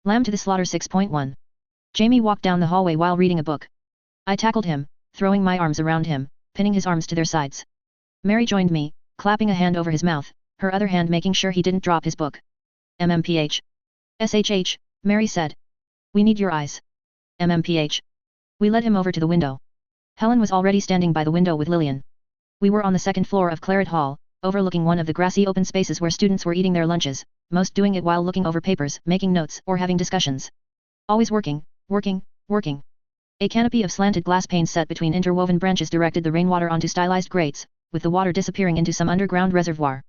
Lamb to the slaughter 6.1. Jamie walked down the hallway while reading a book. I tackled him, throwing my arms around him, pinning his arms to their sides. Mary joined me, clapping a hand over his mouth, her other hand making sure he didn't drop his book. MMPH. SHH, Mary said. We need your eyes. MMPH. We led him over to the window. Helen was already standing by the window with Lillian. We were on the second floor of Claret Hall, overlooking one of the grassy open spaces where students were eating their lunches, most doing it while looking over papers, making notes, or having discussions. Always working, working, working. A canopy of slanted glass panes set between interwoven branches directed the rainwater onto stylized grates, with the water disappearing into some underground reservoir.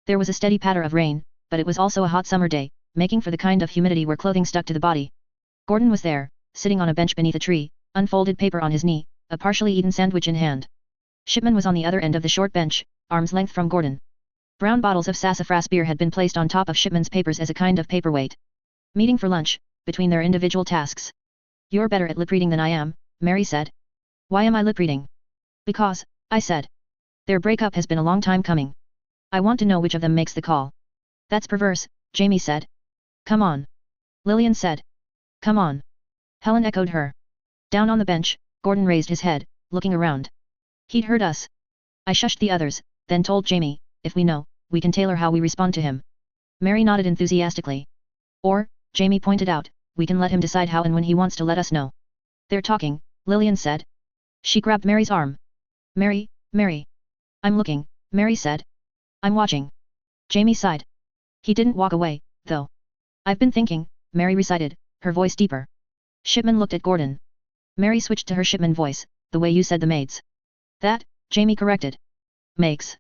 There was a steady patter of rain, but it was also a hot summer day, making for the kind of humidity where clothing stuck to the body. Gordon was there, sitting on a bench beneath a tree, unfolded paper on his knee, a partially eaten sandwich in hand. Shipman was on the other end of the short bench, arm's length from Gordon. Brown bottles of sassafras beer had been placed on top of Shipman's papers as a kind of paperweight. Meeting for lunch, between their individual tasks. You're better at lip reading than I am, Mary said. Why am I lip reading? Because, I said. Their breakup has been a long time coming. I want to know which of them makes the call. That's perverse, Jamie said. Come on. Lillian said. Come on. Helen echoed her. Down on the bench, Gordon raised his head, looking around. He'd heard us. I shushed the others, then told Jamie, if we know, we can tailor how we respond to him. Mary nodded enthusiastically. Or, Jamie pointed out, we can let him decide how and when he wants to let us know. They're talking, Lillian said. She grabbed Mary's arm. Mary, Mary. I'm looking, Mary said. I'm watching. Jamie sighed. He didn't walk away, though. I've been thinking, Mary recited, her voice deeper. Shipman looked at Gordon. Mary switched to her Shipman voice, the way you said the maids. That, Jamie corrected. Makes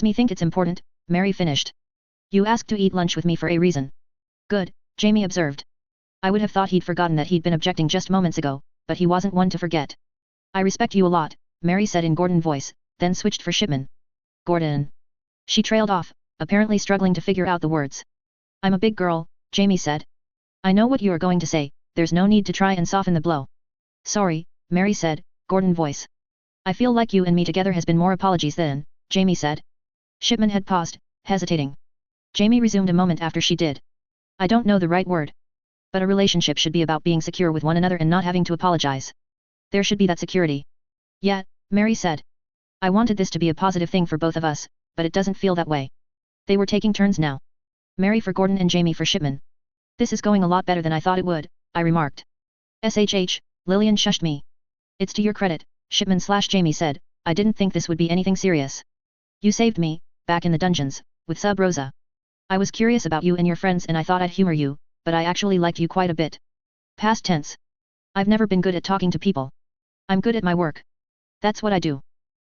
me think it's important, Mary finished. You asked to eat lunch with me for a reason. Good, Jamie observed. I would have thought he'd forgotten that he'd been objecting just moments ago, but he wasn't one to forget. I respect you a lot, Mary said in Gordon's voice, then switched for Shipman. Gordon. She trailed off, apparently struggling to figure out the words. I'm a big girl, Jamie said. I know what you are going to say, there's no need to try and soften the blow. Sorry, Mary said, Gordon's voice. I feel like you and me together has been more apologies than, Jamie said. Shipman had paused, hesitating. Jamie resumed a moment after she did. I don't know the right word. But a relationship should be about being secure with one another and not having to apologize. There should be that security. Yeah, Mary said. I wanted this to be a positive thing for both of us, but it doesn't feel that way. They were taking turns now. Mary for Gordon and Jamie for Shipman. This is going a lot better than I thought it would, I remarked. SHH, Lillian shushed me. It's to your credit, Shipman/Jamie said, I didn't think this would be anything serious. You saved me, back in the dungeons, with Sub Rosa. I was curious about you and your friends and I thought I'd humor you, but I actually liked you quite a bit. Past tense. I've never been good at talking to people. I'm good at my work. That's what I do.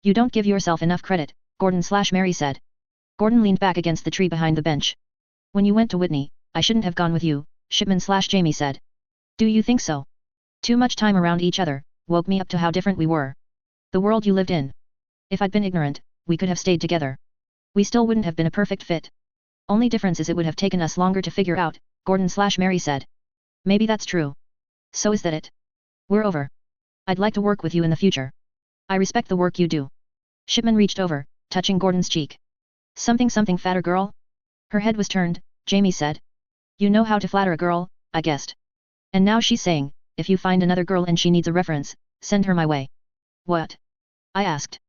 You don't give yourself enough credit, Gordon/Mary said. Gordon leaned back against the tree behind the bench. When you went to Whitney, I shouldn't have gone with you, Shipman/Jamie said. Do you think so? Too much time around each other, woke me up to how different we were. The world you lived in. If I'd been ignorant, we could have stayed together. We still wouldn't have been a perfect fit. Only difference is it would have taken us longer to figure out, Gordon/Mary said. Maybe that's true. So is that it? We're over. I'd like to work with you in the future. I respect the work you do. Shipman reached over, touching Gordon's cheek. Something fatter girl? Her head was turned, Jamie said. You know how to flatter a girl, I guessed. And now she's saying, if you find another girl and she needs a reference, send her my way. What? I asked.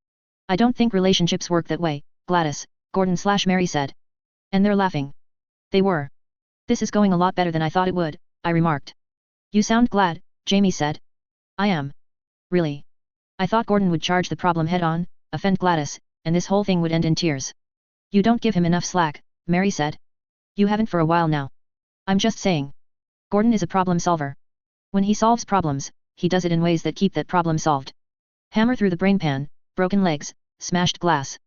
I don't think relationships work that way, Gladys, Gordon/Mary said. And they're laughing. They were. This is going a lot better than I thought it would, I remarked. You sound glad, Jamie said. I am. Really. I thought Gordon would charge the problem head-on, offend Gladys, and this whole thing would end in tears. You don't give him enough slack, Mary said. You haven't for a while now. I'm just saying. Gordon is a problem solver. When he solves problems, he does it in ways that keep that problem solved. Hammer through the brain pan, broken legs, smashed glass.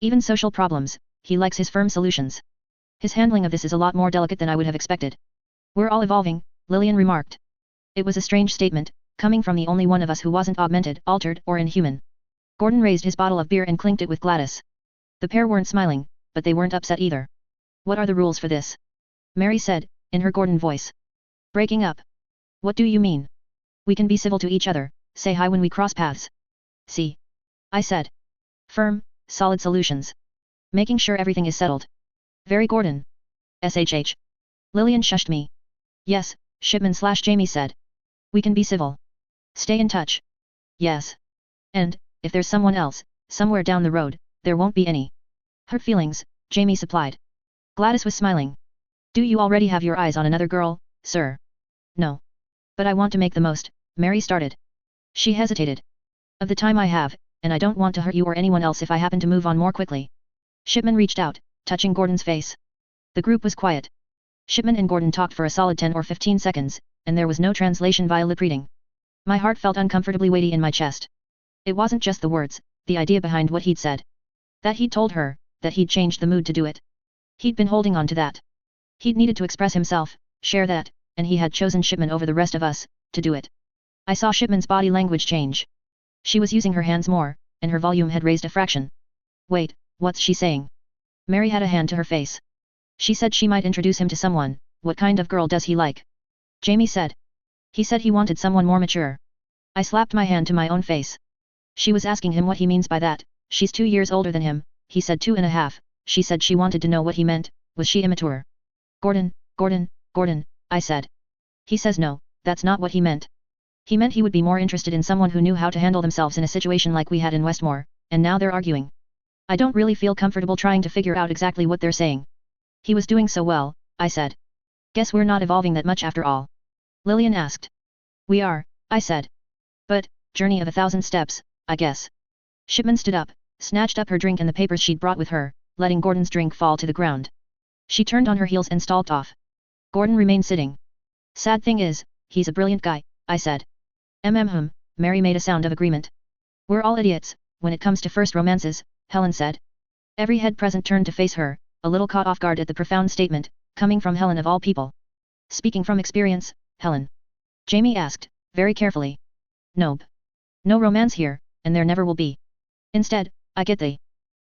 Even social problems, he likes his firm solutions. His handling of this is a lot more delicate than I would have expected. We're all evolving, Lillian remarked. It was a strange statement, coming from the only one of us who wasn't augmented, altered, or inhuman. Gordon raised his bottle of beer and clinked it with Gladys. The pair weren't smiling, but they weren't upset either. What are the rules for this? Mary said, in her Gordon voice. Breaking up. What do you mean? We can be civil to each other, say hi when we cross paths. See? I said. Firm, solid solutions. Making sure everything is settled. Very Gordon. SHH. Lillian shushed me. Yes, Shipman/Jamie said. We can be civil. Stay in touch. Yes. And, if there's someone else, somewhere down the road, there won't be any hurt feelings, Jamie supplied. Gladys was smiling. Do you already have your eyes on another girl, sir? No. But I want to make the most, Mary started. She hesitated. Of the time I have, and I don't want to hurt you or anyone else if I happen to move on more quickly. Shipman reached out, touching Gordon's face. The group was quiet. Shipman and Gordon talked for a solid 10 or 15 seconds, and there was no translation via lip reading. My heart felt uncomfortably weighty in my chest. It wasn't just the words, the idea behind what he'd said. That he'd told her, that he'd changed the mood to do it. He'd been holding on to that. He'd needed to express himself, share that, and he had chosen Shipman over the rest of us, to do it. I saw Shipman's body language change. She was using her hands more, and her volume had raised a fraction. Wait, what's she saying? Mary had a hand to her face. She said she might introduce him to someone. What kind of girl does he like? Jamie said. He said he wanted someone more mature. I slapped my hand to my own face. She was asking him what he means by that. She's 2 years older than him, he said 2.5. She said she wanted to know what he meant. Was she immature? Gordon, I said. He says no, that's not what he meant. He meant he would be more interested in someone who knew how to handle themselves in a situation like we had in Westmore, and now they're arguing. I don't really feel comfortable trying to figure out exactly what they're saying. He was doing so well, I said. Guess we're not evolving that much after all. Lillian asked. We are, I said. But, journey of 1,000 steps, I guess. Shipman stood up, snatched up her drink and the papers she'd brought with her, letting Gordon's drink fall to the ground. She turned on her heels and stalked off. Gordon remained sitting. Sad thing is, he's a brilliant guy, I said. Mary made a sound of agreement. We're all idiots, when it comes to first romances, Helen said. Every head present turned to face her, a little caught off guard at the profound statement, coming from Helen of all people. Speaking from experience, Helen? Jamie asked, very carefully. Nope. No romance here, and there never will be. Instead, I get the...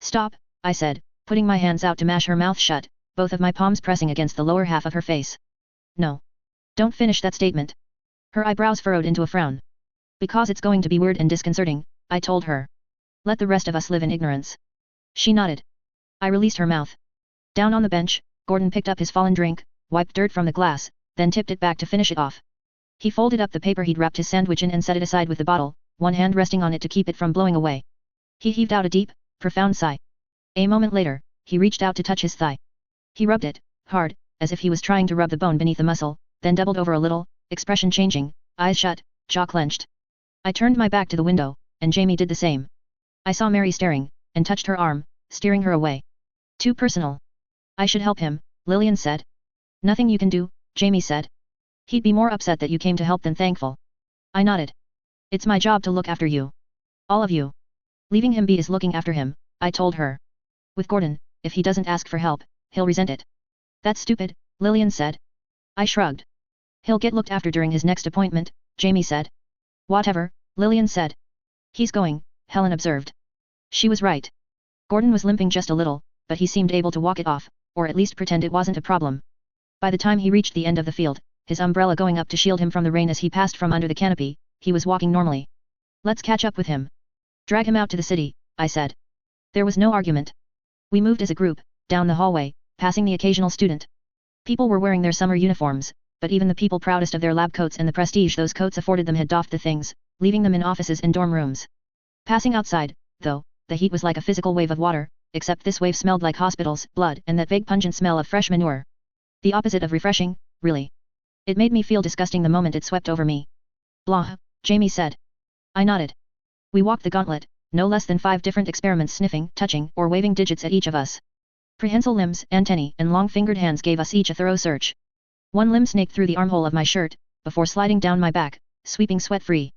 Stop, I said, putting my hands out to mash her mouth shut, both of my palms pressing against the lower half of her face. No. Don't finish that statement. Her eyebrows furrowed into a frown. Because it's going to be weird and disconcerting, I told her. Let the rest of us live in ignorance. She nodded. I released her mouth. Down on the bench, Gordon picked up his fallen drink, wiped dirt from the glass, then tipped it back to finish it off. He folded up the paper he'd wrapped his sandwich in and set it aside with the bottle, one hand resting on it to keep it from blowing away. He heaved out a deep, profound sigh. A moment later, he reached out to touch his thigh. He rubbed it, hard, as if he was trying to rub the bone beneath the muscle, then doubled over a little, expression changing, eyes shut, jaw clenched. I turned my back to the window, and Jamie did the same. I saw Mary staring, and touched her arm, steering her away. Too personal. I should help him, Lillian said. Nothing you can do, Jamie said. He'd be more upset that you came to help than thankful. I nodded. It's my job to look after you. All of you. Leaving him be is looking after him, I told her. With Gordon, if he doesn't ask for help, he'll resent it. That's stupid, Lillian said. I shrugged. He'll get looked after during his next appointment, Jamie said. Whatever, Lillian said. He's going, Helen observed. She was right. Gordon was limping just a little, but he seemed able to walk it off, or at least pretend it wasn't a problem. By the time he reached the end of the field, his umbrella going up to shield him from the rain as he passed from under the canopy, he was walking normally. Let's catch up with him. Drag him out to the city, I said. There was no argument. We moved as a group, down the hallway, passing the occasional student. People were wearing their summer uniforms, but even the people proudest of their lab coats and the prestige those coats afforded them had doffed the things, leaving them in offices and dorm rooms. Passing outside, though, the heat was like a physical wave of water, except this wave smelled like hospitals, blood and that vague pungent smell of fresh manure. The opposite of refreshing, really. It made me feel disgusting the moment it swept over me. Blah, Jamie said. I nodded. We walked the gauntlet, no less than 5 different experiments sniffing, touching, or waving digits at each of us. Prehensile limbs, antennae, and long-fingered hands gave us each a thorough search. One limb snaked through the armhole of my shirt, before sliding down my back, sweeping sweat free.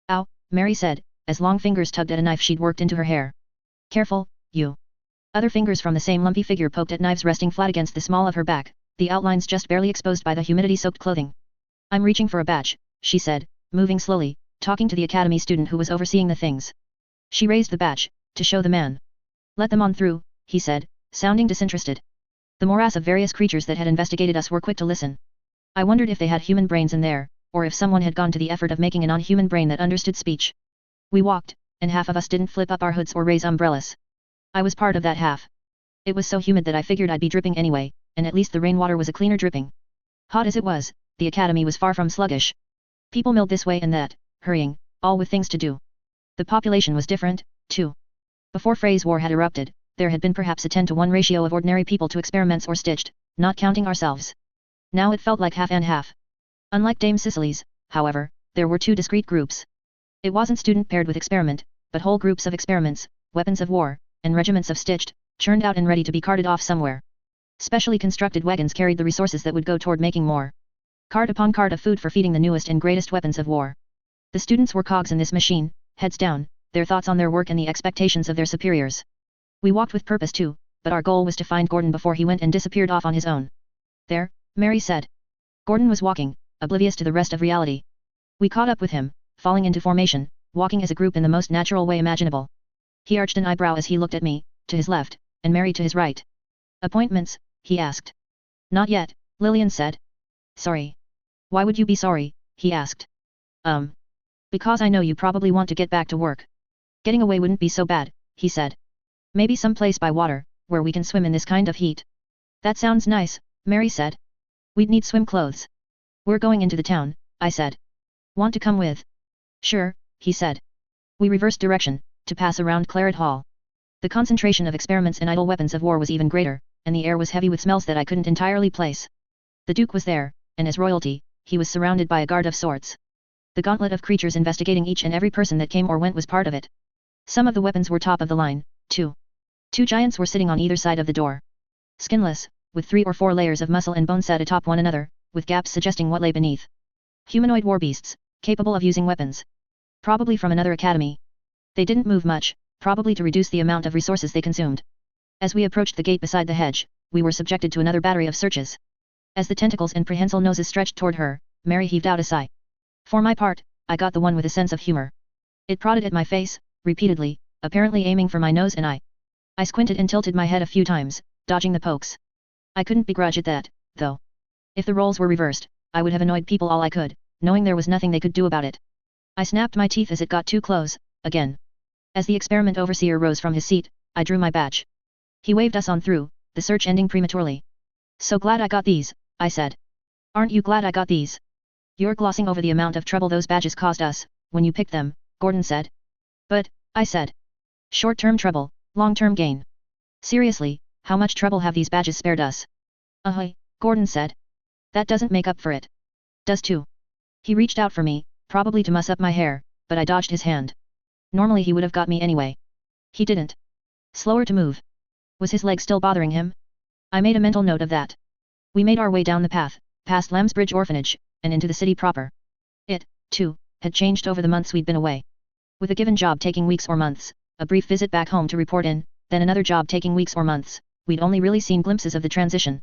Ow, Mary said, as long fingers tugged at a knife she'd worked into her hair. Careful, you. Other fingers from the same lumpy figure poked at knives resting flat against the small of her back, the outlines just barely exposed by the humidity-soaked clothing. I'm reaching for a badge, she said, moving slowly, talking to the academy student who was overseeing the things. She raised the badge, to show the man. Let them on through, he said, sounding disinterested. The morass of various creatures that had investigated us were quick to listen. I wondered if they had human brains in there, or if someone had gone to the effort of making a non-human brain that understood speech. We walked, and half of us didn't flip up our hoods or raise umbrellas. I was part of that half. It was so humid that I figured I'd be dripping anyway, and at least the rainwater was a cleaner dripping. Hot as it was, the academy was far from sluggish. People milled this way and that, hurrying, all with things to do. The population was different, too. Before Frey's war had erupted, there had been perhaps a 10-to-1 ratio of ordinary people to experiments or stitched, not counting ourselves. Now it felt like half and half. Unlike Dame Cicely's, however, there were two discrete groups. It wasn't student paired with experiment, but whole groups of experiments, weapons of war, and regiments of stitched, churned out and ready to be carted off somewhere. Specially constructed wagons carried the resources that would go toward making more. Cart upon cart of food for feeding the newest and greatest weapons of war. The students were cogs in this machine, heads down, their thoughts on their work and the expectations of their superiors. We walked with purpose too, but our goal was to find Gordon before he went and disappeared off on his own. There, Mary said. Gordon was walking, oblivious to the rest of reality. We caught up with him, falling into formation, walking as a group in the most natural way imaginable. He arched an eyebrow as he looked at me, to his left, and Mary to his right. Appointments, he asked. Not yet, Lillian said. Sorry. Why would you be sorry, he asked. Because I know you probably want to get back to work. Getting away wouldn't be so bad, he said. Maybe some place by water, where we can swim in this kind of heat. That sounds nice, Mary said. We'd need swim clothes. We're going into the town, I said. Want to come with? Sure, he said. We reversed direction, to pass around Claret Hall. The concentration of experiments and idle weapons of war was even greater, and the air was heavy with smells that I couldn't entirely place. The Duke was there, and as royalty, he was surrounded by a guard of sorts. The gauntlet of creatures investigating each and every person that came or went was part of it. Some of the weapons were top of the line, too. Two giants were sitting on either side of the door. Skinless, with 3 or 4 layers of muscle and bone set atop one another, with gaps suggesting what lay beneath. Humanoid war beasts, capable of using weapons. Probably from another academy. They didn't move much, probably to reduce the amount of resources they consumed. As we approached the gate beside the hedge, we were subjected to another battery of searches. As the tentacles and prehensile noses stretched toward her, Mary heaved out a sigh. For my part, I got the one with a sense of humor. It prodded at my face, repeatedly, apparently aiming for my nose and eye. I squinted and tilted my head a few times, dodging the pokes. I couldn't begrudge it that, though. If the roles were reversed, I would have annoyed people all I could, knowing there was nothing they could do about it. I snapped my teeth as it got too close, again. As the experiment overseer rose from his seat, I drew my badge. He waved us on through, the search ending prematurely. So glad I got these, I said. Aren't you glad I got these? You're glossing over the amount of trouble those badges caused us, when you picked them, Gordon said. But, I said. Short-term trouble, long-term gain. Seriously, how much trouble have these badges spared us? Gordon said. That doesn't make up for it. Does too. He reached out for me, probably to muss up my hair, but I dodged his hand. Normally he would have got me anyway. He didn't. Slower to move. Was his leg still bothering him? I made a mental note of that. We made our way down the path, past Lambsbridge Orphanage, and into the city proper. It, too, had changed over the months we'd been away. With a given job taking weeks or months, a brief visit back home to report in, then another job taking weeks or months, we'd only really seen glimpses of the transition.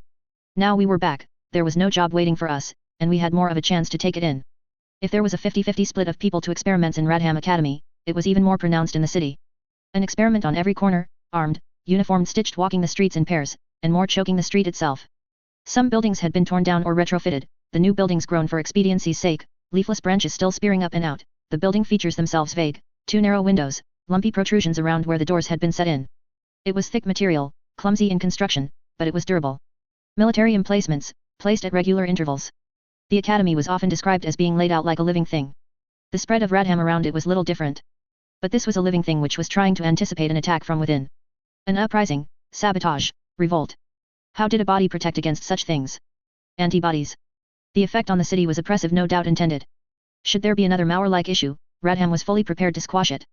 Now we were back, there was no job waiting for us, and we had more of a chance to take it in. If there was a 50-50 split of people to experiments in Radham Academy, it was even more pronounced in the city. An experiment on every corner, armed, uniformed stitched walking the streets in pairs, and more choking the street itself. Some buildings had been torn down or retrofitted, the new buildings grown for expediency's sake, leafless branches still spearing up and out, the building features themselves vague, 2 narrow windows, lumpy protrusions around where the doors had been set in. It was thick material, clumsy in construction, but it was durable. Military emplacements, placed at regular intervals. The academy was often described as being laid out like a living thing. The spread of Radham around it was little different. But this was a living thing which was trying to anticipate an attack from within. An uprising, sabotage, revolt. How did a body protect against such things? Antibodies. The effect on the city was oppressive, no doubt intended. Should there be another Mauer-like issue, Radham was fully prepared to squash it.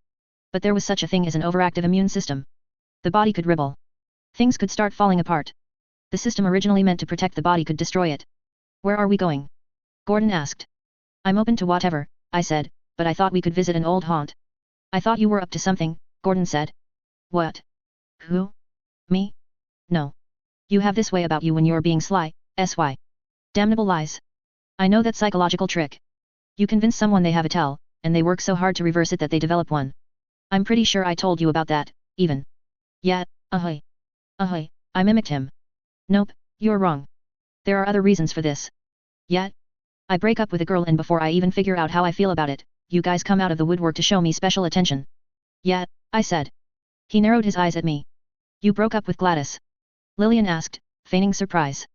But there was such a thing as an overactive immune system. The body could ribble. Things could start falling apart. The system originally meant to protect the body could destroy it. Where are we going? Gordon asked. I'm open to whatever, I said, but I thought we could visit an old haunt. I thought you were up to something, Gordon said. What? Who? Me? No. You have this way about you when you're being sly, sy. Damnable lies. I know that psychological trick. You convince someone they have a tell, and they work so hard to reverse it that they develop one. I'm pretty sure I told you about that, even. Yeah, I mimicked him. Nope, you're wrong. There are other reasons for this. Yet? I break up with a girl and before I even figure out how I feel about it, you guys come out of the woodwork to show me special attention. Yeah, I said. He narrowed his eyes at me. You broke up with Gladys? Lillian asked, feigning surprise.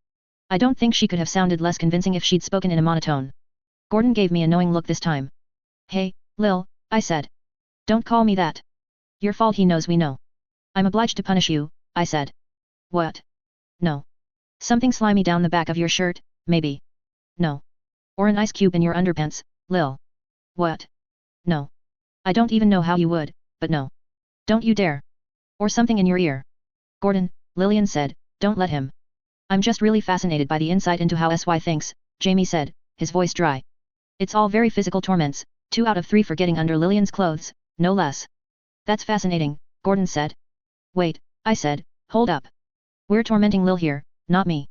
I don't think she could have sounded less convincing if she'd spoken in a monotone. Gordon gave me a knowing look this time. Hey, Lil, I said. Don't call me that. Your fault, he knows we know. I'm obliged to punish you, I said. What? No. Something slimy down the back of your shirt, maybe. No. Or an ice cube in your underpants, Lil. What? No. I don't even know how you would, but no. Don't you dare. Or something in your ear. Gordon, Lillian said, don't let him. I'm just really fascinated by the insight into how SY thinks, Jamie said, his voice dry. It's all very physical torments, 2 out of 3 for getting under Lillian's clothes, no less. That's fascinating, Gordon said. Wait, I said, hold up. We're tormenting Lil here, not me.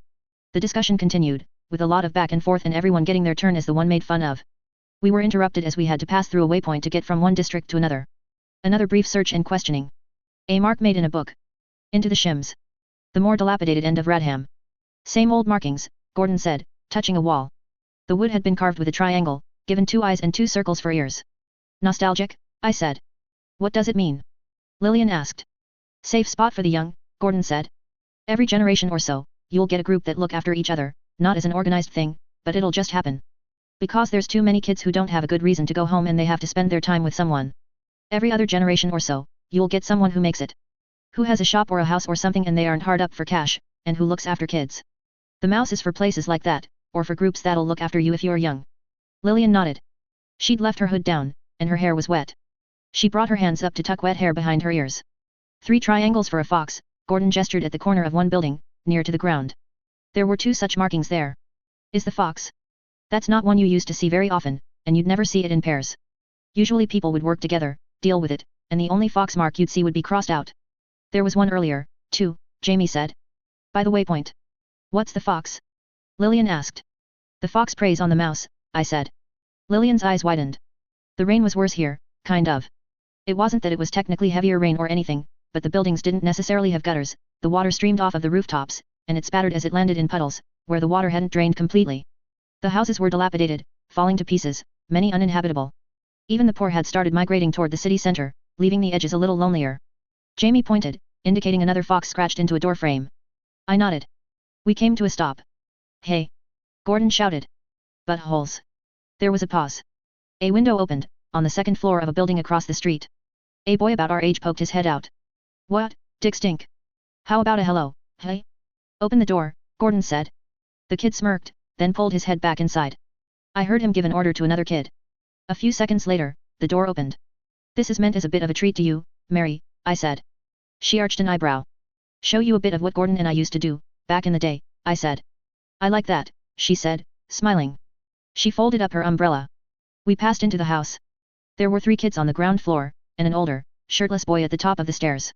The discussion continued, with a lot of back and forth and everyone getting their turn as the one made fun of. We were interrupted as we had to pass through a waypoint to get from one district to another. Another brief search and questioning. A mark made in a book. Into the shims. The more dilapidated end of Radham. Same old markings, Gordon said, touching a wall. The wood had been carved with a triangle, given 2 eyes and 2 circles for ears. Nostalgic? I said. What does it mean? Lillian asked. Safe spot for the young, Gordon said. Every generation or so, you'll get a group that look after each other, not as an organized thing, but it'll just happen. Because there's too many kids who don't have a good reason to go home and they have to spend their time with someone. Every other generation or so, you'll get someone who makes it. Who has a shop or a house or something and they aren't hard up for cash, and who looks after kids. The mouse is for places like that, or for groups that'll look after you if you're young. Lillian nodded. She'd left her hood down, and her hair was wet. She brought her hands up to tuck wet hair behind her ears. 3 triangles for a fox, Gordon gestured at the corner of one building, near to the ground. There were 2 such markings there. Is the fox? That's not one you used to see very often, and you'd never see it in pairs. Usually people would work together, deal with it, and the only fox mark you'd see would be crossed out. There was one earlier, too, Jamie said. By the waypoint. What's the fox? Lillian asked. The fox preys on the mouse, I said. Lillian's eyes widened. The rain was worse here, kind of. It wasn't that it was technically heavier rain or anything, but the buildings didn't necessarily have gutters, the water streamed off of the rooftops, and it spattered as it landed in puddles, where the water hadn't drained completely. The houses were dilapidated, falling to pieces, many uninhabitable. Even the poor had started migrating toward the city center, leaving the edges a little lonelier. Jamie pointed, indicating another fox scratched into a door frame. I nodded. We came to a stop. Hey! Gordon shouted. Buttholes. There was a pause. A window opened, on the 2nd floor of a building across the street. A boy about our age poked his head out. What, Dick Stink? How about a hello, hey? Open the door, Gordon said. The kid smirked, then pulled his head back inside. I heard him give an order to another kid. A few seconds later, the door opened. This is meant as a bit of a treat to you, Mary, I said. She arched an eyebrow. Show you a bit of what Gordon and I used to do, back in the day, I said. I like that, she said, smiling. She folded up her umbrella. We passed into the house. There were 3 kids on the ground floor, and an older, shirtless boy at the top of the stairs.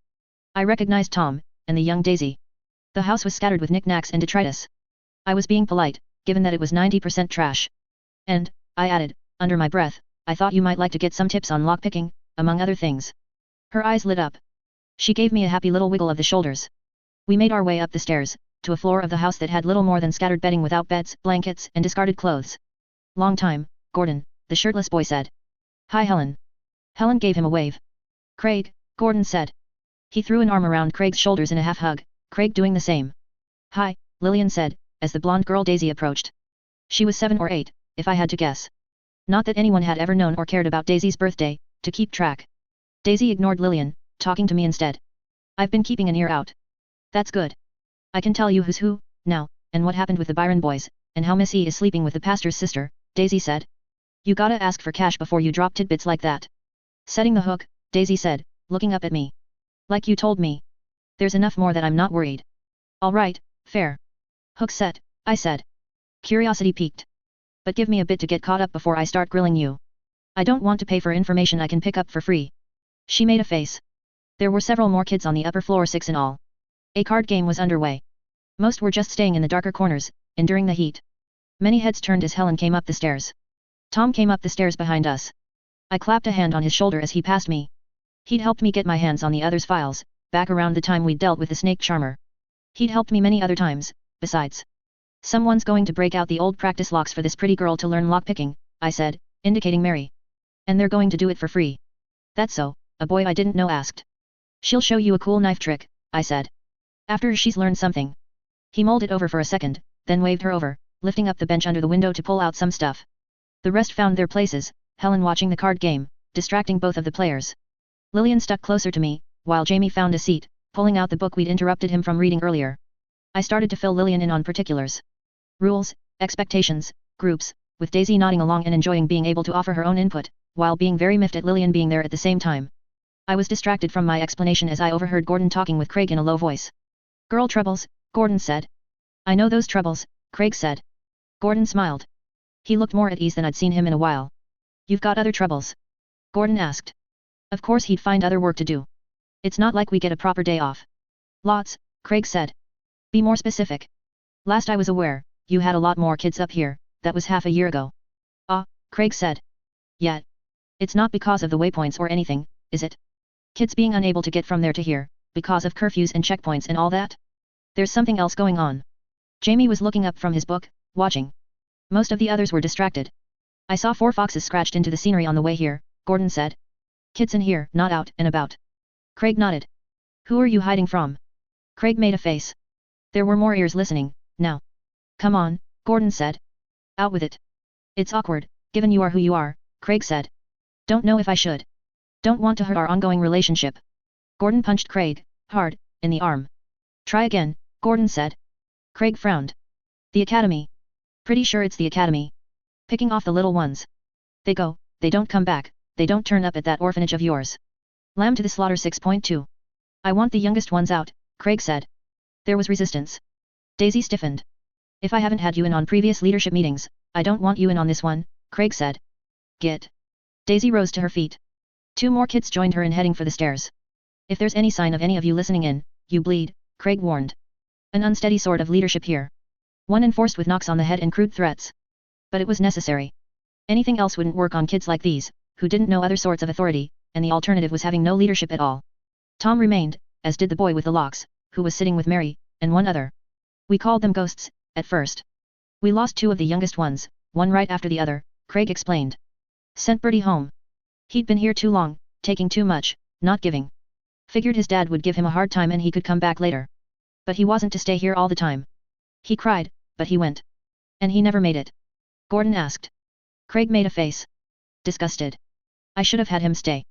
I recognized Tom, and the young Daisy. The house was scattered with knickknacks and detritus. I was being polite, given that it was 90% trash. And, I added, under my breath, I thought you might like to get some tips on lockpicking, among other things. Her eyes lit up. She gave me a happy little wiggle of the shoulders. We made our way up the stairs, to a floor of the house that had little more than scattered bedding without beds, blankets, and discarded clothes. Long time, Gordon, the shirtless boy said. Hi Helen. Helen gave him a wave. Craig, Gordon said. He threw an arm around Craig's shoulders in a half-hug, Craig doing the same. Hi, Lillian said, as the blonde girl Daisy approached. She was 7 or 8, if I had to guess. Not that anyone had ever known or cared about Daisy's birthday, to keep track. Daisy ignored Lillian, talking to me instead. I've been keeping an ear out. That's good. I can tell you who's who, now, and what happened with the Byron boys, and how Miss E is sleeping with the pastor's sister, Daisy said. You gotta ask for cash before you drop tidbits like that. Setting the hook, Daisy said, looking up at me. Like you told me. There's enough more that I'm not worried. All right, fair. Hook set, I said. Curiosity piqued. But give me a bit to get caught up before I start grilling you. I don't want to pay for information I can pick up for free. She made a face. There were several more kids on the upper floor, 6 in all. A card game was underway. Most were just staying in the darker corners, enduring the heat. Many heads turned as Helen came up the stairs. Tom came up the stairs behind us. I clapped a hand on his shoulder as he passed me. He'd helped me get my hands on the others' files, back around the time we'd dealt with the snake charmer. He'd helped me many other times, besides. Someone's going to break out the old practice locks for this pretty girl to learn lockpicking, I said, indicating Mary. And they're going to do it for free. That's so, a boy I didn't know asked. She'll show you a cool knife trick, I said. After she's learned something. He mulled it over for a second, then waved her over, lifting up the bench under the window to pull out some stuff. The rest found their places, Helen watching the card game, distracting both of the players. Lillian stuck closer to me, while Jamie found a seat, pulling out the book we'd interrupted him from reading earlier. I started to fill Lillian in on particulars. Rules, expectations, groups, with Daisy nodding along and enjoying being able to offer her own input, while being very miffed at Lillian being there at the same time. I was distracted from my explanation as I overheard Gordon talking with Craig in a low voice. Girl troubles, Gordon said. I know those troubles, Craig said. Gordon smiled. He looked more at ease than I'd seen him in a while. You've got other troubles? Gordon asked. Of course he'd find other work to do. It's not like we get a proper day off. Lots, Craig said. Be more specific. Last I was aware, you had a lot more kids up here, that was half a year ago. Ah, Craig said. Yet. It's not because of the waypoints or anything, is it? Kids being unable to get from there to here, because of curfews and checkpoints and all that? There's something else going on. Jamie was looking up from his book, watching. Most of the others were distracted. I saw 4 foxes scratched into the scenery on the way here, Gordon said. Kids in here, not out and about. Craig nodded. Who are you hiding from? Craig made a face. There were more ears listening, now. Come on, Gordon said. Out with it. It's awkward, given you are who you are, Craig said. Don't know if I should. Don't want to hurt our ongoing relationship. Gordon punched Craig, hard, in the arm. Try again, Gordon said. Craig frowned. The academy. Pretty sure it's the academy. Picking off the little ones. They go, they don't come back, they don't turn up at that orphanage of yours. Lamb to the slaughter 6.2. I want the youngest ones out, Craig said. There was resistance. Daisy stiffened. If I haven't had you in on previous leadership meetings, I don't want you in on this one, Craig said. Get. Daisy rose to her feet. 2 more kids joined her in heading for the stairs. If there's any sign of any of you listening in, you bleed, Craig warned. An unsteady sort of leadership here. One enforced with knocks on the head and crude threats. But it was necessary. Anything else wouldn't work on kids like these, who didn't know other sorts of authority, and the alternative was having no leadership at all. Tom remained, as did the boy with the locks, who was sitting with Mary, and one other. We called them ghosts, at first. We lost 2 of the youngest ones, one right after the other, Craig explained. Sent Bertie home. He'd been here too long, taking too much, not giving. Figured his dad would give him a hard time and he could come back later. But he wasn't to stay here all the time. He cried, but he went. And he never made it. Gordon asked. Craig made a face. Disgusted. I should have had him stay.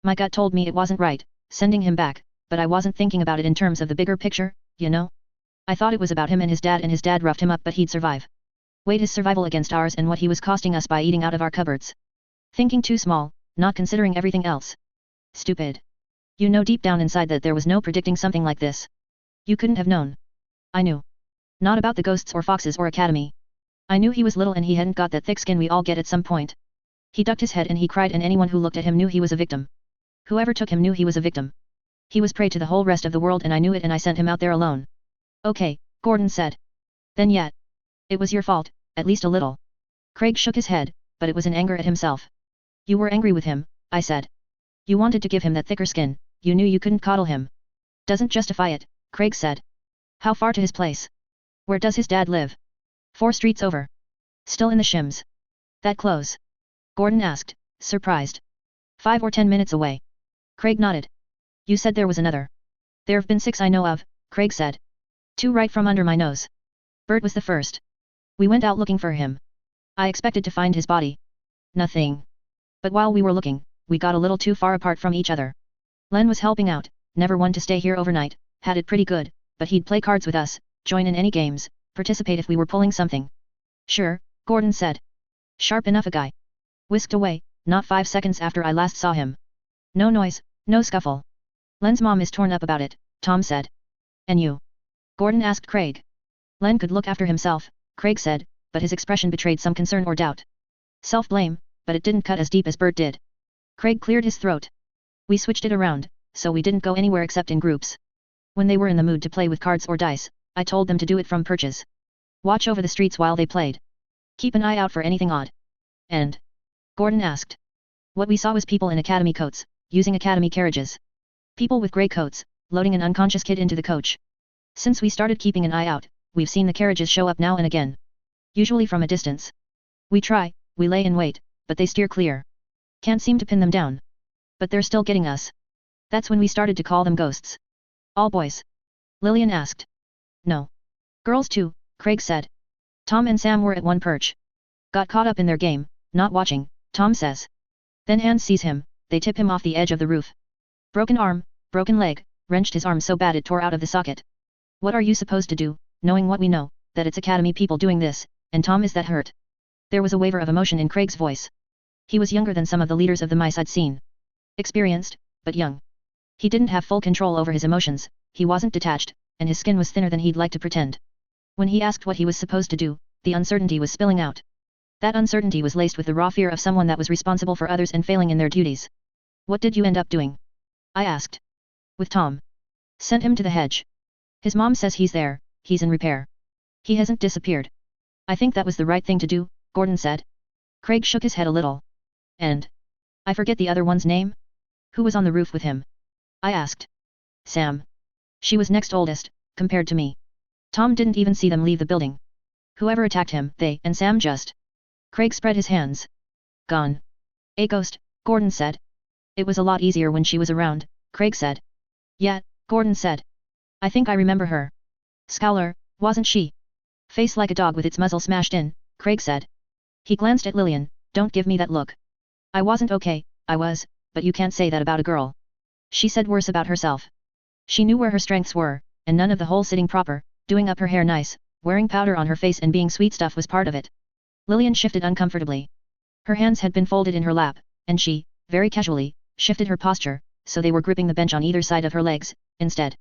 My gut told me it wasn't right, sending him back, but I wasn't thinking about it in terms of the bigger picture, you know? I thought it was about him and his dad roughed him up but he'd survive. Weighed his survival against ours and what he was costing us by eating out of our cupboards. Thinking too small, not considering everything else. Stupid. You know deep down inside that there was no predicting something like this. You couldn't have known. I knew. Not about the ghosts or foxes or academy. I knew he was little and he hadn't got that thick skin we all get at some point. He ducked his head and he cried and anyone who looked at him knew he was a victim. Whoever took him knew he was a victim. He was prey to the whole rest of the world and I knew it and I sent him out there alone. Okay, Gordon said. Then yet. It was your fault, at least a little. Craig shook his head, but it was in anger at himself. You were angry with him, I said. You wanted to give him that thicker skin, you knew you couldn't coddle him. Doesn't justify it, Craig said. How far to his place? Where does his dad live? 4 streets over. Still in the shims. That close? Gordon asked, surprised. 5 or 10 minutes away. Craig nodded. You said there was another. There've been 6 I know of, Craig said. 2 right from under my nose. Bert was the first. We went out looking for him. I expected to find his body. Nothing. But while we were looking, we got a little too far apart from each other. Len was helping out, never one to stay here overnight, had it pretty good, but he'd play cards with us, join in any games, participate if we were pulling something. Sure, Gordon said. Sharp enough a guy. Whisked away, not 5 seconds after I last saw him. No noise, no scuffle. Len's mom is torn up about it, Tom said. And you? Gordon asked Craig. Len could look after himself, Craig said, but his expression betrayed some concern or doubt. Self-blame, but it didn't cut as deep as Bert did. Craig cleared his throat. We switched it around, so we didn't go anywhere except in groups. When they were in the mood to play with cards or dice, I told them to do it from perches. Watch over the streets while they played. Keep an eye out for anything odd. And? Gordon asked. What we saw was people in academy coats, using academy carriages. People with grey coats, loading an unconscious kid into the coach. Since we started keeping an eye out, we've seen the carriages show up now and again. Usually from a distance. We lay in wait, but they steer clear. Can't seem to pin them down. But they're still getting us. That's when we started to call them ghosts. All boys? Lillian asked. No. Girls too, Craig said, Tom and Sam were at one perch. Got caught up in their game, not watching, Tom says. Then Hans sees him, they tip him off the edge of the roof. Broken arm, broken leg, wrenched his arm so bad it tore out of the socket. What are you supposed to do, knowing what we know, that it's Academy people doing this, and Tom is that hurt? There was a waver of emotion in Craig's voice. He was younger than some of the leaders of the mice I'd seen. Experienced, but young. He didn't have full control over his emotions, he wasn't detached, and his skin was thinner than he'd like to pretend. When he asked what he was supposed to do, the uncertainty was spilling out. That uncertainty was laced with the raw fear of someone that was responsible for others and failing in their duties. What did you end up doing? I asked. With Tom. Sent him to the hedge. His mom says he's there, he's in repair. He hasn't disappeared. I think that was the right thing to do, Gordon said. Craig shook his head a little. And? I forget the other one's name? Who was on the roof with him? I asked. Sam. She was next oldest, compared to me. Tom didn't even see them leave the building. Whoever attacked him, they and Sam just. Craig spread his hands. Gone. A ghost, Gordon said. It was a lot easier when she was around, Craig said. Yeah, Gordon said. I think I remember her. Scowler, wasn't she? Face like a dog with its muzzle smashed in, Craig said. He glanced at Lillian, don't give me that look. I wasn't okay, I was, but you can't say that about a girl. She said worse about herself. She knew where her strengths were, and none of the whole sitting proper, doing up her hair nice, wearing powder on her face and being sweet stuff was part of it. Lillian shifted uncomfortably. Her hands had been folded in her lap, and she, very casually, shifted her posture, so they were gripping the bench on either side of her legs, instead.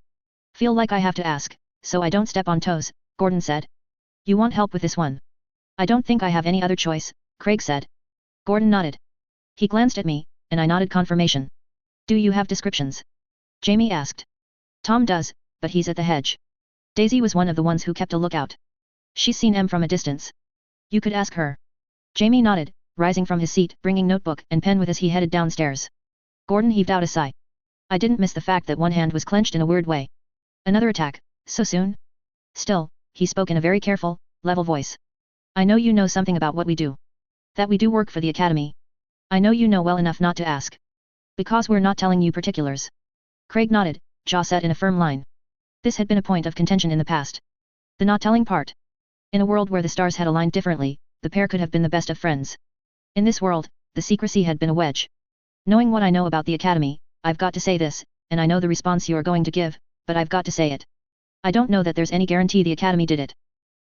Feel like I have to ask, so I don't step on toes, Gordon said. You want help with this one? I don't think I have any other choice, Craig said. Gordon nodded. He glanced at me, and I nodded confirmation. Do you have descriptions? Jamie asked. Tom does, but he's at the hedge. Daisy was one of the ones who kept a lookout. She's seen M from a distance. You could ask her. Jamie nodded, rising from his seat, bringing notebook and pen with as he headed downstairs. Gordon heaved out a sigh. I didn't miss the fact that one hand was clenched in a weird way. Another attack, so soon? Still, he spoke in a very careful, level voice. I know you know something about what we do. That we do work for the Academy. I know you know well enough not to ask. Because we're not telling you particulars. Craig nodded, jaw set in a firm line. This had been a point of contention in the past. The not telling part. In a world where the stars had aligned differently, the pair could have been the best of friends. In this world, the secrecy had been a wedge. Knowing what I know about the Academy, I've got to say this, and I know the response you're going to give, but I've got to say it. I don't know that there's any guarantee the Academy did it.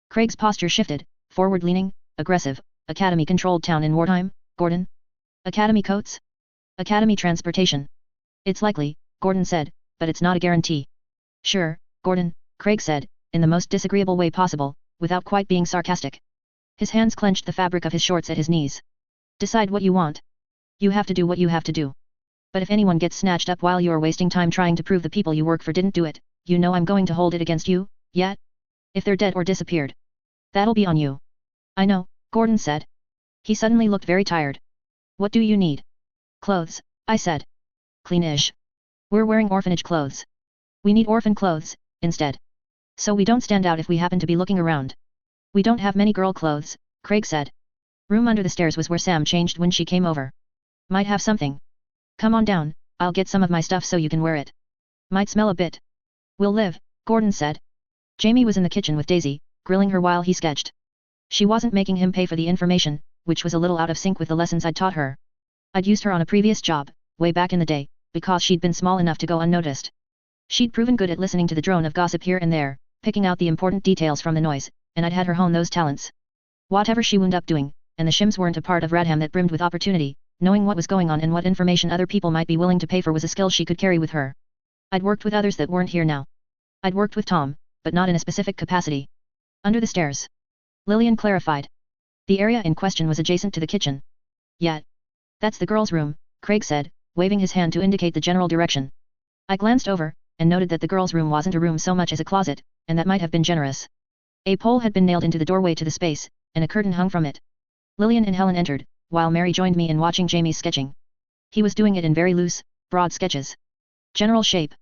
Craig's posture shifted, forward-leaning, aggressive. Academy-controlled town in wartime, Gordon? Academy coats? Academy transportation. It's likely, Gordon said, but it's not a guarantee. Sure, Gordon, Craig said, in the most disagreeable way possible, without quite being sarcastic. His hands clenched the fabric of his shorts at his knees. Decide what you want. You have to do what you have to do. But if anyone gets snatched up while you're wasting time trying to prove the people you work for didn't do it, you know I'm going to hold it against you, yeah? If they're dead or disappeared. That'll be on you. I know, Gordon said. He suddenly looked very tired. What do you need? Clothes, I said. Clean-ish. We're wearing orphanage clothes. We need orphan clothes, instead. So we don't stand out if we happen to be looking around. We don't have many girl clothes, Craig said. Room under the stairs was where Sam changed when she came over. Might have something. Come on down, I'll get some of my stuff so you can wear it. Might smell a bit. We'll live, Gordon said. Jamie was in the kitchen with Daisy, grilling her while he sketched. She wasn't making him pay for the information, which was a little out of sync with the lessons I'd taught her. I'd used her on a previous job, way back in the day, because she'd been small enough to go unnoticed. She'd proven good at listening to the drone of gossip here and there, picking out the important details from the noise, and I'd had her hone those talents. Whatever she wound up doing, and the shims weren't a part of Radham that brimmed with opportunity, knowing what was going on and what information other people might be willing to pay for was a skill she could carry with her. I'd worked with others that weren't here now. I'd worked with Tom, but not in a specific capacity. Under the stairs. Lillian clarified. The area in question was adjacent to the kitchen. Yeah. That's the girls' room, Craig said, waving his hand to indicate the general direction. I glanced over, and noted that the girls' room wasn't a room so much as a closet, and that might have been generous. A pole had been nailed into the doorway to the space, and a curtain hung from it. Lillian and Helen entered, while Mary joined me in watching Jamie's sketching. He was doing it in very loose, broad sketches. General shape.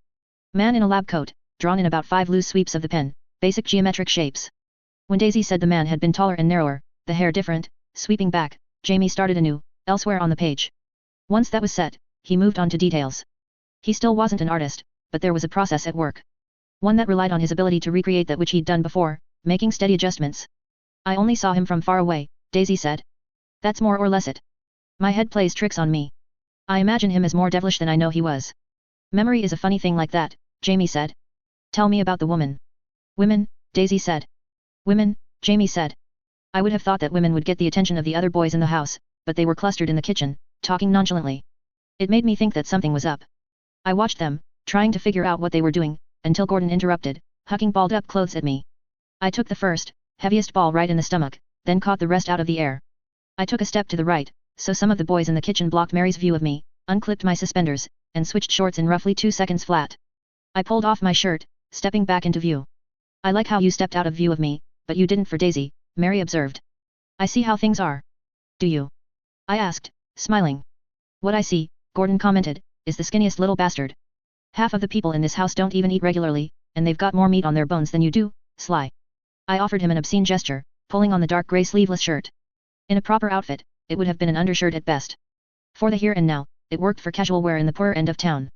Man in a lab coat, drawn in about 5 loose sweeps of the pen, basic geometric shapes. When Daisy said the man had been taller and narrower, the hair different, sweeping back, Jamie started anew, elsewhere on the page. Once that was set, he moved on to details. He still wasn't an artist, but there was a process at work. One that relied on his ability to recreate that which he'd done before, making steady adjustments. I only saw him from far away, Daisy said. That's more or less it. My head plays tricks on me. I imagine him as more devilish than I know he was. Memory is a funny thing like that, Jamie said. Tell me about the woman. Women, Daisy said. Women, Jamie said. I would have thought that women would get the attention of the other boys in the house, but they were clustered in the kitchen, talking nonchalantly. It made me think that something was up. I watched them, trying to figure out what they were doing, until Gordon interrupted, hucking balled up clothes at me. I took the first, heaviest ball right in the stomach, then caught the rest out of the air. I took a step to the right, so some of the boys in the kitchen blocked Mary's view of me, unclipped my suspenders, and switched shorts in roughly 2 seconds flat. I pulled off my shirt, stepping back into view. I like how you stepped out of view of me, but you didn't for Daisy, Mary observed. I see how things are. Do you? I asked, smiling. What I see, Gordon commented, is the skinniest little bastard. Half of the people in this house don't even eat regularly, and they've got more meat on their bones than you do, Sly. I offered him an obscene gesture, pulling on the dark grey sleeveless shirt. In a proper outfit, it would have been an undershirt at best. For the here and now, it worked for casual wear in the poorer end of town.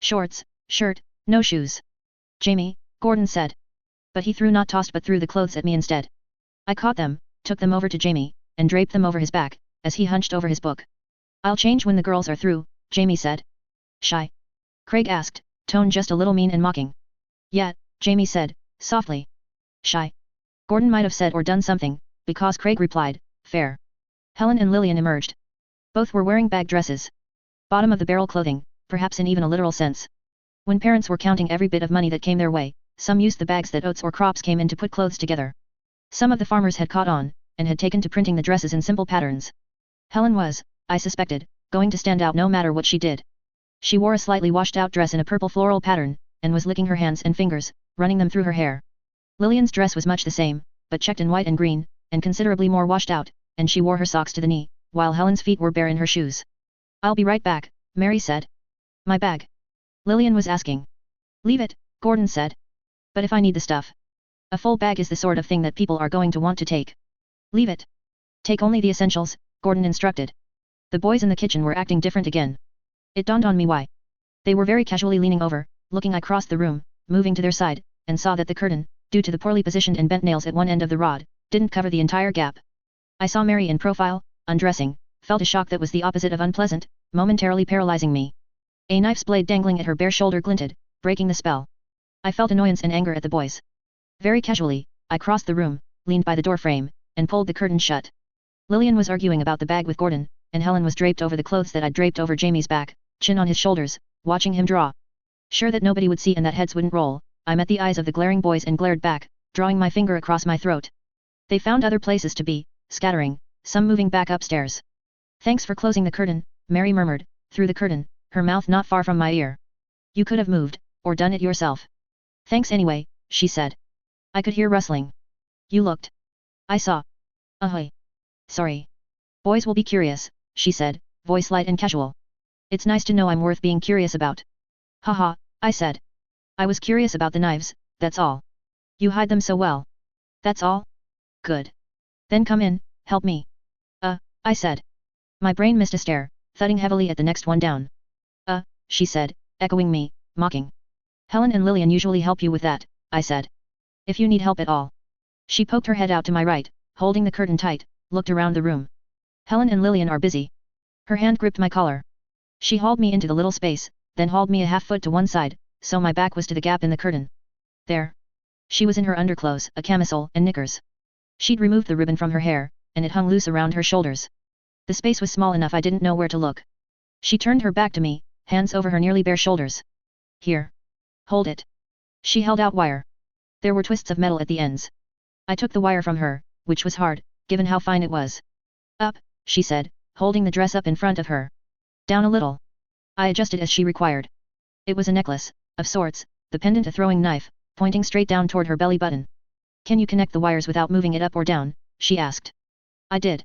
Shorts, shirt, no shoes. Jamie, Gordon said. But he threw not tossed but threw the clothes at me instead. I caught them, took them over to Jamie, and draped them over his back, as he hunched over his book. I'll change when the girls are through, Jamie said. Shy? Craig asked, tone just a little mean and mocking. Yeah, Jamie said, softly. Shy? Gordon might have said or done something, because Craig replied, fair. Helen and Lillian emerged. Both were wearing bag dresses. Bottom of the barrel clothing, perhaps in even a literal sense. When parents were counting every bit of money that came their way, some used the bags that oats or crops came in to put clothes together. Some of the farmers had caught on, and had taken to printing the dresses in simple patterns. Helen was, I suspected, going to stand out no matter what she did. She wore a slightly washed-out dress in a purple floral pattern, and was licking her hands and fingers, running them through her hair. Lillian's dress was much the same, but checked in white and green, and considerably more washed out, and she wore her socks to the knee, while Helen's feet were bare in her shoes. I'll be right back, Mary said. My bag? Lillian was asking. Leave it, Gordon said. But if I need the stuff? A full bag is the sort of thing that people are going to want to take. Leave it. Take only the essentials, Gordon instructed. The boys in the kitchen were acting different again. It dawned on me why. They were very casually leaning over, looking across the room, moving to their side, and saw that the curtain, due to the poorly positioned and bent nails at one end of the rod, didn't cover the entire gap. I saw Mary in profile, undressing, felt a shock that was the opposite of unpleasant, momentarily paralyzing me. A knife's blade dangling at her bare shoulder glinted, breaking the spell. I felt annoyance and anger at the boys. Very casually, I crossed the room, leaned by the door frame, and pulled the curtain shut. Lillian was arguing about the bag with Gordon, and Helen was draped over the clothes that I'd draped over Jamie's back, chin on his shoulders, watching him draw. Sure that nobody would see and that heads wouldn't roll, I met the eyes of the glaring boys and glared back, drawing my finger across my throat. They found other places to be, scattering, some moving back upstairs. Thanks for closing the curtain, Mary murmured, through the curtain, her mouth not far from my ear. You could have moved, or done it yourself. Thanks anyway, she said. I could hear rustling. You looked. I saw. Ahoy. Sorry. Boys will be curious, she said, voice light and casual. It's nice to know I'm worth being curious about. Haha, I said. I was curious about the knives, that's all. You hide them so well. That's all? Good. Then come in, help me. I said. My brain missed a stare, thudding heavily at the next one down. She said, echoing me, mocking. Helen and Lillian usually help you with that, I said. If you need help at all. She poked her head out to my right, holding the curtain tight, looked around the room. Helen and Lillian are busy. Her hand gripped my collar. She hauled me into the little space, then hauled me a half foot to one side, so my back was to the gap in the curtain. There. She was in her underclothes, a camisole, and knickers. She'd removed the ribbon from her hair, and it hung loose around her shoulders. The space was small enough I didn't know where to look. She turned her back to me, hands over her nearly bare shoulders. Here. Hold it. She held out wire. There were twists of metal at the ends. I took the wire from her, which was hard, given how fine it was. Up, she said, holding the dress up in front of her. Down a little. I adjusted as she required. It was a necklace, of sorts, the pendant a throwing knife, pointing straight down toward her belly button. Can you connect the wires without moving it up or down? She asked. I did.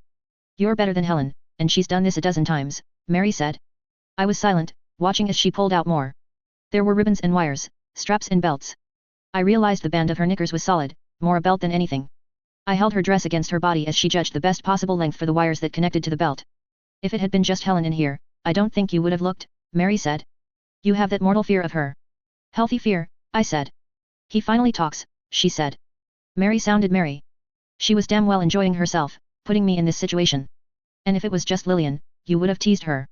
You're better than Helen, and she's done this a dozen times, Mary said. I was silent, watching as she pulled out more. There were ribbons and wires, straps and belts. I realized the band of her knickers was solid, more a belt than anything. I held her dress against her body as she judged the best possible length for the wires that connected to the belt. If it had been just Helen in here, I don't think you would have looked, Mary said. You have that mortal fear of her. Healthy fear, I said. He finally talks, she said. Mary sounded merry. She was damn well enjoying herself, putting me in this situation. And if it was just Lillian, you would have teased her.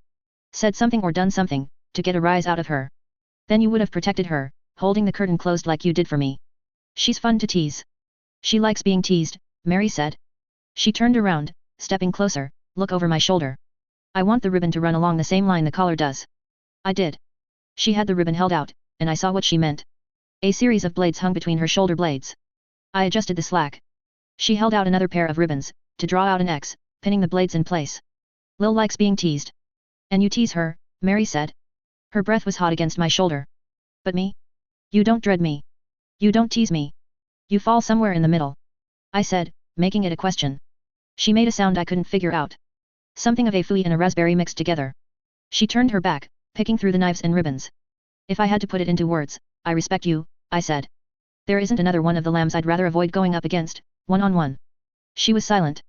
Said something or done something, to get a rise out of her. Then you would have protected her, holding the curtain closed like you did for me. She's fun to tease. She likes being teased, Mary said. She turned around, stepping closer, look over my shoulder. I want the ribbon to run along the same line the collar does. I did. She had the ribbon held out, and I saw what she meant. A series of blades hung between her shoulder blades. I adjusted the slack. She held out another pair of ribbons, to draw out an X, pinning the blades in place. Lil likes being teased. And you tease her, Mary said. Her breath was hot against my shoulder. But me? You don't dread me. You don't tease me. You fall somewhere in the middle. I said, making it a question. She made a sound I couldn't figure out. Something of a fooey and a raspberry mixed together. She turned her back, picking through the knives and ribbons. If I had to put it into words, I respect you, I said. There isn't another one of the lambs I'd rather avoid going up against, one-on-one. She was silent.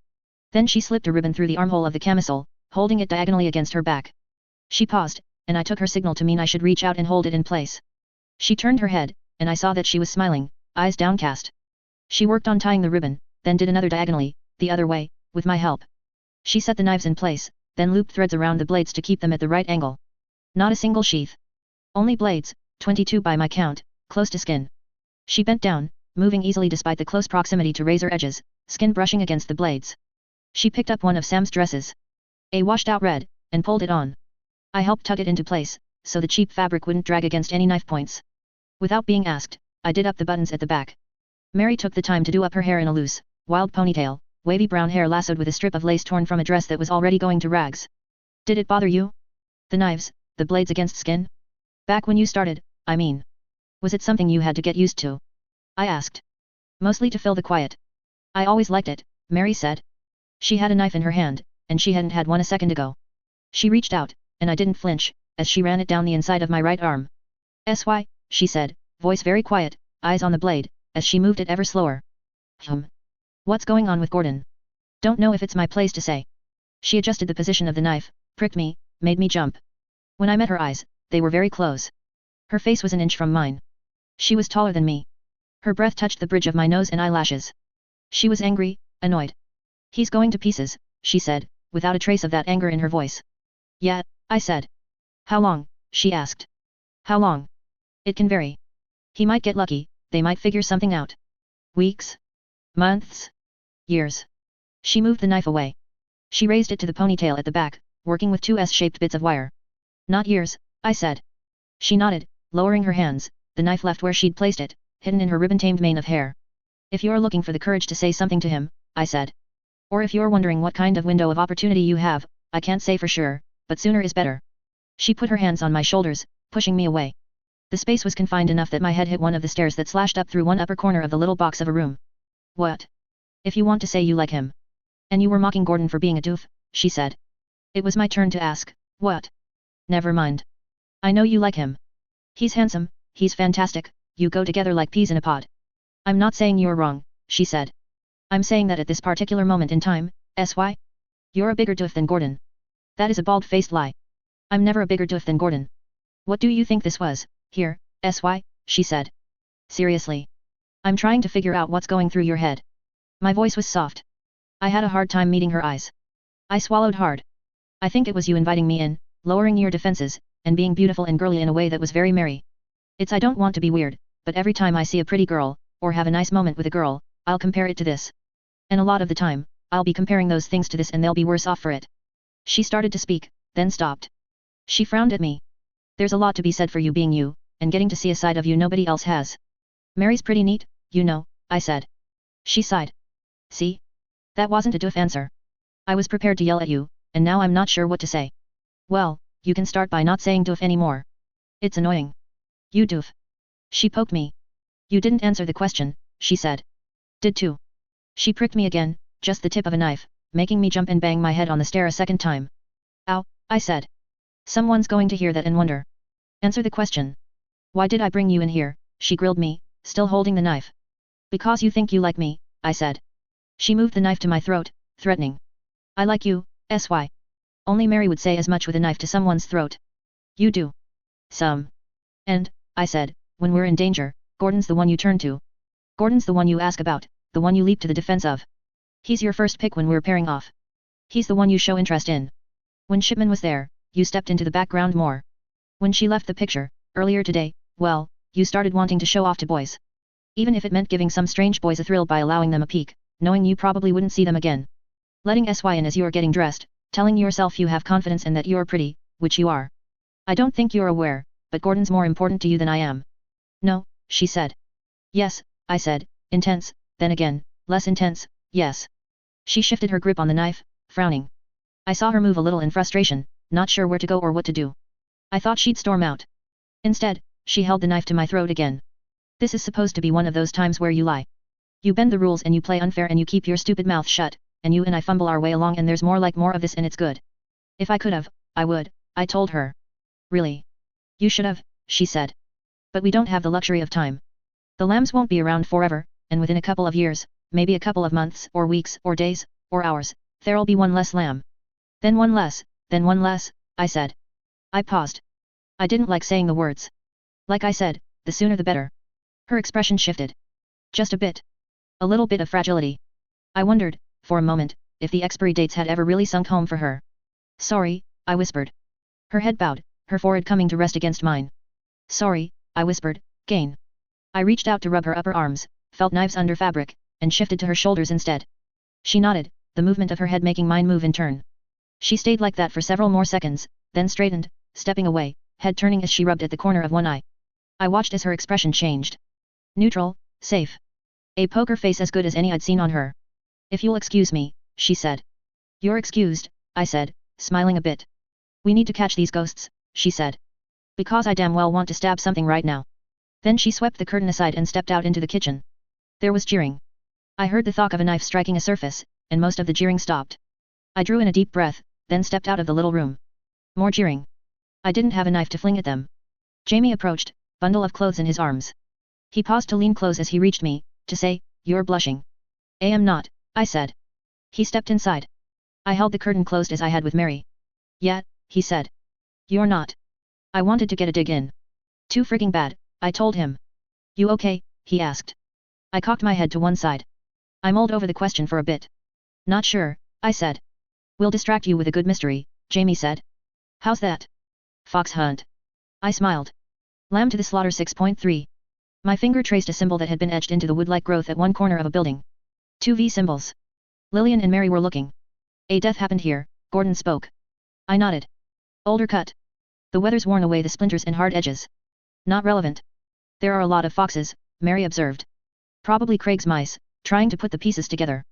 Then she slipped a ribbon through the armhole of the camisole, holding it diagonally against her back. She paused, and I took her signal to mean I should reach out and hold it in place. She turned her head, and I saw that she was smiling, eyes downcast. She worked on tying the ribbon, then did another diagonally, the other way, with my help. She set the knives in place, then looped threads around the blades to keep them at the right angle. Not a single sheath. Only blades, 22 by my count, close to skin. She bent down, moving easily despite the close proximity to razor edges, skin brushing against the blades. She picked up one of Sam's dresses. A washed-out red, and pulled it on. I helped tug it into place, so the cheap fabric wouldn't drag against any knife points. Without being asked, I did up the buttons at the back. Mary took the time to do up her hair in a loose, wild ponytail, wavy brown hair lassoed with a strip of lace torn from a dress that was already going to rags. Did it bother you? The knives, the blades against skin? Back when you started, I mean. Was it something you had to get used to? I asked. Mostly to fill the quiet. I always liked it, Mary said. She had a knife in her hand, and she hadn't had one a second ago. She reached out, and I didn't flinch, as she ran it down the inside of my right arm. "SY," she said, voice very quiet, eyes on the blade, as she moved it ever slower. What's going on with Gordon? Don't know if it's my place to say. She adjusted the position of the knife, pricked me, made me jump. When I met her eyes, they were very close. Her face was an inch from mine. She was taller than me. Her breath touched the bridge of my nose and eyelashes. She was angry, annoyed. "He's going to pieces," she said, without a trace of that anger in her voice. "Yeah," I said. "How long?" she asked. "How long? It can vary. He might get lucky, they might figure something out. Weeks? Months? Years?" She moved the knife away. She raised it to the ponytail at the back, working with two S-shaped bits of wire. "Not years," I said. She nodded, lowering her hands, the knife left where she'd placed it, hidden in her ribbon-tamed mane of hair. "If you're looking for the courage to say something to him," I said. "Or if you're wondering what kind of window of opportunity you have, I can't say for sure, but sooner is better." She put her hands on my shoulders, pushing me away. The space was confined enough that my head hit one of the stairs that slashed up through one upper corner of the little box of a room. "What? If you want to say you like him. And you were mocking Gordon for being a doof," she said. It was my turn to ask, "What?" "Never mind. I know you like him. He's handsome, he's fantastic, you go together like peas in a pod." "I'm not saying you're wrong," she said. "I'm saying that at this particular moment in time, SY? You're a bigger doof than Gordon. That is a bald-faced lie. I'm never a bigger doof than Gordon." "What do you think this was, here, SY?" she said. "Seriously. I'm trying to figure out what's going through your head." My voice was soft. I had a hard time meeting her eyes. I swallowed hard. "I think it was you inviting me in, lowering your defenses, and being beautiful and girly in a way that was very merry. I don't want to be weird, but every time I see a pretty girl, or have a nice moment with a girl, I'll compare it to this. And a lot of the time, I'll be comparing those things to this and they'll be worse off for it." She started to speak, then stopped. She frowned at me. "There's a lot to be said for you being you, and getting to see a side of you nobody else has. Mary's pretty neat, you know," I said. She sighed. "See? That wasn't a doof answer. I was prepared to yell at you, and now I'm not sure what to say." "Well, you can start by not saying doof anymore. It's annoying. You doof." She poked me. "You didn't answer the question," she said. "Did too." She pricked me again, just the tip of a knife, making me jump and bang my head on the stair a second time. "Ow," I said. "Someone's going to hear that and wonder." "Answer the question." "Why did I bring you in here?" she grilled me, still holding the knife. "Because you think you like me," I said. She moved the knife to my throat, threatening. "I like you, SY. Only Mary would say as much with a knife to someone's throat." "You do. Some. And," I said, "when we're in danger, Gordon's the one you turn to. Gordon's the one you ask about, the one you leap to the defense of." He's your first pick when we're pairing off. He's the one you show interest in. When Shipman was there, you stepped into the background more. When she left the picture, earlier today, well, you started wanting to show off to boys. Even if it meant giving some strange boys a thrill by allowing them a peek, knowing you probably wouldn't see them again. Letting SY in as you're getting dressed, telling yourself you have confidence and that you're pretty, which you are. I don't think you're aware, but Gordon's more important to you than I am. No, she said. Yes, I said, intense, then again, less intense, yes. She shifted her grip on the knife, frowning. I saw her move a little in frustration, not sure where to go or what to do. I thought she'd storm out. Instead, she held the knife to my throat again. This is supposed to be one of those times where you lie. You bend the rules and you play unfair and you keep your stupid mouth shut, and you and I fumble our way along and there's more of this and it's good. If I could have, I would, I told her. Really? You should have, she said. But we don't have the luxury of time. The lambs won't be around forever, and within a couple of years, maybe a couple of months or weeks or days, or hours, there'll be one less lamb. Then one less, I said. I paused. I didn't like saying the words. Like I said, the sooner the better. Her expression shifted. Just a bit. A little bit of fragility. I wondered, for a moment, if the expiry dates had ever really sunk home for her. Sorry, I whispered. Her head bowed, her forehead coming to rest against mine. Sorry, I whispered, Gain. I reached out to rub her upper arms, felt knives under fabric, and shifted to her shoulders instead. She nodded, the movement of her head making mine move in turn. She stayed like that for several more seconds, then straightened, stepping away, head turning as she rubbed at the corner of one eye. I watched as her expression changed. Neutral, safe. A poker face as good as any I'd seen on her. If you'll excuse me, she said. You're excused, I said, smiling a bit. We need to catch these ghosts, she said. Because I damn well want to stab something right now. Then she swept the curtain aside and stepped out into the kitchen. There was jeering. I heard the thwack of a knife striking a surface, and most of the jeering stopped. I drew in a deep breath, then stepped out of the little room. More jeering. I didn't have a knife to fling at them. Jamie approached, bundle of clothes in his arms. He paused to lean close as he reached me, to say, You're blushing. I am not, I said. He stepped inside. I held the curtain closed as I had with Mary. Yeah, he said. You're not. I wanted to get a dig in. Too frigging bad, I told him. You okay, he asked. I cocked my head to one side. I mulled over the question for a bit. Not sure, I said. We'll distract you with a good mystery, Jamie said. How's that? Fox hunt. I smiled. Lamb to the slaughter 6.3. My finger traced a symbol that had been etched into the wood-like growth at one corner of a building. 2 V symbols. Lillian and Mary were looking. A death happened here, Gordon spoke. I nodded. Older cut. The weather's worn away the splinters and hard edges. Not relevant. There are a lot of foxes, Mary observed. Probably Craig's mice, trying to put the pieces together.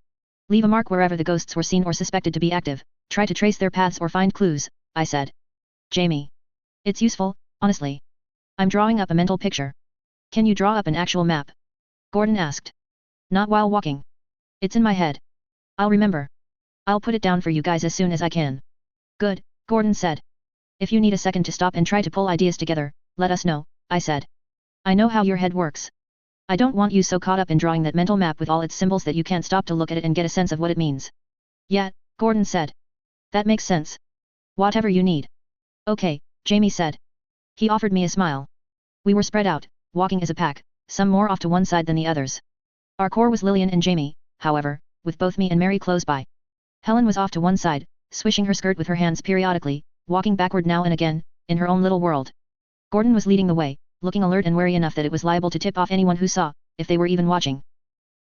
Leave a mark wherever the ghosts were seen or suspected to be active, try to trace their paths or find clues, I said. Jamie. It's useful, honestly. I'm drawing up a mental picture. Can you draw up an actual map? Gordon asked. Not while walking. It's in my head. I'll remember. I'll put it down for you guys as soon as I can. Good, Gordon said. If you need a second to stop and try to pull ideas together, let us know, I said. I know how your head works. I don't want you so caught up in drawing that mental map with all its symbols that you can't stop to look at it and get a sense of what it means. Yeah, Gordon said. That makes sense. Whatever you need. Okay, Jamie said. He offered me a smile. We were spread out, walking as a pack, some more off to one side than the others. Our core was Lillian and Jamie, however, with both me and Mary close by. Helen was off to one side, swishing her skirt with her hands periodically, walking backward now and again, in her own little world. Gordon was leading the way, looking alert and wary enough that it was liable to tip off anyone who saw, if they were even watching.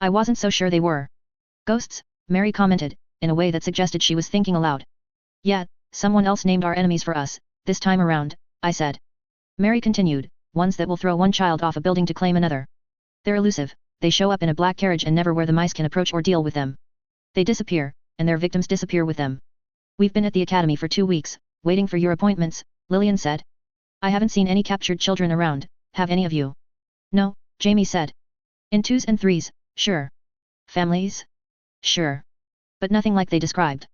I wasn't so sure they were. Ghosts, Mary commented, in a way that suggested she was thinking aloud. Yeah, someone else named our enemies for us, this time around, I said. Mary continued, ones that will throw one child off a building to claim another. They're elusive, they show up in a black carriage and never where the mice can approach or deal with them. They disappear, and their victims disappear with them. We've been at the academy for 2 weeks, waiting for your appointments, Lillian said. I haven't seen any captured children around, have any of you? No, Jamie said. In 2s and 3s, sure. Families? Sure. But nothing like they described.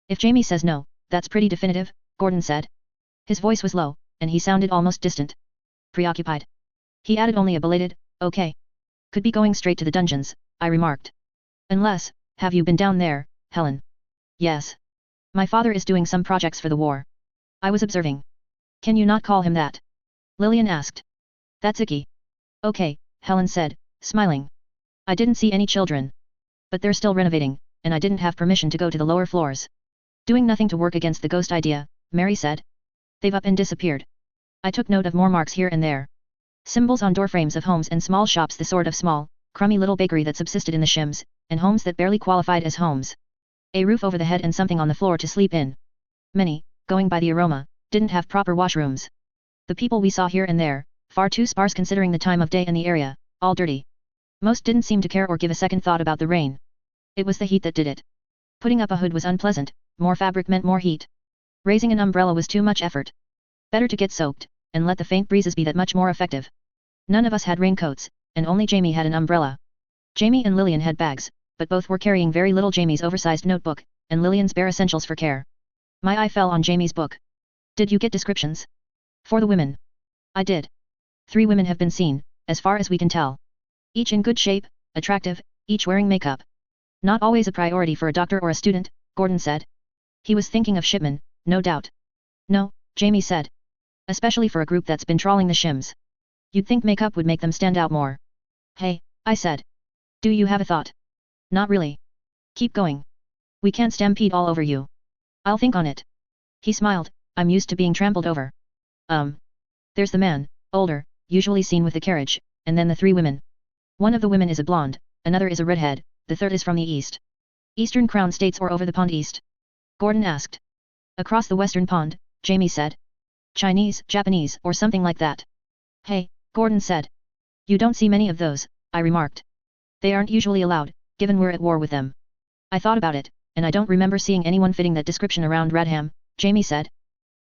If Jamie says no, that's pretty definitive, Gordon said. His voice was low, and he sounded almost distant. Preoccupied. He added only a belated, okay. Could be going straight to the dungeons, I remarked. Unless, have you been down there, Helen? Yes. My father is doing some projects for the war. I was observing. Can you not call him that? Lillian asked. That's icky. Okay, Helen said, smiling. I didn't see any children. But they're still renovating, and I didn't have permission to go to the lower floors. Doing nothing to work against the ghost idea, Mary said. They've up and disappeared. I took note of more marks here and there. Symbols on doorframes of homes and small shops, the sort of small, crummy little bakery that subsisted in the shims, and homes that barely qualified as homes. A roof over the head and something on the floor to sleep in. Many, going by the aroma, didn't have proper washrooms. The people we saw here and there, far too sparse considering the time of day and the area, all dirty. Most didn't seem to care or give a second thought about the rain. It was the heat that did it. Putting up a hood was unpleasant, more fabric meant more heat. Raising an umbrella was too much effort. Better to get soaked, and let the faint breezes be that much more effective. None of us had raincoats, and only Jamie had an umbrella. Jamie and Lillian had bags, but both were carrying very little. Jamie's oversized notebook, and Lillian's bare essentials for care. My eye fell on Jamie's book. Did you get descriptions? For the women. I did. 3 women have been seen, as far as we can tell. Each in good shape, attractive, each wearing makeup. Not always a priority for a doctor or a student, Gordon said. He was thinking of shipmen, no doubt. No, Jamie said. Especially for a group that's been trawling the shims. You'd think makeup would make them stand out more. Hey, I said. Do you have a thought? Not really. Keep going. We can't stampede all over you. I'll think on it. He smiled. I'm used to being trampled over. There's the man, older, usually seen with the carriage, and then the 3 women. One of the women is a blonde, another is a redhead, the third is from the east. Eastern Crown States or over the pond east? Gordon asked. Across the western pond, Jamie said. Chinese, Japanese, or something like that. Hey, Gordon said. You don't see many of those, I remarked. They aren't usually allowed, given we're at war with them. I thought about it, and I don't remember seeing anyone fitting that description around Radham, Jamie said.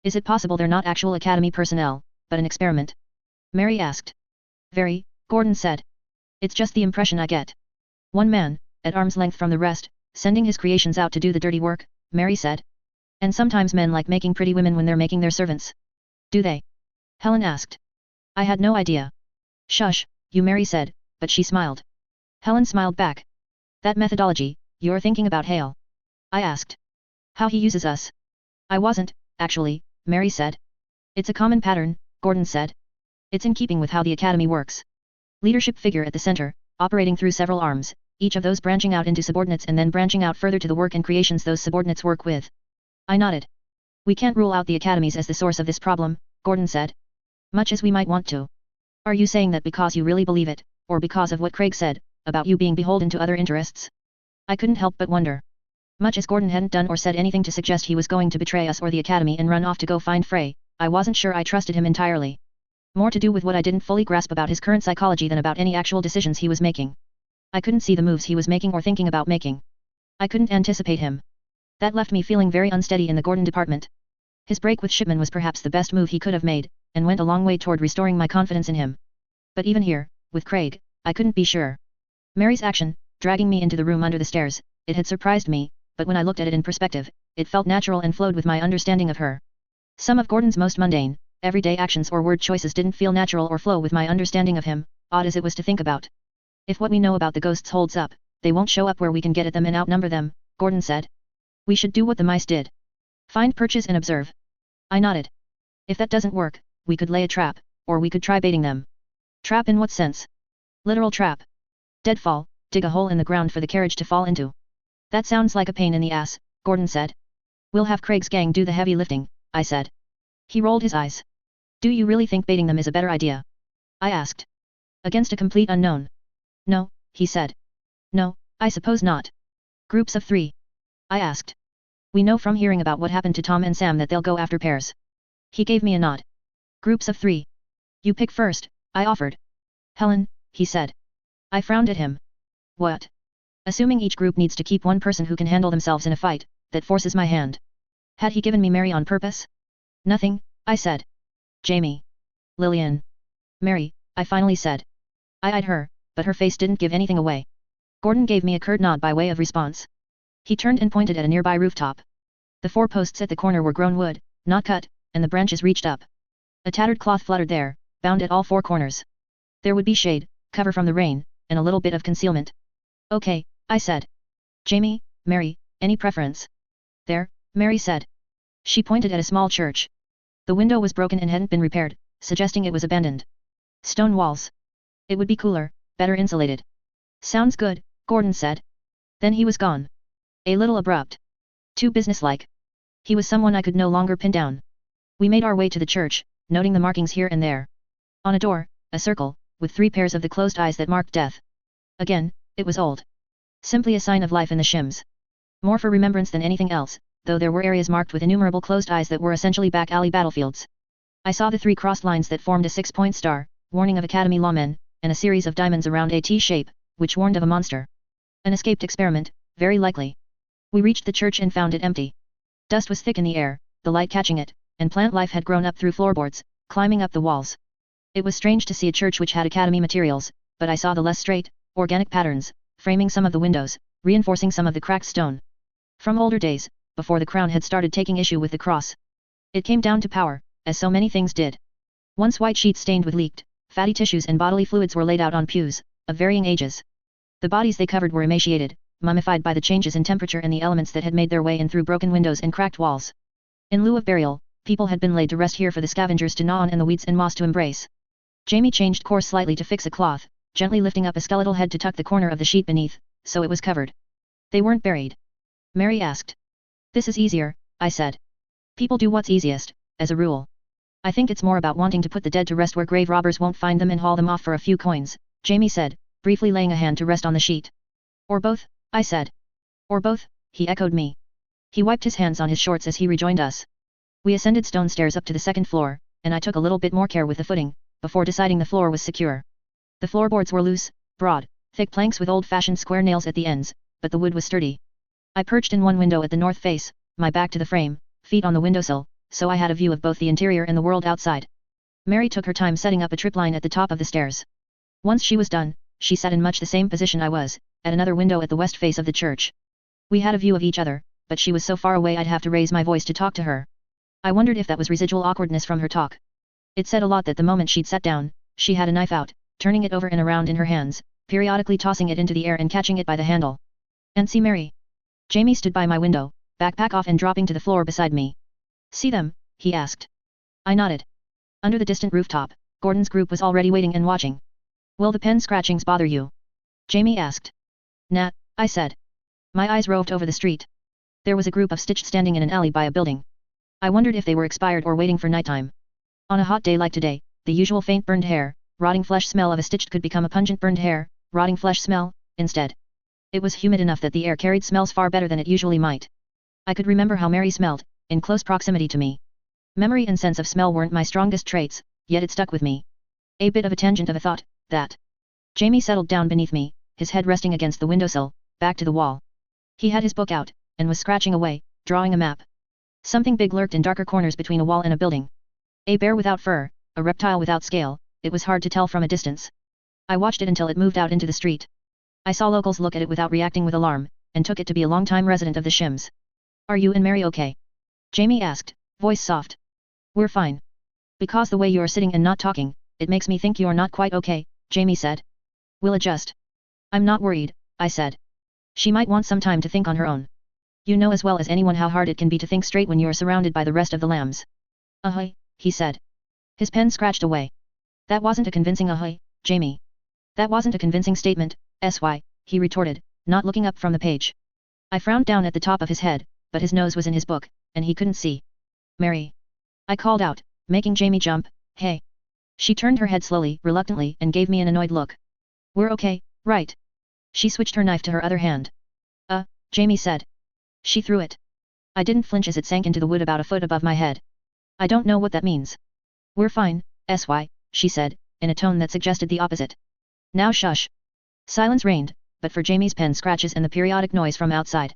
Is it possible they're not actual academy personnel, but an experiment? Mary asked. Very, Gordon said. It's just the impression I get. One man, at arm's length from the rest, sending his creations out to do the dirty work, Mary said. And sometimes men like making pretty women when they're making their servants. Do they? Helen asked. I had no idea. Shush, you, Mary said, but she smiled. Helen smiled back. That methodology, you're thinking about Hale? I asked. How he uses us? I wasn't, actually, Mary said. It's a common pattern, Gordon said. It's in keeping with how the academy works. Leadership figure at the center, operating through several arms, each of those branching out into subordinates and then branching out further to the work and creations those subordinates work with. I nodded. We can't rule out the academies as the source of this problem, Gordon said. Much as we might want to. Are you saying that because you really believe it, or because of what Craig said, about you being beholden to other interests? I couldn't help but wonder. Much as Gordon hadn't done or said anything to suggest he was going to betray us or the academy and run off to go find Frey, I wasn't sure I trusted him entirely. More to do with what I didn't fully grasp about his current psychology than about any actual decisions he was making. I couldn't see the moves he was making or thinking about making. I couldn't anticipate him. That left me feeling very unsteady in the Gordon department. His break with Shipman was perhaps the best move he could have made, and went a long way toward restoring my confidence in him. But even here, with Craig, I couldn't be sure. Mary's action, dragging me into the room under the stairs, it had surprised me, but when I looked at it in perspective, it felt natural and flowed with my understanding of her. Some of Gordon's most mundane, everyday actions or word choices didn't feel natural or flow with my understanding of him, odd as it was to think about. If what we know about the ghosts holds up, they won't show up where we can get at them and outnumber them, Gordon said. We should do what the mice did. Find perches and observe. I nodded. If that doesn't work, we could lay a trap, or we could try baiting them. Trap in what sense? Literal trap. Deadfall, dig a hole in the ground for the carriage to fall into. That sounds like a pain in the ass, Gordon said. We'll have Craig's gang do the heavy lifting, I said. He rolled his eyes. Do you really think baiting them is a better idea? I asked. Against a complete unknown? No, he said. No, I suppose not. Groups of 3? I asked. We know from hearing about what happened to Tom and Sam that they'll go after pairs. He gave me a nod. Groups of 3. You pick first, I offered. Helen, he said. I frowned at him. What? Assuming each group needs to keep one person who can handle themselves in a fight, that forces my hand. Had he given me Mary on purpose? Nothing, I said. Jamie. Lillian. Mary, I finally said. I eyed her, but her face didn't give anything away. Gordon gave me a curt nod by way of response. He turned and pointed at a nearby rooftop. The 4 posts at the corner were grown wood, not cut, and the branches reached up. A tattered cloth fluttered there, bound at all 4 corners. There would be shade, cover from the rain, and a little bit of concealment. Okay, I said. Jamie, Mary, any preference? There, Mary said. She pointed at a small church. The window was broken and hadn't been repaired, suggesting it was abandoned. Stone walls. It would be cooler, better insulated. Sounds good, Gordon said. Then he was gone. A little abrupt. Too businesslike. He was someone I could no longer pin down. We made our way to the church, noting the markings here and there. On a door, a circle, with 3 pairs of the closed eyes that marked death. Again, it was old. Simply a sign of life in the shims. More for remembrance than anything else, though there were areas marked with innumerable closed eyes that were essentially back alley battlefields. I saw the 3 crossed lines that formed a 6-point star, warning of Academy lawmen, and a series of diamonds around a T-shape, which warned of a monster. An escaped experiment, very likely. We reached the church and found it empty. Dust was thick in the air, the light catching it, and plant life had grown up through floorboards, climbing up the walls. It was strange to see a church which had Academy materials, but I saw the less straight, organic patterns, framing some of the windows, reinforcing some of the cracked stone. From older days, before the crown had started taking issue with the cross. It came down to power, as so many things did. Once white sheets stained with leaked, fatty tissues and bodily fluids were laid out on pews, of varying ages. The bodies they covered were emaciated, mummified by the changes in temperature and the elements that had made their way in through broken windows and cracked walls. In lieu of burial, people had been laid to rest here for the scavengers to gnaw on and the weeds and moss to embrace. Jamie changed course slightly to fix a cloth, gently lifting up a skeletal head to tuck the corner of the sheet beneath, so it was covered. They weren't buried. Mary asked. This is easier, I said. People do what's easiest, as a rule. I think it's more about wanting to put the dead to rest where grave robbers won't find them and haul them off for a few coins, Jamie said, briefly laying a hand to rest on the sheet. Or both, I said. Or both, he echoed me. He wiped his hands on his shorts as he rejoined us. We ascended stone stairs up to the 2nd floor, and I took a little bit more care with the footing, before deciding the floor was secure. The floorboards were loose, broad, thick planks with old-fashioned square nails at the ends, but the wood was sturdy. I perched in one window at the north face, my back to the frame, feet on the windowsill, so I had a view of both the interior and the world outside. Mary took her time setting up a tripline at the top of the stairs. Once she was done, she sat in much the same position I was, at another window at the west face of the church. We had a view of each other, but she was so far away I'd have to raise my voice to talk to her. I wondered if that was residual awkwardness from her talk. It said a lot that the moment she'd sat down, she had a knife out, turning it over and around in her hands, periodically tossing it into the air and catching it by the handle. And see Mary? Jamie stood by my window, backpack off and dropping to the floor beside me. See them? He asked. I nodded. Under the distant rooftop, Gordon's group was already waiting and watching. Will the pen scratchings bother you? Jamie asked. Nah, I said. My eyes roved over the street. There was a group of Stitched standing in an alley by a building. I wondered if they were expired or waiting for nighttime. On a hot day like today, the usual faint burned hair, rotting flesh smell of a Stitched could become a pungent burned hair, rotting flesh smell, instead. It was humid enough that the air carried smells far better than it usually might. I could remember how Mary smelled, in close proximity to me. Memory and sense of smell weren't my strongest traits, yet it stuck with me. A bit of a tangent of a thought, that. Jamie settled down beneath me, his head resting against the windowsill, back to the wall. He had his book out, and was scratching away, drawing a map. Something big lurked in darker corners between a wall and a building. A bear without fur, a reptile without scale, it was hard to tell from a distance. I watched it until it moved out into the street. I saw locals look at it without reacting with alarm, and took it to be a long-time resident of the shims. Are you and Mary okay? Jamie asked, voice soft. We're fine. Because the way you're sitting and not talking, it makes me think you're not quite okay, Jamie said. We'll adjust. I'm not worried, I said. She might want some time to think on her own. You know as well as anyone how hard it can be to think straight when you're surrounded by the rest of the lambs. Uh-huh, he said. His pen scratched away. That wasn't a convincing uh-huh, Jamie. That wasn't a convincing statement, S.Y., he retorted, not looking up from the page. I frowned down at the top of his head, but his nose was in his book, and he couldn't see. Mary. I called out, making Jamie jump, hey. She turned her head slowly, reluctantly, and gave me an annoyed look. We're okay, right? She switched her knife to her other hand. Jamie said. She threw it. I didn't flinch as it sank into the wood about a foot above my head. I don't know what that means. We're fine, S.Y., she said, in a tone that suggested the opposite. Now shush. Silence reigned, but for Jamie's pen scratches and the periodic noise from outside.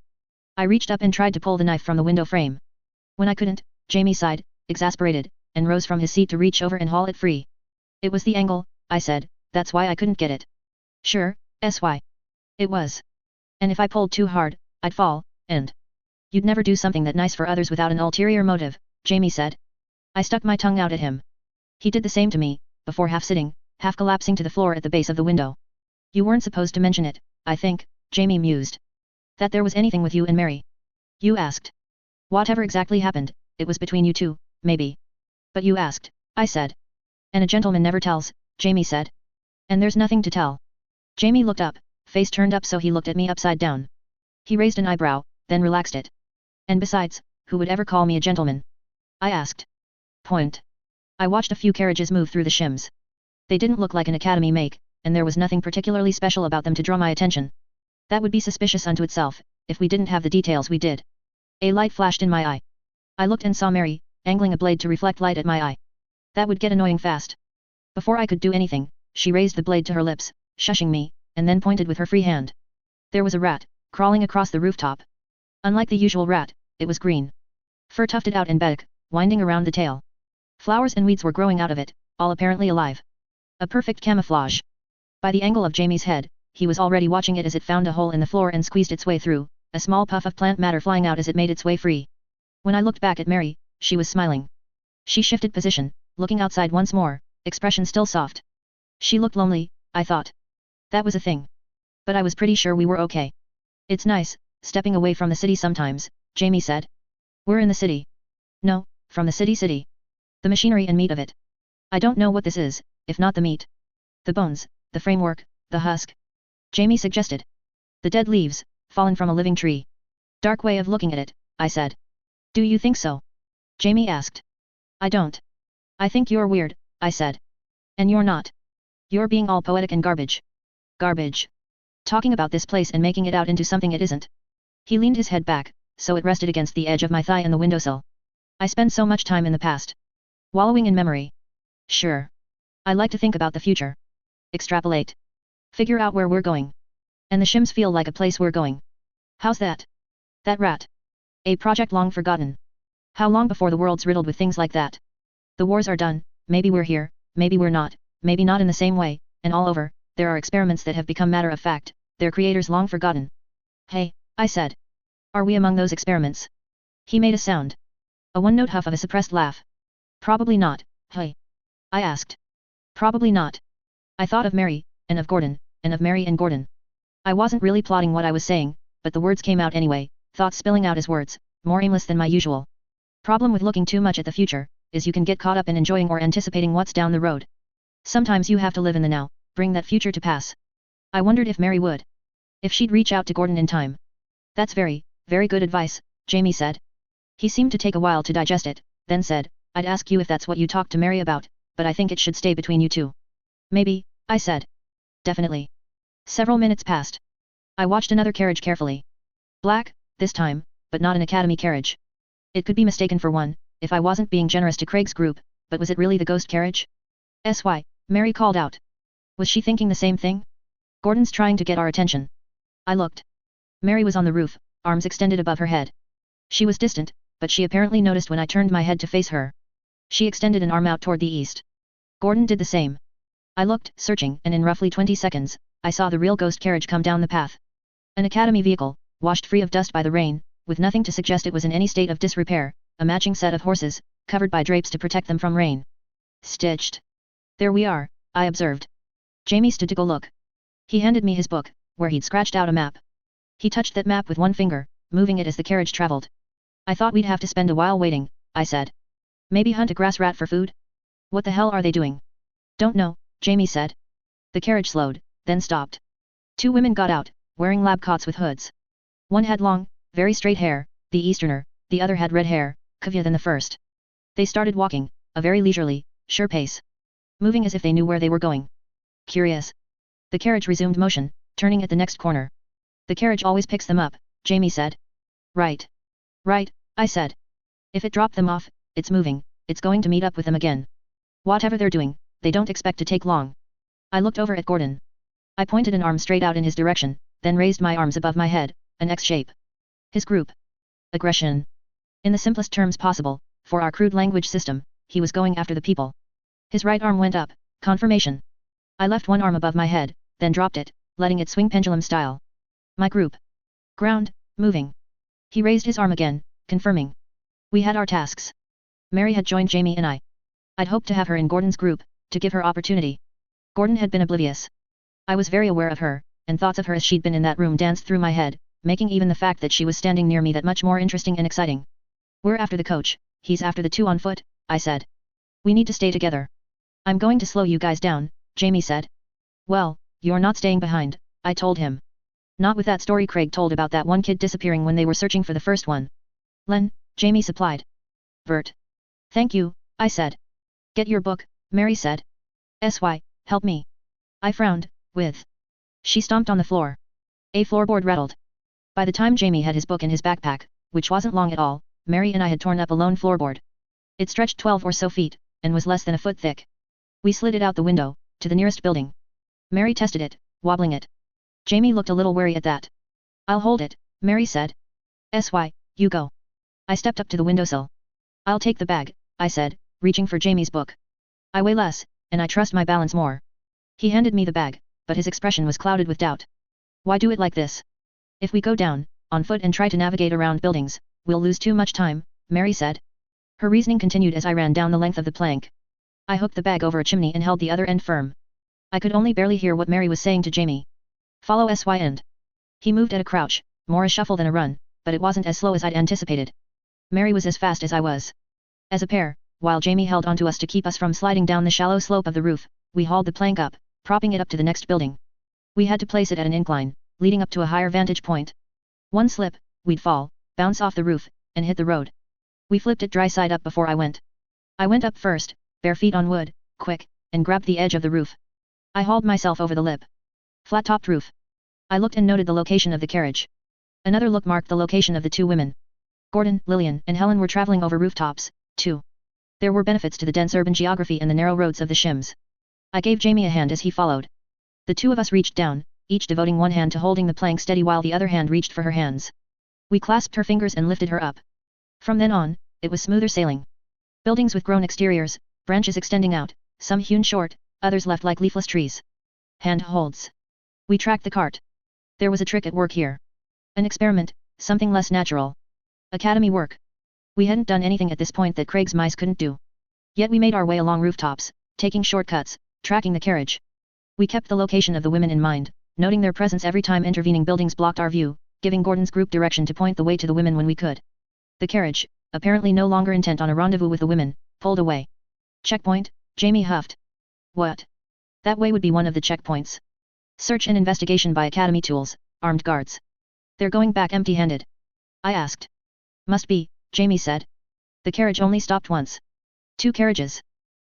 I reached up and tried to pull the knife from the window frame. When I couldn't, Jamie sighed, exasperated, and rose from his seat to reach over and haul it free. It was the angle, I said, that's why I couldn't get it. Sure, S.Y. It was. And if I pulled too hard, I'd fall, and... You'd never do something that nice for others without an ulterior motive, Jamie said. I stuck my tongue out at him. He did the same to me, before half sitting, half collapsing to the floor at the base of the window. You weren't supposed to mention it, I think, Jamie mused. That there was anything with you and Mary. You asked. Whatever exactly happened, it was between you two, maybe. But you asked, I said. And a gentleman never tells, Jamie said. And there's nothing to tell. Jamie looked up, face turned up so he looked at me upside down. He raised an eyebrow, then relaxed it. And besides, who would ever call me a gentleman? I asked. Point. I watched a few carriages move through the shims. They didn't look like an academy make, and there was nothing particularly special about them to draw my attention. That would be suspicious unto itself, if we didn't have the details we did. A light flashed in my eye. I looked and saw Mary, angling a blade to reflect light at my eye. That would get annoying fast. Before I could do anything, she raised the blade to her lips, shushing me, and then pointed with her free hand. There was a rat, crawling across the rooftop. Unlike the usual rat, it was green. Fur tufted out and back, winding around the tail. Flowers and weeds were growing out of it, all apparently alive. A perfect camouflage. By the angle of Jamie's head, he was already watching it as it found a hole in the floor and squeezed its way through, a small puff of plant matter flying out as it made its way free. When I looked back at Mary, she was smiling. She shifted position, looking outside once more, expression still soft. She looked lonely, I thought. That was a thing. But I was pretty sure we were okay. It's nice, stepping away from the city sometimes, Jamie said. We're in the city. No, from the city. The machinery and meat of it. I don't know what this is, if not the meat. The bones, the framework, the husk. Jamie suggested. The dead leaves, fallen from a living tree. Dark way of looking at it, I said. Do you think so? Jamie asked. I don't. I think you're weird, I said. And you're not. You're being all poetic and garbage. Garbage. Talking about this place and making it out into something it isn't. He leaned his head back, so it rested against the edge of my thigh and the windowsill. I spend so much time in the past. Wallowing in memory. Sure. I like to think about the future. Extrapolate. Figure out where we're going. And the shims feel like a place we're going. How's that? That rat. A project long forgotten. How long before the world's riddled with things like that? The wars are done, maybe we're here, maybe we're not, maybe not in the same way, and all over, there are experiments that have become matter of fact, their creators long forgotten. Hey, I said. Are we among those experiments? He made a sound. A one-note huff of a suppressed laugh. Probably not, hey. I asked. Probably not. I thought of Mary, and of Gordon, and of Mary and Gordon. I wasn't really plotting what I was saying, but the words came out anyway, thoughts spilling out as words, more aimless than my usual. Problem with looking too much at the future, is you can get caught up in enjoying or anticipating what's down the road. Sometimes you have to live in the now, bring that future to pass. I wondered if Mary would. If she'd reach out to Gordon in time. That's very, very good advice, Jamie said. He seemed to take a while to digest it, then said, I'd ask you if that's what you talked to Mary about, but I think it should stay between you two. Maybe, I said. Definitely. Several minutes passed. I watched another carriage carefully. Black, this time, but not an academy carriage. It could be mistaken for one, if I wasn't being generous to Craig's group, but was it really the ghost carriage? SY, Mary called out. Was she thinking the same thing? Gordon's trying to get our attention. I looked. Mary was on the roof, arms extended above her head. She was distant, but she apparently noticed when I turned my head to face her. She extended an arm out toward the east. Gordon did the same. I looked, searching, and in roughly 20 seconds, I saw the real ghost carriage come down the path. An academy vehicle, washed free of dust by the rain, with nothing to suggest it was in any state of disrepair, a matching set of horses, covered by drapes to protect them from rain. Stitched. There we are, I observed. Jamie stood to go look. He handed me his book, where he'd scratched out a map. He touched that map with one finger, moving it as the carriage traveled. I thought we'd have to spend a while waiting, I said. Maybe hunt a grass rat for food? What the hell are they doing? Don't know, Jamie said. The carriage slowed, then stopped. Two women got out, wearing lab coats with hoods. One had long, very straight hair, the Easterner, the other had red hair, heavier than the first. They started walking, a very leisurely, sure pace. Moving as if they knew where they were going. Curious. The carriage resumed motion, turning at the next corner. The carriage always picks them up, Jamie said. Right. Right, I said. If it dropped them off, it's moving, it's going to meet up with them again. Whatever they're doing, they don't expect to take long. I looked over at Gordon. I pointed an arm straight out in his direction, then raised my arms above my head, an X shape. His group. Aggression. In the simplest terms possible, for our crude language system, he was going after the people. His right arm went up, confirmation. I left one arm above my head, then dropped it, letting it swing pendulum style. My group. Ground, moving. He raised his arm again, confirming. We had our tasks. Mary had joined Jamie and I. I'd hoped to have her in Gordon's group, to give her opportunity. Gordon had been oblivious. I was very aware of her, and thoughts of her as she'd been in that room danced through my head, making even the fact that she was standing near me that much more interesting and exciting. We're after the coach, he's after the two on foot, I said. We need to stay together. I'm going to slow you guys down, Jamie said. Well, you're not staying behind, I told him. Not with that story Craig told about that one kid disappearing when they were searching for the first one. Len, Jamie supplied. Bert. Thank you, I said. Get your book, Mary said. SY, help me. I frowned, with. She stomped on the floor. A floorboard rattled. By the time Jamie had his book in his backpack, which wasn't long at all, Mary and I had torn up a lone floorboard. It stretched 12 or so feet, and was less than a foot thick. We slid it out the window, to the nearest building. Mary tested it, wobbling it. Jamie looked a little wary at that. I'll hold it, Mary said. SY, you go. I stepped up to the windowsill. I'll take the bag, I said, reaching for Jamie's book. I weigh less, and I trust my balance more. He handed me the bag, but his expression was clouded with doubt. Why do it like this? If we go down, on foot and try to navigate around buildings, we'll lose too much time, Mary said. Her reasoning continued as I ran down the length of the plank. I hooked the bag over a chimney and held the other end firm. I could only barely hear what Mary was saying to Jamie. Follow SY end. He moved at a crouch, more a shuffle than a run, but it wasn't as slow as I'd anticipated. Mary was as fast as I was. As a pair, while Jamie held onto us to keep us from sliding down the shallow slope of the roof, we hauled the plank up, propping it up to the next building. We had to place it at an incline, leading up to a higher vantage point. One slip, we'd fall, bounce off the roof, and hit the road. We flipped it dry side up before I went. I went up first, bare feet on wood, quick, and grabbed the edge of the roof. I hauled myself over the lip. Flat-topped roof. I looked and noted the location of the carriage. Another look marked the location of the two women. Gordon, Lillian, and Helen were traveling over rooftops, too. There were benefits to the dense urban geography and the narrow roads of the shims. I gave Jamie a hand as he followed. The two of us reached down, each devoting one hand to holding the plank steady while the other hand reached for her hands. We clasped her fingers and lifted her up. From then on, it was smoother sailing. Buildings with grown exteriors, branches extending out, some hewn short, others left like leafless trees. Hand holds. We tracked the cart. There was a trick at work here. An experiment, something less natural. Academy work. We hadn't done anything at this point that Craig's mice couldn't do. Yet we made our way along rooftops, taking shortcuts, tracking the carriage. We kept the location of the women in mind, noting their presence every time intervening buildings blocked our view, giving Gordon's group direction to point the way to the women when we could. The carriage, apparently no longer intent on a rendezvous with the women, pulled away. Checkpoint, Jamie huffed. What? That way would be one of the checkpoints. Search and investigation by Academy tools, armed guards. They're going back empty-handed. I asked. Must be, Jamie said. The carriage only stopped once. 2 carriages?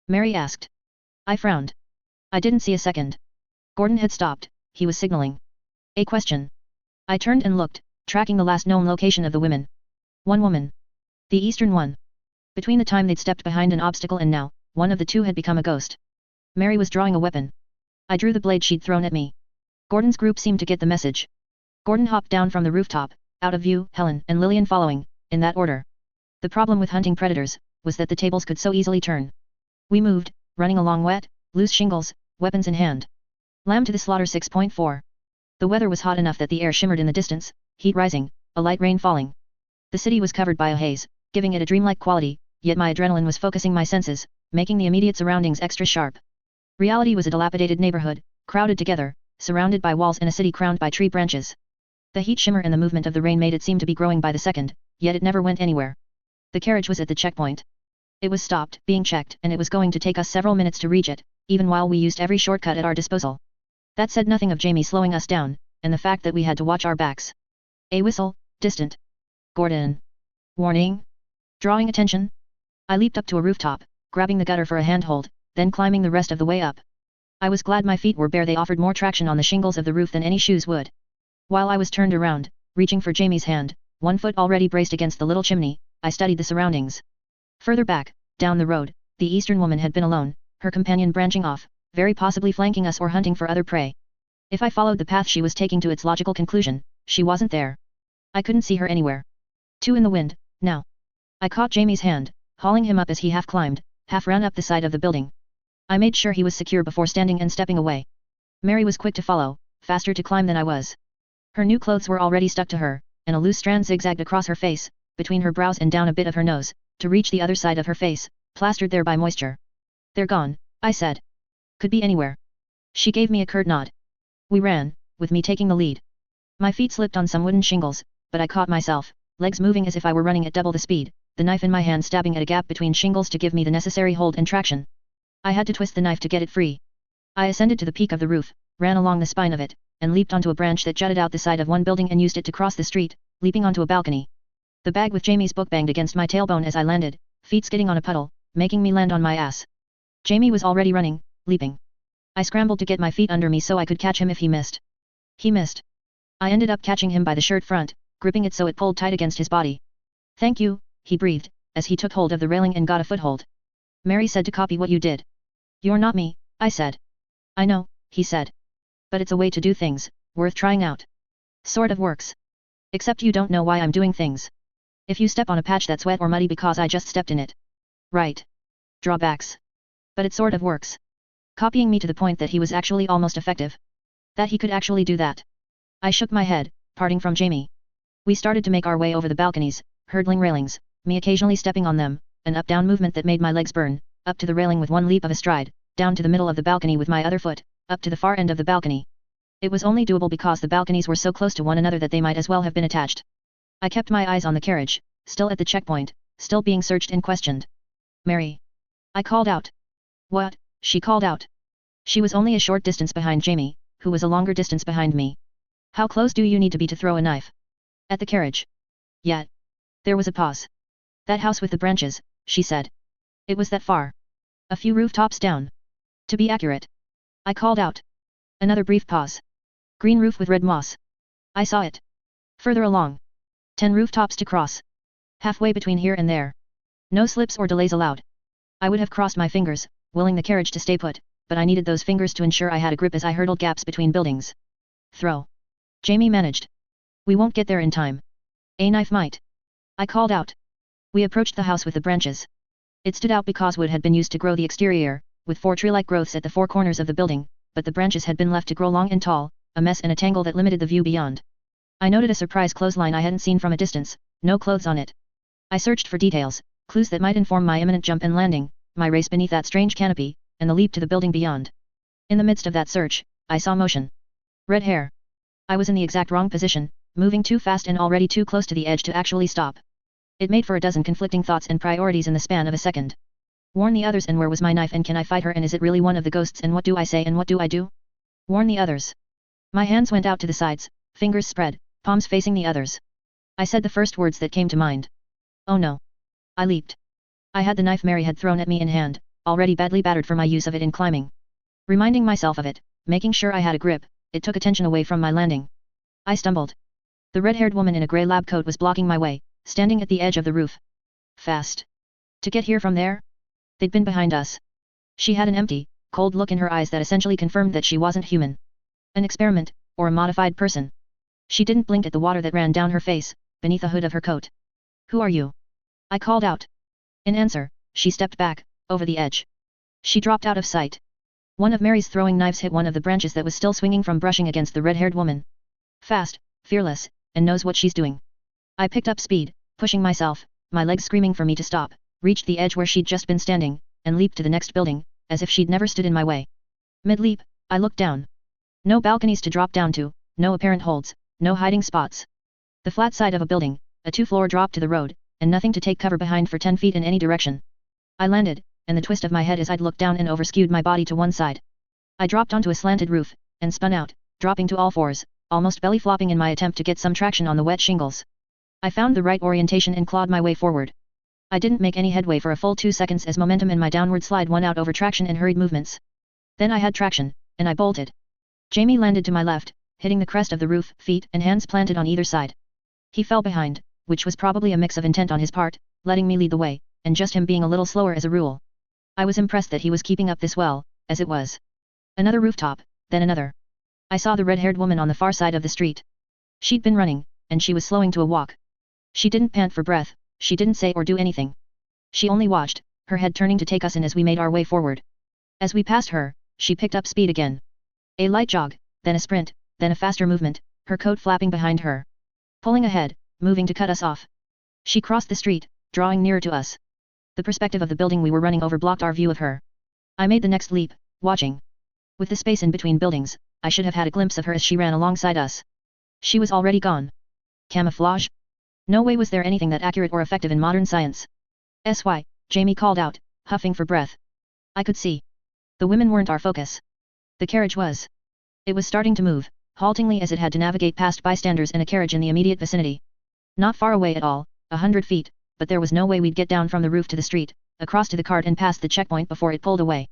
Mary asked. I frowned. I didn't see a second. Gordon had stopped, he was signaling. A question. I turned and looked, tracking the last known location of the women. One woman. The eastern one. Between the time they'd stepped behind an obstacle and now, one of the two had become a ghost. Mary was drawing a weapon. I drew the blade she'd thrown at me. Gordon's group seemed to get the message. Gordon hopped down from the rooftop, out of view, Helen and Lillian following, in that order. The problem with hunting predators, was that the tables could so easily turn. We moved, running along wet, loose shingles, weapons in hand. Lamb to the slaughter 6.4. The weather was hot enough that the air shimmered in the distance, heat rising, a light rain falling. The city was covered by a haze, giving it a dreamlike quality, yet my adrenaline was focusing my senses, making the immediate surroundings extra sharp. Reality was a dilapidated neighborhood, crowded together, surrounded by walls in a city crowned by tree branches. The heat shimmer and the movement of the rain made it seem to be growing by the second, yet it never went anywhere. The carriage was at the checkpoint. It was stopped, being checked, and it was going to take us several minutes to reach it, even while we used every shortcut at our disposal. That said nothing of Jamie slowing us down, and the fact that we had to watch our backs. A whistle, distant. Gordon. Warning? Drawing attention? I leaped up to a rooftop, grabbing the gutter for a handhold, then climbing the rest of the way up. I was glad my feet were bare, they offered more traction on the shingles of the roof than any shoes would. While I was turned around, reaching for Jamie's hand, one foot already braced against the little chimney, I studied the surroundings. Further back, down the road, the eastern woman had been alone, her companion branching off, very possibly flanking us or hunting for other prey. If I followed the path she was taking to its logical conclusion, she wasn't there. I couldn't see her anywhere. 2 in the wind, now. I caught Jamie's hand, hauling him up as he half climbed, half ran up the side of the building. I made sure he was secure before standing and stepping away. Mary was quick to follow, faster to climb than I was. Her new clothes were already stuck to her, and a loose strand zigzagged across her face, between her brows and down a bit of her nose, to reach the other side of her face, plastered there by moisture. They're gone, I said. Could be anywhere. She gave me a curt nod. We ran, with me taking the lead. My feet slipped on some wooden shingles, but I caught myself, legs moving as if I were running at double the speed, the knife in my hand stabbing at a gap between shingles to give me the necessary hold and traction. I had to twist the knife to get it free. I ascended to the peak of the roof, ran along the spine of it, and leaped onto a branch that jutted out the side of one building and used it to cross the street, leaping onto a balcony. The bag with Jamie's book banged against my tailbone as I landed, feet skidding on a puddle, making me land on my ass. Jamie was already running, leaping. I scrambled to get my feet under me so I could catch him if he missed. He missed. I ended up catching him by the shirt front, gripping it so it pulled tight against his body. "Thank you," he breathed, as he took hold of the railing and got a foothold. "Mary said to copy what you did." "You're not me," I said. "I know," he said. "But it's a way to do things, worth trying out. Sort of works. Except you don't know why I'm doing things. If you step on a patch that's wet or muddy because I just stepped in it. Right. Drawbacks. But it sort of works." Copying me to the point that he was actually almost effective. That he could actually do that. I shook my head, parting from Jamie. We started to make our way over the balconies, hurdling railings, me occasionally stepping on them, an up-down movement that made my legs burn, up to the railing with one leap of a stride, down to the middle of the balcony with my other foot, up to the far end of the balcony. It was only doable because the balconies were so close to one another that they might as well have been attached. I kept my eyes on the carriage, still at the checkpoint, still being searched and questioned. "Mary." I called out. "What?" she called out. She was only a short distance behind Jamie, who was a longer distance behind me. "How close do you need to be to throw a knife?" "At the carriage." "Yet." There was a pause. "That house with the branches," she said. "It was that far. A few rooftops down. To be accurate." I called out. Another brief pause. "Green roof with red moss." I saw it. "Further along. 10 rooftops to cross. Halfway between here and there. No slips or delays allowed." I would have crossed my fingers, willing the carriage to stay put, but I needed those fingers to ensure I had a grip as I hurdled gaps between buildings. "Throw." Jamie managed. "We won't get there in time." "A knife might." I called out. We approached the house with the branches. It stood out because wood had been used to grow the exterior, with 4 tree-like growths at the 4 corners of the building, but the branches had been left to grow long and tall, a mess and a tangle that limited the view beyond. I noted a surprise clothesline I hadn't seen from a distance, no clothes on it. I searched for details, clues that might inform my imminent jump and landing, my race beneath that strange canopy, and the leap to the building beyond. In the midst of that search, I saw motion. Red hair. I was in the exact wrong position, moving too fast and already too close to the edge to actually stop. It made for a dozen conflicting thoughts and priorities in the span of a second. Warn the others, and where was my knife, and can I fight her, and is it really one of the ghosts, and what do I say and what do I do? Warn the others. My hands went out to the sides, fingers spread, palms facing the others. I said the first words that came to mind. "Oh no." I leaped. I had the knife Mary had thrown at me in hand, already badly battered for my use of it in climbing. Reminding myself of it, making sure I had a grip, it took attention away from my landing. I stumbled. The red-haired woman in a grey lab coat was blocking my way, standing at the edge of the roof. Fast. To get here from there? They'd been behind us. She had an empty, cold look in her eyes that essentially confirmed that she wasn't human. An experiment, or a modified person. She didn't blink at the water that ran down her face, beneath the hood of her coat. "Who are you?" I called out. In answer, she stepped back, over the edge. She dropped out of sight. One of Mary's throwing knives hit one of the branches that was still swinging from brushing against the red-haired woman. Fast, fearless, and knows what she's doing. I picked up speed, pushing myself, my legs screaming for me to stop, reached the edge where she'd just been standing, and leaped to the next building, as if she'd never stood in my way. Mid-leap, I looked down. No balconies to drop down to, no apparent holds, no hiding spots. The flat side of a building, a 2-floor drop to the road, and nothing to take cover behind for 10 feet in any direction. I landed, and the twist of my head as I'd looked down and over-skewed my body to one side. I dropped onto a slanted roof, and spun out, dropping to all fours, almost belly flopping in my attempt to get some traction on the wet shingles. I found the right orientation and clawed my way forward. I didn't make any headway for a full 2 seconds as momentum in my downward slide won out over traction and hurried movements. Then I had traction, and I bolted. Jamie landed to my left, hitting the crest of the roof, feet and hands planted on either side. He fell behind, which was probably a mix of intent on his part, letting me lead the way, and just him being a little slower as a rule. I was impressed that he was keeping up this well, as it was. Another rooftop, then another. I saw the red-haired woman on the far side of the street. She'd been running, and she was slowing to a walk. She didn't pant for breath, she didn't say or do anything. She only watched, her head turning to take us in as we made our way forward. As we passed her, she picked up speed again. A light jog, then a sprint, then a faster movement, her coat flapping behind her. Pulling ahead, moving to cut us off. She crossed the street, drawing nearer to us. The perspective of the building we were running over blocked our view of her. I made the next leap, watching. With the space in between buildings, I should have had a glimpse of her as she ran alongside us. She was already gone. Camouflage? No way was there anything that accurate or effective in modern science. "SY," Jamie called out, huffing for breath. I could see. The women weren't our focus. The carriage was. It was starting to move, haltingly as it had to navigate past bystanders and a carriage in the immediate vicinity. Not far away at all, 100 feet, but there was no way we'd get down from the roof to the street, across to the cart and past the checkpoint before it pulled away.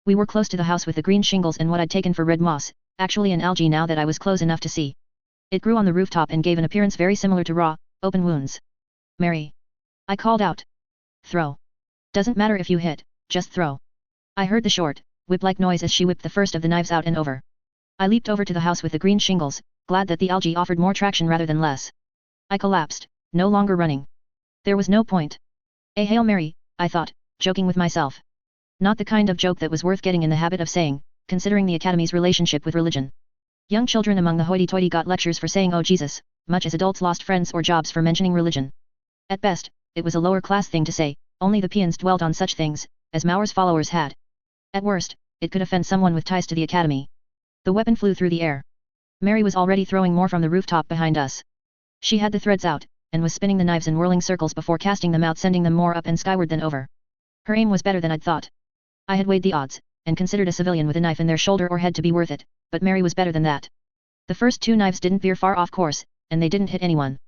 We were close to the house with the green shingles and what I'd taken for red moss, actually an algae now that I was close enough to see. It grew on the rooftop and gave an appearance very similar to raw, open wounds. Mary! I called out. Throw. Doesn't matter if you hit, just throw. I heard the short, whip-like noise as she whipped the first of the knives out and over. I leaped over to the house with the green shingles, glad that the algae offered more traction rather than less. I collapsed, no longer running. There was no point. A Hail Mary, I thought, joking with myself. Not the kind of joke that was worth getting in the habit of saying, considering the Academy's relationship with religion. Young children among the hoity-toity got lectures for saying "Oh Jesus," much as adults lost friends or jobs for mentioning religion. At best, it was a lower-class thing to say, only the peons dwelt on such things, as Mauer's followers had. At worst, it could offend someone with ties to the Academy. The weapon flew through the air. Mary was already throwing more from the rooftop behind us. She had the threads out, and was spinning the knives in whirling circles before casting them out, sending them more up and skyward than over. Her aim was better than I'd thought. I had weighed the odds, and considered a civilian with a knife in their shoulder or head to be worth it, but Mary was better than that. The first two knives didn't veer far off course, and they didn't hit anyone.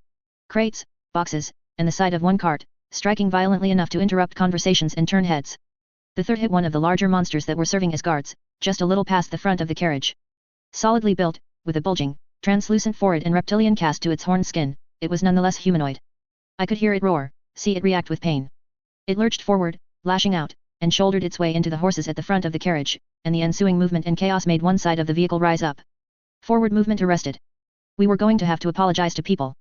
Crates, boxes, and the side of one cart, striking violently enough to interrupt conversations and turn heads. The third hit one of the larger monsters that were serving as guards, just a little past the front of the carriage. Solidly built, with a bulging, translucent forehead and reptilian cast to its horned skin, it was nonetheless humanoid. I could hear it roar, see it react with pain. It lurched forward, lashing out, and shouldered its way into the horses at the front of the carriage, and the ensuing movement and chaos made one side of the vehicle rise up. Forward movement arrested. We were going to have to apologize to people.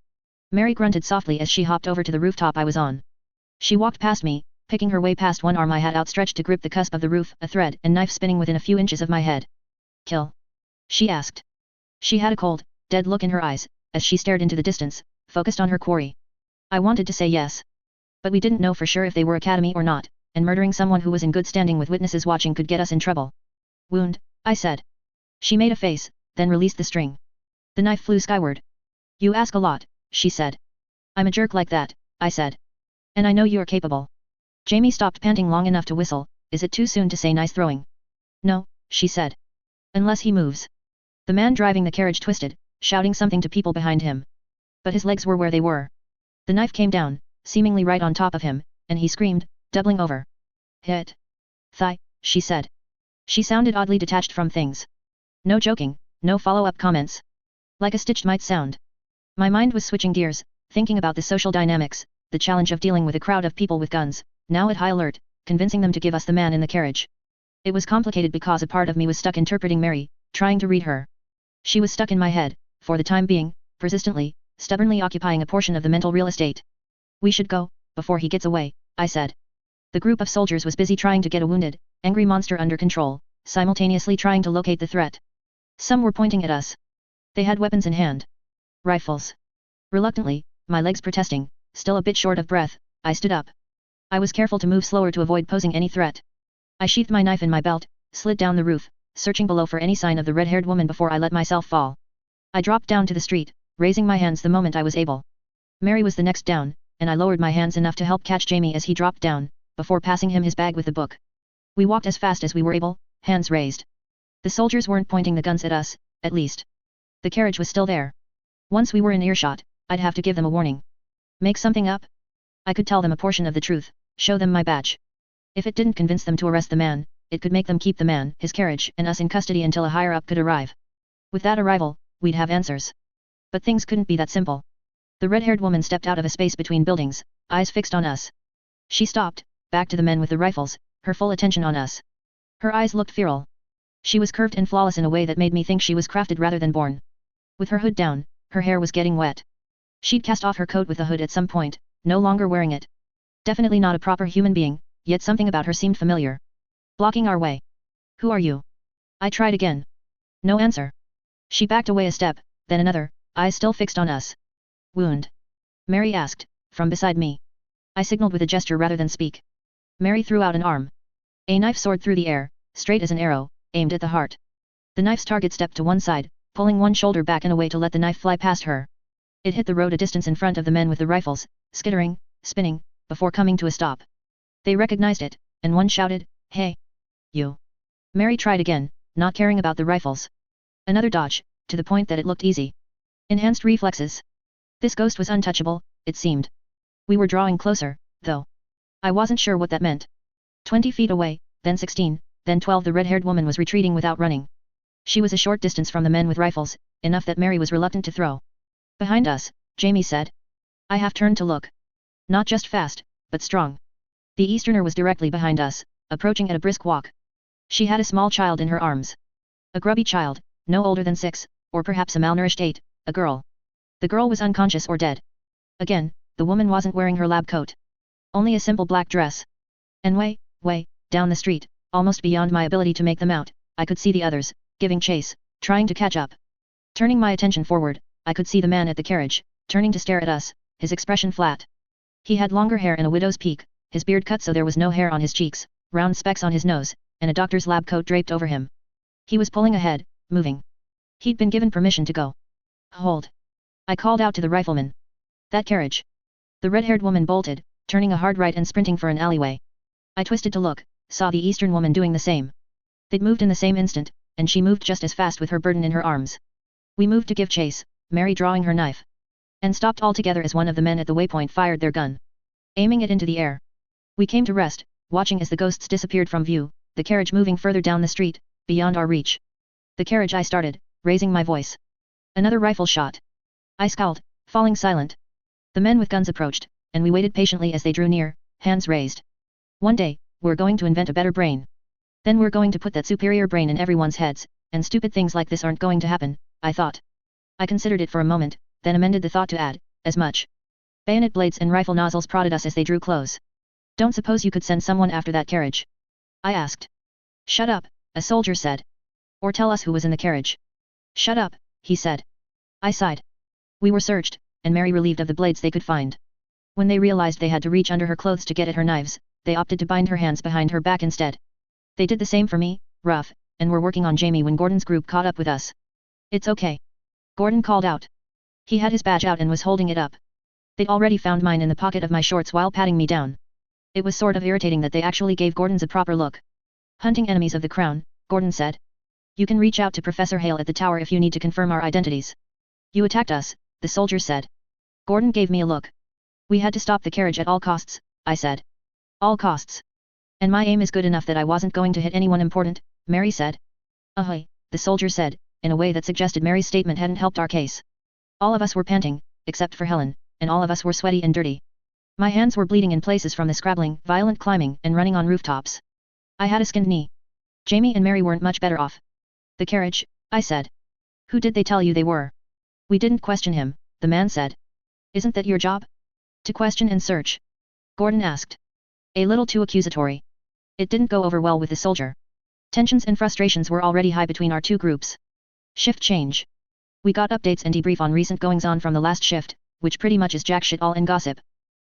Mary grunted softly as she hopped over to the rooftop I was on. She walked past me, picking her way past one arm I had outstretched to grip the cusp of the roof, a thread and knife spinning within a few inches of my head. Kill? She asked. She had a cold, dead look in her eyes, as she stared into the distance, focused on her quarry. I wanted to say yes. But we didn't know for sure if they were Academy or not, and murdering someone who was in good standing with witnesses watching could get us in trouble. Wound, I said. She made a face, then released the string. The knife flew skyward. You ask a lot, she said. I'm a jerk like that, I said. And I know you're capable. Jamie stopped panting long enough to whistle. Is it too soon to say nice throwing? No, she said. Unless he moves. The man driving the carriage twisted, shouting something to people behind him. But his legs were where they were. The knife came down, seemingly right on top of him, and he screamed, doubling over. Hit. Thigh, she said. She sounded oddly detached from things. No joking, no follow-up comments. Like a stitched might sound. My mind was switching gears, thinking about the social dynamics, the challenge of dealing with a crowd of people with guns, now at high alert, convincing them to give us the man in the carriage. It was complicated because a part of me was stuck interpreting Mary, trying to read her. She was stuck in my head, for the time being, persistently, stubbornly occupying a portion of the mental real estate. We should go, before he gets away, I said. The group of soldiers was busy trying to get a wounded, angry monster under control, simultaneously trying to locate the threat. Some were pointing at us. They had weapons in hand. Rifles. Reluctantly, my legs protesting, still a bit short of breath, I stood up. I was careful to move slower to avoid posing any threat. I sheathed my knife in my belt, slid down the roof, searching below for any sign of the red-haired woman before I let myself fall. I dropped down to the street, raising my hands the moment I was able. Mary was the next down, and I lowered my hands enough to help catch Jamie as he dropped down, before passing him his bag with the book. We walked as fast as we were able, hands raised. The soldiers weren't pointing the guns at us, at least. The carriage was still there. Once we were in earshot, I'd have to give them a warning. Make something up? I could tell them a portion of the truth, show them my badge. If it didn't convince them to arrest the man, it could make them keep the man, his carriage, and us in custody until a higher-up could arrive. With that arrival, we'd have answers. But things couldn't be that simple. The red-haired woman stepped out of a space between buildings, eyes fixed on us. She stopped, back to the men with the rifles, her full attention on us. Her eyes looked feral. She was curved and flawless in a way that made me think she was crafted rather than born. With her hood down, her hair was getting wet. She'd cast off her coat with the hood at some point, no longer wearing it. Definitely not a proper human being, yet something about her seemed familiar. Blocking our way. Who are you? I tried again. No answer. She backed away a step, then another, eyes still fixed on us. Wound? Mary asked, from beside me. I signaled with a gesture rather than speak. Mary threw out an arm. A knife soared through the air, straight as an arrow, aimed at the heart. The knife's target stepped to one side, pulling one shoulder back in a way to let the knife fly past her. It hit the road a distance in front of the men with the rifles, skittering, spinning, before coming to a stop. They recognized it, and one shouted, "Hey! You!" Mary tried again, not caring about the rifles. Another dodge, to the point that it looked easy. Enhanced reflexes. This ghost was untouchable, it seemed. We were drawing closer, though. I wasn't sure what that meant. 20 feet away, then 16, then 12. The red-haired woman was retreating without running. She was a short distance from the men with rifles, enough that Mary was reluctant to throw. Behind us, Jamie said. I half turned to look. Not just fast, but strong. The Easterner was directly behind us, approaching at a brisk walk. She had a small child in her arms. A grubby child, no older than 6, or perhaps a malnourished 8, a girl. The girl was unconscious or dead. Again, the woman wasn't wearing her lab coat. Only a simple black dress. And way, down the street, almost beyond my ability to make them out, I could see the others, giving chase, trying to catch up. Turning my attention forward, I could see the man at the carriage, turning to stare at us, his expression flat. He had longer hair and a widow's peak, his beard cut so there was no hair on his cheeks, round specks on his nose, and a doctor's lab coat draped over him. He was pulling ahead, moving. He'd been given permission to go. Hold. I called out to the rifleman. That carriage. The red-haired woman bolted, turning a hard right and sprinting for an alleyway. I twisted to look, saw the Eastern woman doing the same. They'd moved in the same instant, and she moved just as fast with her burden in her arms. We moved to give chase, Mary drawing her knife. And stopped altogether as one of the men at the waypoint fired their gun, aiming it into the air. We came to rest, watching as the ghosts disappeared from view, the carriage moving further down the street, beyond our reach. The carriage, I started, raising my voice. Another rifle shot. I scowled, falling silent. The men with guns approached, and we waited patiently as they drew near, hands raised. One day, we're going to invent a better brain. Then we're going to put that superior brain in everyone's heads, and stupid things like this aren't going to happen, I thought. I considered it for a moment, then amended the thought to add, as much. Bayonet blades and rifle nozzles prodded us as they drew close. Don't suppose you could send someone after that carriage? I asked. Shut up, a soldier said. Or tell us who was in the carriage. Shut up, he said. I sighed. We were searched, and Mary relieved of the blades they could find. When they realized they had to reach under her clothes to get at her knives, they opted to bind her hands behind her back instead. They did the same for me, rough, and were working on Jamie when Gordon's group caught up with us. It's okay. Gordon called out. He had his badge out and was holding it up. They'd already found mine in the pocket of my shorts while patting me down. It was sort of irritating that they actually gave Gordon's a proper look. Hunting enemies of the crown, Gordon said. You can reach out to Professor Hale at the tower if you need to confirm our identities. You attacked us, the soldier said. Gordon gave me a look. We had to stop the carriage at all costs, I said. All costs. And my aim is good enough that I wasn't going to hit anyone important, Mary said. Ahoy, the soldier said, in a way that suggested Mary's statement hadn't helped our case. All of us were panting, except for Helen, and all of us were sweaty and dirty. My hands were bleeding in places from the scrabbling, violent climbing, and running on rooftops. I had a skinned knee. Jamie and Mary weren't much better off. The carriage, I said. Who did they tell you they were? We didn't question him, the man said. Isn't that your job? To question and search? Gordon asked. A little too accusatory. It didn't go over well with the soldier. Tensions and frustrations were already high between our two groups. Shift change. We got updates and debrief on recent goings-on from the last shift, which pretty much is jack shit all and gossip.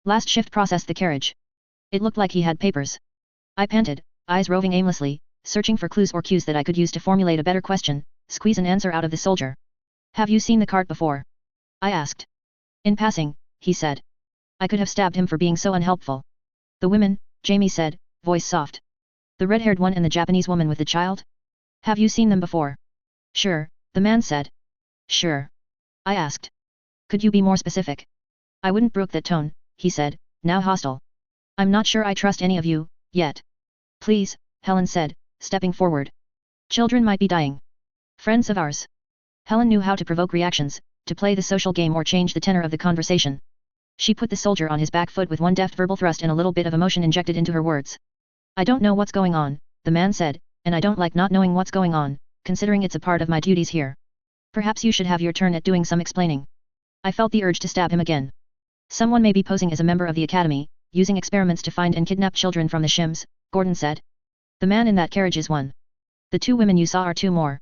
Last shift processed the carriage. It looked like he had papers. I panted, eyes roving aimlessly, searching for clues or cues that I could use to formulate a better question, squeeze an answer out of the soldier. Have you seen the cart before? I asked. In passing, he said. I could have stabbed him for being so unhelpful. The women, Jamie said, voice soft. The red-haired one and the Japanese woman with the child? Have you seen them before? Sure, the man said. Sure. I asked. Could you be more specific? I wouldn't brook that tone, he said, now hostile. I'm not sure I trust any of you, yet. Please, Helen said, stepping forward. Children might be dying. Friends of ours. Helen knew how to provoke reactions, to play the social game or change the tenor of the conversation. She put the soldier on his back foot with one deft verbal thrust and a little bit of emotion injected into her words. I don't know what's going on, the man said, and I don't like not knowing what's going on, considering it's a part of my duties here. Perhaps you should have your turn at doing some explaining. I felt the urge to stab him again. Someone may be posing as a member of the academy, using experiments to find and kidnap children from the shims, Gordon said. The man in that carriage is one. The 2 women you saw are 2 more.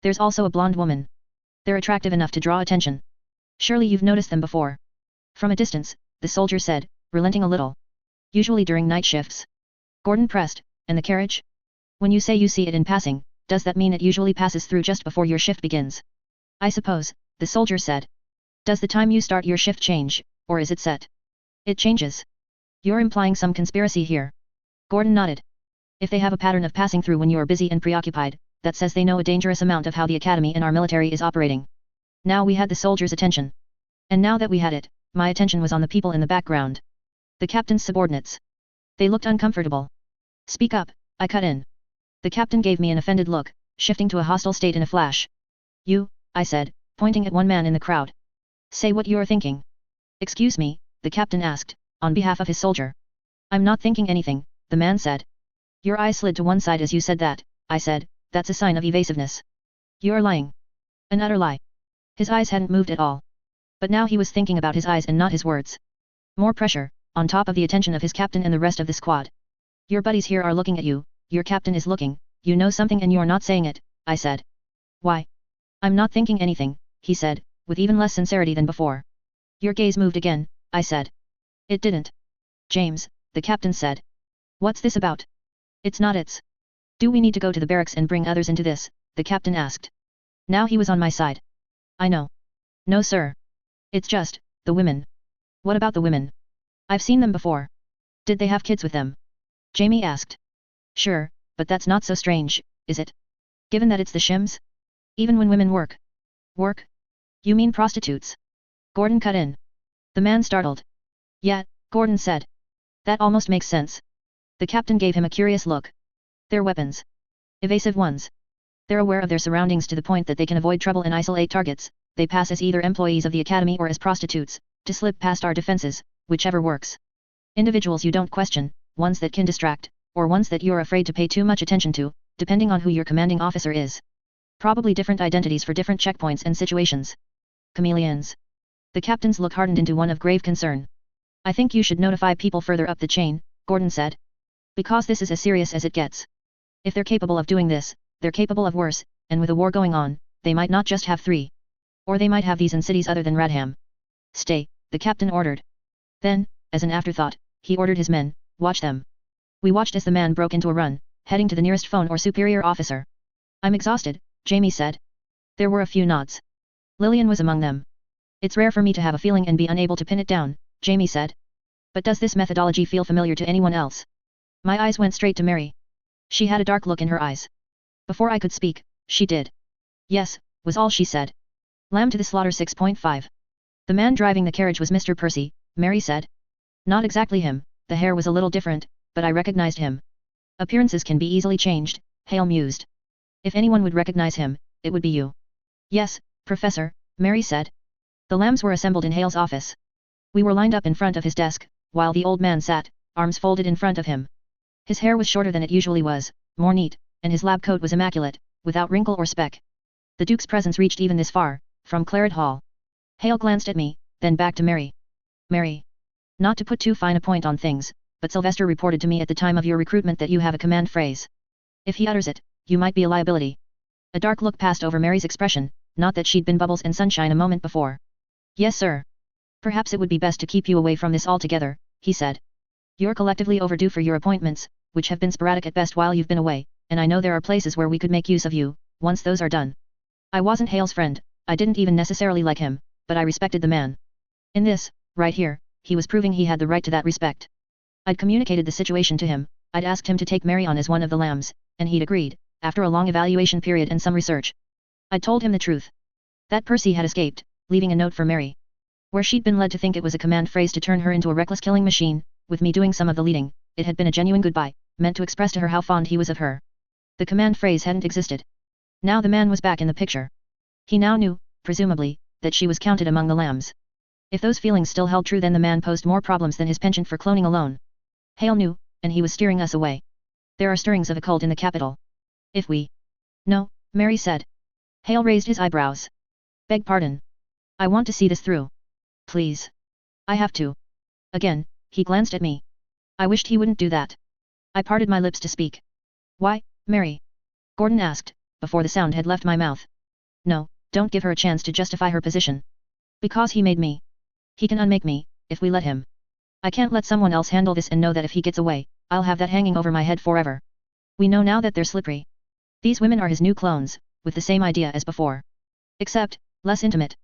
There's also a blonde woman. They're attractive enough to draw attention. Surely you've noticed them before. From a distance, the soldier said, relenting a little. Usually during night shifts. Gordon pressed, and the carriage? When you say you see it in passing, does that mean it usually passes through just before your shift begins? I suppose, the soldier said. Does the time you start your shift change, or is it set? It changes. You're implying some conspiracy here. Gordon nodded. If they have a pattern of passing through when you are busy and preoccupied, that says they know a dangerous amount of how the academy and our military is operating. Now we had the soldiers' attention. And now that we had it, my attention was on the people in the background. The captain's subordinates. They looked uncomfortable. Speak up, I cut in. The captain gave me an offended look, shifting to a hostile state in a flash. You, I said, pointing at one man in the crowd. Say what you are thinking. Excuse me, the captain asked, on behalf of his soldier. I'm not thinking anything, the man said. Your eyes slid to one side as you said that, I said, that's a sign of evasiveness. You are lying. An utter lie. His eyes hadn't moved at all. But now he was thinking about his eyes and not his words. More pressure, on top of the attention of his captain and the rest of the squad. Your buddies here are looking at you, your captain is looking, you know something and you're not saying it, I said. Why? I'm not thinking anything, he said, with even less sincerity than before. Your gaze moved again, I said. It didn't. James, the captain said. What's this about? It's not it's. Do we need to go to the barracks and bring others into this? The captain asked. Now he was on my side. I know. No sir. It's just, the women. What about the women? I've seen them before. Did they have kids with them? Jamie asked. Sure, but that's not so strange, is it? Given that it's the shims? Even when women work. Work? You mean prostitutes? Gordon cut in. The man startled. Yeah, Gordon said. That almost makes sense. The captain gave him a curious look. They're weapons. Evasive ones. They're aware of their surroundings to the point that they can avoid trouble and isolate targets. They pass as either employees of the academy or as prostitutes, to slip past our defenses, whichever works. Individuals you don't question, ones that can distract, or ones that you're afraid to pay too much attention to, depending on who your commanding officer is. Probably different identities for different checkpoints and situations. Chameleons. The captain's look hardened into one of grave concern. I think you should notify people further up the chain, Gordon said. Because this is as serious as it gets. If they're capable of doing this, they're capable of worse, and with a war going on, they might not just have 3. Or they might have these in cities other than Radham. Stay, the captain ordered. Then, as an afterthought, he ordered his men, watch them. We watched as the man broke into a run, heading to the nearest phone or superior officer. I'm exhausted, Jamie said. There were a few nods. Lillian was among them. It's rare for me to have a feeling and be unable to pin it down, Jamie said. But does this methodology feel familiar to anyone else? My eyes went straight to Mary. She had a dark look in her eyes. Before I could speak, she did. Yes, was all she said. Lamb to the slaughter 6.5. The man driving the carriage was Mr. Percy, Mary said. Not exactly him, the hair was a little different, but I recognized him. Appearances can be easily changed, Hale mused. If anyone would recognize him, it would be you. Yes, Professor, Mary said. The Lambs were assembled in Hale's office. We were lined up in front of his desk, while the old man sat, arms folded in front of him. His hair was shorter than it usually was, more neat, and his lab coat was immaculate, without wrinkle or speck. The Duke's presence reached even this far, from Claret Hall. Hale glanced at me, then back to Mary. Mary. Not to put too fine a point on things, but Sylvester reported to me at the time of your recruitment that you have a command phrase. If he utters it, you might be a liability. A dark look passed over Mary's expression, not that she'd been bubbles and sunshine a moment before. Yes sir. Perhaps it would be best to keep you away from this altogether, he said. You're collectively overdue for your appointments, which have been sporadic at best while you've been away, and I know there are places where we could make use of you, once those are done. I wasn't Hale's friend, I didn't even necessarily like him, but I respected the man. In this, right here, he was proving he had the right to that respect. I'd communicated the situation to him, I'd asked him to take Mary on as one of the Lambs, and he'd agreed, after a long evaluation period and some research. I'd told him the truth. That Percy had escaped, leaving a note for Mary. Where she'd been led to think it was a command phrase to turn her into a reckless killing machine, with me doing some of the leading, it had been a genuine goodbye, meant to express to her how fond he was of her. The command phrase hadn't existed. Now the man was back in the picture. He now knew, presumably, that she was counted among the Lambs. If those feelings still held true, then the man posed more problems than his penchant for cloning alone. Hale knew, and he was steering us away. There are stirrings of a cult in the capital. If we... No, Mary said. Hale raised his eyebrows. Beg pardon. I want to see this through. Please. I have to. Again, he glanced at me. I wished he wouldn't do that. I parted my lips to speak. Why, Mary? Gordon asked, before the sound had left my mouth. No, don't give her a chance to justify her position. Because he made me. He can unmake me, if we let him. I can't let someone else handle this and know that if he gets away, I'll have that hanging over my head forever. We know now that they're slippery. These women are his new clones, with the same idea as before. Except, less intimate.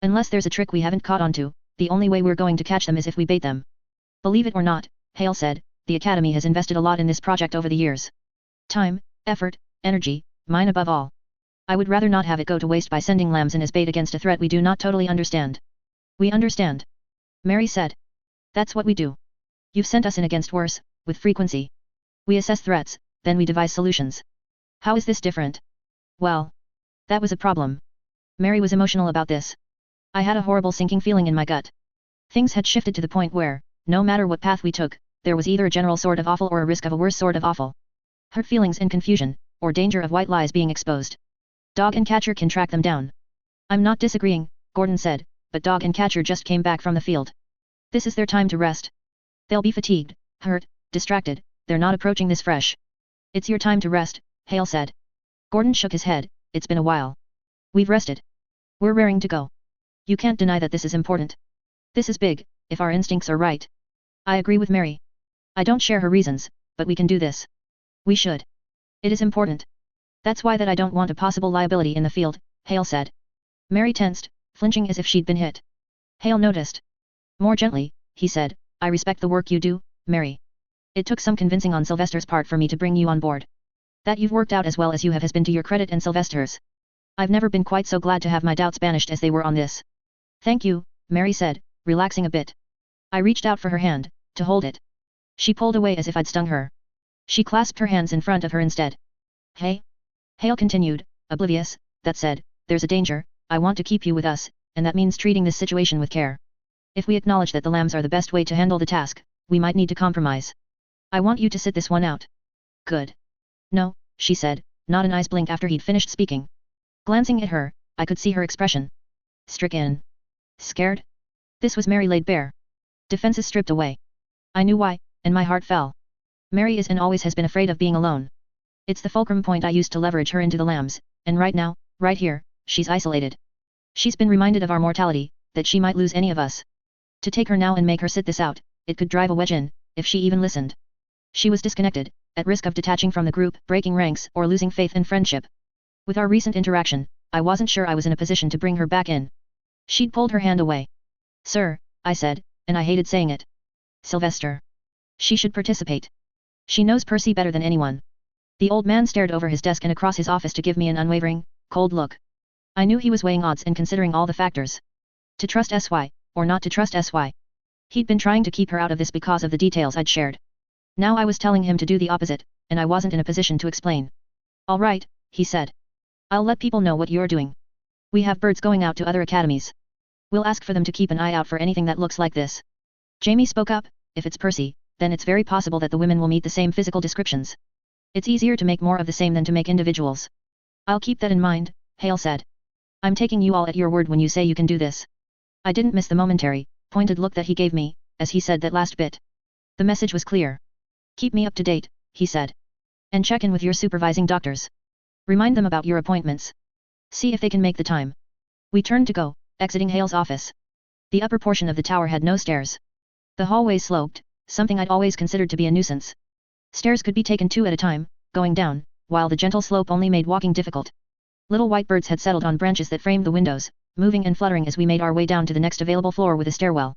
Unless there's a trick we haven't caught on to, the only way we're going to catch them is if we bait them. Believe it or not, Hale said, the Academy has invested a lot in this project over the years. Time, effort, energy, mine above all. I would rather not have it go to waste by sending lambs in as bait against a threat we do not totally understand. We understand. Mary said. That's what we do. You've sent us in against worse, with frequency. We assess threats, then we devise solutions. How is this different? Well, that was a problem. Mary was emotional about this. I had a horrible sinking feeling in my gut. Things had shifted to the point where, no matter what path we took, there was either a general sort of awful or a risk of a worse sort of awful. Hurt feelings and confusion, or danger of white lies being exposed. Dog and Catcher can track them down. I'm not disagreeing, Gordon said, but Dog and Catcher just came back from the field. This is their time to rest. They'll be fatigued, hurt, distracted, they're not approaching this fresh. It's your time to rest, Hale said. Gordon shook his head, it's been a while. We've rested. We're raring to go. You can't deny that this is important. This is big, if our instincts are right. I agree with Mary. I don't share her reasons, but we can do this. We should. It is important. That's why that I don't want a possible liability in the field, Hale said. Mary tensed, flinching as if she'd been hit. Hale noticed. More gently, he said, I respect the work you do, Mary. It took some convincing on Sylvester's part for me to bring you on board. That you've worked out as well as you have has been to your credit and Sylvester's. I've never been quite so glad to have my doubts banished as they were on this. Thank you, Mary said, relaxing a bit. I reached out for her hand, to hold it. She pulled away as if I'd stung her. She clasped her hands in front of her instead. Hey? Hale continued, oblivious, that said, there's a danger, I want to keep you with us, and that means treating this situation with care. If we acknowledge that the lambs are the best way to handle the task, we might need to compromise. I want you to sit this one out. Good. No, she said, not an eye's blink after he'd finished speaking. Glancing at her, I could see her expression. Stricken. Scared? This was Mary laid bare. Defenses stripped away. I knew why, and my heart fell. Mary is and always has been afraid of being alone. It's the fulcrum point I used to leverage her into the lambs, and right now, right here, she's isolated. She's been reminded of our mortality, that she might lose any of us. To take her now and make her sit this out, it could drive a wedge in, if she even listened. She was disconnected, at risk of detaching from the group, breaking ranks, or losing faith and friendship. With our recent interaction, I wasn't sure I was in a position to bring her back in. She'd pulled her hand away. Sir, I said, and I hated saying it. Sylvester. She should participate. She knows Percy better than anyone. The old man stared over his desk and across his office to give me an unwavering, cold look. I knew he was weighing odds and considering all the factors. To trust SY, or not to trust SY. He'd been trying to keep her out of this because of the details I'd shared. Now I was telling him to do the opposite, and I wasn't in a position to explain. All right, he said. I'll let people know what you're doing. We have birds going out to other academies. We'll ask for them to keep an eye out for anything that looks like this. Jamie spoke up, if it's Percy, then it's very possible that the women will meet the same physical descriptions. It's easier to make more of the same than to make individuals. I'll keep that in mind, Hale said. I'm taking you all at your word when you say you can do this. I didn't miss the momentary, pointed look that he gave me, as he said that last bit. The message was clear. Keep me up to date, he said. And check in with your supervising doctors. Remind them about your appointments. See if they can make the time. We turned to go, exiting Hale's office. The upper portion of the tower had no stairs. The hallway sloped, something I'd always considered to be a nuisance. Stairs could be taken two at a time, going down, while the gentle slope only made walking difficult. Little white birds had settled on branches that framed the windows, moving and fluttering as we made our way down to the next available floor with a stairwell.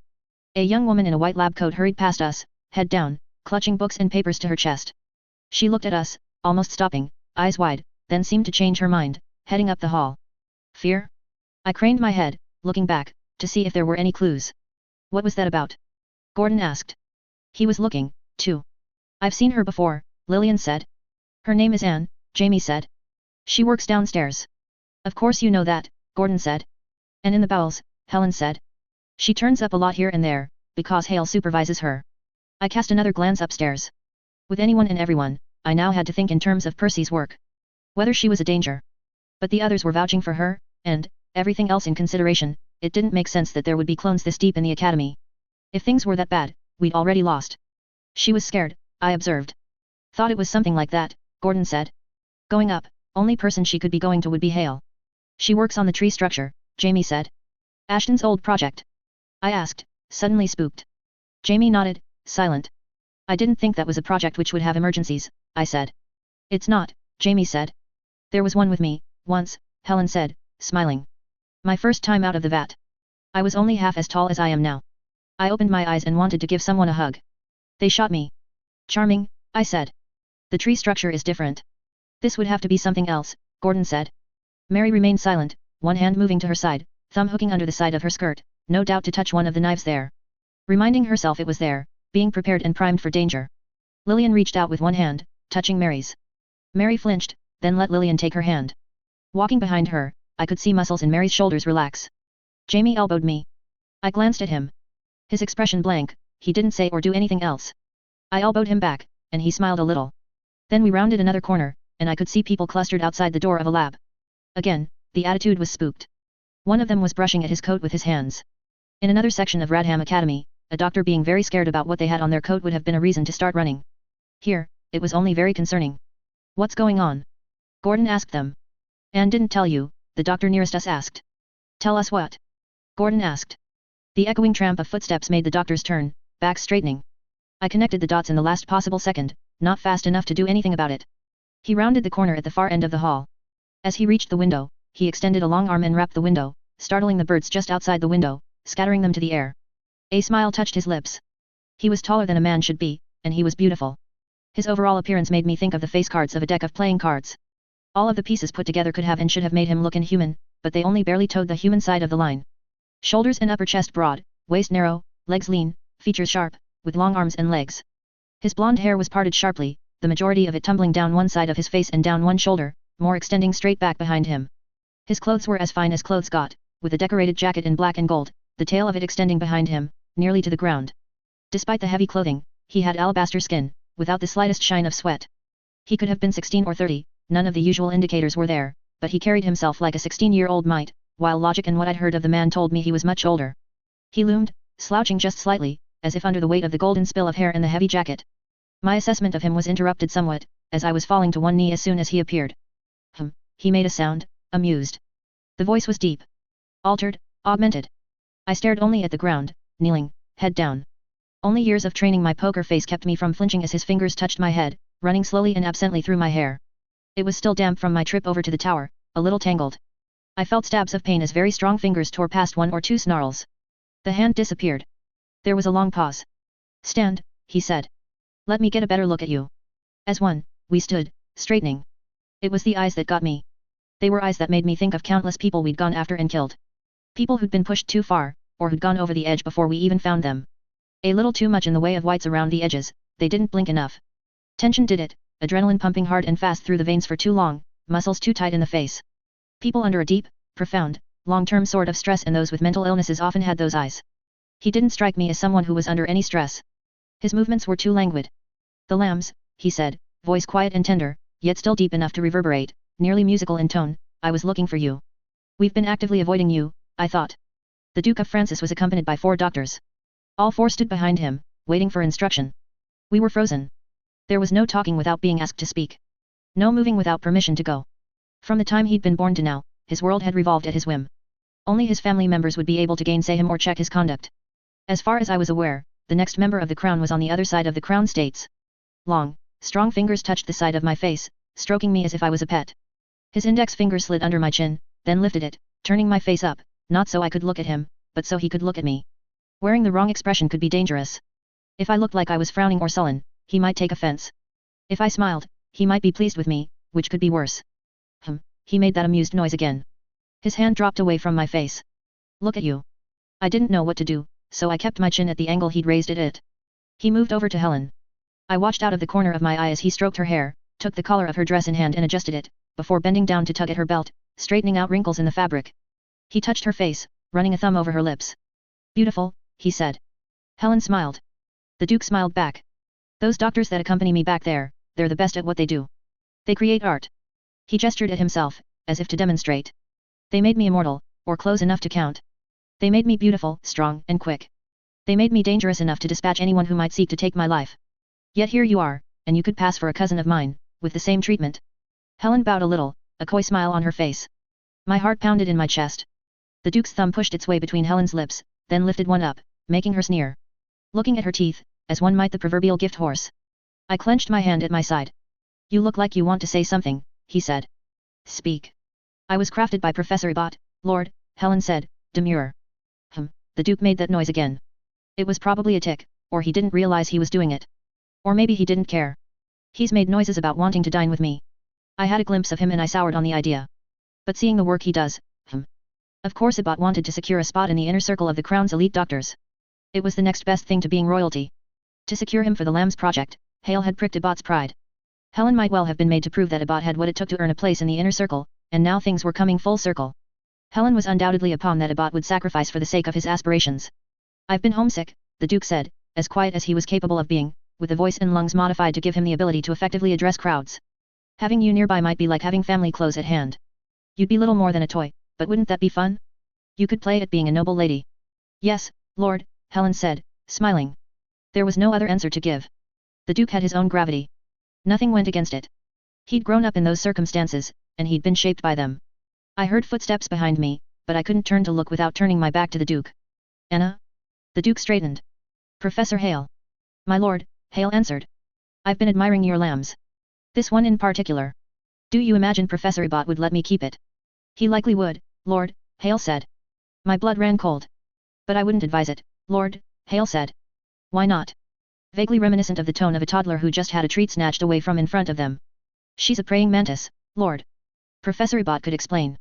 A young woman in a white lab coat hurried past us, head down, clutching books and papers to her chest. She looked at us, almost stopping, eyes wide, then seemed to change her mind, heading up the hall. Fear? I craned my head, looking back, to see if there were any clues. What was that about? Gordon asked. He was looking, too. I've seen her before, Lillian said. Her name is Anne, Jamie said. She works downstairs. Of course you know that, Gordon said. And in the bowels, Helen said. She turns up a lot here and there, because Hale supervises her. I cast another glance upstairs. With anyone and everyone, I now had to think in terms of Percy's work. Whether she was a danger. But the others were vouching for her, and, everything else in consideration, it didn't make sense that there would be clones this deep in the academy. If things were that bad, we'd already lost. She was scared, I observed. Thought it was something like that, Gordon said. Going up, only person she could be going to would be Hale. She works on the tree structure, Jamie said. Ashton's old project. I asked, suddenly spooked. Jamie nodded, silent. I didn't think that was a project which would have emergencies, I said. It's not, Jamie said. There was one with me, once, Helen said, smiling. My first time out of the vat. I was only half as tall as I am now. I opened my eyes and wanted to give someone a hug. They shot me. Charming, I said. The tree structure is different. This would have to be something else, Gordon said. Mary remained silent, one hand moving to her side, thumb hooking under the side of her skirt, no doubt to touch one of the knives there. Reminding herself it was there, being prepared and primed for danger. Lillian reached out with one hand, touching Mary's. Mary flinched, then let Lillian take her hand. Walking behind her, I could see muscles in Mary's shoulders relax. Jamie elbowed me. I glanced at him. His expression blank, he didn't say or do anything else. I elbowed him back, and he smiled a little. Then we rounded another corner, and I could see people clustered outside the door of a lab. Again, the attitude was spooked. One of them was brushing at his coat with his hands. In another section of Radham Academy, a doctor being very scared about what they had on their coat would have been a reason to start running. Here, it was only very concerning. What's going on? Gordon asked them. Anne didn't tell you, the doctor nearest us asked. Tell us what? Gordon asked. The echoing tramp of footsteps made the doctor's turn, back straightening. I connected the dots in the last possible second, not fast enough to do anything about it. He rounded the corner at the far end of the hall. As he reached the window, he extended a long arm and wrapped the window, startling the birds just outside the window, scattering them to the air. A smile touched his lips. He was taller than a man should be, and he was beautiful. His overall appearance made me think of the face cards of a deck of playing cards. All of the pieces put together could have and should have made him look inhuman, but they only barely towed the human side of the line. Shoulders and upper chest broad, waist narrow, legs lean, features sharp, with long arms and legs. His blonde hair was parted sharply, the majority of it tumbling down one side of his face and down one shoulder, more extending straight back behind him. His clothes were as fine as clothes got, with a decorated jacket in black and gold, the tail of it extending behind him, nearly to the ground. Despite the heavy clothing, he had alabaster skin, without the slightest shine of sweat. He could have been 16 or 30, none of the usual indicators were there, but he carried himself like a 16-year-old might, while logic and what I'd heard of the man told me he was much older. He loomed, slouching just slightly, as if under the weight of the golden spill of hair and the heavy jacket. My assessment of him was interrupted somewhat, as I was falling to one knee as soon as he appeared. He made a sound, amused. The voice was deep. Altered, augmented. I stared only at the ground, kneeling, head down. Only years of training my poker face kept me from flinching as his fingers touched my head, running slowly and absently through my hair. It was still damp from my trip over to the tower, a little tangled. I felt stabs of pain as very strong fingers tore past one or two snarls. The hand disappeared. There was a long pause. Stand, he said. Let me get a better look at you. As one, we stood, straightening. It was the eyes that got me. They were eyes that made me think of countless people we'd gone after and killed. People who'd been pushed too far, or who'd gone over the edge before we even found them. A little too much in the way of whites around the edges, they didn't blink enough. Tension did it, adrenaline pumping hard and fast through the veins for too long, muscles too tight in the face. People under a deep, profound, long-term sort of stress and those with mental illnesses often had those eyes. He didn't strike me as someone who was under any stress. His movements were too languid. The lambs, he said, voice quiet and tender, yet still deep enough to reverberate, nearly musical in tone, I was looking for you. We've been actively avoiding you, I thought. The Duke of Francis was accompanied by 4 doctors. All 4 stood behind him, waiting for instruction. We were frozen. There was no talking without being asked to speak. No moving without permission to go. From the time he'd been born to now, his world had revolved at his whim. Only his family members would be able to gainsay him or check his conduct. As far as I was aware, the next member of the crown was on the other side of the crown states. Long, strong fingers touched the side of my face, stroking me as if I was a pet. His index finger slid under my chin, then lifted it, turning my face up, not so I could look at him, but so he could look at me. Wearing the wrong expression could be dangerous. If I looked like I was frowning or sullen, he might take offense. If I smiled, he might be pleased with me, which could be worse. He made that amused noise again. His hand dropped away from my face. Look at you. I didn't know what to do, so I kept my chin at the angle he'd raised it. He moved over to Helen. I watched out of the corner of my eye as he stroked her hair, took the collar of her dress in hand and adjusted it, before bending down to tug at her belt, straightening out wrinkles in the fabric. He touched her face, running a thumb over her lips. Beautiful, he said. Helen smiled. The Duke smiled back. Those doctors that accompany me back there, they're the best at what they do. They create art. He gestured at himself, as if to demonstrate. They made me immortal, or close enough to count. They made me beautiful, strong, and quick. They made me dangerous enough to dispatch anyone who might seek to take my life. Yet here you are, and you could pass for a cousin of mine, with the same treatment. Helen bowed a little, a coy smile on her face. My heart pounded in my chest. The Duke's thumb pushed its way between Helen's lips, then lifted one up, making her sneer. Looking at her teeth, as one might the proverbial gift horse. I clenched my hand at my side. You look like you want to say something, he said. Speak. I was crafted by Professor Ebot, Lord, Helen said, demure. The Duke made that noise again. It was probably a tic, or he didn't realize he was doing it. Or maybe he didn't care. He's made noises about wanting to dine with me. I had a glimpse of him and I soured on the idea. But seeing the work he does, Of course Ibot wanted to secure a spot in the inner circle of the Crown's elite doctors. It was the next best thing to being royalty. To secure him for the Lambs project, Hale had pricked Ibot's pride. Helen might well have been made to prove that Ibot had what it took to earn a place in the inner circle, and now things were coming full circle. Helen was undoubtedly a pawn that Ibot would sacrifice for the sake of his aspirations. I've been homesick, the Duke said, as quiet as he was capable of being, with the voice and lungs modified to give him the ability to effectively address crowds. Having you nearby might be like having family close at hand. You'd be little more than a toy, but wouldn't that be fun? You could play at being a noble lady. Yes, Lord, Helen said, smiling. There was no other answer to give. The Duke had his own gravity. Nothing went against it. He'd grown up in those circumstances, and he'd been shaped by them. I heard footsteps behind me, but I couldn't turn to look without turning my back to the Duke. Anna? The Duke straightened. Professor Hale. My lord, Hale answered. I've been admiring your lambs. This one in particular. Do you imagine Professor Ibot would let me keep it? He likely would, Lord, Hale said. My blood ran cold. But I wouldn't advise it, Lord, Hale said. Why not? Vaguely reminiscent of the tone of a toddler who just had a treat snatched away from in front of them. She's a praying mantis, Lord. Professor Ibot could explain.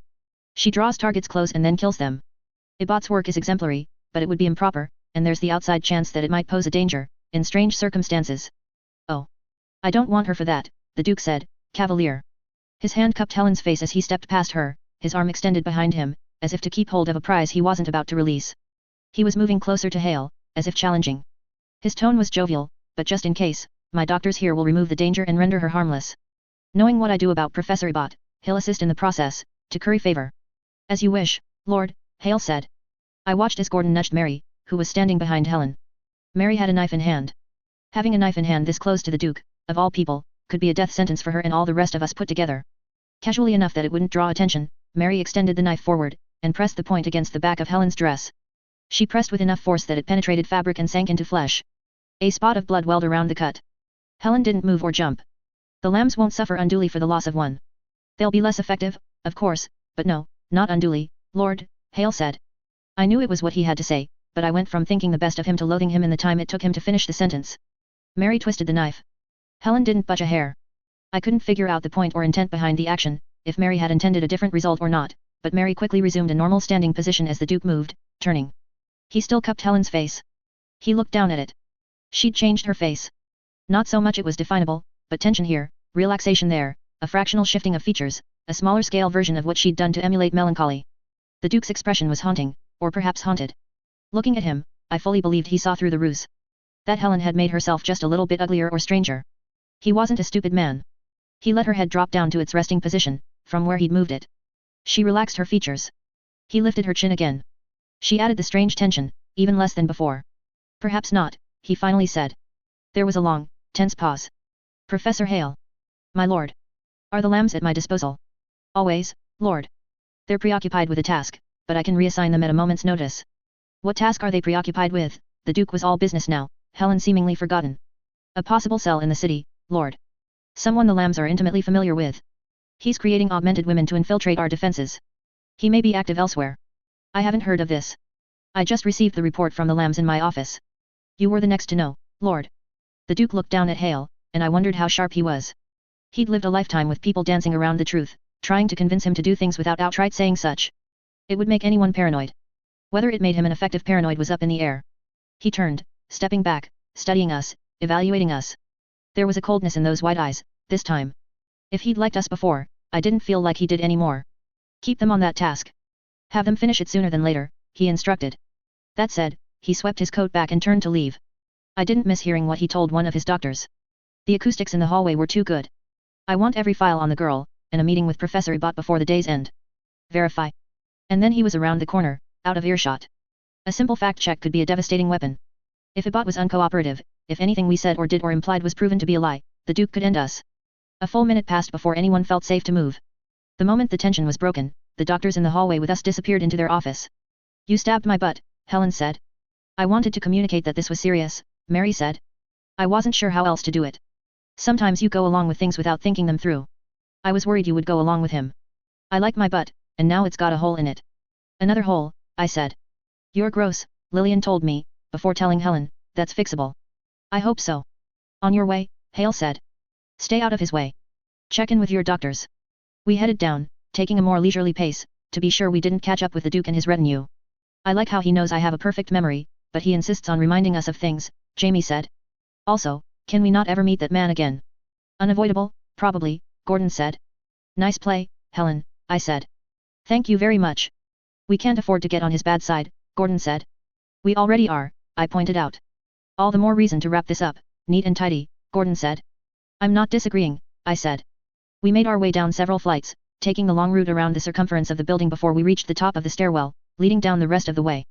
She draws targets close and then kills them. Ibot's work is exemplary, but it would be improper, and there's the outside chance that it might pose a danger, in strange circumstances. Oh. I don't want her for that, the Duke said, cavalier. His hand cupped Helen's face as he stepped past her, his arm extended behind him, as if to keep hold of a prize he wasn't about to release. He was moving closer to Hale, as if challenging. His tone was jovial, but just in case, my doctors here will remove the danger and render her harmless. Knowing what I do about Professor Ibot, he'll assist in the process, to curry favor. As you wish, Lord, Hale said. I watched as Gordon nudged Mary, who was standing behind Helen. Mary had a knife in hand. Having a knife in hand this close to the Duke, of all people, could be a death sentence for her and all the rest of us put together. Casually enough that it wouldn't draw attention, Mary extended the knife forward, and pressed the point against the back of Helen's dress. She pressed with enough force that it penetrated fabric and sank into flesh. A spot of blood welled around the cut. Helen didn't move or jump. The lambs won't suffer unduly for the loss of one. They'll be less effective, of course, but no, not unduly, Lord, Hale said. I knew it was what he had to say, but I went from thinking the best of him to loathing him in the time it took him to finish the sentence. Mary twisted the knife. Helen didn't budge a hair. I couldn't figure out the point or intent behind the action, if Mary had intended a different result or not, but Mary quickly resumed a normal standing position as the Duke moved, turning. He still cupped Helen's face. He looked down at it. She'd changed her face. Not so much it was definable, but tension here, relaxation there, a fractional shifting of features, a smaller scale version of what she'd done to emulate melancholy. The Duke's expression was haunting, or perhaps haunted. Looking at him, I fully believed he saw through the ruse. That Helen had made herself just a little bit uglier or stranger. He wasn't a stupid man. He let her head drop down to its resting position, from where he'd moved it. She relaxed her features. He lifted her chin again. She added the strange tension, even less than before. Perhaps not, he finally said. There was a long, tense pause. Professor Hale. My lord. Are the lambs at my disposal? Always, lord. They're preoccupied with a task, but I can reassign them at a moment's notice. What task are they preoccupied with? The Duke was all business now, Helen seemingly forgotten. A possible cell in the city, lord. Someone the lambs are intimately familiar with. He's creating augmented women to infiltrate our defenses. He may be active elsewhere. I haven't heard of this. I just received the report from the lambs in my office. You were the next to know, lord. The Duke looked down at Hale, and I wondered how sharp he was. He'd lived a lifetime with people dancing around the truth, trying to convince him to do things without outright saying such. It would make anyone paranoid. Whether it made him an effective paranoid was up in the air. He turned, stepping back, studying us, evaluating us. There was a coldness in those wide eyes, this time. If he'd liked us before, I didn't feel like he did anymore. Keep them on that task. Have them finish it sooner than later, he instructed. That said, he swept his coat back and turned to leave. I didn't miss hearing what he told one of his doctors. The acoustics in the hallway were too good. I want every file on the girl, and a meeting with Professor Ibot before the day's end. Verify. And then he was around the corner, out of earshot. A simple fact check could be a devastating weapon. If Ibot was uncooperative, if anything we said or did or implied was proven to be a lie, the Duke could end us. A full minute passed before anyone felt safe to move. The moment the tension was broken, the doctors in the hallway with us disappeared into their office. You stabbed my butt, Helen said. I wanted to communicate that this was serious, Mary said. I wasn't sure how else to do it. Sometimes you go along with things without thinking them through. I was worried you would go along with him. I like my butt, and now it's got a hole in it. Another hole, I said. You're gross, Lillian told me, before telling Helen, that's fixable. I hope so. On your way, Hale said. Stay out of his way. Check in with your doctors. We headed down, taking a more leisurely pace, to be sure we didn't catch up with the Duke and his retinue. I like how he knows I have a perfect memory, but he insists on reminding us of things, Jamie said. Also, can we not ever meet that man again? Unavoidable, probably, Gordon said. Nice play, Helen, I said. Thank you very much. We can't afford to get on his bad side, Gordon said. We already are, I pointed out. All the more reason to wrap this up, neat and tidy, Gordon said. I'm not disagreeing, I said. We made our way down several flights, taking the long route around the circumference of the building before we reached the top of the stairwell, leading down the rest of the way.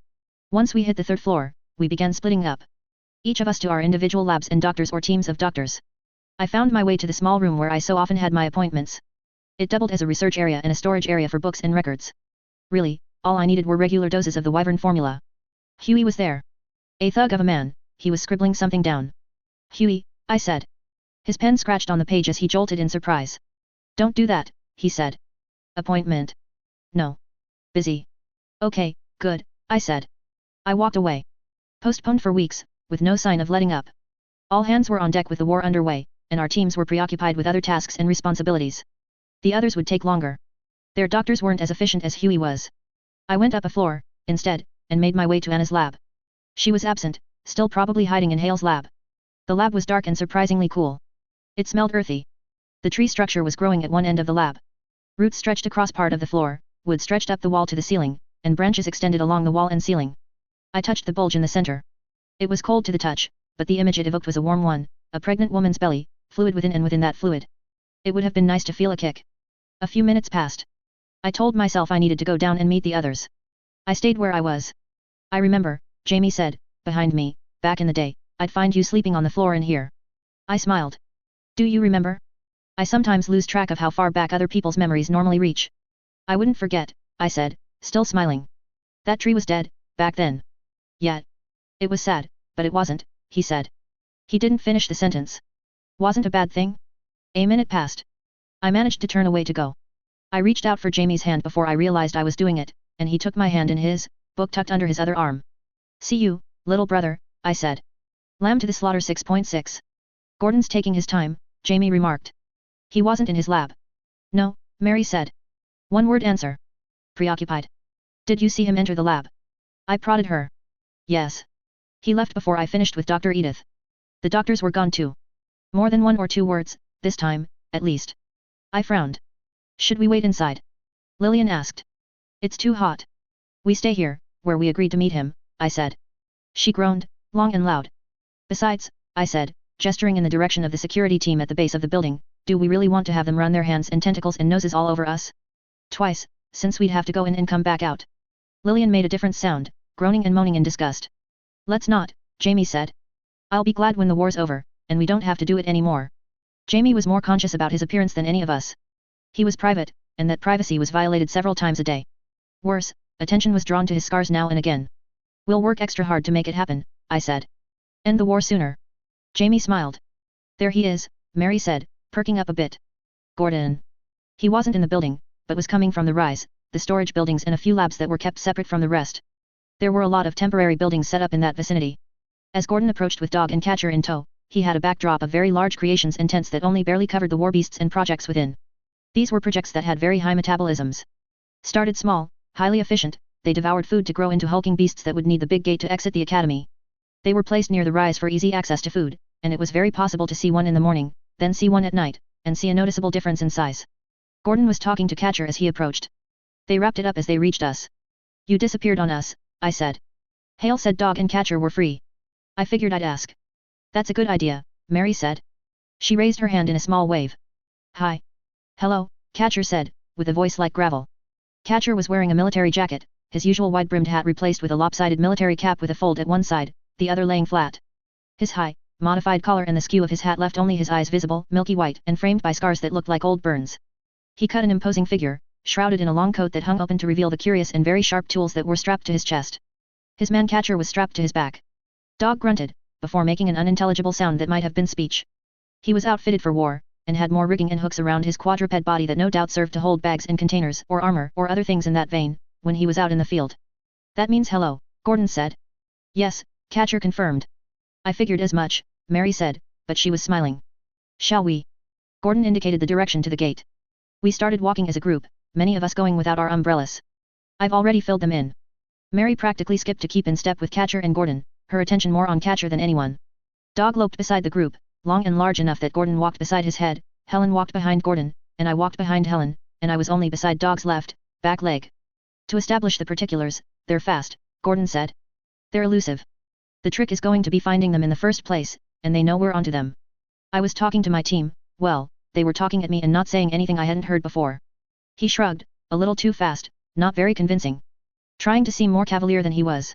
Once we hit the third floor, we began splitting up. Each of us to our individual labs and doctors or teams of doctors. I found my way to the small room where I so often had my appointments. It doubled as a research area and a storage area for books and records. Really, all I needed were regular doses of the Wyvern formula. Huey was there. A thug of a man, he was scribbling something down. Huey, I said. His pen scratched on the page as he jolted in surprise. Don't do that, he said. Appointment. No. Busy. Okay, good, I said. I walked away. Postponed for weeks, with no sign of letting up. All hands were on deck with the war underway, and our teams were preoccupied with other tasks and responsibilities. The others would take longer. Their doctors weren't as efficient as Huey was. I went up a floor, instead, and made my way to Anna's lab. She was absent, still probably hiding in Hale's lab. The lab was dark and surprisingly cool. It smelled earthy. The tree structure was growing at one end of the lab. Roots stretched across part of the floor, wood stretched up the wall to the ceiling, and branches extended along the wall and ceiling. I touched the bulge in the center. It was cold to the touch, but the image it evoked was a warm one, a pregnant woman's belly, fluid within and within that fluid. It would have been nice to feel a kick. A few minutes passed. I told myself I needed to go down and meet the others. I stayed where I was. I remember, Jamie said, behind me, back in the day, I'd find you sleeping on the floor in here. I smiled. Do you remember? I sometimes lose track of how far back other people's memories normally reach. I wouldn't forget, I said, still smiling. That tree was dead, back then. Yet. It was sad, but it wasn't, he said. He didn't finish the sentence. Wasn't a bad thing? A minute passed. I managed to turn away to go. I reached out for Jamie's hand before I realized I was doing it, and he took my hand in his, book tucked under his other arm. See you, little brother, I said. Lamb to the slaughter 6.6. Gordon's taking his time, Jamie remarked. He wasn't in his lab. No, Mary said. One word answer. Preoccupied. Did you see him enter the lab? I prodded her. Yes. He left before I finished with Dr. Edith. The doctors were gone too. More than 1 or 2 words, this time, at least. I frowned. Should we wait inside? Lillian asked. It's too hot. We stay here, where we agreed to meet him, I said. She groaned, long and loud. Besides, I said, gesturing in the direction of the security team at the base of the building, do we really want to have them run their hands and tentacles and noses all over us? Twice, since we'd have to go in and come back out. Lillian made a different sound, groaning and moaning in disgust. Let's not, Jamie said. I'll be glad when the war's over, and we don't have to do it anymore. Jamie was more conscious about his appearance than any of us. He was private, and that privacy was violated several times a day. Worse, attention was drawn to his scars now and again. We'll work extra hard to make it happen, I said. End the war sooner. Jamie smiled. There he is, Mary said, perking up a bit. Gordon. He wasn't in the building, but was coming from the rise, the storage buildings and a few labs that were kept separate from the rest. There were a lot of temporary buildings set up in that vicinity. As Gordon approached with dog and catcher in tow, he had a backdrop of very large creations and tents that only barely covered the war beasts and projects within. These were projects that had very high metabolisms. Started small, highly efficient, they devoured food to grow into hulking beasts that would need the big gate to exit the academy. They were placed near the rise for easy access to food, and it was very possible to see one in the morning, then see one at night, and see a noticeable difference in size. Gordon was talking to Catcher as he approached. They wrapped it up as they reached us. You disappeared on us, I said. Hale said dog and Catcher were free. I figured I'd ask. That's a good idea, Mary said. She raised her hand in a small wave. Hi. Hello, Catcher said, with a voice like gravel. Catcher was wearing a military jacket, his usual wide-brimmed hat replaced with a lopsided military cap with a fold at one side, the other laying flat. His high, modified collar and the skew of his hat left only his eyes visible, milky white and framed by scars that looked like old burns. He cut an imposing figure, shrouded in a long coat that hung open to reveal the curious and very sharp tools that were strapped to his chest. His man-catcher was strapped to his back. Dog grunted, before making an unintelligible sound that might have been speech. He was outfitted for war, and had more rigging and hooks around his quadruped body that no doubt served to hold bags and containers or armor or other things in that vein, when he was out in the field. That means hello, Gordon said. Yes, Catcher confirmed. I figured as much, Mary said, but she was smiling. Shall we? Gordon indicated the direction to the gate. We started walking as a group, many of us going without our umbrellas. I've already filled them in. Mary practically skipped to keep in step with Catcher and Gordon, her attention more on Catcher than anyone. Dog loped beside the group, long and large enough that Gordon walked beside his head, Helen walked behind Gordon, and I walked behind Helen, and I was only beside Dog's left, back leg. To establish the particulars, they're fast, Gordon said. They're elusive. The trick is going to be finding them in the first place, and they know we're onto them. I was talking to my team, well, they were talking at me and not saying anything I hadn't heard before. He shrugged, a little too fast, not very convincing. Trying to seem more cavalier than he was.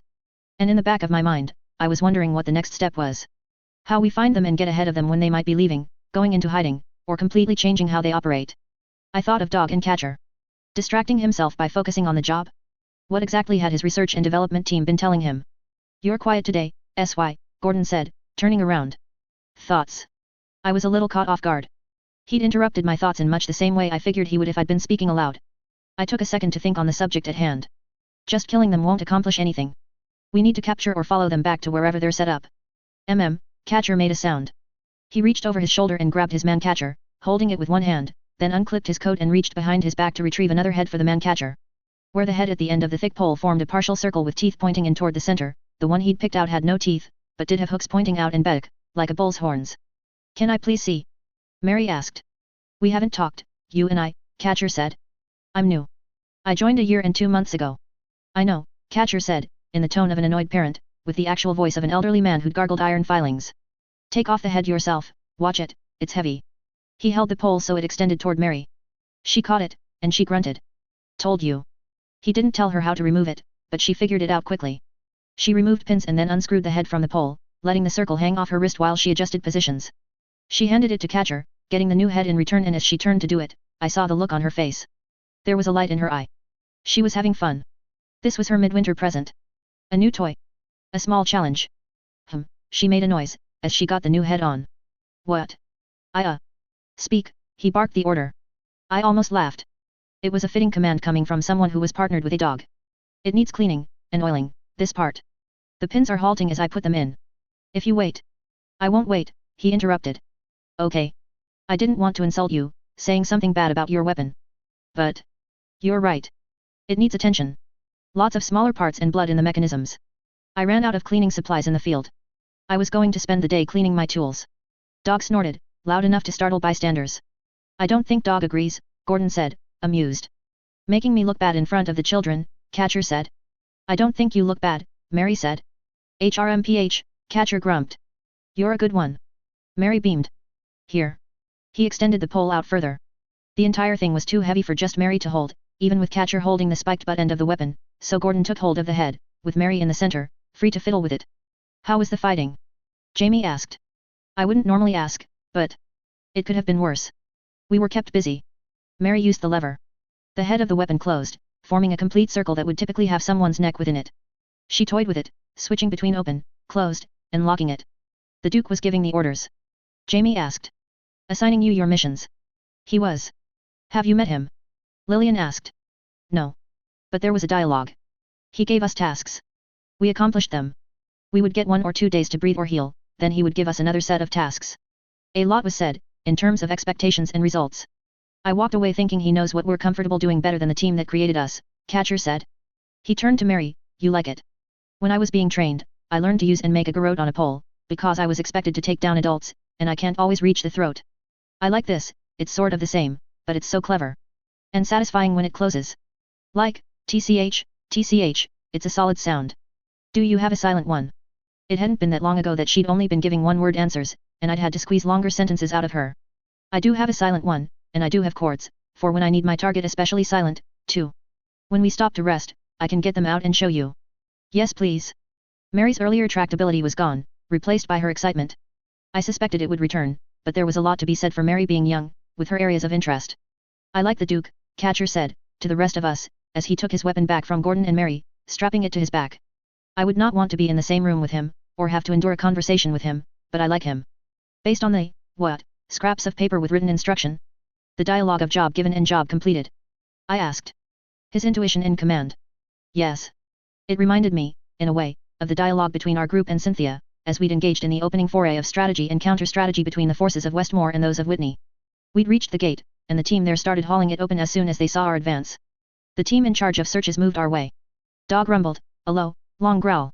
And in the back of my mind, I was wondering what the next step was. How we find them and get ahead of them when they might be leaving, going into hiding, or completely changing how they operate. I thought of Dog and Catcher. Distracting himself by focusing on the job? What exactly had his research and development team been telling him? You're quiet today, SY, Gordon said, turning around. Thoughts? I was a little caught off guard. He'd interrupted my thoughts in much the same way I figured he would if I'd been speaking aloud. I took a second to think on the subject at hand. Just killing them won't accomplish anything. We need to capture or follow them back to wherever they're set up. Catcher made a sound. He reached over his shoulder and grabbed his man-catcher, holding it with one hand, then unclipped his coat and reached behind his back to retrieve another head for the man-catcher. Where the head at the end of the thick pole formed a partial circle with teeth pointing in toward the center, the one he'd picked out had no teeth, but did have hooks pointing out and back, like a bull's horns. Can I please see? Mary asked. We haven't talked, you and I, Catcher said. I'm new. I joined a year and 2 months ago. I know, Catcher said, in the tone of an annoyed parent, with the actual voice of an elderly man who'd gargled iron filings. Take off the head yourself, watch it, it's heavy. He held the pole so it extended toward Mary. She caught it, and she grunted. Told you. He didn't tell her how to remove it, but she figured it out quickly. She removed pins and then unscrewed the head from the pole, letting the circle hang off her wrist while she adjusted positions. She handed it to Catcher, getting the new head in return, and as she turned to do it, I saw the look on her face. There was a light in her eye. She was having fun. This was her midwinter present. A new toy. A small challenge. She made a noise, as she got the new head on. What? Speak, he barked the order. I almost laughed. It was a fitting command coming from someone who was partnered with a dog. It needs cleaning, and oiling, this part. The pins are halting as I put them in. If you wait. I won't wait, he interrupted. Okay. I didn't want to insult you, saying something bad about your weapon. But. You're right. It needs attention. Lots of smaller parts and blood in the mechanisms. I ran out of cleaning supplies in the field. I was going to spend the day cleaning my tools. Dog snorted, loud enough to startle bystanders. I don't think Dog agrees, Gordon said, amused. Making me look bad in front of the children, Catcher said. I don't think you look bad, Mary said. HRMPH, Catcher grumped. You're a good one. Mary beamed. Here. He extended the pole out further. The entire thing was too heavy for just Mary to hold, even with Catcher holding the spiked butt end of the weapon, so Gordon took hold of the head, with Mary in the center, free to fiddle with it. How was the fighting? Jamie asked. I wouldn't normally ask, but it could have been worse. We were kept busy. Mary used the lever. The head of the weapon closed, forming a complete circle that would typically have someone's neck within it. She toyed with it, switching between open, closed, and locking it. The Duke was giving the orders. Jamie asked. Assigning you your missions. He was. Have you met him? Lillian asked. No. But there was a dialogue. He gave us tasks. We accomplished them. We would get 1 or 2 days to breathe or heal, then he would give us another set of tasks. A lot was said, in terms of expectations and results. I walked away thinking he knows what we're comfortable doing better than the team that created us, Catcher said. He turned to Mary, you like it. When I was being trained, I learned to use and make a garrote on a pole, because I was expected to take down adults, and I can't always reach the throat. I like this, it's sort of the same, but it's so clever. And satisfying when it closes. Like, TCH, it's a solid sound. Do you have a silent one? It hadn't been that long ago that she'd only been giving one-word answers, and I'd had to squeeze longer sentences out of her. I do have a silent one, and I do have chords, for when I need my target especially silent, too. When we stop to rest, I can get them out and show you. Yes please. Mary's earlier tractability was gone, replaced by her excitement. I suspected it would return, but there was a lot to be said for Mary being young, with her areas of interest. I like the Duke, Catcher said, to the rest of us, as he took his weapon back from Gordon and Mary, strapping it to his back. I would not want to be in the same room with him, or have to endure a conversation with him, but I like him. Based on the, scraps of paper with written instruction? The dialogue of job given and job completed. I asked. His intuition in command. Yes. It reminded me, in a way, of the dialogue between our group and Cynthia, as we'd engaged in the opening foray of strategy and counter-strategy between the forces of Westmore and those of Whitney. We'd reached the gate, and the team there started hauling it open as soon as they saw our advance. The team in charge of searches moved our way. Dog rumbled, a low, long growl.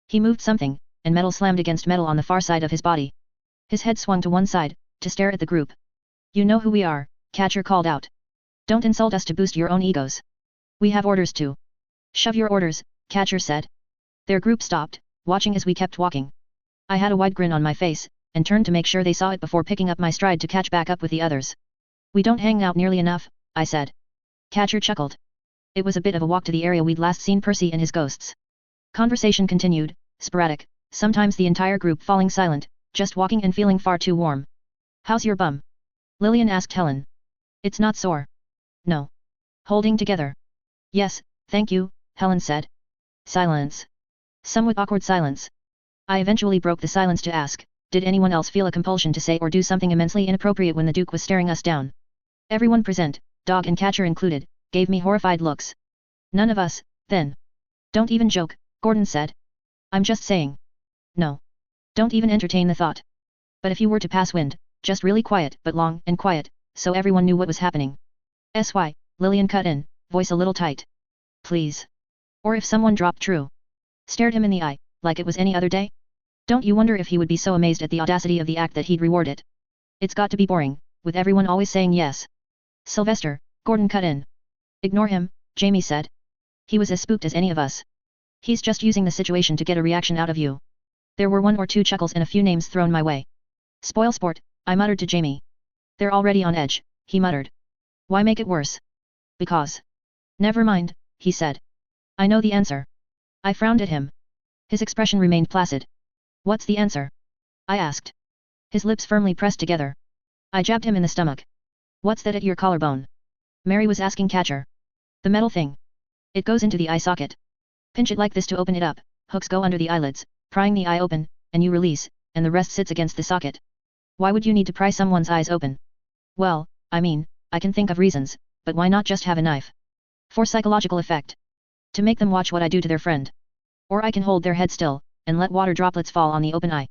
He moved something, and metal slammed against metal on the far side of his body. His head swung to one side, to stare at the group. You know who we are, Catcher called out. Don't insult us to boost your own egos. We have orders too. Shove your orders, Catcher said. Their group stopped, watching as we kept walking. I had a wide grin on my face, and turned to make sure they saw it before picking up my stride to catch back up with the others. We don't hang out nearly enough, I said. Catcher chuckled. It was a bit of a walk to the area we'd last seen Percy and his ghosts. Conversation continued, sporadic, sometimes the entire group falling silent, just walking and feeling far too warm. How's your bum? Lillian asked Helen. It's not sore. No. Holding together. Yes, thank you, Helen said. Silence. Somewhat awkward silence. I eventually broke the silence to ask, did anyone else feel a compulsion to say or do something immensely inappropriate when the Duke was staring us down? Everyone present, Dog and Catcher included, gave me horrified looks. None of us, then. Don't even joke, Gordon said. I'm just saying. No. Don't even entertain the thought. But if you were to pass wind, just really quiet but long and quiet, so everyone knew what was happening. SY, Lillian cut in, voice a little tight. Please. Or if someone dropped True. Stared him in the eye, like it was any other day? Don't you wonder if he would be so amazed at the audacity of the act that he'd reward it? It's got to be boring, with everyone always saying yes. Sylvester, Gordon cut in. Ignore him, Jamie said. He was as spooked as any of us. He's just using the situation to get a reaction out of you. There were 1 or 2 chuckles and a few names thrown my way. Spoil sport, I muttered to Jamie. They're already on edge, he muttered. Why make it worse? Because. Never mind, he said. I know the answer. I frowned at him. His expression remained placid. What's the answer? I asked. His lips firmly pressed together. I jabbed him in the stomach. What's that at your collarbone? Mary was asking Catcher. The metal thing. It goes into the eye socket. Pinch it like this to open it up, hooks go under the eyelids, prying the eye open, and you release, and the rest sits against the socket. Why would you need to pry someone's eyes open? Well, I mean, I can think of reasons, but why not just have a knife? For psychological effect. To make them watch what I do to their friend. Or I can hold their head still, and let water droplets fall on the open eye.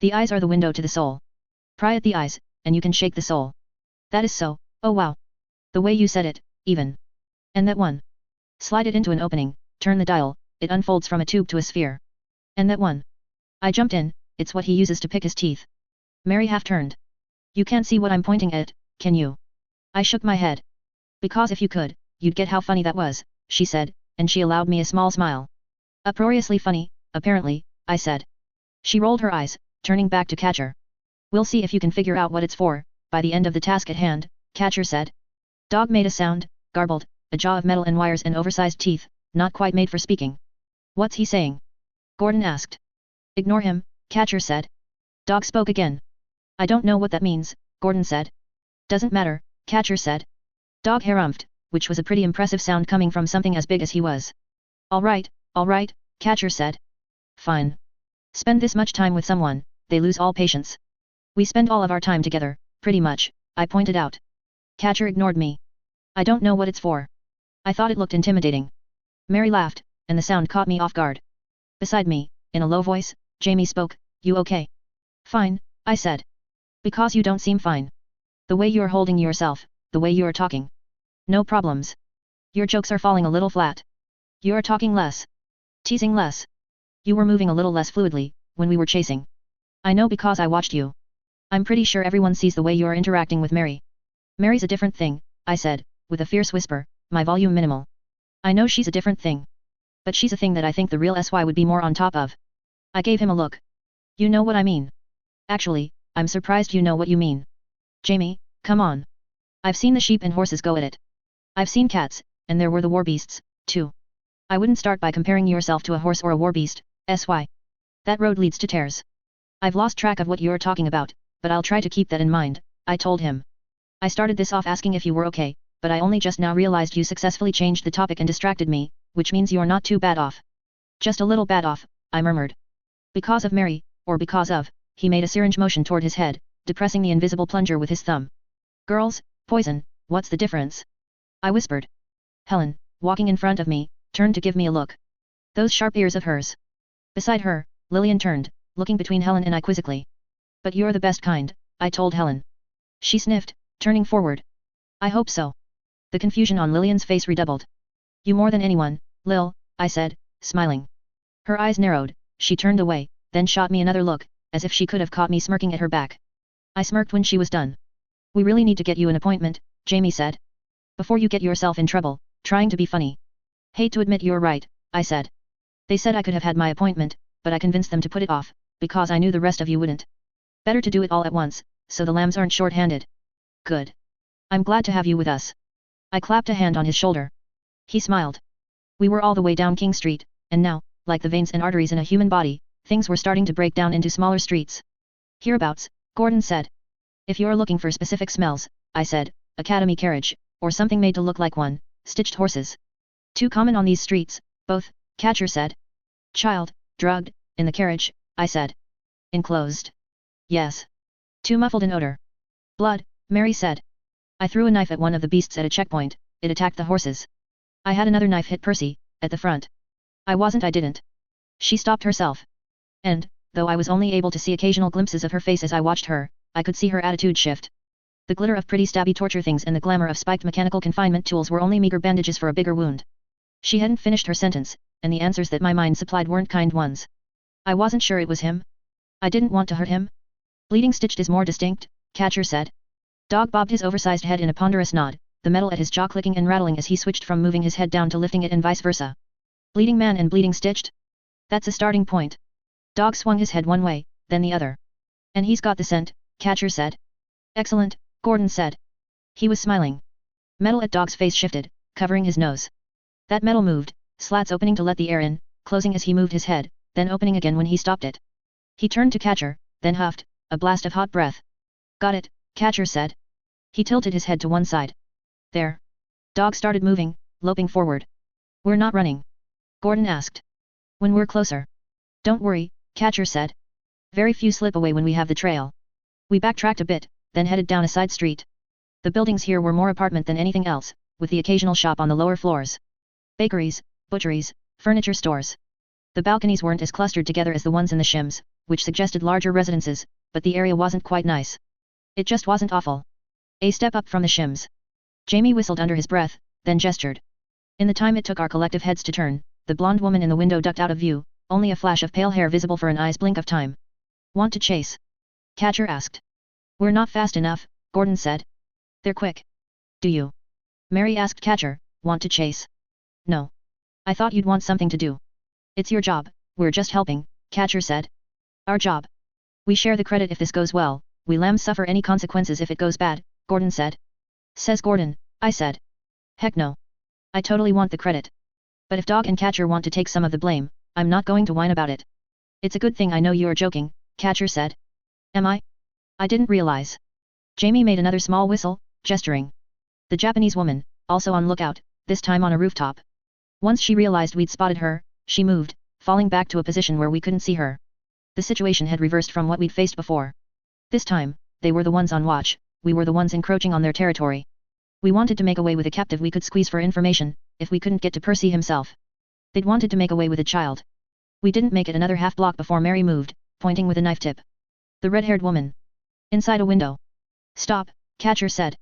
The eyes are the window to the soul. Pry at the eyes, and you can shake the soul. That is so, oh wow. The way you said it, even. And that one. Slide it into an opening, turn the dial, it unfolds from a tube to a sphere. And that one. I jumped in, it's what he uses to pick his teeth. Mary half turned. You can't see what I'm pointing at, can you? I shook my head. Because if you could, you'd get how funny that was, she said, and she allowed me a small smile. Uproariously funny, apparently, I said. She rolled her eyes, turning back to Catcher. We'll see if you can figure out what it's for, by the end of the task at hand, Catcher said. Dog made a sound, garbled, a jaw of metal and wires and oversized teeth, not quite made for speaking. What's he saying? Gordon asked. Ignore him, Catcher said. Dog spoke again. I don't know what that means, Gordon said. Doesn't matter, Catcher said. Dog harumphed, which was a pretty impressive sound coming from something as big as he was. All right, Catcher said. Fine. Spend this much time with someone, they lose all patience. We spend all of our time together, pretty much, I pointed out. Catcher ignored me. I don't know what it's for. I thought it looked intimidating. Mary laughed, and the sound caught me off guard. Beside me, in a low voice, Jamie spoke, you okay? Fine, I said. Because you don't seem fine. The way you're holding yourself, the way you're talking. No problems. Your jokes are falling a little flat. You're talking less. Teasing less. You were moving a little less fluidly, when we were chasing. I know because I watched you. I'm pretty sure everyone sees the way you're interacting with Mary. Mary's a different thing, I said, with a fierce whisper, my volume minimal. I know she's a different thing. But she's a thing that I think the real SY would be more on top of. I gave him a look. You know what I mean. Actually, I'm surprised you know what you mean. Jamie, come on. I've seen the sheep and horses go at it. I've seen cats, and there were the war beasts, too. I wouldn't start by comparing yourself to a horse or a war beast, SY. That road leads to tears. I've lost track of what you're talking about, but I'll try to keep that in mind, I told him. I started this off asking if you were okay, but I only just now realized you successfully changed the topic and distracted me, which means you're not too bad off. Just a little bad off, I murmured. Because of Mary, or because of, he made a syringe motion toward his head, depressing the invisible plunger with his thumb. Girls, poison, what's the difference? I whispered. Helen, walking in front of me, turned to give me a look. Those sharp ears of hers. Beside her, Lillian turned, looking between Helen and I quizzically. But you're the best kind, I told Helen. She sniffed, turning forward. I hope so. The confusion on Lillian's face redoubled. You more than anyone, Lil, I said, smiling. Her eyes narrowed, she turned away, then shot me another look, as if she could have caught me smirking at her back. I smirked when she was done. We really need to get you an appointment, Jamie said. Before you get yourself in trouble, trying to be funny. Hate to admit you're right, I said. They said I could have had my appointment, but I convinced them to put it off, because I knew the rest of you wouldn't. Better to do it all at once, so the lambs aren't short-handed. Good. I'm glad to have you with us. I clapped a hand on his shoulder. He smiled. We were all the way down King Street, and now, like the veins and arteries in a human body, things were starting to break down into smaller streets. Hereabouts, Gordon said. If you're looking for specific smells, I said, academy carriage, or something made to look like one, stitched horses. Too common on these streets, both, Catcher said. Child, drugged, in the carriage, I said. Enclosed. Yes. Too muffled in odor. Blood, Mary said. I threw a knife at one of the beasts at a checkpoint, it attacked the horses. I had another knife hit Percy, at the front. I didn't. She stopped herself. And, though I was only able to see occasional glimpses of her face as I watched her, I could see her attitude shift. The glitter of pretty stabby torture things and the glamour of spiked mechanical confinement tools were only meager bandages for a bigger wound. She hadn't finished her sentence, and the answers that my mind supplied weren't kind ones. I wasn't sure it was him. I didn't want to hurt him. Bleeding stitched is more distinct, Catcher said. Dog bobbed his oversized head in a ponderous nod, the metal at his jaw clicking and rattling as he switched from moving his head down to lifting it and vice versa. Bleeding man and bleeding stitched? That's a starting point. Dog swung his head one way, then the other. And he's got the scent, Catcher said. Excellent, Gordon said. He was smiling. Metal at Dog's face shifted, covering his nose. That metal moved, slats opening to let the air in, closing as he moved his head, then opening again when he stopped it. He turned to Catcher, then huffed, a blast of hot breath. Got it, Catcher said. He tilted his head to one side. There. Dog started moving, loping forward. We're not running? Gordon asked. When we're closer. Don't worry, Catcher said. Very few slip away when we have the trail. We backtracked a bit, then headed down a side street. The buildings here were more apartment than anything else, with the occasional shop on the lower floors. Bakeries, butcheries, furniture stores. The balconies weren't as clustered together as the ones in the shims, which suggested larger residences, but the area wasn't quite nice. It just wasn't awful. A step up from the shims. Jamie whistled under his breath, then gestured. In the time it took our collective heads to turn, the blonde woman in the window ducked out of view, only a flash of pale hair visible for an eye's blink of time. Want to chase? Catcher asked. We're not fast enough, Gordon said. They're quick. Do you? Mary asked Catcher, want to chase? No. I thought you'd want something to do. It's your job, we're just helping, Catcher said. Our job. We share the credit if this goes well, we lambs suffer any consequences if it goes bad, Gordon said. Says Gordon, I said. Heck no. I totally want the credit. But if Dog and Catcher want to take some of the blame, I'm not going to whine about it. It's a good thing I know you're joking, Catcher said. Am I? I didn't realize. Jamie made another small whistle, gesturing. The Japanese woman, also on lookout, this time on a rooftop. Once she realized we'd spotted her, she moved, falling back to a position where we couldn't see her. The situation had reversed from what we'd faced before. This time, they were the ones on watch, we were the ones encroaching on their territory. We wanted to make away with a captive we could squeeze for information, if we couldn't get to Percy himself. They'd wanted to make away with a child. We didn't make it another half block before Mary moved, pointing with a knife tip. The red-haired woman. Inside a window. Stop, Catcher said.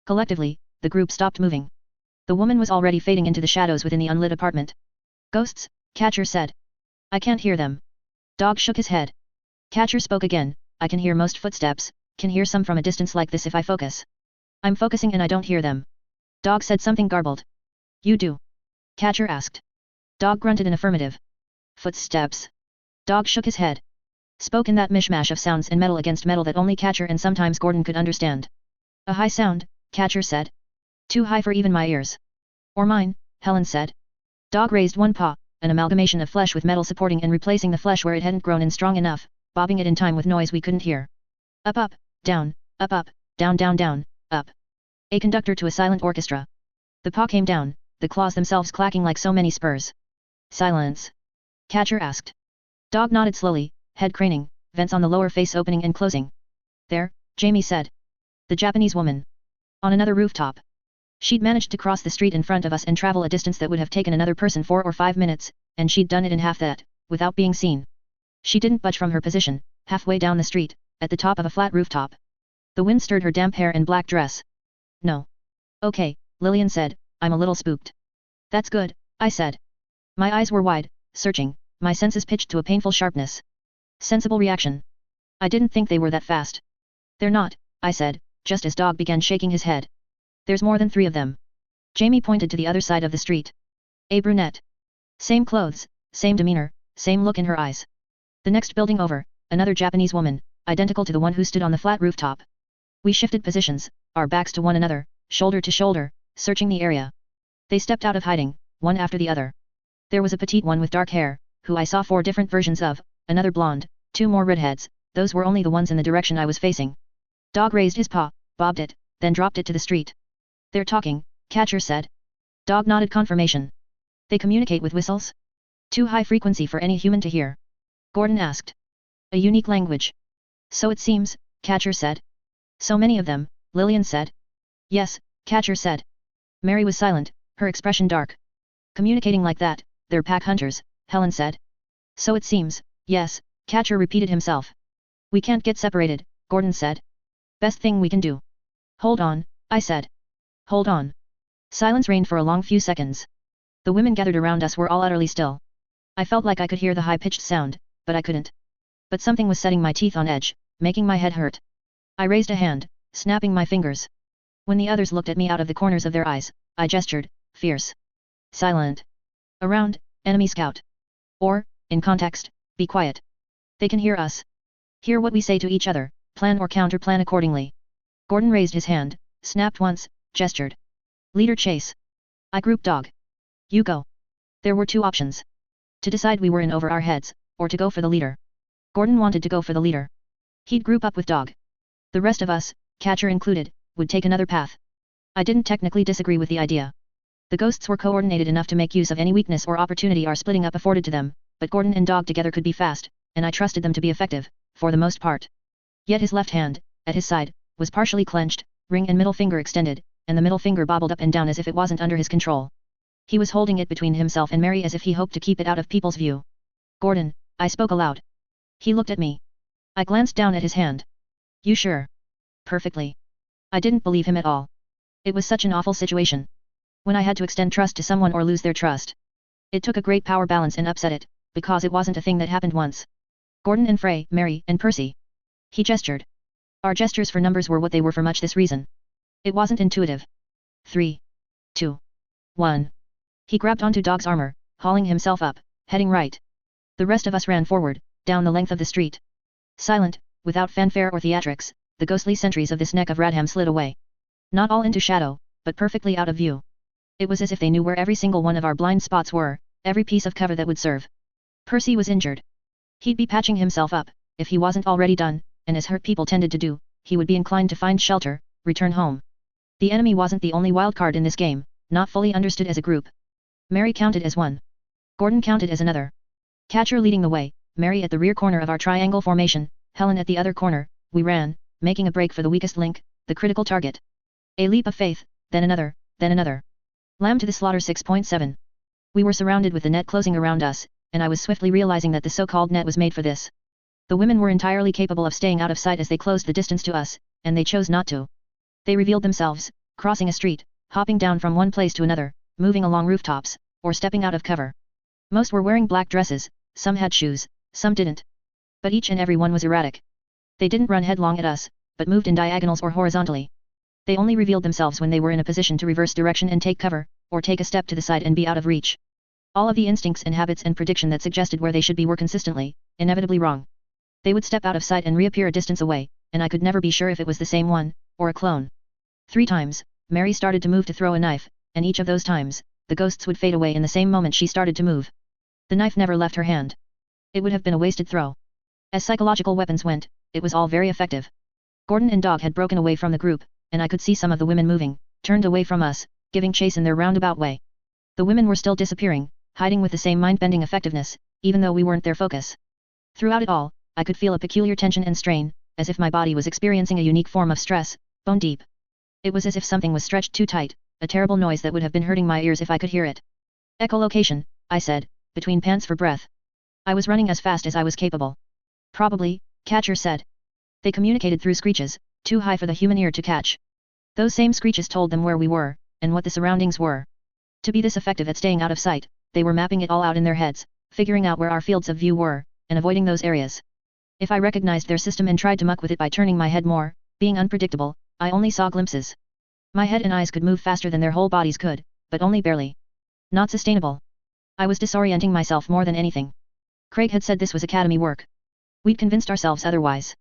Collectively, the group stopped moving. The woman was already fading into the shadows within the unlit apartment. Ghosts, Catcher said. I can't hear them. Dog shook his head. Catcher spoke again, I can hear most footsteps, can hear some from a distance like this if I focus. I'm focusing and I don't hear them. Dog said something garbled. You do? Catcher asked. Dog grunted an affirmative. Footsteps. Dog shook his head. Spoke in that mishmash of sounds and metal against metal that only Catcher and sometimes Gordon could understand. A high sound, Catcher said. Too high for even my ears. Or mine, Helen said. Dog raised one paw, an amalgamation of flesh with metal supporting and replacing the flesh where it hadn't grown in strong enough, bobbing it in time with noise we couldn't hear. Up up, down, down down down, up. A conductor to a silent orchestra. The paw came down, the claws themselves clacking like so many spurs. Silence. Catcher asked. Dog nodded slowly, head craning, vents on the lower face opening and closing. There, Jamie said. The Japanese woman. On another rooftop. She'd managed to cross the street in front of us and travel a distance that would have taken another person 4 or 5 minutes, and she'd done it in half that, without being seen. She didn't budge from her position, halfway down the street, at the top of a flat rooftop. The wind stirred her damp hair and black dress. No. Okay, Lillian said, I'm a little spooked. That's good, I said. My eyes were wide, searching, my senses pitched to a painful sharpness. Sensible reaction. I didn't think they were that fast. They're not, I said, just as Dog began shaking his head. There's more than 3 of them. Jamie pointed to the other side of the street. A brunette. Same clothes, same demeanor, same look in her eyes. The next building over, another Japanese woman, identical to the one who stood on the flat rooftop. We shifted positions, our backs to one another, shoulder to shoulder, searching the area. They stepped out of hiding, one after the other. There was a petite one with dark hair, who I saw 4 different versions of, another blonde, 2 more redheads, those were only the ones in the direction I was facing. Dog raised his paw, bobbed it, then dropped it to the street. They're talking, Catcher said. Dog nodded confirmation. They communicate with whistles? Too high frequency for any human to hear. Gordon asked. A unique language. So it seems, Catcher said. So many of them, Lillian said. Yes, Catcher said. Mary was silent, her expression dark. Communicating like that, they're pack hunters, Helen said. So it seems, yes, Catcher repeated himself. We can't get separated, Gordon said. Best thing we can do. Hold on, I said. Hold on. Silence reigned for a long few seconds. The women gathered around us were all utterly still. I felt like I could hear the high-pitched sound, but I couldn't. But something was setting my teeth on edge, making my head hurt. I raised a hand, snapping my fingers. When the others looked at me out of the corners of their eyes, I gestured, fierce. Silent. Around, enemy scout. Or, in context, be quiet. They can hear us. Hear what we say to each other, plan or counter-plan accordingly. Gordon raised his hand, snapped once, gestured. Leader chase. I grouped Dog. You go. There were 2 options. To decide we were in over our heads, or to go for the leader. Gordon wanted to go for the leader. He'd group up with Dog. The rest of us, Catcher included, would take another path. I didn't technically disagree with the idea. The ghosts were coordinated enough to make use of any weakness or opportunity our splitting up afforded to them, but Gordon and Dog together could be fast, and I trusted them to be effective, for the most part. Yet his left hand, at his side, was partially clenched, ring and middle finger extended, and the middle finger bobbled up and down as if it wasn't under his control. He was holding it between himself and Mary as if he hoped to keep it out of people's view. Gordon, I spoke aloud. He looked at me. I glanced down at his hand. You sure? Perfectly. I didn't believe him at all. It was such an awful situation. When I had to extend trust to someone or lose their trust. It took a great power balance and upset it, because it wasn't a thing that happened once. Gordon and Frey, Mary, and Percy. He gestured. Our gestures for numbers were what they were for much this reason. It wasn't intuitive. 3. 2. 1. He grabbed onto Dog's armor, hauling himself up, heading right. The rest of us ran forward, down the length of the street. Silent, without fanfare or theatrics, the ghostly sentries of this neck of Radham slid away. Not all into shadow, but perfectly out of view. It was as if they knew where every single one of our blind spots were, every piece of cover that would serve. Percy was injured. He'd be patching himself up, if he wasn't already done, and as hurt people tended to do, he would be inclined to find shelter, return home. The enemy wasn't the only wildcard in this game, not fully understood as a group. Mary counted as one. Gordon counted as another. Catcher leading the way, Mary at the rear corner of our triangle formation, Helen at the other corner. We ran, making a break for the weakest link, the critical target. A leap of faith, then another, then another. Lamb to the slaughter 6.7. We were surrounded with the net closing around us, and I was swiftly realizing that the so-called net was made for this. The women were entirely capable of staying out of sight as they closed the distance to us, and they chose not to. They revealed themselves, crossing a street, hopping down from one place to another, moving along rooftops, or stepping out of cover. Most were wearing black dresses, some had shoes, some didn't. But each and every one was erratic. They didn't run headlong at us, but moved in diagonals or horizontally. They only revealed themselves when they were in a position to reverse direction and take cover, or take a step to the side and be out of reach. All of the instincts and habits and prediction that suggested where they should be were consistently, inevitably wrong. They would step out of sight and reappear a distance away, and I could never be sure if it was the same one, or a clone. 3 times, Mary started to move to throw a knife, and each of those times, the ghosts would fade away in the same moment she started to move. The knife never left her hand. It would have been a wasted throw. As psychological weapons went, it was all very effective. Gordon and Dog had broken away from the group, and I could see some of the women moving, turned away from us, giving chase in their roundabout way. The women were still disappearing, hiding with the same mind-bending effectiveness, even though we weren't their focus. Throughout it all, I could feel a peculiar tension and strain, as if my body was experiencing a unique form of stress, bone deep. It was as if something was stretched too tight, a terrible noise that would have been hurting my ears if I could hear it. Echolocation, I said, between pants for breath. I was running as fast as I was capable. Probably, Catcher said. They communicated through screeches, too high for the human ear to catch. Those same screeches told them where we were, and what the surroundings were. To be this effective at staying out of sight, they were mapping it all out in their heads, figuring out where our fields of view were, and avoiding those areas. If I recognized their system and tried to muck with it by turning my head more, being unpredictable, I only saw glimpses. My head and eyes could move faster than their whole bodies could, but only barely. Not sustainable. I was disorienting myself more than anything. Craig had said this was academy work. We'd convinced ourselves otherwise.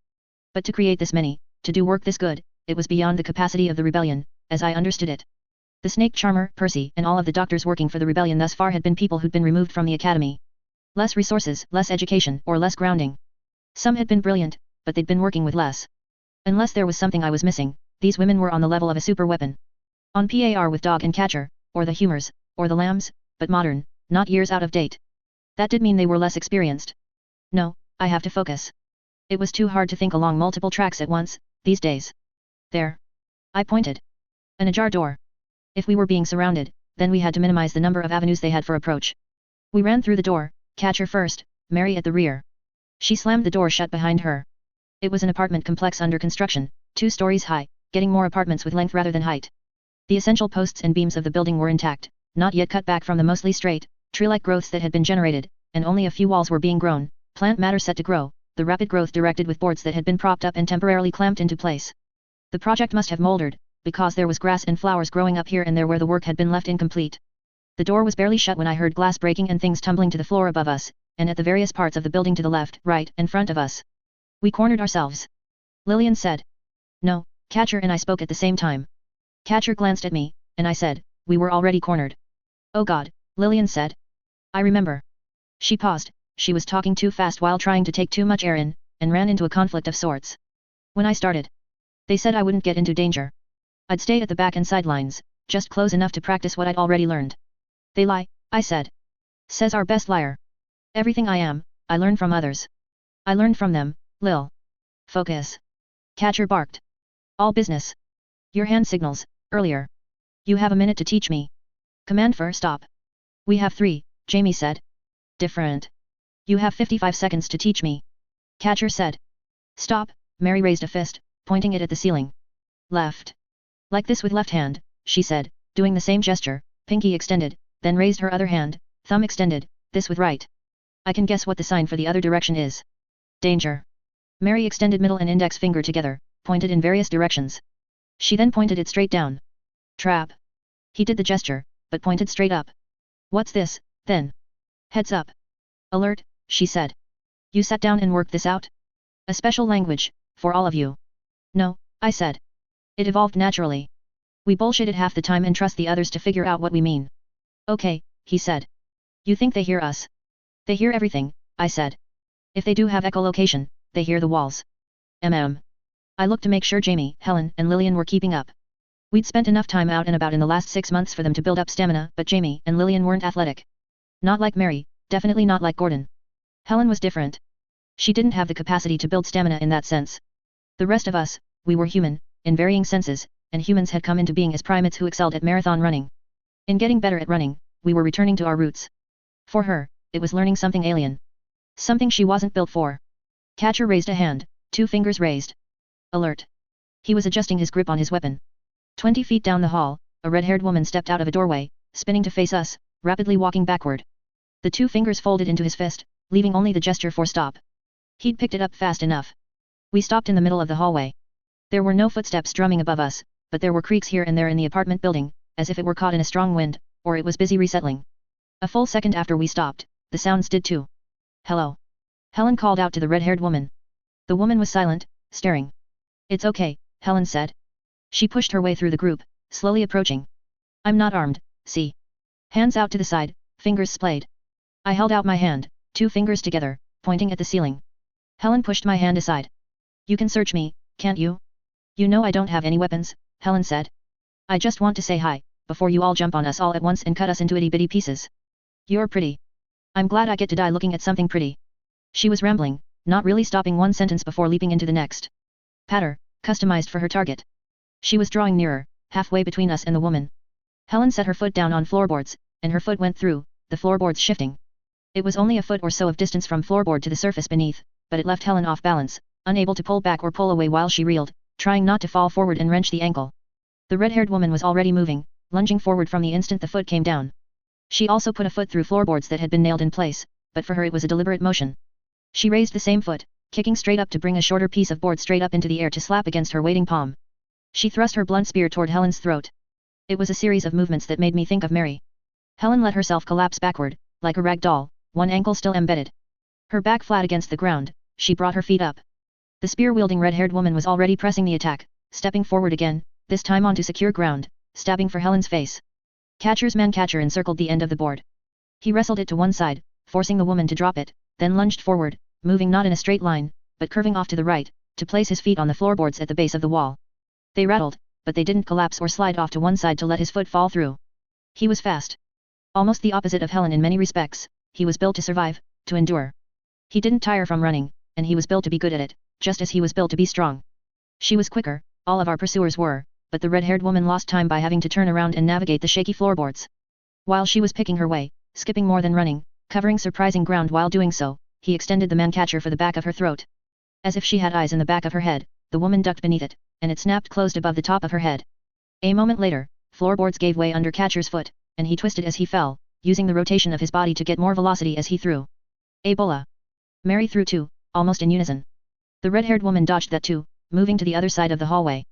But to create this many, to do work this good, it was beyond the capacity of the rebellion, as I understood it. The snake charmer, Percy, and all of the doctors working for the rebellion thus far had been people who'd been removed from the academy. Less resources, less education, or less grounding. Some had been brilliant, but they'd been working with less. Unless there was something I was missing, these women were on the level of a super weapon. On par with dog and catcher, or the humors, or the lambs, but modern, not years out of date. That did mean they were less experienced. No, I have to focus. It was too hard to think along multiple tracks at once, these days. There. I pointed. An ajar door. If we were being surrounded, then we had to minimize the number of avenues they had for approach. We ran through the door, catcher first, Mary at the rear. She slammed the door shut behind her. It was an apartment complex under construction, 2 stories high, getting more apartments with length rather than height. The essential posts and beams of the building were intact, not yet cut back from the mostly straight, tree-like growths that had been generated, and only a few walls were being grown, plant matter set to grow, the rapid growth directed with boards that had been propped up and temporarily clamped into place. The project must have molded, because there was grass and flowers growing up here and there where the work had been left incomplete. The door was barely shut when I heard glass breaking and things tumbling to the floor above us, and at the various parts of the building to the left, right, and front of us. We cornered ourselves. Lillian said. No, Catcher and I spoke at the same time. Catcher glanced at me, and I said, we were already cornered. Oh God, Lillian said. I remember. She paused, she was talking too fast while trying to take too much air in, and ran into a conflict of sorts. When I started. They said I wouldn't get into danger. I'd stay at the back and sidelines, just close enough to practice what I'd already learned. They lie, I said. Says our best liar. Everything I am, I learn from others. I learned from them, Lil. Focus. Catcher barked. All business. Your hand signals, earlier. You have a minute to teach me. Command for stop. We have 3, Jamie said. Different. You have 55 seconds to teach me. Catcher said. Stop, Mary raised a fist, pointing it at the ceiling. Left. Like this with left hand, she said, doing the same gesture, pinky extended, then raised her other hand, thumb extended, this with right. I can guess what the sign for the other direction is. Danger. Mary extended middle and index finger together, pointed in various directions. She then pointed it straight down. Trap. He did the gesture, but pointed straight up. What's this, then? Heads up. Alert, she said. You sat down and worked this out? A special language, for all of you. No, I said. It evolved naturally. We bullshitted half the time and trust the others to figure out what we mean. Okay, he said. You think they hear us? They hear everything, I said. If they do have echolocation, they hear the walls. I looked to make sure Jamie, Helen, and Lillian were keeping up. We'd spent enough time out and about in the last 6 months for them to build up stamina, but Jamie and Lillian weren't athletic. Not like Mary, definitely not like Gordon. Helen was different. She didn't have the capacity to build stamina in that sense. The rest of us, we were human, in varying senses, and humans had come into being as primates who excelled at marathon running. In getting better at running, we were returning to our roots. For her, it was learning something alien. Something she wasn't built for. Catcher raised a hand, 2 fingers raised. Alert. He was adjusting his grip on his weapon. 20 feet down the hall, a red-haired woman stepped out of a doorway, spinning to face us, rapidly walking backward. The 2 fingers folded into his fist, leaving only the gesture for stop. He'd picked it up fast enough. We stopped in the middle of the hallway. There were no footsteps drumming above us, but there were creaks here and there in the apartment building, as if it were caught in a strong wind, or it was busy resettling. A full second after we stopped, the sounds did too. Hello. Helen called out to the red-haired woman. The woman was silent, staring. It's okay, Helen said. She pushed her way through the group, slowly approaching. I'm not armed, see? Hands out to the side, fingers splayed. I held out my hand, 2 fingers together, pointing at the ceiling. Helen pushed my hand aside. You can search me, can't you? You know I don't have any weapons, Helen said. I just want to say hi, before you all jump on us all at once and cut us into itty-bitty pieces. You're pretty. I'm glad I get to die looking at something pretty. She was rambling, not really stopping one sentence before leaping into the next. Patter, customized for her target. She was drawing nearer, halfway between us and the woman. Helen set her foot down on floorboards, and her foot went through, the floorboards shifting. It was only a foot or so of distance from floorboard to the surface beneath, but it left Helen off balance, unable to pull back or pull away while she reeled, trying not to fall forward and wrench the ankle. The red-haired woman was already moving, lunging forward from the instant the foot came down. She also put a foot through floorboards that had been nailed in place, but for her it was a deliberate motion. She raised the same foot, kicking straight up to bring a shorter piece of board straight up into the air to slap against her waiting palm. She thrust her blunt spear toward Helen's throat. It was a series of movements that made me think of Mary. Helen let herself collapse backward, like a rag doll, one ankle still embedded. Her back flat against the ground, she brought her feet up. The spear-wielding red-haired woman was already pressing the attack, stepping forward again, this time onto secure ground, stabbing for Helen's face. Catcher's man-catcher encircled the end of the board. He wrestled it to one side, forcing the woman to drop it, then lunged forward, moving not in a straight line, but curving off to the right, to place his feet on the floorboards at the base of the wall. They rattled, but they didn't collapse or slide off to one side to let his foot fall through. He was fast. Almost the opposite of Helen in many respects, he was built to survive, to endure. He didn't tire from running, and he was built to be good at it, just as he was built to be strong. She was quicker, all of our pursuers were, but the red-haired woman lost time by having to turn around and navigate the shaky floorboards. While she was picking her way, skipping more than running, covering surprising ground while doing so, he extended the man-catcher for the back of her throat. As if she had eyes in the back of her head, the woman ducked beneath it, and it snapped closed above the top of her head. A moment later, floorboards gave way under Catcher's foot, and he twisted as he fell, using the rotation of his body to get more velocity as he threw. Ebola. Mary threw too, almost in unison. The red-haired woman dodged that too, moving to the other side of the hallway.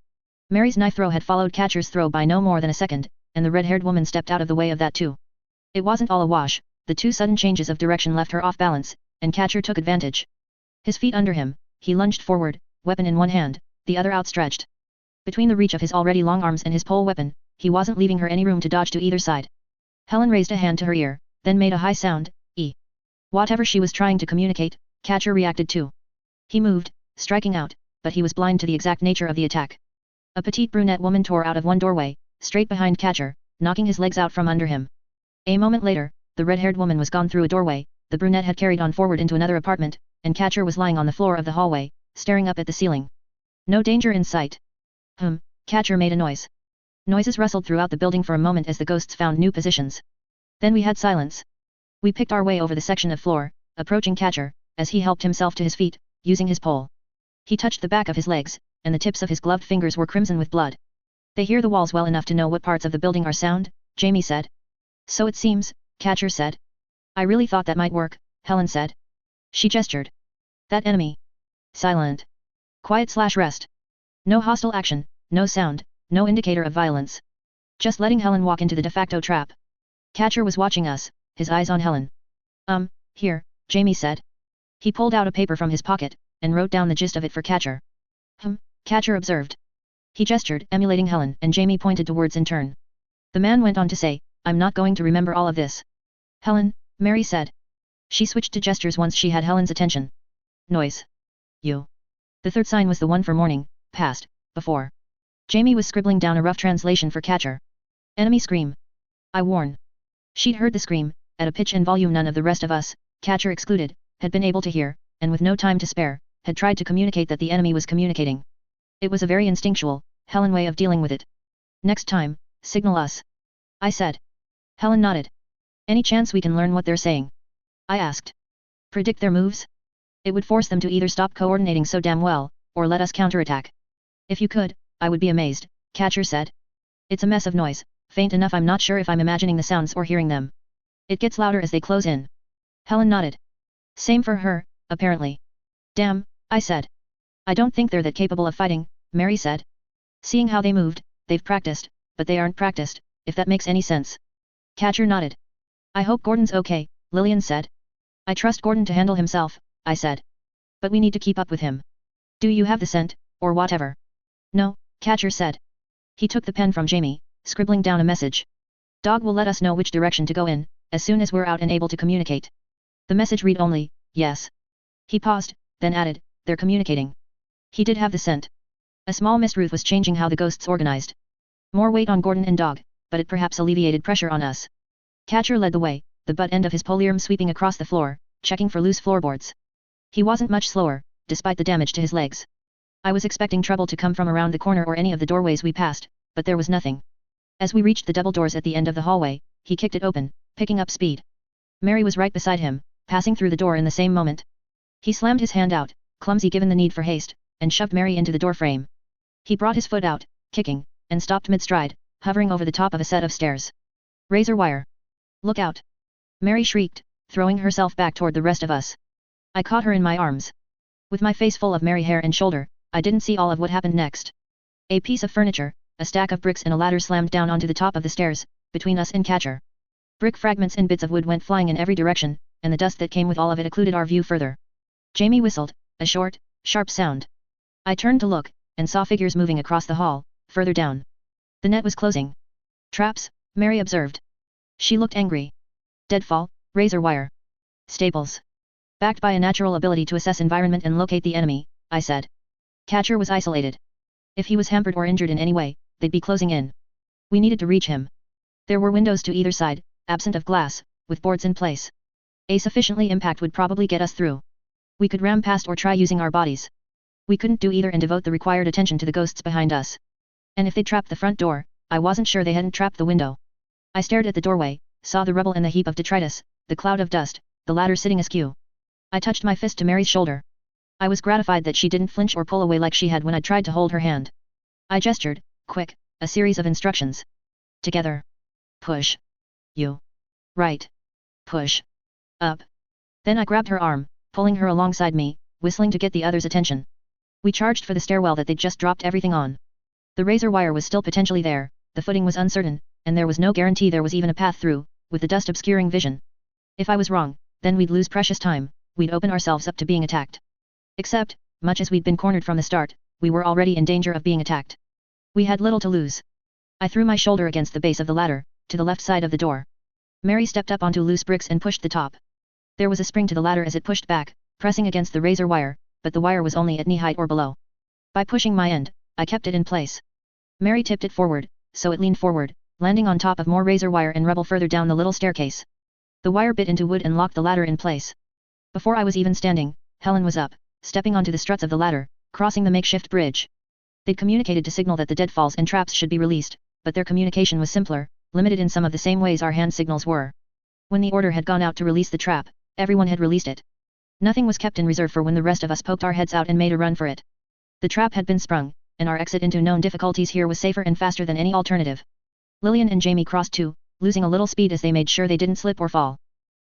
Mary's knife throw had followed Catcher's throw by no more than a second, and the red-haired woman stepped out of the way of that too. It wasn't all a wash, the two sudden changes of direction left her off balance, and Catcher took advantage. His feet under him, he lunged forward, weapon in one hand, the other outstretched. Between the reach of his already long arms and his pole weapon, he wasn't leaving her any room to dodge to either side. Helen raised a hand to her ear, then made a high sound, E. Whatever she was trying to communicate, Catcher reacted to. He moved, striking out, but he was blind to the exact nature of the attack. A petite brunette woman tore out of one doorway, straight behind Catcher, knocking his legs out from under him. A moment later, the red-haired woman was gone through a doorway, the brunette had carried on forward into another apartment, and Catcher was lying on the floor of the hallway, staring up at the ceiling. No danger in sight. Catcher made a noise. Noises rustled throughout the building for a moment as the ghosts found new positions. Then we had silence. We picked our way over the section of floor, approaching Catcher, as he helped himself to his feet, using his pole. He touched the back of his legs, and the tips of his gloved fingers were crimson with blood. They hear the walls well enough to know what parts of the building are sound, Jamie said. So it seems, Catcher said. I really thought that might work, Helen said. She gestured. That enemy. Silent. Quiet/rest. No hostile action, no sound, no indicator of violence. Just letting Helen walk into the de facto trap. Catcher was watching us, his eyes on Helen. Here, Jamie said. He pulled out a paper from his pocket, and wrote down the gist of it for Catcher. Catcher observed. He gestured, emulating Helen, and Jamie pointed to words in turn. The man went on to say, I'm not going to remember all of this. Helen, Mary said. She switched to gestures once she had Helen's attention. Noise. You. The third sign was the one for morning, past, before. Jamie was scribbling down a rough translation for Catcher. Enemy scream. I warn. She'd heard the scream, at a pitch and volume none of the rest of us, Catcher excluded, had been able to hear, and with no time to spare, had tried to communicate that the enemy was communicating. It was a very instinctual, Helen way of dealing with it. Next time, signal us. I said. Helen nodded. Any chance we can learn what they're saying? I asked. Predict their moves? It would force them to either stop coordinating so damn well, or let us counterattack. If you could, I would be amazed, Catcher said. It's a mess of noise, faint enough I'm not sure if I'm imagining the sounds or hearing them. It gets louder as they close in. Helen nodded. Same for her, apparently. Damn, I said. I don't think they're that capable of fighting, Mary said. Seeing how they moved, they've practiced, but they aren't practiced, if that makes any sense. Catcher nodded. I hope Gordon's okay, Lillian said. I trust Gordon to handle himself, I said. But we need to keep up with him. Do you have the scent, or whatever? No, Catcher said. He took the pen from Jamie, scribbling down a message. Dog will let us know which direction to go in, as soon as we're out and able to communicate. The message read only, yes. He paused, then added, they're communicating. He did have the scent. A small mistruth was changing how the ghosts organized. More weight on Gordon and Dog, but it perhaps alleviated pressure on us. Catcher led the way, the butt end of his polearm sweeping across the floor, checking for loose floorboards. He wasn't much slower, despite the damage to his legs. I was expecting trouble to come from around the corner or any of the doorways we passed, but there was nothing. As we reached the double doors at the end of the hallway, he kicked it open, picking up speed. Mary was right beside him, passing through the door in the same moment. He slammed his hand out, clumsy given the need for haste, and shoved Mary into the door frame. He brought his foot out, kicking, and stopped mid-stride, hovering over the top of a set of stairs. Razor wire. Look out! Mary shrieked, throwing herself back toward the rest of us. I caught her in my arms. With my face full of Mary hair and shoulder, I didn't see all of what happened next. A piece of furniture, a stack of bricks and a ladder slammed down onto the top of the stairs, between us and Catcher. Brick fragments and bits of wood went flying in every direction, and the dust that came with all of it occluded our view further. Jamie whistled, a short, sharp sound. I turned to look, and saw figures moving across the hall, further down. The net was closing. Traps, Mary observed. She looked angry. Deadfall, razor wire. Staples. Backed by a natural ability to assess environment and locate the enemy, I said. Catcher was isolated. If he was hampered or injured in any way, they'd be closing in. We needed to reach him. There were windows to either side, absent of glass, with boards in place. A sufficiently impact would probably get us through. We could ram past or try using our bodies. We couldn't do either and devote the required attention to the ghosts behind us. And if they trapped the front door, I wasn't sure they hadn't trapped the window. I stared at the doorway, saw the rubble and the heap of detritus, the cloud of dust, the ladder sitting askew. I touched my fist to Mary's shoulder. I was gratified that she didn't flinch or pull away like she had when I tried to hold her hand. I gestured, quick, a series of instructions. Together. Push. You. Right. Push. Up. Then I grabbed her arm, pulling her alongside me, whistling to get the others' attention. We charged for the stairwell that they'd just dropped everything on. The razor wire was still potentially there, the footing was uncertain, and there was no guarantee there was even a path through, with the dust obscuring vision. If I was wrong, then we'd lose precious time, we'd open ourselves up to being attacked. Except, much as we'd been cornered from the start, we were already in danger of being attacked. We had little to lose. I threw my shoulder against the base of the ladder, to the left side of the door. Mary stepped up onto loose bricks and pushed the top. There was a spring to the ladder as it pushed back, pressing against the razor wire, but the wire was only at knee height or below. By pushing my end, I kept it in place. Mary tipped it forward, so it leaned forward, landing on top of more razor wire and rubble further down the little staircase. The wire bit into wood and locked the ladder in place. Before I was even standing, Helen was up, stepping onto the struts of the ladder, crossing the makeshift bridge. They'd communicated to signal that the deadfalls and traps should be released, but their communication was simpler, limited in some of the same ways our hand signals were. When the order had gone out to release the trap, everyone had released it. Nothing was kept in reserve for when the rest of us poked our heads out and made a run for it. The trap had been sprung, and our exit into known difficulties here was safer and faster than any alternative. Lillian and Jamie crossed too, losing a little speed as they made sure they didn't slip or fall.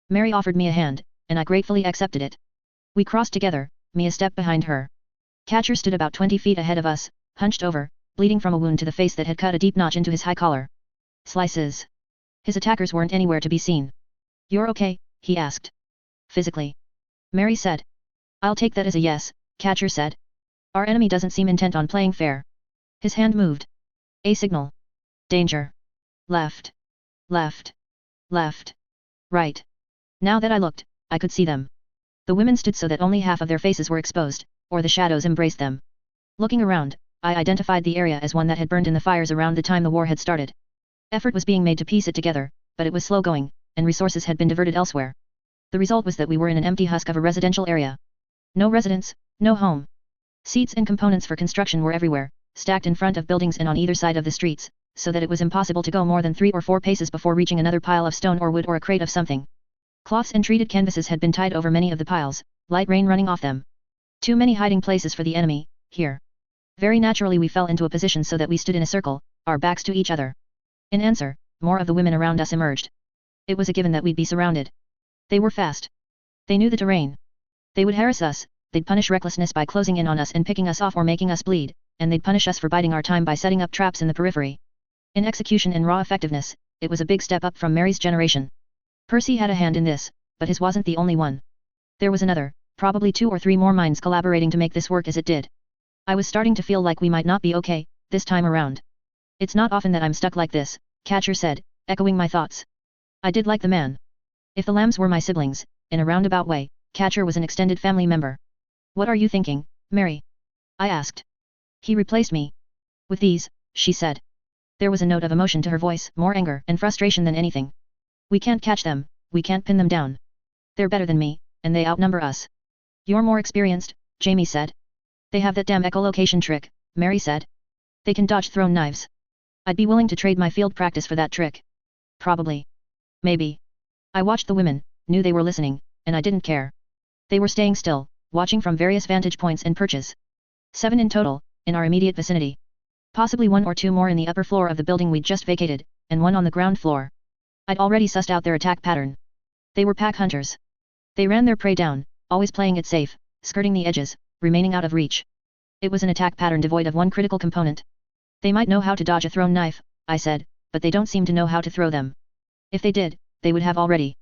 Mary offered me a hand, and I gratefully accepted it. We crossed together, me a step behind her. Catcher stood about 20 feet ahead of us, hunched over, bleeding from a wound to the face that had cut a deep notch into his high collar. Slices. His attackers weren't anywhere to be seen. "You're okay?" he asked. "Physically," Mary said. "I'll take that as a yes," Catcher said. "Our enemy doesn't seem intent on playing fair." His hand moved. A signal. Danger. Left. Left. Left. Right. Now that I looked, I could see them. The women stood so that only half of their faces were exposed, or the shadows embraced them. Looking around, I identified the area as one that had burned in the fires around the time the war had started. Effort was being made to piece it together, but it was slow going, and resources had been diverted elsewhere. The result was that we were in an empty husk of a residential area. No residence, no home. Seats and components for construction were everywhere, stacked in front of buildings and on either side of the streets, so that it was impossible to go more than 3 or 4 paces before reaching another pile of stone or wood or a crate of something. Cloths and treated canvases had been tied over many of the piles, light rain running off them. Too many hiding places for the enemy, here. Very naturally we fell into a position so that we stood in a circle, our backs to each other. In answer, more of the women around us emerged. It was a given that we'd be surrounded. They were fast. They knew the terrain. They would harass us, they'd punish recklessness by closing in on us and picking us off or making us bleed, and they'd punish us for biding our time by setting up traps in the periphery. In execution and raw effectiveness, it was a big step up from Mary's generation. Percy had a hand in this, but his wasn't the only one. There was another, probably 2 or 3 more minds collaborating to make this work as it did. I was starting to feel like we might not be okay, this time around. "It's not often that I'm stuck like this," Catcher said, echoing my thoughts. I did like the man. If the lambs were my siblings, in a roundabout way, Catcher was an extended family member. "What are you thinking, Mary?" I asked. "He replaced me. With these," she said. There was a note of emotion to her voice, more anger and frustration than anything. "We can't catch them, we can't pin them down. They're better than me, and they outnumber us." "You're more experienced," Jamie said. "They have that damn echolocation trick," Mary said. "They can dodge thrown knives. I'd be willing to trade my field practice for that trick." "Probably. Maybe." I watched the women, knew they were listening, and I didn't care. They were staying still, watching from various vantage points and perches. 7 in total, in our immediate vicinity. Possibly one or two more in the upper floor of the building we'd just vacated, and one on the ground floor. I'd already sussed out their attack pattern. They were pack hunters. They ran their prey down, always playing it safe, skirting the edges, remaining out of reach. It was an attack pattern devoid of one critical component. They might know how to dodge a thrown knife, I said, but they don't seem to know how to throw them. If they did, they would have already.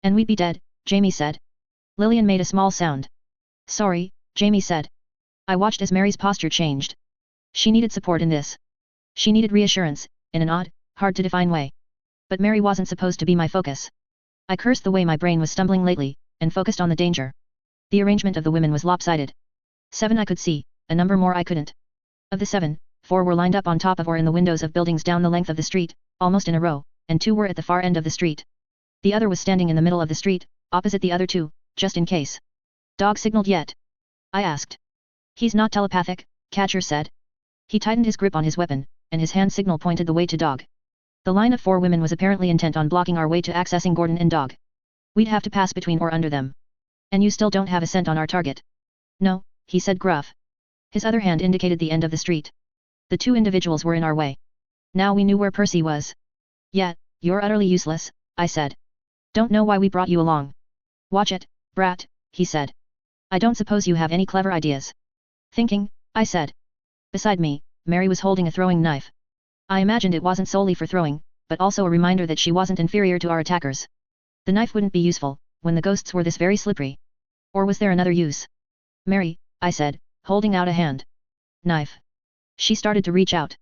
And we'd be dead, Jamie said. Lillian made a small sound. Sorry, Jamie said. I watched as Mary's posture changed. She needed support in this. She needed reassurance, in an odd, hard-to-define way. But Mary wasn't supposed to be my focus. I cursed the way my brain was stumbling lately, and focused on the danger. The arrangement of the women was lopsided. 7 I could see, a number more I couldn't. Of the 7, 4 were lined up on top of or in the windows of buildings down the length of the street, almost in a row, and 2 were at the far end of the street. The other was standing in the middle of the street, opposite the other 2, just in case. Dog signaled yet? I asked. He's not telepathic, Catcher said. He tightened his grip on his weapon, and his hand signal pointed the way to Dog. The line of 4 women was apparently intent on blocking our way to accessing Gordon and Dog. We'd have to pass between or under them. And you still don't have a scent on our target? No, he said gruff. His other hand indicated the end of the street. The 2 individuals were in our way. Now we knew where Percy was. Yeah, you're utterly useless, I said. Don't know why we brought you along. Watch it, brat, he said. I don't suppose you have any clever ideas. Thinking, I said. Beside me, Mary was holding a throwing knife. I imagined it wasn't solely for throwing, but also a reminder that she wasn't inferior to our attackers. The knife wouldn't be useful, when the ghosts were this very slippery. Or was there another use? Mary, I said, holding out a hand. Knife. She started to reach out.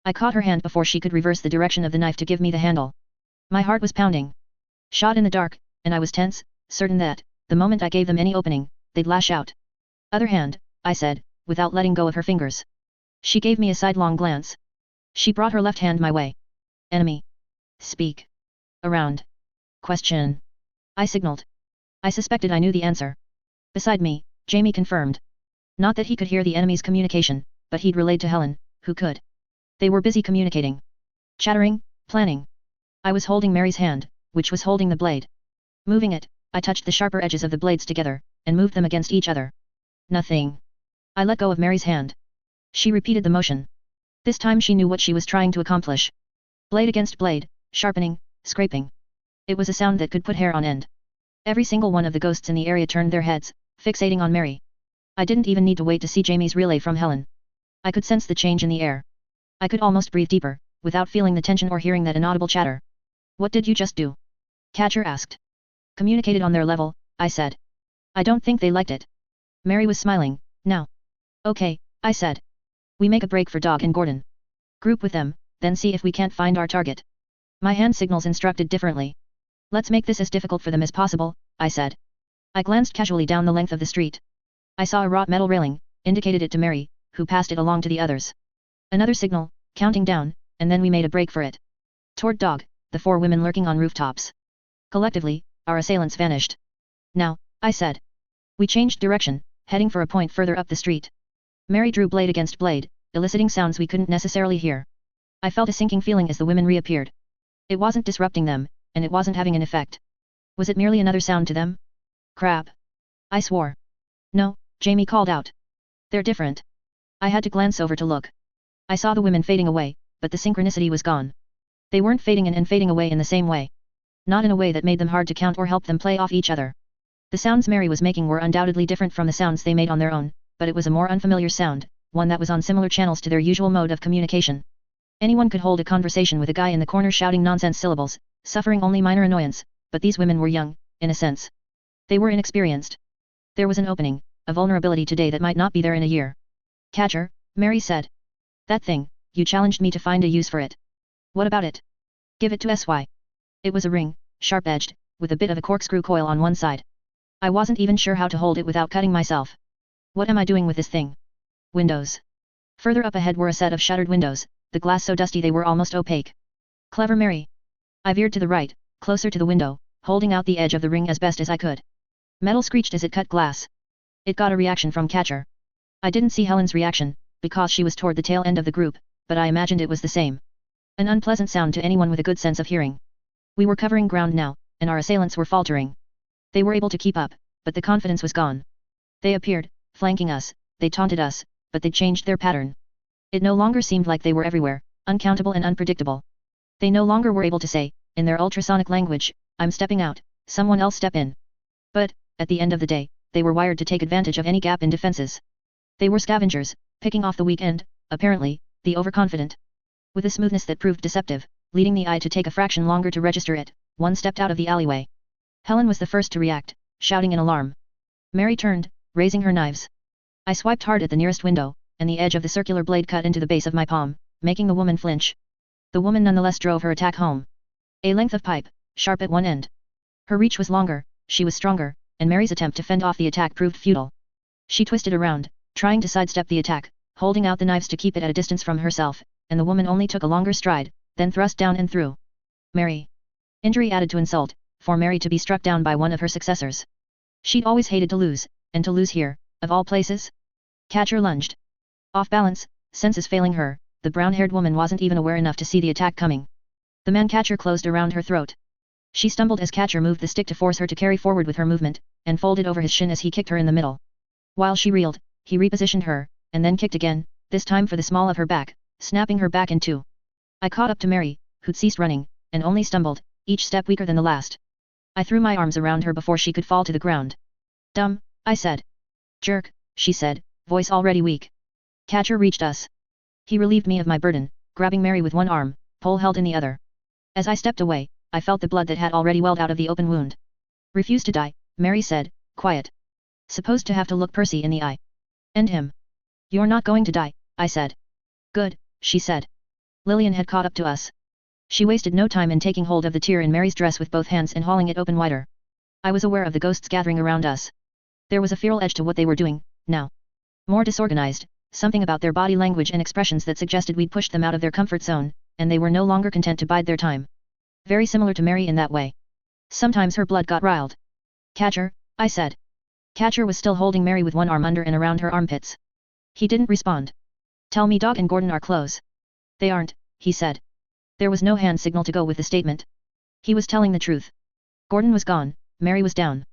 I caught her hand before she could reverse the direction of the knife to give me the handle. My heart was pounding. Shot in the dark, and I was tense, certain that, the moment I gave them any opening, they'd lash out. Other hand, I said, without letting go of her fingers. She gave me a sidelong glance. She brought her left hand my way. Enemy. Speak. Around. Question. I signaled. I suspected I knew the answer. Beside me, Jamie confirmed. Not that he could hear the enemy's communication, but he'd relayed to Helen, who could. They were busy communicating. Chattering, planning. I was holding Mary's hand, which was holding the blade. Moving it, I touched the sharper edges of the blades together, and moved them against each other. Nothing. I let go of Mary's hand. She repeated the motion. This time she knew what she was trying to accomplish. Blade against blade, sharpening, scraping. It was a sound that could put hair on end. Every single one of the ghosts in the area turned their heads, fixating on Mary. I didn't even need to wait to see Jamie's relay from Helen. I could sense the change in the air. I could almost breathe deeper, without feeling the tension or hearing that inaudible chatter. What did you just do? Catcher asked. Communicated on their level, I said. I don't think they liked it. Mary was smiling, now. Okay, I said. We make a break for Dog and Gordon. Group with them, then see if we can't find our target. My hand signals instructed differently. Let's make this as difficult for them as possible, I said. I glanced casually down the length of the street. I saw a wrought metal railing, indicated it to Mary, who passed it along to the others. Another signal, counting down, and then we made a break for it. Toward Dog, the 4 women lurking on rooftops. Collectively, our assailants vanished. Now, I said. We changed direction, heading for a point further up the street. Mary drew blade against blade, eliciting sounds we couldn't necessarily hear. I felt a sinking feeling as the women reappeared. It wasn't disrupting them, and it wasn't having an effect. Was it merely another sound to them? Crap. I swore. No, Jamie called out. They're different. I had to glance over to look. I saw the women fading away, but the synchronicity was gone. They weren't fading in and fading away in the same way. Not in a way that made them hard to count or help them play off each other. The sounds Mary was making were undoubtedly different from the sounds they made on their own, but it was a more unfamiliar sound, one that was on similar channels to their usual mode of communication. Anyone could hold a conversation with a guy in the corner shouting nonsense syllables, suffering only minor annoyance, but these women were young, in a sense. They were inexperienced. There was an opening, a vulnerability today that might not be there in a year. Catcher, Mary said. That thing, you challenged me to find a use for it. What about it? Give it to SY. It was a ring, sharp-edged, with a bit of a corkscrew coil on one side. I wasn't even sure how to hold it without cutting myself. What am I doing with this thing? Windows. Further up ahead were a set of shuttered windows, the glass so dusty they were almost opaque. Clever Mary. I veered to the right, closer to the window, holding out the edge of the ring as best as I could. Metal screeched as it cut glass. It got a reaction from Catcher. I didn't see Helen's reaction, because she was toward the tail end of the group, but I imagined it was the same. An unpleasant sound to anyone with a good sense of hearing. We were covering ground now, and our assailants were faltering. They were able to keep up, but the confidence was gone. They appeared, flanking us, they taunted us, but they changed their pattern. It no longer seemed like they were everywhere, uncountable and unpredictable. They no longer were able to say, in their ultrasonic language, I'm stepping out, someone else step in. But, at the end of the day, they were wired to take advantage of any gap in defenses. They were scavengers, picking off the weak and, apparently, the overconfident. With a smoothness that proved deceptive, leading the eye to take a fraction longer to register it, one stepped out of the alleyway. Helen was the first to react, shouting in alarm. Mary turned, raising her knives. I swiped hard at the nearest window, and the edge of the circular blade cut into the base of my palm, making the woman flinch. The woman nonetheless drove her attack home. A length of pipe, sharp at one end. Her reach was longer, she was stronger, and Mary's attempt to fend off the attack proved futile. She twisted around, trying to sidestep the attack, holding out the knives to keep it at a distance from herself, and the woman only took a longer stride, then thrust down and through. Mary. Injury added to insult, for Mary to be struck down by one of her successors. She'd always hated to lose, and to lose here, of all places? Catcher lunged. Off balance, senses failing her, the brown-haired woman wasn't even aware enough to see the attack coming. The man-catcher closed around her throat. She stumbled as Catcher moved the stick to force her to carry forward with her movement, and folded over his shin as he kicked her in the middle. While she reeled, he repositioned her, and then kicked again, this time for the small of her back, snapping her back in two. I caught up to Mary, who'd ceased running, and only stumbled, each step weaker than the last. I threw my arms around her before she could fall to the ground. Dumb, I said. Jerk, she said, voice already weak. Catcher reached us. He relieved me of my burden, grabbing Mary with one arm, pole held in the other. As I stepped away, I felt the blood that had already welled out of the open wound. Refuse to die, Mary said, quiet. Supposed to have to look Percy in the eye. End him. You're not going to die, I said. Good, she said. Lillian had caught up to us. She wasted no time in taking hold of the tear in Mary's dress with both hands and hauling it open wider. I was aware of the ghosts gathering around us. There was a feral edge to what they were doing, now. More disorganized, something about their body language and expressions that suggested we'd pushed them out of their comfort zone, and they were no longer content to bide their time. Very similar to Mary in that way. Sometimes her blood got riled. Catcher, I said. Catcher was still holding Mary with one arm under and around her armpits. He didn't respond. Tell me Dog and Gordon are close. They aren't, he said. There was no hand signal to go with the statement. He was telling the truth. Gordon was gone, Mary was down.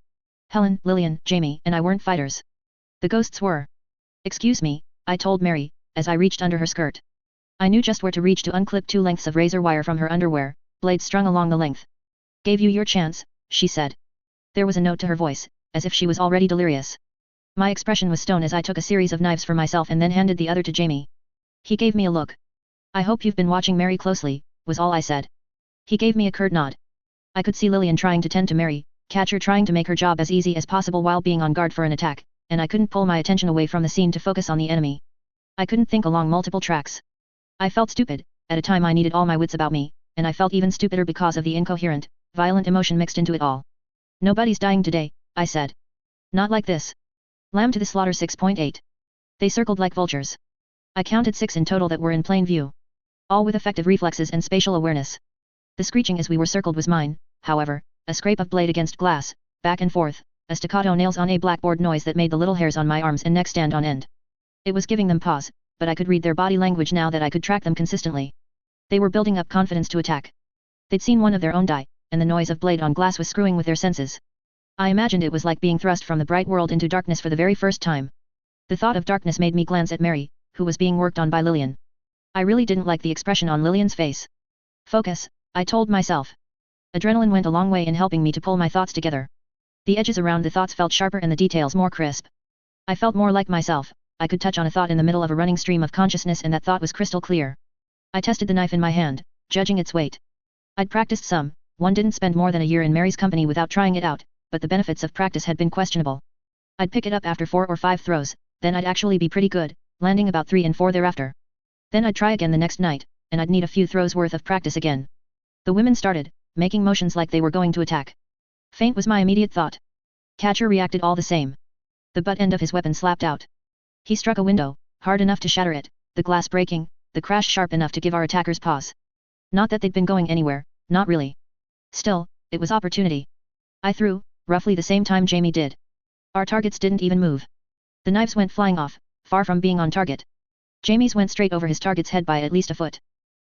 Helen, Lillian, Jamie, and I weren't fighters. The ghosts were. Excuse me, I told Mary, as I reached under her skirt. I knew just where to reach to unclip 2 lengths of razor wire from her underwear, blades strung along the length. Gave you your chance, she said. There was a note to her voice, as if she was already delirious. My expression was stone as I took a series of knives for myself and then handed the other to Jamie. He gave me a look. I hope you've been watching Mary closely, was all I said. He gave me a curt nod. I could see Lillian trying to tend to Mary, Catcher trying to make her job as easy as possible while being on guard for an attack, and I couldn't pull my attention away from the scene to focus on the enemy. I couldn't think along multiple tracks. I felt stupid, at a time I needed all my wits about me, and I felt even stupider because of the incoherent, violent emotion mixed into it all. Nobody's dying today, I said. Not like this. Lamb to the slaughter 6.8. They circled like vultures. I counted 6 in total that were in plain view. All with effective reflexes and spatial awareness. The screeching as we were circled was mine, however, a scrape of blade against glass, back and forth, a staccato nails on a blackboard noise that made the little hairs on my arms and neck stand on end. It was giving them pause, but I could read their body language now that I could track them consistently. They were building up confidence to attack. They'd seen one of their own die, and the noise of blade on glass was screwing with their senses. I imagined it was like being thrust from the bright world into darkness for the very first time. The thought of darkness made me glance at Mary, who was being worked on by Lillian. I really didn't like the expression on Lillian's face. Focus, I told myself. Adrenaline went a long way in helping me to pull my thoughts together. The edges around the thoughts felt sharper and the details more crisp. I felt more like myself. I could touch on a thought in the middle of a running stream of consciousness and that thought was crystal clear. I tested the knife in my hand, judging its weight. I'd practiced some, one didn't spend more than a year in Mary's company without trying it out, but the benefits of practice had been questionable. I'd pick it up after 4 or 5 throws, then I'd actually be pretty good, landing about 3 and 4 thereafter. Then I'd try again the next night, and I'd need a few throws worth of practice again. The women started, making motions like they were going to attack. Feint was my immediate thought. Catcher reacted all the same. The butt end of his weapon slapped out. He struck a window, hard enough to shatter it, the glass breaking, the crash sharp enough to give our attackers pause. Not that they'd been going anywhere, not really. Still, it was opportunity. I threw, roughly the same time Jamie did. Our targets didn't even move. The knives went flying off, far from being on target. Jamie's went straight over his target's head by at least a foot.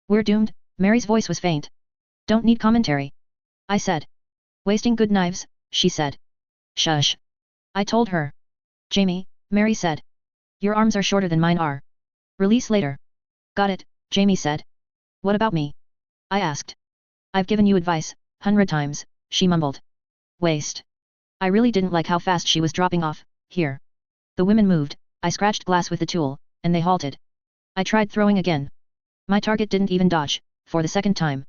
We're doomed, Mary's voice was faint. Don't need commentary. I said. Wasting good knives, she said. Shush. I told her. Jamie, Mary said. Your arms are shorter than mine are. Release later. Got it, Jamie said. What about me? I asked. I've given you advice, 100 times, she mumbled. Waste. I really didn't like how fast she was dropping off. Here. The women moved, I scratched glass with the tool, and they halted. I tried throwing again. My target didn't even dodge, for the second time.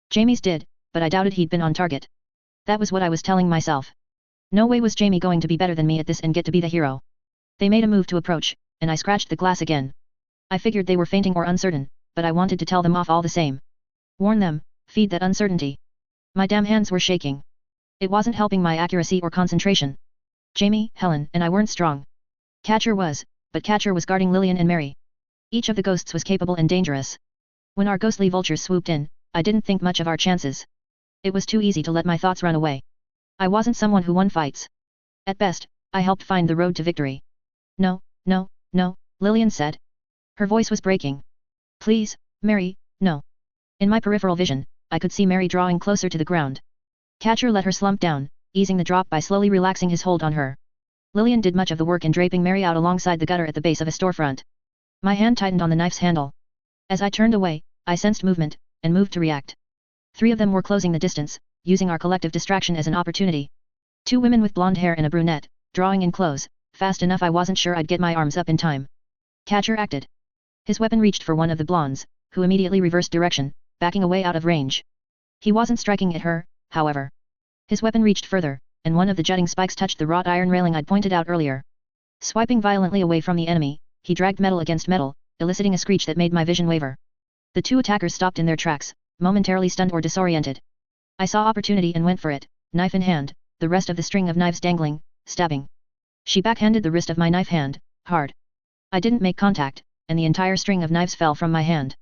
Jamie's did, but I doubted he'd been on target. That was what I was telling myself. No way was Jamie going to be better than me at this and get to be the hero. They made a move to approach, and I scratched the glass again. I figured they were fainting or uncertain, but I wanted to tell them off all the same. Warn them, feed that uncertainty. My damn hands were shaking. It wasn't helping my accuracy or concentration. Jamie, Helen, and I weren't strong. Catcher was, but Catcher was guarding Lillian and Mary. Each of the ghosts was capable and dangerous. When our ghostly vultures swooped in, I didn't think much of our chances. It was too easy to let my thoughts run away. I wasn't someone who won fights. At best, I helped find the road to victory. No, no, no, Lillian said. Her voice was breaking. Please, Mary, no. In my peripheral vision, I could see Mary drawing closer to the ground. Catcher let her slump down, easing the drop by slowly relaxing his hold on her. Lillian did much of the work in draping Mary out alongside the gutter at the base of a storefront. My hand tightened on the knife's handle. As I turned away, I sensed movement, and moved to react. 3 of them were closing the distance, using our collective distraction as an opportunity. 2 women with blonde hair and a brunette, drawing in close, fast enough I wasn't sure I'd get my arms up in time. Catcher acted. His weapon reached for one of the blondes, who immediately reversed direction, backing away out of range. He wasn't striking at her, however. His weapon reached further, and one of the jutting spikes touched the wrought iron railing I'd pointed out earlier. Swiping violently away from the enemy, he dragged metal against metal, eliciting a screech that made my vision waver. The 2 attackers stopped in their tracks, momentarily stunned or disoriented. I saw opportunity and went for it, knife in hand, the rest of the string of knives dangling, stabbing. She backhanded the wrist of my knife hand, hard. I didn't make contact, and the entire string of knives fell from my hand.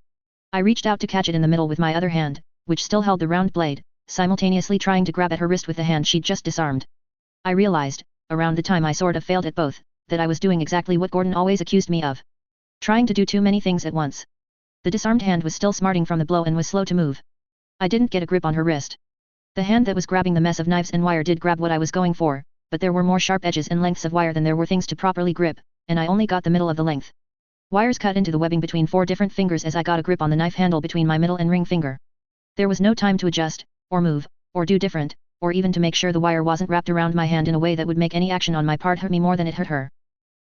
I reached out to catch it in the middle with my other hand, which still held the round blade, simultaneously trying to grab at her wrist with the hand she'd just disarmed. I realized, around the time I sort of failed at both, that I was doing exactly what Gordon always accused me of. Trying to do too many things at once. The disarmed hand was still smarting from the blow and was slow to move. I didn't get a grip on her wrist. The hand that was grabbing the mess of knives and wire did grab what I was going for, but there were more sharp edges and lengths of wire than there were things to properly grip, and I only got the middle of the length. Wires cut into the webbing between 4 different fingers as I got a grip on the knife handle between my middle and ring finger. There was no time to adjust, or move, or do different, or even to make sure the wire wasn't wrapped around my hand in a way that would make any action on my part hurt me more than it hurt her.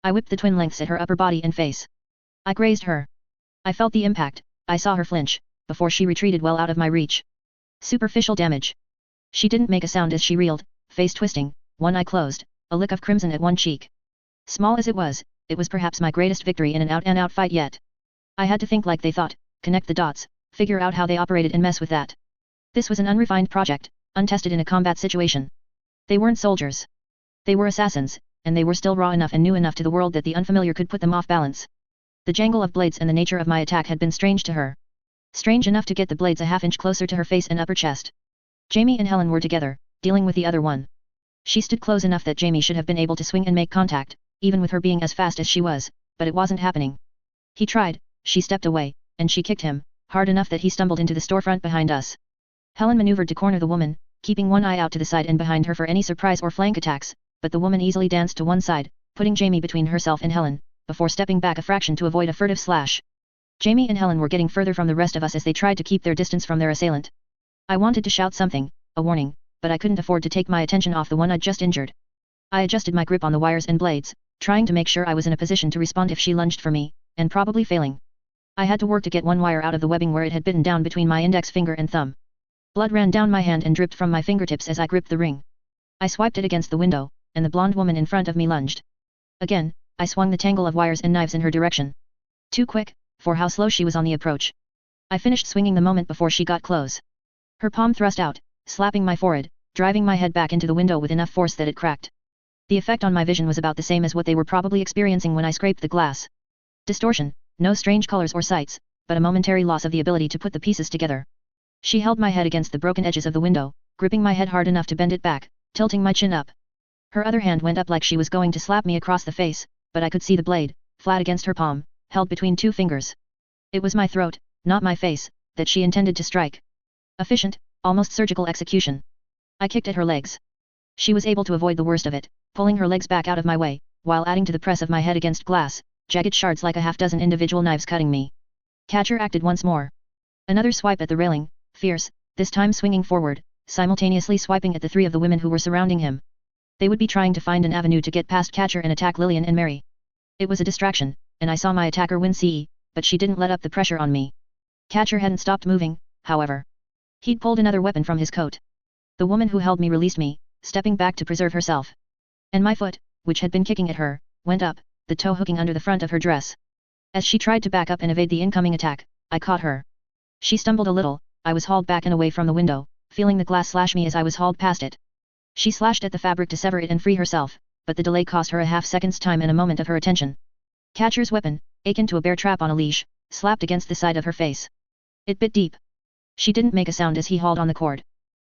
I whipped the twin lengths at her upper body and face. I grazed her. I felt the impact, I saw her flinch, before she retreated well out of my reach. Superficial damage. She didn't make a sound as she reeled, face twisting, one eye closed, a lick of crimson at one cheek. Small as it was perhaps my greatest victory in an out-and-out fight yet. I had to think like they thought, connect the dots, figure out how they operated and mess with that. This was an unrefined project, untested in a combat situation. They weren't soldiers. They were assassins, and they were still raw enough and new enough to the world that the unfamiliar could put them off balance. The jangle of blades and the nature of my attack had been strange to her. Strange enough to get the blades a half-inch closer to her face and upper chest. Jamie and Helen were together, dealing with the other one. She stood close enough that Jamie should have been able to swing and make contact, even with her being as fast as she was, but it wasn't happening. He tried, she stepped away, and she kicked him, hard enough that he stumbled into the storefront behind us. Helen maneuvered to corner the woman, keeping one eye out to the side and behind her for any surprise or flank attacks, but the woman easily danced to one side, putting Jamie between herself and Helen, before stepping back a fraction to avoid a furtive slash. Jamie and Helen were getting further from the rest of us as they tried to keep their distance from their assailant. I wanted to shout something, a warning, but I couldn't afford to take my attention off the one I'd just injured. I adjusted my grip on the wires and blades, trying to make sure I was in a position to respond if she lunged for me, and probably failing. I had to work to get one wire out of the webbing where it had bitten down between my index finger and thumb. Blood ran down my hand and dripped from my fingertips as I gripped the ring. I swiped it against the window, and the blonde woman in front of me lunged. Again, I swung the tangle of wires and knives in her direction. Too quick, for how slow she was on the approach. I finished swinging the moment before she got close. Her palm thrust out, slapping my forehead, driving my head back into the window with enough force that it cracked. The effect on my vision was about the same as what they were probably experiencing when I scraped the glass. Distortion, no strange colors or sights, but a momentary loss of the ability to put the pieces together. She held my head against the broken edges of the window, gripping my head hard enough to bend it back, tilting my chin up. Her other hand went up like she was going to slap me across the face, but I could see the blade, flat against her palm, held between 2 fingers. It was my throat, not my face, that she intended to strike. Efficient, almost surgical execution. I kicked at her legs. She was able to avoid the worst of it, pulling her legs back out of my way, while adding to the press of my head against glass, jagged shards like a half-dozen individual knives cutting me. Catcher acted once more. Another swipe at the railing, fierce, this time swinging forward, simultaneously swiping at the three of the women who were surrounding him. They would be trying to find an avenue to get past Catcher and attack Lillian and Mary. It was a distraction, and I saw my attacker win CE, but she didn't let up the pressure on me. Catcher hadn't stopped moving, however. He'd pulled another weapon from his coat. The woman who held me released me, stepping back to preserve herself. And my foot, which had been kicking at her, went up, the toe hooking under the front of her dress. As she tried to back up and evade the incoming attack, I caught her. She stumbled a little, I was hauled back and away from the window, feeling the glass slash me as I was hauled past it. She slashed at the fabric to sever it and free herself, but the delay cost her a half-second's time and a moment of her attention. Catcher's weapon, akin to a bear trap on a leash, slapped against the side of her face. It bit deep. She didn't make a sound as he hauled on the cord.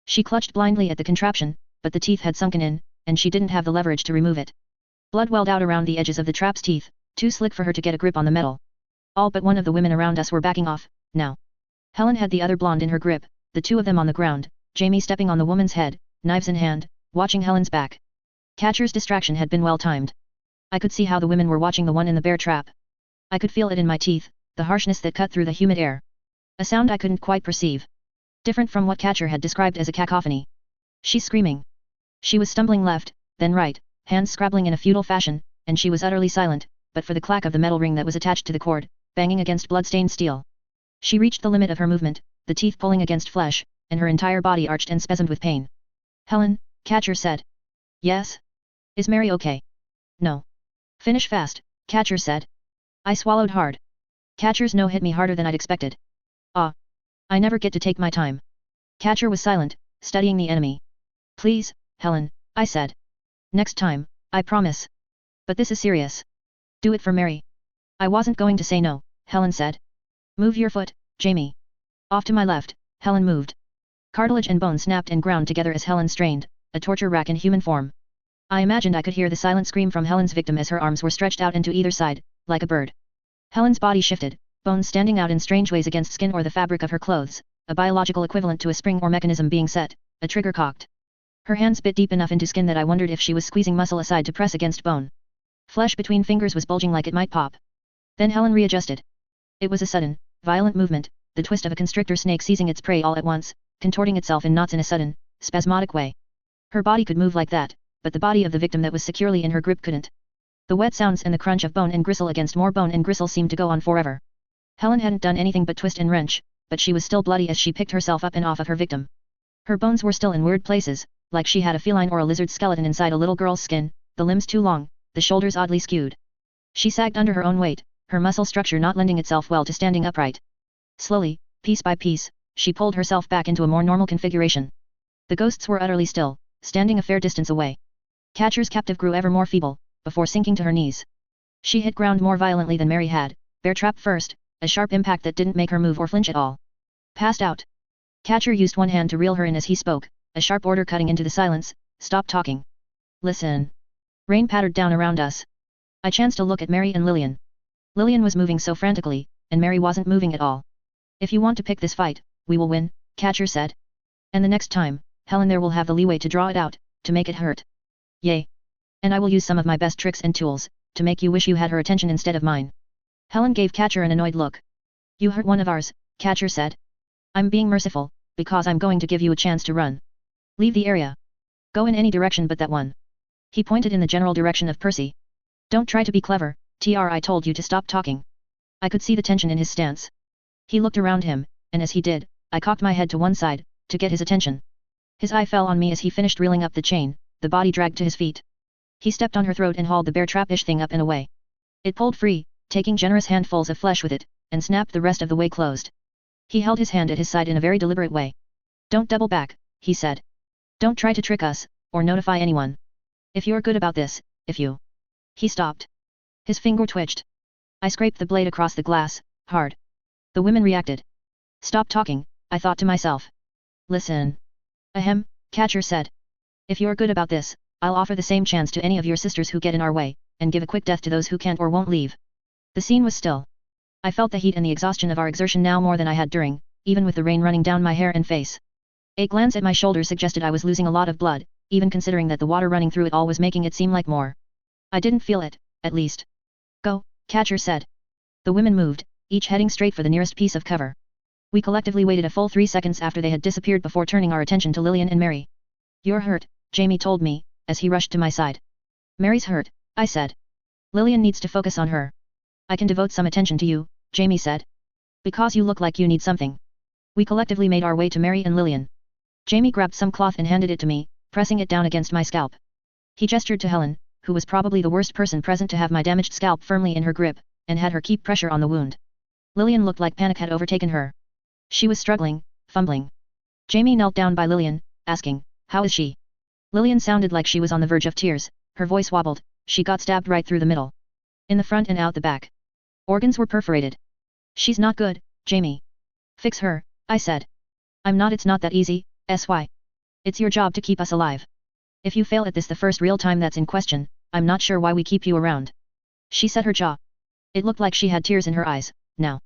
She clutched blindly at the contraption, but the teeth had sunken in, and she didn't have the leverage to remove it. Blood welled out around the edges of the trap's teeth, too slick for her to get a grip on the metal. All but one of the women around us were backing off, now. Helen had the other blonde in her grip, the two of them on the ground, Jamie stepping on the woman's head, knives in hand, watching Helen's back. Catcher's distraction had been well timed. I could see how the women were watching the one in the bear trap. I could feel it in my teeth, the harshness that cut through the humid air. A sound I couldn't quite perceive. Different from what Catcher had described as a cacophony. She's screaming. She was stumbling left, then right, hands scrabbling in a futile fashion, and she was utterly silent, but for the clack of the metal ring that was attached to the cord, banging against blood-stained steel. She reached the limit of her movement, the teeth pulling against flesh, and her entire body arched and spasmed with pain. Helen, Catcher said. Yes? Is Mary okay? No. Finish fast, Catcher said. I swallowed hard. Catcher's no hit me harder than I'd expected. Ah. I never get to take my time. Catcher was silent, studying the enemy. Please, Helen, I said. Next time, I promise. But this is serious. Do it for Mary. I wasn't going to say no, Helen said. Move your foot, Jamie. Off to my left, Helen moved. Cartilage and bone snapped and ground together as Helen strained, a torture rack in human form. I imagined I could hear the silent scream from Helen's victim as her arms were stretched out into either side, like a bird. Helen's body shifted, bones standing out in strange ways against skin or the fabric of her clothes, a biological equivalent to a spring or mechanism being set, a trigger cocked. Her hands bit deep enough into skin that I wondered if she was squeezing muscle aside to press against bone. Flesh between fingers was bulging like it might pop. Then Helen readjusted. It was a sudden, violent movement, the twist of a constrictor snake seizing its prey all at once, contorting itself in knots in a sudden, spasmodic way. Her body could move like that, but the body of the victim that was securely in her grip couldn't. The wet sounds and the crunch of bone and gristle against more bone and gristle seemed to go on forever. Helen hadn't done anything but twist and wrench, but she was still bloody as she picked herself up and off of her victim. Her bones were still in weird places, like she had a feline or a lizard skeleton inside a little girl's skin, the limbs too long, the shoulders oddly skewed. She sagged under her own weight, her muscle structure not lending itself well to standing upright. Slowly, piece by piece, she pulled herself back into a more normal configuration. The ghosts were utterly still, standing a fair distance away. Catcher's captive grew ever more feeble, before sinking to her knees. She hit ground more violently than Mary had, bear trap first, a sharp impact that didn't make her move or flinch at all. Passed out. Catcher used one hand to reel her in as he spoke, a sharp order cutting into the silence, stop talking. Listen. Rain pattered down around us. I chanced to look at Mary and Lillian. Lillian was moving so frantically, and Mary wasn't moving at all. If you want to pick this fight, we will win, Catcher said. And the next time, Helen there will have the leeway to draw it out, to make it hurt. Yay. And I will use some of my best tricks and tools, to make you wish you had her attention instead of mine. Helen gave Catcher an annoyed look. You hurt one of ours, Catcher said. I'm being merciful, because I'm going to give you a chance to run. Leave the area. Go in any direction but that one. He pointed in the general direction of Percy. Don't try to be clever, I told you to stop talking. I could see the tension in his stance. He looked around him, and as he did, I cocked my head to one side, to get his attention. His eye fell on me as he finished reeling up the chain, the body dragged to his feet. He stepped on her throat and hauled the bear trap-ish thing up and away. It pulled free, taking generous handfuls of flesh with it, and snapped the rest of the way closed. He held his hand at his side in a very deliberate way. Don't double back, he said. Don't try to trick us, or notify anyone. If you're good about this, if you... He stopped. His finger twitched. I scraped the blade across the glass, hard. The women reacted. Stop talking, I thought to myself. Listen. Ahem, Catcher said. If you're good about this, I'll offer the same chance to any of your sisters who get in our way, and give a quick death to those who can't or won't leave. The scene was still. I felt the heat and the exhaustion of our exertion now more than I had during, even with the rain running down my hair and face. A glance at my shoulder suggested I was losing a lot of blood, even considering that the water running through it all was making it seem like more. I didn't feel it, at least. Go, Catcher said. The women moved, each heading straight for the nearest piece of cover. We collectively waited a full 3 seconds after they had disappeared before turning our attention to Lillian and Mary. "You're hurt," Jamie told me, as he rushed to my side. "Mary's hurt," I said. "Lillian needs to focus on her." "I can devote some attention to you," Jamie said. "Because you look like you need something." We collectively made our way to Mary and Lillian. Jamie grabbed some cloth and handed it to me, pressing it down against my scalp. He gestured to Helen, who was probably the worst person present to have my damaged scalp firmly in her grip, and had her keep pressure on the wound. Lillian looked like panic had overtaken her. She was struggling, fumbling. Jamie knelt down by Lillian, asking, "How is she?" Lillian sounded like she was on the verge of tears, her voice wobbled. "She got stabbed right through the middle. In the front and out the back. Organs were perforated." "She's not good, Jamie." "Fix her," I said. "I'm not. It's not that easy, SY. It's your job to keep us alive. If you fail at this the first real time that's in question, I'm not sure why we keep you around." She set her jaw. It looked like she had tears in her eyes, now.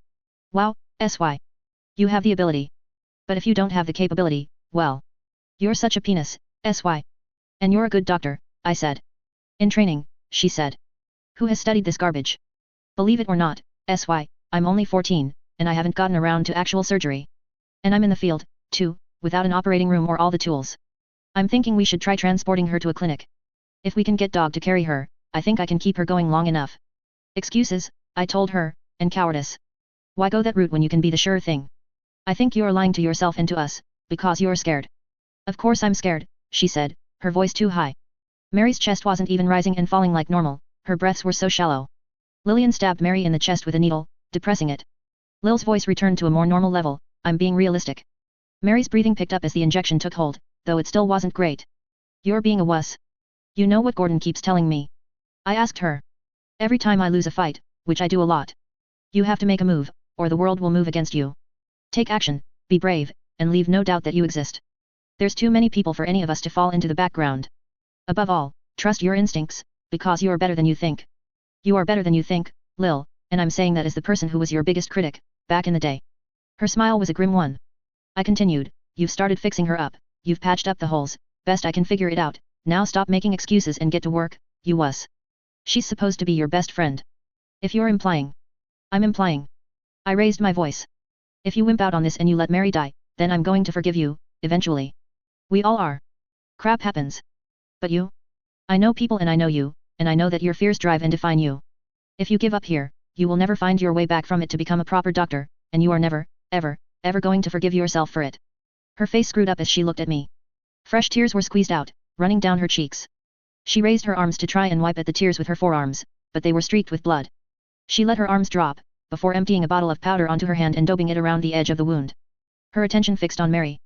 "Wow, SY. You have the ability. But if you don't have the capability, well. You're such a penis, SY. And you're a good doctor," I said. "In training," she said. "Who has studied this garbage?" "Believe it or not, SY, I'm only 14, and I haven't gotten around to actual surgery. And I'm in the field, too, without an operating room or all the tools. I'm thinking we should try transporting her to a clinic. If we can get Dog to carry her, I think I can keep her going long enough." "Excuses," I told her, "and cowardice. Why go that route when you can be the sure thing? I think you're lying to yourself and to us, because you're scared." "Of course I'm scared," she said, her voice too high. Mary's chest wasn't even rising and falling like normal, her breaths were so shallow. Lillian stabbed Mary in the chest with a needle, depressing it. Lil's voice returned to a more normal level. "I'm being realistic." Mary's breathing picked up as the injection took hold, though it still wasn't great. "You're being a wuss. You know what Gordon keeps telling me?" I asked her. "Every time I lose a fight, which I do a lot. You have to make a move, or the world will move against you. Take action, be brave, and leave no doubt that you exist. There's too many people for any of us to fall into the background. Above all, trust your instincts, because you are better than you think. You are better than you think, Lil, and I'm saying that as the person who was your biggest critic, back in the day." Her smile was a grim one. I continued, "You've started fixing her up, you've patched up the holes, best I can figure it out, now stop making excuses and get to work, you wuss. She's supposed to be your best friend. If you're implying." "I'm implying." I raised my voice. "If you wimp out on this and you let Mary die, then I'm going to forgive you, eventually. We all are. Crap happens. But you? I know people and I know you, and I know that your fears drive and define you. If you give up here, you will never find your way back from it to become a proper doctor, and you are never, ever going to forgive yourself for it." Her face screwed up as she looked at me. Fresh tears were squeezed out, running down her cheeks. She raised her arms to try and wipe at the tears with her forearms, but they were streaked with blood. She let her arms drop, before emptying a bottle of powder onto her hand and daubing it around the edge of the wound. Her attention fixed on Mary.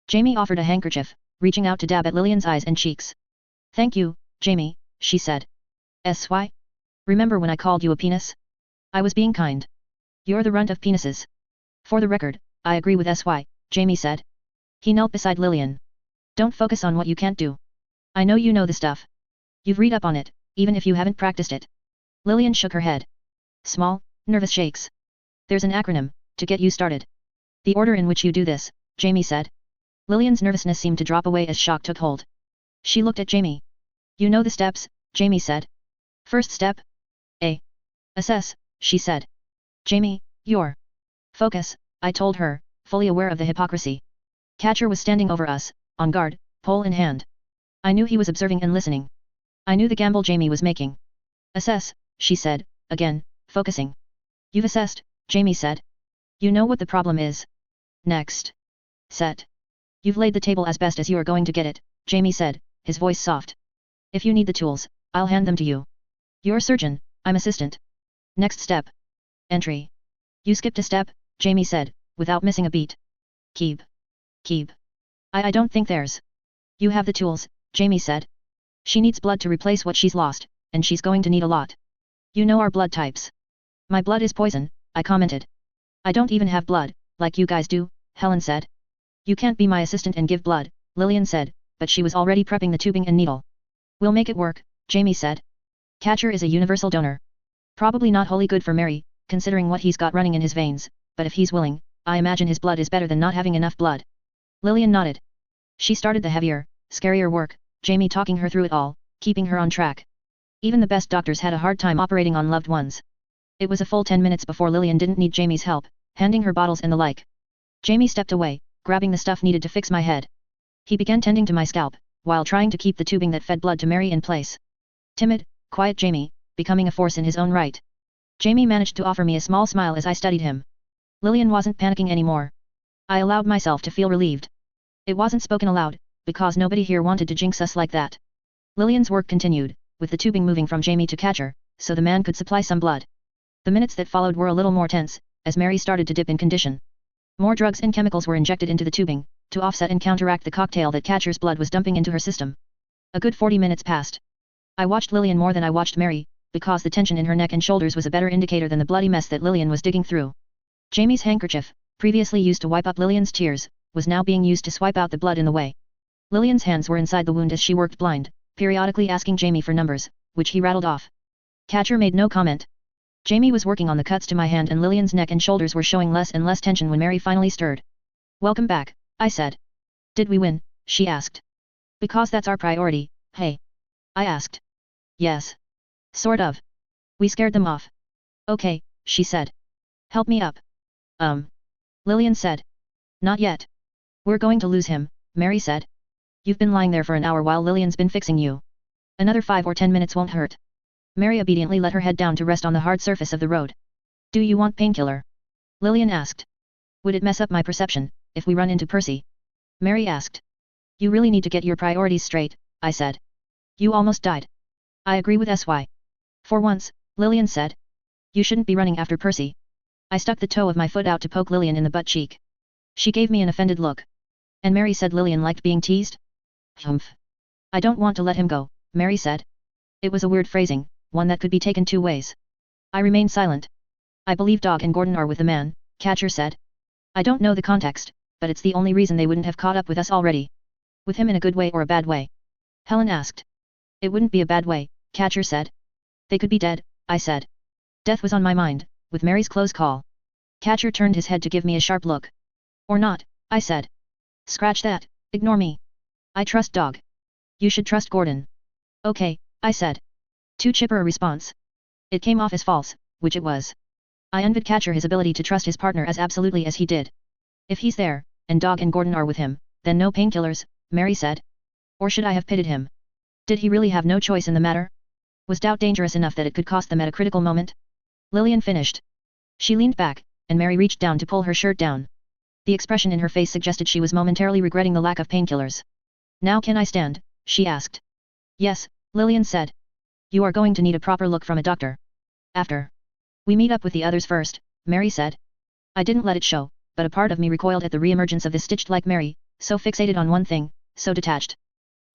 Jamie offered a handkerchief, reaching out to dab at Lillian's eyes and cheeks. "Thank you, Jamie," she said. "SY? Remember when I called you a penis? I was being kind. You're the runt of penises." "For the record, I agree with SY, Jamie said. He knelt beside Lillian. "Don't focus on what you can't do. I know you know the stuff. You've read up on it, even if you haven't practiced it." Lillian shook her head. Small, nervous shakes. "There's an acronym, to get you started." "The order in which you do this," Jamie said. Lillian's nervousness seemed to drop away as shock took hold. She looked at Jamie. "You know the steps," Jamie said. "First step? A. Assess," she said. "Jamie, you're. Focus," I told her, fully aware of the hypocrisy. Catcher was standing over us, on guard, pole in hand. I knew he was observing and listening. I knew the gamble Jamie was making. "Assess," she said, again, focusing. "You've assessed," Jamie said. "You know what the problem is. Next. Set. You've laid the table as best as you are going to get it," Jamie said, his voice soft. "If you need the tools, I'll hand them to you. You're surgeon, I'm assistant. Next step. Entry. You skipped a step," Jamie said, without missing a beat. Keep. I don't think there's. You have the tools," Jamie said. "She needs blood to replace what she's lost, and she's going to need a lot. You know our blood types." "My blood is poison," I commented. "I don't even have blood, like you guys do," Helen said. "You can't be my assistant and give blood," Lillian said, but she was already prepping the tubing and needle. "We'll make it work," Jamie said. "Catcher is a universal donor. Probably not wholly good for Mary, considering what he's got running in his veins, but if he's willing, I imagine his blood is better than not having enough blood." Lillian nodded. She started the heavier, scarier work, Jamie talking her through it all, keeping her on track. Even the best doctors had a hard time operating on loved ones. It was a full 10 minutes before Lillian didn't need Jamie's help, handing her bottles and the like. Jamie stepped away, grabbing the stuff needed to fix my head. He began tending to my scalp, while trying to keep the tubing that fed blood to Mary in place. Timid, quiet Jamie, becoming a force in his own right. Jamie managed to offer me a small smile as I studied him. Lillian wasn't panicking anymore. I allowed myself to feel relieved. It wasn't spoken aloud, because nobody here wanted to jinx us like that. Lillian's work continued, with the tubing moving from Jamie to Catcher, so the man could supply some blood. The minutes that followed were a little more tense, as Mary started to dip in condition. More drugs and chemicals were injected into the tubing, to offset and counteract the cocktail that Catcher's blood was dumping into her system. A good 40 minutes passed. I watched Lillian more than I watched Mary, because the tension in her neck and shoulders was a better indicator than the bloody mess that Lillian was digging through. Jamie's handkerchief, previously used to wipe up Lillian's tears, was now being used to swipe out the blood in the way. Lillian's hands were inside the wound as she worked blind, periodically asking Jamie for numbers, which he rattled off. Catcher made no comment. Jamie was working on the cuts to my hand and Lillian's neck and shoulders were showing less and less tension when Mary finally stirred. "Welcome back," I said. "Did we win?" she asked. "Because that's our priority, hey?" I asked. "Yes. Sort of. We scared them off." "Okay," she said. "Help me up." Lillian said. "Not yet. We're going to lose him," Mary said. "You've been lying there for an hour while Lillian's been fixing you. Another 5 or 10 minutes won't hurt." Mary obediently let her head down to rest on the hard surface of the road. "Do you want painkiller?" Lillian asked. "Would it mess up my perception, if we run into Percy?" Mary asked. "You really need to get your priorities straight," I said. "You almost died." "I agree with SY. For once," Lillian said. "You shouldn't be running after Percy." I stuck the toe of my foot out to poke Lillian in the butt cheek. She gave me an offended look. "And Mary said Lillian liked being teased?" "Humph. I don't want to let him go," Mary said. It was a weird phrasing, one that could be taken 2 ways. I remained silent. "I believe Dog and Gordon are with the man," Catcher said. "I don't know the context, but it's the only reason they wouldn't have caught up with us already." "With him in a good way or a bad way?" Helen asked. "It wouldn't be a bad way," Catcher said. "They could be dead," I said. Death was on my mind, with Mary's close call. Catcher turned his head to give me a sharp look. "Or not," I said. "Scratch that, ignore me. I trust Dog. You should trust Gordon." "Okay," I said. Too chipper a response. It came off as false, which it was. I envied Catcher his ability to trust his partner as absolutely as he did. "If he's there, and Dog and Gordon are with him, then no painkillers," Mary said. Or should I have pitied him? Did he really have no choice in the matter? Was doubt dangerous enough that it could cost them at a critical moment? Lillian finished. She leaned back, and Mary reached down to pull her shirt down. The expression in her face suggested she was momentarily regretting the lack of painkillers. "Now can I stand?" she asked. "Yes," Lillian said. "You are going to need a proper look from a doctor. After we meet up with the others first," Mary said. I didn't let it show, but a part of me recoiled at the re-emergence of this stitched-like Mary, so fixated on one thing, so detached.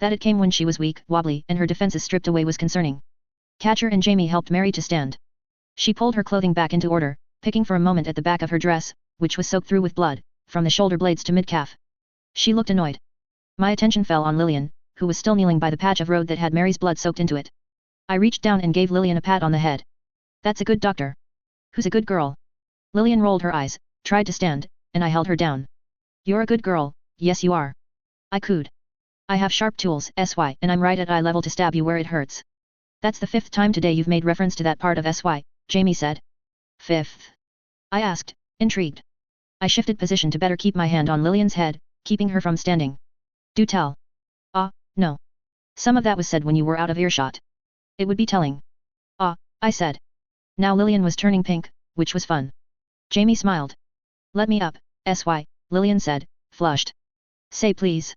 That it came when she was weak, wobbly, and her defenses stripped away was concerning. Catcher and Jamie helped Mary to stand. She pulled her clothing back into order, picking for a moment at the back of her dress, which was soaked through with blood, from the shoulder blades to mid-calf. She looked annoyed. My attention fell on Lillian, who was still kneeling by the patch of road that had Mary's blood soaked into it. I reached down and gave Lillian a pat on the head. "That's a good doctor." "Who's a good girl?" Lillian rolled her eyes, tried to stand, and I held her down. "You're a good girl, yes you are." I cooed. "I have sharp tools, SY, and I'm right at eye level to stab you where it hurts." "That's the 5th time today you've made reference to that part of SY, Jamie said. "5th?" I asked, intrigued. I shifted position to better keep my hand on Lillian's head, keeping her from standing. "Do tell." "Ah, no. Some of that was said when you were out of earshot. It would be telling." "Ah," I said. Now Lillian was turning pink, which was fun. Jamie smiled. "Let me up, SY, Lillian said, flushed. "Say please.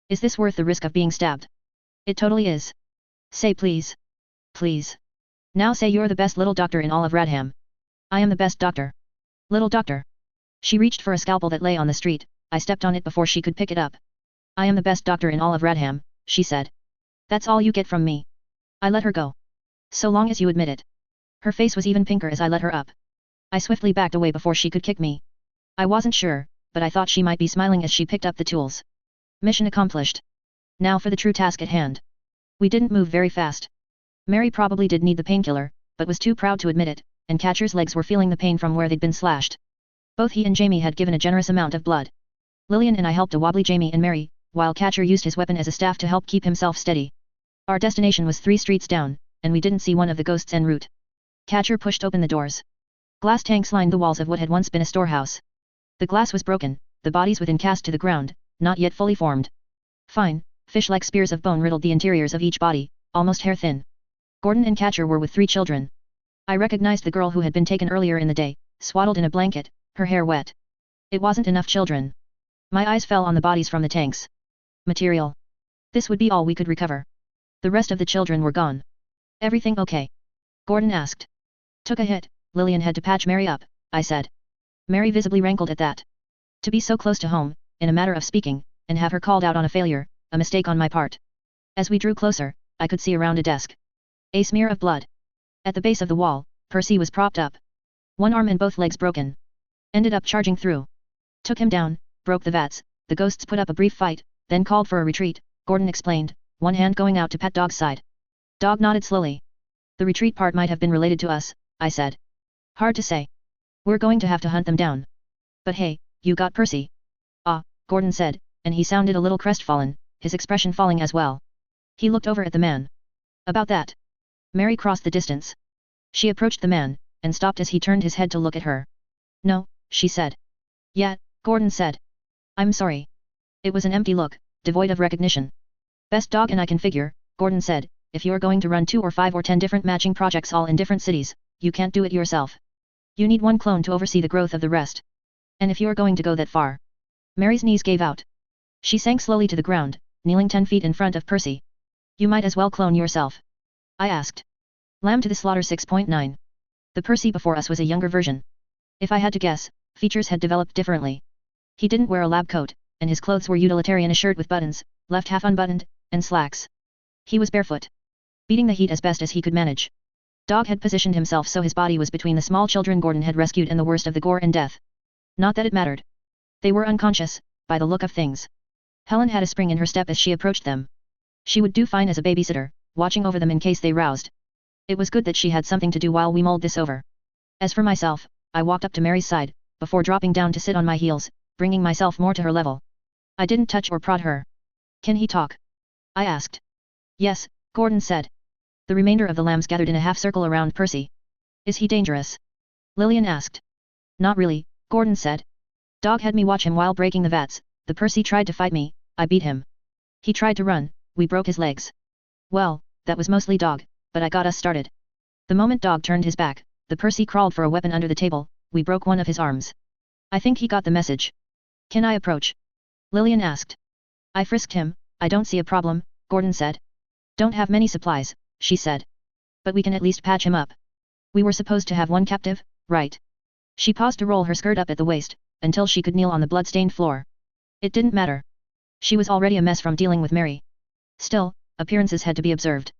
Is this worth the risk of being stabbed?" "It totally is." "Say please. Please. Now say you're the best little doctor in all of Radham." "I am the best doctor." "Little doctor." She reached for a scalpel that lay on the street, I stepped on it before she could pick it up. "I am the best doctor in all of Radham," she said. "That's all you get from me." I let her go. "So long as you admit it." Her face was even pinker as I let her up. I swiftly backed away before she could kick me. I wasn't sure, but I thought she might be smiling as she picked up the tools. Mission accomplished. Now for the true task at hand. We didn't move very fast. Mary probably did need the painkiller, but was too proud to admit it, and Catcher's legs were feeling the pain from where they'd been slashed. Both he and Jamie had given a generous amount of blood. Lillian and I helped a wobbly Jamie and Mary, while Catcher used his weapon as a staff to help keep himself steady. Our destination was 3 streets down, and we didn't see one of the ghosts en route. Catcher pushed open the doors. Glass tanks lined the walls of what had once been a storehouse. The glass was broken, the bodies within cast to the ground, not yet fully formed. Fine, fish-like spears of bone riddled the interiors of each body, almost hair-thin. Gordon and Catcher were with 3 children. I recognized the girl who had been taken earlier in the day, swaddled in a blanket, her hair wet. It wasn't enough children. My eyes fell on the bodies from the tanks. Material. This would be all we could recover. The rest of the children were gone. Everything okay? Gordon asked. Took a hit, Lillian had to patch Mary up, I said. Mary visibly rankled at that. To be so close to home, in a matter of speaking, and have her called out on a failure, a mistake on my part. As we drew closer, I could see around a desk. A smear of blood. At the base of the wall, Percy was propped up. One arm and both legs broken. Ended up charging through. Took him down, broke the vats, the ghosts put up a brief fight, then called for a retreat, Gordon explained, one hand going out to pat Dog's side. Dog nodded slowly. The retreat part might have been related to us, I said. Hard to say. We're going to have to hunt them down. But hey, you got Percy. Ah, Gordon said, and he sounded a little crestfallen, his expression falling as well. He looked over at the man. About that. Mary crossed the distance. She approached the man, and stopped as he turned his head to look at her. No, she said. Yeah, Gordon said. I'm sorry. It was an empty look, devoid of recognition. Best dog and I can figure, Gordon said, if you're going to run 2 or 5 or 10 different matching projects all in different cities, you can't do it yourself. You need one clone to oversee the growth of the rest. And if you're going to go that far. Mary's knees gave out. She sank slowly to the ground, kneeling 10 feet in front of Percy. You might as well clone yourself. I asked. Lamb to the slaughter 6.9. The Percy before us was a younger version. If I had to guess, features had developed differently. He didn't wear a lab coat, and his clothes were utilitarian, a shirt with buttons, left half unbuttoned, and slacks. He was barefoot. Beating the heat as best as he could manage. Dog had positioned himself so his body was between the small children Gordon had rescued and the worst of the gore and death. Not that it mattered. They were unconscious, by the look of things. Helen had a spring in her step as she approached them. She would do fine as a babysitter, watching over them in case they roused. It was good that she had something to do while we mulled this over. As for myself, I walked up to Mary's side, before dropping down to sit on my heels, bringing myself more to her level. I didn't touch or prod her. Can he talk? I asked. Yes, Gordon said. The remainder of the lambs gathered in a half circle around Percy. Is he dangerous? Lillian asked. Not really, Gordon said. Dog had me watch him while breaking the vats, the Percy tried to fight me, I beat him. He tried to run, we broke his legs. Well, that was mostly Dog, but I got us started. The moment Dog turned his back, the Percy crawled for a weapon under the table, we broke one of his arms. I think he got the message. Can I approach? Lillian asked. I frisked him, I don't see a problem, Gordon said. Don't have many supplies, she said. But we can at least patch him up. We were supposed to have one captive, right? She paused to roll her skirt up at the waist, until she could kneel on the blood-stained floor. It didn't matter. She was already a mess from dealing with Mary. Still, appearances had to be observed.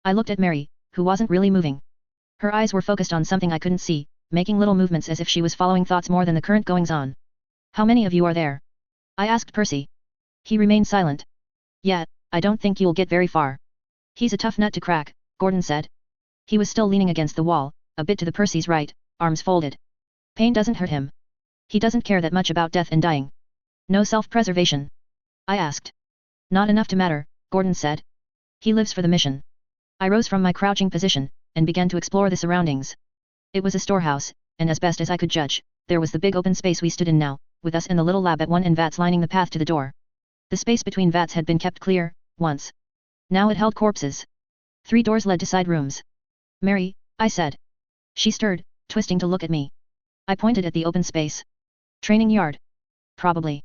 I looked at Mary, who wasn't really moving. Her eyes were focused on something I couldn't see, making little movements as if she was following thoughts more than the current goings-on. How many of you are there? I asked Percy. He remained silent. Yeah, I don't think you'll get very far. He's a tough nut to crack, Gordon said. He was still leaning against the wall, a bit to the Percy's right, arms folded. Pain doesn't hurt him. He doesn't care that much about death and dying. No self-preservation? I asked. Not enough to matter, Gordon said. He lives for the mission. I rose from my crouching position, and began to explore the surroundings. It was a storehouse, and as best as I could judge, there was the big open space we stood in now, with us in the little lab at one end, vats lining the path to the door. The space between vats had been kept clear, once. Now it held corpses. 3 doors led to side rooms. Mary, I said. She stirred, twisting to look at me. I pointed at the open space. Training yard. Probably.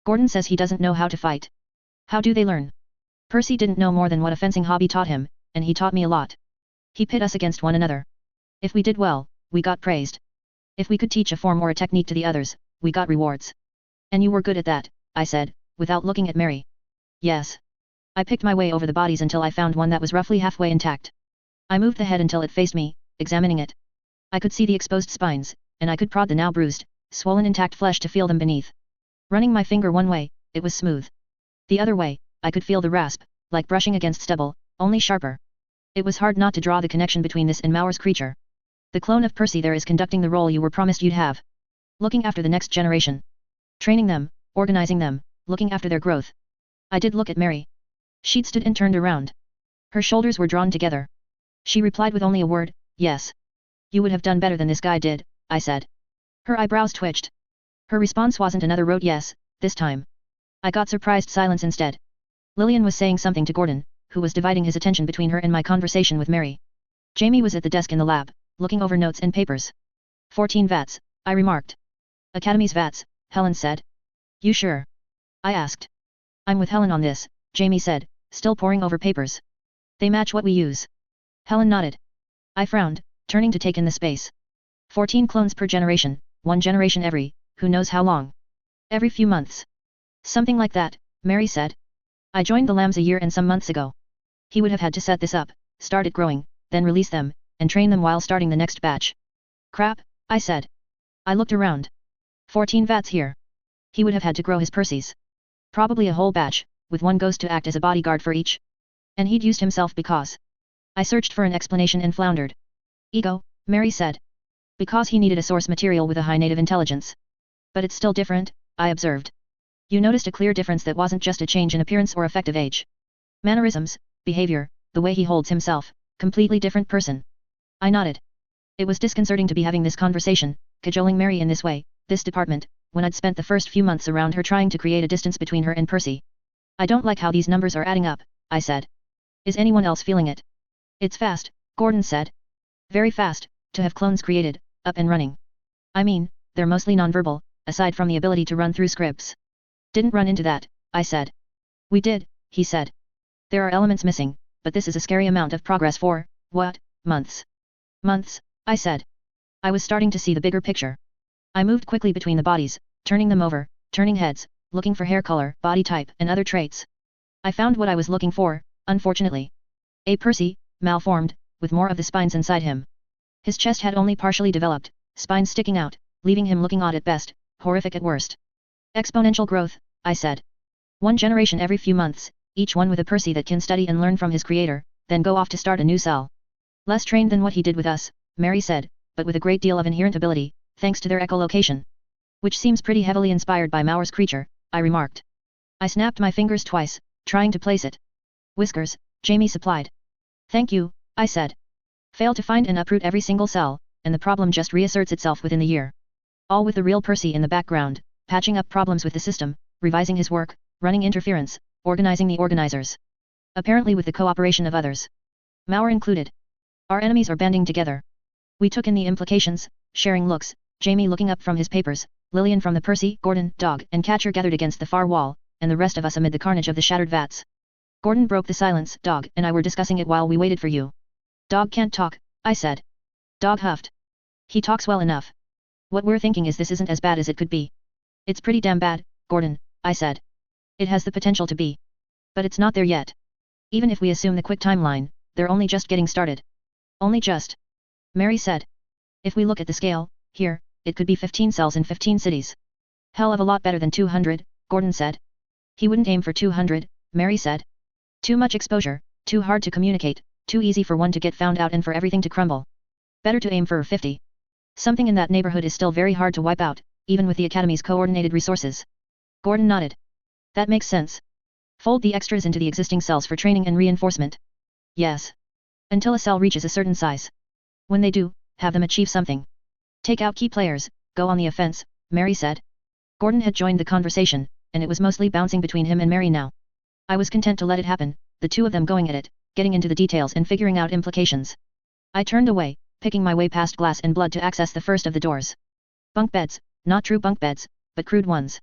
Gordon says he doesn't know how to fight. How do they learn? Percy didn't know more than what a fencing hobby taught him, and he taught me a lot. He pit us against one another. If we did well, we got praised. If we could teach a form or a technique to the others, we got rewards. And you were good at that, I said, without looking at Mary. Yes. I picked my way over the bodies until I found one that was roughly halfway intact. I moved the head until it faced me, examining it. I could see the exposed spines, and I could prod the now bruised, swollen intact flesh to feel them beneath. Running my finger one way, it was smooth. The other way, I could feel the rasp, like brushing against stubble, only sharper. It was hard not to draw the connection between this and Mauer's creature. The clone of Percy there is conducting the role you were promised you'd have. Looking after the next generation. Training them, organizing them, looking after their growth. I did look at Mary. She'd stood and turned around. Her shoulders were drawn together. She replied with only a word, yes. You would have done better than this guy did, I said. Her eyebrows twitched. Her response wasn't another rote yes, this time. I got surprised silence instead. Lillian was saying something to Gordon, who was dividing his attention between her and my conversation with Mary. Jamie was at the desk in the lab, looking over notes and papers. 14 vats, I remarked. Academy's vats, Helen said. You sure? I asked. I'm with Helen on this, Jamie said, still poring over papers. They match what we use. Helen nodded. I frowned, turning to take in the space. 14 clones per generation, 1 generation every, who knows how long. Every few months. Something like that, Mary said. I joined the lambs a year and some months ago. He would have had to set this up, start it growing, then release them, and train them while starting the next batch. Crap, I said. I looked around. 14 vats here. He would have had to grow his Perseus. Probably a whole batch, with one ghost to act as a bodyguard for each. And he'd used himself because. I searched for an explanation and floundered. Ego, Mary said. Because he needed a source material with a high native intelligence. But it's still different, I observed. You noticed a clear difference that wasn't just a change in appearance or effective age. Mannerisms, behavior, the way he holds himself, completely different person. I nodded. It was disconcerting to be having this conversation, cajoling Mary in this way, this department, when I'd spent the first few months around her trying to create a distance between her and Percy. I don't like how these numbers are adding up, I said. Is anyone else feeling it? It's fast, Gordon said. Very fast, to have clones created, up and running. I mean, they're mostly nonverbal, aside from the ability to run through scripts. Didn't run into that, I said. We did, he said. There are elements missing, but this is a scary amount of progress for, what, months? Months, I said. I was starting to see the bigger picture. I moved quickly between the bodies, turning them over, turning heads, looking for hair color, body type, and other traits. I found what I was looking for, unfortunately. A Percy, malformed, with more of the spines inside him. His chest had only partially developed, spines sticking out, leaving him looking odd at best, horrific at worst. Exponential growth, I said. 1 generation every few months, each one with a Percy that can study and learn from his creator, then go off to start a new cell. Less trained than what he did with us, Mary said, but with a great deal of inherent ability, thanks to their echolocation. Which seems pretty heavily inspired by Mauer's creature, I remarked. I snapped my fingers twice, trying to place it. Whiskers, Jamie supplied. Thank you, I said. Fail to find and uproot every single cell, and the problem just reasserts itself within the year. All with the real Percy in the background, patching up problems with the system, revising his work, running interference, organizing the organizers. Apparently with the cooperation of others. Mauer included. Our enemies are banding together. We took in the implications, sharing looks, Jamie looking up from his papers, Lillian from the Percy, Gordon, Dog, and Catcher gathered against the far wall, and the rest of us amid the carnage of the shattered vats. Gordon broke the silence. Dog and I were discussing it while we waited for you. Dog can't talk, I said. Dog huffed. He talks well enough. What we're thinking is this isn't as bad as it could be. It's pretty damn bad, Gordon, I said. It has the potential to be. But it's not there yet. Even if we assume the quick timeline, they're only just getting started. Only just. Mary said. If we look at the scale, here, it could be 15 cells in 15 cities. Hell of a lot better than 200, Gordon said. He wouldn't aim for 200, Mary said. Too much exposure, too hard to communicate, too easy for one to get found out and for everything to crumble. Better to aim for 50. Something in that neighborhood is still very hard to wipe out, even with the Academy's coordinated resources. Gordon nodded. That makes sense. Fold the extras into the existing cells for training and reinforcement. Yes. Until a cell reaches a certain size. When they do, have them achieve something. Take out key players, go on the offense, Mary said. Gordon had joined the conversation, and it was mostly bouncing between him and Mary now. I was content to let it happen, the two of them going at it, getting into the details and figuring out implications. I turned away, picking my way past glass and blood to access the first of the doors. Bunk beds, not true bunk beds, but crude ones.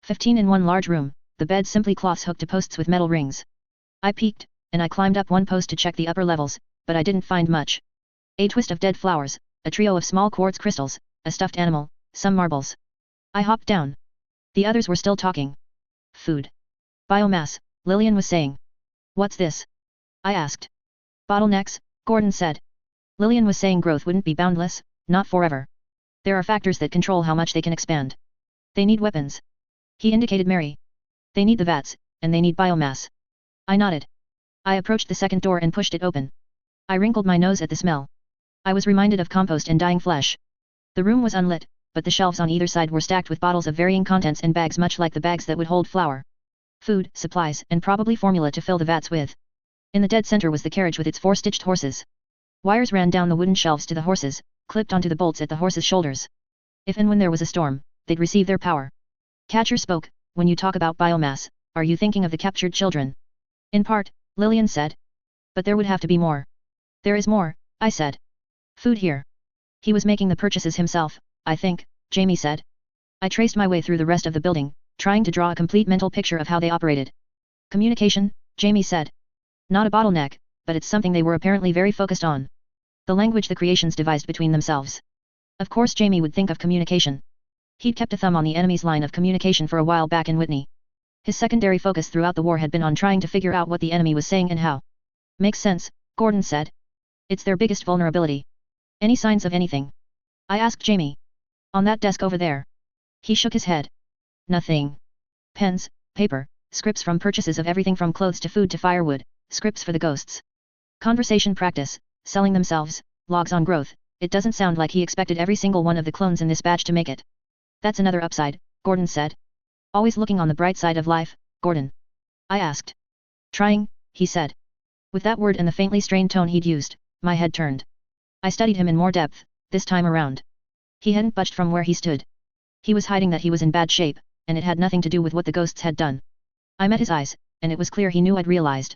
15 in one large room, the beds simply cloths hooked to posts with metal rings. I peeked, and I climbed up one post to check the upper levels, but I didn't find much. A twist of dead flowers, a trio of small quartz crystals, a stuffed animal, some marbles. I hopped down. The others were still talking. Food. Biomass, Lillian was saying. What's this? I asked. Bottlenecks, Gordon said. Lillian was saying growth wouldn't be boundless, not forever. There are factors that control how much they can expand. They need weapons. He indicated Mary. They need the vats, and they need biomass. I nodded. I approached the second door and pushed it open. I wrinkled my nose at the smell. I was reminded of compost and dying flesh. The room was unlit, but the shelves on either side were stacked with bottles of varying contents and bags much like the bags that would hold flour. Food, supplies, and probably formula to fill the vats with. In the dead center was the carriage with its 4-stitched horses. Wires ran down the wooden shelves to the horses, clipped onto the bolts at the horse's shoulders. If and when there was a storm, they'd receive their power. Catcher spoke, when you talk about biomass, are you thinking of the captured children? In part, Lillian said. But there would have to be more. There is more, I said. Food here. He was making the purchases himself, I think, Jamie said. I traced my way through the rest of the building, trying to draw a complete mental picture of how they operated. Communication, Jamie said. Not a bottleneck, but it's something they were apparently very focused on. The language the creations devised between themselves. Of course Jamie would think of communication. He'd kept a thumb on the enemy's line of communication for a while back in Whitney. His secondary focus throughout the war had been on trying to figure out what the enemy was saying and how. Makes sense, Gordon said. It's their biggest vulnerability. Any signs of anything? I asked Jamie. On that desk over there. He shook his head. Nothing. Pens, paper, scripts from purchases of everything from clothes to food to firewood, scripts for the ghosts. Conversation practice, selling themselves, logs on growth. It doesn't sound like he expected every single one of the clones in this batch to make it. That's another upside, Gordon said. Always looking on the bright side of life, Gordon. I asked. Trying, he said. With that word and the faintly strained tone he'd used, my head turned. I studied him in more depth, this time around. He hadn't budged from where he stood. He was hiding that he was in bad shape, and it had nothing to do with what the ghosts had done. I met his eyes, and it was clear he knew I'd realized.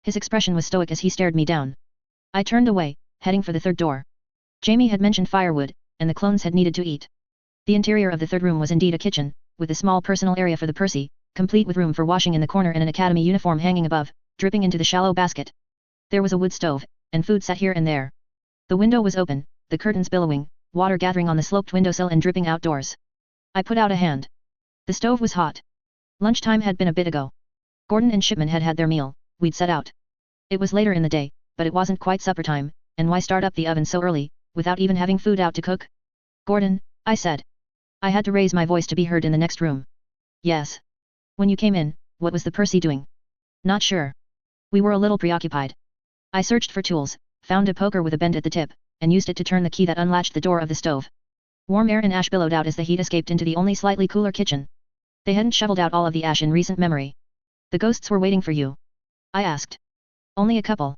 His expression was stoic as he stared me down. I turned away, heading for the third door. Jamie had mentioned firewood, and the clones had needed to eat. The interior of the third room was indeed a kitchen, with a small personal area for the Percy, complete with room for washing in the corner and an academy uniform hanging above, dripping into the shallow basket. There was a wood stove, and food sat here and there. The window was open, the curtains billowing, water gathering on the sloped windowsill and dripping outdoors. I put out a hand. The stove was hot. Lunchtime had been a bit ago. Gordon and Shipman had had their meal, we'd set out. It was later in the day, but it wasn't quite supper time, and why start up the oven so early, without even having food out to cook? Gordon, I said. I had to raise my voice to be heard in the next room. Yes. When you came in, what was the Percy doing? Not sure. We were a little preoccupied. I searched for tools, found a poker with a bend at the tip, and used it to turn the key that unlatched the door of the stove. Warm air and ash billowed out as the heat escaped into the only slightly cooler kitchen. They hadn't shoveled out all of the ash in recent memory. The ghosts were waiting for you? I asked. Only a couple.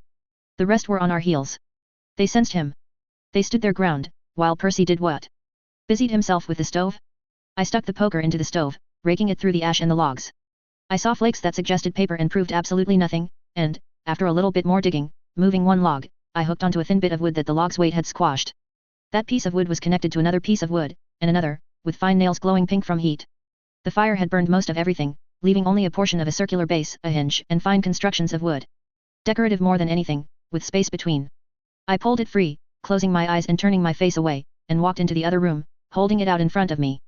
The rest were on our heels. They sensed him. They stood their ground, while Percy did what? Busied himself with the stove? I stuck the poker into the stove, raking it through the ash and the logs. I saw flakes that suggested paper and proved absolutely nothing, and, after a little bit more digging, moving one log, I hooked onto a thin bit of wood that the log's weight had squashed. That piece of wood was connected to another piece of wood, and another, with fine nails glowing pink from heat. The fire had burned most of everything, leaving only a portion of a circular base, a hinge, and fine constructions of wood. Decorative more than anything, with space between. I pulled it free, closing my eyes and turning my face away, and walked into the other room, holding it out in front of me.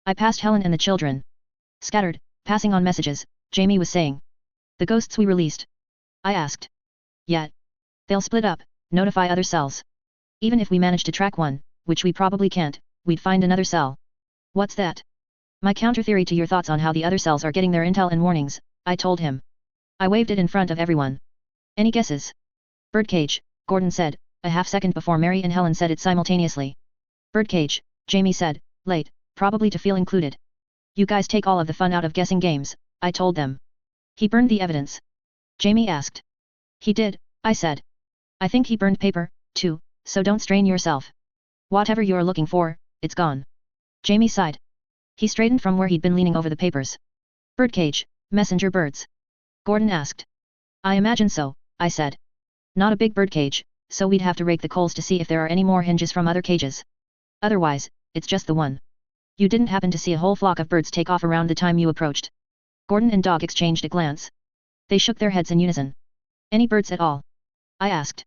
I passed Helen and the children. Scattered, passing on messages, Jamie was saying. The ghosts we released? I asked. Yet. They'll split up, notify other cells. Even if we manage to track one, which we probably can't, we'd find another cell. What's that? My counter-theory to your thoughts on how the other cells are getting their intel and warnings, I told him. I waved it in front of everyone. Any guesses? Birdcage, Gordon said, a half-second before Mary and Helen said it simultaneously. Birdcage, Jamie said, late, probably to feel included. You guys take all of the fun out of guessing games, I told them. He burned the evidence. Jamie asked. He did, I said. I think he burned paper, too, so don't strain yourself. Whatever you're looking for, it's gone. Jamie sighed. He straightened from where he'd been leaning over the papers. Birdcage, messenger birds? Gordon asked. I imagine so, I said. Not a big birdcage, so we'd have to rake the coals to see if there are any more hinges from other cages. Otherwise, it's just the one. You didn't happen to see a whole flock of birds take off around the time you approached? Gordon and Dog exchanged a glance. They shook their heads in unison. Any birds at all? I asked.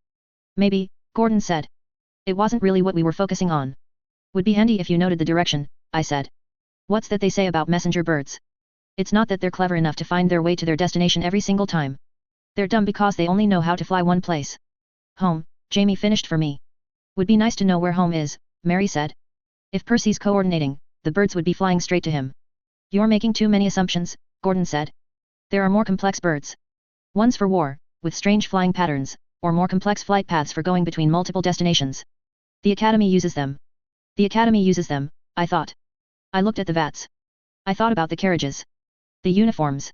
Maybe, Gordon said. It wasn't really what we were focusing on. Would be handy if you noted the direction, I said. What's that they say about messenger birds? It's not that they're clever enough to find their way to their destination every single time. They're dumb because they only know how to fly one place. Home, Jamie finished for me. Would be nice to know where home is, Mary said. If Percy's coordinating, the birds would be flying straight to him. You're making too many assumptions, Gordon said. There are more complex birds. One's for war, with strange flying patterns, or more complex flight paths for going between multiple destinations. The Academy uses them. The Academy uses them, I thought. I looked at the vats. I thought about the carriages. The uniforms.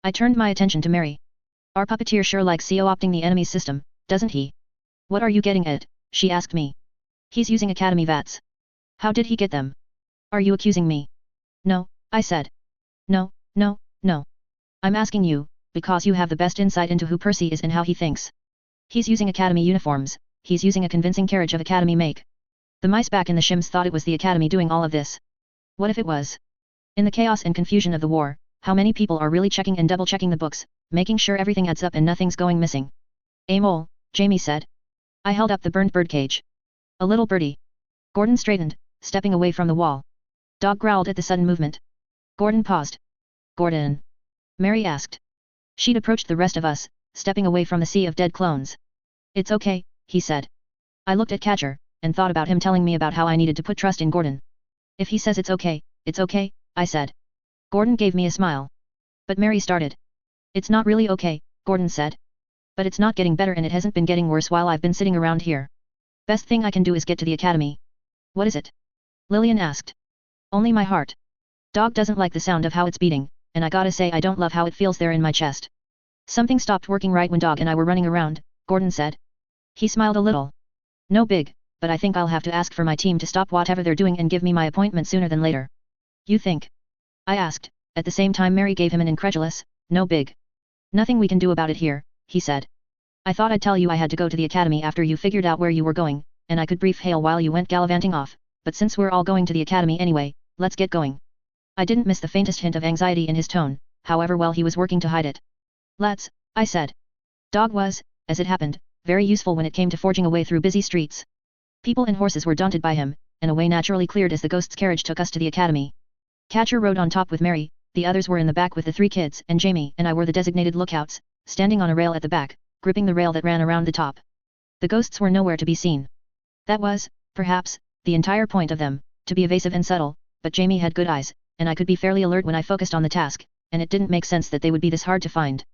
I turned my attention to Mary. Our puppeteer sure likes co-opting the enemy's system, doesn't he? What are you getting at? She asked me. He's using academy vats. How did he get them? Are you accusing me? No, I said. No, no, no. I'm asking you, because you have the best insight into who Percy is and how he thinks. He's using academy uniforms, he's using a convincing carriage of academy make. The mice back in the shims thought it was the academy doing all of this. What if it was? In the chaos and confusion of the war, how many people are really checking and double-checking the books, making sure everything adds up and nothing's going missing? Mole, Jamie said. I held up the burned birdcage. A little birdie. Gordon straightened, stepping away from the wall. Dog growled at the sudden movement. Gordon paused. Gordon? Mary asked. She'd approached the rest of us, stepping away from the sea of dead clones. It's okay, he said. I looked at Catcher, and thought about him telling me about how I needed to put trust in Gordon. If he says it's okay, I said. Gordon gave me a smile. But Mary started. It's not really okay, Gordon said. But it's not getting better and it hasn't been getting worse while I've been sitting around here. Best thing I can do is get to the academy. What is it? Lillian asked. Only my heart. Dog doesn't like the sound of how it's beating, and I gotta say I don't love how it feels there in my chest. Something stopped working right when Dog and I were running around, Gordon said. He smiled a little. No big, but I think I'll have to ask for my team to stop whatever they're doing and give me my appointment sooner than later. You think? I asked, at the same time Mary gave him an incredulous, no big. Nothing we can do about it here, he said. I thought I'd tell you I had to go to the academy after you figured out where you were going, and I could brief Hale while you went gallivanting off, but since we're all going to the academy anyway, let's get going. I didn't miss the faintest hint of anxiety in his tone, however well he was working to hide it. Let's, I said. Dog was, as it happened, very useful when it came to forging a way through busy streets. People and horses were daunted by him, and a way naturally cleared as the ghost's carriage took us to the academy. Catcher rode on top with Mary, the others were in the back with the 3 kids, and Jamie and I were the designated lookouts, standing on a rail at the back, gripping the rail that ran around the top. The ghosts were nowhere to be seen. That was, perhaps, the entire point of them, to be evasive and subtle, but Jamie had good eyes, and I could be fairly alert when I focused on the task, and it didn't make sense that they would be this hard to find.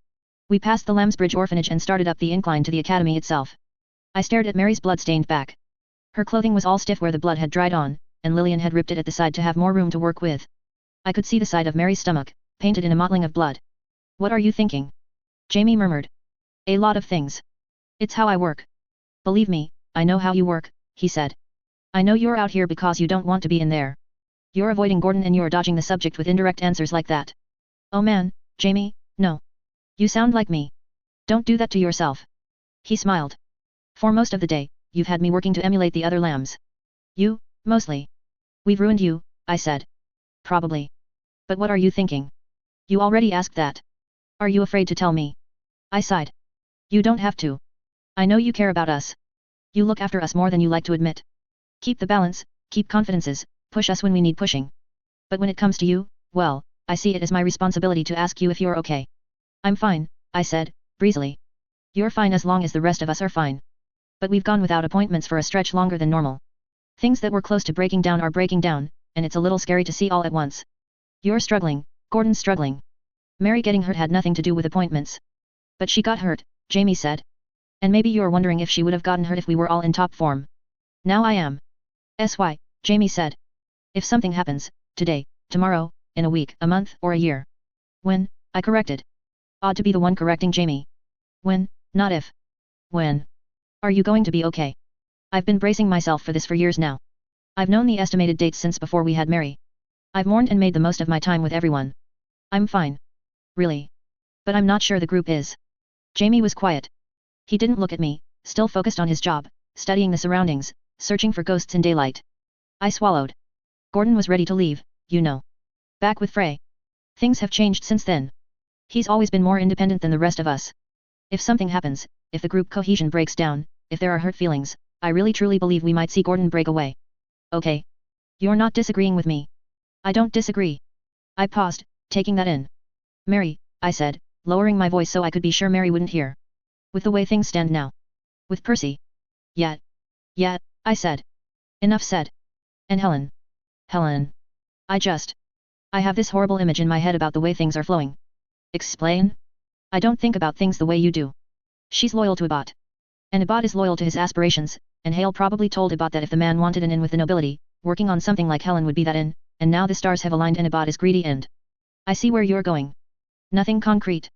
We passed the Lambsbridge orphanage and started up the incline to the academy itself. I stared at Mary's blood-stained back. Her clothing was all stiff where the blood had dried on, and Lillian had ripped it at the side to have more room to work with. I could see the side of Mary's stomach, painted in a mottling of blood. What are you thinking? Jamie murmured. A lot of things. It's how I work. Believe me, I know how you work, he said. I know you're out here because you don't want to be in there. You're avoiding Gordon and you're dodging the subject with indirect answers like that. Oh man, Jamie, no. You sound like me. Don't do that to yourself. He smiled. For most of the day, you've had me working to emulate the other lambs. You, mostly. We've ruined you, I said. Probably. But what are you thinking? You already asked that. Are you afraid to tell me? I sighed. You don't have to. I know you care about us. You look after us more than you like to admit. Keep the balance, keep confidences, push us when we need pushing. But when it comes to you, well, I see it as my responsibility to ask you if you're okay. I'm fine, I said, breezily. You're fine as long as the rest of us are fine. But we've gone without appointments for a stretch longer than normal. Things that were close to breaking down are breaking down, and it's a little scary to see all at once. You're struggling, Gordon's struggling. Mary getting hurt had nothing to do with appointments. But she got hurt, Jamie said. And maybe you're wondering if she would have gotten hurt if we were all in top form. Now I am. SY, Jamie said. If something happens, today, tomorrow, in a week, a month, or a year. When, I corrected. Odd to be the one correcting Jamie. When, not if. When. Are you going to be okay? I've been bracing myself for this for years now. I've known the estimated dates since before we had Mary. I've mourned and made the most of my time with everyone. I'm fine. Really. But I'm not sure the group is. Jamie was quiet. He didn't look at me, still focused on his job, studying the surroundings, searching for ghosts in daylight. I swallowed. Gordon was ready to leave, you know. Back with Frey. Things have changed since then. He's always been more independent than the rest of us. If something happens, if the group cohesion breaks down, if there are hurt feelings, I really truly believe we might see Gordon break away. Okay. You're not disagreeing with me. I don't disagree. I paused, taking that in. Mary, I said, lowering my voice so I could be sure Mary wouldn't hear. With the way things stand now. With Percy. Yet, I said. Enough said. And Helen. Helen. I have this horrible image in my head about the way things are flowing. Explain? I don't think about things the way you do. She's loyal to Abbott. And Abbott is loyal to his aspirations, and Hale probably told Abbott that if the man wanted an in with the nobility, working on something like Helen would be that in, and now the stars have aligned and Abbott is greedy and... I see where you're going. Nothing concrete.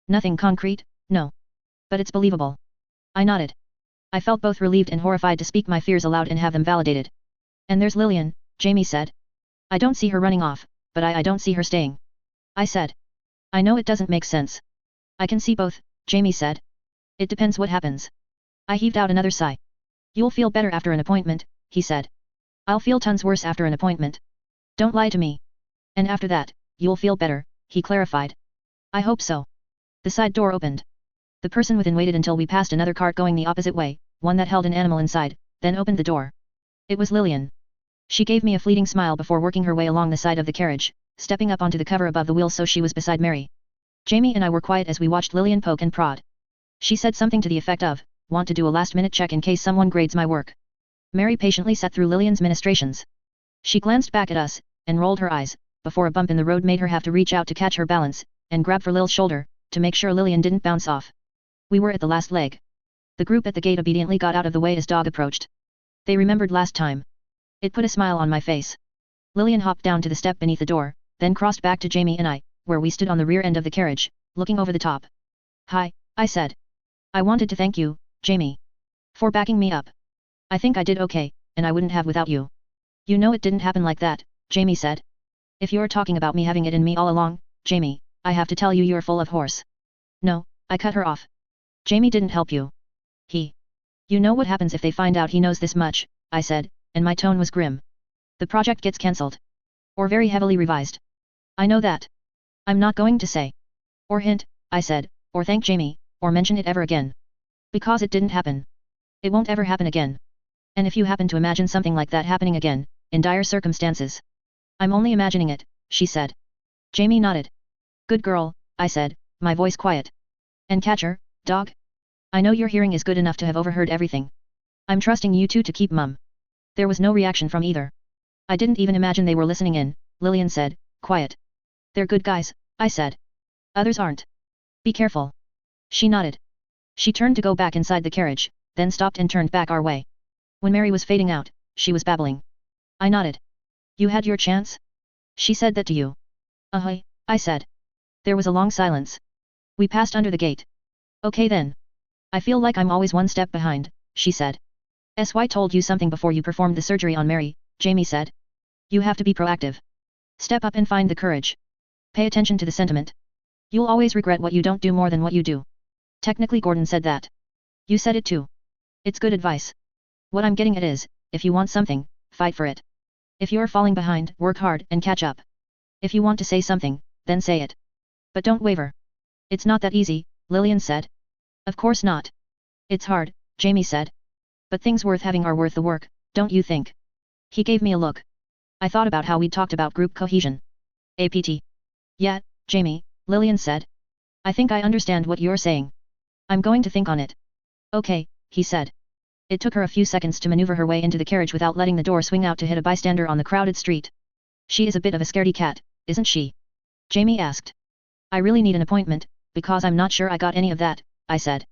Nothing concrete, no. But it's believable. I nodded. I felt both relieved and horrified to speak my fears aloud and have them validated. And there's Lillian, Jamie said. I don't see her running off, but I don't see her staying. I said. I know it doesn't make sense. I can see both, Jamie said. It depends what happens. I heaved out another sigh. You'll feel better after an appointment, he said. I'll feel tons worse after an appointment. Don't lie to me. And after that, you'll feel better, he clarified. I hope so. The side door opened. The person within waited until we passed another cart going the opposite way, one that held an animal inside, then opened the door. It was Lillian. She gave me a fleeting smile before working her way along the side of the carriage, stepping up onto the cover above the wheels so she was beside Mary. Jamie and I were quiet as we watched Lillian poke and prod. She said something to the effect of, want to do a last-minute check in case someone grades my work. Mary patiently sat through Lillian's ministrations. She glanced back at us, and rolled her eyes, before a bump in the road made her have to reach out to catch her balance, and grab for Lil's shoulder, to make sure Lillian didn't bounce off. We were at the last leg. The group at the gate obediently got out of the way as Dog approached. They remembered last time. It put a smile on my face. Lillian hopped down to the step beneath the door, then crossed back to Jamie and I, where we stood on the rear end of the carriage, looking over the top. Hi, I said. I wanted to thank you, Jamie. For backing me up. I think I did okay, and I wouldn't have without you. You know it didn't happen like that, Jamie said. If you're talking about me having it in me all along, Jamie, I have to tell you you're full of horse. No, I cut her off. Jamie didn't help you. You know what happens if they find out he knows this much, I said, and my tone was grim. The project gets cancelled. Or very heavily revised. I know that. I'm not going to say. Or hint, I said, or thank Jamie, or mention it ever again. Because it didn't happen. It won't ever happen again. And if you happen to imagine something like that happening again, in dire circumstances. I'm only imagining it, she said. Jamie nodded. Good girl, I said, my voice quiet. And Catcher, Dog? I know your hearing is good enough to have overheard everything. I'm trusting you two to keep mum. There was no reaction from either. I didn't even imagine they were listening in, Lillian said, quiet. They're good guys, I said. Others aren't. Be careful. She nodded. She turned to go back inside the carriage, then stopped and turned back our way. When Mary was fading out, she was babbling. I nodded. You had your chance? She said that to you. I said. There was a long silence. We passed under the gate. Okay then. I feel like I'm always one step behind, she said. SY told you something before you performed the surgery on Mary, Jamie said. You have to be proactive. Step up and find the courage. Pay attention to the sentiment. You'll always regret what you don't do more than what you do. Technically Gordon said that. You said it too. It's good advice. What I'm getting at is, if you want something, fight for it. If you're falling behind, work hard and catch up. If you want to say something, then say it. But don't waver. It's not that easy, Lillian said. Of course not. It's hard, Jamie said. But things worth having are worth the work, don't you think? He gave me a look. I thought about how we'd talked about group cohesion. APT. Yeah, Jamie, Lillian said. I think I understand what you're saying. I'm going to think on it. Okay, he said. It took her a few seconds to maneuver her way into the carriage without letting the door swing out to hit a bystander on the crowded street. She is a bit of a scaredy cat, isn't she? Jamie asked. I really need an appointment, because I'm not sure I got any of that, I said.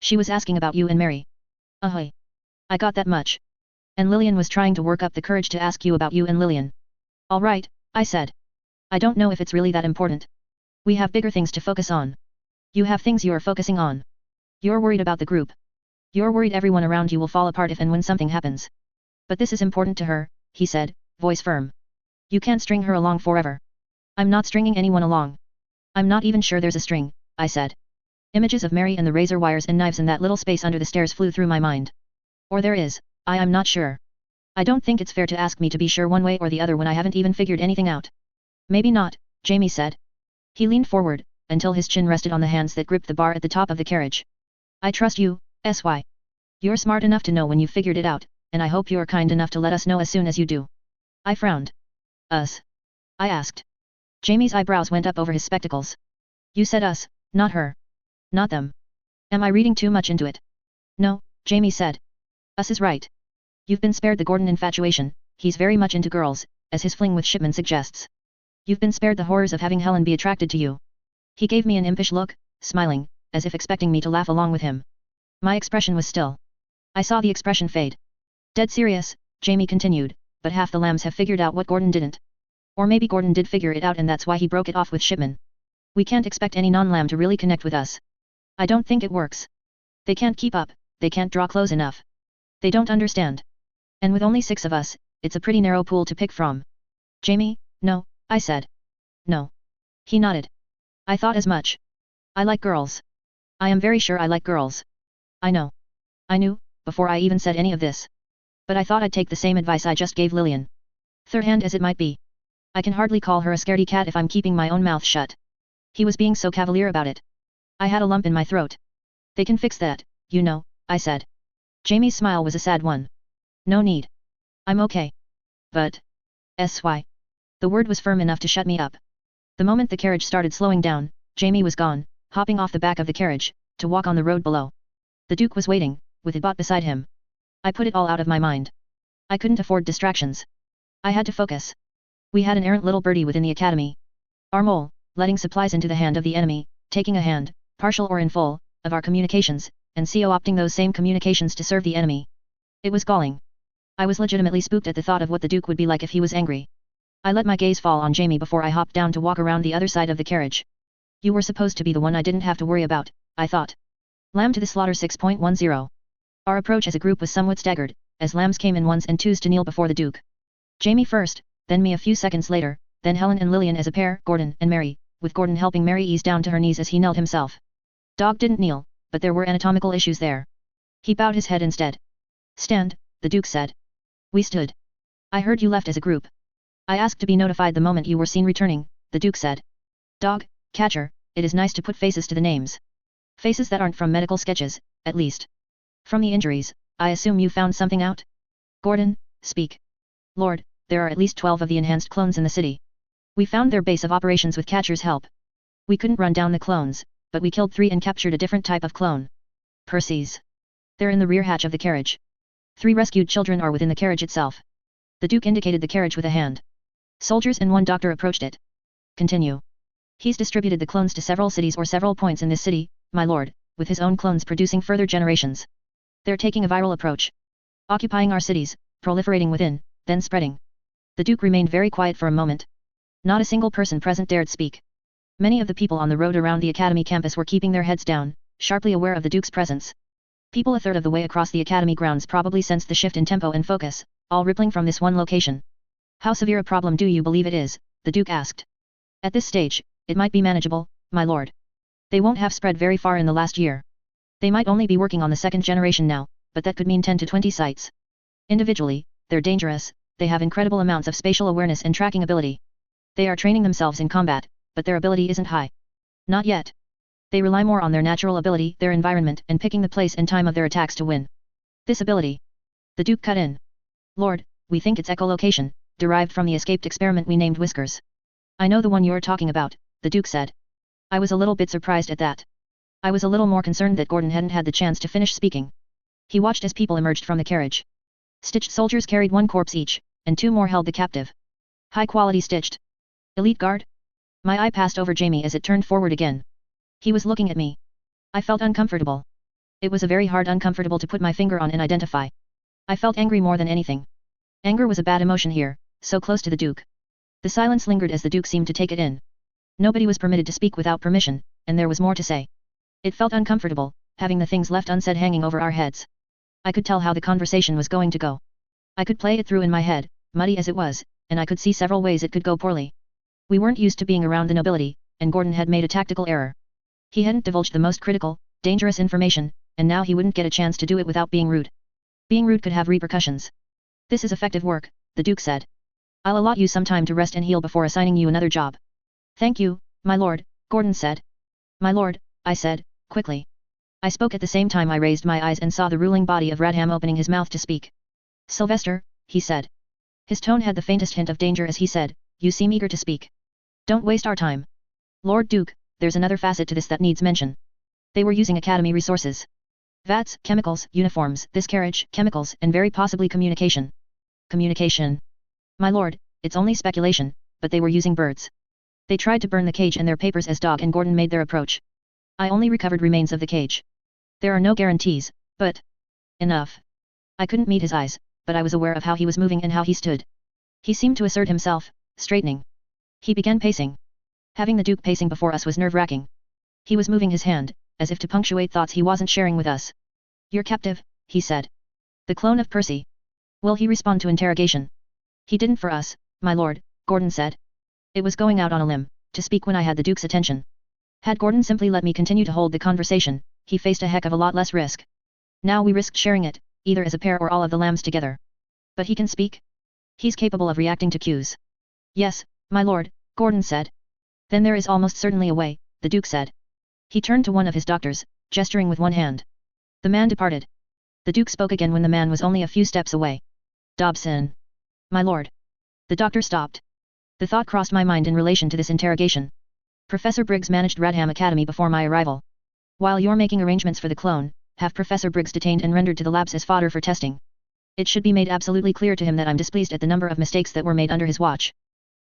She was asking about you and Mary. I got that much. And Lillian was trying to work up the courage to ask you about you and Lillian. All right, I said. I don't know if it's really that important. We have bigger things to focus on. You have things you're focusing on. You're worried about the group. You're worried everyone around you will fall apart if and when something happens. But this is important to her, he said, voice firm. You can't string her along forever. I'm not stringing anyone along. I'm not even sure there's a string, I said. Images of Mary and the razor wires and knives in that little space under the stairs flew through my mind. Or there is, I'm not sure. I don't think it's fair to ask me to be sure one way or the other when I haven't even figured anything out. Maybe not, Jamie said. He leaned forward, until his chin rested on the hands that gripped the bar at the top of the carriage. I trust you, SY. You're smart enough to know when you've figured it out, and I hope you're kind enough to let us know as soon as you do. I frowned. Us? I asked. Jamie's eyebrows went up over his spectacles. You said us, not her. Not them. Am I reading too much into it? No, Jamie said. Us is right. You've been spared the Gordon infatuation, he's very much into girls, as his fling with Shipman suggests. You've been spared the horrors of having Helen be attracted to you. He gave me an impish look, smiling, as if expecting me to laugh along with him. My expression was still. I saw the expression fade. Dead serious, Jamie continued, but half the lambs have figured out what Gordon didn't. Or maybe Gordon did figure it out and that's why he broke it off with Shipman. We can't expect any non-lamb to really connect with us. I don't think it works. They can't keep up, they can't draw close enough. They don't understand. And with only 6 of us, it's a pretty narrow pool to pick from. Jamie, no, I said. No. He nodded. I thought as much. I like girls. I am very sure I like girls. I know. I knew, before I even said any of this. But I thought I'd take the same advice I just gave Lillian. Third-hand as it might be. I can hardly call her a scaredy cat if I'm keeping my own mouth shut. He was being so cavalier about it. I had a lump in my throat. They can fix that, you know, I said. Jamie's smile was a sad one. No need. I'm okay. But... SY. The word was firm enough to shut me up. The moment the carriage started slowing down, Jamie was gone, hopping off the back of the carriage, to walk on the road below. The Duke was waiting, with a bot beside him. I put it all out of my mind. I couldn't afford distractions. I had to focus. We had an errant little birdie within the academy. Our mole, letting supplies into the hand of the enemy, taking a hand, partial or in full, of our communications, and co-opting those same communications to serve the enemy. It was galling. I was legitimately spooked at the thought of what the Duke would be like if he was angry. I let my gaze fall on Jamie before I hopped down to walk around the other side of the carriage. You were supposed to be the one I didn't have to worry about, I thought. Lamb to the slaughter 6.10. Our approach as a group was somewhat staggered, as lambs came in 1s and 2s to kneel before the Duke. Jamie first, then me a few seconds later, then Helen and Lillian as a pair, Gordon and Mary, with Gordon helping Mary ease down to her knees as he knelt himself. Dog didn't kneel, but there were anatomical issues there. He bowed his head instead. Stand, the Duke said. We stood. I heard you left as a group. I asked to be notified the moment you were seen returning, the Duke said. Dog, catcher, it is nice to put faces to the names. Faces that aren't from medical sketches, at least. From the injuries, I assume you found something out? Gordon, speak. Lord, there are at least 12 of the enhanced clones in the city. We found their base of operations with Catcher's help. We couldn't run down the clones, but we killed 3 and captured a different type of clone. Percy's. They're in the rear hatch of the carriage. 3 rescued children are within the carriage itself. The Duke indicated the carriage with a hand. Soldiers and 1 doctor approached it. Continue. He's distributed the clones to several cities or several points in this city, my lord, with his own clones producing further generations. They're taking a viral approach. Occupying our cities, proliferating within, then spreading. The Duke remained very quiet for a moment. Not a single person present dared speak. Many of the people on the road around the academy campus were keeping their heads down, sharply aware of the Duke's presence. People a third of the way across the academy grounds probably sensed the shift in tempo and focus, all rippling from this one location. How severe a problem do you believe it is? The Duke asked. At this stage, it might be manageable, my lord. They won't have spread very far in the last year. They might only be working on the 2nd generation now, but that could mean 10 to 20 sites. Individually, they're dangerous, they have incredible amounts of spatial awareness and tracking ability. They are training themselves in combat, but their ability isn't high. Not yet. They rely more on their natural ability, their environment, and picking the place and time of their attacks to win. This ability. The Duke cut in. Lord, we think it's echolocation, derived from the escaped experiment we named Whiskers. I know the one you're talking about, the Duke said. I was a little bit surprised at that. I was a little more concerned that Gordon hadn't had the chance to finish speaking. He watched as people emerged from the carriage. Stitched soldiers carried 1 corpse each, and 2 more held the captive. High-quality stitched. Elite guard? My eye passed over Jamie as it turned forward again. He was looking at me. I felt uncomfortable. It was a very hard uncomfortable to put my finger on and identify. I felt angry more than anything. Anger was a bad emotion here, so close to the Duke. The silence lingered as the Duke seemed to take it in. Nobody was permitted to speak without permission, and there was more to say. It felt uncomfortable, having the things left unsaid hanging over our heads. I could tell how the conversation was going to go. I could play it through in my head, muddy as it was, and I could see several ways it could go poorly. We weren't used to being around the nobility, and Gordon had made a tactical error. He hadn't divulged the most critical, dangerous information, and now he wouldn't get a chance to do it without being rude. Being rude could have repercussions. This is effective work, the Duke said. I'll allot you some time to rest and heal before assigning you another job. Thank you, my lord, Gordon said. My lord, I said, quickly. I spoke at the same time I raised my eyes and saw the ruling body of Radham opening his mouth to speak. Sylvester, he said. His tone had the faintest hint of danger as he said, you seem eager to speak. Don't waste our time. Lord Duke, there's another facet to this that needs mention. They were using academy resources. Vats, chemicals, uniforms, this carriage, chemicals, and very possibly communication. Communication. My lord, it's only speculation, but they were using birds. They tried to burn the cage and their papers as Dog and Gordon made their approach. I only recovered remains of the cage. There are no guarantees, but... Enough. I couldn't meet his eyes, but I was aware of how he was moving and how he stood. He seemed to assert himself, straightening. He began pacing. Having the Duke pacing before us was nerve-wracking. He was moving his hand, as if to punctuate thoughts he wasn't sharing with us. Your captive, he said. The clone of Percy. Will he respond to interrogation? He didn't for us, my lord, Gordon said. It was going out on a limb, to speak when I had the Duke's attention. Had Gordon simply let me continue to hold the conversation, he faced a heck of a lot less risk. Now we risked sharing it, either as a pair or all of the lambs together. But he can speak? He's capable of reacting to cues. Yes, my lord, Gordon said. Then there is almost certainly a way, the Duke said. He turned to one of his doctors, gesturing with one hand. The man departed. The Duke spoke again when the man was only a few steps away. Dobson. My lord. The doctor stopped. The thought crossed my mind in relation to this interrogation. Professor Briggs managed Radham Academy before my arrival. While you're making arrangements for the clone, have Professor Briggs detained and rendered to the labs as fodder for testing. It should be made absolutely clear to him that I'm displeased at the number of mistakes that were made under his watch.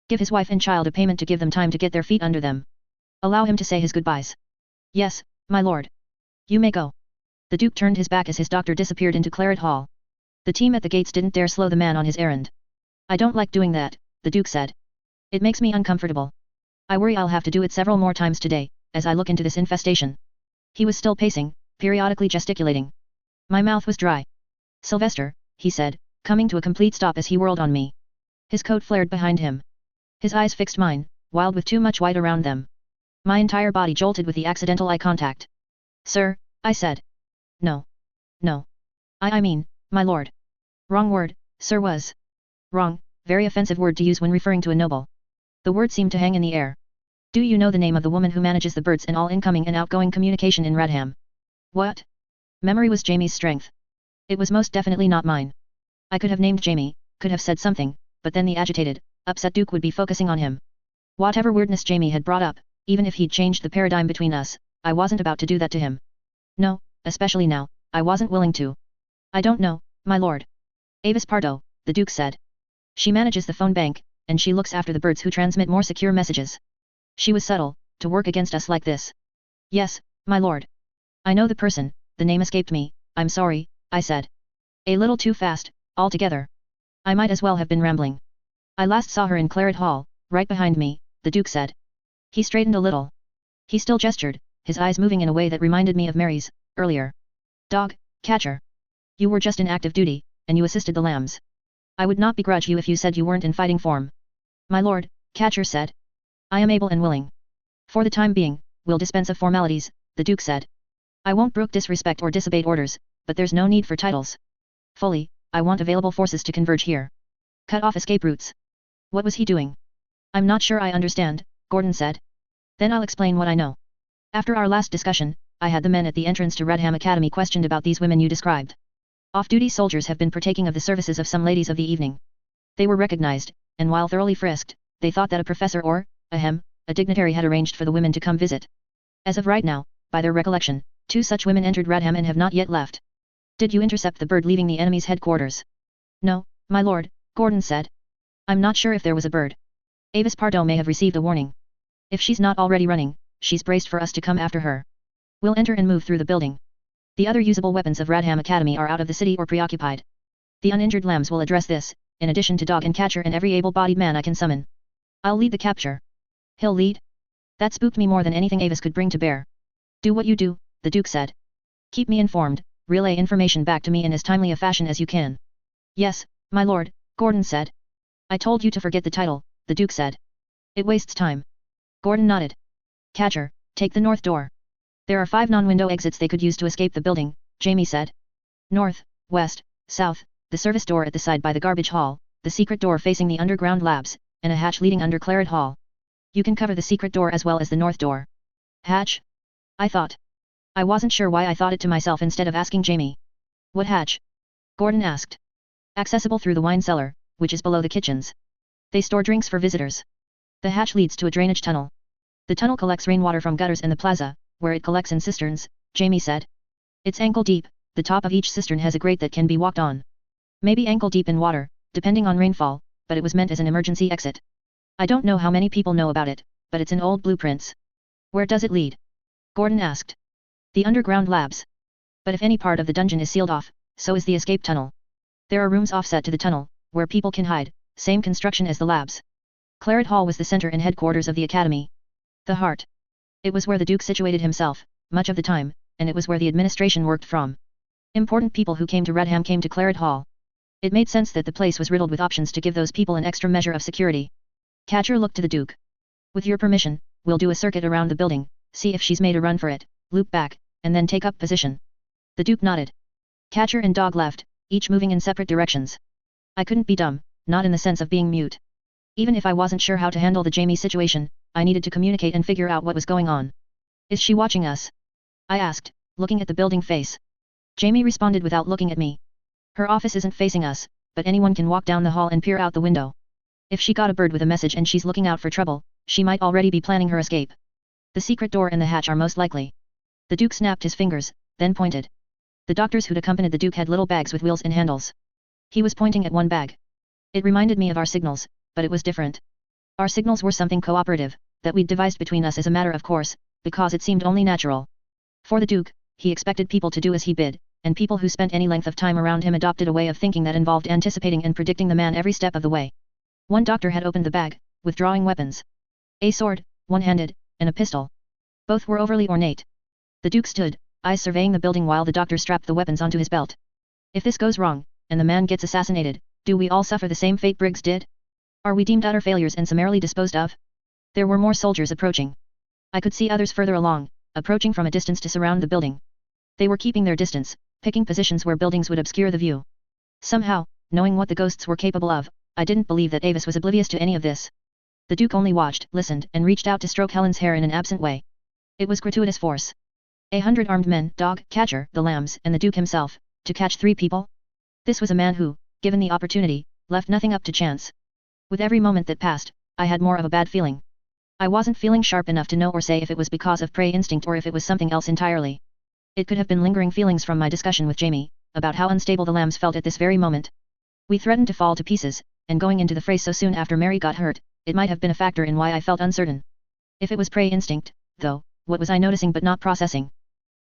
Give his wife and child a payment to give them time to get their feet under them. Allow him to say his goodbyes. Yes, my lord. You may go. The Duke turned his back as his doctor disappeared into Claret Hall. The team at the gates didn't dare slow the man on his errand. I don't like doing that, the Duke said. It makes me uncomfortable. I worry I'll have to do it several more times today, as I look into this infestation. He was still pacing, periodically gesticulating. My mouth was dry. Sylvester, he said, coming to a complete stop as he whirled on me. His coat flared behind him. His eyes fixed mine, wild with too much white around them. My entire body jolted with the accidental eye contact. Sir, I said. No. No. I mean, my lord. Wrong word, sir was. Wrong, very offensive word to use when referring to a noble. The word seemed to hang in the air. Do you know the name of the woman who manages the birds and all incoming and outgoing communication in Radham? What? Memory was Jamie's strength. It was most definitely not mine. I could have named Jamie, could have said something, but then the agitated, upset Duke would be focusing on him. Whatever weirdness Jamie had brought up, even if he'd changed the paradigm between us, I wasn't about to do that to him. No, especially now, I wasn't willing to. I don't know, my lord. Avis Pardo, the Duke said. She manages the phone bank, and she looks after the birds who transmit more secure messages. She was subtle, to work against us like this. Yes, my lord. I know the person, the name escaped me, I'm sorry, I said. A little too fast, altogether. I might as well have been rambling. I last saw her in Claret Hall, right behind me, the Duke said. He straightened a little. He still gestured, his eyes moving in a way that reminded me of Mary's, earlier. Dog, catcher. You were just in active duty, and you assisted the lambs. I would not begrudge you if you said you weren't in fighting form. My lord, catcher said. I am able and willing. For the time being, we'll dispense of formalities, the Duke said. I won't brook disrespect or disobey orders, but there's no need for titles. Fully, I want available forces to converge here. Cut off escape routes. What was he doing? I'm not sure I understand, Gordon said. Then I'll explain what I know. After our last discussion, I had the men at the entrance to Radham Academy questioned about these women you described. Off-duty soldiers have been partaking of the services of some ladies of the evening. They were recognized, and while thoroughly frisked, they thought that a professor or, a dignitary had arranged for the women to come visit. As of right now, by their recollection, 2 such women entered Radham and have not yet left. Did you intercept the bird leaving the enemy's headquarters? No, my lord, Gordon said. I'm not sure if there was a bird. Avis Pardo may have received a warning. If she's not already running, she's braced for us to come after her. We'll enter and move through the building. The other usable weapons of Radham Academy are out of the city or preoccupied. The uninjured lambs will address this, in addition to dog and catcher and every able-bodied man I can summon. I'll lead the capture. He'll lead? That spooked me more than anything Avis could bring to bear. Do what you do, the Duke said. Keep me informed, relay information back to me in as timely a fashion as you can. Yes, my lord, Gordon said. I told you to forget the title, the Duke said. It wastes time. Gordon nodded. Catcher, take the north door. There are 5 non-window exits they could use to escape the building, Jamie said. North, west, south, the service door at the side by the garbage hall, the secret door facing the underground labs, and a hatch leading under Claret Hall. You can cover the secret door as well as the north door. Hatch? I thought. I wasn't sure why I thought it to myself instead of asking Jamie. What hatch? Gordon asked. Accessible through the wine cellar, which is below the kitchens. They store drinks for visitors. The hatch leads to a drainage tunnel. The tunnel collects rainwater from gutters in the plaza, where it collects in cisterns, Jamie said. It's ankle deep, the top of each cistern has a grate that can be walked on. Maybe ankle deep in water, depending on rainfall, but it was meant as an emergency exit. I don't know how many people know about it, but it's in old blueprints. Where does it lead? Gordon asked. The underground labs. But if any part of the dungeon is sealed off, so is the escape tunnel. There are rooms offset to the tunnel, where people can hide, same construction as the labs. Claret Hall was the center and headquarters of the academy. The heart. It was where the Duke situated himself, much of the time, and it was where the administration worked from. Important people who came to Redham came to Claret Hall. It made sense that the place was riddled with options to give those people an extra measure of security. Catcher looked to the Duke. With your permission, we'll do a circuit around the building, see if she's made a run for it, loop back, and then take up position. The Duke nodded. Catcher and Dog left, each moving in separate directions. I couldn't be dumb, not in the sense of being mute. Even if I wasn't sure how to handle the Jamie situation, I needed to communicate and figure out what was going on. Is she watching us? I asked, looking at the building face. Jamie responded without looking at me. Her office isn't facing us, but anyone can walk down the hall and peer out the window. If she got a bird with a message and she's looking out for trouble, she might already be planning her escape. The secret door and the hatch are most likely. The Duke snapped his fingers, then pointed. The doctors who'd accompanied the Duke had little bags with wheels and handles. He was pointing at one bag. It reminded me of our signals, but it was different. Our signals were something cooperative, that we'd devised between us as a matter of course, because it seemed only natural. For the Duke, he expected people to do as he bid, and people who spent any length of time around him adopted a way of thinking that involved anticipating and predicting the man every step of the way. One doctor had opened the bag, withdrawing weapons. A sword, one-handed, and a pistol. Both were overly ornate. The Duke stood, eyes surveying the building while the doctor strapped the weapons onto his belt. If this goes wrong, and the man gets assassinated, do we all suffer the same fate Briggs did? Are we deemed utter failures and summarily disposed of? There were more soldiers approaching. I could see others further along, approaching from a distance to surround the building. They were keeping their distance, picking positions where buildings would obscure the view. Somehow, knowing what the ghosts were capable of, I didn't believe that Avis was oblivious to any of this. The Duke only watched, listened, and reached out to stroke Helen's hair in an absent way. It was gratuitous force. 100 armed men, Dog, Catcher, the Lambs, and the Duke himself, to catch 3 people? This was a man who, given the opportunity, left nothing up to chance. With every moment that passed, I had more of a bad feeling. I wasn't feeling sharp enough to know or say if it was because of prey instinct or if it was something else entirely. It could have been lingering feelings from my discussion with Jamie, about how unstable the Lambs felt at this very moment. We threatened to fall to pieces, and going into the fray so soon after Mary got hurt, it might have been a factor in why I felt uncertain. If it was prey instinct, though, what was I noticing but not processing?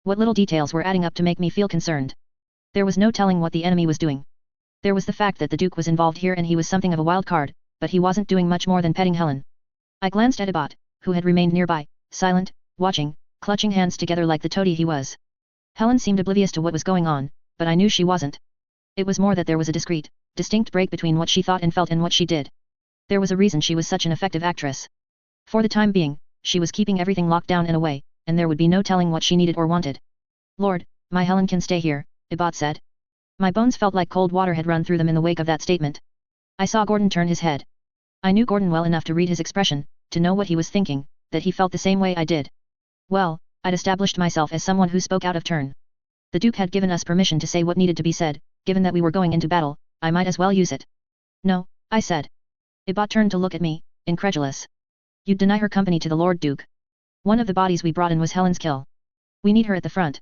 What little details were adding up to make me feel concerned? There was no telling what the enemy was doing. There was the fact that the Duke was involved here and he was something of a wild card, but he wasn't doing much more than petting Helen. I glanced at Ibot, who had remained nearby, silent, watching, clutching hands together like the toady he was. Helen seemed oblivious to what was going on, but I knew she wasn't. It was more that there was a discrete, distinct break between what she thought and felt and what she did. There was a reason she was such an effective actress. For the time being, she was keeping everything locked down in a way, and there would be no telling what she needed or wanted. Lord, my Helen can stay here, Ibot said. My bones felt like cold water had run through them in the wake of that statement. I saw Gordon turn his head. I knew Gordon well enough to read his expression, to know what he was thinking, that he felt the same way I did. Well, I'd established myself as someone who spoke out of turn. The Duke had given us permission to say what needed to be said, given that we were going into battle, I might as well use it. No, I said. Ibot turned to look at me, incredulous. You'd deny her company to the Lord Duke. One of the bodies we brought in was Helen's kill. We need her at the front.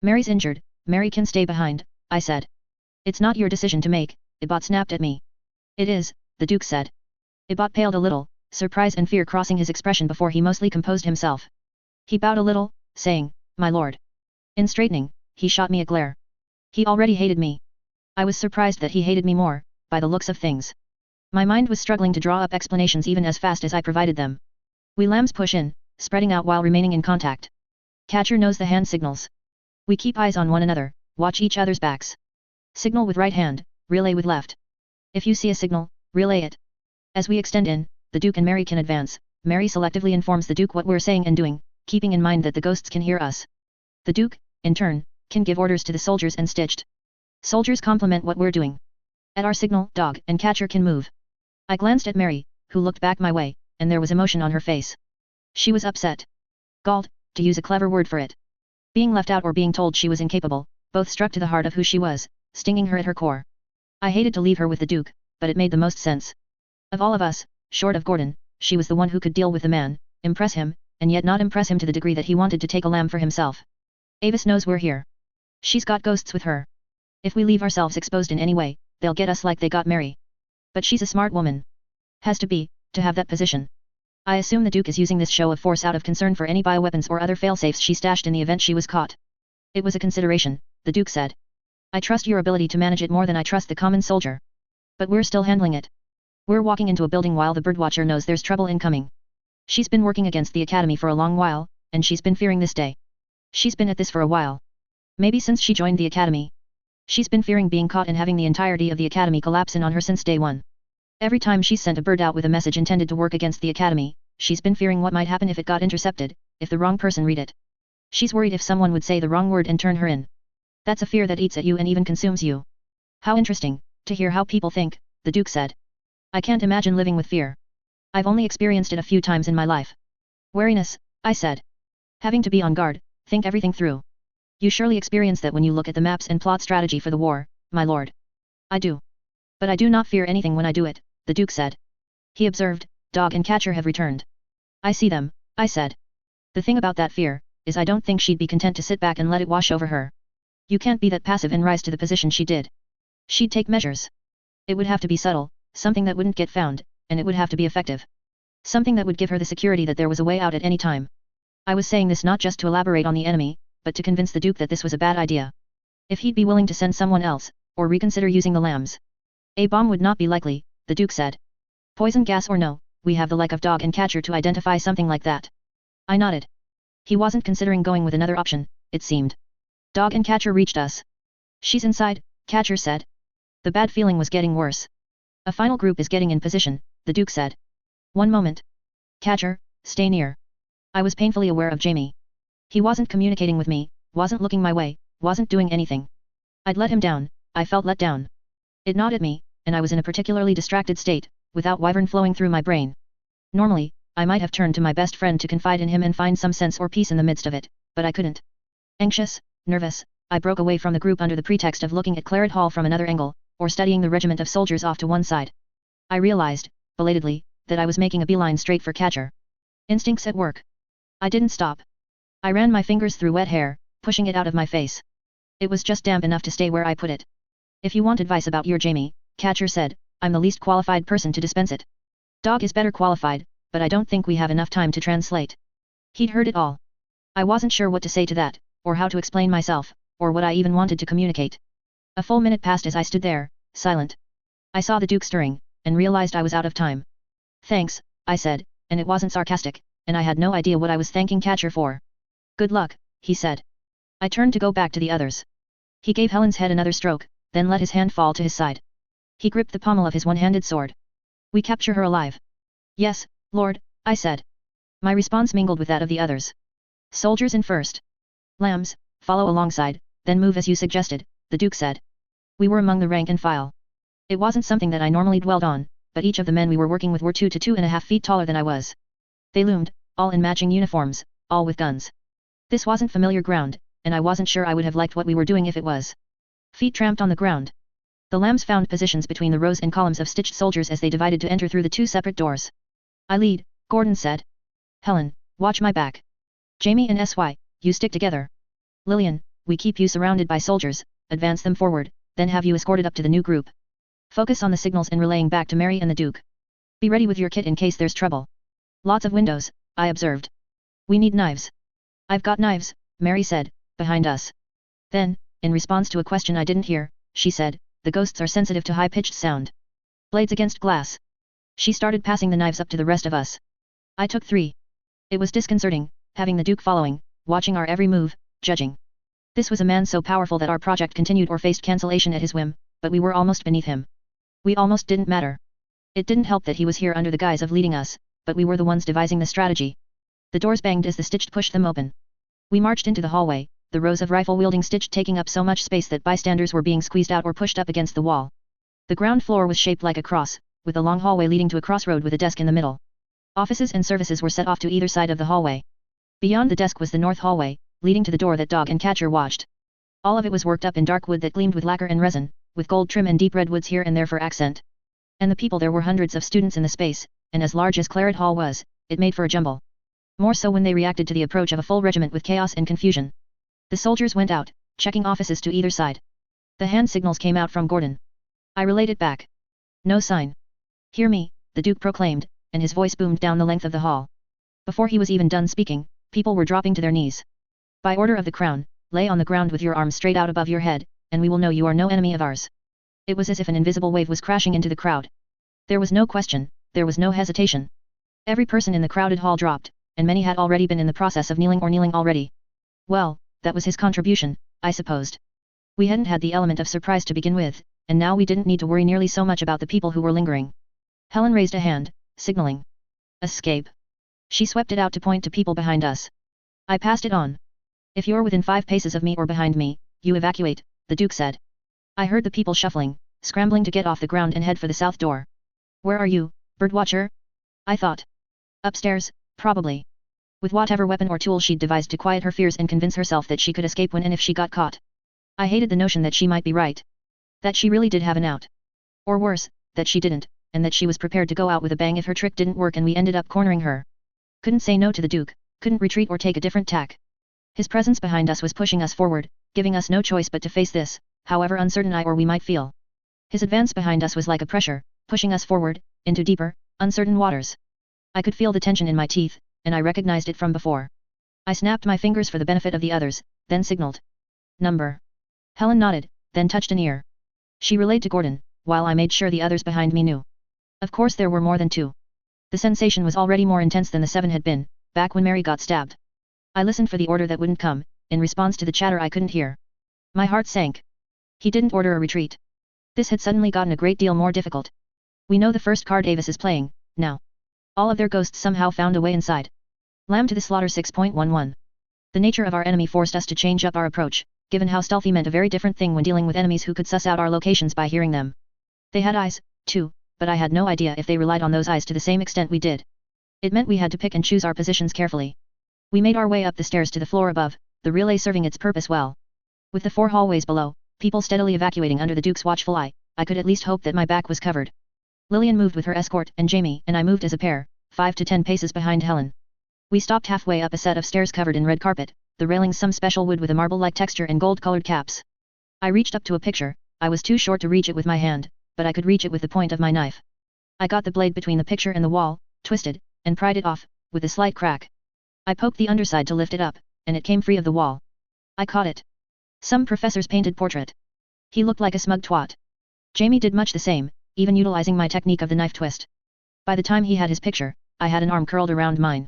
Mary's injured, Mary can stay behind, I said. It's not your decision to make, Ibot snapped at me. It is, the Duke said. Ibot paled a little, surprise and fear crossing his expression before he mostly composed himself. He bowed a little, saying, my lord. In straightening, he shot me a glare. He already hated me. I was surprised that he hated me more, by the looks of things. My mind was struggling to draw up explanations even as fast as I provided them. We Lambs push in, spreading out while remaining in contact. Catcher knows the hand signals. We keep eyes on one another, watch each other's backs. Signal with right hand, relay with left. If you see a signal, relay it. As we extend in, the Duke and Mary can advance. Mary selectively informs the Duke what we're saying and doing, keeping in mind that the ghosts can hear us. The Duke, in turn, can give orders to the soldiers and stitched. Soldiers complement what we're doing. At our signal, Dog and Catcher can move. I glanced at Mary, who looked back my way, and there was emotion on her face. She was upset. Galled, to use a clever word for it. Being left out or being told she was incapable, both struck to the heart of who she was, stinging her at her core. I hated to leave her with the Duke, but it made the most sense. Of all of us, short of Gordon, she was the one who could deal with the man, impress him, and yet not impress him to the degree that he wanted to take a lamb for himself. Avis knows we're here. She's got ghosts with her. If we leave ourselves exposed in any way, they'll get us like they got Mary. But she's a smart woman. Has to be, to have that position. I assume the Duke is using this show of force out of concern for any bioweapons or other failsafes she stashed in the event she was caught. It was a consideration, the Duke said. I trust your ability to manage it more than I trust the common soldier. But we're still handling it. We're walking into a building while the birdwatcher knows there's trouble incoming. She's been working against the academy for a long while, and she's been fearing this day. She's been at this for a while. Maybe since she joined the academy, She's been fearing being caught and having the entirety of the academy collapse in on her since day one. Every time she's sent a bird out with a message intended to work against the academy, she's been fearing what might happen if it got intercepted, if the wrong person read it. She's worried if someone would say the wrong word and turn her in. That's a fear that eats at you and even consumes you. How interesting, to hear how people think, the Duke said. I can't imagine living with fear. I've only experienced it a few times in my life. Wariness, I said. Having to be on guard, think everything through. You surely experience that when you look at the maps and plot strategy for the war, my lord. I do. But I do not fear anything when I do it, the Duke said. He observed, Dog and Catcher have returned. I see them, I said. The thing about that fear, is I don't think she'd be content to sit back and let it wash over her. You can't be that passive and rise to the position she did. She'd take measures. It would have to be subtle, something that wouldn't get found, and it would have to be effective. Something that would give her the security that there was a way out at any time. I was saying this not just to elaborate on the enemy, but to convince the Duke that this was a bad idea. If he'd be willing to send someone else, or reconsider using the lambs. A bomb would not be likely, the Duke said. Poison gas or no, we have the like of Dog and Catcher to identify something like that. I nodded. He wasn't considering going with another option, it seemed. Dog and Catcher reached us. She's inside, Catcher said. The bad feeling was getting worse. A final group is getting in position, the Duke said. One moment. Catcher, stay near. I was painfully aware of Jamie. He wasn't communicating with me, wasn't looking my way, wasn't doing anything. I'd let him down, I felt let down. It gnawed at me, and I was in a particularly distracted state, without wyvern flowing through my brain. Normally, I might have turned to my best friend to confide in him and find some sense or peace in the midst of it, but I couldn't. Anxious, nervous, I broke away from the group under the pretext of looking at Claret Hall from another angle, or studying the regiment of soldiers off to one side. I realized, belatedly, that I was making a beeline straight for Catcher. Instincts at work. I didn't stop. I ran my fingers through wet hair, pushing it out of my face. It was just damp enough to stay where I put it. If you want advice about your Jamie, Catcher said, I'm the least qualified person to dispense it. Dog is better qualified, but I don't think we have enough time to translate. He'd heard it all. I wasn't sure what to say to that, or how to explain myself, or what I even wanted to communicate. A full minute passed as I stood there, silent. I saw the Duke stirring, and realized I was out of time. Thanks, I said, and it wasn't sarcastic, and I had no idea what I was thanking Catcher for. Good luck, he said. I turned to go back to the others. He gave Helen's head another stroke, then let his hand fall to his side. He gripped the pommel of his one-handed sword. We capture her alive. Yes, Lord, I said. My response mingled with that of the others. Soldiers in first. Lambs, follow alongside, then move as you suggested, the Duke said. We were among the rank and file. It wasn't something that I normally dwelled on, but each of the men we were working with were 2 to 2.5 feet taller than I was. They loomed, all in matching uniforms, all with guns. This wasn't familiar ground, and I wasn't sure I would have liked what we were doing if it was. Feet tramped on the ground. The lambs found positions between the rows and columns of stitched soldiers as they divided to enter through the 2 separate doors. I lead, Gordon said. Helen, watch my back. Jamie and SY, you stick together. Lillian, we keep you surrounded by soldiers, advance them forward, then have you escorted up to the new group. Focus on the signals and relaying back to Mary and the Duke. Be ready with your kit in case there's trouble. Lots of windows, I observed. We need knives. I've got knives, Mary said, behind us. Then, in response to a question I didn't hear, she said, the ghosts are sensitive to high-pitched sound. Blades against glass. She started passing the knives up to the rest of us. I took 3. It was disconcerting, having the Duke following, watching our every move, judging. This was a man so powerful that our project continued or faced cancellation at his whim, but we were almost beneath him. We almost didn't matter. It didn't help that he was here under the guise of leading us, but we were the ones devising the strategy. The doors banged as the Stitched pushed them open. We marched into the hallway, the rows of rifle-wielding Stitched taking up so much space that bystanders were being squeezed out or pushed up against the wall. The ground floor was shaped like a cross, with a long hallway leading to a crossroad with a desk in the middle. Offices and services were set off to either side of the hallway. Beyond the desk was the north hallway, leading to the door that Dog and Catcher watched. All of it was worked up in dark wood that gleamed with lacquer and resin, with gold trim and deep redwoods here and there for accent. And the people there were hundreds of students in the space, and as large as Claret Hall was, it made for a jumble. More so when they reacted to the approach of a full regiment with chaos and confusion. The soldiers went out, checking offices to either side. The hand signals came out from Gordon. I relayed it back. No sign. Hear me, the Duke proclaimed, and his voice boomed down the length of the hall. Before he was even done speaking, people were dropping to their knees. By order of the crown, lay on the ground with your arms straight out above your head, and we will know you are no enemy of ours. It was as if an invisible wave was crashing into the crowd. There was no question, there was no hesitation. Every person in the crowded hall dropped, and many had already been in the process of kneeling or kneeling already. Well, that was his contribution, I supposed. We hadn't had the element of surprise to begin with, and now we didn't need to worry nearly so much about the people who were lingering. Helen raised a hand, signaling. Escape. She swept it out to point to people behind us. I passed it on. If you're within 5 paces of me or behind me, you evacuate, the Duke said. I heard the people shuffling, scrambling to get off the ground and head for the south door. Where are you, birdwatcher? I thought. Upstairs, probably. With whatever weapon or tool she'd devised to quiet her fears and convince herself that she could escape when and if she got caught. I hated the notion that she might be right. That she really did have an out. Or worse, that she didn't, and that she was prepared to go out with a bang if her trick didn't work and we ended up cornering her. Couldn't say no to the Duke, couldn't retreat or take a different tack. His presence behind us was pushing us forward, giving us no choice but to face this, however uncertain I or we might feel. His advance behind us was like a pressure, pushing us forward, into deeper, uncertain waters. I could feel the tension in my teeth, and I recognized it from before. I snapped my fingers for the benefit of the others, then signaled. Number. Helen nodded, then touched an ear. She relayed to Gordon, while I made sure the others behind me knew. Of course there were more than 2. The sensation was already more intense than the 7 had been, back when Mary got stabbed. I listened for the order that wouldn't come, in response to the chatter I couldn't hear. My heart sank. He didn't order a retreat. This had suddenly gotten a great deal more difficult. We know the first card Avis is playing, now. All of their ghosts somehow found a way inside. Lamb to the slaughter 6.11. The nature of our enemy forced us to change up our approach, given how stealthy meant a very different thing when dealing with enemies who could suss out our locations by hearing them. They had eyes, too, but I had no idea if they relied on those eyes to the same extent we did. It meant we had to pick and choose our positions carefully. We made our way up the stairs to the floor above, the relay serving its purpose well. With the 4 hallways below, people steadily evacuating under the Duke's watchful eye, I could at least hope that my back was covered. Lillian moved with her escort and Jamie and I moved as a pair, 5 to 10 paces behind Helen. We stopped halfway up a set of stairs covered in red carpet, the railings some special wood with a marble-like texture and gold-colored caps. I reached up to a picture. I was too short to reach it with my hand, but I could reach it with the point of my knife. I got the blade between the picture and the wall, twisted, and pried it off, with a slight crack. I poked the underside to lift it up, and it came free of the wall. I caught it. Some professor's painted portrait. He looked like a smug twat. Jamie did much the same, even utilizing my technique of the knife twist. By the time he had his picture, I had an arm curled around mine.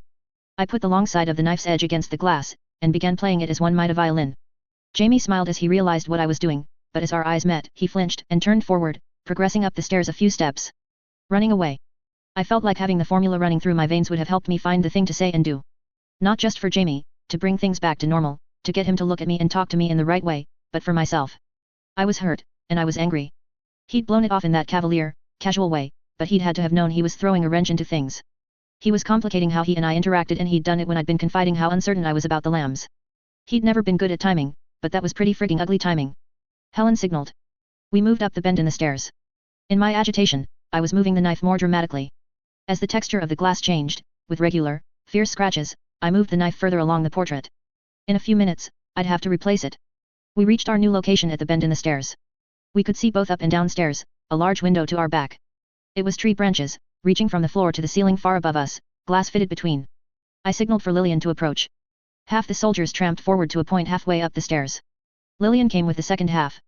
I put the long side of the knife's edge against the glass, and began playing it as one might a violin. Jamie smiled as he realized what I was doing, but as our eyes met, he flinched and turned forward, progressing up the stairs a few steps. Running away. I felt like having the formula running through my veins would have helped me find the thing to say and do. Not just for Jamie, to bring things back to normal, to get him to look at me and talk to me in the right way, but for myself. I was hurt, and I was angry. He'd blown it off in that cavalier, casual way, but he'd had to have known he was throwing a wrench into things. He was complicating how he and I interacted, and he'd done it when I'd been confiding how uncertain I was about the lambs. He'd never been good at timing, but that was pretty frigging ugly timing. Helen signaled. We moved up the bend in the stairs. In my agitation, I was moving the knife more dramatically. As the texture of the glass changed, with regular, fierce scratches, I moved the knife further along the portrait. In a few minutes, I'd have to replace it. We reached our new location at the bend in the stairs. We could see both up and down stairs, a large window to our back. It was tree branches, reaching from the floor to the ceiling far above us, glass fitted between. I signaled for Lillian to approach. Half the soldiers tramped forward to a point halfway up the stairs. Lillian came with the second half.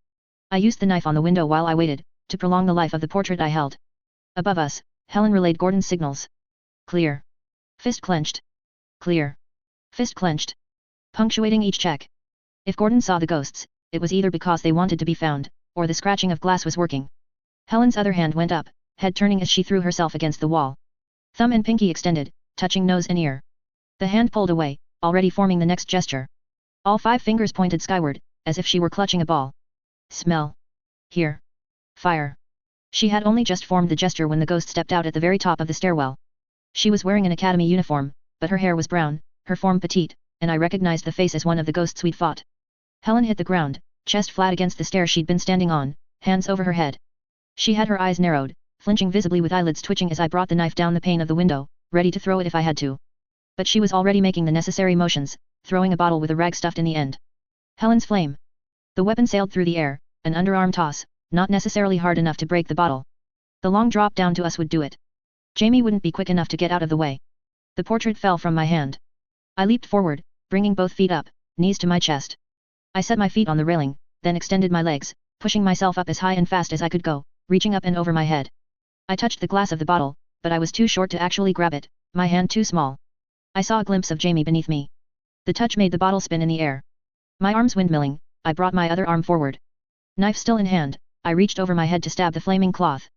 I used the knife on the window while I waited, to prolong the life of the portrait I held. Above us, Helen relayed Gordon's signals. Clear. Fist clenched. Clear. Fist clenched. Punctuating each check. If Gordon saw the ghosts, it was either because they wanted to be found, or the scratching of glass was working. Helen's other hand went up, head turning as she threw herself against the wall. Thumb and pinky extended, touching nose and ear. The hand pulled away, already forming the next gesture. All 5 fingers pointed skyward, as if she were clutching a ball. Smell. Hear. Fire. She had only just formed the gesture when the ghost stepped out at the very top of the stairwell. She was wearing an academy uniform, but her hair was brown, her form petite, and I recognized the face as one of the ghosts we'd fought. Helen hit the ground, chest flat against the stair she'd been standing on, hands over her head. She had her eyes narrowed, flinching visibly with eyelids twitching as I brought the knife down the pane of the window, ready to throw it if I had to. But she was already making the necessary motions, throwing a bottle with a rag stuffed in the end. Helen's flame. The weapon sailed through the air, an underarm toss, not necessarily hard enough to break the bottle. The long drop down to us would do it. Jamie wouldn't be quick enough to get out of the way. The portrait fell from my hand. I leaped forward, bringing both feet up, knees to my chest. I set my feet on the railing, then extended my legs, pushing myself up as high and fast as I could go, reaching up and over my head. I touched the glass of the bottle, but I was too short to actually grab it, my hand too small. I saw a glimpse of Jamie beneath me. The touch made the bottle spin in the air. My arms windmilling, I brought my other arm forward, Knife still in hand, I reached over my head to stab the flaming cloth.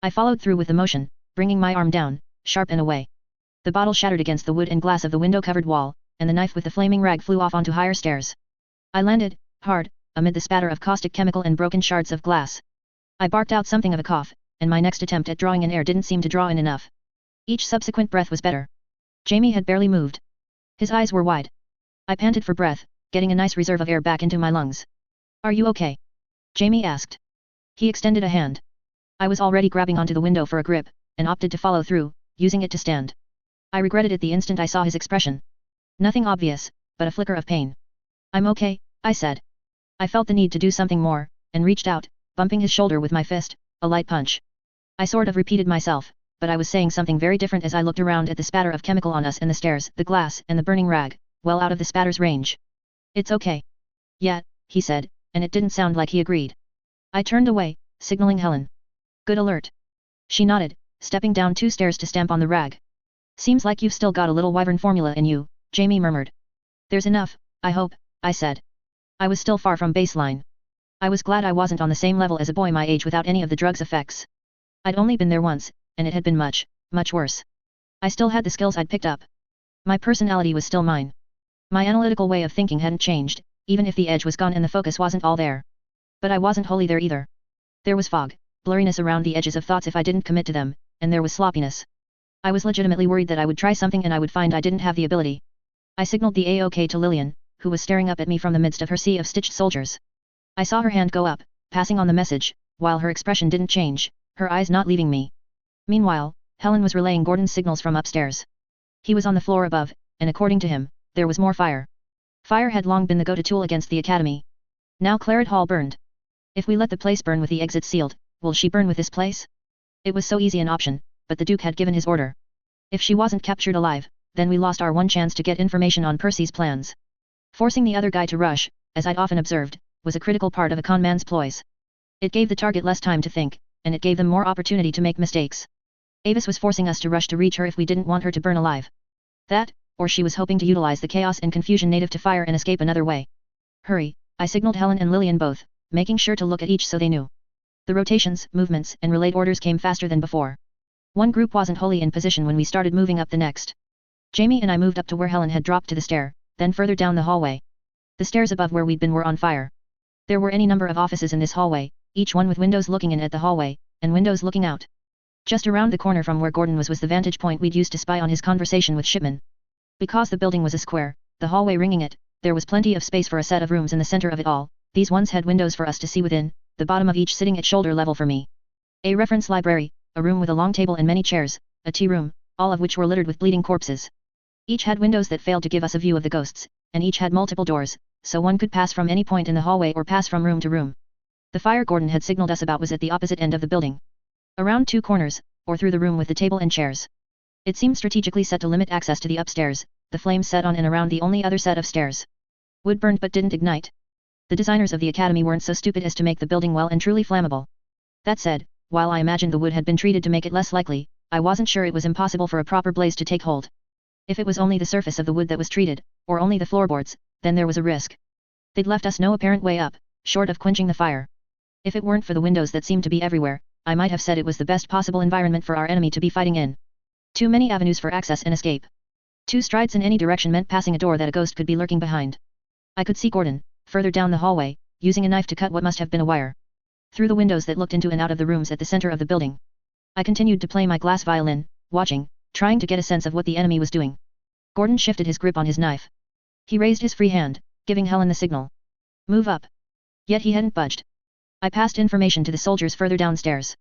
I followed through with the motion, bringing my arm down, sharp and away. The bottle shattered against the wood and glass of the window-covered wall, and the knife with the flaming rag flew off onto higher stairs. I landed, hard, amid the spatter of caustic chemical and broken shards of glass. I barked out something of a cough, and my next attempt at drawing in air didn't seem to draw in enough. Each subsequent breath was better. Jamie had barely moved. His eyes were wide. I panted for breath, getting a nice reserve of air back into my lungs. Are you okay? Jamie asked. He extended a hand. I was already grabbing onto the window for a grip, and opted to follow through, using it to stand. I regretted it the instant I saw his expression. Nothing obvious, but a flicker of pain. I'm okay, I said. I felt the need to do something more, and reached out, bumping his shoulder with my fist, a light punch. I sort of repeated myself, but I was saying something very different as I looked around at the spatter of chemical on us and the stairs, the glass, and the burning rag, well out of the spatter's range. It's okay. Yeah, he said, and it didn't sound like he agreed. I turned away, signaling Helen. Good alert. She nodded, stepping down 2 stairs to stamp on the rag. Seems like you've still got a little wyvern formula in you, Jamie murmured. There's enough, I hope, I said. I was still far from baseline. I was glad I wasn't on the same level as a boy my age without any of the drug's effects. I'd only been there once, and it had been much, much worse. I still had the skills I'd picked up. My personality was still mine. My analytical way of thinking hadn't changed, even if the edge was gone and the focus wasn't all there. But I wasn't wholly there either. There was fog, blurriness around the edges of thoughts if I didn't commit to them, and there was sloppiness. I was legitimately worried that I would try something and I would find I didn't have the ability. I signaled the A-OK to Lillian, who was staring up at me from the midst of her sea of stitched soldiers. I saw her hand go up, passing on the message, while her expression didn't change, her eyes not leaving me. Meanwhile, Helen was relaying Gordon's signals from upstairs. He was on the floor above, and according to him, there was more fire. Fire had long been the go-to tool against the academy. Now Claret Hall burned. If we let the place burn with the exit sealed, will she burn with this place? It was so easy an option, but the Duke had given his order. If she wasn't captured alive, then we lost our one chance to get information on Percy's plans. Forcing the other guy to rush, as I'd often observed, was a critical part of a con man's ploys. It gave the target less time to think, and it gave them more opportunity to make mistakes. Avis was forcing us to rush to reach her if we didn't want her to burn alive. That, or she was hoping to utilize the chaos and confusion native to fire and escape another way. Hurry, I signaled Helen and Lillian both, making sure to look at each so they knew. The rotations, movements, and relayed orders came faster than before. One group wasn't wholly in position when we started moving up the next. Jamie and I moved up to where Helen had dropped to the stair, then further down the hallway. The stairs above where we'd been were on fire. There were any number of offices in this hallway, each one with windows looking in at the hallway, and windows looking out. Just around the corner from where Gordon was the vantage point we'd used to spy on his conversation with Shipman. Because the building was a square, the hallway ringing it, there was plenty of space for a set of rooms in the center of it all. These ones had windows for us to see within, the bottom of each sitting at shoulder level for me. A reference library, a room with a long table and many chairs, a tea room, all of which were littered with bleeding corpses. Each had windows that failed to give us a view of the ghosts, and each had multiple doors, so one could pass from any point in the hallway or pass from room to room. The fire Gordon had signaled us about was at the opposite end of the building. Around 2 corners, or through the room with the table and chairs. It seemed strategically set to limit access to the upstairs, the flames set on and around the only other set of stairs. Wood burned but didn't ignite. The designers of the academy weren't so stupid as to make the building well and truly flammable. That said, while I imagined the wood had been treated to make it less likely, I wasn't sure it was impossible for a proper blaze to take hold. If it was only the surface of the wood that was treated, or only the floorboards, then there was a risk. They'd left us no apparent way up, short of quenching the fire. If it weren't for the windows that seemed to be everywhere, I might have said it was the best possible environment for our enemy to be fighting in. Too many avenues for access and escape. 2 strides in any direction meant passing a door that a ghost could be lurking behind. I could see Gordon, further down the hallway, using a knife to cut what must have been a wire. Through the windows that looked into and out of the rooms at the center of the building. I continued to play my glass violin, watching, trying to get a sense of what the enemy was doing. Gordon shifted his grip on his knife. He raised his free hand, giving Helen the signal. Move up. Yet he hadn't budged. I passed information to the soldiers further downstairs.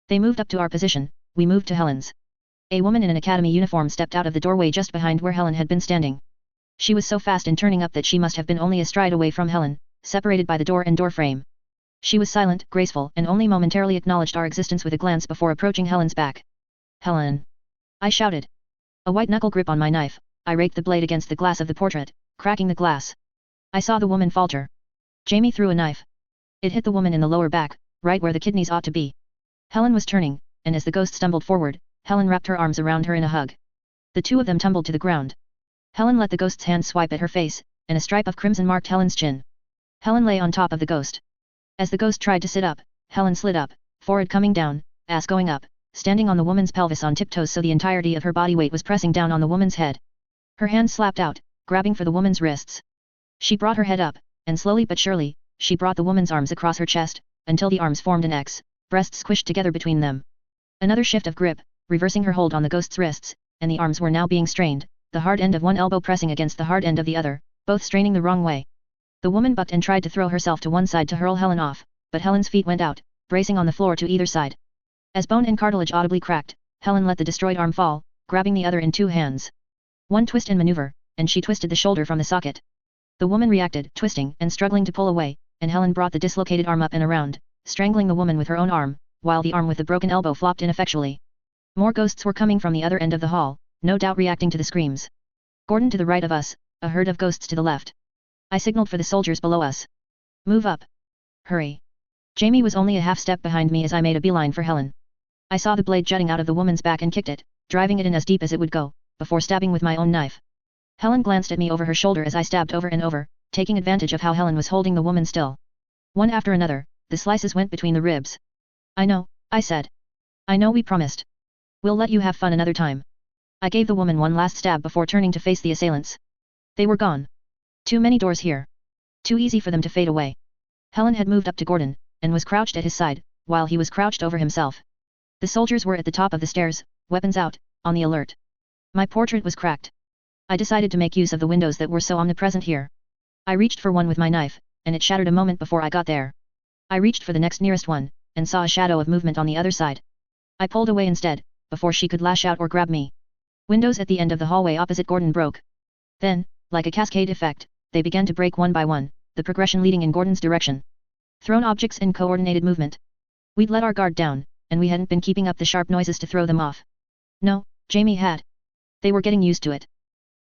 They moved up to our position, we moved to Helen's. A woman in an academy uniform stepped out of the doorway just behind where Helen had been standing. She was so fast in turning up that she must have been only a stride away from Helen, separated by the door and door frame. She was silent, graceful, and only momentarily acknowledged our existence with a glance before approaching Helen's back. Helen! I shouted. A white knuckle grip on my knife, I raked the blade against the glass of the portrait, cracking the glass. I saw the woman falter. Jamie threw a knife. It hit the woman in the lower back, right where the kidneys ought to be. Helen was turning, and as the ghost stumbled forward, Helen wrapped her arms around her in a hug. The 2 of them tumbled to the ground. Helen let the ghost's hand swipe at her face, and a stripe of crimson marked Helen's chin. Helen lay on top of the ghost. As the ghost tried to sit up, Helen slid up, forehead coming down, ass going up, standing on the woman's pelvis on tiptoes so the entirety of her body weight was pressing down on the woman's head. Her hand slapped out, grabbing for the woman's wrists. She brought her head up, and slowly but surely, she brought the woman's arms across her chest, until the arms formed an X, breasts squished together between them. Another shift of grip, reversing her hold on the ghost's wrists, and the arms were now being strained, the hard end of one elbow pressing against the hard end of the other, both straining the wrong way. The woman bucked and tried to throw herself to one side to hurl Helen off, but Helen's feet went out, bracing on the floor to either side. As bone and cartilage audibly cracked, Helen let the destroyed arm fall, grabbing the other in two hands. One twist and maneuver, and she twisted the shoulder from the socket. The woman reacted, twisting and struggling to pull away, and Helen brought the dislocated arm up and around, strangling the woman with her own arm, while the arm with the broken elbow flopped ineffectually. More ghosts were coming from the other end of the hall, no doubt reacting to the screams. Gordon to the right of us, a herd of ghosts to the left. I signaled for the soldiers below us. Move up. Hurry. Jamie was only a half step behind me as I made a beeline for Helen. I saw the blade jutting out of the woman's back and kicked it, driving it in as deep as it would go, before stabbing with my own knife. Helen glanced at me over her shoulder as I stabbed over and over, taking advantage of how Helen was holding the woman still. One after another, the slices went between the ribs. I know, I said. I know we promised. We'll let you have fun another time. I gave the woman one last stab before turning to face the assailants. They were gone. Too many doors here. Too easy for them to fade away. Helen had moved up to Gordon, and was crouched at his side, while he was crouched over himself. The soldiers were at the top of the stairs, weapons out, on the alert. My portrait was cracked. I decided to make use of the windows that were so omnipresent here. I reached for one with my knife, and it shattered a moment before I got there. I reached for the next nearest one, and saw a shadow of movement on the other side. I pulled away instead, before she could lash out or grab me. Windows at the end of the hallway opposite Gordon broke. Then, like a cascade effect, they began to break one by one, the progression leading in Gordon's direction. Thrown objects in coordinated movement. We'd let our guard down, and we hadn't been keeping up the sharp noises to throw them off. No, Jamie had. They were getting used to it.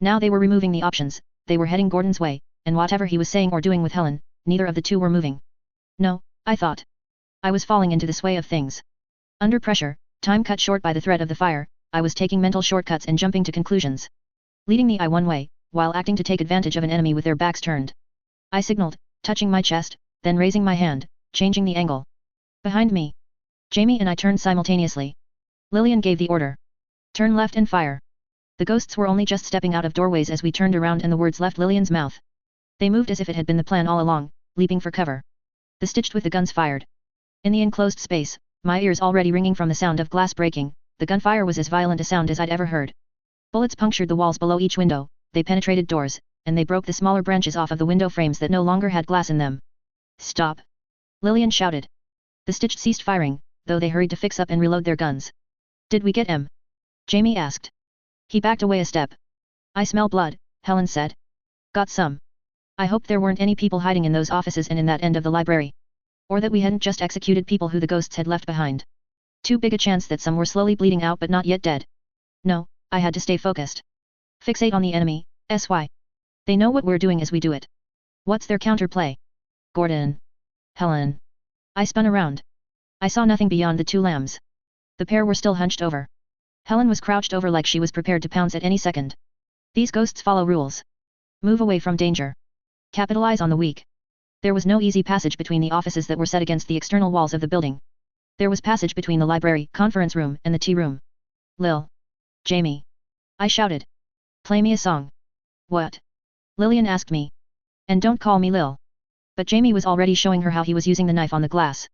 Now they were removing the options, they were heading Gordon's way, and whatever he was saying or doing with Helen, neither of the two were moving. No, I thought. I was falling into the sway of things. Under pressure, time cut short by the threat of the fire, I was taking mental shortcuts and jumping to conclusions. Leading the eye one way, while acting to take advantage of an enemy with their backs turned. I signaled, touching my chest, then raising my hand, changing the angle. Behind me. Jamie and I turned simultaneously. Lillian gave the order. Turn left and fire. The ghosts were only just stepping out of doorways as we turned around and the words left Lillian's mouth. They moved as if it had been the plan all along, leaping for cover. The stitched with the guns fired. In the enclosed space, my ears already ringing from the sound of glass breaking, the gunfire was as violent a sound as I'd ever heard. Bullets punctured the walls below each window, they penetrated doors, and they broke the smaller branches off of the window frames that no longer had glass in them. Stop! Lillian shouted. The stitched ceased firing, though they hurried to fix up and reload their guns. Did we get him? Jamie asked. He backed away a step. I smell blood, Helen said. Got some. I hoped there weren't any people hiding in those offices and in that end of the library. Or that we hadn't just executed people who the ghosts had left behind. Too big a chance that some were slowly bleeding out but not yet dead. No, I had to stay focused. Fixate on the enemy, SY. They know what we're doing as we do it. What's their counterplay? Gordon. Helen. I spun around. I saw nothing beyond the two lambs. The pair were still hunched over. Helen was crouched over like she was prepared to pounce at any second. These ghosts follow rules. Move away from danger. Capitalize on the weak. There was no easy passage between the offices that were set against the external walls of the building. There was passage between the library, conference room, and the tea room. Lil. Jamie. I shouted. Play me a song. What? Lillian asked me. And don't call me Lil. But Jamie was already showing her how he was using the knife on the glass.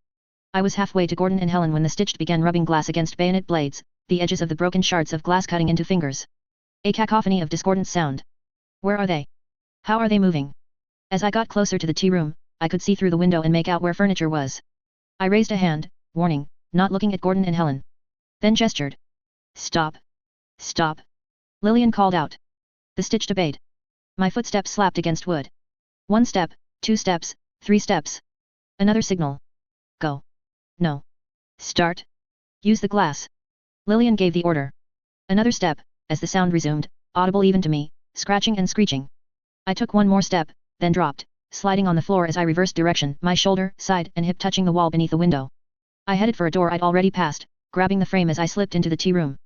I was halfway to Gordon and Helen when the stitched began rubbing glass against bayonet blades, the edges of the broken shards of glass cutting into fingers. A cacophony of discordant sound. Where are they? How are they moving? As I got closer to the tea room, I could see through the window and make out where furniture was. I raised a hand, warning, not looking at Gordon and Helen. Then gestured. Stop. Stop. Lillian called out. The stitched obeyed. My footsteps slapped against wood. 1 step, 2 steps, 3 steps. Another signal. Go. No. Start. Use the glass. Lillian gave the order. Another step, as the sound resumed, audible even to me, scratching and screeching. I took one more step, then dropped, sliding on the floor as I reversed direction, my shoulder, side, and hip touching the wall beneath the window. I headed for a door I'd already passed, grabbing the frame as I slipped into the tea room.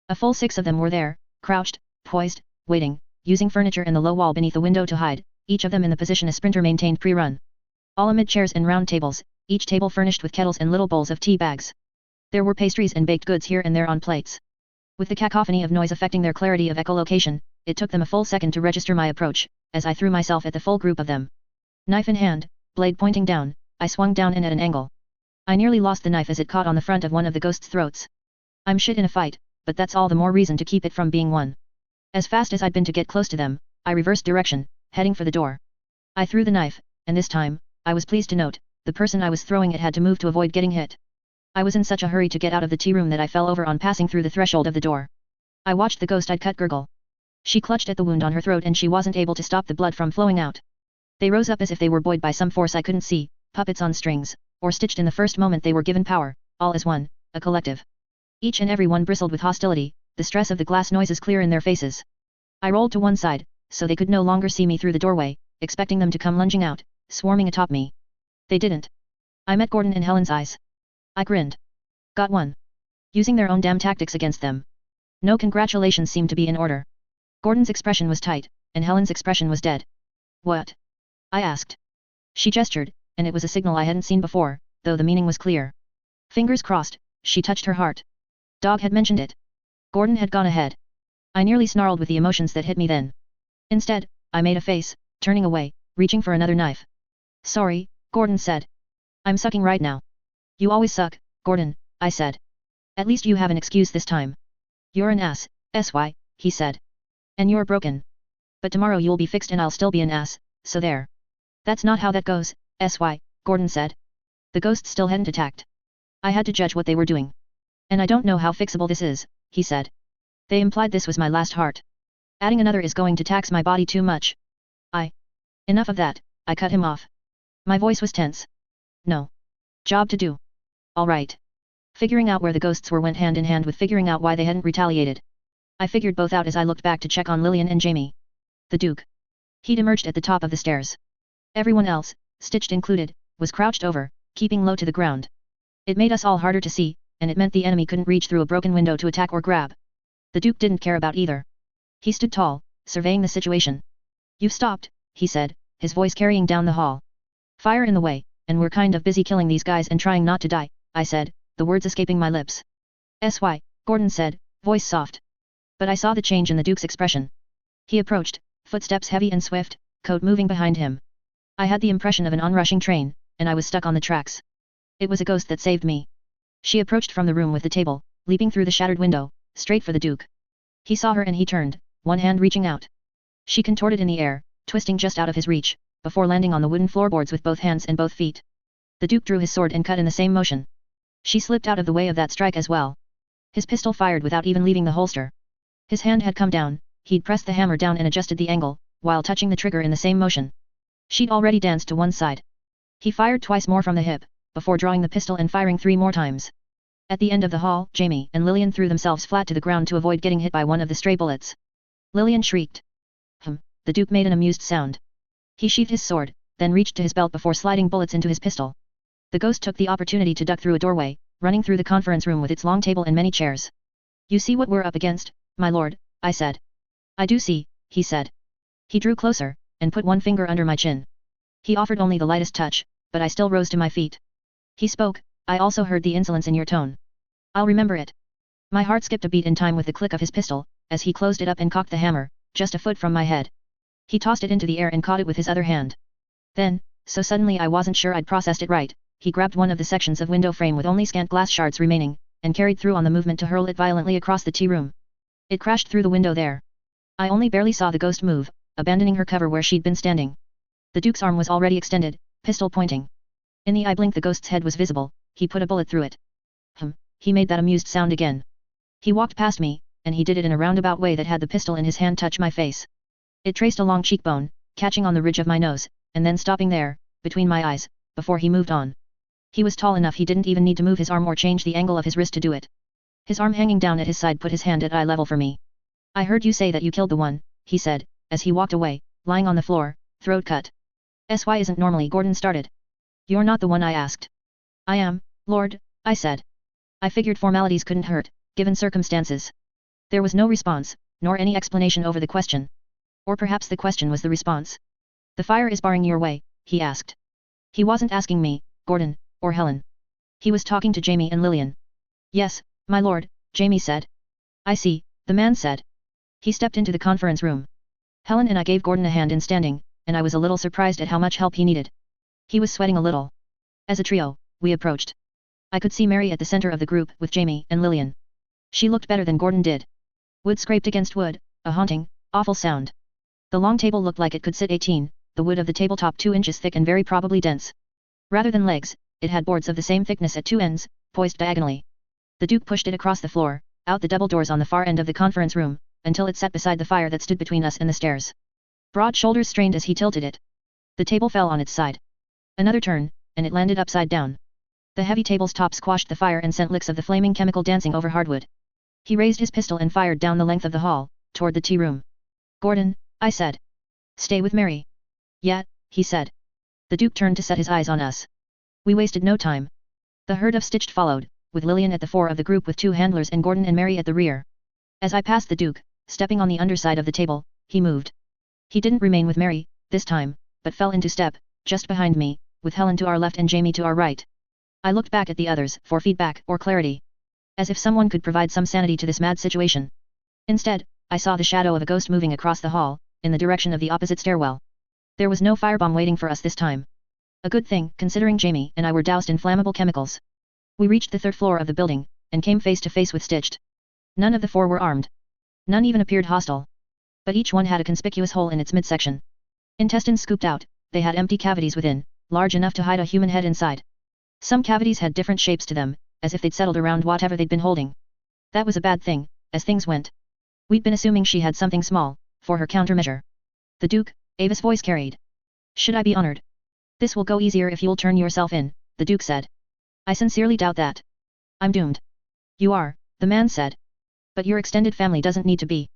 A full 6 of them were there, crouched, poised, waiting, using furniture and the low wall beneath the window to hide, each of them in the position a sprinter maintained pre-run. All amid chairs and round tables, each table furnished with kettles and little bowls of tea bags. There were pastries and baked goods here and there on plates. With the cacophony of noise affecting their clarity of echolocation, it took them a full second to register my approach, as I threw myself at the full group of them. Knife in hand, blade pointing down, I swung down in at an angle. I nearly lost the knife as it caught on the front of one of the ghosts' throats. I'm shit in a fight, but that's all the more reason to keep it from being one. As fast as I'd been to get close to them, I reversed direction, heading for the door. I threw the knife, and this time, I was pleased to note, the person I was throwing it had to move to avoid getting hit. I was in such a hurry to get out of the tea room that I fell over on passing through the threshold of the door. I watched the ghost I'd cut gurgle. She clutched at the wound on her throat and she wasn't able to stop the blood from flowing out. They rose up as if they were buoyed by some force I couldn't see, puppets on strings, or stitched in the first moment they were given power, all as one, a collective. Each and every one bristled with hostility, the stress of the glass noises clear in their faces. I rolled to one side, so they could no longer see me through the doorway, expecting them to come lunging out, swarming atop me. They didn't. I met Gordon and Helen's eyes. I grinned. Got one. Using their own damn tactics against them. No congratulations seemed to be in order. Gordon's expression was tight, and Helen's expression was dead. What? I asked. She gestured, and it was a signal I hadn't seen before, though the meaning was clear. Fingers crossed, she touched her heart. Dog had mentioned it. Gordon had gone ahead. I nearly snarled with the emotions that hit me then. Instead, I made a face, turning away, reaching for another knife. Sorry, Gordon said. I'm sucking right now. You always suck, Gordon, I said. At least you have an excuse this time. You're an ass, SY, he said. And you're broken. But tomorrow you'll be fixed and I'll still be an ass, so there. That's not how that goes, SY, Gordon said. The ghosts still hadn't attacked. I had to judge what they were doing. And I don't know how fixable this is, he said. They implied this was my last heart. Adding another is going to tax my body too much. Enough of that, I cut him off. My voice was tense. No. Job to do. All right. Figuring out where the ghosts were went hand in hand with figuring out why they hadn't retaliated. I figured both out as I looked back to check on Lillian and Jamie. The Duke. He'd emerged at the top of the stairs. Everyone else, Stitched included, was crouched over, keeping low to the ground. It made us all harder to see, and it meant the enemy couldn't reach through a broken window to attack or grab. The Duke didn't care about either. He stood tall, surveying the situation. You've stopped, he said, his voice carrying down the hall. Fire in the way, and we're kind of busy killing these guys and trying not to die, I said, the words escaping my lips. SY, Gordon said, voice soft. But I saw the change in the Duke's expression. He approached, footsteps heavy and swift, coat moving behind him. I had the impression of an onrushing train, and I was stuck on the tracks. It was a ghost that saved me. She approached from the room with the table, leaping through the shattered window, straight for the Duke. He saw her and he turned, one hand reaching out. She contorted in the air, twisting just out of his reach, before landing on the wooden floorboards with both hands and both feet. The Duke drew his sword and cut in the same motion. She slipped out of the way of that strike as well. His pistol fired without even leaving the holster. His hand had come down, he'd pressed the hammer down and adjusted the angle, while touching the trigger in the same motion. She'd already danced to one side. He fired twice more from the hip, before drawing the pistol and firing 3 more times. At the end of the hall, Jamie and Lillian threw themselves flat to the ground to avoid getting hit by one of the stray bullets. Lillian shrieked. The Duke made an amused sound. He sheathed his sword, then reached to his belt before sliding bullets into his pistol. The ghost took the opportunity to duck through a doorway, running through the conference room with its long table and many chairs. You see what we're up against, my lord, I said. I do see, he said. He drew closer, and put one finger under my chin. He offered only the lightest touch, but I still rose to my feet. He spoke, I also heard the insolence in your tone. I'll remember it. My heart skipped a beat in time with the click of his pistol, as he closed it up and cocked the hammer, just a foot from my head. He tossed it into the air and caught it with his other hand. Then, so suddenly I wasn't sure I'd processed it right, he grabbed one of the sections of window frame with only scant glass shards remaining, and carried through on the movement to hurl it violently across the tea room. It crashed through the window there. I only barely saw the ghost move, abandoning her cover where she'd been standing. The Duke's arm was already extended, pistol pointing. In the eye blink the ghost's head was visible, he put a bullet through it. He made that amused sound again. He walked past me, and he did it in a roundabout way that had the pistol in his hand touch my face. It traced a long cheekbone, catching on the ridge of my nose, and then stopping there, between my eyes, before he moved on. He was tall enough he didn't even need to move his arm or change the angle of his wrist to do it. His arm hanging down at his side put his hand at eye level for me. I heard you say that you killed the one, he said, as he walked away, lying on the floor, throat cut. SY isn't normally Gordon started. You're not the one I asked. I am, Lord, I said. I figured formalities couldn't hurt, given circumstances. There was no response, nor any explanation over the question. Or perhaps the question was the response. The fire is barring your way, he asked. He wasn't asking me, Gordon, or Helen. He was talking to Jamie and Lillian. Yes, my lord, Jamie said. I see, the man said. He stepped into the conference room. Helen and I gave Gordon a hand in standing, and I was a little surprised at how much help he needed. He was sweating a little. As a trio, we approached. I could see Mary at the center of the group with Jamie and Lillian. She looked better than Gordon did. Wood scraped against wood, a haunting, awful sound. The long table looked like it could sit 18, the wood of the tabletop 2 inches thick and very probably dense. Rather than legs, it had boards of the same thickness at 2 ends, poised diagonally. The Duke pushed it across the floor, out the double doors on the far end of the conference room, until it sat beside the fire that stood between us and the stairs. Broad shoulders strained as he tilted it. The table fell on its side. Another turn, and it landed upside down. The heavy table's top squashed the fire and sent licks of the flaming chemical dancing over hardwood. He raised his pistol and fired down the length of the hall, toward the tea room. Gordon, I said. Stay with Mary. Yeah, he said. The Duke turned to set his eyes on us. We wasted no time. The herd of Stitched followed, with Lillian at the fore of the group with 2 handlers and Gordon and Mary at the rear. As I passed the Duke, stepping on the underside of the table, he moved. He didn't remain with Mary, this time, but fell into step, just behind me, with Helen to our left and Jamie to our right. I looked back at the others for feedback or clarity. As if someone could provide some sanity to this mad situation. Instead, I saw the shadow of a ghost moving across the hall, in the direction of the opposite stairwell. There was no firebomb waiting for us this time. A good thing, considering Jamie and I were doused in flammable chemicals. We reached the 3rd floor of the building, and came face to face with Stitched. None of the 4 were armed. None even appeared hostile. But each one had a conspicuous hole in its midsection. Intestines scooped out, they had empty cavities within, large enough to hide a human head inside. Some cavities had different shapes to them, as if they'd settled around whatever they'd been holding. That was a bad thing, as things went. We'd been assuming she had something small, for her countermeasure. The Duke, Ava's voice carried. Should I be honored? This will go easier if you'll turn yourself in, the Duke said. I sincerely doubt that. I'm doomed. You are, the man said. But your extended family doesn't need to be.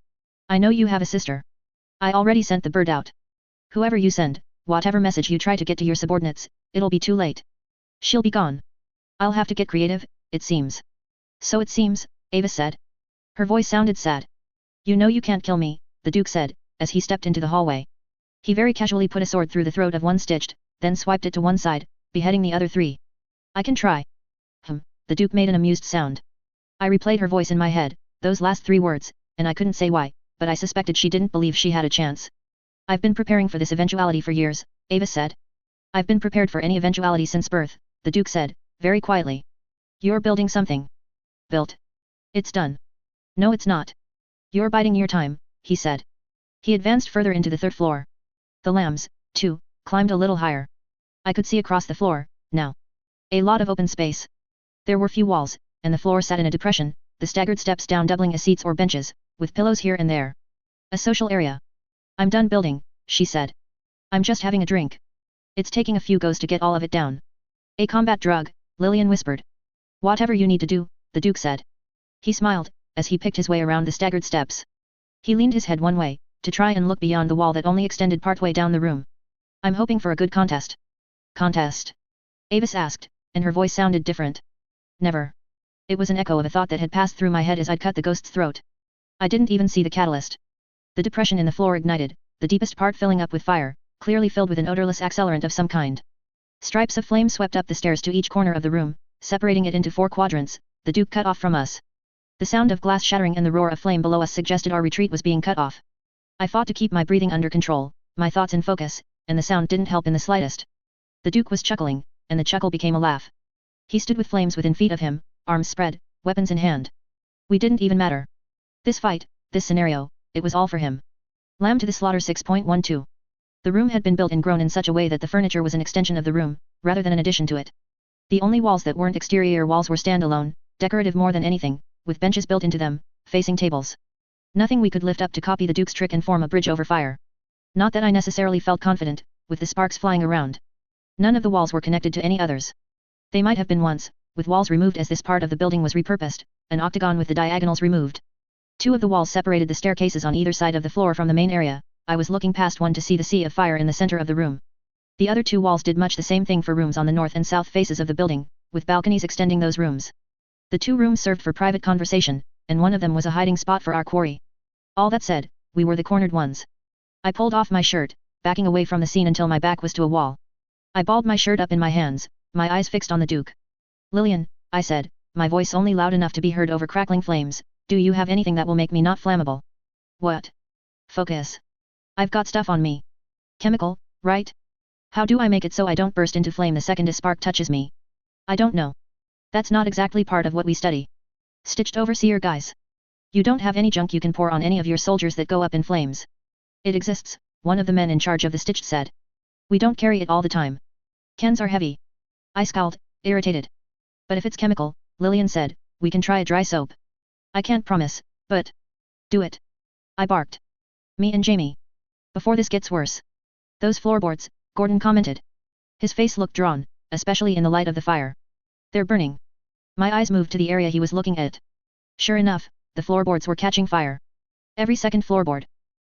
I know you have a sister. I already sent the bird out. Whoever you send, whatever message you try to get to your subordinates, it'll be too late. She'll be gone. I'll have to get creative, it seems. So it seems, Ava said. Her voice sounded sad. You know you can't kill me, the Duke said, as he stepped into the hallway. He very casually put a sword through the throat of one Stitched, then swiped it to one side, beheading the other 3. I can try. The Duke made an amused sound. I replayed her voice in my head, those last 3 words, and I couldn't say why, but I suspected she didn't believe she had a chance. I've been preparing for this eventuality for years, Ava said. I've been prepared for any eventuality since birth, the Duke said, very quietly. You're building something. Built. It's done. No it's not. You're biding your time, he said. He advanced further into the 3rd floor. The lambs, too, climbed a little higher. I could see across the floor, now. A lot of open space. There were few walls, and the floor sat in a depression, the staggered steps down doubling as seats or benches, with pillows here and there. A social area. I'm done building, she said. I'm just having a drink. It's taking a few goes to get all of it down. A combat drug, Lillian whispered. Whatever you need to do, the Duke said. He smiled, as he picked his way around the staggered steps. He leaned his head one way, to try and look beyond the wall that only extended partway down the room. I'm hoping for a good contest. Contest? Avis asked, and her voice sounded different. Never. It was an echo of a thought that had passed through my head as I'd cut the ghost's throat. I didn't even see the catalyst. The depression in the floor ignited, the deepest part filling up with fire, clearly filled with an odorless accelerant of some kind. Stripes of flame swept up the stairs to each corner of the room, separating it into 4 quadrants, the Duke cut off from us. The sound of glass shattering and the roar of flame below us suggested our retreat was being cut off. I fought to keep my breathing under control, my thoughts in focus, and the sound didn't help in the slightest. The Duke was chuckling, and the chuckle became a laugh. He stood with flames within feet of him, arms spread, weapons in hand. We didn't even matter. This fight, this scenario, it was all for him. Lamb to the slaughter 6.12. The room had been built and grown in such a way that the furniture was an extension of the room, rather than an addition to it. The only walls that weren't exterior walls were standalone, decorative more than anything, with benches built into them, facing tables. Nothing we could lift up to copy the Duke's trick and form a bridge over fire. Not that I necessarily felt confident, with the sparks flying around. None of the walls were connected to any others. They might have been once, with walls removed as this part of the building was repurposed, an octagon with the diagonals removed. 2 of the walls separated the staircases on either side of the floor from the main area. I was looking past one to see the sea of fire in the center of the room. The other 2 walls did much the same thing for rooms on the north and south faces of the building, with balconies extending those rooms. The 2 rooms served for private conversation, and one of them was a hiding spot for our quarry. All that said, we were the cornered ones. I pulled off my shirt, backing away from the scene until my back was to a wall. I balled my shirt up in my hands, my eyes fixed on the Duke. Lillian, I said, my voice only loud enough to be heard over crackling flames, do you have anything that will make me not flammable? What? Focus. I've got stuff on me. Chemical, right? How do I make it so I don't burst into flame the second a spark touches me? I don't know. That's not exactly part of what we study. Stitched overseer guys. You don't have any junk you can pour on any of your soldiers that go up in flames. It exists, one of the men in charge of the Stitched said. We don't carry it all the time. Cans are heavy. I scowled, irritated. But if it's chemical, Lillian said, we can try a dry soap. I can't promise, but... do it. I barked. Me and Jamie. Before this gets worse. Those floorboards, Gordon commented. His face looked drawn, especially in the light of the fire. They're burning. My eyes moved to the area he was looking at. Sure enough, the floorboards were catching fire. Every second floorboard.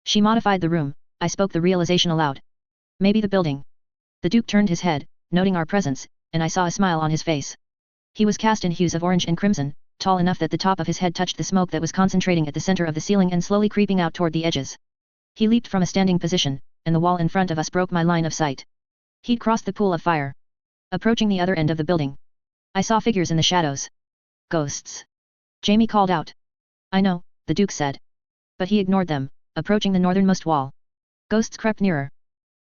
She modified the room, I spoke the realization aloud. Maybe the building. The Duke turned his head, noting our presence, and I saw a smile on his face. He was cast in hues of orange and crimson, tall enough that the top of his head touched the smoke that was concentrating at the center of the ceiling and slowly creeping out toward the edges. He leaped from a standing position, and the wall in front of us broke my line of sight. He'd crossed the pool of fire. Approaching the other end of the building. I saw figures in the shadows. Ghosts. Jamie called out. I know, the Duke said. But he ignored them, approaching the northernmost wall. Ghosts crept nearer.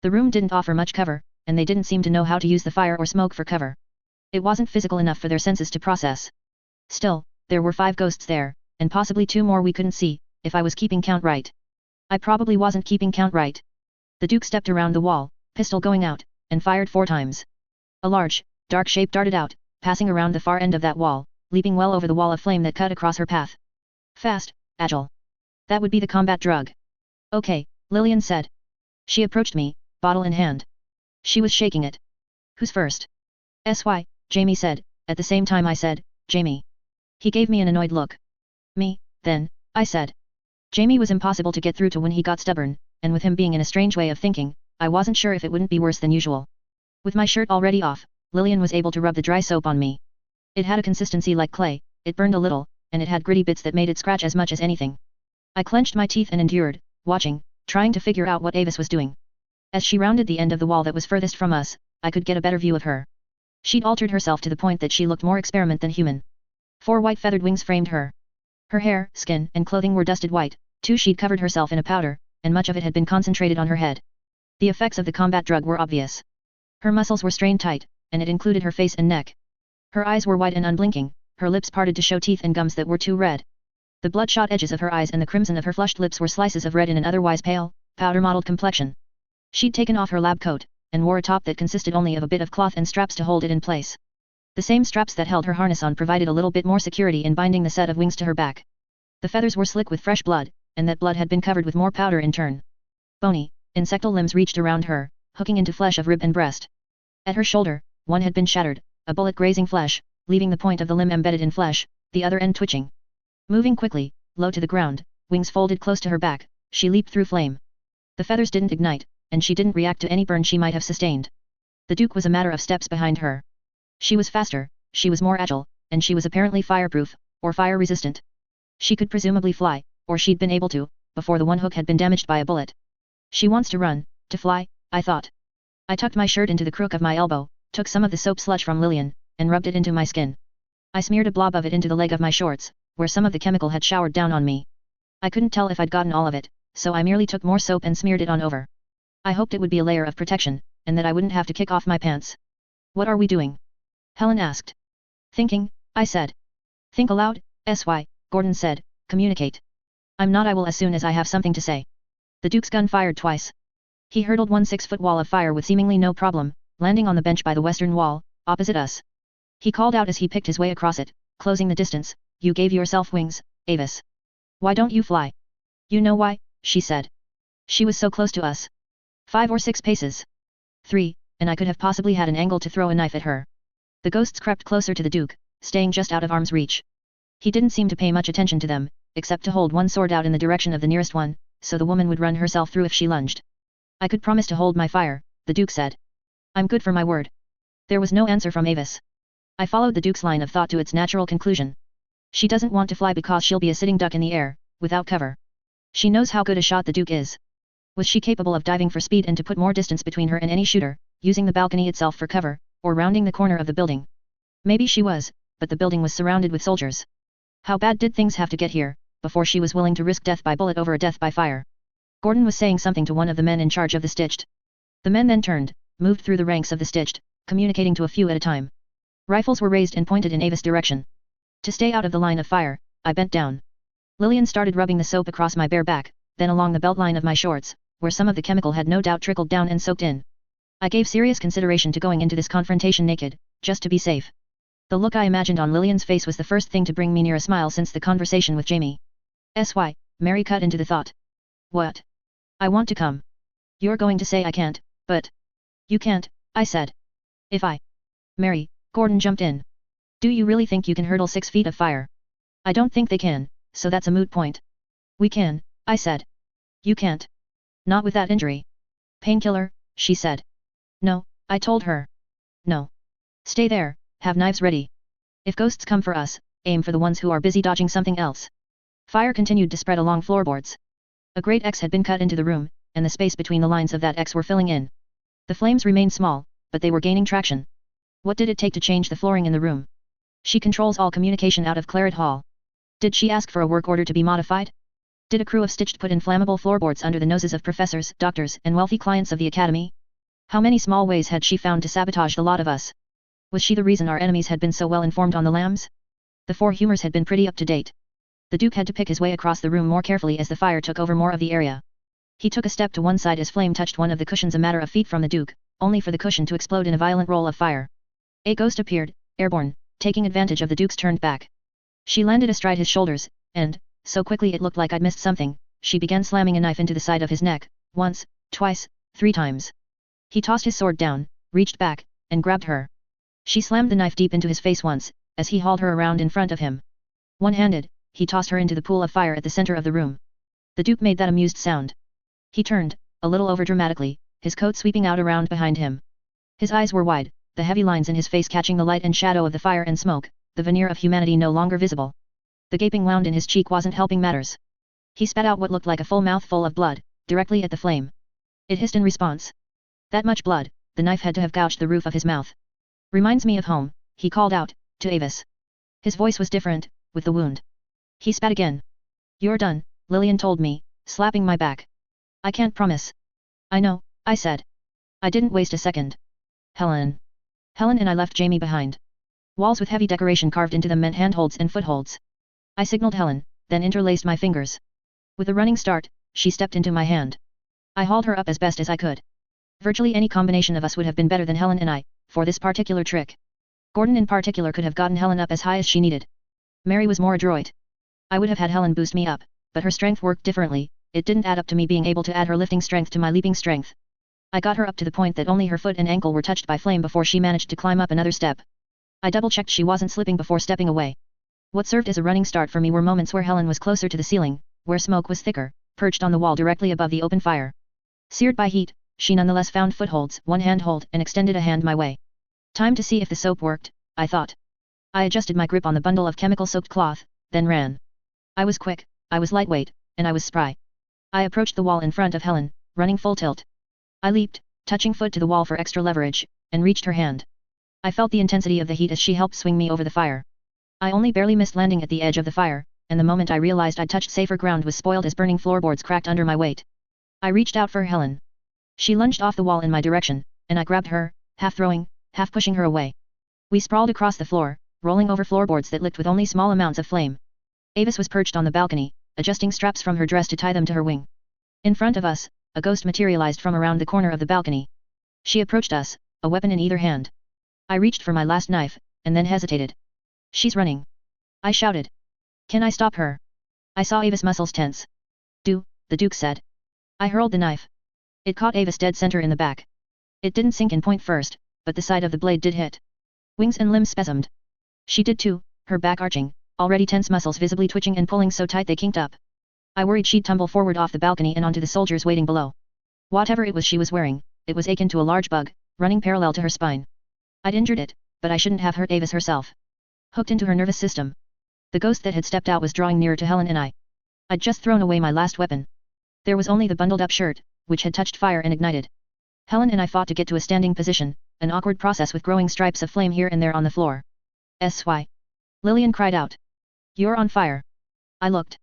The room didn't offer much cover, and they didn't seem to know how to use the fire or smoke for cover. It wasn't physical enough for their senses to process. Still, there were 5 ghosts there, and possibly 2 more we couldn't see, if I was keeping count right. I probably wasn't keeping count right. The Duke stepped around the wall, pistol going out, and fired 4 times. A large, dark shape darted out, passing around the far end of that wall, leaping well over the wall of flame that cut across her path. Fast, agile. That would be the combat drug. Okay, Lillian said. She approached me, bottle in hand. She was shaking it. Who's first? SY, Jamie said, at the same time I said, Jamie. He gave me an annoyed look. Me, then, I said. Jamie was impossible to get through to when he got stubborn, and with him being in a strange way of thinking, I wasn't sure if it wouldn't be worse than usual. With my shirt already off, Lillian was able to rub the dry soap on me. It had a consistency like clay, it burned a little, and it had gritty bits that made it scratch as much as anything. I clenched my teeth and endured, watching, trying to figure out what Avis was doing. As she rounded the end of the wall that was furthest from us, I could get a better view of her. She'd altered herself to the point that she looked more experiment than human. 4 white feathered wings framed her. Her hair, skin, and clothing were dusted white, too. She'd covered herself in a powder, and much of it had been concentrated on her head. The effects of the combat drug were obvious. Her muscles were strained tight, and it included her face and neck. Her eyes were wide and unblinking, her lips parted to show teeth and gums that were too red. The bloodshot edges of her eyes and the crimson of her flushed lips were slices of red in an otherwise pale, powder-mottled complexion. She'd taken off her lab coat, and wore a top that consisted only of a bit of cloth and straps to hold it in place. The same straps that held her harness on provided a little bit more security in binding the set of wings to her back. The feathers were slick with fresh blood, and that blood had been covered with more powder in turn. Bony, insectal limbs reached around her, hooking into flesh of rib and breast. At her shoulder, one had been shattered, a bullet grazing flesh, leaving the point of the limb embedded in flesh, the other end twitching. Moving quickly, low to the ground, wings folded close to her back, she leaped through flame. The feathers didn't ignite, and she didn't react to any burn she might have sustained. The Duke was a matter of steps behind her. She was faster, she was more agile, and she was apparently fireproof, or fire-resistant. She could presumably fly, or she'd been able to, before the one hook had been damaged by a bullet. She wants to run, to fly, I thought. I tucked my shirt into the crook of my elbow, took some of the soap sludge from Lillian, and rubbed it into my skin. I smeared a blob of it into the leg of my shorts, where some of the chemical had showered down on me. I couldn't tell if I'd gotten all of it, so I merely took more soap and smeared it on over. I hoped it would be a layer of protection, and that I wouldn't have to kick off my pants. What are we doing? Helen asked. Thinking, I said. Think aloud, SY, Gordon said, communicate. I'm not. I will as soon as I have something to say. The Duke's gun fired twice. He hurdled one 6-foot wall of fire with seemingly no problem, landing on the bench by the western wall, opposite us. He called out as he picked his way across it, closing the distance, you gave yourself wings, Avis. Why don't you fly? You know why, she said. She was so close to us. 5 or 6 paces. 3, and I could have possibly had an angle to throw a knife at her. The ghosts crept closer to the Duke, staying just out of arm's reach. He didn't seem to pay much attention to them, except to hold one sword out in the direction of the nearest one, so the woman would run herself through if she lunged. I could promise to hold my fire, the Duke said. I'm good for my word. There was no answer from Avis. I followed the Duke's line of thought to its natural conclusion. She doesn't want to fly because she'll be a sitting duck in the air, without cover. She knows how good a shot the Duke is. Was she capable of diving for speed and to put more distance between her and any shooter, using the balcony itself for cover, or rounding the corner of the building. Maybe she was, but the building was surrounded with soldiers. How bad did things have to get here, before she was willing to risk death by bullet over a death by fire? Gordon was saying something to one of the men in charge of the stitched. The men then turned, moved through the ranks of the stitched, communicating to a few at a time. Rifles were raised and pointed in Avis' direction. To stay out of the line of fire, I bent down. Lillian started rubbing the soap across my bare back, then along the belt line of my shorts, where some of the chemical had no doubt trickled down and soaked in. I gave serious consideration to going into this confrontation naked, just to be safe. The look I imagined on Lillian's face was the first thing to bring me near a smile since the conversation with Jamie. "Sy," Mary cut into the thought. "What? I want to come. You're going to say I can't, but..." "You can't," I said. "If I..." "Mary," Gordon jumped in. "Do you really think you can hurdle 6 feet of fire?" "I don't think they can, so that's a moot point." "We can," I said. "You can't. Not with that injury." "Painkiller," she said. "No," I told her. "No. Stay there, have knives ready. If ghosts come for us, aim for the ones who are busy dodging something else." Fire continued to spread along floorboards. A great X had been cut into the room, and the space between the lines of that X were filling in. The flames remained small, but they were gaining traction. What did it take to change the flooring in the room? She controls all communication out of Claret Hall. Did she ask for a work order to be modified? Did a crew of stitched put inflammable floorboards under the noses of professors, doctors, and wealthy clients of the academy? How many small ways had she found to sabotage the lot of us? Was she the reason our enemies had been so well informed on the lambs? The four humors had been pretty up to date. The Duke had to pick his way across the room more carefully as the fire took over more of the area. He took a step to one side as flame touched one of the cushions a matter of feet from the Duke, only for the cushion to explode in a violent roll of fire. A ghost appeared, airborne, taking advantage of the Duke's turned back. She landed astride his shoulders, and, so quickly it looked like I'd missed something, she began slamming a knife into the side of his neck, once, twice, 3 times. He tossed his sword down, reached back, and grabbed her. She slammed the knife deep into his face once, as he hauled her around in front of him. One-handed, he tossed her into the pool of fire at the center of the room. The Duke made that amused sound. He turned, a little over-dramatically, his coat sweeping out around behind him. His eyes were wide, the heavy lines in his face catching the light and shadow of the fire and smoke, the veneer of humanity no longer visible. The gaping wound in his cheek wasn't helping matters. He spat out what looked like a full mouthful of blood, directly at the flame. It hissed in response. That much blood, the knife had to have gouged the roof of his mouth. "Reminds me of home," he called out, to Avis. His voice was different, with the wound. He spat again. "You're done," Lillian told me, slapping my back. "I can't promise." "I know," I said. I didn't waste a second. Helen and I left Jamie behind. Walls with heavy decoration carved into them meant handholds and footholds. I signaled Helen, then interlaced my fingers. With a running start, she stepped into my hand. I hauled her up as best as I could. Virtually any combination of us would have been better than Helen and I, for this particular trick. Gordon in particular could have gotten Helen up as high as she needed. Mary was more adroit. I would have had Helen boost me up, but her strength worked differently, it didn't add up to me being able to add her lifting strength to my leaping strength. I got her up to the point that only her foot and ankle were touched by flame before she managed to climb up another step. I double-checked she wasn't slipping before stepping away. What served as a running start for me were moments where Helen was closer to the ceiling, where smoke was thicker, perched on the wall directly above the open fire. Seared by heat, she nonetheless found footholds, one handhold, and extended a hand my way. Time to see if the soap worked, I thought. I adjusted my grip on the bundle of chemical-soaked cloth, then ran. I was quick, I was lightweight, and I was spry. I approached the wall in front of Helen, running full tilt. I leaped, touching foot to the wall for extra leverage, and reached her hand. I felt the intensity of the heat as she helped swing me over the fire. I only barely missed landing at the edge of the fire, and the moment I realized I'd touched safer ground was spoiled as burning floorboards cracked under my weight. I reached out for Helen. She lunged off the wall in my direction, and I grabbed her, half throwing, half pushing her away. We sprawled across the floor, rolling over floorboards that licked with only small amounts of flame. Avis was perched on the balcony, adjusting straps from her dress to tie them to her wing. In front of us, a ghost materialized from around the corner of the balcony. She approached us, a weapon in either hand. I reached for my last knife, and then hesitated. "She's running," I shouted. "Can I stop her?" I saw Avis' muscles tense. "Do," the Duke said. I hurled the knife. It caught Avis dead center in the back. It didn't sink in point first, but the side of the blade did hit. Wings and limbs spasmed. She did too, her back arching, already tense muscles visibly twitching and pulling so tight they kinked up. I worried she'd tumble forward off the balcony and onto the soldiers waiting below. Whatever it was she was wearing, it was akin to a large bug, running parallel to her spine. I'd injured it, but I shouldn't have hurt Avis herself. Hooked into her nervous system. The ghost that had stepped out was drawing nearer to Helen and I. I'd just thrown away my last weapon. There was only the bundled up shirt, which had touched fire and ignited. Helen and I fought to get to a standing position, an awkward process with growing stripes of flame here and there on the floor. "SY!" Lillian cried out. "You're on fire." I looked.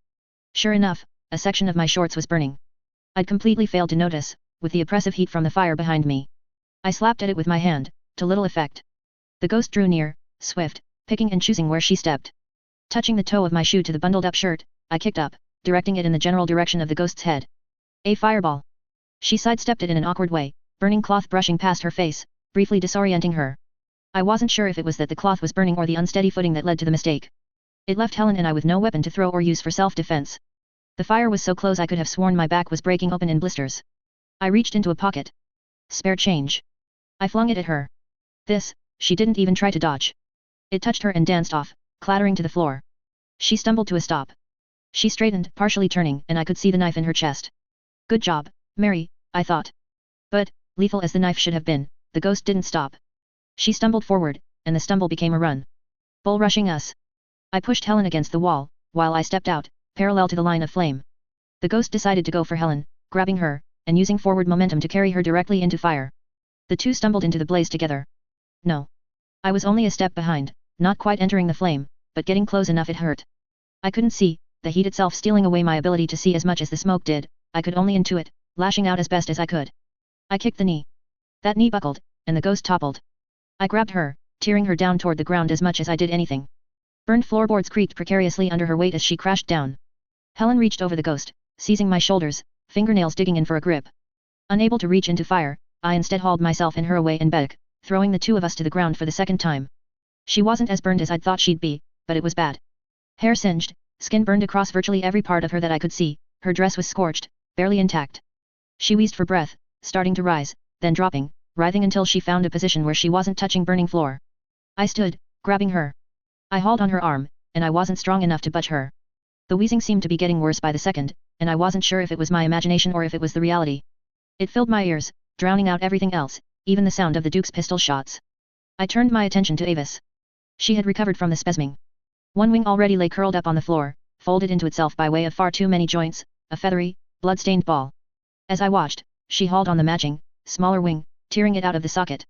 Sure enough, a section of my shorts was burning. I'd completely failed to notice, with the oppressive heat from the fire behind me. I slapped at it with my hand, to little effect. The ghost drew near, swift, picking and choosing where she stepped. Touching the toe of my shoe to the bundled-up shirt, I kicked up, directing it in the general direction of the ghost's head. A fireball. She sidestepped it in an awkward way, burning cloth brushing past her face, briefly disorienting her. I wasn't sure if it was that the cloth was burning or the unsteady footing that led to the mistake. It left Helen and I with no weapon to throw or use for self-defense. The fire was so close I could have sworn my back was breaking open in blisters. I reached into a pocket. Spare change. I flung it at her. This, she didn't even try to dodge. It touched her and danced off, clattering to the floor. She stumbled to a stop. She straightened, partially turning, and I could see the knife in her chest. Good job, Mary, I thought. But, lethal as the knife should have been, the ghost didn't stop. She stumbled forward, and the stumble became a run. Bull rushing us. I pushed Helen against the wall, while I stepped out, parallel to the line of flame. The ghost decided to go for Helen, grabbing her, and using forward momentum to carry her directly into fire. The two stumbled into the blaze together. No. I was only a step behind, not quite entering the flame, but getting close enough it hurt. I couldn't see, the heat itself stealing away my ability to see as much as the smoke did. I could only intuit, lashing out as best as I could. I kicked the knee. That knee buckled, and the ghost toppled. I grabbed her, tearing her down toward the ground as much as I did anything. Burned floorboards creaked precariously under her weight as she crashed down. Helen reached over the ghost, seizing my shoulders, fingernails digging in for a grip. Unable to reach into fire, I instead hauled myself and her away in bed, throwing the two of us to the ground for the second time. She wasn't as burned as I'd thought she'd be, but it was bad. Hair singed, skin burned across virtually every part of her that I could see, her dress was scorched, barely intact. She wheezed for breath, starting to rise, then dropping, writhing until she found a position where she wasn't touching burning floor. I stood, grabbing her. I hauled on her arm, and I wasn't strong enough to budge her. The wheezing seemed to be getting worse by the second, and I wasn't sure if it was my imagination or if it was the reality. It filled my ears, drowning out everything else, even the sound of the Duke's pistol shots. I turned my attention to Avis. She had recovered from the spasming. One wing already lay curled up on the floor, folded into itself by way of far too many joints, a feathery, blood-stained ball. As I watched, she hauled on the matching, smaller wing, tearing it out of the socket.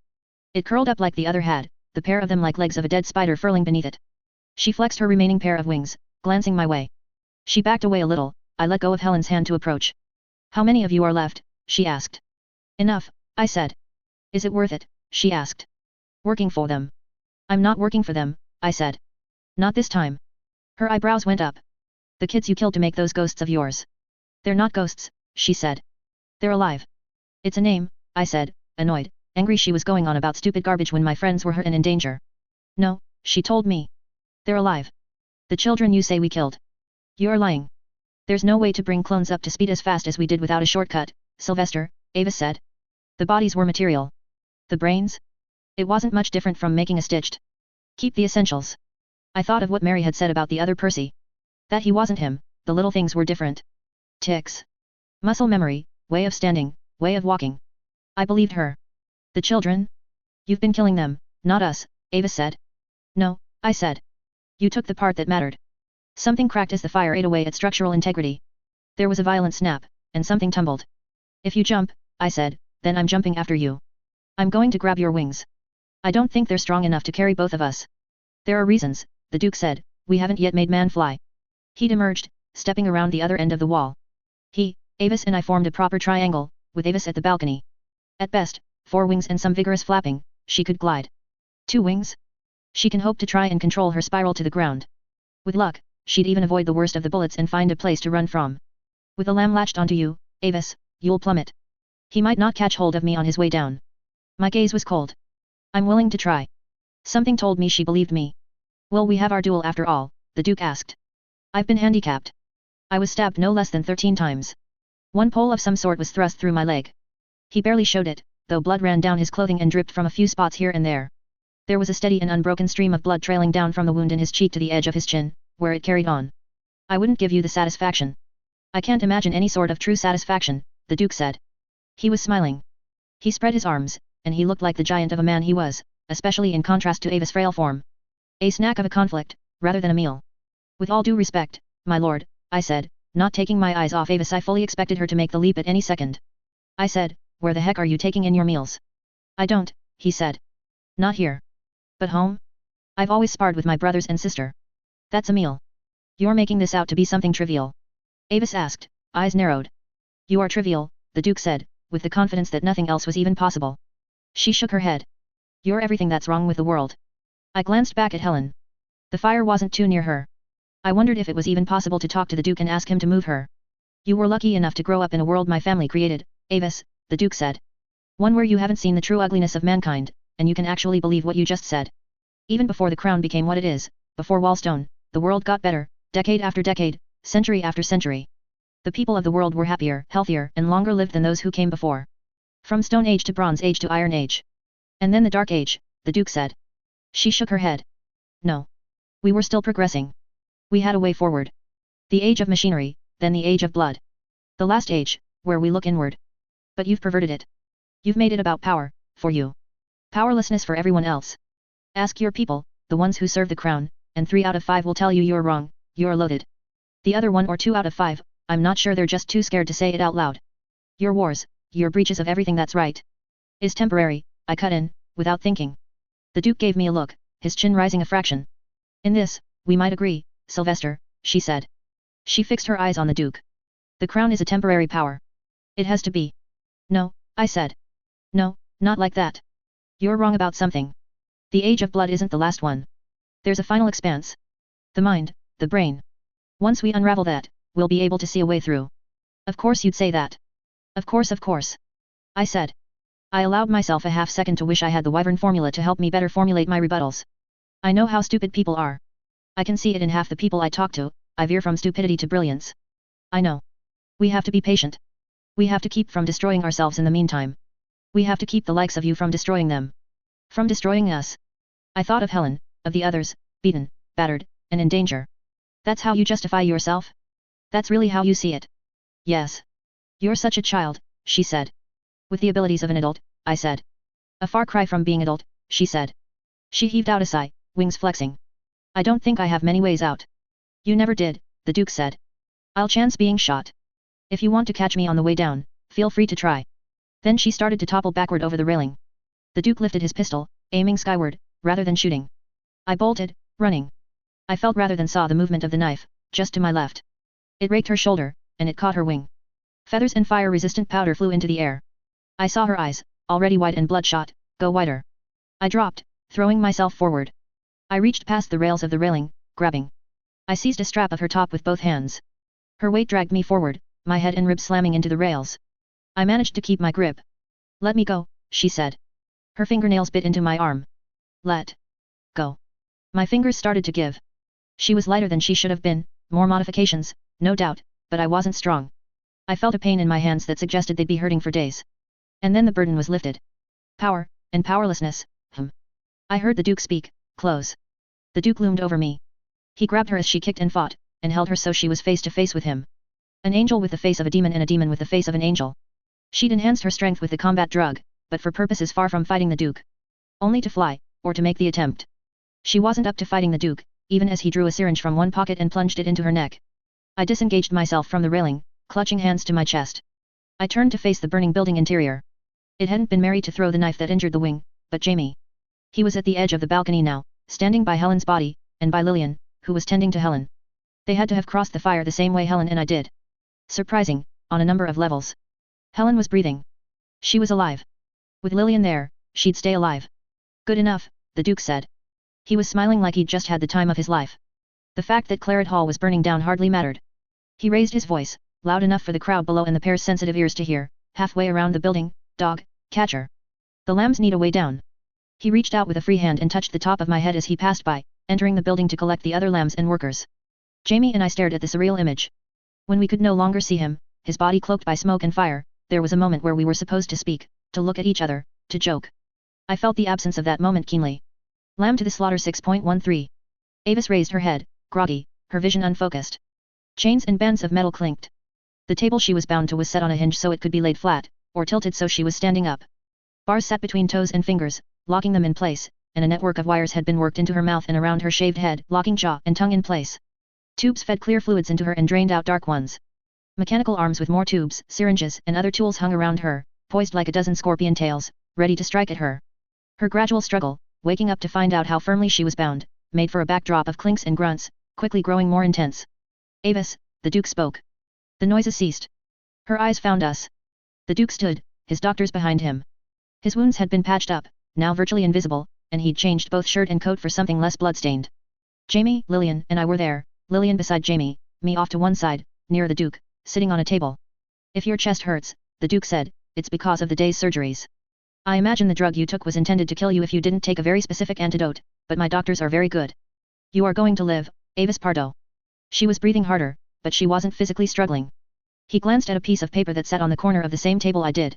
It curled up like the other had, the pair of them like legs of a dead spider furling beneath it. She flexed her remaining pair of wings, glancing my way. She backed away a little. I let go of Helen's hand to approach. "How many of you are left?" she asked. "Enough," I said. "Is it worth it?" she asked. "Working for them." "I'm not working for them," I said. "Not this time." Her eyebrows went up. "The kids you killed to make those ghosts of yours." "They're not ghosts," she said. "They're alive." "It's a name," I said, annoyed, angry she was going on about stupid garbage when my friends were hurt and in danger. "No," she told me. "They're alive. The children you say we killed." "You're lying. There's no way to bring clones up to speed as fast as we did without a shortcut, Sylvester," Avis said. "The bodies were material. The brains? It wasn't much different from making a stitched. Keep the essentials." I thought of what Mary had said about the other Percy. That he wasn't him, the little things were different. Ticks. Muscle memory, way of standing, way of walking. I believed her. "The children? You've been killing them, not us," Avis said. "No," I said. "You took the part that mattered." Something cracked as the fire ate away at structural integrity. There was a violent snap, and something tumbled. "If you jump," I said, "then I'm jumping after you. I'm going to grab your wings. I don't think they're strong enough to carry both of us." "There are reasons," the Duke said, "we haven't yet made man fly." He'd emerged, stepping around the other end of the wall. He, Avis and I formed a proper triangle, with Avis at the balcony. At best, 4 wings and some vigorous flapping, she could glide. 2 wings? She can hope to try and control her spiral to the ground. With luck, she'd even avoid the worst of the bullets and find a place to run from. "With the lamb latched onto you, Avis, you'll plummet. He might not catch hold of me on his way down." My gaze was cold. "I'm willing to try." Something told me she believed me. "Will we have our duel after all?" the Duke asked. "I've been handicapped. I was stabbed no less than 13 times. One pole of some sort was thrust through my leg." He barely showed it, though blood ran down his clothing and dripped from a few spots here and there. There was a steady and unbroken stream of blood trailing down from the wound in his cheek to the edge of his chin, where it carried on. "I wouldn't give you the satisfaction." "I can't imagine any sort of true satisfaction," the Duke said. He was smiling. He spread his arms, and he looked like the giant of a man he was, especially in contrast to Ava's frail form. "A snack of a conflict, rather than a meal." "With all due respect, my lord," I said, not taking my eyes off Avis. I fully expected her to make the leap at any second. I said, "Where the heck are you taking in your meals?" "I don't," he said. Not here. But home? I've always sparred with my brothers and sister. That's a meal. You're making this out to be something trivial. Avis asked, eyes narrowed. You are trivial, the Duke said, with the confidence that nothing else was even possible. She shook her head. You're everything that's wrong with the world. I glanced back at Helen. The fire wasn't too near her. I wondered if it was even possible to talk to the Duke and ask him to move her. You were lucky enough to grow up in a world my family created, Avis, the Duke said. One where you haven't seen the true ugliness of mankind, and you can actually believe what you just said. Even before the crown became what it is, before Wallstone, the world got better, decade after decade, century after century. The people of the world were happier, healthier, and longer lived than those who came before. From Stone Age to Bronze Age to Iron Age. And then the Dark Age, the Duke said. She shook her head. No. We were still progressing. We had a way forward. The age of machinery, then the age of blood. The last age, where we look inward. But you've perverted it. You've made it about power, for you. Powerlessness for everyone else. Ask your people, the ones who serve the crown, and 3 out of 5 will tell you you're wrong, you're loaded. The other 1 or 2 out of 5, I'm not sure they're just too scared to say it out loud. Your wars, your breaches of everything that's right, is temporary, I cut in, without thinking. The Duke gave me a look, his chin rising a fraction. In this, we might agree, Sylvester, she said. She fixed her eyes on the Duke. The crown is a temporary power. It has to be. No, I said. No, not like that. You're wrong about something. The age of blood isn't the last one. There's a final expanse. The mind, the brain. Once we unravel that, we'll be able to see a way through. Of course you'd say that. Of course. I said. I allowed myself a half-second to wish I had the Wyvern formula to help me better formulate my rebuttals. I know how stupid people are. I can see it in half the people I talk to, I veer from stupidity to brilliance. I know. We have to be patient. We have to keep from destroying ourselves in the meantime. We have to keep the likes of you from destroying them. From destroying us. I thought of Helen, of the others, beaten, battered, and in danger. That's how you justify yourself? That's really how you see it? Yes. You're such a child, she said. With the abilities of an adult, I said. A far cry from being adult, she said. She heaved out a sigh, wings flexing. I don't think I have many ways out. You never did, the Duke said. I'll chance being shot. If you want to catch me on the way down, feel free to try. Then she started to topple backward over the railing. The Duke lifted his pistol, aiming skyward, rather than shooting. I bolted, running. I felt rather than saw the movement of the knife, just to my left. It raked her shoulder, and it caught her wing. Feathers and fire-resistant powder flew into the air. I saw her eyes, already wide and bloodshot, go wider. I dropped, throwing myself forward. I reached past the rails of the railing, grabbing. I seized a strap of her top with both hands. Her weight dragged me forward, my head and ribs slamming into the rails. I managed to keep my grip. Let me go, she said. Her fingernails bit into my arm. Let go. My fingers started to give. She was lighter than she should have been, more modifications, no doubt, but I wasn't strong. I felt a pain in my hands that suggested they'd be hurting for days. And then the burden was lifted. Power, and powerlessness, I heard the Duke speak, close. The Duke loomed over me. He grabbed her as she kicked and fought, and held her so she was face to face with him. An angel with the face of a demon and a demon with the face of an angel. She'd enhanced her strength with the combat drug, but for purposes far from fighting the Duke. Only to fly, or to make the attempt. She wasn't up to fighting the Duke, even as he drew a syringe from one pocket and plunged it into her neck. I disengaged myself from the railing, clutching hands to my chest. I turned to face the burning building interior. It hadn't been Mary to throw the knife that injured the wing, but Jamie. He was at the edge of the balcony now, standing by Helen's body, and by Lillian, who was tending to Helen. They had to have crossed the fire the same way Helen and I did. Surprising, on a number of levels. Helen was breathing. She was alive. With Lillian there, she'd stay alive. Good enough, the Duke said. He was smiling like he'd just had the time of his life. The fact that Claret Hall was burning down hardly mattered. He raised his voice, loud enough for the crowd below and the pair's sensitive ears to hear, halfway around the building, dog, catcher. The lambs need a way down. He reached out with a free hand and touched the top of my head as he passed by, entering the building to collect the other lambs and workers. Jamie and I stared at the surreal image. When we could no longer see him, his body cloaked by smoke and fire, there was a moment where we were supposed to speak, to look at each other, to joke. I felt the absence of that moment keenly. Lamb to the slaughter 6.13. Avis raised her head, groggy, her vision unfocused. Chains and bands of metal clinked. The table she was bound to was set on a hinge so it could be laid flat, or tilted so she was standing up. Bars sat between toes and fingers, locking them in place, and a network of wires had been worked into her mouth and around her shaved head, locking jaw and tongue in place. Tubes fed clear fluids into her and drained out dark ones. Mechanical arms with more tubes, syringes, and other tools hung around her, poised like a dozen scorpion tails, ready to strike at her. Her gradual struggle, waking up to find out how firmly she was bound, made for a backdrop of clinks and grunts, quickly growing more intense. Avis, the Duke spoke. The noises ceased. Her eyes found us. The Duke stood, his doctors behind him. His wounds had been patched up, now virtually invisible, and he'd changed both shirt and coat for something less bloodstained. Jamie, Lillian, and I were there, Lillian beside Jamie, me off to one side, near the Duke, sitting on a table. If your chest hurts, the Duke said, it's because of the day's surgeries. I imagine the drug you took was intended to kill you if you didn't take a very specific antidote, but my doctors are very good. You are going to live, Avis Pardo. She was breathing harder, but she wasn't physically struggling. He glanced at a piece of paper that sat on the corner of the same table I did.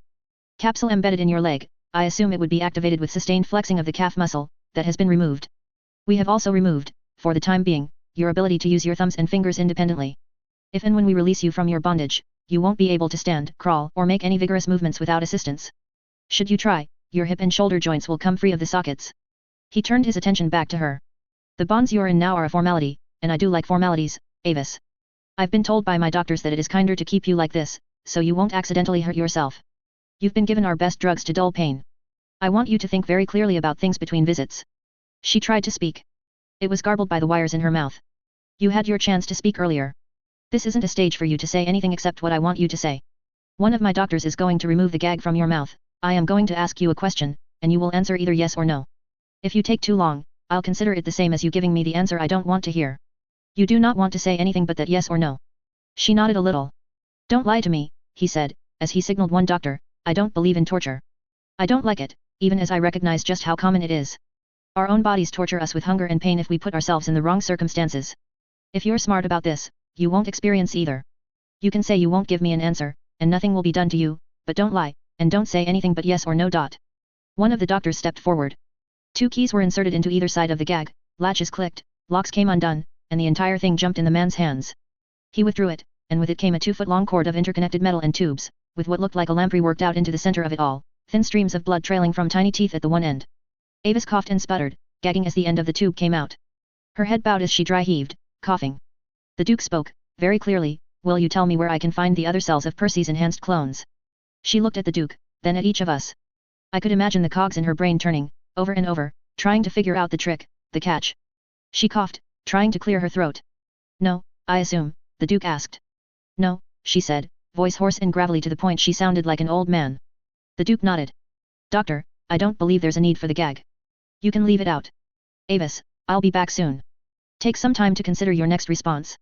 Capsule embedded in your leg, I assume it would be activated with sustained flexing of the calf muscle, that has been removed. We have also removed, for the time being, your ability to use your thumbs and fingers independently. If and when we release you from your bondage, you won't be able to stand, crawl, or make any vigorous movements without assistance. Should you try, your hip and shoulder joints will come free of the sockets. He turned his attention back to her. The bonds you're in now are a formality, and I do like formalities, Avis. I've been told by my doctors that it is kinder to keep you like this, so you won't accidentally hurt yourself. You've been given our best drugs to dull pain. I want you to think very clearly about things between visits. She tried to speak. It was garbled by the wires in her mouth. You had your chance to speak earlier. This isn't a stage for you to say anything except what I want you to say. One of my doctors is going to remove the gag from your mouth. I am going to ask you a question, and you will answer either yes or no. If you take too long, I'll consider it the same as you giving me the answer I don't want to hear. You do not want to say anything but that yes or no. She nodded a little. Don't lie to me, he said, as he signaled one doctor, I don't believe in torture. I don't like it, even as I recognize just how common it is. Our own bodies torture us with hunger and pain if we put ourselves in the wrong circumstances. If you're smart about this, you won't experience either. You can say you won't give me an answer, and nothing will be done to you, but don't lie, and don't say anything but yes or no. One of the doctors stepped forward. 2 keys were inserted into either side of the gag, latches clicked, locks came undone, and the entire thing jumped in the man's hands. He withdrew it, and with it came a 2-foot-long cord of interconnected metal and tubes, with what looked like a lamprey worked out into the center of it all, thin streams of blood trailing from tiny teeth at the one end. Avis coughed and sputtered, gagging as the end of the tube came out. Her head bowed as she dry heaved, coughing. The Duke spoke, very clearly, will you tell me where I can find the other cells of Percy's enhanced clones? She looked at the Duke, then at each of us. I could imagine the cogs in her brain turning, over and over, trying to figure out the trick, the catch. She coughed, trying to clear her throat. No, I assume, the Duke asked. No, she said, voice hoarse and gravelly to the point she sounded like an old man. The Duke nodded. Doctor, I don't believe there's a need for the gag. You can leave it out. Avis, I'll be back soon. Take some time to consider your next response.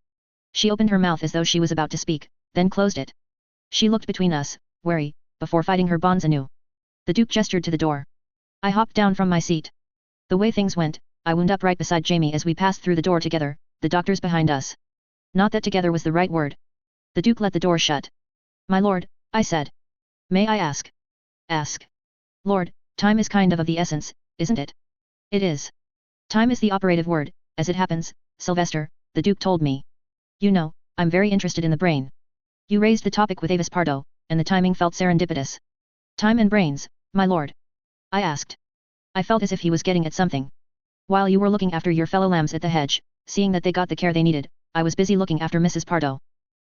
She opened her mouth as though she was about to speak, then closed it. She looked between us, wary, before fighting her bonds anew. The Duke gestured to the door. I hopped down from my seat. The way things went, I wound up right beside Jamie as we passed through the door together, the doctors behind us. Not that together was the right word. The Duke let the door shut. My lord, I said. May I ask? Ask. Lord, time is kind of the essence, isn't it? It is. Time is the operative word, as it happens, Sylvester, the Duke told me. You know, I'm very interested in the brain. You raised the topic with Avis Pardo, and the timing felt serendipitous. Time and brains, my lord? I asked. I felt as if he was getting at something. While you were looking after your fellow lambs at the hedge, seeing that they got the care they needed, I was busy looking after Mrs. Pardo.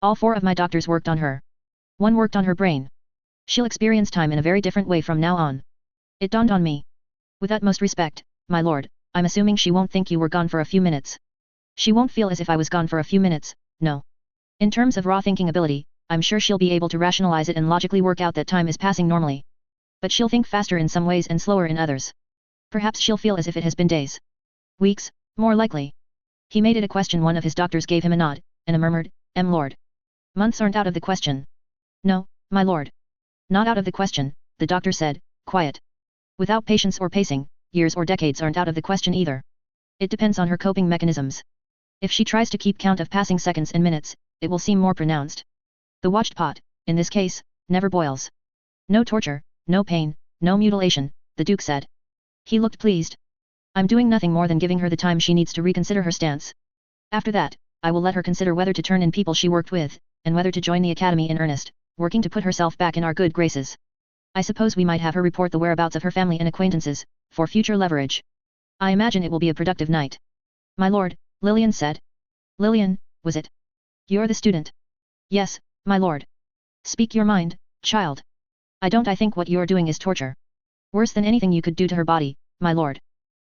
All 4 of my doctors worked on her. One worked on her brain. She'll experience time in a very different way from now on. It dawned on me. With utmost respect, my lord, I'm assuming she won't think you were gone for a few minutes. She won't feel as if I was gone for a few minutes, no. In terms of raw thinking ability, I'm sure she'll be able to rationalize it and logically work out that time is passing normally. But she'll think faster in some ways and slower in others. Perhaps she'll feel as if it has been days. Weeks, more likely. He made it a question. One of his doctors gave him a nod, and a murmured, lord. Months aren't out of the question. No, my lord. Not out of the question, the doctor said, quiet. Without patience or pacing, years or decades aren't out of the question either. It depends on her coping mechanisms. If she tries to keep count of passing seconds and minutes, it will seem more pronounced. The watched pot, in this case, never boils. No torture, no pain, no mutilation, the Duke said. He looked pleased. I'm doing nothing more than giving her the time she needs to reconsider her stance. After that, I will let her consider whether to turn in people she worked with, and whether to join the academy in earnest, working to put herself back in our good graces. I suppose we might have her report the whereabouts of her family and acquaintances, for future leverage. I imagine it will be a productive night. My lord, Lillian said. Lillian, was it? You're the student. Yes, my lord. Speak your mind, child. I think what you're doing is torture. Worse than anything you could do to her body, my lord.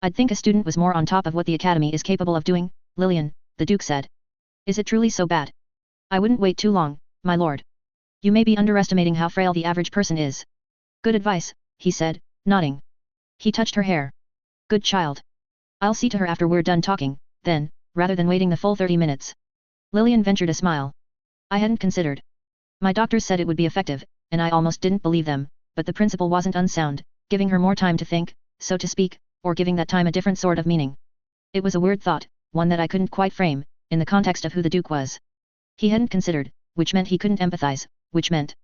I'd think a student was more on top of what the academy is capable of doing, Lillian, the Duke said. Is it truly so bad? I wouldn't wait too long, my lord. You may be underestimating how frail the average person is. Good advice, he said, nodding. He touched her hair. Good child. I'll see to her after we're done talking, then, rather than waiting the full 30 minutes. Lillian ventured a smile. I hadn't considered. My doctors said it would be effective, and I almost didn't believe them, but the principle wasn't unsound, giving her more time to think, so to speak, or giving that time a different sort of meaning. It was a weird thought, one that I couldn't quite frame, in the context of who the Duke was. He hadn't considered, which meant he couldn't empathize, which meant.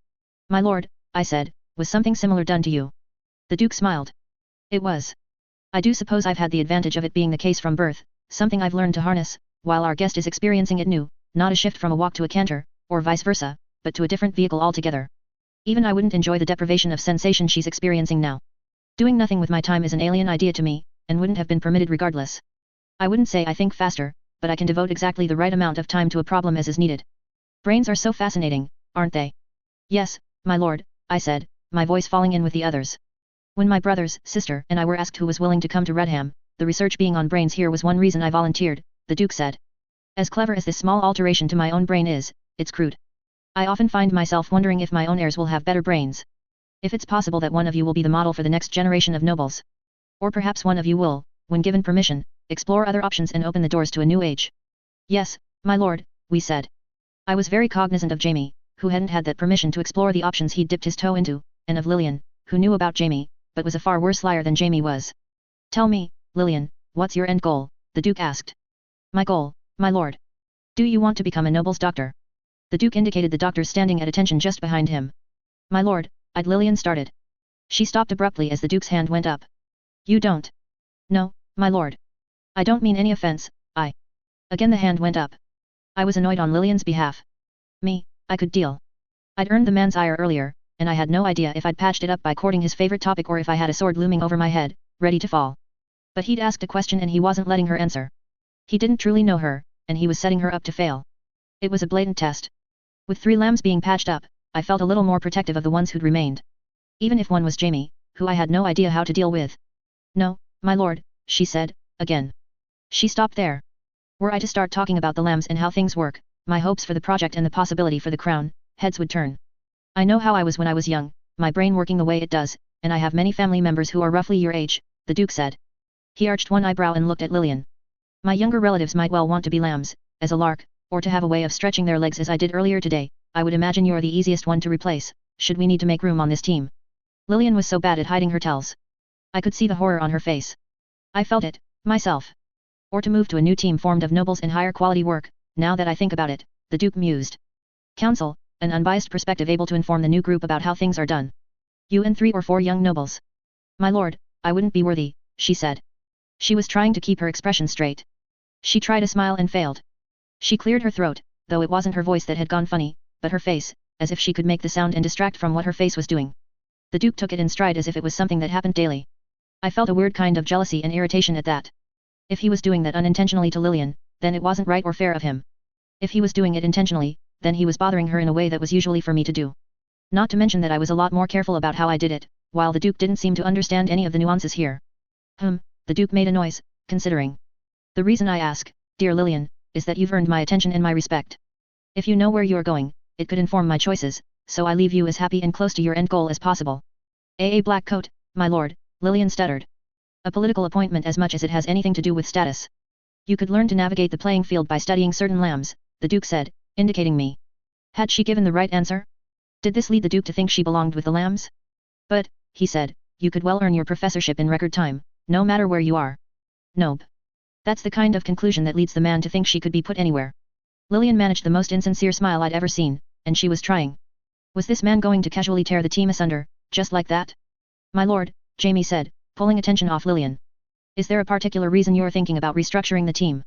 My lord, I said, was something similar done to you? The Duke smiled. It was. I do suppose I've had the advantage of it being the case from birth, something I've learned to harness, while our guest is experiencing it new, not a shift from a walk to a canter, or vice versa, but to a different vehicle altogether. Even I wouldn't enjoy the deprivation of sensation she's experiencing now. Doing nothing with my time is an alien idea to me, and wouldn't have been permitted regardless. I wouldn't say I think faster, but I can devote exactly the right amount of time to a problem as is needed. Brains are so fascinating, aren't they? Yes, my lord, I said, my voice falling in with the others. When my brothers, sister, and I were asked who was willing to come to Redham, the research being on brains here was one reason I volunteered, the Duke said. As clever as this small alteration to my own brain is, it's crude. I often find myself wondering if my own heirs will have better brains. If it's possible that one of you will be the model for the next generation of nobles. Or perhaps one of you will, when given permission, explore other options and open the doors to a new age. Yes, my lord, we said. I was very cognizant of Jamie, who hadn't had that permission to explore the options he'd dipped his toe into, and of Lillian, who knew about Jamie, but was a far worse liar than Jamie was. Tell me, Lillian, what's your end goal? The Duke asked. My goal, my lord. Do you want to become a noble's doctor? The Duke indicated the doctors standing at attention just behind him. My lord, Lillian started. She stopped abruptly as the Duke's hand went up. You don't. No, my lord. I don't mean any offense, I. Again the hand went up. I was annoyed on Lillian's behalf. Me, I could deal. I'd earned the man's ire earlier, and I had no idea if I'd patched it up by courting his favorite topic or if I had a sword looming over my head, ready to fall. But he'd asked a question and he wasn't letting her answer. He didn't truly know her, and he was setting her up to fail. It was a blatant test. With 3 lambs being patched up, I felt a little more protective of the ones who'd remained. Even if one was Jamie, who I had no idea how to deal with. No, my lord, she said, again. She stopped there. Were I to start talking about the lambs and how things work, my hopes for the project and the possibility for the crown, heads would turn. I know how I was when I was young, my brain working the way it does, and I have many family members who are roughly your age, the Duke said. He arched one eyebrow and looked at Lillian. My younger relatives might well want to be lambs, as a lark, or to have a way of stretching their legs as I did earlier today. I would imagine you're the easiest one to replace, should we need to make room on this team. Lillian was so bad at hiding her tells. I could see the horror on her face. I felt it, myself. Or to move to a new team formed of nobles and higher quality work, now that I think about it, the Duke mused. Council, an unbiased perspective able to inform the new group about how things are done. You and 3 or 4 young nobles. My lord, I wouldn't be worthy, she said. She was trying to keep her expression straight. She tried a smile and failed. She cleared her throat, though it wasn't her voice that had gone funny, but her face, as if she could make the sound and distract from what her face was doing. The Duke took it in stride as if it was something that happened daily. I felt a weird kind of jealousy and irritation at that. If he was doing that unintentionally to Lillian, then it wasn't right or fair of him. If he was doing it intentionally, then he was bothering her in a way that was usually for me to do. Not to mention that I was a lot more careful about how I did it, while the Duke didn't seem to understand any of the nuances here. The Duke made a noise, considering. The reason I ask, dear Lillian, is that you've earned my attention and my respect. If you know where you're going, it could inform my choices, so I leave you as happy and close to your end goal as possible. A black coat, my lord, Lillian stuttered. A political appointment as much as it has anything to do with status. You could learn to navigate the playing field by studying certain lambs, the Duke said, indicating me. Had she given the right answer? Did this lead the Duke to think she belonged with the lambs? But, he said, you could well earn your professorship in record time, no matter where you are. Nope. That's the kind of conclusion that leads the man to think she could be put anywhere. Lillian managed the most insincere smile I'd ever seen, and she was trying. Was this man going to casually tear the team asunder, just like that? My lord, Jamie said, pulling attention off Lillian. Is there a particular reason you're thinking about restructuring the team?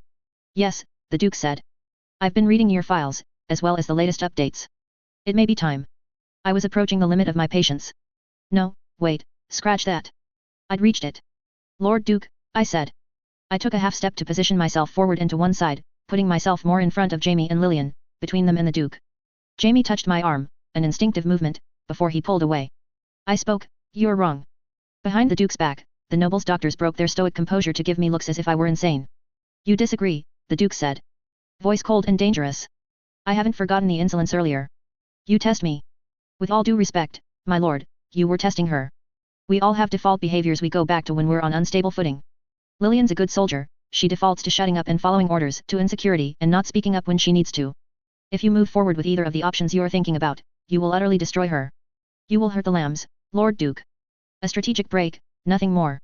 Yes, the Duke said. I've been reading your files, as well as the latest updates. It may be time. I was approaching the limit of my patience. No, wait, scratch that. I'd reached it. Lord Duke, I said. I took a half step to position myself forward and to one side, putting myself more in front of Jamie and Lillian, between them and the Duke. Jamie touched my arm, an instinctive movement, before he pulled away. I spoke, you're wrong. Behind the Duke's back, the noble's doctors broke their stoic composure to give me looks as if I were insane. You disagree, the Duke said. Voice cold and dangerous. I haven't forgotten the insolence earlier. You test me. With all due respect, my lord, you were testing her. We all have default behaviors we go back to when we're on unstable footing. Lillian's a good soldier, she defaults to shutting up and following orders, to insecurity and not speaking up when she needs to. If you move forward with either of the options you're thinking about, you will utterly destroy her. You will hurt the lambs, Lord Duke. A strategic break, nothing more.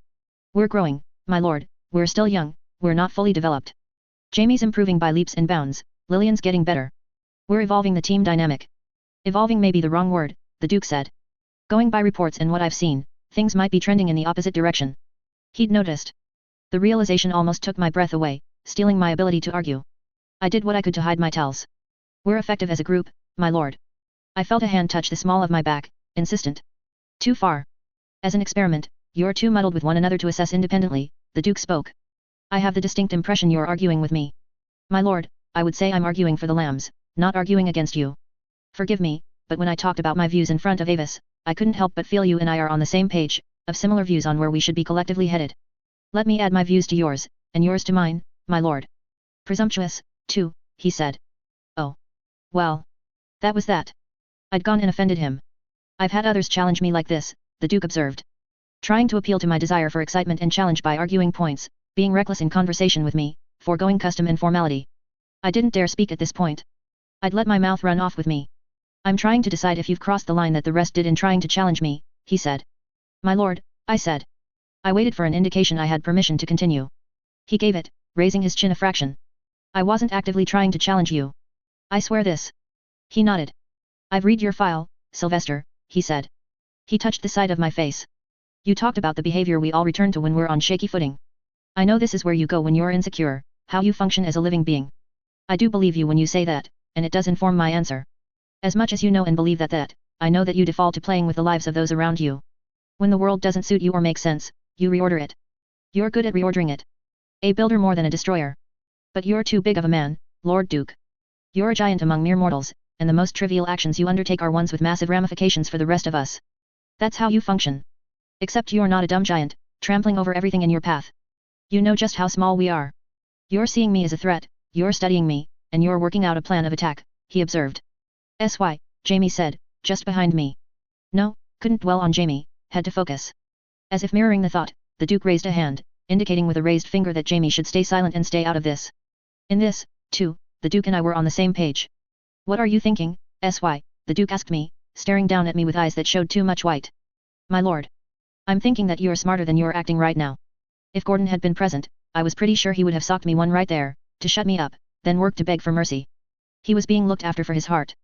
We're growing, my lord, we're still young, we're not fully developed. Jamie's improving by leaps and bounds, Lillian's getting better. We're evolving the team dynamic. Evolving may be the wrong word, the Duke said. Going by reports and what I've seen, things might be trending in the opposite direction. He'd noticed. The realization almost took my breath away, stealing my ability to argue. I did what I could to hide my tells. We're effective as a group, my lord. I felt a hand touch the small of my back, insistent. Too far. As an experiment, you're too muddled with one another to assess independently, the Duke spoke. I have the distinct impression you're arguing with me. My lord, I would say I'm arguing for the lambs, not arguing against you. Forgive me, but when I talked about my views in front of Avis, I couldn't help but feel you and I are on the same page, of similar views on where we should be collectively headed. Let me add my views to yours, and yours to mine, my lord. Presumptuous, too, he said. Oh. Well. That was that. I'd gone and offended him. I've had others challenge me like this, the Duke observed. Trying to appeal to my desire for excitement and challenge by arguing points, being reckless in conversation with me, foregoing custom and formality. I didn't dare speak at this point. I'd let my mouth run off with me. I'm trying to decide if you've crossed the line that the rest did in trying to challenge me, he said. My lord, I said. I waited for an indication I had permission to continue. He gave it, raising his chin a fraction. I wasn't actively trying to challenge you. I swear this. He nodded. I've read your file, Sylvester, he said. He touched the side of my face. You talked about the behavior we all return to when we're on shaky footing. I know this is where you go when you're insecure, how you function as a living being. I do believe you when you say that, and it does inform my answer. As much as you know and believe that, I know that you default to playing with the lives of those around you. When the world doesn't suit you or make sense, you reorder it. You're good at reordering it. A builder more than a destroyer. But you're too big of a man, Lord Duke. You're a giant among mere mortals, and the most trivial actions you undertake are ones with massive ramifications for the rest of us. That's how you function. Except you're not a dumb giant, trampling over everything in your path. You know just how small we are. You're seeing me as a threat, you're studying me, and you're working out a plan of attack, he observed. "SY," Jamie said, just behind me. No, couldn't dwell on Jamie, had to focus. As if mirroring the thought, the Duke raised a hand, indicating with a raised finger that Jamie should stay silent and stay out of this. In this, too, the Duke and I were on the same page. What are you thinking, SY, the Duke asked me, staring down at me with eyes that showed too much white. My lord. I'm thinking that you're smarter than you're acting right now. If Gordon had been present, I was pretty sure he would have socked me one right there, to shut me up, then worked to beg for mercy. He was being looked after for his heart.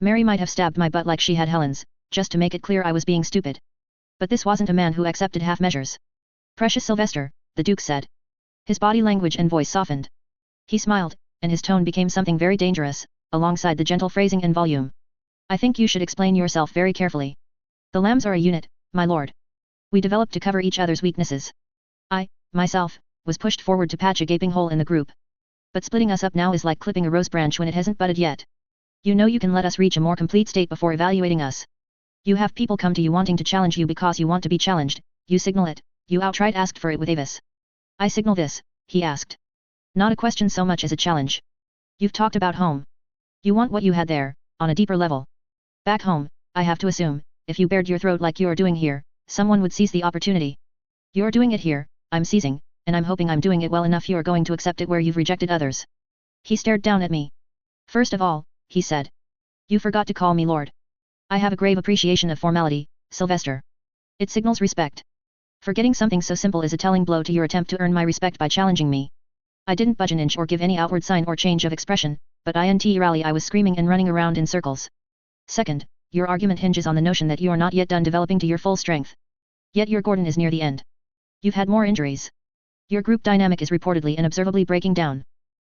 Mary might have stabbed my butt like she had Helen's, just to make it clear I was being stupid. But this wasn't a man who accepted half measures. Precious Sylvester, the Duke said. His body language and voice softened. He smiled, and his tone became something very dangerous, alongside the gentle phrasing and volume. I think you should explain yourself very carefully. The lambs are a unit, my lord. We developed to cover each other's weaknesses. I, myself, was pushed forward to patch a gaping hole in the group. But splitting us up now is like clipping a rose branch when it hasn't budded yet. You know you can let us reach a more complete state before evaluating us. You have people come to you wanting to challenge you because you want to be challenged, you signal it, you outright asked for it with Avis. I signal this, he asked. Not a question so much as a challenge. You've talked about home. You want what you had there, on a deeper level. Back home, I have to assume, if you bared your throat like you're doing here, someone would seize the opportunity. You're doing it here, I'm seizing, and I'm hoping I'm doing it well enough you're going to accept it where you've rejected others. He stared down at me. First of all, he said. You forgot to call me Lord. I have a grave appreciation of formality, Sylvester. It signals respect. Forgetting something so simple is a telling blow to your attempt to earn my respect by challenging me. I didn't budge an inch or give any outward sign or change of expression, but I was screaming and running around in circles. Second, your argument hinges on the notion that you are not yet done developing to your full strength. Yet your Gordon is near the end. You've had more injuries. Your group dynamic is reportedly and observably breaking down.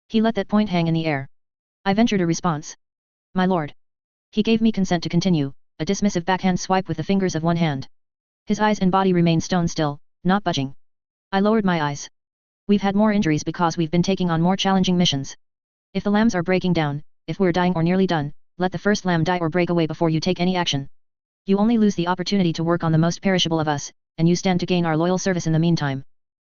He let that point hang in the air. I ventured a response. My lord. He gave me consent to continue, a dismissive backhand swipe with the fingers of one hand. His eyes and body remained stone still, not budging. I lowered my eyes. We've had more injuries because we've been taking on more challenging missions. If the lambs are breaking down, if we're dying or nearly done, let the first lamb die or break away before you take any action. You only lose the opportunity to work on the most perishable of us, and you stand to gain our loyal service in the meantime.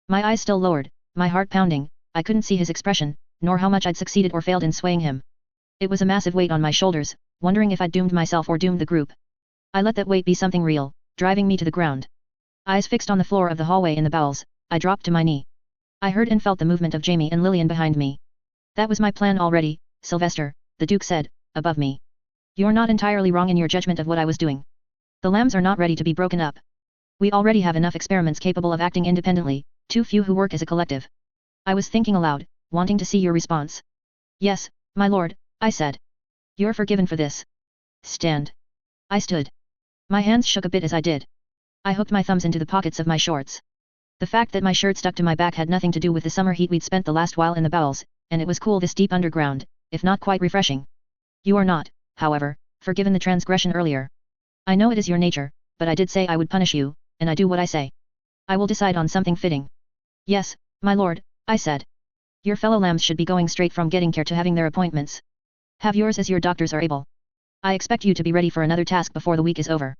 My eyes still lowered, my heart pounding, I couldn't see his expression, nor how much I'd succeeded or failed in swaying him. It was a massive weight on my shoulders, wondering if I'd doomed myself or doomed the group. I let that weight be something real, driving me to the ground. Eyes fixed on the floor of the hallway in the bowels, I dropped to my knee. I heard and felt the movement of Jamie and Lillian behind me. That was my plan already, Sylvester, the Duke said, above me. You're not entirely wrong in your judgment of what I was doing. The lambs are not ready to be broken up. We already have enough experiments capable of acting independently, too few who work as a collective. I was thinking aloud, wanting to see your response. Yes, my lord, I said. You're forgiven for this. Stand. I stood. My hands shook a bit as I did. I hooked my thumbs into the pockets of my shorts. The fact that my shirt stuck to my back had nothing to do with the summer heat we'd spent the last while in the bowels, and it was cool this deep underground, if not quite refreshing. You are not, however, forgiven the transgression earlier. I know it is your nature, but I did say I would punish you, and I do what I say. I will decide on something fitting. Yes, my lord, I said. Your fellow lambs should be going straight from getting care to having their appointments. Have yours as your doctors are able. I expect you to be ready for another task before the week is over.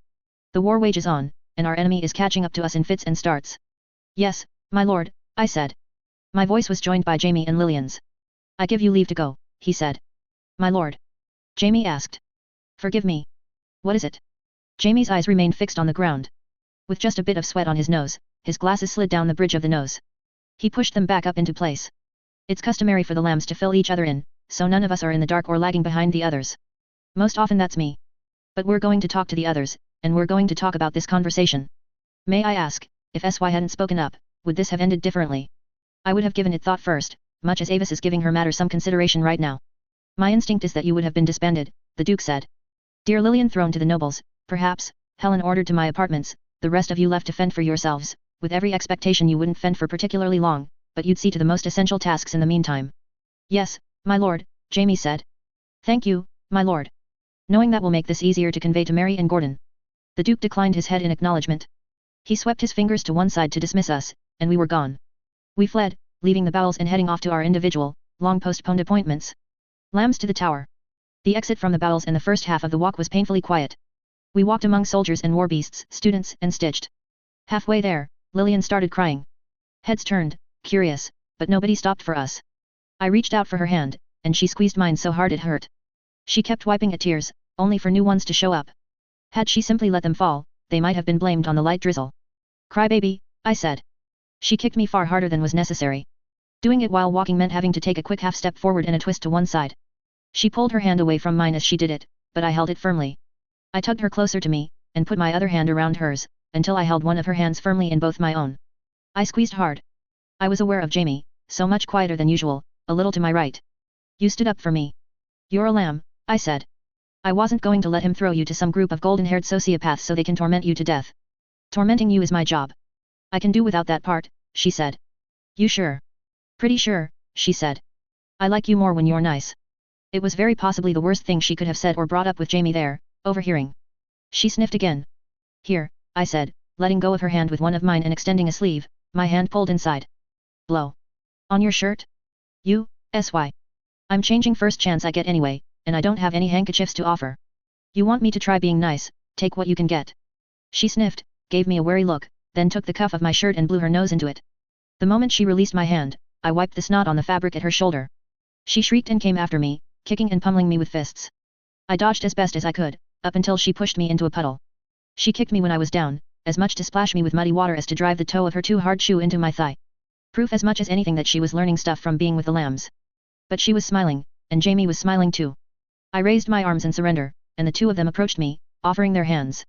The war wages on, and our enemy is catching up to us in fits and starts. Yes, my lord, I said. My voice was joined by Jamie and Lillian's. I give you leave to go, he said. My lord. Jamie asked. Forgive me. What is it? Jamie's eyes remained fixed on the ground. With just a bit of sweat on his nose, his glasses slid down the bridge of the nose. He pushed them back up into place. It's customary for the lambs to fill each other in, so none of us are in the dark or lagging behind the others. Most often that's me. But we're going to talk to the others, and we're going to talk about this conversation. May I ask, if SY hadn't spoken up, would this have ended differently? I would have given it thought first, much as Avis is giving her matter some consideration right now. My instinct is that you would have been disbanded, the Duke said. Dear Lillian thrown to the nobles, perhaps, Helen ordered to my apartments, the rest of you left to fend for yourselves, with every expectation you wouldn't fend for particularly long, but you'd see to the most essential tasks in the meantime. Yes, my lord, Jamie said. Thank you, my lord. Knowing that will make this easier to convey to Mary and Gordon. The Duke declined his head in acknowledgement. He swept his fingers to one side to dismiss us, and we were gone. We fled, leaving the bowels and heading off to our individual, long-postponed appointments. Lambs to the tower. The exit from the bowels and the first half of the walk was painfully quiet. We walked among soldiers and war beasts, students, and stitched. Halfway there, Lillian started crying. Heads turned, curious, but nobody stopped for us. I reached out for her hand, and she squeezed mine so hard it hurt. She kept wiping at tears, only for new ones to show up. Had she simply let them fall, they might have been blamed on the light drizzle. Crybaby, I said. She kicked me far harder than was necessary. Doing it while walking meant having to take a quick half step forward and a twist to one side. She pulled her hand away from mine as she did it, but I held it firmly. I tugged her closer to me, and put my other hand around hers, until I held one of her hands firmly in both my own. I squeezed hard. I was aware of Jamie, so much quieter than usual, a little to my right. You stood up for me. You're a lamb, I said. I wasn't going to let him throw you to some group of golden-haired sociopaths so they can torment you to death. Tormenting you is my job. I can do without that part, she said. You sure? Pretty sure, she said. I like you more when you're nice. It was very possibly the worst thing she could have said or brought up with Jamie there, overhearing. She sniffed again. Here, I said, letting go of her hand with one of mine and extending a sleeve, my hand pulled inside. Blow. On your shirt? You, SY. I'm changing first chance I get anyway, and I don't have any handkerchiefs to offer. You want me to try being nice, take what you can get. She sniffed, gave me a wary look, then took the cuff of my shirt and blew her nose into it. The moment she released my hand, I wiped the snot on the fabric at her shoulder. She shrieked and came after me, kicking and pummeling me with fists. I dodged as best as I could, up until she pushed me into a puddle. She kicked me when I was down, as much to splash me with muddy water as to drive the toe of her too hard shoe into my thigh. Proof as much as anything that she was learning stuff from being with the lambs. But she was smiling, and Jamie was smiling too. I raised my arms in surrender, and the two of them approached me, offering their hands.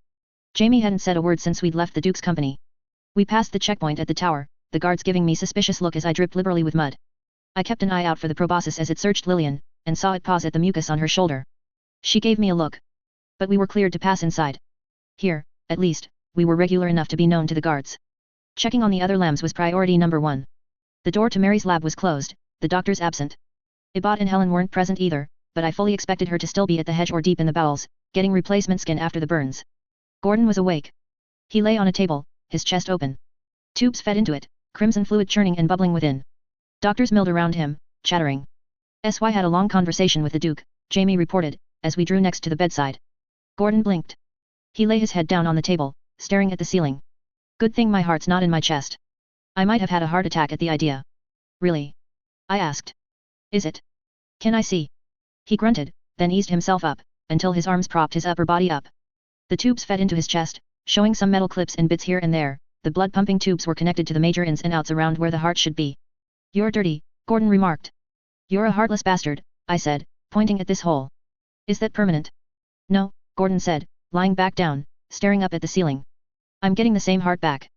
Jamie hadn't said a word since we'd left the Duke's company. We passed the checkpoint at the tower, the guards giving me suspicious look as I dripped liberally with mud. I kept an eye out for the proboscis as it searched Lillian, and saw it pause at the mucus on her shoulder. She gave me a look. But we were cleared to pass inside. Here, at least, we were regular enough to be known to the guards. Checking on the other lambs was priority number 1. The door to Mary's lab was closed, the doctors absent. Ibot and Helen weren't present either, but I fully expected her to still be at the hedge or deep in the bowels, getting replacement skin after the burns. Gordon was awake. He lay on a table, his chest open. Tubes fed into it, crimson fluid churning and bubbling within. Doctors milled around him, chattering. SY had a long conversation with the Duke, Jamie reported, as we drew next to the bedside. Gordon blinked. He lay his head down on the table, staring at the ceiling. Good thing my heart's not in my chest. I might have had a heart attack at the idea. Really? I asked. Is it? Can I see? He grunted, then eased himself up, until his arms propped his upper body up. The tubes fed into his chest, showing some metal clips and bits here and there. The blood-pumping tubes were connected to the major ins and outs around where the heart should be. You're dirty, Gordon remarked. You're a heartless bastard, I said, pointing at this hole. Is that permanent? No, Gordon said, lying back down, staring up at the ceiling. I'm getting the same heart back.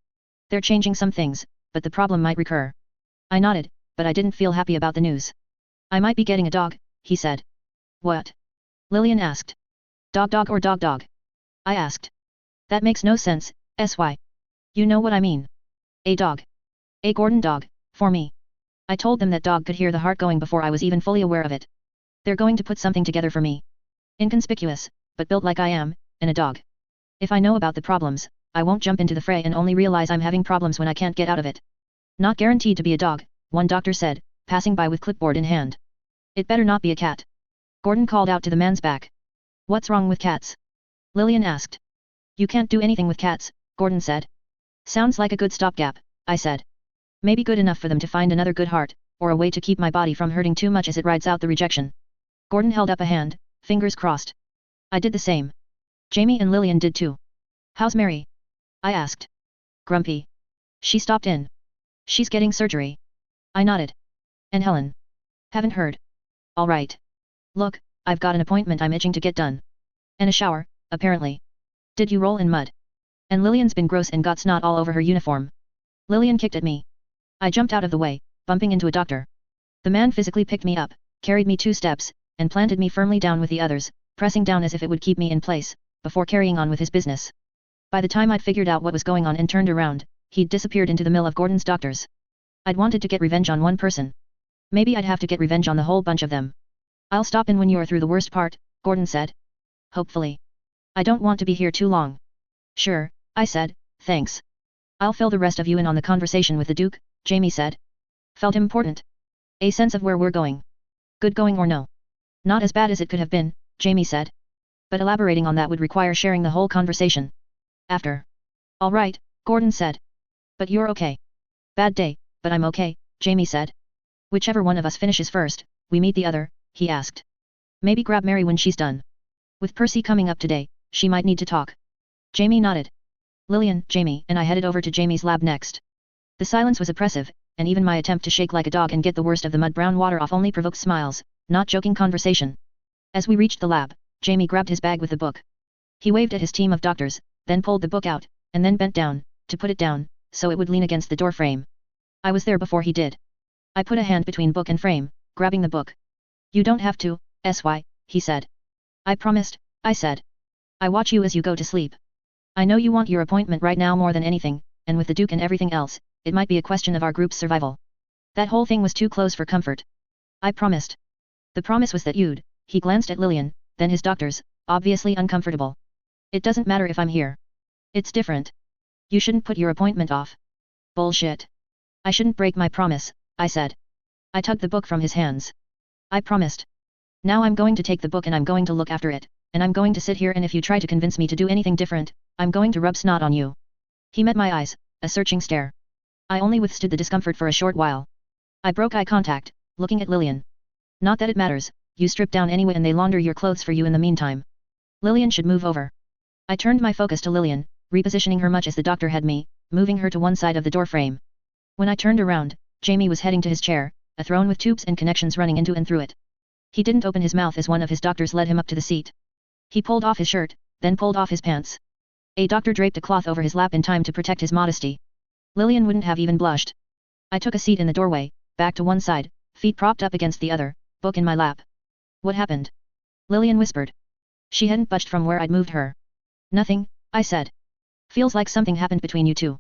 They're changing some things, but the problem might recur. I nodded, but I didn't feel happy about the news. I might be getting a dog, he said. What? Lillian asked. Dog or dog? I asked. That makes no sense, SY. You know what I mean. A dog. A Gordon dog, for me. I told them that dog could hear the heart going before I was even fully aware of it. They're going to put something together for me. Inconspicuous, but built like I am, and a dog. If I know about the problems, I won't jump into the fray and only realize I'm having problems when I can't get out of it. Not guaranteed to be a dog, one doctor said, passing by with clipboard in hand. It better not be a cat. Gordon called out to the man's back. What's wrong with cats? Lillian asked. You can't do anything with cats, Gordon said. Sounds like a good stopgap, I said. Maybe good enough for them to find another good heart, or a way to keep my body from hurting too much as it rides out the rejection. Gordon held up a hand, fingers crossed. I did the same. Jamie and Lillian did too. How's Mary? I asked. Grumpy. She stopped in. She's getting surgery. I nodded. And Helen? Haven't heard. All right. Look, I've got an appointment I'm itching to get done. And a shower, apparently. Did you roll in mud? And Lillian's been gross and got snot all over her uniform. Lillian kicked at me. I jumped out of the way, bumping into a doctor. The man physically picked me up, carried me 2 steps, and planted me firmly down with the others, pressing down as if it would keep me in place, before carrying on with his business. By the time I'd figured out what was going on and turned around, he'd disappeared into the mill of Gordon's doctors. I'd wanted to get revenge on one person. Maybe I'd have to get revenge on the whole bunch of them. I'll stop in when you're through the worst part, Gordon said. Hopefully. I don't want to be here too long. Sure, I said, thanks. I'll fill the rest of you in on the conversation with the Duke, Jamie said. Felt important. A sense of where we're going. Good going or no? Not as bad as it could have been, Jamie said. But elaborating on that would require sharing the whole conversation. After. All right, Gordon said. But you're okay. Bad day, but I'm okay, Jamie said. Whichever one of us finishes first, we meet the other, he asked. Maybe grab Mary when she's done. With Percy coming up today, she might need to talk. Jamie nodded. Lillian, Jamie, and I headed over to Jamie's lab next. The silence was oppressive, and even my attempt to shake like a dog and get the worst of the mud-brown water off only provoked smiles, not joking conversation. As we reached the lab, Jamie grabbed his bag with the book. He waved at his team of doctors, then pulled the book out, and then bent down, to put it down, so it would lean against the door frame. I was there before he did. I put a hand between book and frame, grabbing the book. You don't have to, SY, he said. I promised, I said. I watch you as you go to sleep. I know you want your appointment right now more than anything, and with the Duke and everything else, it might be a question of our group's survival. That whole thing was too close for comfort. I promised. The promise was that you'd, he glanced at Lillian, then his doctors, obviously uncomfortable. It doesn't matter if I'm here. It's different. You shouldn't put your appointment off. Bullshit. I shouldn't break my promise, I said. I tugged the book from his hands. I promised. Now I'm going to take the book and I'm going to look after it, and I'm going to sit here and if you try to convince me to do anything different, I'm going to rub snot on you. He met my eyes, a searching stare. I only withstood the discomfort for a short while. I broke eye contact, looking at Lillian. Not that it matters, you strip down anyway and they launder your clothes for you in the meantime. Lillian should move over. I turned my focus to Lillian, repositioning her much as the doctor had me, moving her to one side of the door frame. When I turned around, Jamie was heading to his chair, a throne with tubes and connections running into and through it. He didn't open his mouth as one of his doctors led him up to the seat. He pulled off his shirt, then pulled off his pants. A doctor draped a cloth over his lap in time to protect his modesty. Lillian wouldn't have even blushed. I took a seat in the doorway, back to one side, feet propped up against the other, book in my lap. What happened? Lillian whispered. She hadn't budged from where I'd moved her. Nothing, I said. Feels like something happened between you two.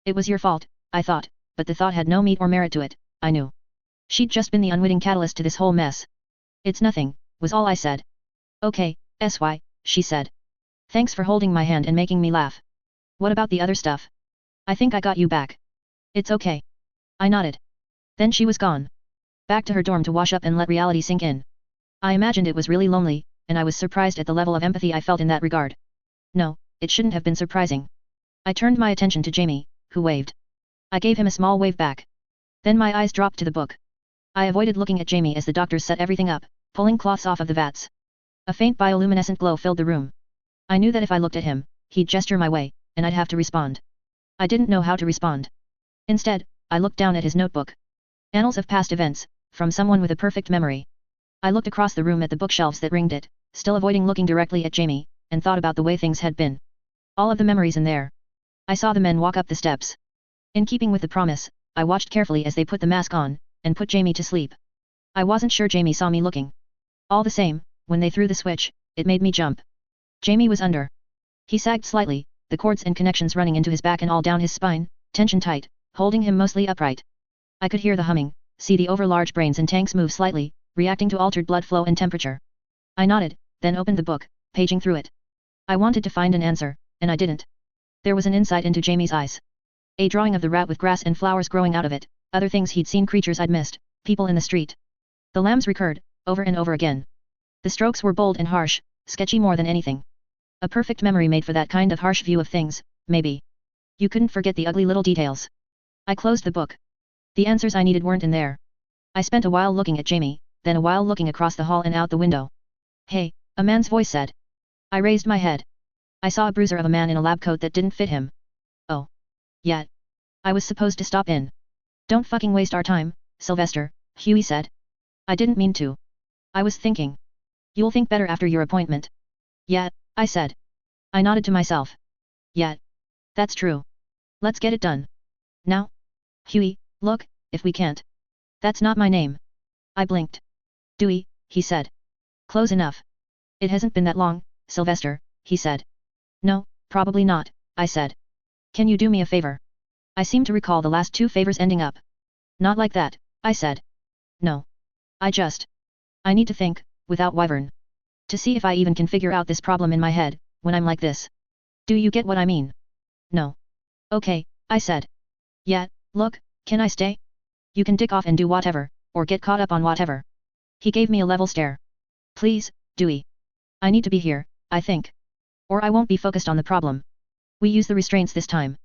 It was your fault, I thought, but the thought had no meat or merit to it, I knew. She'd just been the unwitting catalyst to this whole mess. It's nothing, was all I said. Okay, SY, she said. Thanks for holding my hand and making me laugh. What about the other stuff? I think I got you back. It's okay. I nodded. Then she was gone. Back to her dorm to wash up and let reality sink in. I imagined it was really lonely, and I was surprised at the level of empathy I felt in that regard. No, it shouldn't have been surprising. I turned my attention to Jamie, who waved. I gave him a small wave back. Then my eyes dropped to the book. I avoided looking at Jamie as the doctors set everything up, pulling cloths off of the vats. A faint bioluminescent glow filled the room. I knew that if I looked at him, he'd gesture my way, and I'd have to respond. I didn't know how to respond. Instead, I looked down at his notebook. Annals of past events, from someone with a perfect memory. I looked across the room at the bookshelves that ringed it, still avoiding looking directly at Jamie, and thought about the way things had been. All of the memories in there. I saw the men walk up the steps. In keeping with the promise, I watched carefully as they put the mask on, and put Jamie to sleep. I wasn't sure Jamie saw me looking. All the same, when they threw the switch, it made me jump. Jamie was under. He sagged slightly, the cords and connections running into his back and all down his spine, tension tight, holding him mostly upright. I could hear the humming, see the overlarge brains and tanks move slightly, reacting to altered blood flow and temperature. I nodded, then opened the book, paging through it. I wanted to find an answer, and I didn't. There was an insight into Jamie's eyes. A drawing of the rat with grass and flowers growing out of it, other things he'd seen, creatures I'd missed, people in the street. The lambs recurred, over and over again. The strokes were bold and harsh, sketchy more than anything. A perfect memory made for that kind of harsh view of things, maybe. You couldn't forget the ugly little details. I closed the book. The answers I needed weren't in there. I spent a while looking at Jamie, then a while looking across the hall and out the window. Hey, a man's voice said. I raised my head. I saw a bruiser of a man in a lab coat that didn't fit him. Oh. Yeah. I was supposed to stop in. Don't fucking waste our time, Sylvester, Huey said. I didn't mean to. I was thinking. You'll think better after your appointment. Yeah, I said. I nodded to myself. Yeah. That's true. Let's get it done. Now? Huey, look, if we can't. That's not my name. I blinked. Dewey, he said. Close enough. It hasn't been that long, Sylvester, he said. No, probably not, I said. Can you do me a favor? I seem to recall the last two favors ending up. Not like that, I said. No. I need to think, without Wyvern. To see if I even can figure out this problem in my head, when I'm like this. Do you get what I mean? No. Okay, I said. Yeah, look, can I stay? You can dick off and do whatever, or get caught up on whatever. He gave me a level stare. Please, Dewey. I need to be here, I think. Or I won't be focused on the problem. We use the restraints this time.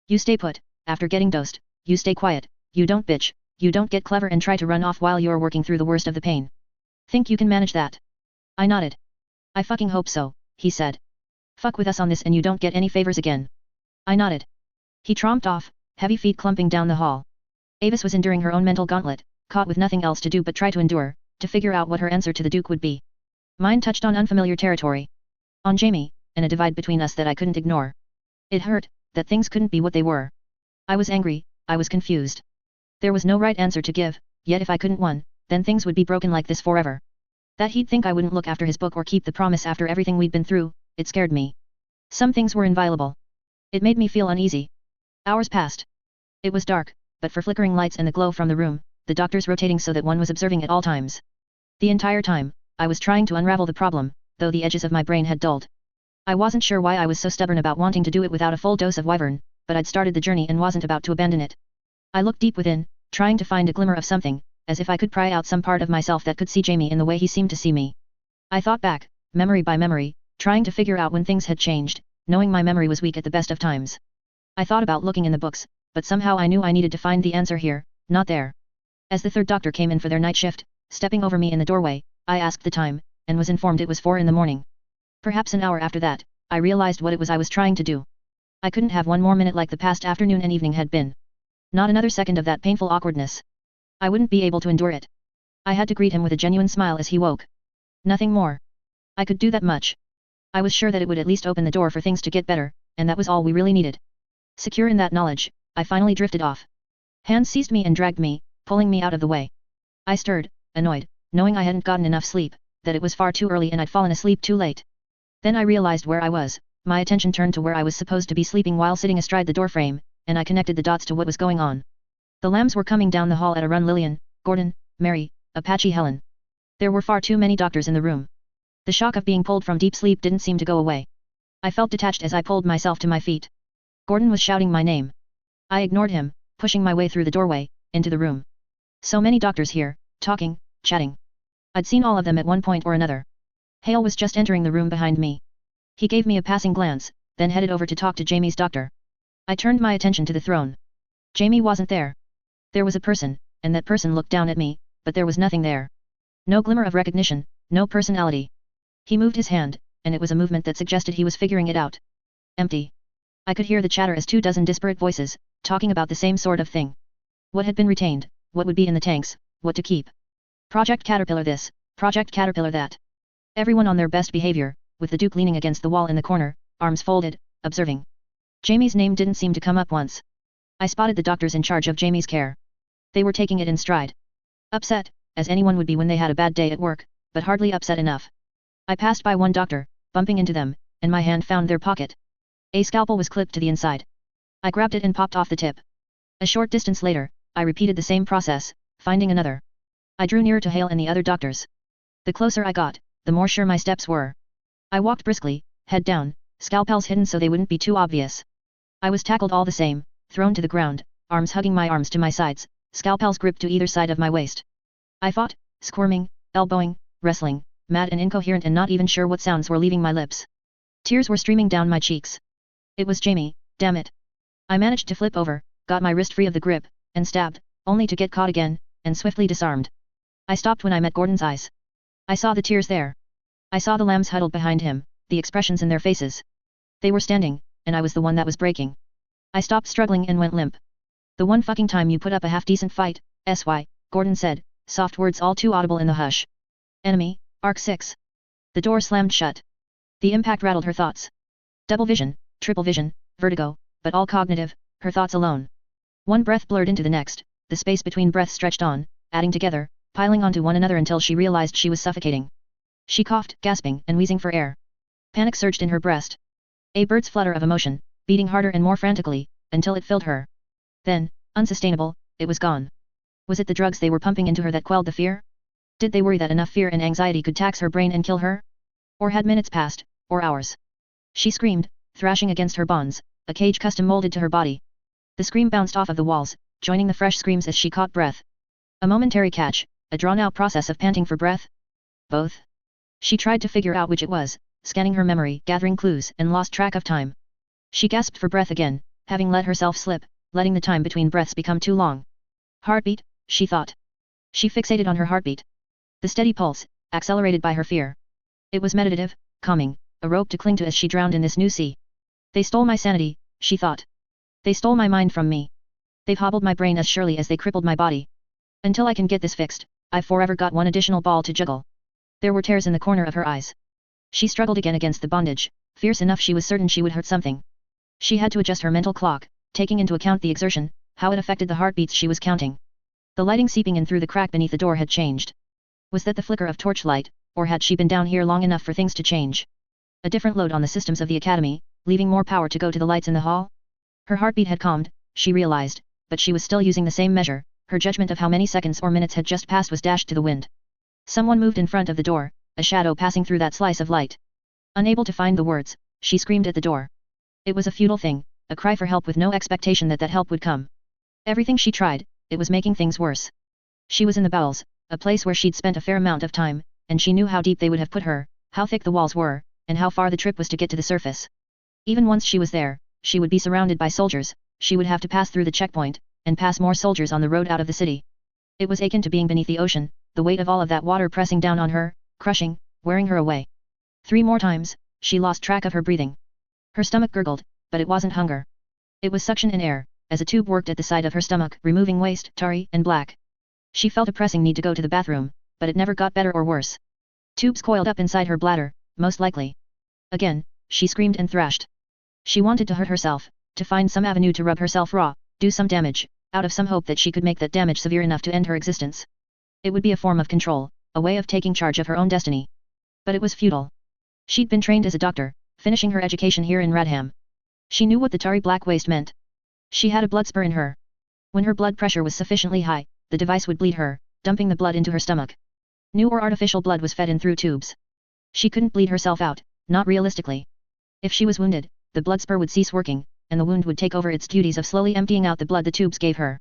You stay put, after getting dosed, you stay quiet, you don't bitch, you don't get clever and try to run off while you're working through the worst of the pain. Think you can manage that? I nodded. I fucking hope so, he said. Fuck with us on this and you don't get any favors again. I nodded. He tromped off, heavy feet clumping down the hall. Avis was enduring her own mental gauntlet, caught with nothing else to do but try to endure, to figure out what her answer to the Duke would be. Mine touched on unfamiliar territory. On Jamie, and a divide between us that I couldn't ignore. It hurt, that things couldn't be what they were. I was angry, I was confused. There was no right answer to give, yet if I couldn't one, then things would be broken like this forever. That he'd think I wouldn't look after his book or keep the promise after everything we'd been through, it scared me. Some things were inviolable. It made me feel uneasy. Hours passed. It was dark, but for flickering lights and the glow from the room, the doctors rotating so that one was observing at all times. The entire time, I was trying to unravel the problem, though the edges of my brain had dulled. I wasn't sure why I was so stubborn about wanting to do it without a full dose of Wyvern, but I'd started the journey and wasn't about to abandon it. I looked deep within, trying to find a glimmer of something, as if I could pry out some part of myself that could see Jamie in the way he seemed to see me. I thought back, memory by memory, trying to figure out when things had changed, knowing my memory was weak at the best of times. I thought about looking in the books, but somehow I knew I needed to find the answer here, not there. As the third doctor came in for their night shift, stepping over me in the doorway, I asked the time, and was informed it was 4 in the morning. Perhaps an hour after that, I realized what it was I was trying to do. I couldn't have one more minute like the past afternoon and evening had been. Not another second of that painful awkwardness. I wouldn't be able to endure it. I had to greet him with a genuine smile as he woke. Nothing more. I could do that much. I was sure that it would at least open the door for things to get better, and that was all we really needed. Secure in that knowledge, I finally drifted off. Hands seized me and dragged me, pulling me out of the way. I stirred, annoyed, knowing I hadn't gotten enough sleep, that it was far too early and I'd fallen asleep too late. Then I realized where I was, my attention turned to where I was supposed to be sleeping while sitting astride the doorframe, and I connected the dots to what was going on. The lambs were coming down the hall at a run. Lillian, Gordon, Mary, Apache Helen. There were far too many doctors in the room. The shock of being pulled from deep sleep didn't seem to go away. I felt detached as I pulled myself to my feet. Gordon was shouting my name. I ignored him, pushing my way through the doorway, into the room. So many doctors here, talking, chatting. I'd seen all of them at one point or another. Hale was just entering the room behind me. He gave me a passing glance, then headed over to talk to Jamie's doctor. I turned my attention to the throne. Jamie wasn't there. There was a person, and that person looked down at me, but there was nothing there. No glimmer of recognition, no personality. He moved his hand, and it was a movement that suggested he was figuring it out. Empty. I could hear the chatter as 24 disparate voices, talking about the same sort of thing. What had been retained, what would be in the tanks, what to keep. Project Caterpillar this, Project Caterpillar that. Everyone on their best behavior, with the Duke leaning against the wall in the corner, arms folded, observing. Jamie's name didn't seem to come up once. I spotted the doctors in charge of Jamie's care. They were taking it in stride. Upset, as anyone would be when they had a bad day at work, but hardly upset enough. I passed by one doctor, bumping into them, and my hand found their pocket. A scalpel was clipped to the inside. I grabbed it and popped off the tip. A short distance later, I repeated the same process, finding another. I drew nearer to Hale and the other doctors. The closer I got, the more sure my steps were. I walked briskly, head down, scalpels hidden so they wouldn't be too obvious. I was tackled all the same, thrown to the ground, arms hugging my arms to my sides, scalpels gripped to either side of my waist. I fought, squirming, elbowing, wrestling, mad and incoherent and not even sure what sounds were leaving my lips. Tears were streaming down my cheeks. It was Jamie, damn it. I managed to flip over, got my wrist free of the grip, and stabbed, only to get caught again, and swiftly disarmed. I stopped when I met Gordon's eyes. I saw the tears there. I saw the lambs huddled behind him, the expressions in their faces. They were standing, and I was the one that was breaking. I stopped struggling and went limp. The one fucking time you put up a half-decent fight, SY, Gordon said, soft words all too audible in the hush. Enemy, Arc 6. The door slammed shut. The impact rattled her thoughts. Double vision, triple vision, vertigo, but all cognitive, her thoughts alone. One breath blurred into the next, the space between breaths stretched on, adding together, piling onto one another until she realized she was suffocating. She coughed, gasping and wheezing for air. Panic surged in her breast. A bird's flutter of emotion, beating harder and more frantically, until it filled her. Then, unsustainable, it was gone. Was it the drugs they were pumping into her that quelled the fear? Did they worry that enough fear and anxiety could tax her brain and kill her? Or had minutes passed, or hours? She screamed, thrashing against her bonds, a cage custom molded to her body. The scream bounced off of the walls, joining the fresh screams as she caught breath. A momentary catch, a drawn-out process of panting for breath? Both? She tried to figure out which it was, scanning her memory, gathering clues, and lost track of time. She gasped for breath again, having let herself slip, letting the time between breaths become too long. Heartbeat, she thought. She fixated on her heartbeat. The steady pulse, accelerated by her fear. It was meditative, calming, a rope to cling to as she drowned in this new sea. They stole my sanity, she thought. They stole my mind from me. They've hobbled my brain as surely as they crippled my body. Until I can get this fixed, I've forever got one additional ball to juggle. There were tears in the corner of her eyes. She struggled again against the bondage, fierce enough she was certain she would hurt something. She had to adjust her mental clock, taking into account the exertion, how it affected the heartbeats she was counting. The lighting seeping in through the crack beneath the door had changed. Was that the flicker of torchlight, or had she been down here long enough for things to change? A different load on the systems of the academy, leaving more power to go to the lights in the hall? Her heartbeat had calmed, she realized, but she was still using the same measure. Her judgment of how many seconds or minutes had just passed was dashed to the wind. Someone moved in front of the door, a shadow passing through that slice of light. Unable to find the words, she screamed at the door. It was a futile thing, a cry for help with no expectation that help would come. Everything she tried, it was making things worse. She was in the bowels, a place where she'd spent a fair amount of time, and she knew how deep they would have put her, how thick the walls were, and how far the trip was to get to the surface. Even once she was there, she would be surrounded by soldiers, she would have to pass through the checkpoint, and pass more soldiers on the road out of the city. It was akin to being beneath the ocean, the weight of all of that water pressing down on her, crushing, wearing her away. 3 more times, she lost track of her breathing. Her stomach gurgled, but it wasn't hunger. It was suction and air, as a tube worked at the side of her stomach, removing waste, tarry, and black. She felt a pressing need to go to the bathroom, but it never got better or worse. Tubes coiled up inside her bladder, most likely. Again, she screamed and thrashed. She wanted to hurt herself, to find some avenue to rub herself raw, do some damage, out of some hope that she could make that damage severe enough to end her existence. It would be a form of control, a way of taking charge of her own destiny. But it was futile. She'd been trained as a doctor, finishing her education here in Radham. She knew what the tarry black waste meant. She had a blood spur in her. When her blood pressure was sufficiently high, the device would bleed her, dumping the blood into her stomach. New or artificial blood was fed in through tubes. She couldn't bleed herself out, not realistically. If she was wounded, the blood spur would cease working, and the wound would take over its duties of slowly emptying out the blood the tubes gave her.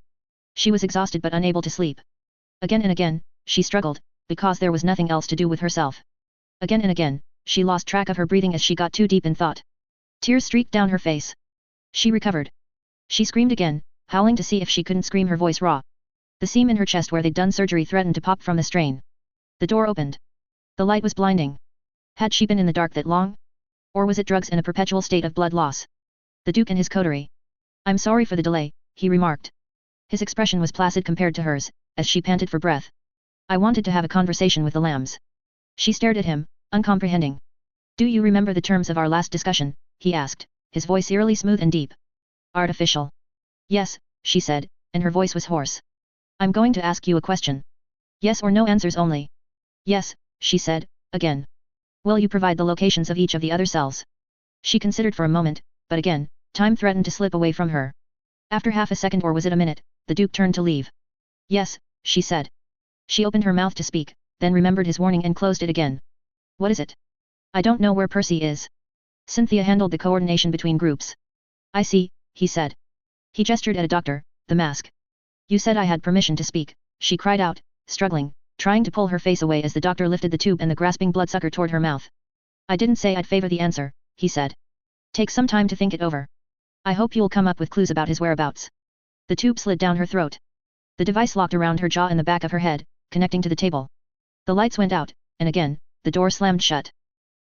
She was exhausted but unable to sleep. Again and again, she struggled, because there was nothing else to do with herself. Again and again, she lost track of her breathing as she got too deep in thought. Tears streaked down her face. She recovered. She screamed again, howling to see if she couldn't scream her voice raw. The seam in her chest where they'd done surgery threatened to pop from the strain. The door opened. The light was blinding. Had she been in the dark that long? Or was it drugs in a perpetual state of blood loss? The Duke and his coterie. I'm sorry for the delay, he remarked. His expression was placid compared to hers, as she panted for breath. I wanted to have a conversation with the lambs. She stared at him, uncomprehending. Do you remember the terms of our last discussion? He asked, his voice eerily smooth and deep. Artificial. Yes, she said, and her voice was hoarse. I'm going to ask you a question. Yes or no answers only. Yes, she said, again. Will you provide the locations of each of the other cells? She considered for a moment, but again, time threatened to slip away from her. After half a second or was it a minute, the Duke turned to leave. Yes, she said. She opened her mouth to speak, then remembered his warning and closed it again. What is it? I don't know where Percy is. Cynthia handled the coordination between groups. I see, he said. He gestured at a doctor, the mask. You said I had permission to speak, she cried out, struggling, trying to pull her face away as the doctor lifted the tube and the grasping bloodsucker toward her mouth. I didn't say I'd favor the answer, he said. Take some time to think it over. I hope you'll come up with clues about his whereabouts. The tube slid down her throat. The device locked around her jaw and the back of her head, connecting to the table. The lights went out, and again, the door slammed shut.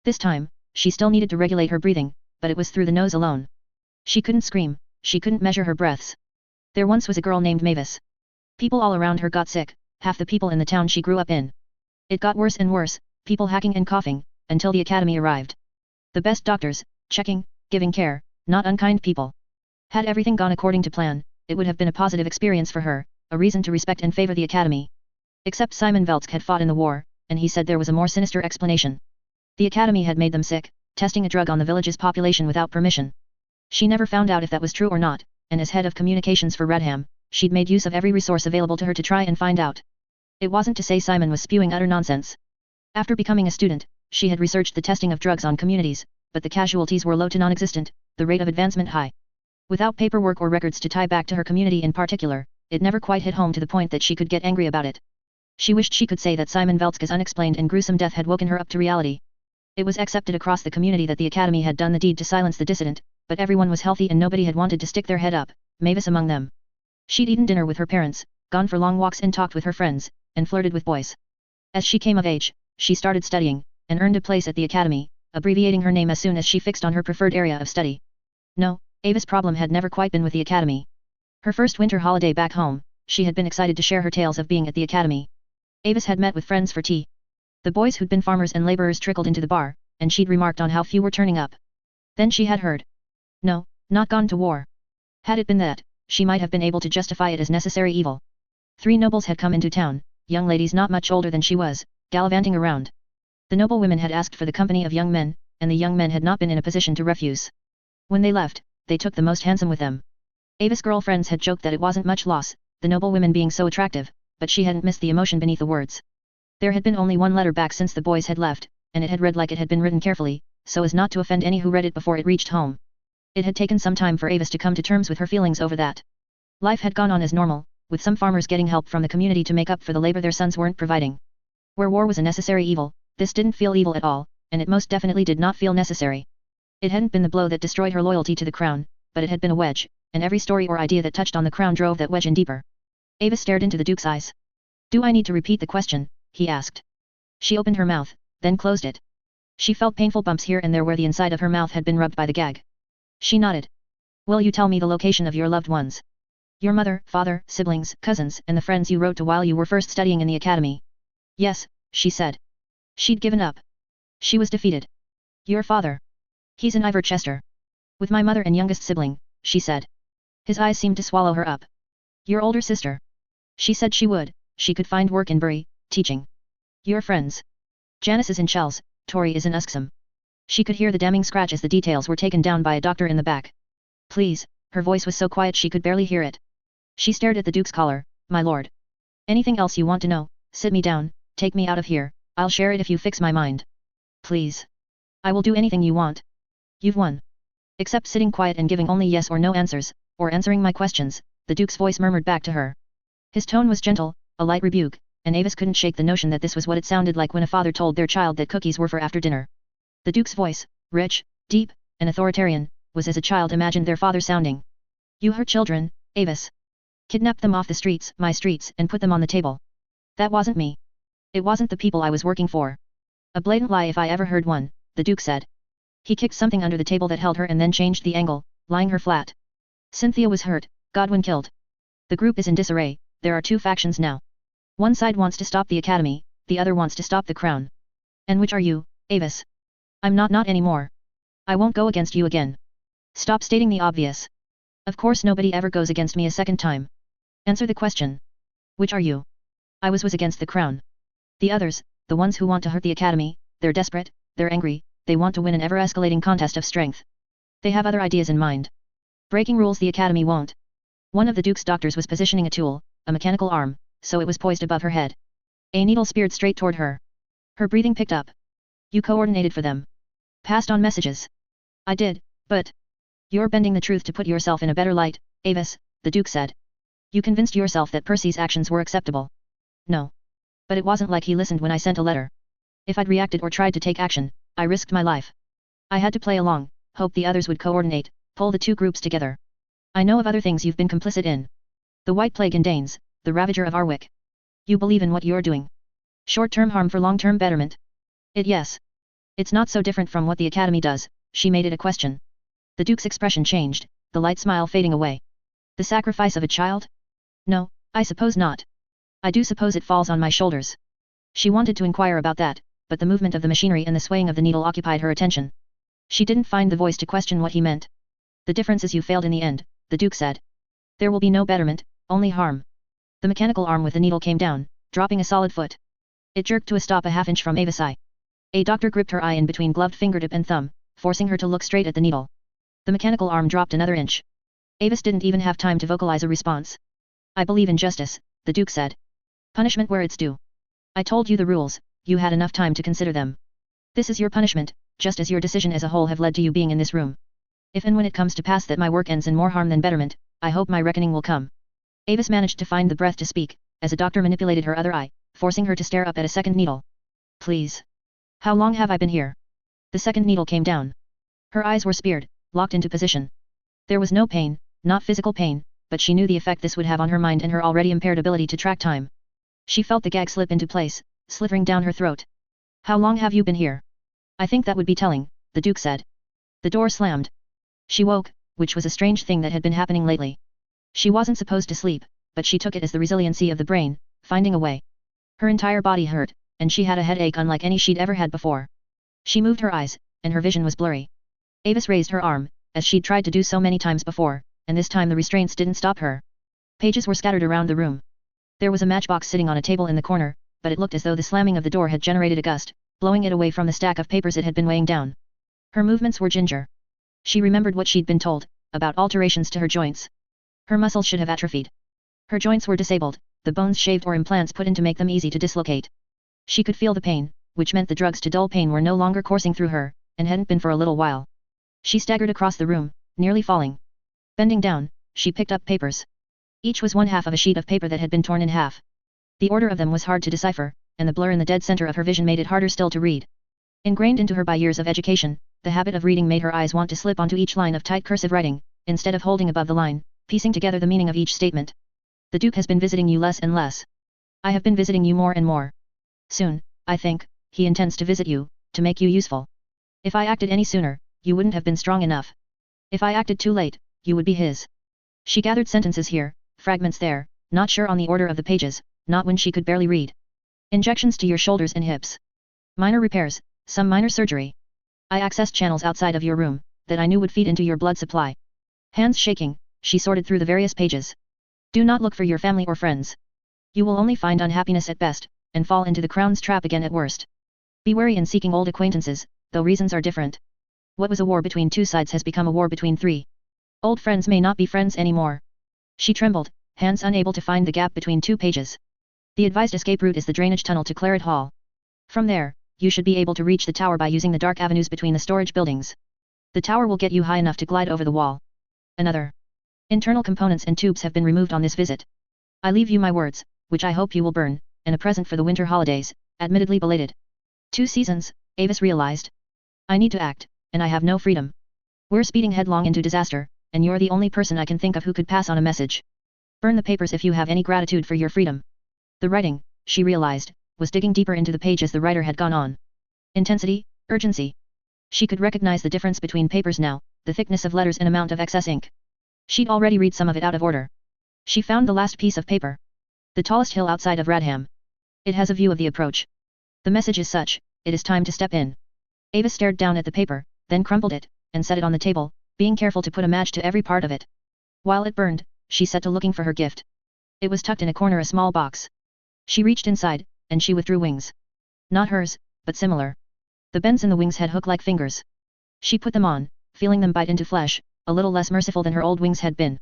This time, she still needed to regulate her breathing, but it was through the nose alone. She couldn't scream, she couldn't measure her breaths. There once was a girl named Mavis. People all around her got sick, half the people in the town she grew up in. It got worse and worse, people hacking and coughing, until the academy arrived. The best doctors, checking, giving care, not unkind people. Had everything gone according to plan, it would have been a positive experience for her, a reason to respect and favor the academy. Except Simon Veltsk had fought in the war, and he said there was a more sinister explanation. The academy had made them sick, testing a drug on the village's population without permission. She never found out if that was true or not, and as head of communications for Redham, she'd made use of every resource available to her to try and find out. It wasn't to say Simon was spewing utter nonsense. After becoming a student, she had researched the testing of drugs on communities, but the casualties were low to non-existent, the rate of advancement high. Without paperwork or records to tie back to her community in particular, it never quite hit home to the point that she could get angry about it. She wished she could say that Simon Veltsk's unexplained and gruesome death had woken her up to reality. It was accepted across the community that the academy had done the deed to silence the dissident, but everyone was healthy and nobody had wanted to stick their head up, Mavis among them. She'd eaten dinner with her parents, gone for long walks and talked with her friends, and flirted with boys. As she came of age, she started studying, and earned a place at the academy, abbreviating her name as soon as she fixed on her preferred area of study. No, Ava's problem had never quite been with the academy. Her first winter holiday back home, she had been excited to share her tales of being at the academy. Avis had met with friends for tea. The boys who'd been farmers and laborers trickled into the bar, and she'd remarked on how few were turning up. Then she had heard. No, not gone to war. Had it been that, she might have been able to justify it as necessary evil. 3 nobles had come into town, young ladies not much older than she was, gallivanting around. The noble women had asked for the company of young men, and the young men had not been in a position to refuse. When they left, they took the most handsome with them. Ava's girlfriends had joked that it wasn't much loss, the noble women being so attractive, but she hadn't missed the emotion beneath the words. There had been only one letter back since the boys had left, and it had read like it had been written carefully, so as not to offend any who read it before it reached home. It had taken some time for Avis to come to terms with her feelings over that. Life had gone on as normal, with some farmers getting help from the community to make up for the labor their sons weren't providing. Where war was a necessary evil, this didn't feel evil at all, and it most definitely did not feel necessary. It hadn't been the blow that destroyed her loyalty to the crown, but it had been a wedge, and every story or idea that touched on the crown drove that wedge in deeper. Avis stared into the Duke's eyes. Do I need to repeat the question? He asked. She opened her mouth, then closed it. She felt painful bumps here and there where the inside of her mouth had been rubbed by the gag. She nodded. Will you tell me the location of your loved ones? Your mother, father, siblings, cousins, and the friends you wrote to while you were first studying in the academy? Yes, she said. She'd given up. She was defeated. Your father? He's in Ivorchester. With my mother and youngest sibling, she said. His eyes seemed to swallow her up. Your older sister? She said she would, she could find work in Bury, teaching. Your friends? Janice is in Chels, Tori is in Usksum. She could hear the damning scratch as the details were taken down by a doctor in the back. Please, her voice was so quiet she could barely hear it. She stared at the Duke's collar. My lord. Anything else you want to know? Sit me down, take me out of here, I'll share it if you fix my mind. Please. I will do anything you want. You've won. Except sitting quiet and giving only yes or no answers, or answering my questions, the Duke's voice murmured back to her. His tone was gentle, a light rebuke, and Avis couldn't shake the notion that this was what it sounded like when a father told their child that cookies were for after dinner. The Duke's voice, rich, deep, and authoritarian, was as a child imagined their father sounding. You hurt children, Avis. Kidnapped them off the streets, my streets, and put them on the table. That wasn't me. It wasn't the people I was working for. A blatant lie if I ever heard one, the Duke said. He kicked something under the table that held her and then changed the angle, lying her flat. Cynthia was hurt, Godwin killed. The group is in disarray, there are two factions now. One side wants to stop the academy, the other wants to stop the crown. And which are you, Avis? I'm not anymore. I won't go against you again. Stop stating the obvious. Of course nobody ever goes against me a second time. Answer the question. Which are you? I was against the crown. The others, the ones who want to hurt the academy, they're desperate, they're angry, they want to win an ever-escalating contest of strength. They have other ideas in mind. Breaking rules the academy won't. One of the Duke's doctors was positioning a tool, a mechanical arm, so it was poised above her head. A needle speared straight toward her. Her breathing picked up. You coordinated for them. Passed on messages. I did, but... You're bending the truth to put yourself in a better light, Avis, the Duke said. You convinced yourself that Percy's actions were acceptable. No. But it wasn't like he listened when I sent a letter. If I'd reacted or tried to take action, I risked my life. I had to play along, hope the others would coordinate, pull the two groups together. I know of other things you've been complicit in. The White Plague in Danes, the Ravager of Arwick. You believe in what you're doing. Short-term harm for long-term betterment. Yes. It's not so different from what the Academy does, she made it a question. The Duke's expression changed, the light smile fading away. The sacrifice of a child? No, I suppose not. I do suppose it falls on my shoulders. She wanted to inquire about that, but the movement of the machinery and the swaying of the needle occupied her attention. She didn't find the voice to question what he meant. The difference is you failed in the end, the Duke said. There will be no betterment, only harm. The mechanical arm with the needle came down, dropping a solid foot. It jerked to a stop a half-inch from Ava's eye. A doctor gripped her eye in between gloved fingertip and thumb, forcing her to look straight at the needle. The mechanical arm dropped another inch. Avis didn't even have time to vocalize a response. I believe in justice, the Duke said. Punishment where it's due. I told you the rules, you had enough time to consider them. This is your punishment, just as your decision as a whole have led to you being in this room. If and when it comes to pass that my work ends in more harm than betterment, I hope my reckoning will come. Avis managed to find the breath to speak, as a doctor manipulated her other eye, forcing her to stare up at a second needle. Please. How long have I been here? The second needle came down. Her eyes were speared, locked into position. There was no pain, not physical pain, but she knew the effect this would have on her mind and her already impaired ability to track time. She felt the gag slip into place, slithering down her throat. How long have you been here? I think that would be telling, the Duke said. The door slammed. She woke, which was a strange thing that had been happening lately. She wasn't supposed to sleep, but she took it as the resiliency of the brain, finding a way. Her entire body hurt, and she had a headache unlike any she'd ever had before. She moved her eyes, and her vision was blurry. Avis raised her arm, as she'd tried to do so many times before, and this time the restraints didn't stop her. Pages were scattered around the room. There was a matchbox sitting on a table in the corner, but it looked as though the slamming of the door had generated a gust, blowing it away from the stack of papers it had been weighing down. Her movements were ginger. She remembered what she'd been told, about alterations to her joints. Her muscles should have atrophied. Her joints were disabled, the bones shaved or implants put in to make them easy to dislocate. She could feel the pain, which meant the drugs to dull pain were no longer coursing through her, and hadn't been for a little while. She staggered across the room, nearly falling. Bending down, she picked up papers. Each was one half of a sheet of paper that had been torn in half. The order of them was hard to decipher, and the blur in the dead center of her vision made it harder still to read. Ingrained into her by years of education, the habit of reading made her eyes want to slip onto each line of tight cursive writing, instead of holding above the line, piecing together the meaning of each statement. The Duke has been visiting you less and less. I have been visiting you more and more. Soon, I think, he intends to visit you, to make you useful. If I acted any sooner, you wouldn't have been strong enough. If I acted too late, you would be his. She gathered sentences here, fragments there, not sure on the order of the pages, not when she could barely read. Injections to your shoulders and hips. Minor repairs, some minor surgery. I accessed channels outside of your room, that I knew would feed into your blood supply. Hands shaking, she sorted through the various pages. Do not look for your family or friends. You will only find unhappiness at best, and fall into the crown's trap again at worst. Be wary in seeking old acquaintances, though reasons are different. What was a war between two sides has become a war between three. Old friends may not be friends anymore. She trembled, hands unable to find the gap between two pages. The advised escape route is the drainage tunnel to Claret Hall. From there, you should be able to reach the tower by using the dark avenues between the storage buildings. The tower will get you high enough to glide over the wall. Another. Internal components and tubes have been removed on this visit. I leave you my words, which I hope you will burn, and a present for the winter holidays, admittedly belated. 2 seasons, Avis realized. I need to act, and I have no freedom. We're speeding headlong into disaster, and you're the only person I can think of who could pass on a message. Burn the papers if you have any gratitude for your freedom. The writing, she realized, was digging deeper into the page as the writer had gone on. Intensity, urgency. She could recognize the difference between papers now, the thickness of letters and amount of excess ink. She'd already read some of it out of order. She found the last piece of paper. The tallest hill outside of Radham. It has a view of the approach. The message is such, it is time to step in. Ava stared down at the paper, then crumpled it, and set it on the table, being careful to put a match to every part of it. While it burned, she set to looking for her gift. It was tucked in a corner, a small box. She reached inside, and she withdrew wings. Not hers, but similar. The bends in the wings had hook-like fingers. She put them on, feeling them bite into flesh, a little less merciful than her old wings had been.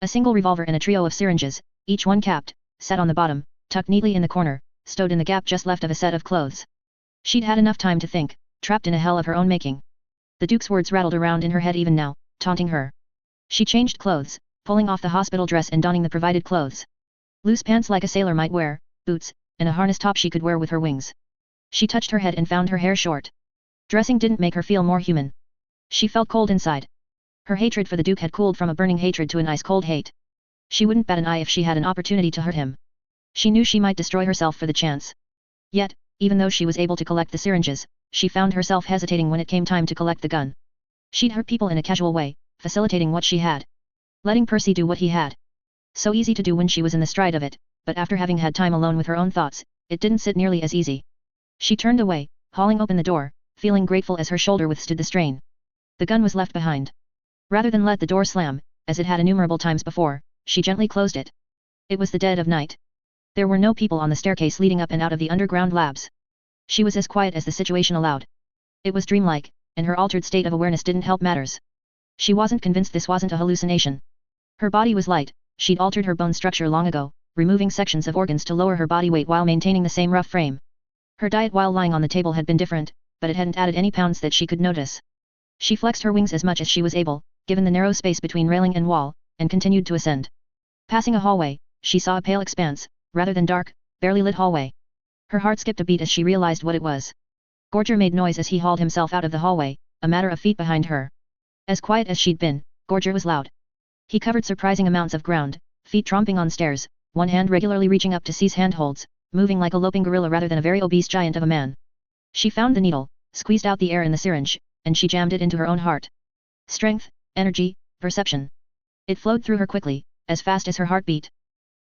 A single revolver and a trio of syringes, each one capped, sat on the bottom, tucked neatly in the corner, stowed in the gap just left of a set of clothes. She'd had enough time to think, trapped in a hell of her own making. The Duke's words rattled around in her head even now, taunting her. She changed clothes, pulling off the hospital dress and donning the provided clothes. Loose pants like a sailor might wear, boots, and a harness top she could wear with her wings. She touched her head and found her hair short. Dressing didn't make her feel more human. She felt cold inside. Her hatred for the Duke had cooled from a burning hatred to an ice-cold hate. She wouldn't bat an eye if she had an opportunity to hurt him. She knew she might destroy herself for the chance. Yet, even though she was able to collect the syringes, she found herself hesitating when it came time to collect the gun. She'd hurt people in a casual way, facilitating what she had. Letting Percy do what he had. So easy to do when she was in the stride of it, but after having had time alone with her own thoughts, it didn't sit nearly as easy. She turned away, hauling open the door, feeling grateful as her shoulder withstood the strain. The gun was left behind. Rather than let the door slam, as it had innumerable times before, she gently closed it. It was the dead of night. There were no people on the staircase leading up and out of the underground labs. She was as quiet as the situation allowed. It was dreamlike, and her altered state of awareness didn't help matters. She wasn't convinced this wasn't a hallucination. Her body was light, she'd altered her bone structure long ago, removing sections of organs to lower her body weight while maintaining the same rough frame. Her diet while lying on the table had been different, but it hadn't added any pounds that she could notice. She flexed her wings as much as she was able, given the narrow space between railing and wall, and continued to ascend. Passing a hallway, she saw a pale expanse, rather than dark, barely lit hallway. Her heart skipped a beat as she realized what it was. Gorger made noise as he hauled himself out of the hallway, a matter of feet behind her. As quiet as she'd been, Gorger was loud. He covered surprising amounts of ground, feet tromping on stairs, one hand regularly reaching up to seize handholds, moving like a loping gorilla rather than a very obese giant of a man. She found the needle, squeezed out the air in the syringe, and she jammed it into her own heart. Strength, energy, perception. It flowed through her quickly, as fast as her heart beat.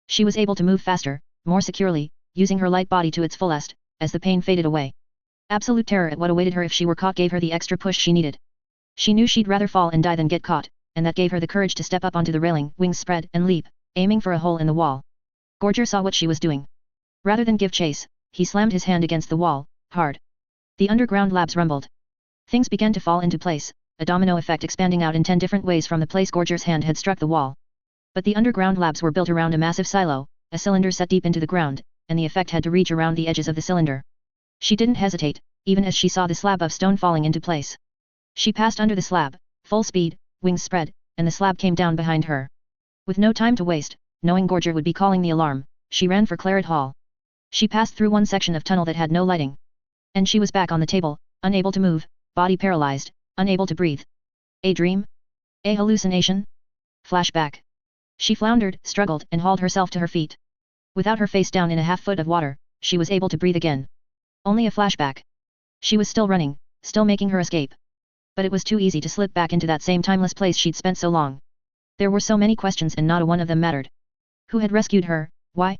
She was able to move faster, more securely, using her light body to its fullest, as the pain faded away. Absolute terror at what awaited her if she were caught gave her the extra push she needed. She knew she'd rather fall and die than get caught, and that gave her the courage to step up onto the railing, wings spread, and leap, aiming for a hole in the wall. Gorger saw what she was doing. Rather than give chase, he slammed his hand against the wall, hard. The underground labs rumbled. Things began to fall into place, a domino effect expanding out in 10 different ways from the place Gorger's hand had struck the wall. But the underground labs were built around a massive silo, a cylinder set deep into the ground, and the effect had to reach around the edges of the cylinder. She didn't hesitate, even as she saw the slab of stone falling into place. She passed under the slab, full speed, wings spread, and the slab came down behind her. With no time to waste, knowing Gorger would be calling the alarm, she ran for Claret Hall. She passed through one section of tunnel that had no lighting. And she was back on the table, unable to move, body paralyzed, unable to breathe. A dream? A hallucination? Flashback. She floundered, struggled, and hauled herself to her feet. Without her face down in a half-foot of water, she was able to breathe again. Only a flashback. She was still running, still making her escape. But it was too easy to slip back into that same timeless place she'd spent so long. There were so many questions and not a one of them mattered. Who had rescued her? Why?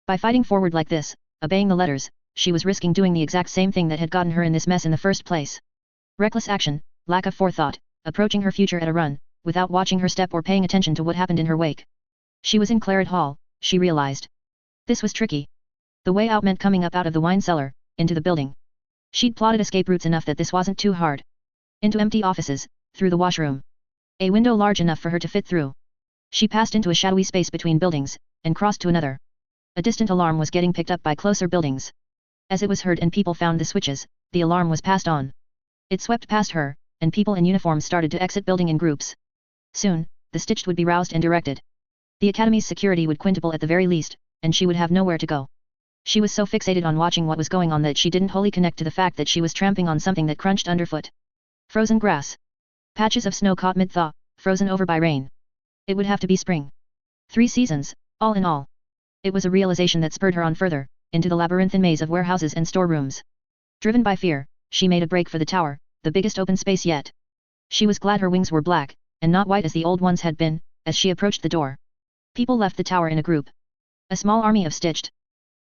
By fighting forward like this, obeying the letters, she was risking doing the exact same thing that had gotten her in this mess in the first place. Reckless action, lack of forethought, approaching her future at a run, without watching her step or paying attention to what happened in her wake. She was in Claret Hall, she realized. This was tricky. The way out meant coming up out of the wine cellar, into the building. She'd plotted escape routes enough that this wasn't too hard. Into empty offices, through the washroom. A window large enough for her to fit through. She passed into a shadowy space between buildings, and crossed to another. A distant alarm was getting picked up by closer buildings. As it was heard and people found the switches, the alarm was passed on. It swept past her, and people in uniform started to exit building in groups. Soon, the stitched would be roused and directed. The academy's security would quintuple at the very least, and she would have nowhere to go. She was so fixated on watching what was going on that she didn't wholly connect to the fact that she was tramping on something that crunched underfoot. Frozen grass. Patches of snow caught mid-thaw, frozen over by rain. It would have to be spring. 3 seasons, all in all. It was a realization that spurred her on further, into the labyrinthine maze of warehouses and storerooms. Driven by fear, she made a break for the tower, the biggest open space yet. She was glad her wings were black, and not white as the old ones had been, as she approached the door. People left the tower in a group. A small army of stitched.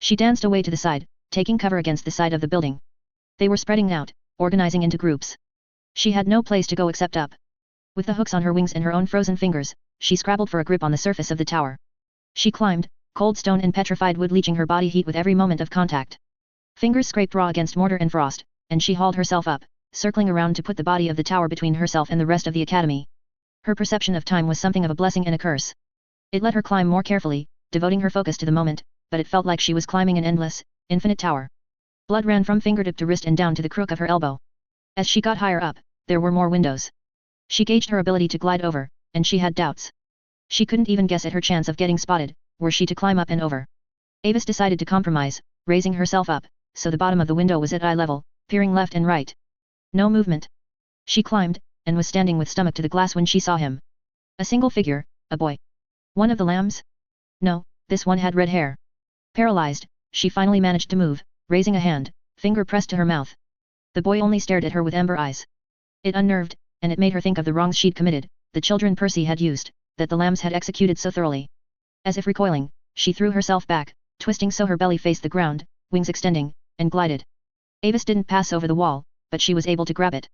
She danced away to the side, taking cover against the side of the building. They were spreading out, organizing into groups. She had no place to go except up. With the hooks on her wings and her own frozen fingers, she scrabbled for a grip on the surface of the tower. She climbed, cold stone and petrified wood leeching her body heat with every moment of contact. Fingers scraped raw against mortar and frost, and she hauled herself up, circling around to put the body of the tower between herself and the rest of the academy. Her perception of time was something of a blessing and a curse. It let her climb more carefully, devoting her focus to the moment, but it felt like she was climbing an endless, infinite tower. Blood ran from fingertip to wrist and down to the crook of her elbow. As she got higher up, there were more windows. She gauged her ability to glide over, and she had doubts. She couldn't even guess at her chance of getting spotted, were she to climb up and over. Avis decided to compromise, raising herself up, so the bottom of the window was at eye level, peering left and right. No movement. She climbed, and was standing with stomach to the glass when she saw him. A single figure, a boy. One of the lambs? No, this one had red hair. Paralyzed, she finally managed to move, raising a hand, finger pressed to her mouth. The boy only stared at her with ember eyes. It unnerved, and it made her think of the wrongs she'd committed, the children Percy had used, that the lambs had executed so thoroughly. As if recoiling, she threw herself back, twisting so her belly faced the ground, wings extending, and glided. Avis didn't pass over the wall, but she was able to grab it.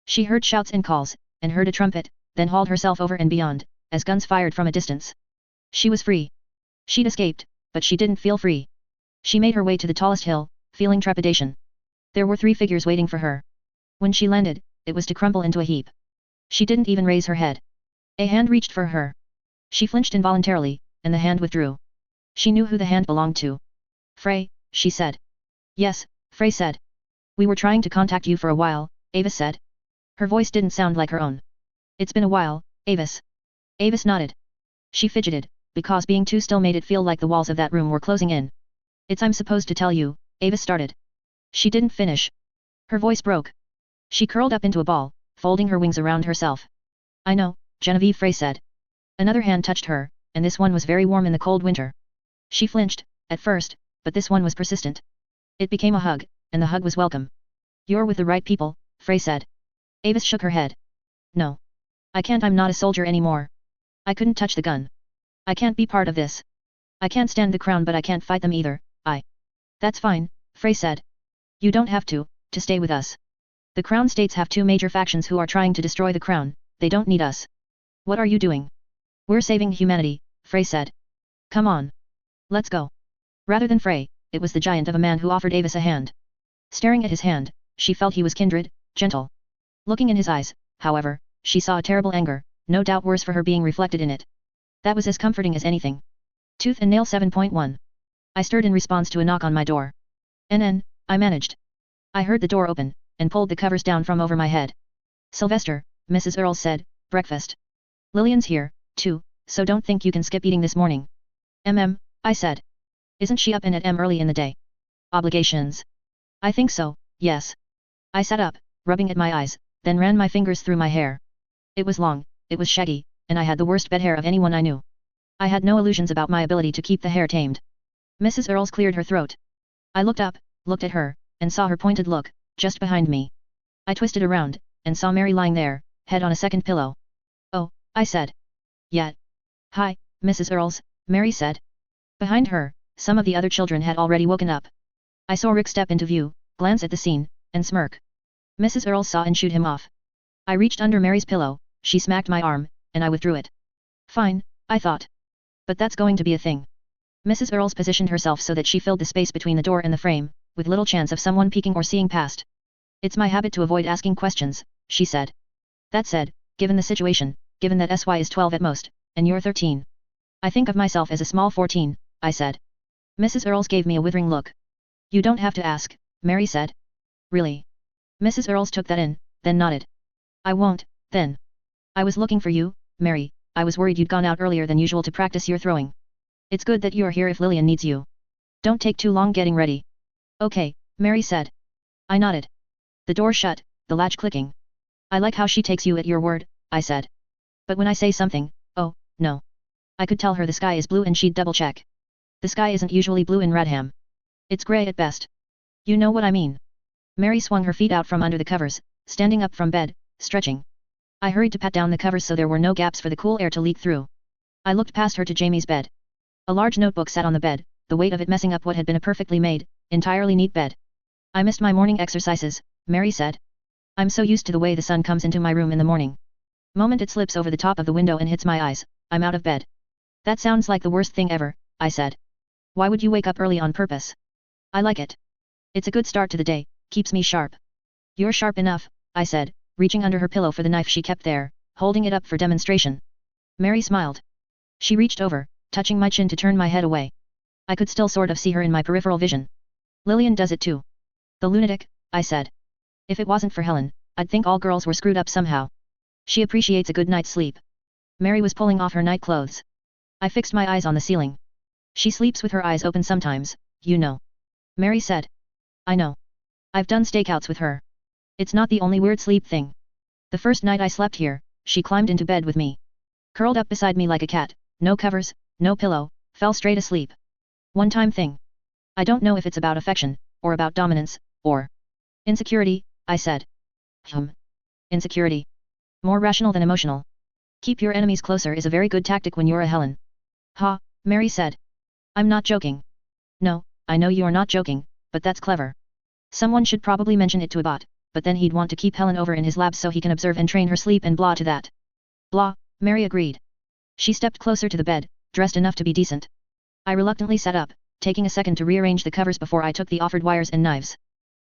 She heard shouts and calls, and heard a trumpet, then hauled herself over and beyond, as guns fired from a distance. She was free. She'd escaped, but she didn't feel free. She made her way to the tallest hill, feeling trepidation. There were 3 figures waiting for her. When she landed, it was to crumple into a heap. She didn't even raise her head. A hand reached for her. She flinched involuntarily, and the hand withdrew. She knew who the hand belonged to. Frey, she said. Yes, Frey said. We were trying to contact you for a while, Avis said. Her voice didn't sound like her own. It's been a while, Avis. Avis nodded. She fidgeted, because being too still made it feel like the walls of that room were closing in. I'm supposed to tell you, Avis started. She didn't finish. Her voice broke. She curled up into a ball, folding her wings around herself. I know, Genevieve Frey said. Another hand touched her, and this one was very warm in the cold winter. She flinched, at first, but this one was persistent. It became a hug, and the hug was welcome. You're with the right people, Frey said. Avis shook her head. No. I can't, I'm not a soldier anymore. I couldn't touch the gun. I can't be part of this. I can't stand the crown but I can't fight them either, That's fine, Frey said. You don't have to stay with us. The crown states have 2 major factions who are trying to destroy the crown, they don't need us. What are you doing? We're saving humanity, Frey said. Come on. Let's go. Rather than Frey, it was the giant of a man who offered Avis a hand. Staring at his hand, she felt he was kindred, gentle. Looking in his eyes, however, she saw a terrible anger, no doubt worse for her being reflected in it. That was as comforting as anything. Tooth and Nail 7.1. I stirred in response to a knock on my door. I managed. I heard the door open, and pulled the covers down from over my head. Sylvester, Mrs. Earls said, breakfast. Lillian's here, too, so don't think you can skip eating this morning. I said. Isn't she up and at early in the day? Obligations. I think so, yes. I sat up, rubbing at my eyes, then ran my fingers through my hair. It was long, it was shaggy, and I had the worst bed hair of anyone I knew. I had no illusions about my ability to keep the hair tamed. Mrs. Earls cleared her throat. I looked up, looked at her, and saw her pointed look, just behind me. I twisted around, and saw Mary lying there, head on a second pillow. Oh, I said. Yeah. Hi, Mrs. Earls, Mary said. Behind her, some of the other children had already woken up. I saw Rick step into view, glance at the scene, and smirk. Mrs. Earls saw and shooed him off. I reached under Mary's pillow, she smacked my arm, and I withdrew it. Fine, I thought. But that's going to be a thing. Mrs. Earls positioned herself so that she filled the space between the door and the frame, with little chance of someone peeking or seeing past. It's my habit to avoid asking questions, she said. That said, given the situation, given that SY is 12 at most, and you're 13. I think of myself as a small 14, I said. Mrs. Earls gave me a withering look. You don't have to ask, Mary said. Really? Mrs. Earls took that in, then nodded. I won't, then. I was looking for you, Mary, I was worried you'd gone out earlier than usual to practice your throwing. It's good that you're here if Lillian needs you. Don't take too long getting ready. Okay, Mary said. I nodded. The door shut, the latch clicking. I like how she takes you at your word, I said. But when I say something, oh, no. I could tell her the sky is blue and she'd double check. The sky isn't usually blue in Radham. It's grey at best. You know what I mean. Mary swung her feet out from under the covers, standing up from bed, stretching. I hurried to pat down the covers so there were no gaps for the cool air to leak through. I looked past her to Jamie's bed. A large notebook sat on the bed, the weight of it messing up what had been a perfectly made, entirely neat bed. I missed my morning exercises, Mary said. I'm so used to the way the sun comes into my room in the morning. Moment it slips over the top of the window and hits my eyes, I'm out of bed. That sounds like the worst thing ever, I said. Why would you wake up early on purpose? I like it. It's a good start to the day, keeps me sharp. You're sharp enough, I said, reaching under her pillow for the knife she kept there, holding it up for demonstration. Mary smiled. She reached over, touching my chin to turn my head away. I could still sort of see her in my peripheral vision. Lillian does it too. The lunatic, I said. If it wasn't for Helen, I'd think all girls were screwed up somehow. She appreciates a good night's sleep. Mary was pulling off her night clothes. I fixed my eyes on the ceiling. She sleeps with her eyes open sometimes, you know. Mary said. I know. I've done stakeouts with her. It's not the only weird sleep thing. The first night I slept here, she climbed into bed with me. Curled up beside me like a cat, no covers, no pillow, fell straight asleep. One-time thing. I don't know if it's about affection, or about dominance, or insecurity, I said. Insecurity. More rational than emotional. Keep your enemies closer is a very good tactic when you're a Helen. Ha, Mary said. I'm not joking. No, I know you're not joking, but that's clever. Someone should probably mention it to a bot, but then he'd want to keep Helen over in his lab so he can observe and train her sleep and blah to that. Blah, Mary agreed. She stepped closer to the bed, dressed enough to be decent. I reluctantly sat up, taking a second to rearrange the covers before I took the offered wires and knives.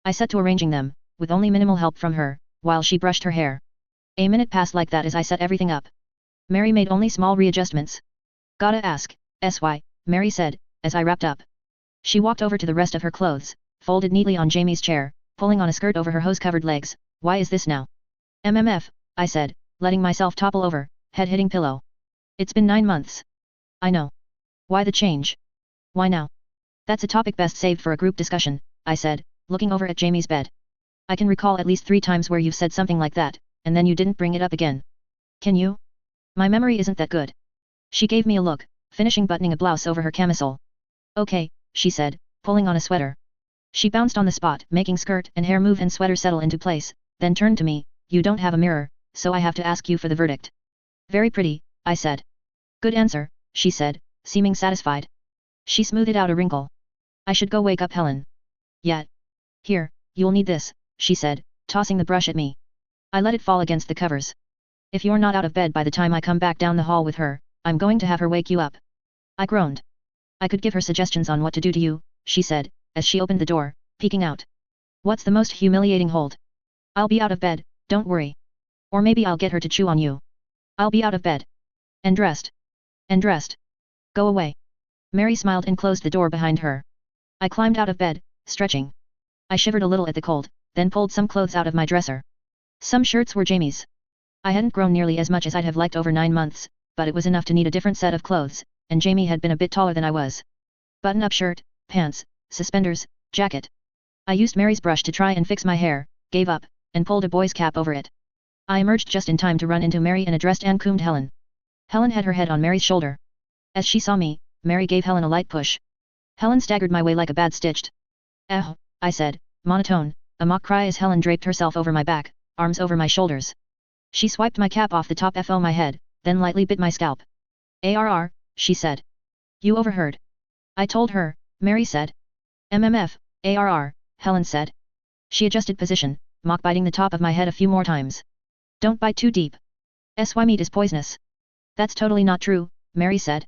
I set to arranging them, with only minimal help from her, while she brushed her hair. A minute passed like that as I set everything up. Mary made only small readjustments. Gotta ask, SY, Mary said, as I wrapped up. She walked over to the rest of her clothes, folded neatly on Jamie's chair, pulling on a skirt over her hose-covered legs. Why is this now? MMF, I said, letting myself topple over, head hitting pillow. It's been 9 months. I know. Why the change? Why now? That's a topic best saved for a group discussion, I said, looking over at Jamie's bed. I can recall at least 3 times where you've said something like that, and then you didn't bring it up again. Can you? My memory isn't that good. She gave me a look, finishing buttoning a blouse over her camisole. Okay, she said, pulling on a sweater. She bounced on the spot, making skirt and hair move and sweater settle into place, then turned to me. You don't have a mirror, so I have to ask you for the verdict. Very pretty, I said. Good answer, she said, seeming satisfied. She smoothed out a wrinkle. I should go wake up Helen. Yeah. Here, you'll need this, she said, tossing the brush at me. I let it fall against the covers. If you're not out of bed by the time I come back down the hall with her, I'm going to have her wake you up. I groaned. I could give her suggestions on what to do to you, she said, as she opened the door, peeking out. What's the most humiliating hold? I'll be out of bed, don't worry. Or maybe I'll get her to chew on you. I'll be out of bed. And dressed. And dressed. Go away. Mary smiled and closed the door behind her. I climbed out of bed, stretching. I shivered a little at the cold, then pulled some clothes out of my dresser. Some shirts were Jamie's. I hadn't grown nearly as much as I'd have liked over 9 months, but it was enough to need a different set of clothes, and Jamie had been a bit taller than I was. Button-up shirt, pants, suspenders, jacket. I used Mary's brush to try and fix my hair, gave up, and pulled a boy's cap over it. I emerged just in time to run into Mary and addressed and combed Helen. Helen had her head on Mary's shoulder. As she saw me, Mary gave Helen a light push. Helen staggered my way like a bad stitched. I said, monotone, a mock cry as Helen draped herself over my back, arms over my shoulders. She swiped my cap off the top of my head, then lightly bit my scalp. ARR, she said. You overheard. I told her, Mary said. MMF, ARR, Helen said. She adjusted position, mock biting the top of my head a few more times. Don't bite too deep. SY meat is poisonous. That's totally not true, Mary said.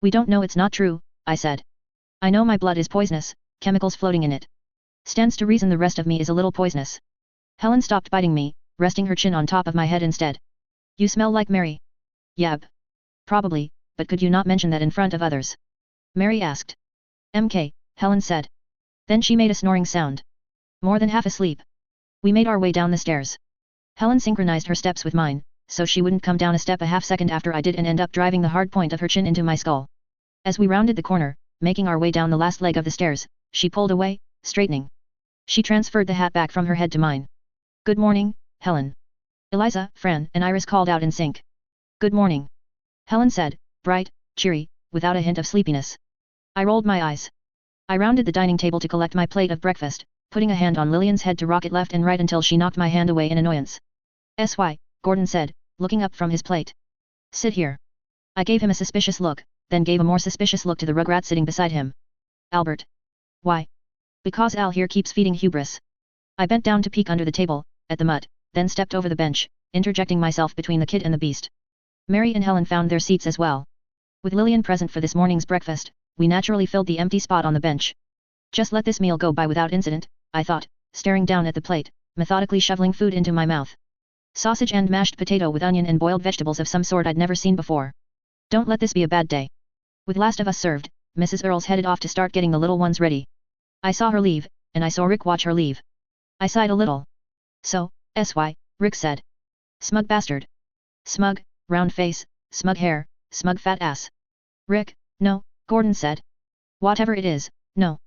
We don't know it's not true, I said. I know my blood is poisonous, chemicals floating in it. Stands to reason the rest of me is a little poisonous. Helen stopped biting me, resting her chin on top of my head instead. You smell like Mary. Yab. Probably, but could you not mention that in front of others? Mary asked. MK, Helen said. Then she made a snoring sound. More than half asleep. We made our way down the stairs. Helen synchronized her steps with mine, so she wouldn't come down a step a half second after I did and end up driving the hard point of her chin into my skull. As we rounded the corner, making our way down the last leg of the stairs, she pulled away, straightening. She transferred the hat back from her head to mine. Good morning, Helen. Eliza, Fran, and Iris called out in sync. Good morning. Helen said, bright, cheery, without a hint of sleepiness. I rolled my eyes. I rounded the dining table to collect my plate of breakfast, putting a hand on Lillian's head to rock it left and right until she knocked my hand away in annoyance. Gordon said, looking up from his plate. Sit here. I gave him a suspicious look, then gave a more suspicious look to the rugrat sitting beside him. Albert. Why? Because Al here keeps feeding hubris. I bent down to peek under the table, at the mutt, then stepped over the bench, interjecting myself between the kid and the beast. Mary and Helen found their seats as well. With Lillian present for this morning's breakfast, we naturally filled the empty spot on the bench. Just let this meal go by without incident, I thought, staring down at the plate, methodically shoveling food into my mouth. Sausage and mashed potato with onion and boiled vegetables of some sort I'd never seen before. Don't let this be a bad day. With last of us served, Mrs. Earls headed off to start getting the little ones ready. I saw her leave, and I saw Rick watch her leave. I sighed a little. So, Rick said. Smug bastard. Smug, round face, smug hair, smug fat ass. Rick, no, Gordon said. Whatever it is, no.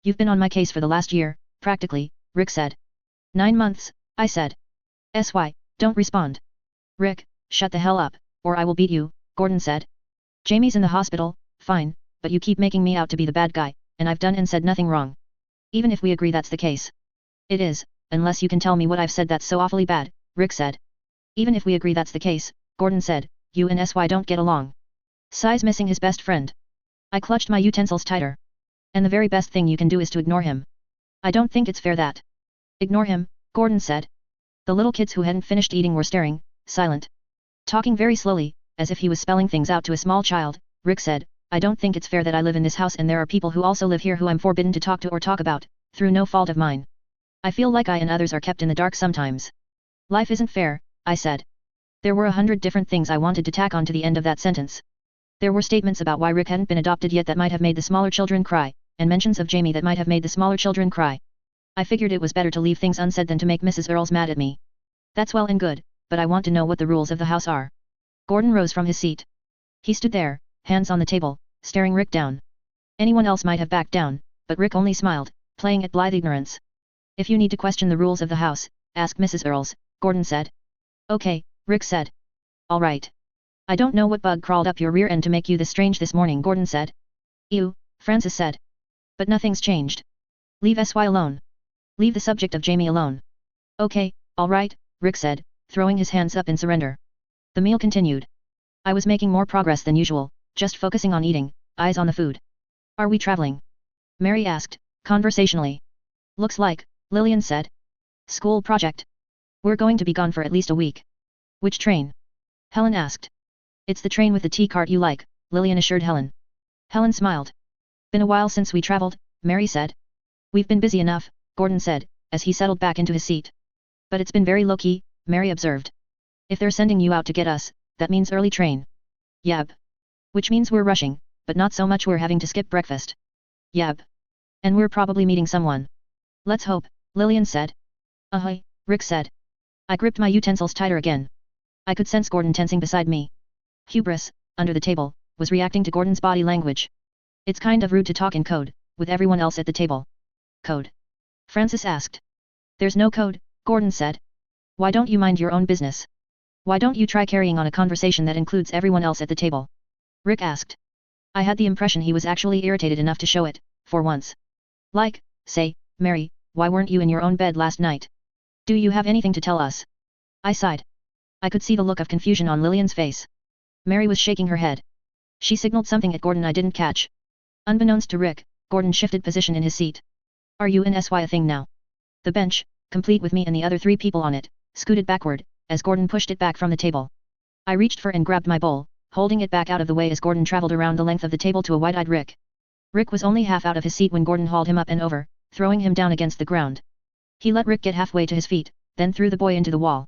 You've been on my case for the last year, practically, Rick said. 9 months, I said. Don't respond. Rick, shut the hell up, or I will beat you, Gordon said. Jamie's in the hospital, fine, but you keep making me out to be the bad guy, and I've done and said nothing wrong. Even if we agree that's the case. It is, unless you can tell me what I've said that's so awfully bad, Rick said. Even if we agree that's the case, Gordon said, you and SY don't get along. Sy's missing his best friend. I clutched my utensils tighter. And the very best thing you can do is to ignore him. I don't think it's fair that. Ignore him, Gordon said. The little kids who hadn't finished eating were staring, silent. Talking very slowly, as if he was spelling things out to a small child, Rick said, I don't think it's fair that I live in this house and there are people who also live here who I'm forbidden to talk to or talk about, through no fault of mine. I feel like I and others are kept in the dark sometimes. Life isn't fair, I said. There were 100 different things I wanted to tack on to the end of that sentence. There were statements about why Rick hadn't been adopted yet that might have made the smaller children cry, and mentions of Jamie that might have made the smaller children cry. I figured it was better to leave things unsaid than to make Mrs. Earls mad at me. That's well and good, but I want to know what the rules of the house are. Gordon rose from his seat. He stood there, hands on the table, staring Rick down. Anyone else might have backed down, but Rick only smiled, playing at blithe ignorance. If you need to question the rules of the house, ask Mrs. Earls, Gordon said. Okay, Rick said. All right. I don't know what bug crawled up your rear end to make you this strange this morning, Gordon said. Ew, Francis said. But nothing's changed. Leave SY alone. Leave the subject of Jamie alone. Okay, all right, Rick said, throwing his hands up in surrender. The meal continued. I was making more progress than usual, just focusing on eating, eyes on the food. Are we traveling? Mary asked, conversationally. Looks like, Lillian said. School project. We're going to be gone for at least a week. Which train? Helen asked. It's the train with the tea cart you like, Lillian assured Helen. Helen smiled. Been a while since we traveled, Mary said. We've been busy enough, Gordon said, as he settled back into his seat. But it's been very low-key, Mary observed. If they're sending you out to get us, that means early train. Yep. Which means we're rushing, but not so much we're having to skip breakfast. Yep. And we're probably meeting someone. Let's hope, Lillian said. Rick said. I gripped my utensils tighter again. I could sense Gordon tensing beside me. Hubris, under the table, was reacting to Gordon's body language. It's kind of rude to talk in code, with everyone else at the table. Code? Francis asked. There's no code, Gordon said. Why don't you mind your own business? Why don't you try carrying on a conversation that includes everyone else at the table? Rick asked. I had the impression he was actually irritated enough to show it, for once. Like, say, Mary, why weren't you in your own bed last night? Do you have anything to tell us? I sighed. I could see the look of confusion on Lillian's face. Mary was shaking her head. She signaled something at Gordon I didn't catch. Unbeknownst to Rick, Gordon shifted position in his seat. Are you and SY a thing now? The bench, complete with me and the other 3 people on it, scooted backward, as Gordon pushed it back from the table. I reached for and grabbed my bowl, holding it back out of the way as Gordon traveled around the length of the table to a wide-eyed Rick. Rick was only half out of his seat when Gordon hauled him up and over, throwing him down against the ground. He let Rick get halfway to his feet, then threw the boy into the wall.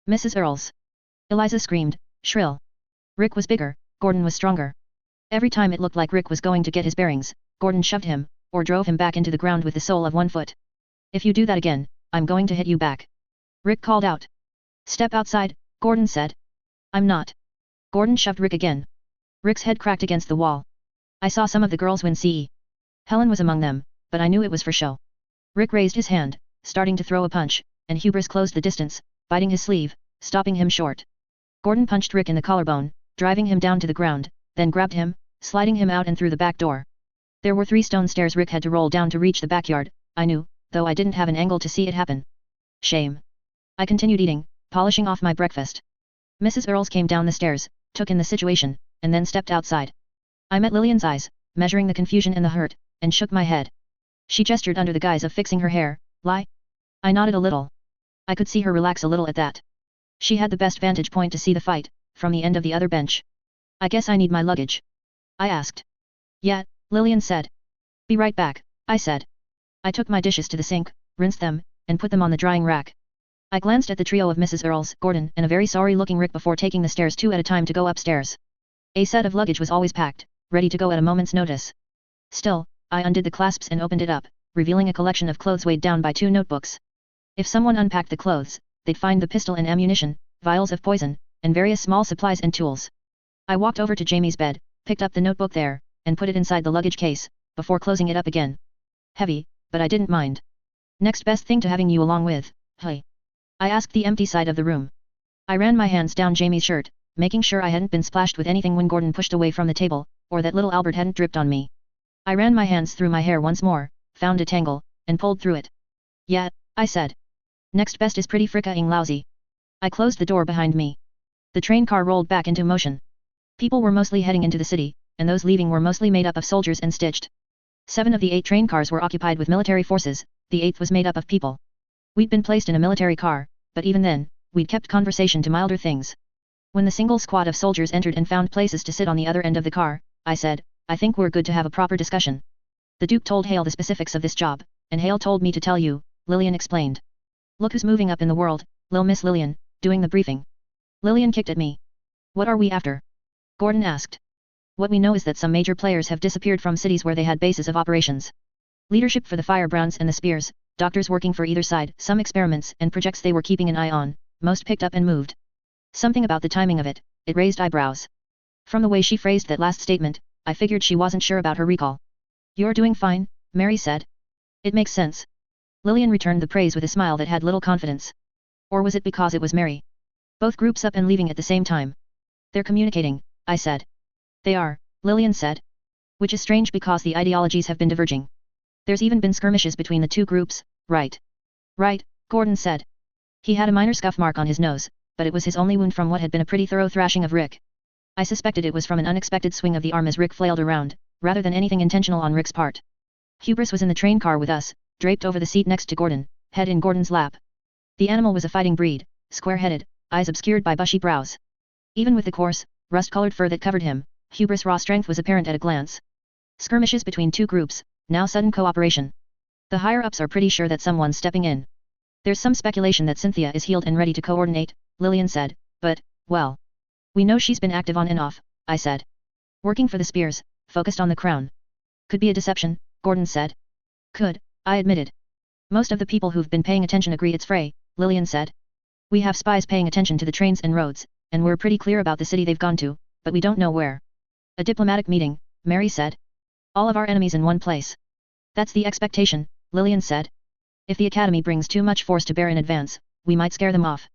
Mrs. Earls. Eliza screamed, shrill. Rick was bigger, Gordon was stronger. Every time it looked like Rick was going to get his bearings, Gordon shoved him, or drove him back into the ground with the sole of one foot. If you do that again, I'm going to hit you back. Rick called out. Step outside, Gordon said. I'm not. Gordon shoved Rick again. Rick's head cracked against the wall. I saw some of the girls wince. Helen was among them, but I knew it was for show. Rick raised his hand, starting to throw a punch, and hubris closed the distance, biting his sleeve, stopping him short. Gordon punched Rick in the collarbone, driving him down to the ground, then grabbed him, sliding him out and through the back door. There were 3 stone stairs Rick had to roll down to reach the backyard. I knew, though I didn't have an angle to see it happen. Shame. I continued eating, polishing off my breakfast. Mrs. Earls came down the stairs, took in the situation, and then stepped outside. I met Lillian's eyes, measuring the confusion and the hurt, and shook my head. She gestured under the guise of fixing her hair. Lie? I nodded a little. I could see her relax a little at that. She had the best vantage point to see the fight, from the end of the other bench. I guess I need my luggage. I asked. Yeah, Lillian said. Be right back, I said. I took my dishes to the sink, rinsed them, and put them on the drying rack. I glanced at the trio of Mrs. Earls, Gordon, and a very sorry-looking Rick before taking the stairs 2 at a time to go upstairs. A set of luggage was always packed, ready to go at a moment's notice. Still, I undid the clasps and opened it up, revealing a collection of clothes weighed down by 2 notebooks. If someone unpacked the clothes, they'd find the pistol and ammunition, vials of poison, and various small supplies and tools. I walked over to Jamie's bed, picked up the notebook there, and put it inside the luggage case, before closing it up again. Heavy, but I didn't mind. Next best thing to having you along with, hey? I asked the empty side of the room. I ran my hands down Jamie's shirt, making sure I hadn't been splashed with anything when Gordon pushed away from the table, or that little Albert hadn't dripped on me. I ran my hands through my hair once more, found a tangle, and pulled through it. Yeah, I said. Next best is pretty fricking lousy. I closed the door behind me. The train car rolled back into motion. People were mostly heading into the city, and those leaving were mostly made up of soldiers and stitched. 7 of the 8 train cars were occupied with military forces, the 8th was made up of people. We'd been placed in a military car, but even then, we'd kept conversation to milder things. When the single squad of soldiers entered and found places to sit on the other end of the car, I said, I think we're good to have a proper discussion. The Duke told Hale the specifics of this job, and Hale told me to tell you, Lillian explained. Look who's moving up in the world, Lil Miss Lillian, doing the briefing. Lillian kicked at me. What are we after? Gordon asked. What we know is that some major players have disappeared from cities where they had bases of operations. Leadership for the Firebrands and the Spears, doctors working for either side, some experiments and projects they were keeping an eye on, most picked up and moved. Something about the timing of it, it raised eyebrows. From the way she phrased that last statement, I figured she wasn't sure about her recall. You're doing fine, Mary said. It makes sense. Lillian returned the praise with a smile that had little confidence. Or was it because it was Mary? Both groups up and leaving at the same time. They're communicating, I said. They are, Lillian said. Which is strange because the ideologies have been diverging. There's even been skirmishes between the 2 groups, right? Right, Gordon said. He had a minor scuff mark on his nose, but it was his only wound from what had been a pretty thorough thrashing of Rick. I suspected it was from an unexpected swing of the arm as Rick flailed around, rather than anything intentional on Rick's part. Hubris was in the train car with us, draped over the seat next to Gordon, head in Gordon's lap. The animal was a fighting breed, square-headed, eyes obscured by bushy brows. Even with the coarse, rust-colored fur that covered him, Hubris' raw strength was apparent at a glance. Skirmishes between 2 groups, now sudden cooperation. The higher-ups are pretty sure that someone's stepping in. There's some speculation that Cynthia is healed and ready to coordinate, Lillian said, but, well. We know she's been active on and off, I said. Working for the Spears, focused on the crown. Could be a deception, Gordon said. Could, I admitted. Most of the people who've been paying attention agree it's Frey, Lillian said. We have spies paying attention to the trains and roads, and we're pretty clear about the city they've gone to, but we don't know where. A diplomatic meeting, Mary said. All of our enemies in one place. That's the expectation, Lillian said. If the Academy brings too much force to bear in advance, we might scare them off.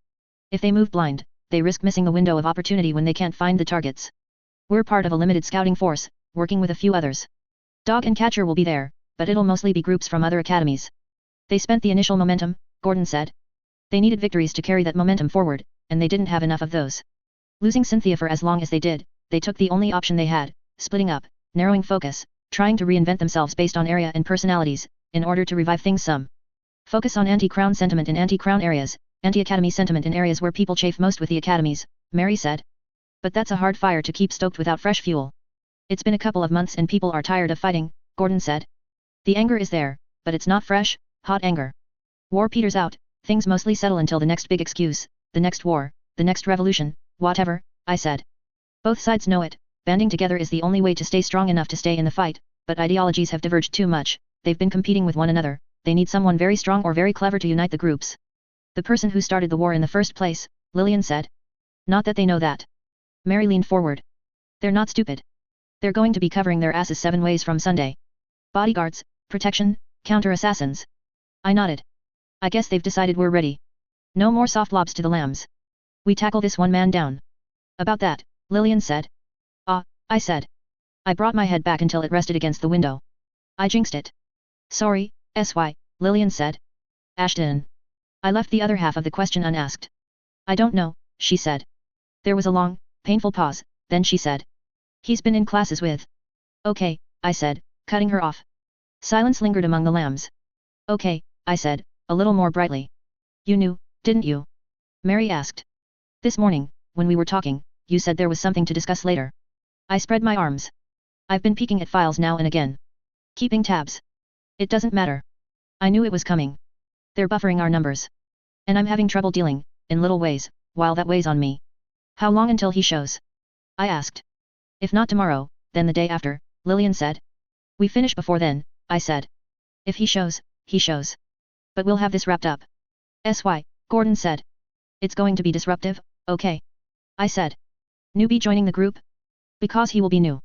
If they move blind, they risk missing the window of opportunity when they can't find the targets. We're part of a limited scouting force, working with a few others. Dog and Catcher will be there, but it'll mostly be groups from other academies. They spent the initial momentum, Gordon said. They needed victories to carry that momentum forward, and they didn't have enough of those. Losing Cynthia for as long as they did, they took the only option they had, splitting up, narrowing focus, trying to reinvent themselves based on area and personalities, in order to revive things some. Focus on anti-crown sentiment in anti-crown areas, anti-academy sentiment in areas where people chafe most with the academies, Mary said. But that's a hard fire to keep stoked without fresh fuel. It's been a couple of months and people are tired of fighting, Gordon said. The anger is there, but it's not fresh, hot anger. War peters out, things mostly settle until the next big excuse, the next war, the next revolution, whatever, I said. Both sides know it, banding together is the only way to stay strong enough to stay in the fight, but ideologies have diverged too much, they've been competing with one another, they need someone very strong or very clever to unite the groups. The person who started the war in the first place, Lillian said. Not that they know that. Mary leaned forward. They're not stupid. They're going to be covering their asses 7 ways from Sunday. Bodyguards, protection, counter-assassins. I nodded. I guess they've decided we're ready. No more soft lobs to the lambs. We tackle this one man down. About that, Lillian said. Ah, I said. I brought my head back until it rested against the window. I jinxed it. Sorry, Lillian said. Ashton. I left the other half of the question unasked. I don't know, she said. There was a long, painful pause, then she said. He's been in classes with. Okay, I said, cutting her off. Silence lingered among the lambs. Okay, I said, a little more brightly. You knew, didn't you? Mary asked. This morning, when we were talking, you said there was something to discuss later. I spread my arms. I've been peeking at files now and again. Keeping tabs. It doesn't matter. I knew it was coming. They're buffering our numbers. And I'm having trouble dealing, in little ways, while that weighs on me. How long until he shows? I asked. If not tomorrow, then the day after, Lillian said. We finish before then, I said. If he shows, he shows. But we'll have this wrapped up. Gordon said. It's going to be disruptive, okay? I said. Newbie joining the group? Because he will be new.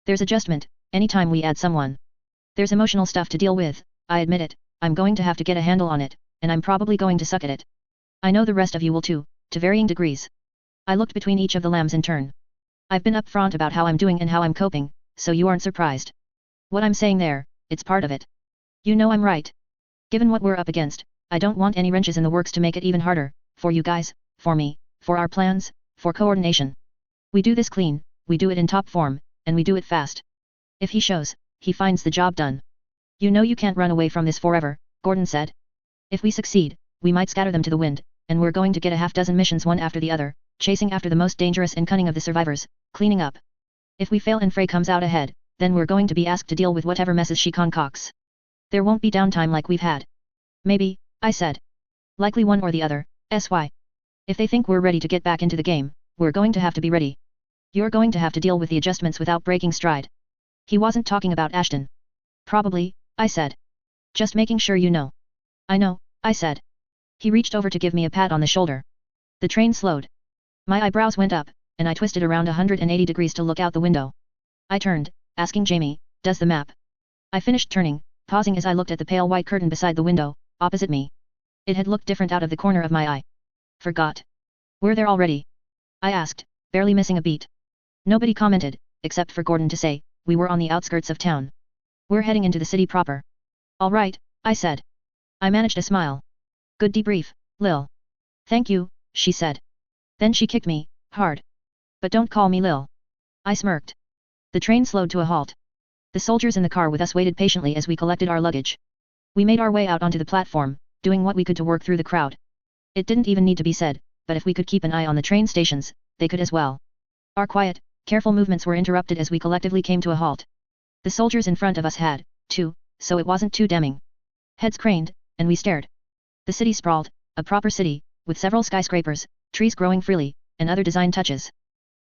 There's adjustment, anytime we add someone. There's emotional stuff to deal with, I admit it, I'm going to have to get a handle on it, and I'm probably going to suck at it. I know the rest of you will too, to varying degrees. I looked between each of the lambs in turn. I've been upfront about how I'm doing and how I'm coping, so you aren't surprised. What I'm saying there, it's part of it. You know I'm right. Given what we're up against, I don't want any wrenches in the works to make it even harder, for you guys, for me, for our plans, for coordination. We do this clean, we do it in top form, and we do it fast. If he shows, he finds the job done. You know you can't run away from this forever, Gordon said. If we succeed, we might scatter them to the wind, and we're going to get a half-dozen missions one after the other, chasing after the most dangerous and cunning of the survivors, cleaning up. If we fail and Frey comes out ahead, then we're going to be asked to deal with whatever messes she concocts. There won't be downtime like we've had. Maybe, I said. Likely one or the other, If they think we're ready to get back into the game, we're going to have to be ready. You're going to have to deal with the adjustments without breaking stride. He wasn't talking about Ashton. Probably, I said. Just making sure you know. I know, I said. He reached over to give me a pat on the shoulder. The train slowed. My eyebrows went up, and I twisted around 180 degrees to look out the window. I turned, asking Jamie, does the map? I finished turning, pausing as I looked at the pale white curtain beside the window, opposite me. It had looked different out of the corner of my eye. Forgot. We're there already? I asked, barely missing a beat. Nobody commented, except for Gordon to say, we were on the outskirts of town. We're heading into the city proper. All right, I said. I managed a smile. Good debrief, Lil. Thank you, she said. Then she kicked me, hard. But don't call me Lil. I smirked. The train slowed to a halt. The soldiers in the car with us waited patiently as we collected our luggage. We made our way out onto the platform, doing what we could to work through the crowd. It didn't even need to be said, but if we could keep an eye on the train stations, they could as well. Our quiet, careful movements were interrupted as we collectively came to a halt. The soldiers in front of us had, too, so it wasn't too damning. Heads craned, and we stared. The city sprawled, a proper city, with several skyscrapers, trees growing freely, and other design touches.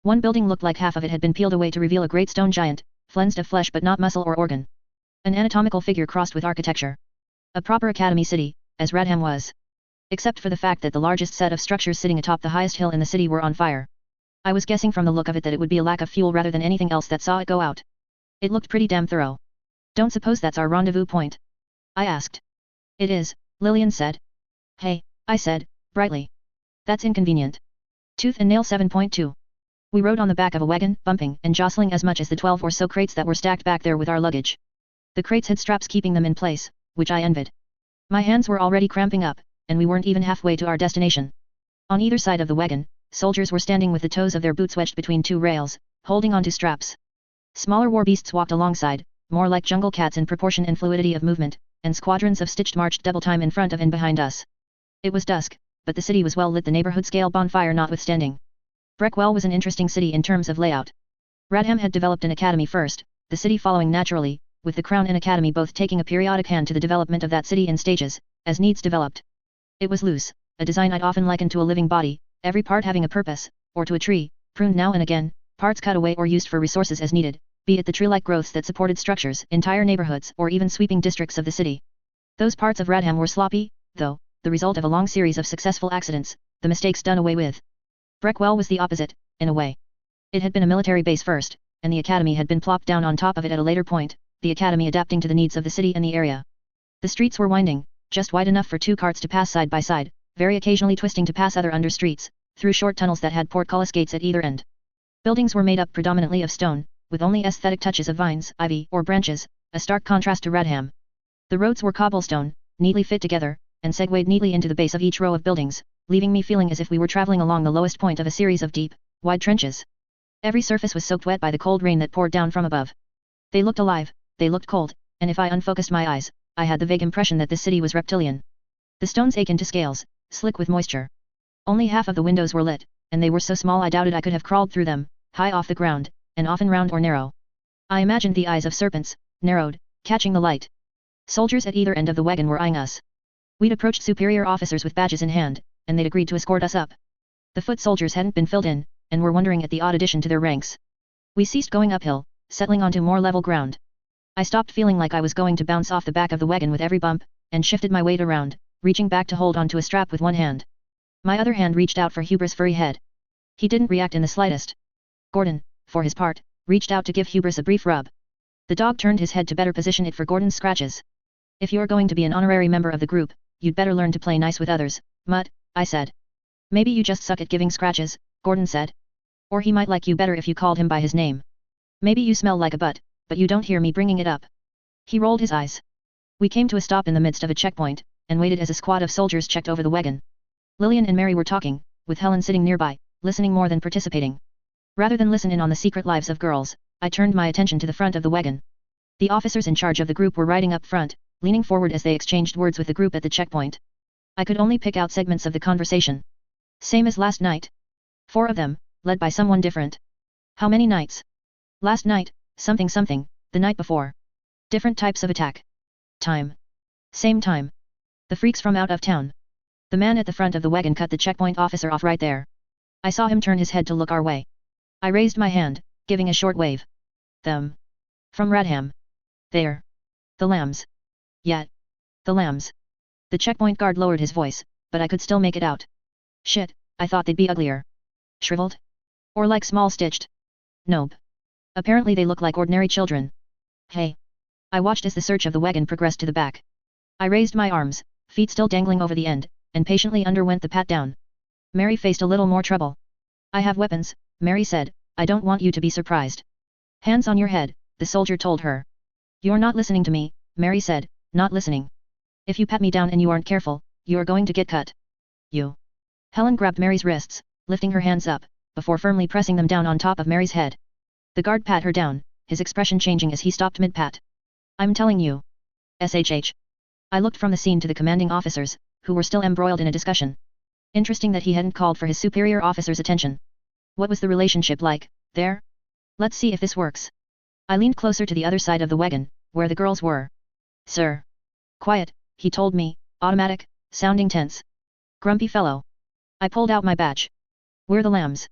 One building looked like half of it had been peeled away to reveal a great stone giant, flensed of flesh but not muscle or organ. An anatomical figure crossed with architecture. A proper academy city, as Radham was. Except for the fact that the largest set of structures sitting atop the highest hill in the city were on fire. I was guessing from the look of it that it would be a lack of fuel rather than anything else that saw it go out. It looked pretty damn thorough. Don't suppose that's our rendezvous point? I asked. It is, Lillian said. Hey, I said, brightly. That's inconvenient. Tooth and nail 7.2. We rode on the back of a wagon, bumping and jostling as much as the 12 or so crates that were stacked back there with our luggage. The crates had straps keeping them in place, which I envied. My hands were already cramping up, and we weren't even halfway to our destination. On either side of the wagon, soldiers were standing with the toes of their boots wedged between two rails, holding onto straps. Smaller war beasts walked alongside, more like jungle cats in proportion and fluidity of movement, and squadrons of stitched marched double time in front of and behind us. It was dusk, but the city was well lit, the neighborhood scale bonfire notwithstanding. Breckwell was an interesting city in terms of layout. Radham had developed an academy first, the city following naturally, with the Crown and Academy both taking a periodic hand to the development of that city in stages, as needs developed. It was loose, a design I'd often likened to a living body, every part having a purpose, or to a tree, pruned now and again, parts cut away or used for resources as needed, be it the tree-like growths that supported structures, entire neighborhoods, or even sweeping districts of the city. Those parts of Radham were sloppy, though, the result of a long series of successful accidents, the mistakes done away with. Breckwell was the opposite, in a way. It had been a military base first, and the academy had been plopped down on top of it at a later point, the academy adapting to the needs of the city and the area. The streets were winding, just wide enough for two carts to pass side by side, very occasionally twisting to pass other under streets, through short tunnels that had portcullis gates at either end. Buildings were made up predominantly of stone, with only aesthetic touches of vines, ivy, or branches, a stark contrast to Radham. The roads were cobblestone, neatly fit together, and segued neatly into the base of each row of buildings, leaving me feeling as if we were traveling along the lowest point of a series of deep, wide trenches. Every surface was soaked wet by the cold rain that poured down from above. They looked alive, they looked cold, and if I unfocused my eyes, I had the vague impression that this city was reptilian. The stones ached into scales, slick with moisture. Only half of the windows were lit, and they were so small I doubted I could have crawled through them, high off the ground, and often round or narrow. I imagined the eyes of serpents, narrowed, catching the light. Soldiers at either end of the wagon were eyeing us. We'd approached superior officers with badges in hand, and they'd agreed to escort us up. The foot soldiers hadn't been filled in, and were wondering at the odd addition to their ranks. We ceased going uphill, settling onto more level ground. I stopped feeling like I was going to bounce off the back of the wagon with every bump, and shifted my weight around, reaching back to hold onto a strap with one hand. My other hand reached out for Huber's furry head. He didn't react in the slightest. Gordon, for his part, reached out to give Hubris a brief rub. The dog turned his head to better position it for Gordon's scratches. If you're going to be an honorary member of the group, you'd better learn to play nice with others, Mutt, I said. Maybe you just suck at giving scratches, Gordon said. Or he might like you better if you called him by his name. Maybe you smell like a butt, but you don't hear me bringing it up. He rolled his eyes. We came to a stop in the midst of a checkpoint, and waited as a squad of soldiers checked over the wagon. Lillian and Mary were talking, with Helen sitting nearby, listening more than participating. Rather than listen in on the secret lives of girls, I turned my attention to the front of the wagon. The officers in charge of the group were riding up front, leaning forward as they exchanged words with the group at the checkpoint. I could only pick out segments of the conversation. Same as last night. 4 of them, led by someone different. How many nights? Last night, something something, the night before. Different types of attack. Time. Same time. The freaks from out of town. The man at the front of the wagon cut the checkpoint officer off right there. I saw him turn his head to look our way. I raised my hand, giving a short wave. Them. From Radham. There. The lambs. Yet. The lambs. The checkpoint guard lowered his voice, but I could still make it out. Shit, I thought they'd be uglier. Shriveled? Or like small stitched? Nope. Apparently they look like ordinary children. Hey. I watched as the search of the wagon progressed to the back. I raised my arms, feet still dangling over the end, and patiently underwent the pat-down. Mary faced a little more trouble. I have weapons, Mary said, I don't want you to be surprised. Hands on your head, the soldier told her. You're not listening to me, Mary said, not listening. If you pat me down and you aren't careful, you're going to get cut. You. Helen grabbed Mary's wrists, lifting her hands up, before firmly pressing them down on top of Mary's head. The guard pat her down, his expression changing as he stopped mid-pat. I'm telling you. SHH. I looked from the scene to the commanding officers, who were still embroiled in a discussion. Interesting that he hadn't called for his superior officer's attention. What was the relationship like, there? Let's see if this works. I leaned closer to the other side of the wagon, where the girls were. Sir. Quiet, he told me, automatic, sounding tense. Grumpy fellow. I pulled out my badge. We're the lambs.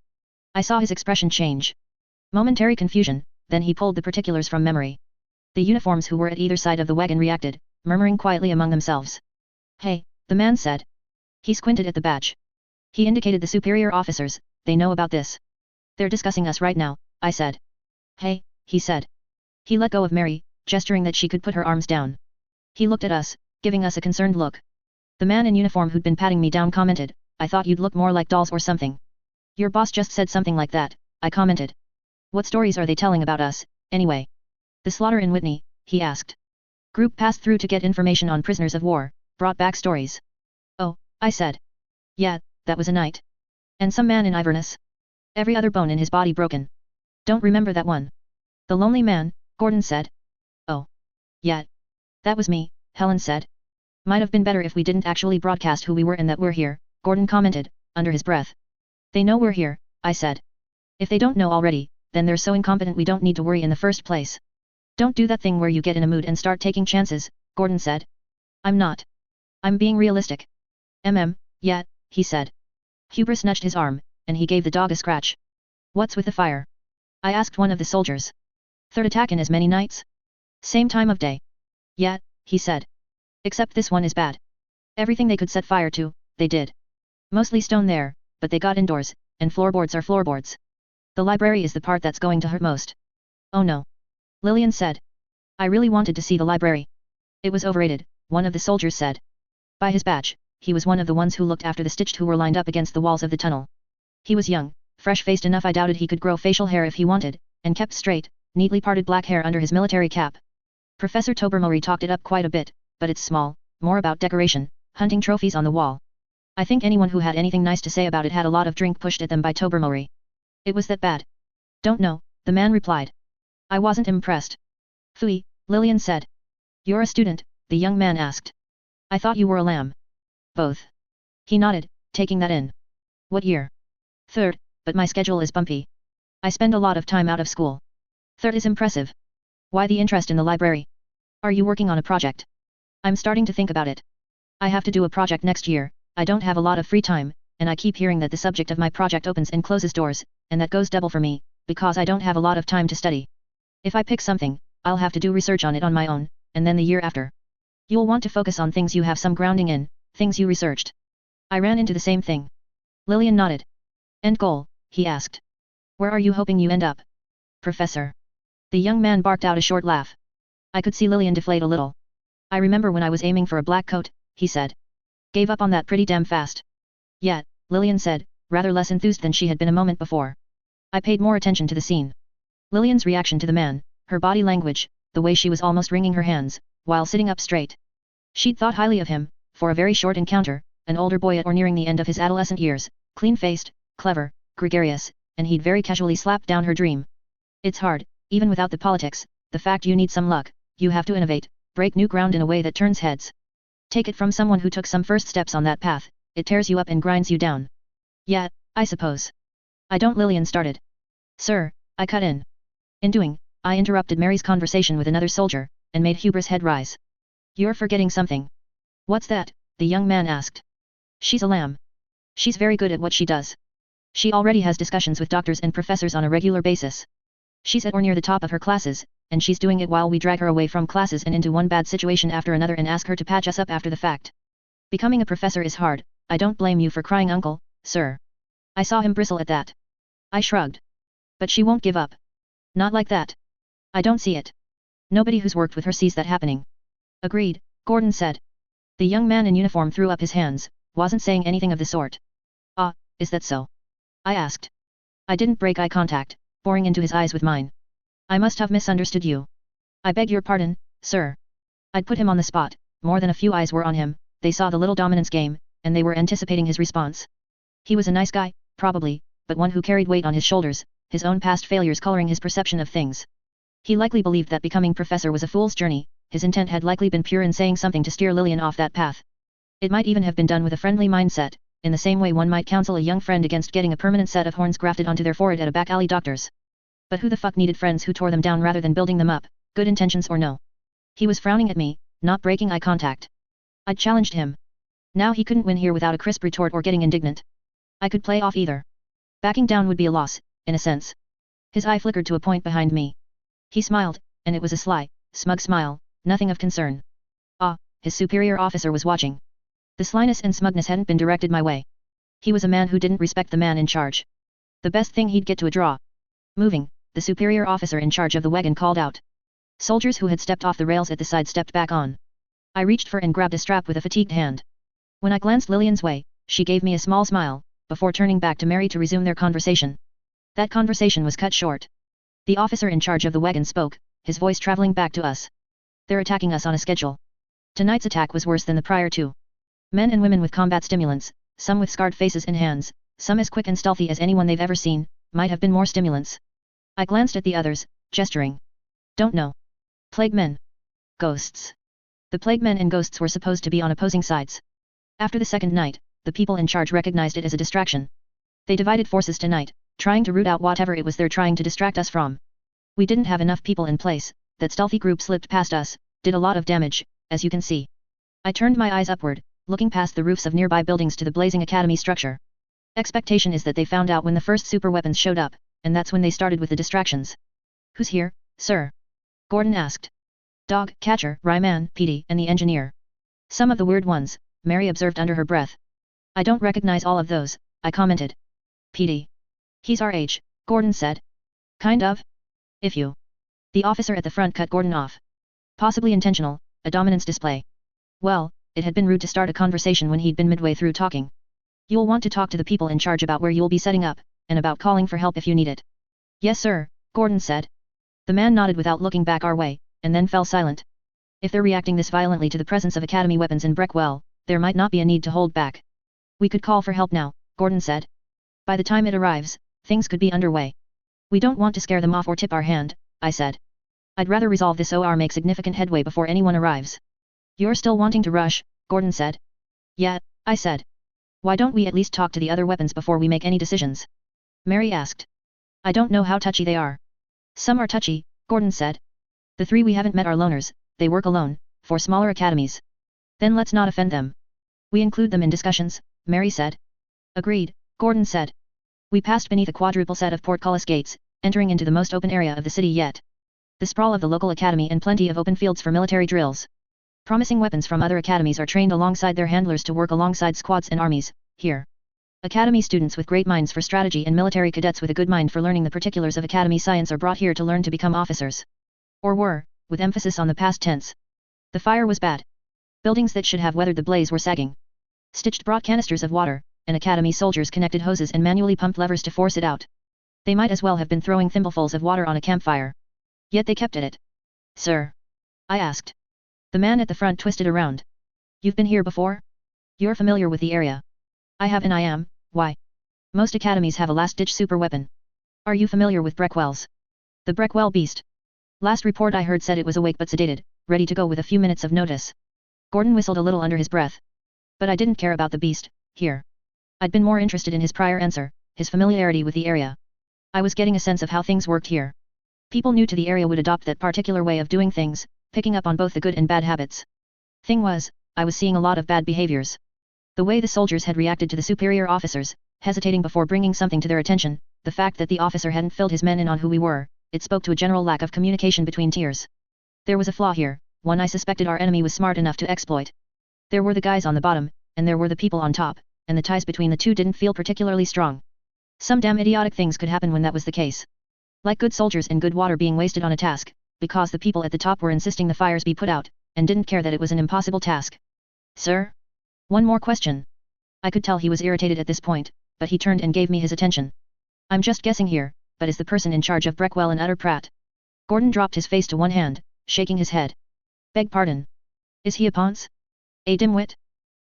I saw his expression change. Momentary confusion, then he pulled the particulars from memory. The uniforms who were at either side of the wagon reacted, murmuring quietly among themselves. Hey, the man said. He squinted at the badge. He indicated the superior officers, they know about this. They're discussing us right now, I said. Hey, he said. He let go of Mary, gesturing that she could put her arms down. He looked at us, giving us a concerned look. The man in uniform who'd been patting me down commented, I thought you'd look more like dolls or something. Your boss just said something like that, I commented. What stories are they telling about us, anyway? The slaughter in Whitney, he asked. Group passed through to get information on prisoners of war, brought back stories. Oh, I said. Yeah, that was a night. And some man in Iverness. Every other bone in his body broken. Don't remember that one. The lonely man, Gordon said. Oh. Yeah. That was me, Helen said. Might have been better if we didn't actually broadcast who we were and that we're here, Gordon commented, under his breath. They know we're here, I said. If they don't know already, then they're so incompetent we don't need to worry in the first place. Don't do that thing where you get in a mood and start taking chances, Gordon said. I'm not. I'm being realistic. Yeah, he said. Hubris nudged his arm, and he gave the dog a scratch. What's with the fire? I asked one of the soldiers. Third attack in as many nights? Same time of day. Yeah, he said. Except this one is bad. Everything they could set fire to, they did. Mostly stone there, but they got indoors, and floorboards are floorboards. The library is the part that's going to hurt most. Oh no. Lillian said. I really wanted to see the library. It was overrated, one of the soldiers said. By his badge, he was one of the ones who looked after the stitched who were lined up against the walls of the tunnel. He was young, fresh-faced enough I doubted he could grow facial hair if he wanted, and kept straight, neatly parted black hair under his military cap. Professor Tobermory talked it up quite a bit, but it's small, more about decoration, hunting trophies on the wall. I think anyone who had anything nice to say about it had a lot of drink pushed at them by Tobermory. It was that bad. Don't know, the man replied. I wasn't impressed. Phooey, Lillian said. You're a student, the young man asked. I thought you were a lamb. Both. He nodded, taking that in. What year? Third, but my schedule is bumpy. I spend a lot of time out of school. Third is impressive. Why the interest in the library? Are you working on a project? I'm starting to think about it. I have to do a project next year, I don't have a lot of free time, and I keep hearing that the subject of my project opens and closes doors, and that goes double for me, because I don't have a lot of time to study. If I pick something, I'll have to do research on it on my own, and then the year after. You'll want to focus on things you have some grounding in, things you researched. I ran into the same thing. Lillian nodded. End goal, he asked. Where are you hoping you end up? Professor. The young man barked out a short laugh. I could see Lillian deflate a little. I remember when I was aiming for a black coat, he said. Gave up on that pretty damn fast. Yet, Lillian said, rather less enthused than she had been a moment before. I paid more attention to the scene. Lillian's reaction to the man, her body language, the way she was almost wringing her hands, while sitting up straight. She'd thought highly of him, for a very short encounter, an older boy at or nearing the end of his adolescent years, clean-faced, clever, gregarious, and he'd very casually slapped down her dream. It's hard, even without the politics, the fact you need some luck, you have to innovate, break new ground in a way that turns heads. Take it from someone who took some first steps on that path, it tears you up and grinds you down. Yeah, I suppose. I don't. Lillian started. Sir, I cut in. In doing, I interrupted Mary's conversation with another soldier, and made Huber's head rise. You're forgetting something. What's that? The young man asked. She's a lamb. She's very good at what she does. She already has discussions with doctors and professors on a regular basis. She's at or near the top of her classes, and she's doing it while we drag her away from classes and into one bad situation after another and ask her to patch us up after the fact. Becoming a professor is hard, I don't blame you for crying, uncle, sir. I saw him bristle at that. I shrugged. But she won't give up. Not like that. I don't see it. Nobody who's worked with her sees that happening. Agreed, Gordon said. The young man in uniform threw up his hands, wasn't saying anything of the sort. Ah, is that so? I asked. I didn't break eye contact, boring into his eyes with mine. I must have misunderstood you. I beg your pardon, sir. I'd put him on the spot, more than a few eyes were on him, they saw the little dominance game, and they were anticipating his response. He was a nice guy, probably, but one who carried weight on his shoulders, his own past failures coloring his perception of things. He likely believed that becoming professor was a fool's journey, his intent had likely been pure in saying something to steer Lillian off that path. It might even have been done with a friendly mindset, in the same way one might counsel a young friend against getting a permanent set of horns grafted onto their forehead at a back alley doctor's. But who the fuck needed friends who tore them down rather than building them up, good intentions or no? He was frowning at me, not breaking eye contact. I'd challenged him. Now he couldn't win here without a crisp retort or getting indignant. I could play off either. Backing down would be a loss, in a sense. His eye flickered to a point behind me. He smiled, and it was a sly, smug smile, nothing of concern. Ah, his superior officer was watching. The slyness and smugness hadn't been directed my way. He was a man who didn't respect the man in charge. The best thing he'd get to a draw. Moving, the superior officer in charge of the wagon called out. Soldiers who had stepped off the rails at the side stepped back on. I reached for and grabbed a strap with a fatigued hand. When I glanced Lillian's way, she gave me a small smile, before turning back to Mary to resume their conversation. That conversation was cut short. The officer in charge of the wagon spoke, his voice traveling back to us. They're attacking us on a schedule. Tonight's attack was worse than the prior two. Men and women with combat stimulants, some with scarred faces and hands, some as quick and stealthy as anyone they've ever seen, might have been more stimulants. I glanced at the others, gesturing. Don't know. Plague men. Ghosts. The plague men and ghosts were supposed to be on opposing sides. After the second night, the people in charge recognized it as a distraction. They divided forces tonight, trying to root out whatever it was they're trying to distract us from. We didn't have enough people in place, that stealthy group slipped past us, did a lot of damage, as you can see. I turned my eyes upward, looking past the roofs of nearby buildings to the blazing academy structure. Expectation is that they found out when the first superweapons showed up, and that's when they started with the distractions. Who's here, sir? Gordon asked. Dog, catcher, Ryman, Petey, and the engineer. Some of the weird ones, Mary observed under her breath. I don't recognize all of those, I commented. Petey. He's our age, Gordon said. Kind of. If you. The officer at the front cut Gordon off. Possibly intentional, a dominance display. Well, it had been rude to start a conversation when he'd been midway through talking. You'll want to talk to the people in charge about where you'll be setting up, and about calling for help if you need it. Yes sir, Gordon said. The man nodded without looking back our way, and then fell silent. If they're reacting this violently to the presence of academy weapons in Breckwell, there might not be a need to hold back. We could call for help now, Gordon said. By the time it arrives, things could be underway. We don't want to scare them off or tip our hand, I said. I'd rather resolve this or make significant headway before anyone arrives. You're still wanting to rush, Gordon said. Yeah, I said. Why don't we at least talk to the other weapons before we make any decisions? Mary asked. I don't know how touchy they are. Some are touchy, Gordon said. The 3 we haven't met are loners, they work alone, for smaller academies. Then let's not offend them. We include them in discussions, Mary said. Agreed, Gordon said. We passed beneath a quadruple set of portcullis gates, entering into the most open area of the city yet. The sprawl of the local academy and plenty of open fields for military drills. Promising weapons from other academies are trained alongside their handlers to work alongside squads and armies, here. Academy students with great minds for strategy and military cadets with a good mind for learning the particulars of academy science are brought here to learn to become officers. Or were, with emphasis on the past tense. The fire was bad. Buildings that should have weathered the blaze were sagging. Stitched brought canisters of water, and academy soldiers connected hoses and manually pumped levers to force it out. They might as well have been throwing thimblefuls of water on a campfire. Yet they kept at it. Sir? I asked. The man at the front twisted around. You've been here before? You're familiar with the area. I have and I am, why? Most academies have a last-ditch super weapon. Are you familiar with Breckwell's? The Breckwell beast. Last report I heard said it was awake but sedated, ready to go with a few minutes of notice. Gordon whistled a little under his breath. But I didn't care about the beast, here. I'd been more interested in his prior answer, his familiarity with the area. I was getting a sense of how things worked here. People new to the area would adopt that particular way of doing things, picking up on both the good and bad habits. Thing was, I was seeing a lot of bad behaviors. The way the soldiers had reacted to the superior officers, hesitating before bringing something to their attention, the fact that the officer hadn't filled his men in on who we were, it spoke to a general lack of communication between tiers. There was a flaw here, one I suspected our enemy was smart enough to exploit. There were the guys on the bottom, and there were the people on top, and the ties between the two didn't feel particularly strong. Some damn idiotic things could happen when that was the case. Like good soldiers and good water being wasted on a task, because the people at the top were insisting the fires be put out, and didn't care that it was an impossible task. Sir? One more question. I could tell he was irritated at this point, but he turned and gave me his attention. I'm just guessing here, but is the person in charge of Breckwell an utter prat? Gordon dropped his face to one hand, shaking his head. Beg pardon. Is he a ponce? A dimwit?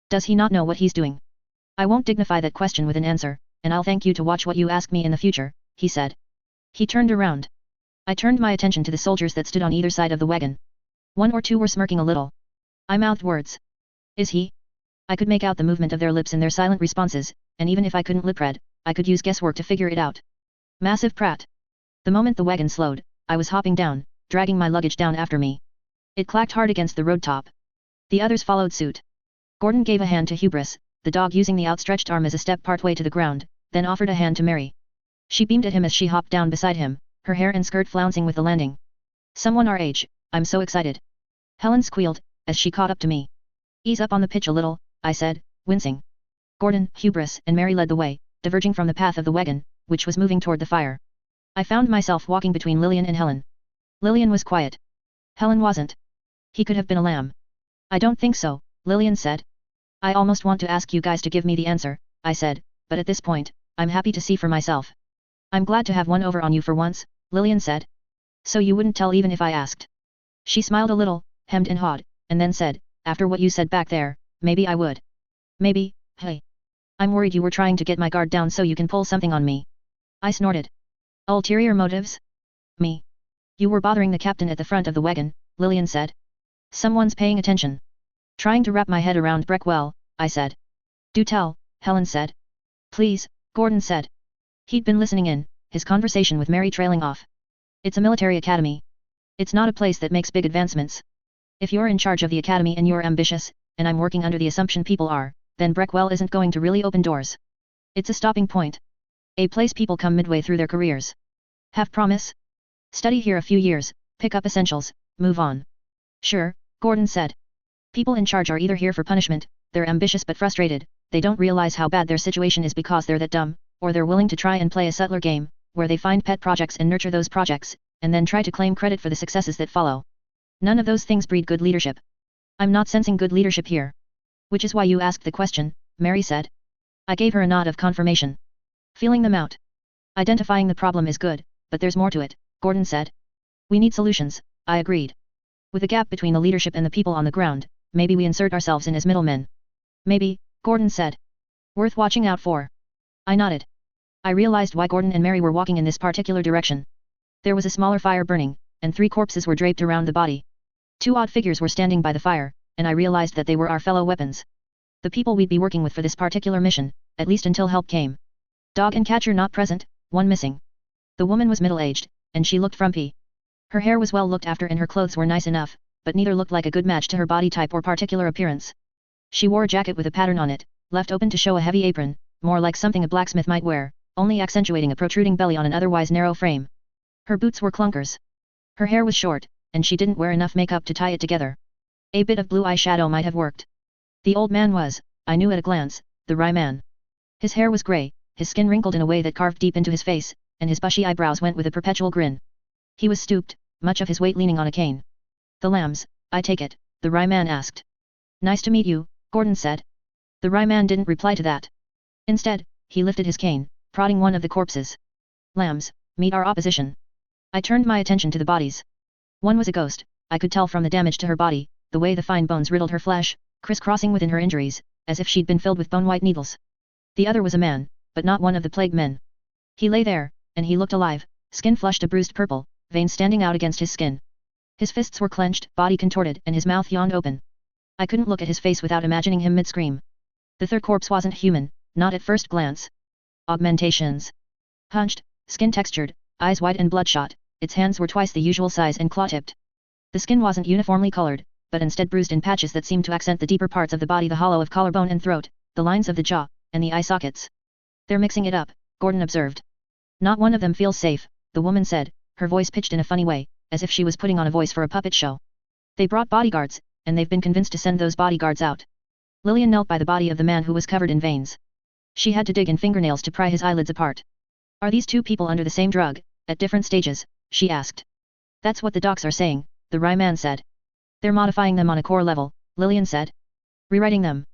Does he not know what he's doing? I won't dignify that question with an answer, and I'll thank you to watch what you ask me in the future, he said. He turned around. I turned my attention to the soldiers that stood on either side of the wagon. 1 or 2 were smirking a little. I mouthed words. Is he? I could make out the movement of their lips in their silent responses, and even if I couldn't lip read, I could use guesswork to figure it out. Massive prat. The moment the wagon slowed, I was hopping down, dragging my luggage down after me. It clacked hard against the road top. The others followed suit. Gordon gave a hand to Hubris, the dog using the outstretched arm as a step partway to the ground, then offered a hand to Mary. She beamed at him as she hopped down beside him, her hair and skirt flouncing with the landing. Someone our age, I'm so excited. Helen squealed, as she caught up to me. Ease up on the pitch a little, I said, wincing. Gordon, Hubris, and Mary led the way, diverging from the path of the wagon, which was moving toward the fire. I found myself walking between Lillian and Helen. Lillian was quiet. Helen wasn't. He could have been a lamb. I don't think so, Lillian said. I almost want to ask you guys to give me the answer, I said, but at this point, I'm happy to see for myself. I'm glad to have one over on you for once, Lillian said. So you wouldn't tell even if I asked. She smiled a little, hemmed and hawed, and then said, after what you said back there, maybe I would. Maybe, hey. I'm worried you were trying to get my guard down so you can pull something on me. I snorted. Ulterior motives? Me. You were bothering the captain at the front of the wagon, Lillian said. Someone's paying attention. Trying to wrap my head around Breckwell, I said. Do tell, Helen said. Please, Gordon said. He'd been listening in, his conversation with Mary trailing off. It's a military academy. It's not a place that makes big advancements. If you're in charge of the academy and you're ambitious, and I'm working under the assumption people are, then Breckwell isn't going to really open doors. It's a stopping point. A place people come midway through their careers. Have promise? Study here a few years, pick up essentials, move on. Sure, Gordon said. People in charge are either here for punishment, they're ambitious but frustrated, they don't realize how bad their situation is because they're that dumb, or they're willing to try and play a settler game, where they find pet projects and nurture those projects, and then try to claim credit for the successes that follow. None of those things breed good leadership. I'm not sensing good leadership here. Which is why you asked the question, Mary said. I gave her a nod of confirmation. Feeling them out. Identifying the problem is good, but there's more to it, Gordon said. We need solutions, I agreed. With a gap between the leadership and the people on the ground, maybe we insert ourselves in as middlemen. Maybe, Gordon said. Worth watching out for. I nodded. I realized why Gordon and Mary were walking in this particular direction. There was a smaller fire burning, and 3 corpses were draped around the body. 2 odd figures were standing by the fire, and I realized that they were our fellow weapons. The people we'd be working with for this particular mission, at least until help came. Dog and catcher not present, 1 missing. The woman was middle-aged, and she looked frumpy. Her hair was well looked after and her clothes were nice enough, but neither looked like a good match to her body type or particular appearance. She wore a jacket with a pattern on it, left open to show a heavy apron, more like something a blacksmith might wear, only accentuating a protruding belly on an otherwise narrow frame. Her boots were clunkers. Her hair was short, and she didn't wear enough makeup to tie it together. A bit of blue eyeshadow might have worked. The old man was, I knew at a glance, the Rye Man. His hair was grey, his skin wrinkled in a way that carved deep into his face, and his bushy eyebrows went with a perpetual grin. He was stooped, much of his weight leaning on a cane. The lambs, I take it, the Rye Man asked. Nice to meet you, Gordon said. The Rye Man didn't reply to that. Instead, he lifted his cane, prodding one of the corpses. Lambs, meet our opposition. I turned my attention to the bodies. One was a ghost, I could tell from the damage to her body, the way the fine bones riddled her flesh, crisscrossing within her injuries, as if she'd been filled with bone-white needles. The other was a man, but not one of the plague men. He lay there, and he looked alive, skin flushed a bruised purple, veins standing out against his skin. His fists were clenched, body contorted, and his mouth yawned open. I couldn't look at his face without imagining him mid-scream. The third corpse wasn't human, not at first glance. Augmentations. Hunched, skin-textured, eyes wide and bloodshot, its hands were twice the usual size and claw-tipped. The skin wasn't uniformly colored, but instead bruised in patches that seemed to accent the deeper parts of the body, the hollow of collarbone and throat, the lines of the jaw, and the eye sockets. They're mixing it up, Gordon observed. Not one of them feels safe, the woman said, her voice pitched in a funny way, as if she was putting on a voice for a puppet show. They brought bodyguards, and they've been convinced to send those bodyguards out. Lillian knelt by the body of the man who was covered in veins. She had to dig in fingernails to pry his eyelids apart. Are these 2 people under the same drug, at different stages? She asked. That's what the docs are saying, the Rye Man said. They're modifying them on a core level, Lillian said. Rewriting them.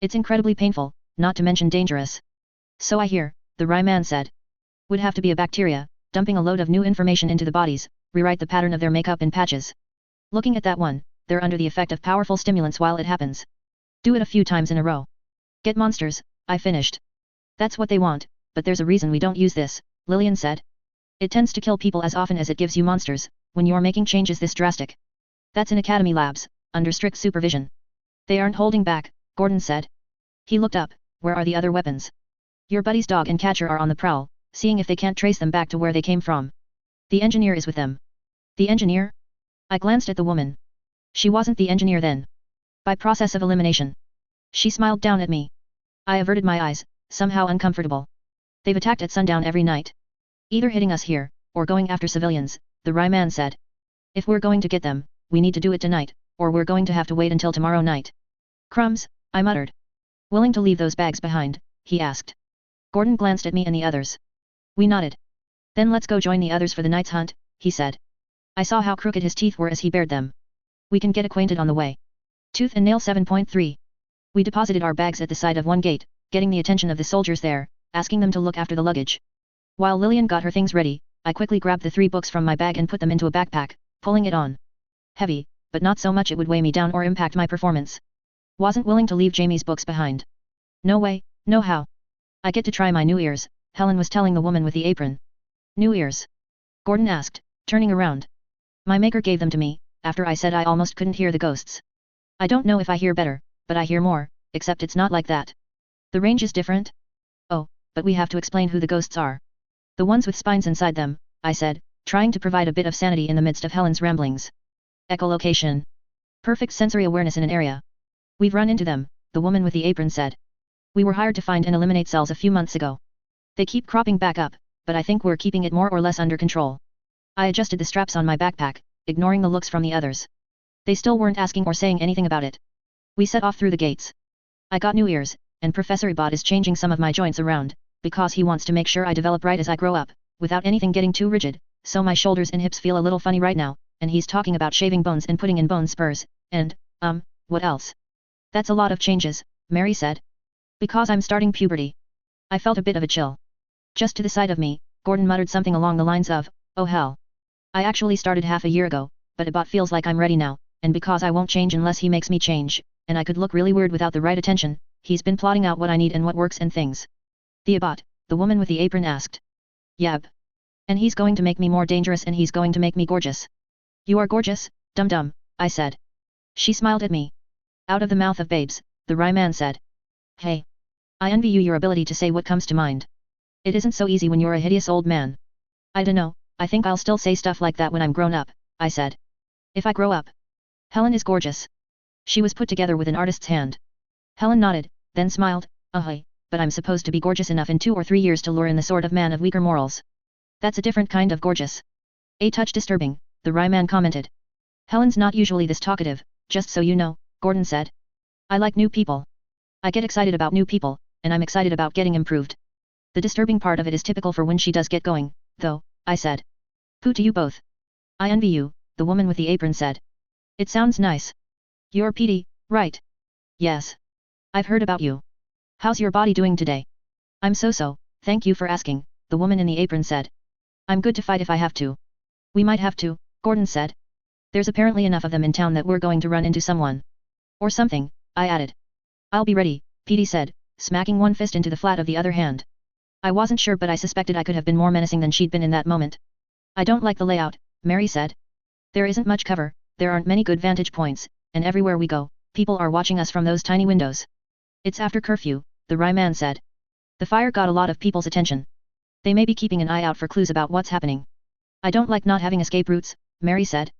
It's incredibly painful, not to mention dangerous. So I hear, the Rye Man said. Would have to be a bacteria, dumping a load of new information into the bodies, rewrite the pattern of their makeup in patches. Looking at that one, they're under the effect of powerful stimulants while it happens. Do it a few times in a row. Get monsters, I finished. That's what they want, but there's a reason we don't use this, Lillian said. It tends to kill people as often as it gives you monsters, when you're making changes this drastic. That's in Academy labs, under strict supervision. They aren't holding back, Gordon said. He looked up, where are the other weapons? Your buddy's dog and catcher are on the prowl, seeing if they can't trace them back to where they came from. The engineer is with them. The engineer? I glanced at the woman. She wasn't the engineer then. By process of elimination. She smiled down at me. I averted my eyes, somehow uncomfortable. They've attacked at sundown every night. Either hitting us here, or going after civilians, the Rye Man said. If we're going to get them, we need to do it tonight, or we're going to have to wait until tomorrow night. Crumbs, I muttered. Willing to leave those bags behind, he asked. Gordon glanced at me and the others. We nodded. Then let's go join the others for the night's hunt, he said. I saw how crooked his teeth were as he bared them. We can get acquainted on the way. Tooth and nail 7.3. We deposited our bags at the side of one gate, getting the attention of the soldiers there, asking them to look after the luggage. While Lillian got her things ready, I quickly grabbed the 3 books from my bag and put them into a backpack, pulling it on. Heavy, but not so much it would weigh me down or impact my performance. Wasn't willing to leave Jamie's books behind. No way, no how. I get to try my new ears, Helen was telling the woman with the apron. New ears? Gordon asked, turning around. My maker gave them to me, after I said I almost couldn't hear the ghosts. I don't know if I hear better, but I hear more, except it's not like that. The range is different? Oh, but we have to explain who the ghosts are. The ones with spines inside them, I said, trying to provide a bit of sanity in the midst of Helen's ramblings. Echolocation. Perfect sensory awareness in an area. We've run into them, the woman with the apron said. We were hired to find and eliminate cells a few months ago. They keep cropping back up, but I think we're keeping it more or less under control. I adjusted the straps on my backpack, ignoring the looks from the others. They still weren't asking or saying anything about it. We set off through the gates. I got new ears, and Professor Ebot is changing some of my joints around, because he wants to make sure I develop right as I grow up, without anything getting too rigid, so my shoulders and hips feel a little funny right now, and he's talking about shaving bones and putting in bone spurs, and, what else? That's a lot of changes, Mary said. Because I'm starting puberty, I felt a bit of a chill. Just to the side of me, Gordon muttered something along the lines of, "Oh hell. I actually started half a year ago, but it feels like I'm ready now, and because I won't change unless he makes me change, and I could look really weird without the right attention, he's been plotting out what I need and what works and things." "The Abbot?" the woman with the apron asked. "Yep. And he's going to make me more dangerous and he's going to make me gorgeous." "You are gorgeous, dum-dum," I said. She smiled at me. "Out of the mouth of babes," the Rye man said. "Hey. I envy you your ability to say what comes to mind. It isn't so easy when you're a hideous old man." "I dunno, I think I'll still say stuff like that when I'm grown up," I said. "If I grow up." "Helen is gorgeous." She was put together with an artist's hand. Helen nodded, then smiled, but I'm supposed to be gorgeous enough in 2 or 3 years to lure in the sort of man of weaker morals." "That's a different kind of gorgeous." "A touch disturbing," the Rye man commented. "Helen's not usually this talkative, just so you know," Gordon said. "I like new people. I get excited about new people, and I'm excited about getting improved. The disturbing part of it is typical for when she does get going, though," I said. "Pooh to you both. I envy you," the woman with the apron said. "It sounds nice. You're Petey, right?" "Yes. I've heard about you. How's your body doing today?" "I'm so-so, thank you for asking," the woman in the apron said. "I'm good to fight if I have to." "We might have to," Gordon said. "There's apparently enough of them in town that we're going to run into someone. Or something," I added. "I'll be ready," Petey said, smacking one fist into the flat of the other hand. I wasn't sure but I suspected I could have been more menacing than she'd been in that moment. "I don't like the layout," Mary said. "There isn't much cover, there aren't many good vantage points, and everywhere we go, people are watching us from those tiny windows." "It's after curfew," the Rye man said. "The fire got a lot of people's attention. They may be keeping an eye out for clues about what's happening." "I don't like not having escape routes," Mary said.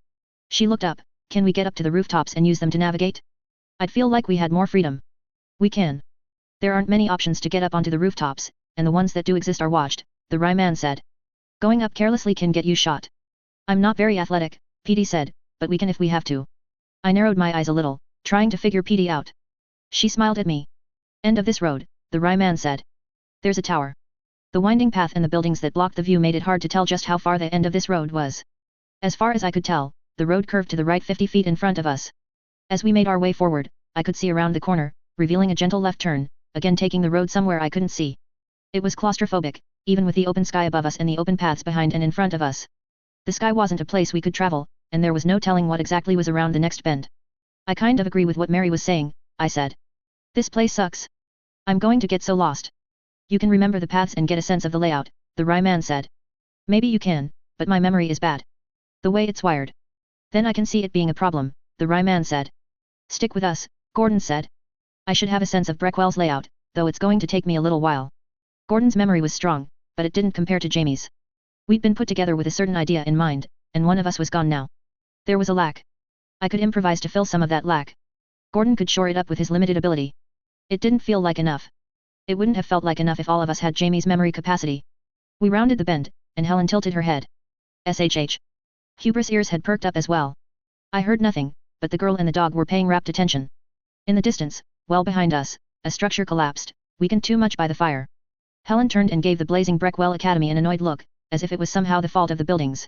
She looked up. "Can we get up to the rooftops and use them to navigate? I'd feel like we had more freedom." "We can. There aren't many options to get up onto the rooftops, and the ones that do exist are watched," the Rye man said. "Going up carelessly can get you shot." "I'm not very athletic," Petey said, "but we can if we have to." I narrowed my eyes a little, trying to figure Petey out. She smiled at me. "End of this road," the Rye man said. "There's a tower." The winding path and the buildings that blocked the view made it hard to tell just how far the end of this road was. As far as I could tell, the road curved to the right 50 feet in front of us. As we made our way forward, I could see around the corner, revealing a gentle left turn, again taking the road somewhere I couldn't see. It was claustrophobic, even with the open sky above us and the open paths behind and in front of us. The sky wasn't a place we could travel, and there was no telling what exactly was around the next bend. "I kind of agree with what Mary was saying," I said. "This place sucks. I'm going to get so lost." "You can remember the paths and get a sense of the layout," the Rye man said. "Maybe you can, but my memory is bad. The way it's wired." "Then I can see it being a problem," the Rye man said. "Stick with us," Gordon said. "I should have a sense of Breckwell's layout, though it's going to take me a little while." Gordon's memory was strong, but it didn't compare to Jamie's. We'd been put together with a certain idea in mind, and one of us was gone now. There was a lack. I could improvise to fill some of that lack. Gordon could shore it up with his limited ability. It didn't feel like enough. It wouldn't have felt like enough if all of us had Jamie's memory capacity. We rounded the bend, and Helen tilted her head. SHH. Huber's ears had perked up as well. I heard nothing, but the girl and the dog were paying rapt attention. In the distance, well behind us, a structure collapsed, weakened too much by the fire. Helen turned and gave the blazing Breckwell Academy an annoyed look, as if it was somehow the fault of the buildings.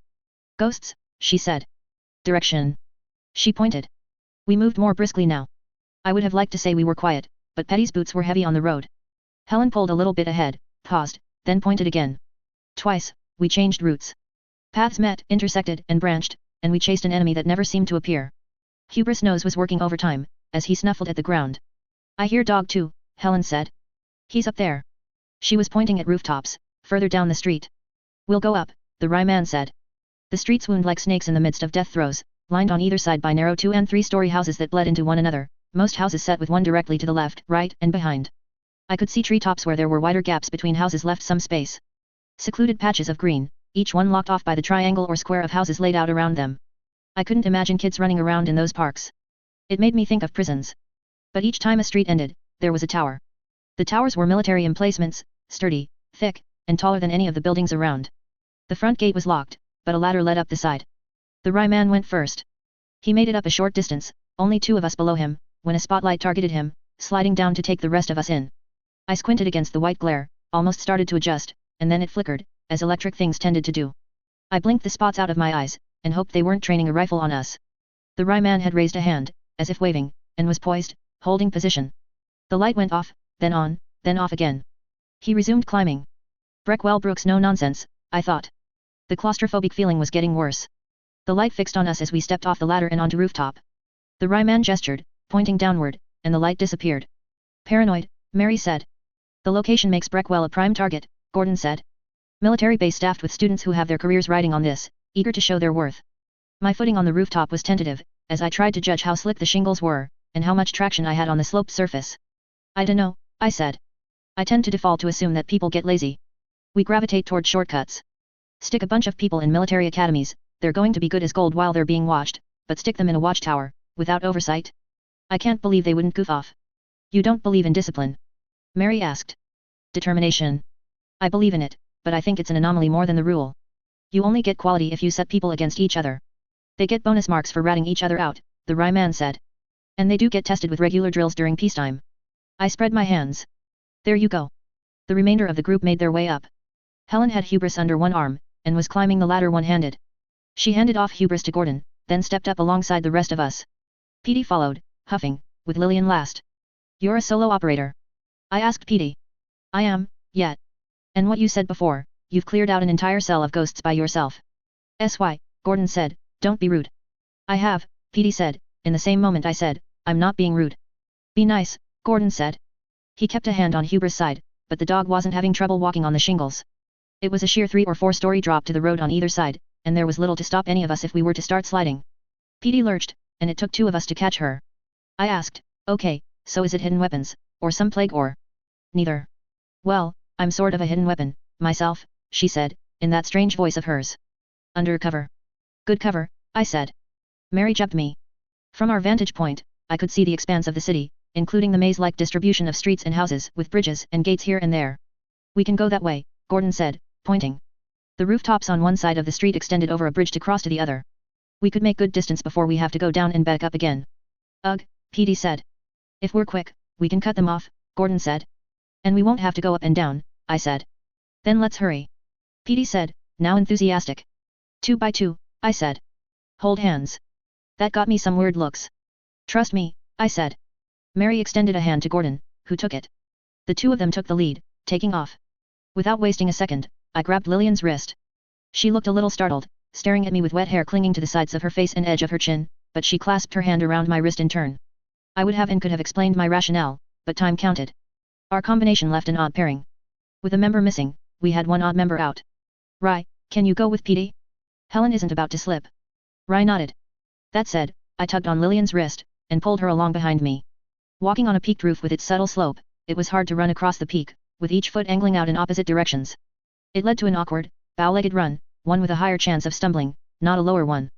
"Ghosts," she said. "Direction." She pointed. We moved more briskly now. I would have liked to say we were quiet, but Petty's boots were heavy on the road. Helen pulled a little bit ahead, paused, then pointed again. Twice, we changed routes. Paths met, intersected, and branched, and we chased an enemy that never seemed to appear. Huber's nose was working overtime, as he snuffled at the ground. "I hear dog too," Helen said. "He's up there." She was pointing at rooftops, further down the street. "We'll go up," the Rye man said. The streets wound like snakes in the midst of death throes, lined on either side by narrow 2- and 3-story houses that bled into one another, most houses set with one directly to the left, right, and behind. I could see treetops where there were wider gaps between houses left some space. Secluded patches of green, each one locked off by the triangle or square of houses laid out around them. I couldn't imagine kids running around in those parks. It made me think of prisons. But each time a street ended, there was a tower. The towers were military emplacements, sturdy, thick, and taller than any of the buildings around. The front gate was locked, but a ladder led up the side. The Rye man went first. He made it up a short distance, only 2 of us below him, when a spotlight targeted him, sliding down to take the rest of us in. I squinted against the white glare, almost started to adjust, and then it flickered, as electric things tended to do. I blinked the spots out of my eyes, and hoped they weren't training a rifle on us. The Rye man had raised a hand, as if waving, and was poised, holding position. The light went off, then on, then off again. He resumed climbing. Brooks, no nonsense, I thought. The claustrophobic feeling was getting worse. The light fixed on us as we stepped off the ladder and onto rooftop. The Ryman gestured, pointing downward, and the light disappeared. Paranoid, Mary said. The location makes Breckwell a prime target, Gordon said. Military base staffed with students who have their careers riding on this, eager to show their worth. My footing on the rooftop was tentative, as I tried to judge how slick the shingles were, and how much traction I had on the sloped surface. I dunno, I said. I tend to default to assume that people get lazy. We gravitate toward shortcuts. Stick a bunch of people in military academies, they're going to be good as gold while they're being watched, but stick them in a watchtower, without oversight? I can't believe they wouldn't goof off. You don't believe in discipline? Mary asked. Determination. I believe in it, but I think it's an anomaly more than the rule. You only get quality if you set people against each other. They get bonus marks for ratting each other out, the Ryman said. And they do get tested with regular drills during peacetime. I spread my hands. There you go. The remainder of the group made their way up. Helen had hubris under one arm, and was climbing the ladder one-handed. She handed off hubris to Gordon, then stepped up alongside the rest of us. Petey followed, huffing, with Lillian last. You're a solo operator? I asked Petey. I am, yet. And what you said before, you've cleared out an entire cell of ghosts by yourself. SY, Gordon said, don't be rude. I have, Petey said, in the same moment I said, I'm not being rude. Be nice, Gordon said. He kept a hand on hubris' side, but the dog wasn't having trouble walking on the shingles. It was a sheer 3 or 4 story drop to the road on either side, and there was little to stop any of us if we were to start sliding. Petey lurched, and it took 2 of us to catch her. I asked, okay, so is it hidden weapons, or some plague or? Neither. Well, I'm sort of a hidden weapon, myself, she said, in that strange voice of hers. Undercover. Good cover, I said. Mary jabbed me. From our vantage point, I could see the expanse of the city, including the maze-like distribution of streets and houses with bridges and gates here and there. We can go that way, Gordon said, pointing. The rooftops on one side of the street extended over a bridge to cross to the other. We could make good distance before we have to go down and back up again. Ugh, Petey said. If we're quick, we can cut them off, Gordon said. And we won't have to go up and down, I said. Then let's hurry. Petey said, now enthusiastic. 2 by 2, I said. Hold hands. That got me some weird looks. Trust me, I said. Mary extended a hand to Gordon, who took it. The 2 of them took the lead, taking off. Without wasting a second, I grabbed Lillian's wrist. She looked a little startled, staring at me with wet hair clinging to the sides of her face and edge of her chin, but she clasped her hand around my wrist in turn. I would have and could have explained my rationale, but time counted. Our combination left an odd pairing. With a member missing, we had one odd member out. Ry, can you go with Petey? Helen isn't about to slip. Ry nodded. That said, I tugged on Lillian's wrist, and pulled her along behind me. Walking on a peaked roof with its subtle slope, it was hard to run across the peak, with each foot angling out in opposite directions. It led to an awkward, bow-legged run, one with a higher chance of stumbling, not a lower one.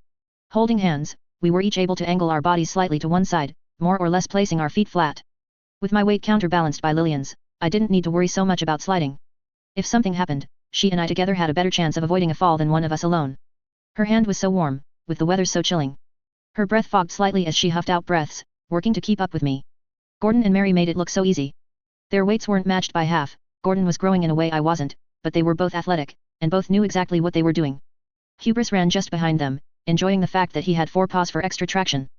Holding hands, we were each able to angle our bodies slightly to one side, more or less placing our feet flat. With my weight counterbalanced by Lillian's, I didn't need to worry so much about sliding. If something happened, she and I together had a better chance of avoiding a fall than one of us alone. Her hand was so warm, with the weather so chilling. Her breath fogged slightly as she huffed out breaths, working to keep up with me. Gordon and Mary made it look so easy. Their weights weren't matched by half. Gordon was growing in a way I wasn't, but they were both athletic, and both knew exactly what they were doing. Hubris ran just behind them, enjoying the fact that he had 4 paws for extra traction.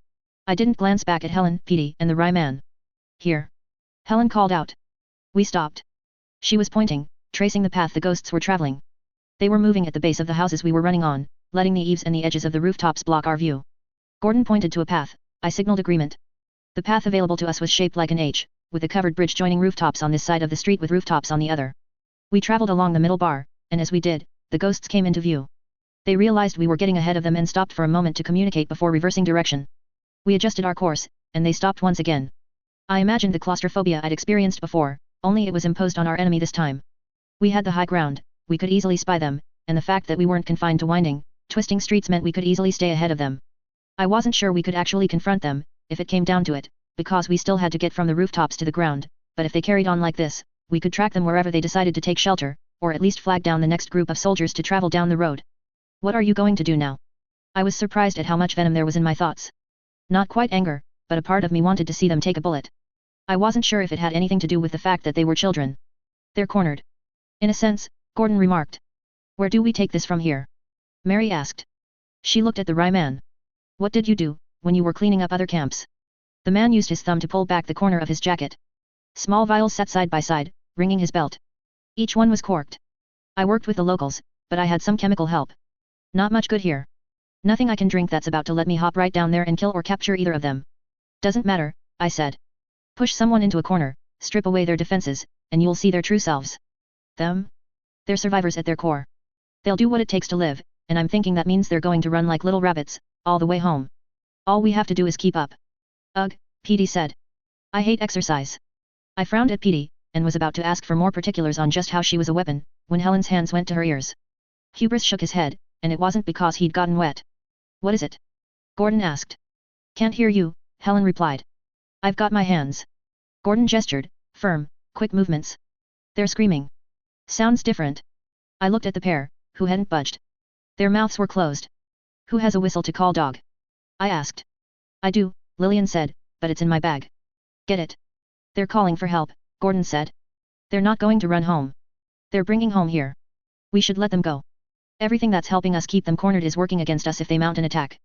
I didn't glance back at Helen, Petey, and the Ryman. Here. Helen called out. We stopped. She was pointing, tracing the path the ghosts were traveling. They were moving at the base of the houses we were running on, letting the eaves and the edges of the rooftops block our view. Gordon pointed to a path. I signaled agreement. The path available to us was shaped like an H, with a covered bridge joining rooftops on this side of the street with rooftops on the other. We traveled along the middle bar, and as we did, the ghosts came into view. They realized we were getting ahead of them and stopped for a moment to communicate before reversing direction. We adjusted our course, and they stopped once again. I imagined the claustrophobia I'd experienced before, only it was imposed on our enemy this time. We had the high ground, we could easily spy them, and the fact that we weren't confined to winding, twisting streets meant we could easily stay ahead of them. I wasn't sure we could actually confront them, if it came down to it, because we still had to get from the rooftops to the ground, but if they carried on like this, we could track them wherever they decided to take shelter, or at least flag down the next group of soldiers to travel down the road. What are you going to do now? I was surprised at how much venom there was in my thoughts. Not quite anger, but a part of me wanted to see them take a bullet. I wasn't sure if it had anything to do with the fact that they were children. They're cornered. In a sense, Gordon remarked. Where do we take this from here? Mary asked. She looked at the Ryman. What did you do, when you were cleaning up other camps? The man used his thumb to pull back the corner of his jacket. Small vials sat side by side, ringing his belt. Each one was corked. I worked with the locals, but I had some chemical help. Not much good here. Nothing I can drink that's about to let me hop right down there and kill or capture either of them. Doesn't matter, I said. Push someone into a corner, strip away their defenses, and you'll see their true selves. Them? They're survivors at their core. They'll do what it takes to live, and I'm thinking that means they're going to run like little rabbits, all the way home. All we have to do is keep up. Ugh, PD said. I hate exercise. I frowned at PD, and was about to ask for more particulars on just how she was a weapon, when Helen's hands went to her ears. Hubris shook his head, and it wasn't because he'd gotten wet. What is it? Gordon asked. Can't hear you, Helen replied. I've got my hands. Gordon gestured, firm, quick movements. They're screaming. Sounds different. I looked at the pair, who hadn't budged. Their mouths were closed. Who has a whistle to call dog? I asked. I do, Lillian said, but it's in my bag. Get it. They're calling for help, Gordon said. They're not going to run home. They're bringing home here. We should let them go. Everything that's helping us keep them cornered is working against us if they mount an attack.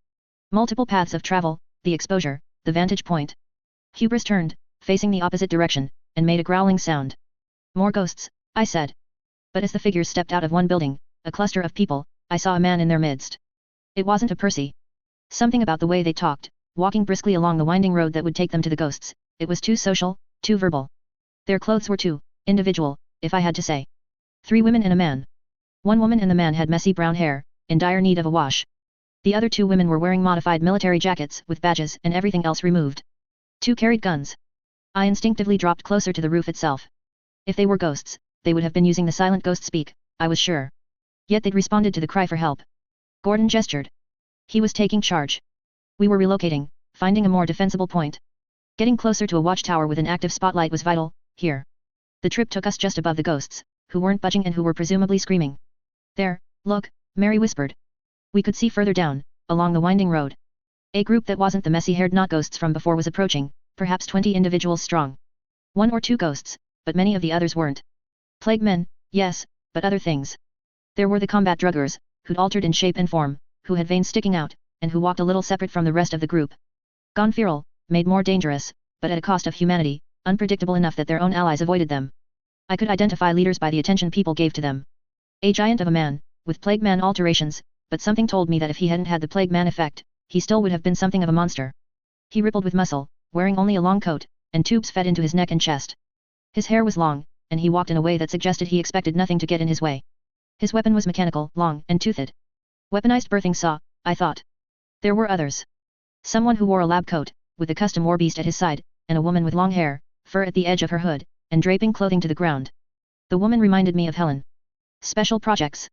Multiple paths of travel, the exposure, the vantage point. Hubris turned, facing the opposite direction, and made a growling sound. More ghosts, I said. But as the figures stepped out of one building, a cluster of people, I saw a man in their midst. It wasn't a Percy. Something about the way they talked, walking briskly along the winding road that would take them to the ghosts, it was too social, too verbal. Their clothes were too individual, if I had to say. 3 women and a man. One woman and the man had messy brown hair, in dire need of a wash. The other 2 women were wearing modified military jackets with badges and everything else removed. 2 carried guns. I instinctively dropped closer to the roof itself. If they were ghosts, they would have been using the silent ghost speak, I was sure. Yet they'd responded to the cry for help. Gordon gestured. He was taking charge. We were relocating, finding a more defensible point. Getting closer to a watchtower with an active spotlight was vital, here. The trip took us just above the ghosts, who weren't budging and who were presumably screaming. There, look, Mary whispered. We could see further down, along the winding road. A group that wasn't the messy-haired not ghosts from before was approaching, perhaps 20 individuals strong. 1 or 2 ghosts, but many of the others weren't. Plague men, yes, but other things. There were the combat druggers, who'd altered in shape and form, who had veins sticking out, and who walked a little separate from the rest of the group. Gone feral, made more dangerous, but at a cost of humanity, unpredictable enough that their own allies avoided them. I could identify leaders by the attention people gave to them. A giant of a man, with Plague Man alterations, but something told me that if he hadn't had the Plague Man effect, he still would have been something of a monster. He rippled with muscle, wearing only a long coat, and tubes fed into his neck and chest. His hair was long, and he walked in a way that suggested he expected nothing to get in his way. His weapon was mechanical, long, and toothed. Weaponized birthing saw, I thought. There were others. Someone who wore a lab coat, with a custom war beast at his side, and a woman with long hair, fur at the edge of her hood, and draping clothing to the ground. The woman reminded me of Helen. Special projects.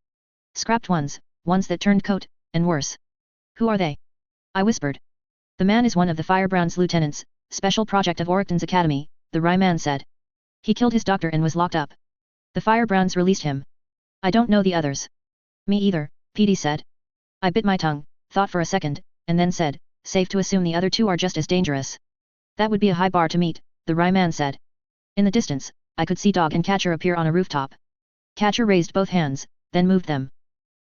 Scrapped ones that turned coat, and worse. Who are they? I whispered. The man is one of the Firebrand's lieutenants, special project of Orycton's academy, the Rye man said. He killed his doctor and was locked up. The Firebrands released him. I don't know the others. Me either, PD said. I bit my tongue, thought for a second, and then said, safe to assume the other 2 are just as dangerous. That would be a high bar to meet, the Rye man said. In the distance, I could see Dog and Catcher appear on a rooftop. Catcher raised both hands, then moved them.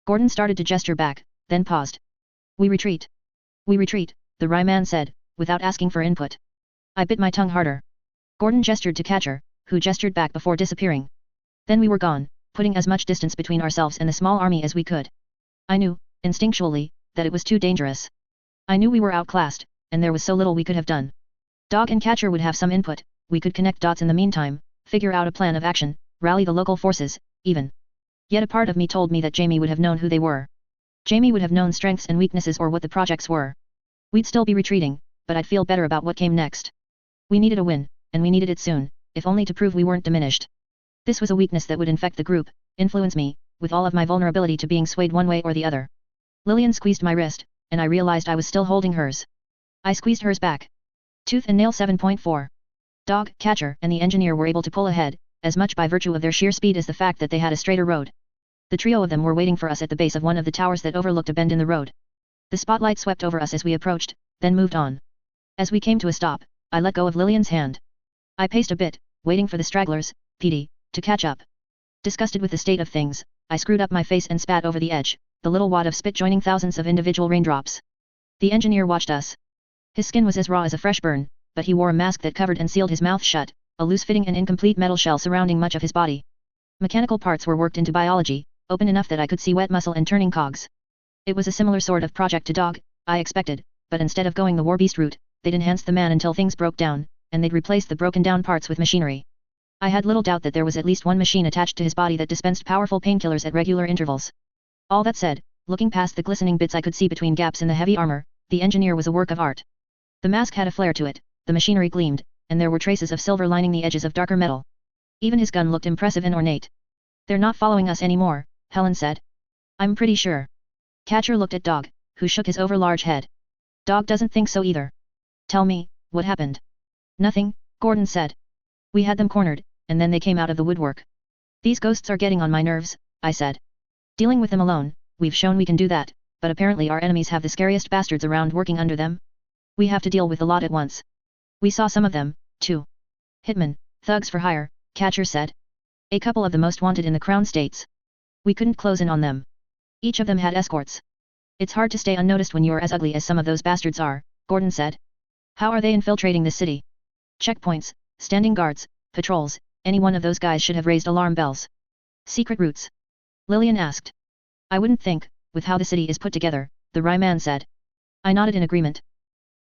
Gordon started to gesture back, then paused. We retreat. We retreat, the Rye man said, without asking for input. I bit my tongue harder. Gordon gestured to Catcher, who gestured back before disappearing. Then we were gone, putting as much distance between ourselves and the small army as we could. I knew, instinctually, that it was too dangerous. I knew we were outclassed, and there was so little we could have done. Dog and Catcher would have some input, we could connect dots in the meantime, figure out a plan of action, rally the local forces, even. Yet a part of me told me that Jamie would have known who they were. Jamie would have known strengths and weaknesses or what the projects were. We'd still be retreating, but I'd feel better about what came next. We needed a win, and we needed it soon, if only to prove we weren't diminished. This was a weakness that would infect the group, influence me, with all of my vulnerability to being swayed one way or the other. Lillian squeezed my wrist, and I realized I was still holding hers. I squeezed hers back. Tooth and nail 7.4. Dog, Catcher, and the engineer were able to pull ahead, as much by virtue of their sheer speed as the fact that they had a straighter road. The trio of them were waiting for us at the base of one of the towers that overlooked a bend in the road. The spotlight swept over us as we approached, then moved on. As we came to a stop, I let go of Lillian's hand. I paced a bit, waiting for the stragglers, PD, to catch up. Disgusted with the state of things, I screwed up my face and spat over the edge, the little wad of spit joining thousands of individual raindrops. The engineer watched us. His skin was as raw as a fresh burn, but he wore a mask that covered and sealed his mouth shut, a loose-fitting and incomplete metal shell surrounding much of his body. Mechanical parts were worked into biology, open enough that I could see wet muscle and turning cogs. It was a similar sort of project to Dog, I expected, but instead of going the war beast route, they'd enhance the man until things broke down, and they'd replace the broken down parts with machinery. I had little doubt that there was at least one machine attached to his body that dispensed powerful painkillers at regular intervals. All that said, looking past the glistening bits I could see between gaps in the heavy armor, the engineer was a work of art. The mask had a flare to it, the machinery gleamed, and there were traces of silver lining the edges of darker metal. Even his gun looked impressive and ornate. They're not following us anymore, Helen said. I'm pretty sure. Catcher looked at Dog, who shook his overlarge head. Dog doesn't think so either. Tell me, what happened? Nothing, Gordon said. We had them cornered, and then they came out of the woodwork. These ghosts are getting on my nerves, I said. Dealing with them alone, we've shown we can do that, but apparently our enemies have the scariest bastards around working under them. We have to deal with a lot at once. We saw some of them, too. Hitmen, thugs for hire, Catcher said. A couple of the most wanted in the Crown States. We couldn't close in on them. Each of them had escorts. It's hard to stay unnoticed when you're as ugly as some of those bastards are, Gordon said. How are they infiltrating the city? Checkpoints, standing guards, patrols, any one of those guys should have raised alarm bells. Secret routes? Lillian asked. I wouldn't think, with how the city is put together, the Rye man said. I nodded in agreement.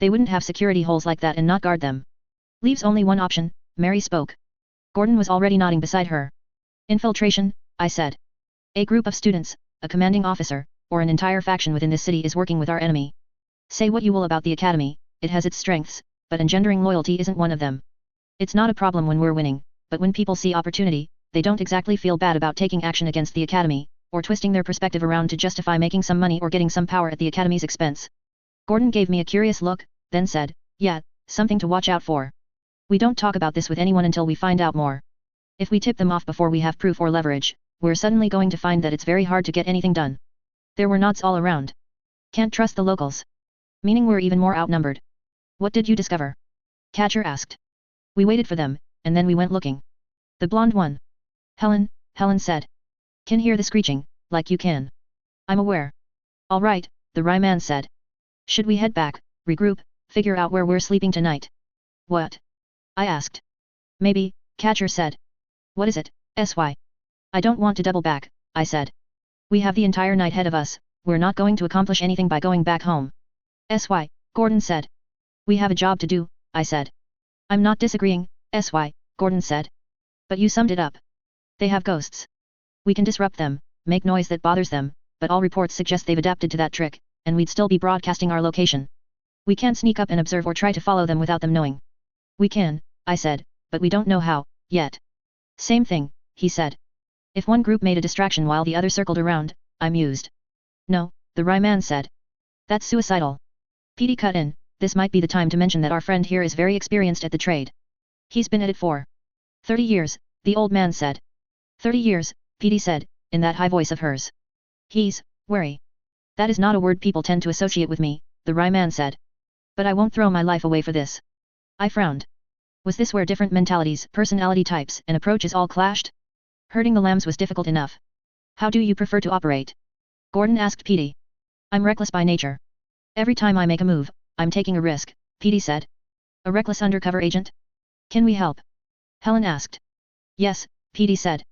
They wouldn't have security holes like that and not guard them. Leaves only one option, Mary spoke. Gordon was already nodding beside her. Infiltration, I said. A group of students, a commanding officer, or an entire faction within this city is working with our enemy. Say what you will about the academy, it has its strengths, but engendering loyalty isn't one of them. It's not a problem when we're winning, but when people see opportunity, they don't exactly feel bad about taking action against the academy, or twisting their perspective around to justify making some money or getting some power at the academy's expense. Gordon gave me a curious look, then said, yeah, something to watch out for. We don't talk about this with anyone until we find out more. If we tip them off before we have proof or leverage, we're suddenly going to find that it's very hard to get anything done. There were nods all around. Can't trust the locals. Meaning we're even more outnumbered. What did you discover? Catcher asked. We waited for them, and then we went looking. The blonde one. Helen said. Can hear the screeching, like you can. I'm aware. All right, the Rye man said. Should we head back, regroup, figure out where we're sleeping tonight? What? I asked. Maybe, Catcher said. What is it, SY? I don't want to double back, I said. We have the entire night ahead of us, we're not going to accomplish anything by going back home. SY, Gordon said. We have a job to do, I said. I'm not disagreeing, SY, Gordon said. But you summed it up. They have ghosts. We can disrupt them, make noise that bothers them, but all reports suggest they've adapted to that trick, and we'd still be broadcasting our location. We can't sneak up and observe or try to follow them without them knowing. We can, I said, but we don't know how, yet. Same thing, he said. If one group made a distraction while the other circled around, I mused. No, the Rye man said. That's suicidal. PD cut in, this might be the time to mention that our friend here is very experienced at the trade. He's been at it for 30 years, the old man said. 30 years, PD said, in that high voice of hers. He's wary. That is not a word people tend to associate with me, the Rye man said. But I won't throw my life away for this. I frowned. Was this where different mentalities, personality types, and approaches all clashed? Herding the lambs was difficult enough. How do you prefer to operate? Gordon asked PD. I'm reckless by nature. Every time I make a move, I'm taking a risk, PD said. A reckless undercover agent? Can we help? Helen asked. Yes, PD said.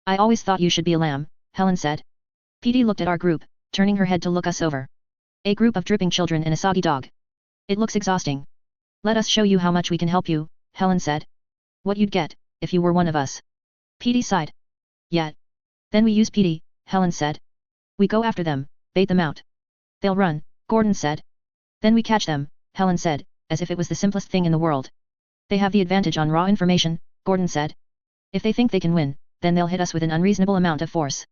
I always thought you should be a lamb, Helen said. PD looked at our group, turning her head to look us over. A group of dripping children and a soggy dog. It looks exhausting. Let us show you how much we can help you, Helen said. What you'd get, if you were one of us. PD sighed. Yeah. Then we use PD, Helen said. We go after them, bait them out. They'll run, Gordon said. Then we catch them, Helen said, as if it was the simplest thing in the world. They have the advantage on raw information, Gordon said. If they think they can win, then they'll hit us with an unreasonable amount of force.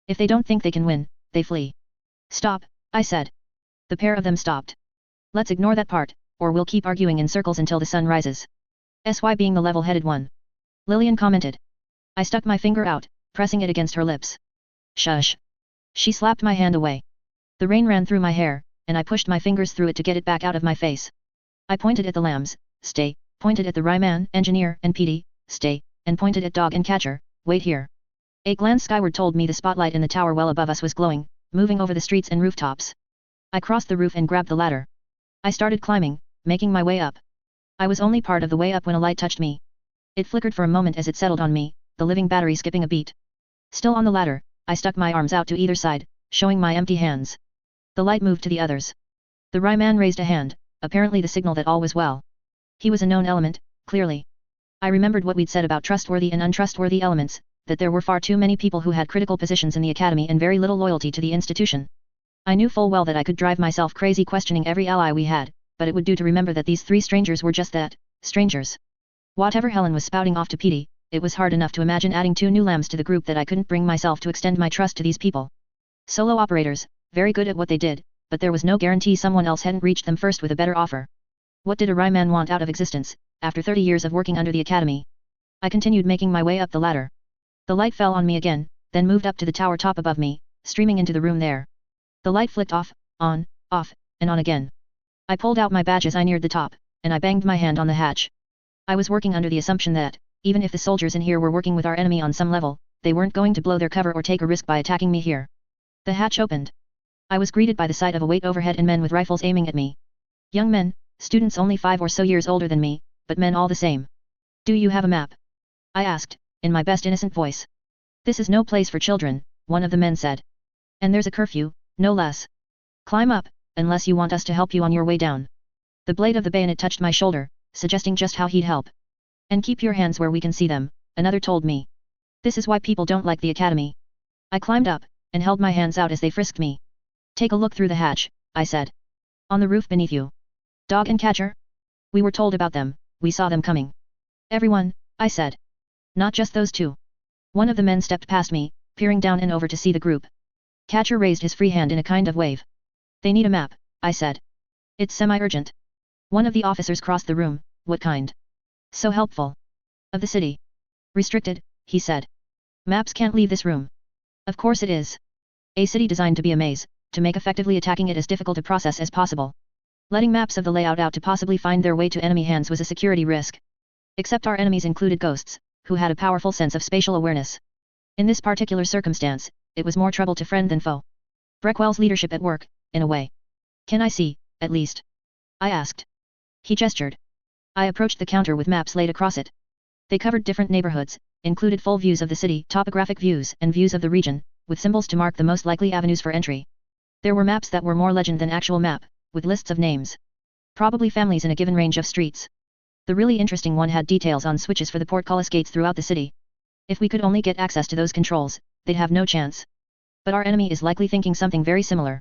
If they don't think they can win, they flee. Stop, I said. The pair of them stopped. Let's ignore that part, or we'll keep arguing in circles until the sun rises. SY being the level-headed one. Lillian commented. I stuck my finger out, pressing it against her lips. Shush. She slapped my hand away. The rain ran through my hair, and I pushed my fingers through it to get it back out of my face. I pointed at the lambs, stay, pointed at the Rye man, engineer, and PD, stay, and pointed at dog and catcher, wait here. A glance skyward told me the spotlight in the tower well above us was glowing, moving over the streets and rooftops. I crossed the roof and grabbed the ladder. I started climbing, making my way up. I was only part of the way up when a light touched me. It flickered for a moment as it settled on me, the living battery skipping a beat. Still on the ladder, I stuck my arms out to either side, showing my empty hands. The light moved to the others. The Rye man raised a hand, apparently the signal that all was well. He was a known element, clearly. I remembered what we'd said about trustworthy and untrustworthy elements, that there were far too many people who had critical positions in the academy and very little loyalty to the institution. I knew full well that I could drive myself crazy questioning every ally we had, but it would do to remember that these 3 strangers were just that, strangers. Whatever Helen was spouting off to Petey, it was hard enough to imagine adding 2 new lambs to the group that I couldn't bring myself to extend my trust to these people. Solo operators, very good at what they did, but there was no guarantee someone else hadn't reached them first with a better offer. What did a Rye man want out of existence, after 30 years of working under the academy? I continued making my way up the ladder. The light fell on me again, then moved up to the tower top above me, streaming into the room there. The light flicked off, on, off, and on again. I pulled out my badge as I neared the top, and I banged my hand on the hatch. I was working under the assumption that, even if the soldiers in here were working with our enemy on some level, they weren't going to blow their cover or take a risk by attacking me here. The hatch opened. I was greeted by the sight of a weight overhead and men with rifles aiming at me. Young men, students only 5 or so years older than me, but men all the same. Do you have a map? I asked, in my best innocent voice. This is no place for children, one of the men said. And there's a curfew, no less. Climb up, unless you want us to help you on your way down. The blade of the bayonet touched my shoulder, suggesting just how he'd help. And keep your hands where we can see them, another told me. This is why people don't like the academy. I climbed up, and held my hands out as they frisked me. Take a look through the hatch, I said. On the roof beneath you. Dog and catcher? We were told about them, we saw them coming. Everyone, I said. Not just those 2. One of the men stepped past me, peering down and over to see the group. Catcher raised his free hand in a kind of wave. They need a map, I said. It's semi-urgent. One of the officers crossed the room. What kind? So helpful. Of the city. Restricted, he said. Maps can't leave this room. Of course it is. A city designed to be a maze, to make effectively attacking it as difficult a process as possible. Letting maps of the layout out to possibly find their way to enemy hands was a security risk. Except our enemies included ghosts, who had a powerful sense of spatial awareness. In this particular circumstance, it was more trouble to friend than foe. Breckwell's leadership at work, in a way. Can I see, at least? I asked. He gestured. I approached the counter with maps laid across it. They covered different neighborhoods, included full views of the city, topographic views, and views of the region, with symbols to mark the most likely avenues for entry. There were maps that were more legend than actual map, with lists of names. Probably families in a given range of streets. The really interesting one had details on switches for the portcullis gates throughout the city. If we could only get access to those controls, they'd have no chance. But our enemy is likely thinking something very similar.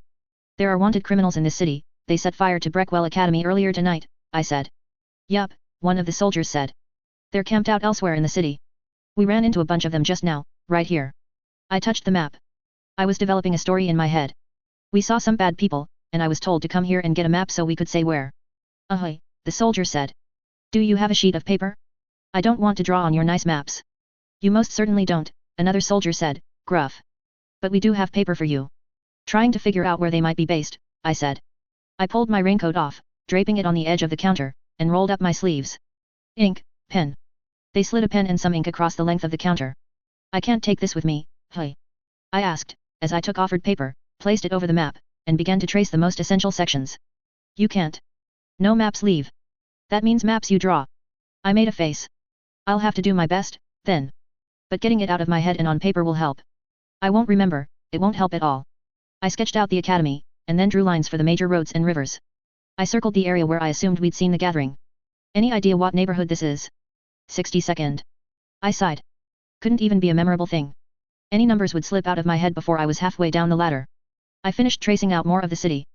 There are wanted criminals in this city, they set fire to Breckwell Academy earlier tonight, I said. Yup, one of the soldiers said. They're camped out elsewhere in the city. We ran into a bunch of them just now, right here. I touched the map. I was developing a story in my head. We saw some bad people, and I was told to come here and get a map so we could say where. Ahoy, the soldier said. Do you have a sheet of paper? I don't want to draw on your nice maps. You most certainly don't, another soldier said, gruff. But we do have paper for you. Trying to figure out where they might be based, I said. I pulled my raincoat off, draping it on the edge of the counter, and rolled up my sleeves. Ink, pen. They slid a pen and some ink across the length of the counter. I can't take this with me, hey? I asked, as I took offered paper, placed it over the map, and began to trace the most essential sections. You can't. No maps leave. That means maps you draw. I made a face. I'll have to do my best, then. But getting it out of my head and on paper will help. I won't remember, it won't help at all. I sketched out the academy, and then drew lines for the major roads and rivers. I circled the area where I assumed we'd seen the gathering. Any idea what neighborhood this is? 62nd. I sighed. Couldn't even be a memorable thing. Any numbers would slip out of my head before I was halfway down the ladder. I finished tracing out more of the city.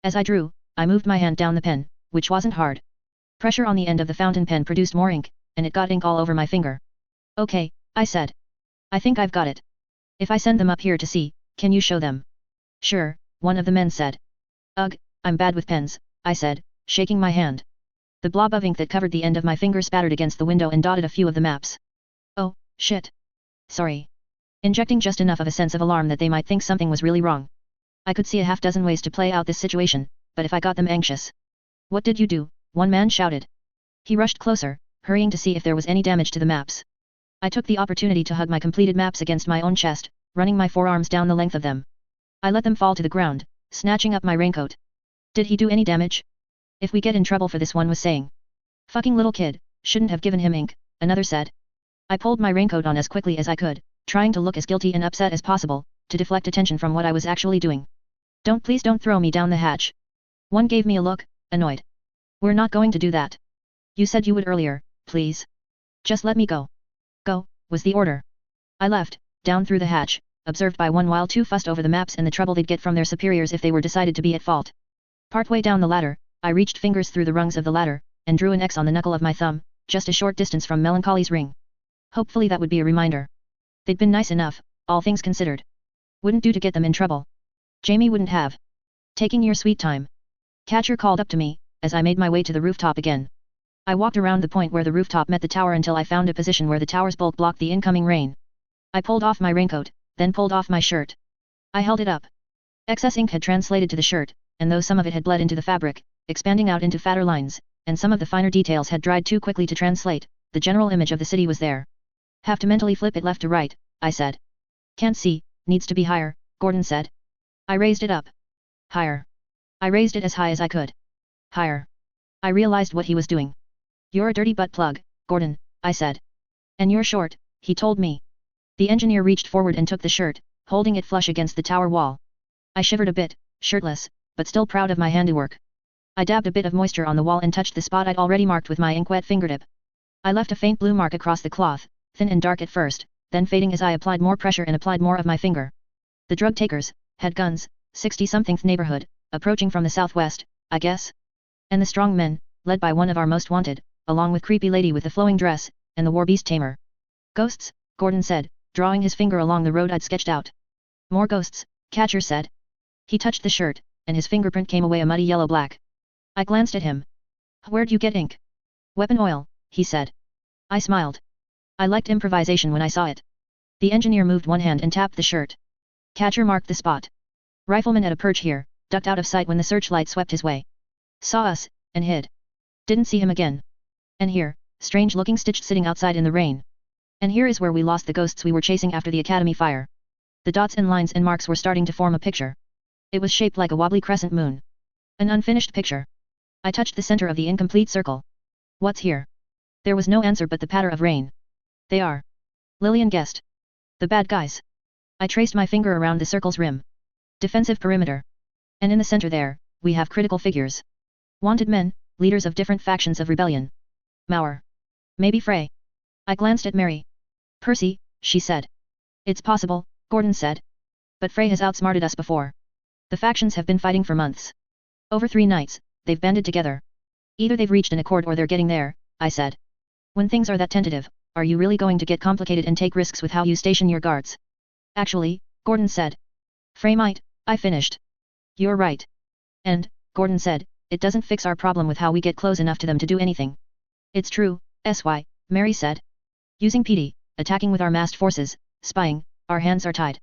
As I drew, I moved my hand down the pen, which wasn't hard. Pressure on the end of the fountain pen produced more ink, and it got ink all over my finger. Okay, I said. I think I've got it. If I send them up here to see, can you show them? Sure, one of the men said. Ugh, I'm bad with pens, I said, shaking my hand. The blob of ink that covered the end of my finger spattered against the window and dotted a few of the maps. Oh, shit. Sorry. Injecting just enough of a sense of alarm that they might think something was really wrong. I could see a half-dozen ways to play out this situation, but if I got them anxious. What did you do? One man shouted. He rushed closer, hurrying to see if there was any damage to the maps. I took the opportunity to hug my completed maps against my own chest, running my forearms down the length of them. I let them fall to the ground, snatching up my raincoat. Did he do any damage? If we get in trouble for this, one was saying. Fucking little kid, shouldn't have given him ink, another said. I pulled my raincoat on as quickly as I could, trying to look as guilty and upset as possible, to deflect attention from what I was actually doing. Please don't throw me down the hatch. One gave me a look, annoyed. We're not going to do that. You said you would earlier, please. Just let me go. Go, was the order. I left, down through the hatch, observed by one while two fussed over the maps and the trouble they'd get from their superiors if they were decided to be at fault. Partway down the ladder, I reached fingers through the rungs of the ladder, and drew an X on the knuckle of my thumb, just a short distance from Melancholy's ring. Hopefully that would be a reminder. They'd been nice enough, all things considered. Wouldn't do to get them in trouble. Jamie wouldn't have. Taking your sweet time. Catcher called up to me, as I made my way to the rooftop again. I walked around the point where the rooftop met the tower until I found a position where the tower's bulk blocked the incoming rain. I pulled off my raincoat, then pulled off my shirt. I held it up. Excess ink had translated to the shirt, and though some of it had bled into the fabric, expanding out into fatter lines, and some of the finer details had dried too quickly to translate, the general image of the city was there. Have to mentally flip it left to right, I said. Can't see, needs to be higher, Gordon said. I raised it up. Higher. I raised it as high as I could. Higher. I realized what he was doing. You're a dirty butt plug, Gordon, I said. And you're short, he told me. The engineer reached forward and took the shirt, holding it flush against the tower wall. I shivered a bit, shirtless, but still proud of my handiwork. I dabbed a bit of moisture on the wall and touched the spot I'd already marked with my ink-wet fingertip. I left a faint blue mark across the cloth, thin and dark at first, then fading as I applied more pressure and applied more of my finger. The drug takers had guns, 60-somethingth neighborhood, approaching from the southwest, I guess. And the strong men, led by one of our most wanted, along with creepy lady with the flowing dress, and the war beast tamer. Ghosts, Gordon said, drawing his finger along the road I'd sketched out. More ghosts, Catcher said. He touched the shirt, and his fingerprint came away a muddy yellow-black. I glanced at him. Where'd you get ink? Weapon oil, he said. I smiled. I liked improvisation when I saw it. The engineer moved one hand and tapped the shirt. Catcher marked the spot. Rifleman at a perch here, ducked out of sight when the searchlight swept his way. Saw us, and hid. Didn't see him again. And here, strange-looking Stitch sitting outside in the rain. And here is where we lost the ghosts we were chasing after the academy fire. The dots and lines and marks were starting to form a picture. It was shaped like a wobbly crescent moon. An unfinished picture. I touched the center of the incomplete circle. What's here? There was no answer but the patter of rain. They are. Lillian guessed. The bad guys. I traced my finger around the circle's rim. Defensive perimeter. And in the center there, we have critical figures. Wanted men, leaders of different factions of rebellion. Mauer. Maybe Frey. I glanced at Mary. Percy, she said. It's possible, Gordon said. But Frey has outsmarted us before. The factions have been fighting for months. Over 3 nights, they've banded together. Either they've reached an accord or they're getting there, I said. When things are that tentative, are you really going to get complicated and take risks with how you station your guards? Actually, Gordon said. Frey might, I finished. You're right. And, Gordon said, it doesn't fix our problem with how we get close enough to them to do anything. It's true, SY, Mary said. Using PD, attacking with our massed forces, spying, our hands are tied.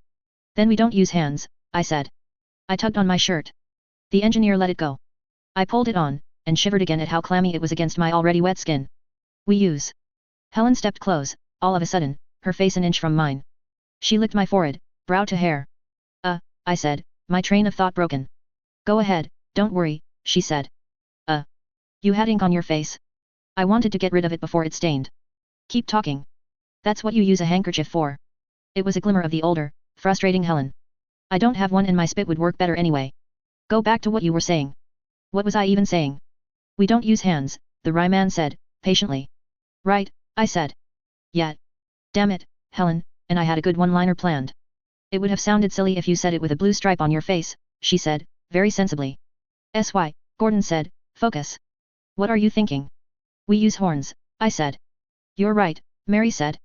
Then we don't use hands, I said. I tugged on my shirt. The engineer let it go. I pulled it on, and shivered again at how clammy it was against my already wet skin. We use. Helen stepped close, all of a sudden, her face an inch from mine. She licked my forehead, brow to hair. I said, my train of thought broken. Go ahead, don't worry, she said. You had ink on your face. I wanted to get rid of it before it stained. Keep talking. That's what you use a handkerchief for. It was a glimmer of the older, frustrating Helen. I don't have one and my spit would work better anyway. Go back to what you were saying. What was I even saying? We don't use hands, the Rye man said, patiently. Right, I said. Yet. Damn it, Helen, and I had a good one-liner planned. It would have sounded silly if you said it with a blue stripe on your face, she said, very sensibly. SY, Gordon said, focus. What are you thinking? We use horns, I said. You're right, Mary said.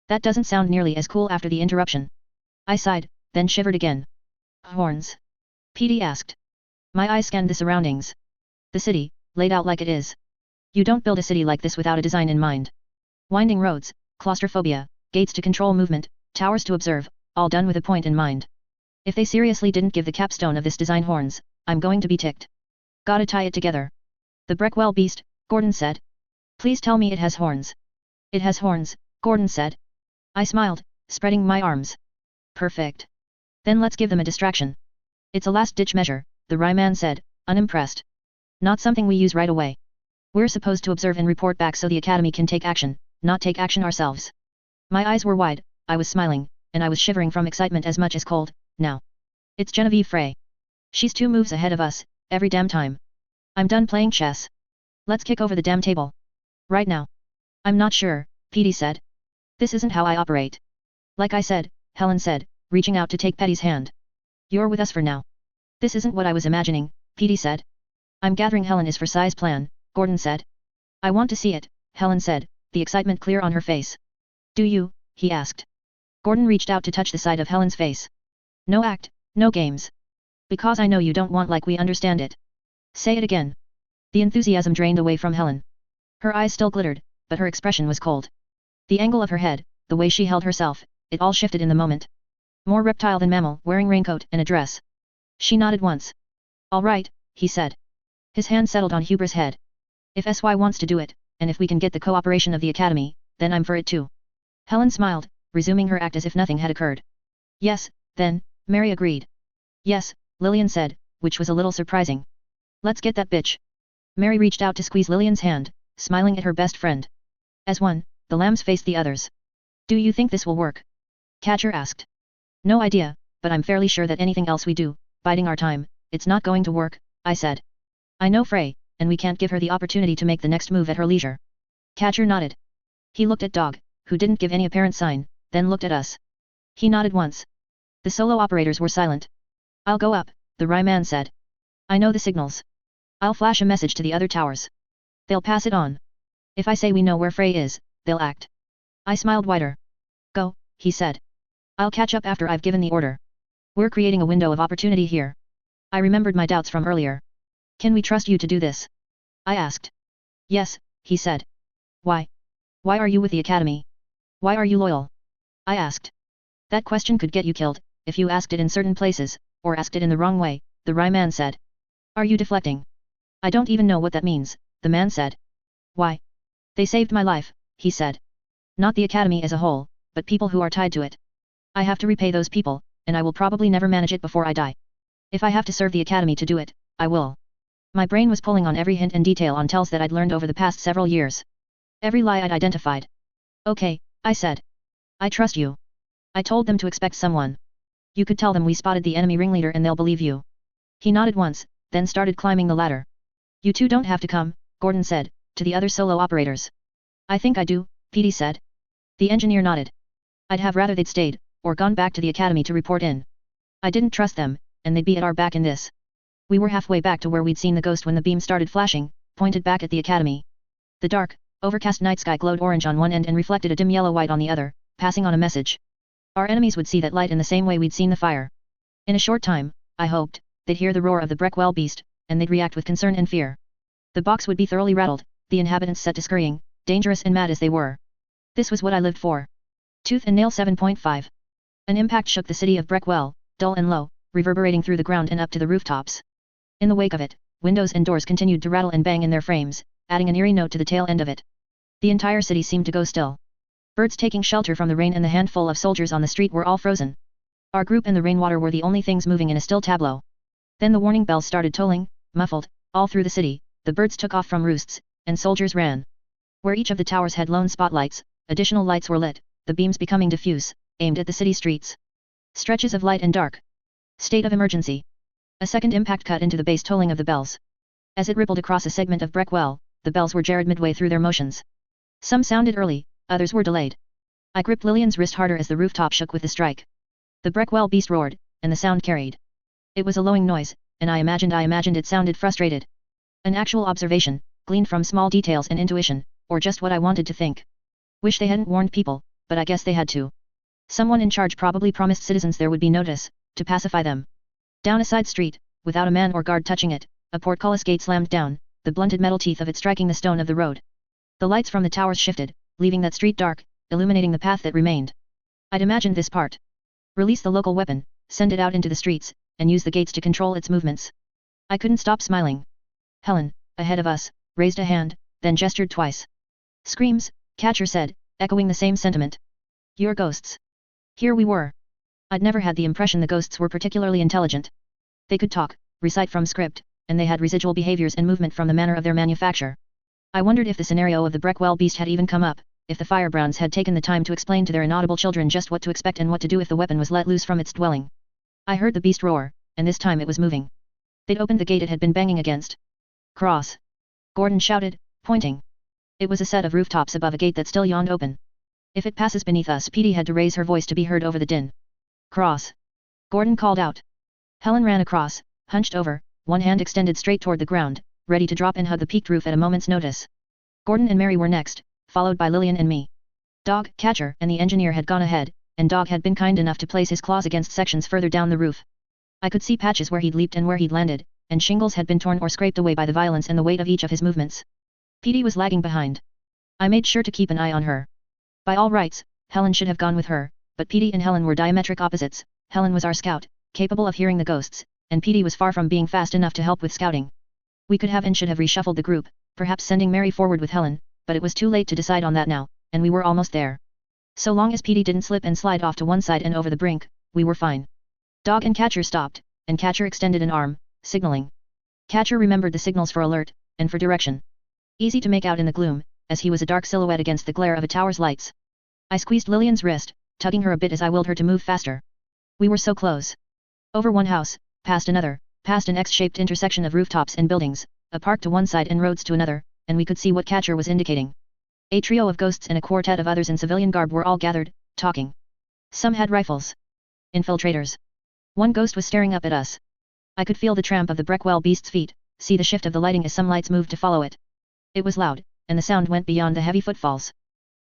That doesn't sound nearly as cool after the interruption. I sighed, then shivered again. Horns? PD asked. My eyes scanned the surroundings. The city, laid out like it is. You don't build a city like this without a design in mind. Winding roads, claustrophobia, gates to control movement, towers to observe, all done with a point in mind. If they seriously didn't give the capstone of this design horns, I'm going to be ticked. Gotta tie it together. The Breckwell beast, Gordon said. Please tell me it has horns. It has horns, Gordon said. I smiled, spreading my arms. Perfect. Then let's give them a distraction. It's a last-ditch measure, the Rye man said, unimpressed. Not something we use right away. We're supposed to observe and report back so the Academy can take action, not take action ourselves. My eyes were wide, I was smiling, and I was shivering from excitement as much as cold. Now. It's Genevieve Frey. She's 2 moves ahead of us, every damn time. I'm done playing chess. Let's kick over the damn table. Right now. I'm not sure, Petey said. This isn't how I operate. Like I said, Helen said, reaching out to take Petey's hand. You're with us for now. This isn't what I was imagining, Petey said. I'm gathering Helen is for size plan, Gordon said. I want to see it, Helen said, the excitement clear on her face. Do you? He asked. Gordon reached out to touch the side of Helen's face. No act, no games. Because I know you don't want like we understand it. Say it again. The enthusiasm drained away from Helen. Her eyes still glittered, but her expression was cold. The angle of her head, the way she held herself, it all shifted in the moment. More reptile than mammal, wearing raincoat and a dress. She nodded once. All right, he said. His hand settled on Huber's head. If SY wants to do it, and if we can get the cooperation of the Academy, then I'm for it too. Helen smiled, resuming her act as if nothing had occurred. Yes, then, Mary agreed. Yes, Lillian said, which was a little surprising. Let's get that bitch. Mary reached out to squeeze Lillian's hand, smiling at her best friend. As one, the lambs faced the others. Do you think this will work? Catcher asked. No idea, but I'm fairly sure that anything else we do, biding our time, it's not going to work, I said. I know Frey, and we can't give her the opportunity to make the next move at her leisure. Catcher nodded. He looked at Dog, who didn't give any apparent sign, then looked at us. He nodded once. The solo operators were silent. I'll go up, the Ryman said. I know the signals. I'll flash a message to the other towers. They'll pass it on. If I say we know where Frey is, they'll act. I smiled wider. Go, he said. I'll catch up after I've given the order. We're creating a window of opportunity here. I remembered my doubts from earlier. Can we trust you to do this? I asked. Yes, he said. Why? Why are you with the Academy? Why are you loyal? I asked. That question could get you killed, if you asked it in certain places, or asked it in the wrong way, the Ryman said. Are you deflecting? I don't even know what that means, the man said. Why? They saved my life, he said. Not the Academy as a whole, but people who are tied to it. I have to repay those people, and I will probably never manage it before I die. If I have to serve the Academy to do it, I will. My brain was pulling on every hint and detail on tells that I'd learned over the past several years. Every lie I'd identified. Okay, I said. I trust you. I told them to expect someone. You could tell them we spotted the enemy ringleader and they'll believe you. He nodded once, then started climbing the ladder. You two don't have to come, Gordon said, to the other solo operators. I think I do, Petey said. The engineer nodded. I'd have rather they'd stayed, or gone back to the Academy to report in. I didn't trust them, and they'd be at our back in this. We were halfway back to where we'd seen the ghost when the beam started flashing, pointed back at the Academy. The dark, overcast night sky glowed orange on one end and reflected a dim yellow-white on the other, passing on a message. Our enemies would see that light in the same way we'd seen the fire. In a short time, I hoped, they'd hear the roar of the Breckwell beast, and they'd react with concern and fear. The box would be thoroughly rattled, the inhabitants set to scurrying, dangerous and mad as they were. This was what I lived for. Tooth and Nail 7.5. An impact shook the city of Breckwell, dull and low, reverberating through the ground and up to the rooftops. In the wake of it, windows and doors continued to rattle and bang in their frames, adding an eerie note to the tail end of it. The entire city seemed to go still. Birds taking shelter from the rain and the handful of soldiers on the street were all frozen. Our group and the rainwater were the only things moving in a still tableau. Then the warning bells started tolling, muffled, all through the city, the birds took off from roosts, and soldiers ran. Where each of the towers had lone spotlights, additional lights were lit, the beams becoming diffuse, aimed at the city streets. Stretches of light and dark. State of emergency. A second impact cut into the bass tolling of the bells. As it rippled across a segment of Breckwell, the bells were jarred midway through their motions. Some sounded early, others were delayed. I gripped Lillian's wrist harder as the rooftop shook with the strike. The Breckwell beast roared, and the sound carried. It was a lowing noise, and I imagined it sounded frustrated. An actual observation, gleaned from small details and intuition, or just what I wanted to think. Wish they hadn't warned people, but I guess they had to. Someone in charge probably promised citizens there would be notice, to pacify them. Down a side street, without a man or guard touching it, a portcullis gate slammed down, the blunted metal teeth of it striking the stone of the road. The lights from the towers shifted, leaving that street dark, illuminating the path that remained. I'd imagined this part. Release the local weapon, send it out into the streets, and use the gates to control its movements. I couldn't stop smiling. Helen, ahead of us, raised a hand, then gestured twice. Screams, Catcher said, echoing the same sentiment. You're ghosts. Here we were. I'd never had the impression the ghosts were particularly intelligent. They could talk, recite from script, and they had residual behaviors and movement from the manner of their manufacture. I wondered if the scenario of the Breckwell beast had even come up, if the firebrands had taken the time to explain to their inaudible children just what to expect and what to do if the weapon was let loose from its dwelling. I heard the beast roar, and this time it was moving. They'd opened the gate it had been banging against. Cross! Gordon shouted, pointing. It was a set of rooftops above a gate that still yawned open. If it passes beneath us, Petey had to raise her voice to be heard over the din. Cross! Gordon called out. Helen ran across, hunched over, one hand extended straight toward the ground, ready to drop and hug the peaked roof at a moment's notice. Gordon and Mary were next, followed by Lillian and me. Dog, Catcher, and the engineer had gone ahead, and Dog had been kind enough to place his claws against sections further down the roof. I could see patches where he'd leaped and where he'd landed, and shingles had been torn or scraped away by the violence and the weight of each of his movements. Petey was lagging behind. I made sure to keep an eye on her. By all rights, Helen should have gone with her, but Petey and Helen were diametric opposites. Helen was our scout, capable of hearing the ghosts, and Petey was far from being fast enough to help with scouting. We could have and should have reshuffled the group, perhaps sending Mary forward with Helen, but it was too late to decide on that now, and we were almost there. So long as Petey didn't slip and slide off to one side and over the brink, we were fine. Dog and Catcher stopped, and Catcher extended an arm, signaling. Catcher remembered the signals for alert, and for direction. Easy to make out in the gloom, as he was a dark silhouette against the glare of a tower's lights. I squeezed Lillian's wrist, tugging her a bit as I willed her to move faster. We were so close. Over one house, past another, past an X-shaped intersection of rooftops and buildings, a park to one side and roads to another, and we could see what Catcher was indicating. A trio of ghosts and a quartet of others in civilian garb were all gathered, talking. Some had rifles. Infiltrators. One ghost was staring up at us. I could feel the tramp of the Breckwell beast's feet, see the shift of the lighting as some lights moved to follow it. It was loud, and the sound went beyond the heavy footfalls.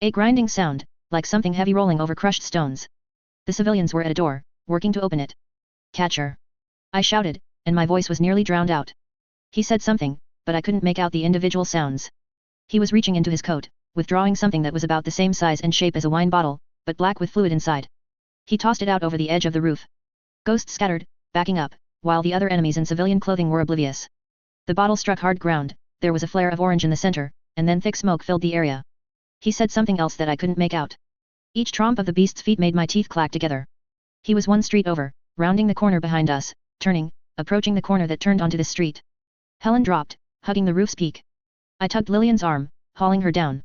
A grinding sound, like something heavy rolling over crushed stones. The civilians were at a door, working to open it. Catcher! I shouted, and my voice was nearly drowned out. He said something, but I couldn't make out the individual sounds. He was reaching into his coat, withdrawing something that was about the same size and shape as a wine bottle, but black with fluid inside. He tossed it out over the edge of the roof. Ghosts scattered, backing up, while the other enemies in civilian clothing were oblivious. The bottle struck hard ground, there was a flare of orange in the center, and then thick smoke filled the area. He said something else that I couldn't make out. Each tromp of the beast's feet made my teeth clack together. He was one street over, rounding the corner behind us, turning, approaching the corner that turned onto this street. Helen dropped, hugging the roof's peak. I tugged Lillian's arm, hauling her down.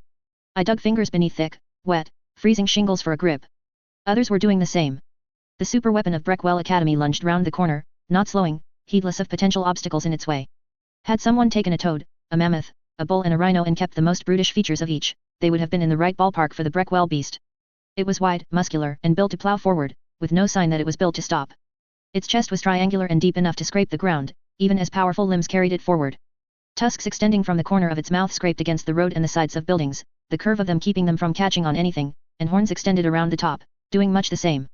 I dug fingers beneath thick, wet, freezing shingles for a grip. Others were doing the same. The super weapon of Breckwell Academy lunged round the corner, not slowing, heedless of potential obstacles in its way. Had someone taken a toad, a mammoth, a bull and a rhino and kept the most brutish features of each, they would have been in the right ballpark for the Breckwell beast. It was wide, muscular, and built to plow forward, with no sign that it was built to stop. Its chest was triangular and deep enough to scrape the ground, even as powerful limbs carried it forward. Tusks extending from the corner of its mouth scraped against the road and the sides of buildings, the curve of them keeping them from catching on anything, and horns extended around the top, doing much the same.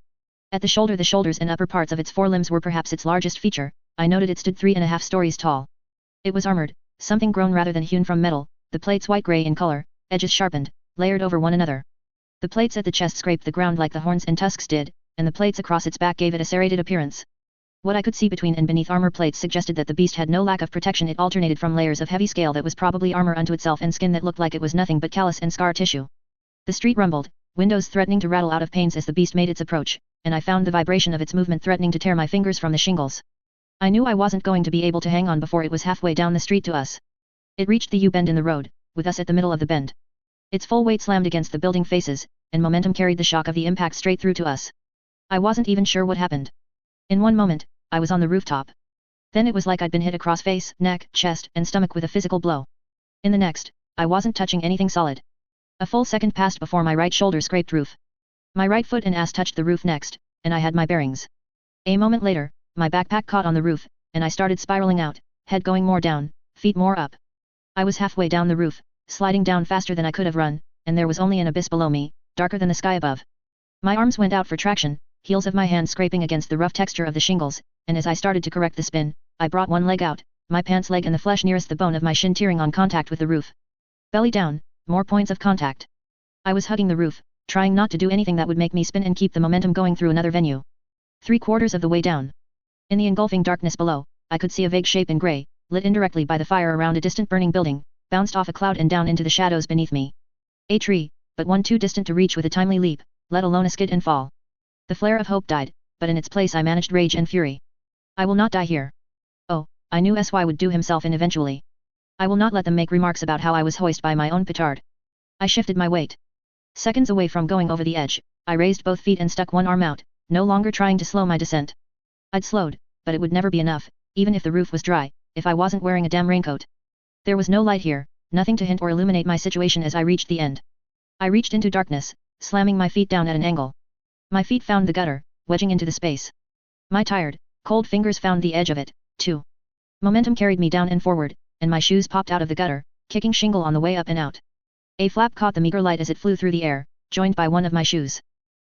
At the shoulders and upper parts of its forelimbs were perhaps its largest feature. I noted it stood 3.5 stories tall. It was armored, something grown rather than hewn from metal, the plates white-gray in color, edges sharpened, layered over one another. The plates at the chest scraped the ground like the horns and tusks did, and the plates across its back gave it a serrated appearance. What I could see between and beneath armor plates suggested that the beast had no lack of protection. It alternated from layers of heavy scale that was probably armor unto itself and skin that looked like it was nothing but callus and scar tissue. The street rumbled, windows threatening to rattle out of panes as the beast made its approach, and I found the vibration of its movement threatening to tear my fingers from the shingles. I knew I wasn't going to be able to hang on before it was halfway down the street to us. It reached the U-bend in the road, with us at the middle of the bend. Its full weight slammed against the building faces, and momentum carried the shock of the impact straight through to us. I wasn't even sure what happened. In one moment, I was on the rooftop. Then it was like I'd been hit across face, neck, chest, and stomach with a physical blow. In the next, I wasn't touching anything solid. A full second passed before my right shoulder scraped roof. My right foot and ass touched the roof next, and I had my bearings. A moment later, my backpack caught on the roof, and I started spiraling out, head going more down, feet more up. I was halfway down the roof, sliding down faster than I could have run, and there was only an abyss below me, darker than the sky above. My arms went out for traction, heels of my hands scraping against the rough texture of the shingles, and as I started to correct the spin, I brought one leg out, my pants leg and the flesh nearest the bone of my shin tearing on contact with the roof. Belly down, more points of contact. I was hugging the roof, trying not to do anything that would make me spin and keep the momentum going through another venue. 3/4 of the way down. In the engulfing darkness below, I could see a vague shape in grey, lit indirectly by the fire around a distant burning building, bounced off a cloud and down into the shadows beneath me. A tree, but one too distant to reach with a timely leap, let alone a skid and fall. The flare of hope died, but in its place I managed rage and fury. I will not die here. Oh, I knew SY would do himself in eventually. I will not let them make remarks about how I was hoist by my own petard. I shifted my weight. Seconds away from going over the edge, I raised both feet and stuck one arm out, no longer trying to slow my descent. I'd slowed, but it would never be enough, even if the roof was dry, if I wasn't wearing a damn raincoat. There was no light here, nothing to hint or illuminate my situation as I reached the end. I reached into darkness, slamming my feet down at an angle. My feet found the gutter, wedging into the space. My tired, cold fingers found the edge of it, too. Momentum carried me down and forward, and my shoes popped out of the gutter, kicking shingle on the way up and out. A flap caught the meager light as it flew through the air, joined by one of my shoes.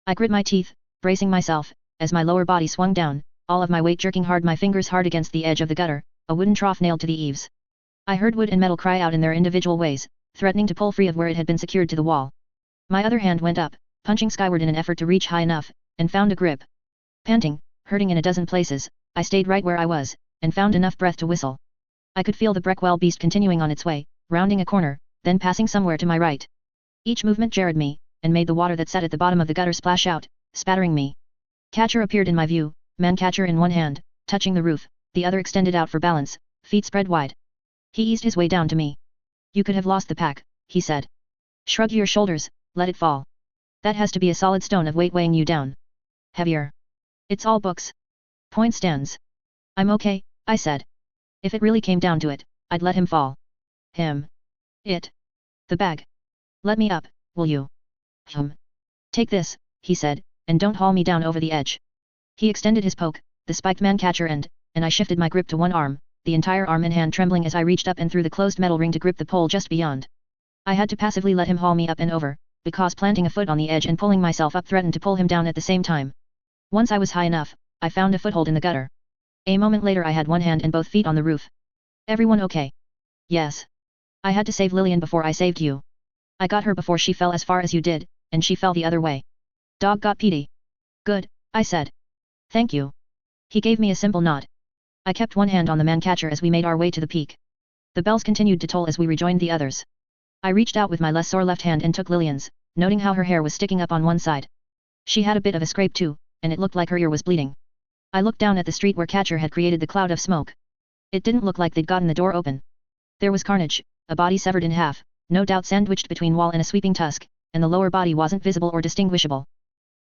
I grit my teeth, bracing myself, as my lower body swung down, all of my weight jerking hard, my fingers hard against the edge of the gutter, a wooden trough nailed to the eaves. I heard wood and metal cry out in their individual ways, threatening to pull free of where it had been secured to the wall. My other hand went up, punching skyward in an effort to reach high enough, and found a grip. Panting, hurting in a dozen places, I stayed right where I was, and found enough breath to whistle. I could feel the Breckwell beast continuing on its way, rounding a corner, then passing somewhere to my right. Each movement jarred me, and made the water that sat at the bottom of the gutter splash out, spattering me. Catcher appeared in my view, man-catcher in one hand, touching the roof, the other extended out for balance, feet spread wide. He eased his way down to me. "You could have lost the pack," he said. "Shrug your shoulders, let it fall. That has to be a solid stone of weight weighing you down. Heavier. It's all books. Point stands." "I'm okay," I said. If it really came down to it, I'd let him fall. Him. It. The bag. "Let me up, will you?" "Take this," he said, "and don't haul me down over the edge." He extended his poke, the spiked man-catcher end, and I shifted my grip to one arm, the entire arm and hand trembling as I reached up and through the closed metal ring to grip the pole just beyond. I had to passively let him haul me up and over, because planting a foot on the edge and pulling myself up threatened to pull him down at the same time. Once I was high enough, I found a foothold in the gutter. A moment later I had one hand and both feet on the roof. "Everyone okay?" "Yes. I had to save Lillian before I saved you. I got her before she fell as far as you did, and she fell the other way. Dog got Petey." "Good," I said. "Thank you." He gave me a simple nod. I kept one hand on the man-catcher as we made our way to the peak. The bells continued to toll as we rejoined the others. I reached out with my less sore left hand and took Lillian's, noting how her hair was sticking up on one side. She had a bit of a scrape too, and it looked like her ear was bleeding. I looked down at the street where Catcher had created the cloud of smoke. It didn't look like they'd gotten the door open. There was carnage, a body severed in half, no doubt sandwiched between wall and a sweeping tusk, and the lower body wasn't visible or distinguishable.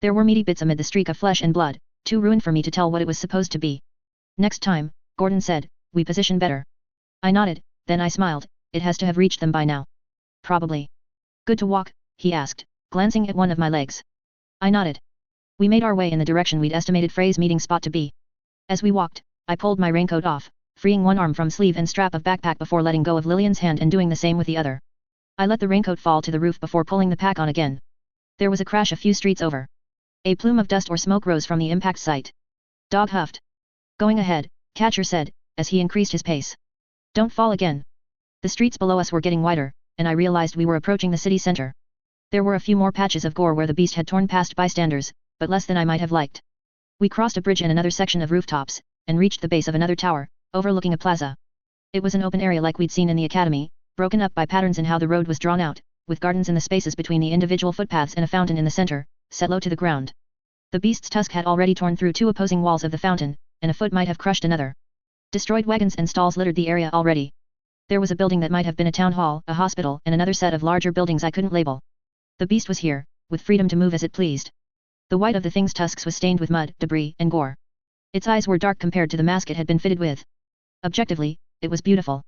There were meaty bits amid the streak of flesh and blood, too ruined for me to tell what it was supposed to be. "Next time," Gordon said, "we position better." I nodded, then I smiled. "It has to have reached them by now." "Probably." "Good to walk?" he asked, glancing at one of my legs. I nodded. We made our way in the direction we'd estimated Frey's meeting spot to be. As we walked, I pulled my raincoat off, freeing one arm from sleeve and strap of backpack before letting go of Lillian's hand and doing the same with the other. I let the raincoat fall to the roof before pulling the pack on again. There was a crash a few streets over. A plume of dust or smoke rose from the impact site. Dog huffed. "Going ahead," Catcher said, as he increased his pace. "Don't fall again." The streets below us were getting wider, and I realized we were approaching the city center. There were a few more patches of gore where the beast had torn past bystanders, but less than I might have liked. We crossed a bridge and another section of rooftops, and reached the base of another tower, overlooking a plaza. It was an open area like we'd seen in the academy, broken up by patterns in how the road was drawn out, with gardens in the spaces between the individual footpaths and a fountain in the center, set low to the ground. The beast's tusk had already torn through two opposing walls of the fountain, and a foot might have crushed another. Destroyed wagons and stalls littered the area already. There was a building that might have been a town hall, a hospital, and another set of larger buildings I couldn't label. The beast was here, with freedom to move as it pleased. The white of the thing's tusks was stained with mud, debris, and gore. Its eyes were dark compared to the mask it had been fitted with. Objectively, it was beautiful.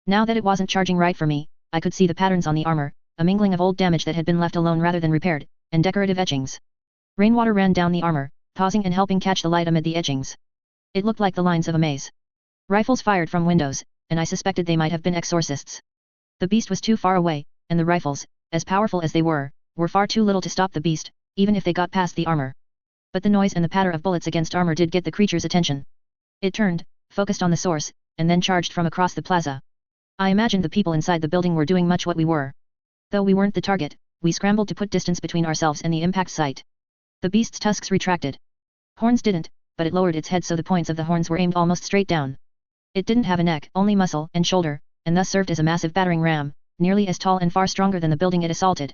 Now that it wasn't charging right for me, I could see the patterns on the armor, a mingling of old damage that had been left alone rather than repaired, and decorative etchings. Rainwater ran down the armor, pausing and helping catch the light amid the etchings. It looked like the lines of a maze. Rifles fired from windows, and I suspected they might have been exorcists. The beast was too far away, and the rifles, as powerful as they were far too little to stop the beast, even if they got past the armor. But the noise and the patter of bullets against armor did get the creature's attention. It turned, focused on the source, and then charged from across the plaza. I imagined the people inside the building were doing much what we were. Though we weren't the target, we scrambled to put distance between ourselves and the impact site. The beast's tusks retracted. Horns didn't, but it lowered its head so the points of the horns were aimed almost straight down. It didn't have a neck, only muscle and shoulder, and thus served as a massive battering ram, nearly as tall and far stronger than the building it assaulted.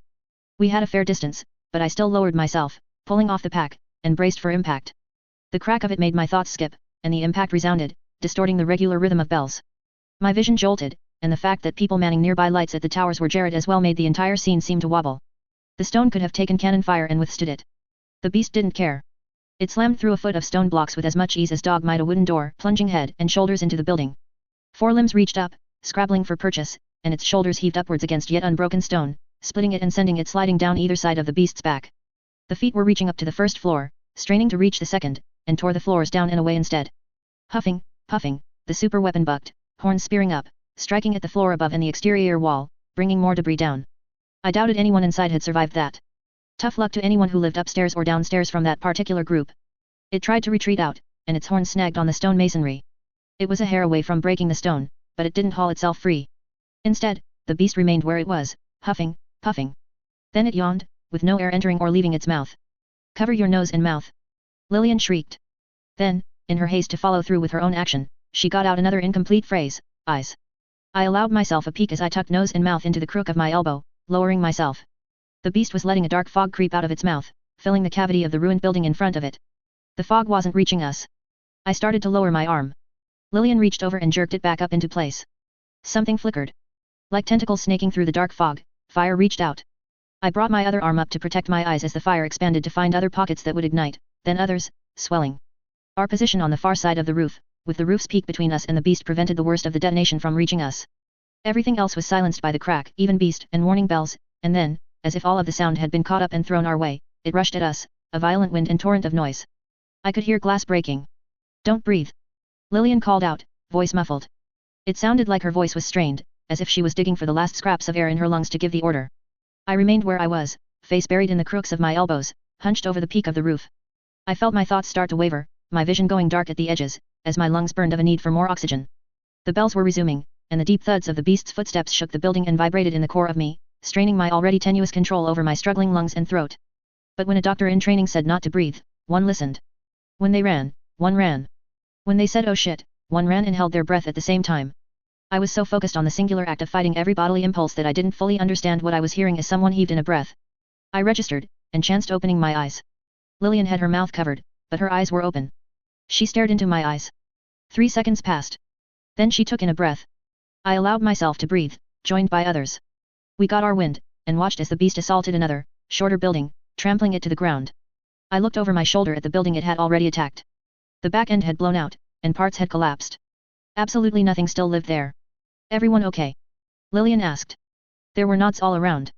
We had a fair distance, but I still lowered myself, pulling off the pack, and braced for impact. The crack of it made my thoughts skip, and the impact resounded, distorting the regular rhythm of bells. My vision jolted, and the fact that people manning nearby lights at the towers were Jared as well made the entire scene seem to wobble. The stone could have taken cannon fire and withstood it. The beast didn't care. It slammed through a foot of stone blocks with as much ease as dog might a wooden door, plunging head and shoulders into the building. Four limbs reached up, scrabbling for purchase, and its shoulders heaved upwards against yet unbroken stone, splitting it and sending it sliding down either side of the beast's back. The feet were reaching up to the first floor, straining to reach the second, and tore the floors down and away instead. Huffing, puffing, the super weapon bucked, horns spearing up, striking at the floor above and the exterior wall, bringing more debris down. I doubted anyone inside had survived that. Tough luck to anyone who lived upstairs or downstairs from that particular group. It tried to retreat out, and its horns snagged on the stone masonry. It was a hair away from breaking the stone, but it didn't haul itself free. Instead, the beast remained where it was, huffing, puffing. Then it yawned, with no air entering or leaving its mouth. Cover your nose and mouth. Lillian shrieked. Then, in her haste to follow through with her own action, she got out another incomplete phrase, eyes. I allowed myself a peek as I tucked nose and mouth into the crook of my elbow, lowering myself. The beast was letting a dark fog creep out of its mouth, filling the cavity of the ruined building in front of it. The fog wasn't reaching us. I started to lower my arm. Lillian reached over and jerked it back up into place. Something flickered. Like tentacles snaking through the dark fog, fire reached out. I brought my other arm up to protect my eyes as the fire expanded to find other pockets that would ignite, then others, swelling. Our position on the far side of the roof, with the roof's peak between us and the beast, prevented the worst of the detonation from reaching us. Everything else was silenced by the crack, even beast and warning bells, and then, as if all of the sound had been caught up and thrown our way, it rushed at us, a violent wind and torrent of noise. I could hear glass breaking. Don't breathe. Lillian called out, voice muffled. It sounded like her voice was strained, as if she was digging for the last scraps of air in her lungs to give the order. I remained where I was, face buried in the crooks of my elbows, hunched over the peak of the roof. I felt my thoughts start to waver, my vision going dark at the edges, as my lungs burned of a need for more oxygen. The bells were resuming, and the deep thuds of the beast's footsteps shook the building and vibrated in the core of me, straining my already tenuous control over my struggling lungs and throat. But when a doctor in training said not to breathe, one listened. When they ran, one ran. When they said oh shit, one ran and held their breath at the same time. I was so focused on the singular act of fighting every bodily impulse that I didn't fully understand what I was hearing as someone heaved in a breath. I registered, and chanced opening my eyes. Lillian had her mouth covered, but her eyes were open. She stared into my eyes. 3 seconds passed. Then she took in a breath. I allowed myself to breathe, joined by others. We got our wind, and watched as the beast assaulted another, shorter building, trampling it to the ground. I looked over my shoulder at the building it had already attacked. The back end had blown out, and parts had collapsed. Absolutely nothing still lived there. Everyone okay? Lillian asked. There were nods all around.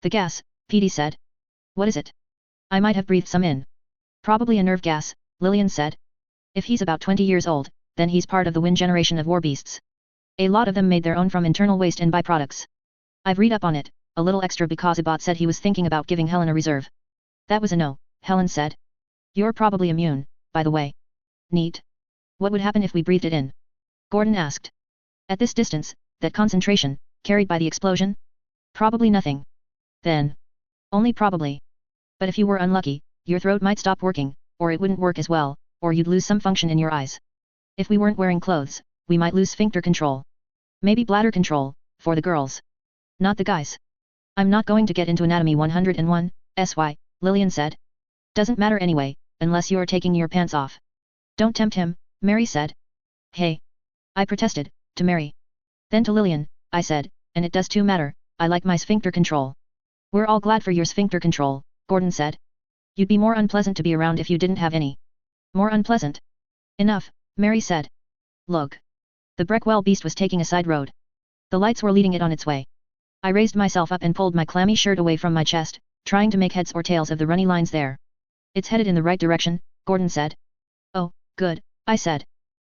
The gas, Petey said. What is it? I might have breathed some in. Probably a nerve gas, Lillian said. If he's about 20 years old, then he's part of the wind generation of war beasts. A lot of them made their own from internal waste and byproducts. I've read up on it, a little extra because a bot said he was thinking about giving Helen a reserve. That was a no, Helen said. You're probably immune, by the way. Neat. What would happen if we breathed it in? Gordon asked. At this distance, that concentration, carried by the explosion? Probably nothing. Then. Only probably. But if you were unlucky, your throat might stop working, or it wouldn't work as well, or you'd lose some function in your eyes. If we weren't wearing clothes, we might lose sphincter control. Maybe bladder control, for the girls. Not the guys. I'm not going to get into Anatomy 101, SY, Lillian said. Doesn't matter anyway, unless you're taking your pants off. Don't tempt him, Mary said. Hey. I protested, to Mary. Then to Lillian, I said, and it does too matter, I like my sphincter control. We're all glad for your sphincter control, Gordon said. You'd be more unpleasant to be around if you didn't have any. More unpleasant? Enough, Mary said. Look. The Breckwell beast was taking a side road. The lights were leading it on its way. I raised myself up and pulled my clammy shirt away from my chest, trying to make heads or tails of the runny lines there. It's headed in the right direction, Gordon said. Oh, good, I said.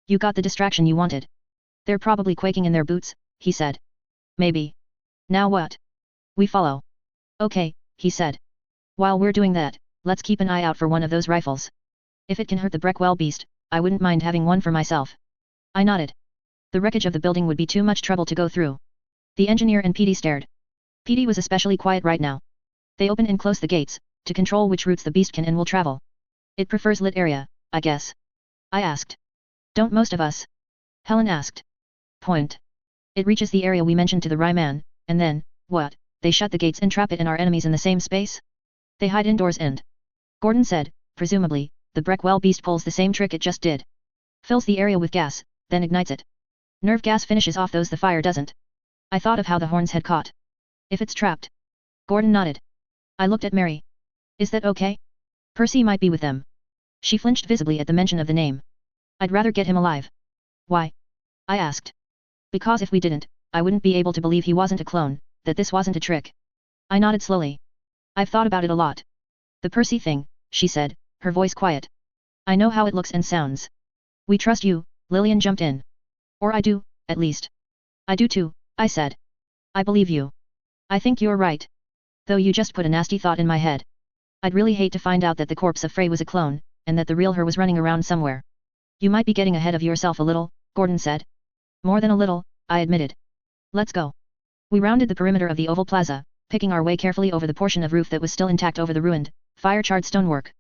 You got the distraction you wanted. They're probably quaking in their boots, he said. Maybe. Now what? We follow. Okay, he said. While we're doing that, let's keep an eye out for one of those rifles. If it can hurt the Breckwell beast, I wouldn't mind having one for myself. I nodded. The wreckage of the building would be too much trouble to go through. The engineer and Petey stared. Petey was especially quiet right now. They open and close the gates, to control which routes the beast can and will travel. It prefers lit area, I guess. I asked. Don't most of us? Helen asked. Point. It reaches the area we mentioned to the Ryman, and then, what, they shut the gates and trap it and our enemies in the same space? They hide indoors and... Gordon said, presumably, the Breckwell beast pulls the same trick it just did. Fills the area with gas, then ignites it. Nerve gas finishes off those the fire doesn't. I thought of how the horns had caught. If it's trapped. Gordon nodded. I looked at Mary. Is that okay? Percy might be with them. She flinched visibly at the mention of the name. I'd rather get him alive. Why? I asked. Because if we didn't, I wouldn't be able to believe he wasn't a clone, that this wasn't a trick. I nodded slowly. I've thought about it a lot. The Percy thing, she said, her voice quiet. I know how it looks and sounds. We trust you, Lillian jumped in. Or I do, at least. I do too, I said. I believe you. I think you're right. Though you just put a nasty thought in my head. I'd really hate to find out that the corpse of Frey was a clone, and that the real her was running around somewhere. You might be getting ahead of yourself a little, Gordon said. More than a little, I admitted. Let's go. We rounded the perimeter of the oval plaza, picking our way carefully over the portion of roof that was still intact over the ruined, fire-charred stonework.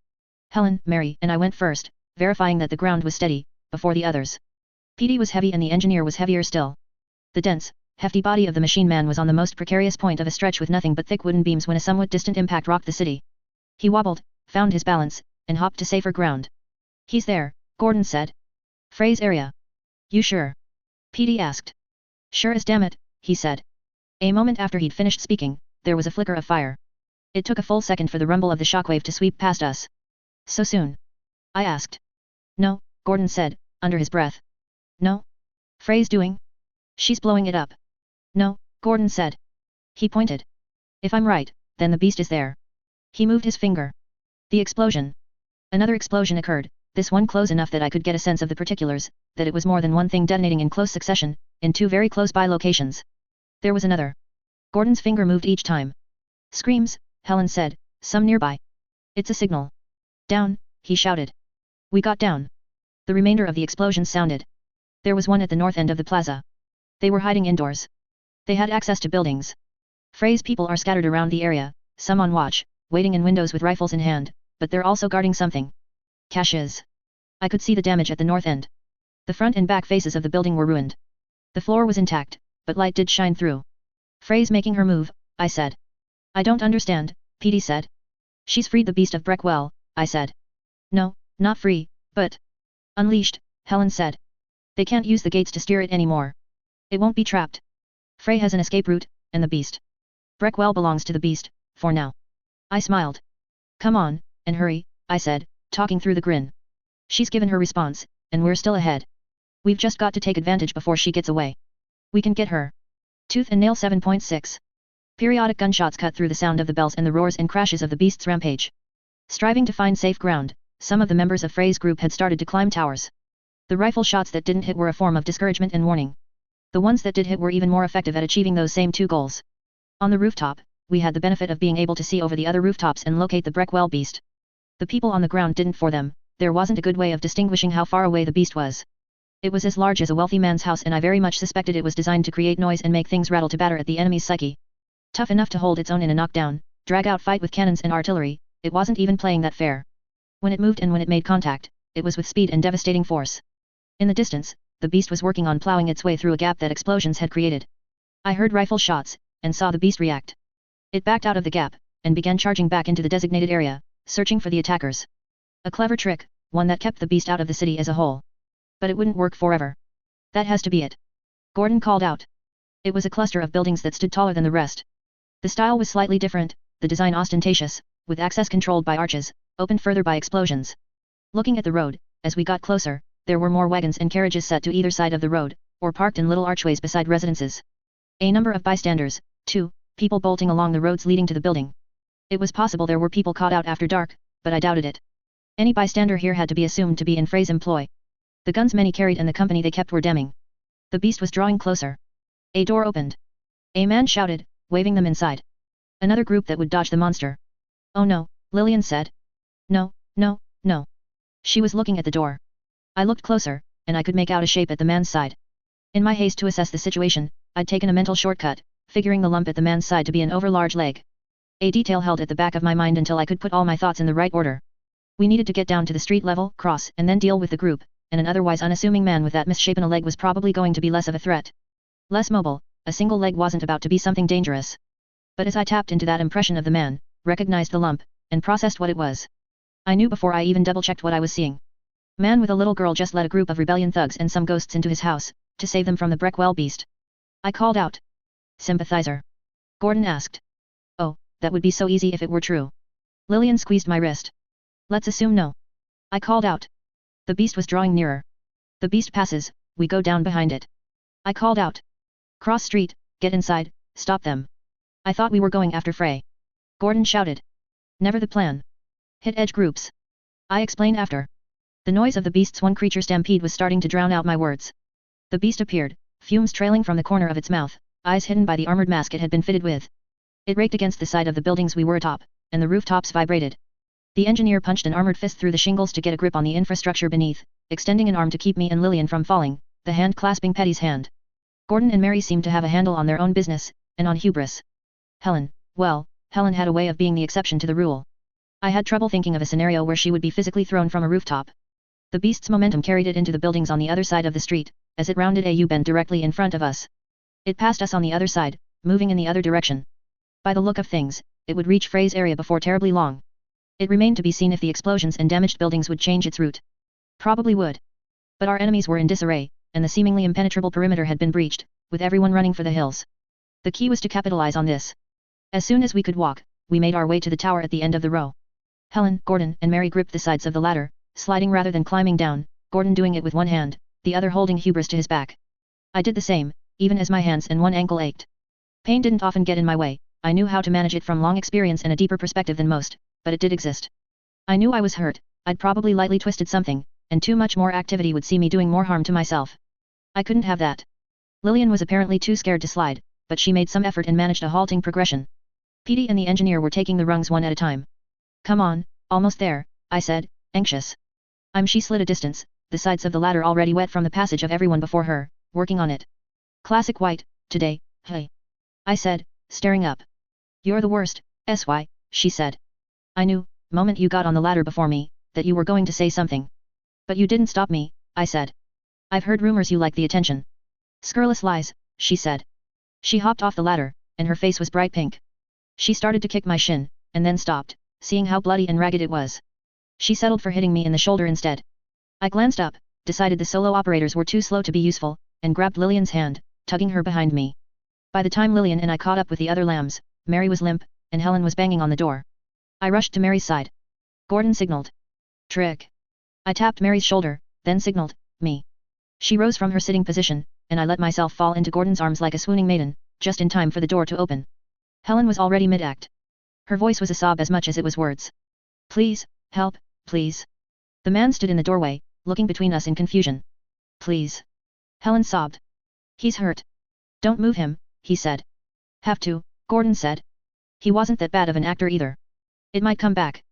Helen, Mary, and I went first, verifying that the ground was steady, before the others. PD was heavy and the engineer was heavier still. The dense, hefty body of the machine man was on the most precarious point of a stretch with nothing but thick wooden beams when a somewhat distant impact rocked the city. He wobbled, found his balance, and hopped to safer ground. He's there, Gordon said. Frey's area. You sure? PD asked. Sure as damn it, he said. A moment after he'd finished speaking, there was a flicker of fire. It took a full second for the rumble of the shockwave to sweep past us. So soon? I asked. No, Gordon said, under his breath. No? Frey's doing? She's blowing it up. No, Gordon said. He pointed. If I'm right, then the beast is there. He moved his finger. The explosion. Another explosion occurred, this one close enough that I could get a sense of the particulars, that it was more than one thing detonating in close succession, in two very close-by locations. There was another. Gordon's finger moved each time. Screams, Helen said, some nearby. It's a signal. Down, he shouted. We got down. The remainder of the explosions sounded. There was one at the north end of the plaza. They were hiding indoors. They had access to buildings. Frey's people are scattered around the area, some on watch, waiting in windows with rifles in hand, but they're also guarding something. Caches. I could see the damage at the north end. The front and back faces of the building were ruined. The floor was intact, but light did shine through. Frey's making her move, I said. I don't understand, PD said. She's freed the beast of Breckwell, I said. No, not free, but unleashed, Helen said. They can't use the gates to steer it anymore. It won't be trapped. Frey has an escape route, and the beast. Breckwell belongs to the beast, for now. I smiled. Come on, and hurry, I said, talking through the grin. She's given her response, and we're still ahead. We've just got to take advantage before she gets away. We can get her. Tooth and Nail 7.6. Periodic gunshots cut through the sound of the bells and the roars and crashes of the beast's rampage. Striving to find safe ground, some of the members of Frey's group had started to climb towers. The rifle shots that didn't hit were a form of discouragement and warning. The ones that did hit were even more effective at achieving those same two goals. On the rooftop, we had the benefit of being able to see over the other rooftops and locate the Breckwell beast. The people on the ground didn't. For them, there wasn't a good way of distinguishing how far away the beast was. It was as large as a wealthy man's house, and I very much suspected it was designed to create noise and make things rattle to batter at the enemy's psyche. Tough enough to hold its own in a knockdown, drag-out fight with cannons and artillery, it wasn't even playing that fair. When it moved and when it made contact, it was with speed and devastating force. In the distance, the beast was working on plowing its way through a gap that explosions had created. I heard rifle shots, and saw the beast react. It backed out of the gap, and began charging back into the designated area, searching for the attackers. A clever trick, one that kept the beast out of the city as a whole. But it wouldn't work forever. That has to be it. Gordon called out. It was a cluster of buildings that stood taller than the rest. The style was slightly different, the design ostentatious, with access controlled by arches, opened further by explosions. Looking at the road, as we got closer, there were more wagons and carriages set to either side of the road, or parked in little archways beside residences. A number of bystanders, too, people bolting along the roads leading to the building. It was possible there were people caught out after dark, but I doubted it. Any bystander here had to be assumed to be in Frey's employ. The guns many carried and the company they kept were damning. The beast was drawing closer. A door opened. A man shouted, waving them inside. Another group that would dodge the monster. Oh no, Lillian said. No, no, no. She was looking at the door. I looked closer, and I could make out a shape at the man's side. In my haste to assess the situation, I'd taken a mental shortcut, figuring the lump at the man's side to be an overlarge leg. A detail held at the back of my mind until I could put all my thoughts in the right order. We needed to get down to the street level, cross, and then deal with the group, and an otherwise unassuming man with that misshapen a leg was probably going to be less of a threat. Less mobile, a single leg wasn't about to be something dangerous. But as I tapped into that impression of the man, recognized the lump, and processed what it was, I knew before I even double-checked what I was seeing. Man with a little girl just led a group of rebellion thugs and some ghosts into his house, to save them from the Breckwell beast. I called out. Sympathizer? Gordon asked. Oh, that would be so easy if it were true. Lillian squeezed my wrist. Let's assume no. I called out. The beast was drawing nearer. The beast passes, we go down behind it. I called out. Cross street, get inside, stop them. I thought we were going after Frey. Gordon shouted. Never the plan. Hit edge groups. I explained after. The noise of the beast's one creature stampede was starting to drown out my words. The beast appeared, fumes trailing from the corner of its mouth, eyes hidden by the armored mask it had been fitted with. It raked against the side of the buildings we were atop, and the rooftops vibrated. The engineer punched an armored fist through the shingles to get a grip on the infrastructure beneath, extending an arm to keep me and Lillian from falling, the hand clasping Petty's hand. Gordon and Mary seemed to have a handle on their own business, and on hubris. Helen, well, Helen had a way of being the exception to the rule. I had trouble thinking of a scenario where she would be physically thrown from a rooftop. The beast's momentum carried it into the buildings on the other side of the street, as it rounded a U-bend directly in front of us. It passed us on the other side, moving in the other direction. By the look of things, it would reach Frey's area before terribly long. It remained to be seen if the explosions and damaged buildings would change its route. Probably would. But our enemies were in disarray, and the seemingly impenetrable perimeter had been breached, with everyone running for the hills. The key was to capitalize on this. As soon as we could walk, we made our way to the tower at the end of the row. Helen, Gordon, and Mary gripped the sides of the ladder, sliding rather than climbing down, Gordon doing it with one hand, the other holding hubris to his back. I did the same, even as my hands and one ankle ached. Pain didn't often get in my way, I knew how to manage it from long experience and a deeper perspective than most, but it did exist. I knew I was hurt, I'd probably lightly twisted something, and too much more activity would see me doing more harm to myself. I couldn't have that. Lillian was apparently too scared to slide, but she made some effort and managed a halting progression. Petey and the engineer were taking the rungs one at a time. Come on, almost there, I said, anxious. She slid a distance, the sides of the ladder already wet from the passage of everyone before her, working on it. Classic white, today, hey. I said, staring up. You're the worst, SY, she said. I knew, moment you got on the ladder before me, that you were going to say something. But you didn't stop me, I said. I've heard rumors you like the attention. Scurrilous lies, she said. She hopped off the ladder, and her face was bright pink. She started to kick my shin, and then stopped, seeing how bloody and ragged it was. She settled for hitting me in the shoulder instead. I glanced up, decided the solo operators were too slow to be useful, and grabbed Lillian's hand, tugging her behind me. By the time Lillian and I caught up with the other lambs, Mary was limp, and Helen was banging on the door. I rushed to Mary's side. Gordon signaled. Trick. I tapped Mary's shoulder, then signaled, me. She rose from her sitting position, and I let myself fall into Gordon's arms like a swooning maiden, just in time for the door to open. Helen was already mid-act. Her voice was a sob as much as it was words. Please, help, please. The man stood in the doorway, looking between us in confusion. Please. Helen sobbed. He's hurt. Don't move him, he said. Have to, Gordon said. He wasn't that bad of an actor either. It might come back.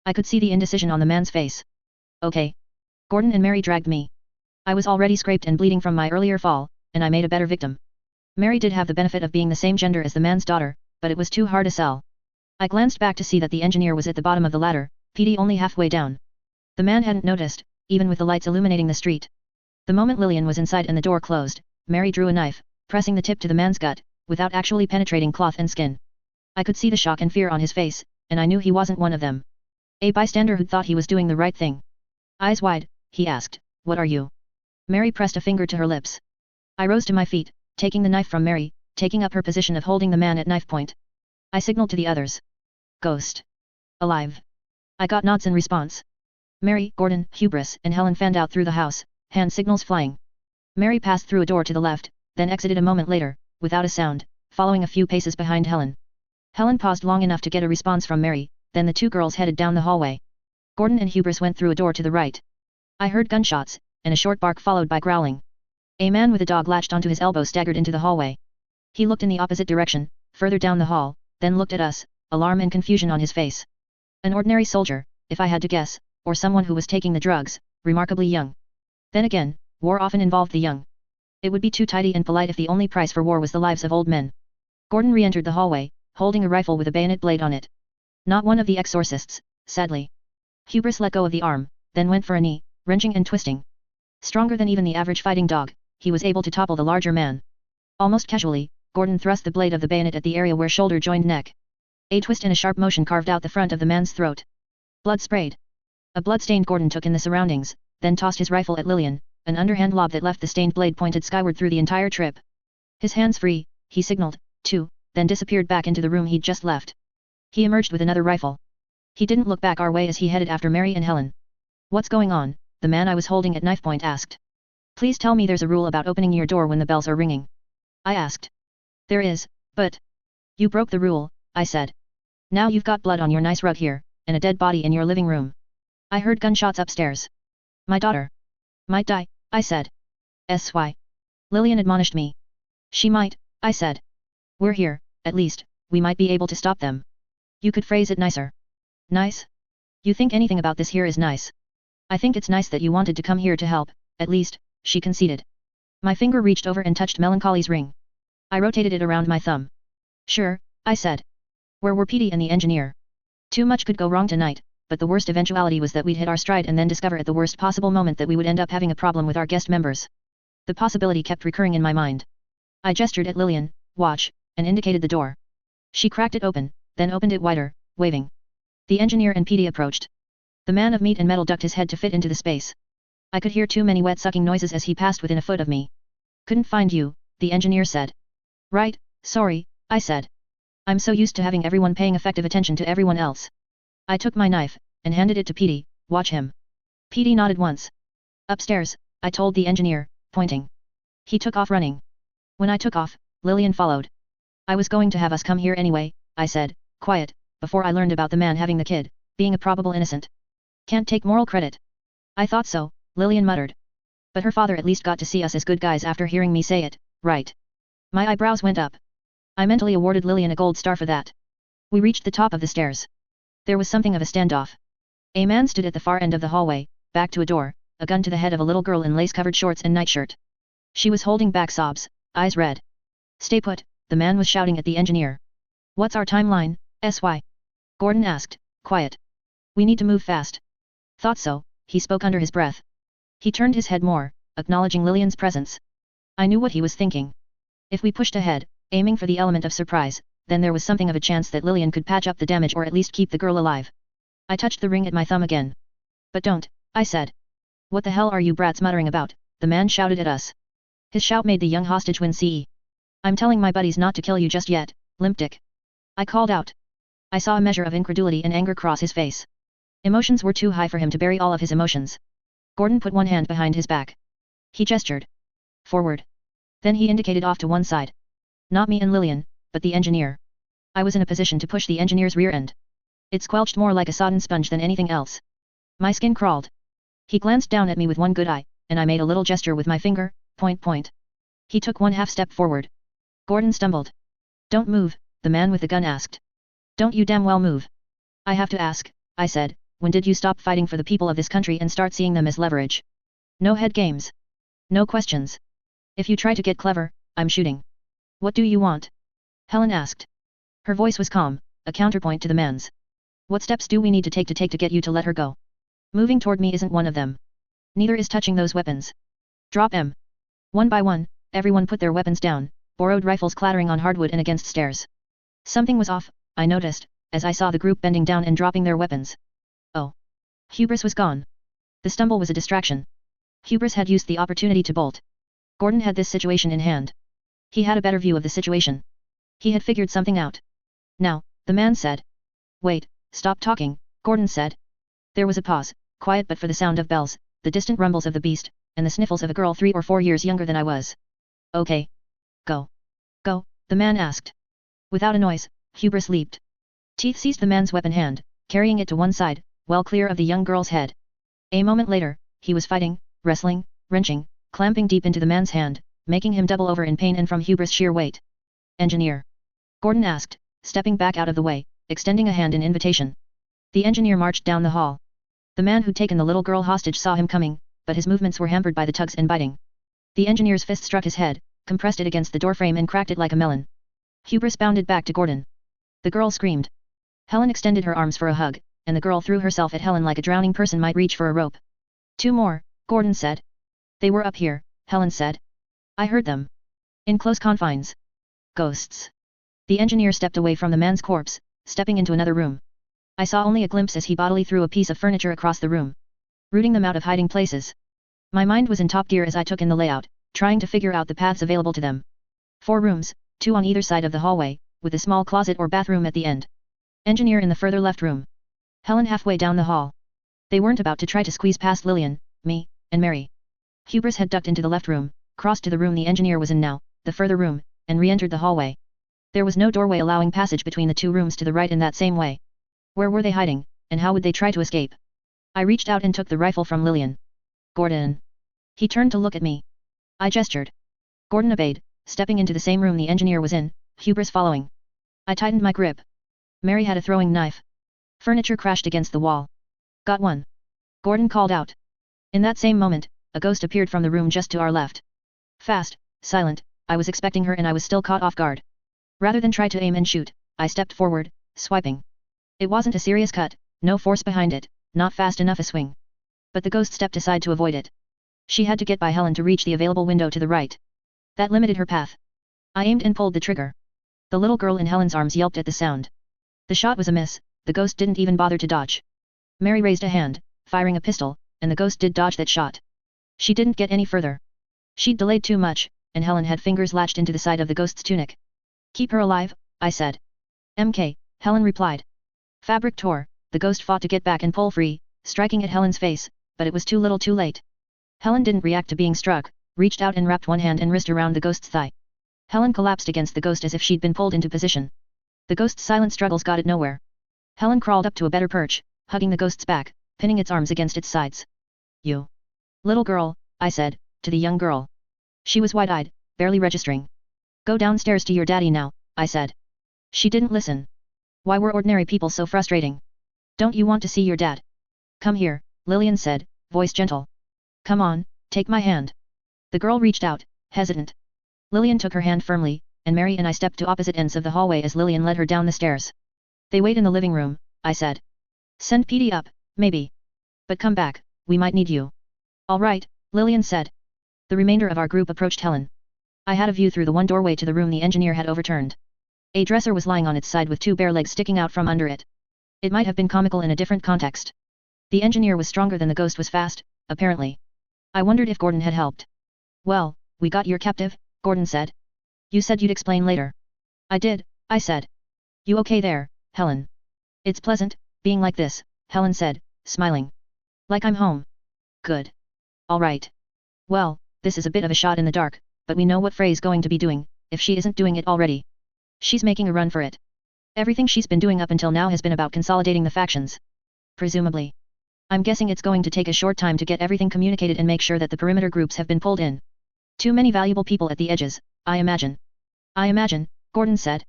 I could see the indecision on the man's face. Okay. Gordon and Mary dragged me. I was already scraped and bleeding from my earlier fall, and I made a better victim. Mary did have the benefit of being the same gender as the man's daughter, but it was too hard to sell. I glanced back to see that the engineer was at the bottom of the ladder, Petey only halfway down. The man hadn't noticed, even with the lights illuminating the street. The moment Lillian was inside and the door closed, Mary drew a knife, pressing the tip to the man's gut, without actually penetrating cloth and skin. I could see the shock and fear on his face, and I knew he wasn't one of them. A bystander who thought he was doing the right thing. Eyes wide, he asked, "What are you?" Mary pressed a finger to her lips. I rose to my feet, taking the knife from Mary, taking up her position of holding the man at knife point. I signaled to the others. Ghost. Alive. I got nods in response. Mary, Gordon, Hubris, and Helen fanned out through the house, hand signals flying. Mary passed through a door to the left, then exited a moment later, without a sound, following a few paces behind Helen. Helen paused long enough to get a response from Mary, then the two girls headed down the hallway. Gordon and Hubris went through a door to the right. I heard gunshots, and a short bark followed by growling. A man with a dog latched onto his elbow staggered into the hallway. He looked in the opposite direction, further down the hall, then looked at us, alarm and confusion on his face. An ordinary soldier, if I had to guess, or someone who was taking the drugs, remarkably young. Then again, war often involved the young. It would be too tidy and polite if the only price for war was the lives of old men. Gordon re-entered the hallway, holding a rifle with a bayonet blade on it. Not one of the exorcists, sadly. Hubris let go of the arm, then went for a knee, wrenching and twisting. Stronger than even the average fighting dog, he was able to topple the larger man. Almost casually, Gordon thrust the blade of the bayonet at the area where shoulder joined neck. A twist and a sharp motion carved out the front of the man's throat. Blood sprayed. A blood-stained Gordon took in the surroundings, then tossed his rifle at Lillian, an underhand lob that left the stained blade pointed skyward through the entire trip. His hands free, he signaled, too, then disappeared back into the room he'd just left. He emerged with another rifle. He didn't look back our way as he headed after Mary and Helen. What's going on? The man I was holding at knife point asked. Please tell me there's a rule about opening your door when the bells are ringing. I asked. There is, but... You broke the rule, I said. Now you've got blood on your nice rug here, and a dead body in your living room. I heard gunshots upstairs. My daughter might die, I said. S.Y. Lillian admonished me. She might, I said. We're here, at least, we might be able to stop them. You could phrase it nicer. Nice? You think anything about this here is nice? I think it's nice that you wanted to come here to help, at least, she conceded. My finger reached over and touched Melancholy's ring. I rotated it around my thumb. Sure, I said. Where were Petey and the engineer? Too much could go wrong tonight, but the worst eventuality was that we'd hit our stride and then discover at the worst possible moment that we would end up having a problem with our guest members. The possibility kept recurring in my mind. I gestured at Lillian, watch, and indicated the door. She cracked it open, then opened it wider, waving. The engineer and Petey approached. The man of meat and metal ducked his head to fit into the space. I could hear too many wet sucking noises as he passed within a foot of me. Couldn't find you, the engineer said. Right, sorry, I said. I'm so used to having everyone paying effective attention to everyone else. I took my knife, and handed it to Petey, watch him. Petey nodded once. Upstairs, I told the engineer, pointing. He took off running. When I took off, Lillian followed. I was going to have us come here anyway, I said, quiet, before I learned about the man having the kid, being a probable innocent. Can't take moral credit. I thought so, Lillian muttered. But her father at least got to see us as good guys after hearing me say it, right? My eyebrows went up. I mentally awarded Lillian a gold star for that. We reached the top of the stairs. There was something of a standoff. A man stood at the far end of the hallway, back to a door, a gun to the head of a little girl in lace-covered shorts and nightshirt. She was holding back sobs, eyes red. Stay put, the man was shouting at the engineer. What's our timeline, S.Y.? Gordon asked, quiet. We need to move fast. Thought so, he spoke under his breath. He turned his head more, acknowledging Lillian's presence. I knew what he was thinking. If we pushed ahead, aiming for the element of surprise, then there was something of a chance that Lillian could patch up the damage or at least keep the girl alive. I touched the ring at my thumb again. But don't, I said. What the hell are you brats muttering about? The man shouted at us. His shout made the young hostage wince. I'm telling my buddies not to kill you just yet, limp dick. I called out. I saw a measure of incredulity and anger cross his face. Emotions were too high for him to bury all of his emotions. Gordon put one hand behind his back. He gestured. Forward. Then he indicated off to one side. Not me and Lillian, but the engineer. I was in a position to push the engineer's rear end. It squelched more like a sodden sponge than anything else. My skin crawled. He glanced down at me with one good eye, and I made a little gesture with my finger, point. He took one half step forward. Gordon stumbled. Don't move, the man with the gun asked. Don't you damn well move. I have to ask, I said, when did you stop fighting for the people of this country and start seeing them as leverage? No head games. No questions. If you try to get clever, I'm shooting. What do you want? Helen asked. Her voice was calm, a counterpoint to the man's. What steps do we need to take to get you to let her go? Moving toward me isn't one of them. Neither is touching those weapons. Drop them. One by one, everyone put their weapons down, borrowed rifles clattering on hardwood and against stairs. Something was off, I noticed, as I saw the group bending down and dropping their weapons. Oh. Hubris was gone. The stumble was a distraction. Hubris had used the opportunity to bolt. Gordon had this situation in hand. He had a better view of the situation. He had figured something out. Now, the man said. Wait, stop talking, Gordon said. There was a pause, quiet but for the sound of bells, the distant rumbles of the beast, and the sniffles of a girl 3 or 4 years younger than I was. Okay. Go. Go, the man asked. Without a noise, Hubris leaped. Teeth seized the man's weapon hand, carrying it to one side, well clear of the young girl's head. A moment later, he was fighting, wrestling, wrenching, clamping deep into the man's hand, making him double over in pain and from Hubris' sheer weight. Engineer. Gordon asked, stepping back out of the way, extending a hand in invitation. The engineer marched down the hall. The man who'd taken the little girl hostage saw him coming, but his movements were hampered by the tugs and biting. The engineer's fist struck his head, compressed it against the doorframe and cracked it like a melon. Hubris bounded back to Gordon. The girl screamed. Helen extended her arms for a hug, and the girl threw herself at Helen like a drowning person might reach for a rope. 2 more, Gordon said. They were up here, Helen said. I heard them. In close confines. Ghosts. The engineer stepped away from the man's corpse, stepping into another room. I saw only a glimpse as he bodily threw a piece of furniture across the room, rooting them out of hiding places. My mind was in top gear as I took in the layout, trying to figure out the paths available to them. 4 rooms, 2 on either side of the hallway, with a small closet or bathroom at the end. Engineer in the further left room. Helen halfway down the hall. They weren't about to try to squeeze past Lillian, me, and Mary. Hubris had ducked into the left room, crossed to the room the engineer was in now, the further room, and re-entered the hallway. There was no doorway allowing passage between the two rooms to the right in that same way. Where were they hiding, and how would they try to escape? I reached out and took the rifle from Lillian. Gordon. He turned to look at me. I gestured. Gordon obeyed, stepping into the same room the engineer was in, Hubris following. I tightened my grip. Mary had a throwing knife. Furniture crashed against the wall. Got one. Gordon called out. In that same moment, a ghost appeared from the room just to our left. Fast, silent, I was expecting her and I was still caught off guard. Rather than try to aim and shoot, I stepped forward, swiping. It wasn't a serious cut, no force behind it, not fast enough a swing. But the ghost stepped aside to avoid it. She had to get by Helen to reach the available window to the right. That limited her path. I aimed and pulled the trigger. The little girl in Helen's arms yelped at the sound. The shot was a miss, the ghost didn't even bother to dodge. Mary raised a hand, firing a pistol, and the ghost did dodge that shot. She didn't get any further. She'd delayed too much, and Helen had fingers latched into the side of the ghost's tunic. Keep her alive, I said. MK, Helen replied. Fabric tore, the ghost fought to get back and pull free, striking at Helen's face, but it was too little too late. Helen didn't react to being struck, reached out and wrapped one hand and wrist around the ghost's thigh. Helen collapsed against the ghost as if she'd been pulled into position. The ghost's silent struggles got it nowhere. Helen crawled up to a better perch, hugging the ghost's back, pinning its arms against its sides. You. Little girl, I said, to the young girl. She was wide-eyed, barely registering. Go downstairs to your daddy now, I said. She didn't listen. Why were ordinary people so frustrating? Don't you want to see your dad? Come here, Lillian said, voice gentle. Come on, take my hand. The girl reached out, hesitant. Lillian took her hand firmly, and Mary and I stepped to opposite ends of the hallway as Lillian led her down the stairs. They wait in the living room, I said. Send PD up, maybe. But come back, we might need you. All right, Lillian said. The remainder of our group approached Helen. I had a view through the one doorway to the room the engineer had overturned. A dresser was lying on its side with two bare legs sticking out from under it. It might have been comical in a different context. The engineer was stronger than the ghost was fast, apparently. I wondered if Gordon had helped. Well, we got your captive, Gordon said. You said you'd explain later. I did, I said. You okay there, Helen? It's pleasant, being like this, Helen said, smiling. Like I'm home. Good. All right. Well, this is a bit of a shot in the dark, but we know what Frey's going to be doing, if she isn't doing it already. She's making a run for it. Everything she's been doing up until now has been about consolidating the factions. Presumably. I'm guessing it's going to take a short time to get everything communicated and make sure that the perimeter groups have been pulled in. Too many valuable people at the edges, I imagine. I imagine, Gordon said.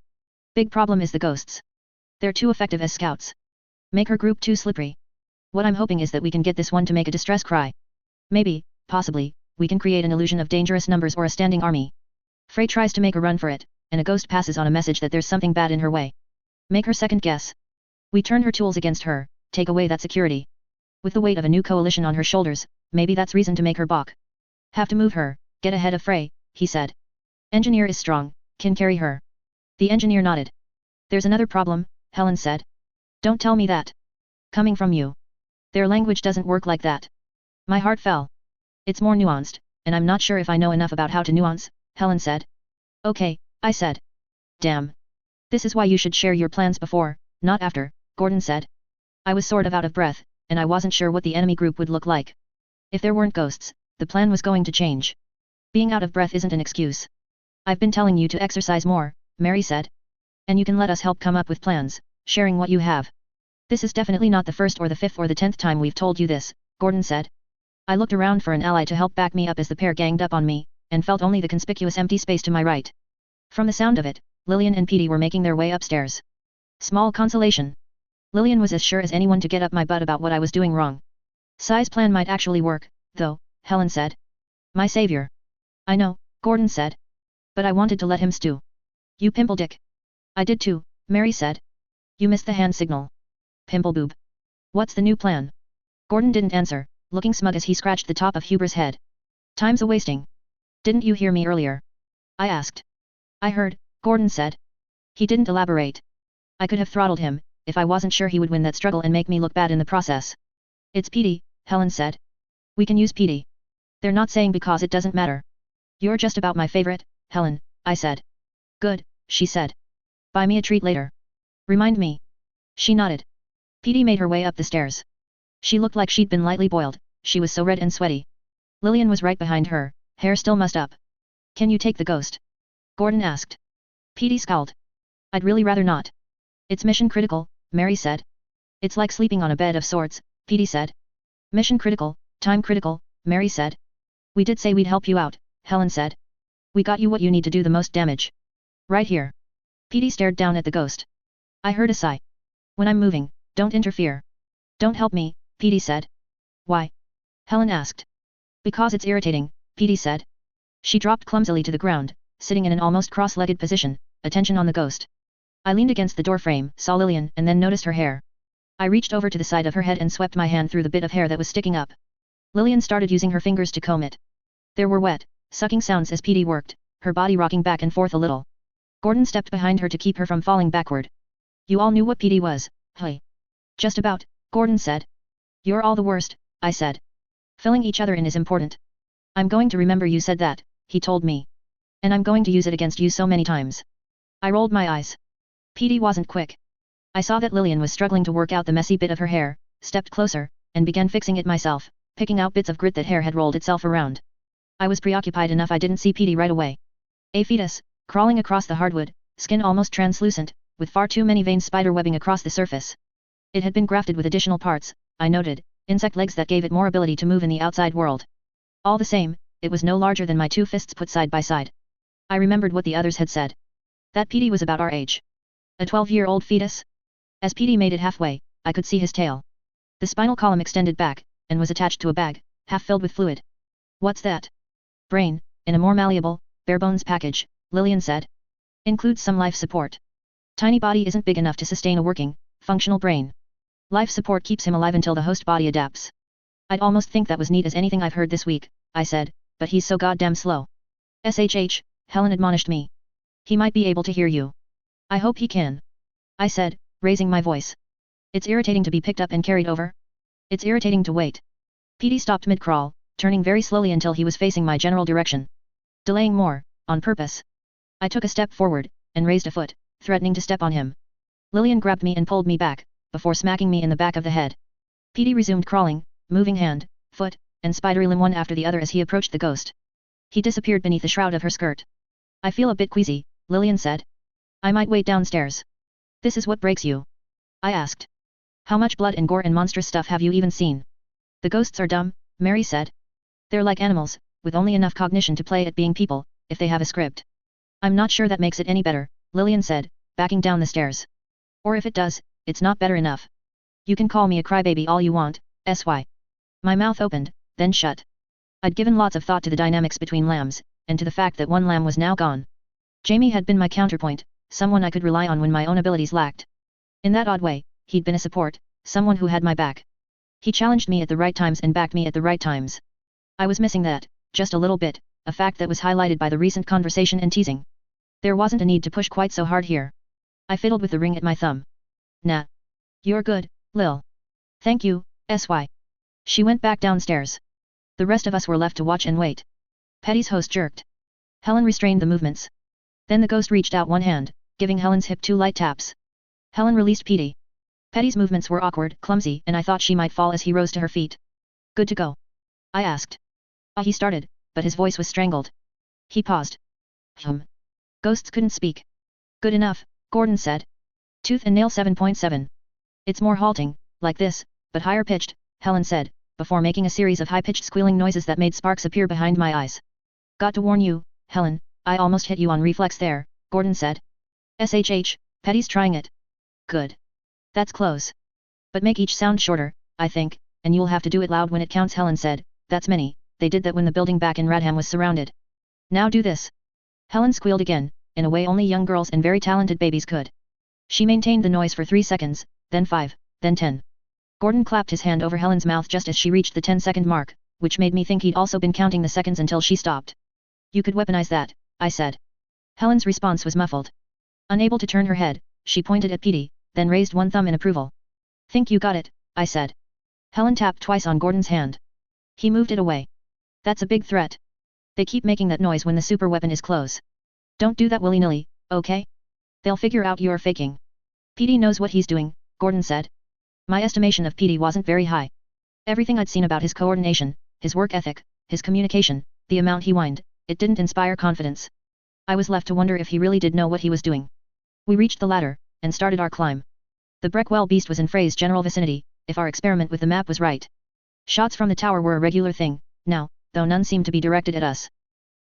Big problem is the ghosts. They're too effective as scouts. Make her group too slippery. What I'm hoping is that we can get this one to make a distress cry. Maybe, possibly, we can create an illusion of dangerous numbers or a standing army. Frey tries to make a run for it, and a ghost passes on a message that there's something bad in her way. Make her second guess. We turn her tools against her, take away that security. With the weight of a new coalition on her shoulders, maybe that's reason to make her balk. Have to move her, get ahead of Frey, he said. Engineer is strong, can carry her. The engineer nodded. There's another problem, Helen said. Don't tell me that. Coming from you. Their language doesn't work like that. My heart fell. It's more nuanced, and I'm not sure if I know enough about how to nuance, Helen said. Okay, I said. Damn. This is why you should share your plans before, not after, Gordon said. I was sort of out of breath, and I wasn't sure what the enemy group would look like. If there weren't ghosts, the plan was going to change. Being out of breath isn't an excuse. I've been telling you to exercise more, Mary said. And you can let us help come up with plans, sharing what you have. This is definitely not the first or the fifth or the 10th time we've told you this, Gordon said. I looked around for an ally to help back me up as the pair ganged up on me, and felt only the conspicuous empty space to my right. From the sound of it, Lillian and Petey were making their way upstairs. Small consolation. Lillian was as sure as anyone to get up my butt about what I was doing wrong. Sai's plan might actually work, though, Helen said. My savior. I know, Gordon said. But I wanted to let him stew. You pimple dick. I did too, Mary said. You missed the hand signal. Pimple boob. What's the new plan? Gordon didn't answer, looking smug as he scratched the top of Huber's head. Time's a-wasting. Didn't you hear me earlier? I asked. I heard, Gordon said. He didn't elaborate. I could have throttled him, if I wasn't sure he would win that struggle and make me look bad in the process. It's Petey, Helen said. We can use Petey. They're not saying because it doesn't matter. You're just about my favorite, Helen, I said. Good, she said. Buy me a treat later. Remind me. She nodded. PD made her way up the stairs. She looked like she'd been lightly boiled, she was so red and sweaty. Lillian was right behind her, hair still mussed up. Can you take the ghost? Gordon asked. PD scowled. I'd really rather not. It's mission critical, Mary said. It's like sleeping on a bed of sorts, PD said. Mission critical, time critical, Mary said. We did say we'd help you out, Helen said. We got you what you need to do the most damage. Right here. PD stared down at the ghost. I heard a sigh. When I'm moving, don't interfere. Don't help me, PD said. Why? Helen asked. Because it's irritating, PD said. She dropped clumsily to the ground, sitting in an almost cross-legged position, attention on the ghost. I leaned against the doorframe, saw Lillian and then noticed her hair. I reached over to the side of her head and swept my hand through the bit of hair that was sticking up. Lillian started using her fingers to comb it. There were wet, sucking sounds as PD worked, her body rocking back and forth a little. Gordon stepped behind her to keep her from falling backward. You all knew what PD was, hey? Just about, Gordon said. You're all the worst, I said. Filling each other in is important. I'm going to remember you said that, he told me. And I'm going to use it against you so many times. I rolled my eyes. PD wasn't quick. I saw that Lillian was struggling to work out the messy bit of her hair, stepped closer, and began fixing it myself, picking out bits of grit that hair had rolled itself around. I was preoccupied enough I didn't see PD right away. A fetus, crawling across the hardwood, skin almost translucent, with far too many veins spider-webbing across the surface. It had been grafted with additional parts, I noted, insect legs that gave it more ability to move in the outside world. All the same, it was no larger than my two fists put side by side. I remembered what the others had said. That PD was about our age. A 12-year-old fetus? As PD made it halfway, I could see his tail. The spinal column extended back, and was attached to a bag, half filled with fluid. What's that? Brain, in a more malleable, bare-bones package, Lillian said. Includes some life support. Tiny body isn't big enough to sustain a working, functional brain. Life support keeps him alive until the host body adapts. I'd almost think that was neat as anything I've heard this week, I said, but he's so goddamn slow. SHH, Helen admonished me. He might be able to hear you. I hope he can. I said, raising my voice. It's irritating to be picked up and carried over. It's irritating to wait. PD stopped mid-crawl, turning very slowly until he was facing my general direction. Delaying more, on purpose. I took a step forward, and raised a foot, threatening to step on him. Lillian grabbed me and pulled me back, before smacking me in the back of the head. PD resumed crawling, moving hand, foot, and spidery limb one after the other as he approached the ghost. He disappeared beneath the shroud of her skirt. I feel a bit queasy, Lillian said. I might wait downstairs. This is what breaks you? I asked. How much blood and gore and monstrous stuff have you even seen? The ghosts are dumb, Mary said. They're like animals, with only enough cognition to play at being people, if they have a script. I'm not sure that makes it any better, Lillian said, backing down the stairs. Or if it does, it's not better enough. You can call me a crybaby all you want, SY. My mouth opened, then shut. I'd given lots of thought to the dynamics between lambs, and to the fact that one lamb was now gone. Jamie had been my counterpoint, someone I could rely on when my own abilities lacked. In that odd way, he'd been a support, someone who had my back. He challenged me at the right times and backed me at the right times. I was missing that, just a little bit, a fact that was highlighted by the recent conversation and teasing. There wasn't a need to push quite so hard here. I fiddled with the ring at my thumb. Nah. You're good, Lil. Thank you, SY. She went back downstairs. The rest of us were left to watch and wait. Petty's host jerked. Helen restrained the movements. Then the ghost reached out one hand, giving Helen's hip 2 light taps. Helen released Petey. Petty's movements were awkward, clumsy, and I thought she might fall as he rose to her feet. Good to go? I asked. He started, but his voice was strangled. He paused. Ghosts couldn't speak. Good enough, Gordon said. Tooth and nail 7.7. It's more halting, like this, but higher pitched, Helen said, before making a series of high-pitched squealing noises that made sparks appear behind my eyes. Got to warn you, Helen, I almost hit you on reflex there, Gordon said. SHH, Petty's trying it. Good. That's close. But make each sound shorter, I think, and you'll have to do it loud when it counts, Helen said. That's many, they did that when the building back in Radham was surrounded. Now do this. Helen squealed again, in a way only young girls and very talented babies could. She maintained the noise for 3 seconds, then 5, then 10. Gordon clapped his hand over Helen's mouth just as she reached the 10-second mark, which made me think he'd also been counting the seconds until she stopped. You could weaponize that, I said. Helen's response was muffled. Unable to turn her head, she pointed at Petey, then raised one thumb in approval. Think you got it, I said. Helen tapped twice on Gordon's hand. He moved it away. That's a big threat. They keep making that noise when the super weapon is close. Don't do that willy-nilly, okay? They'll figure out you're faking. Petey knows what he's doing, Gordon said. My estimation of PD wasn't very high. Everything I'd seen about his coordination, his work ethic, his communication, the amount he whined, it didn't inspire confidence. I was left to wonder if he really did know what he was doing. We reached the ladder, and started our climb. The Breckwell beast was in Frey's general vicinity, if our experiment with the map was right. Shots from the tower were a regular thing, now, though none seemed to be directed at us.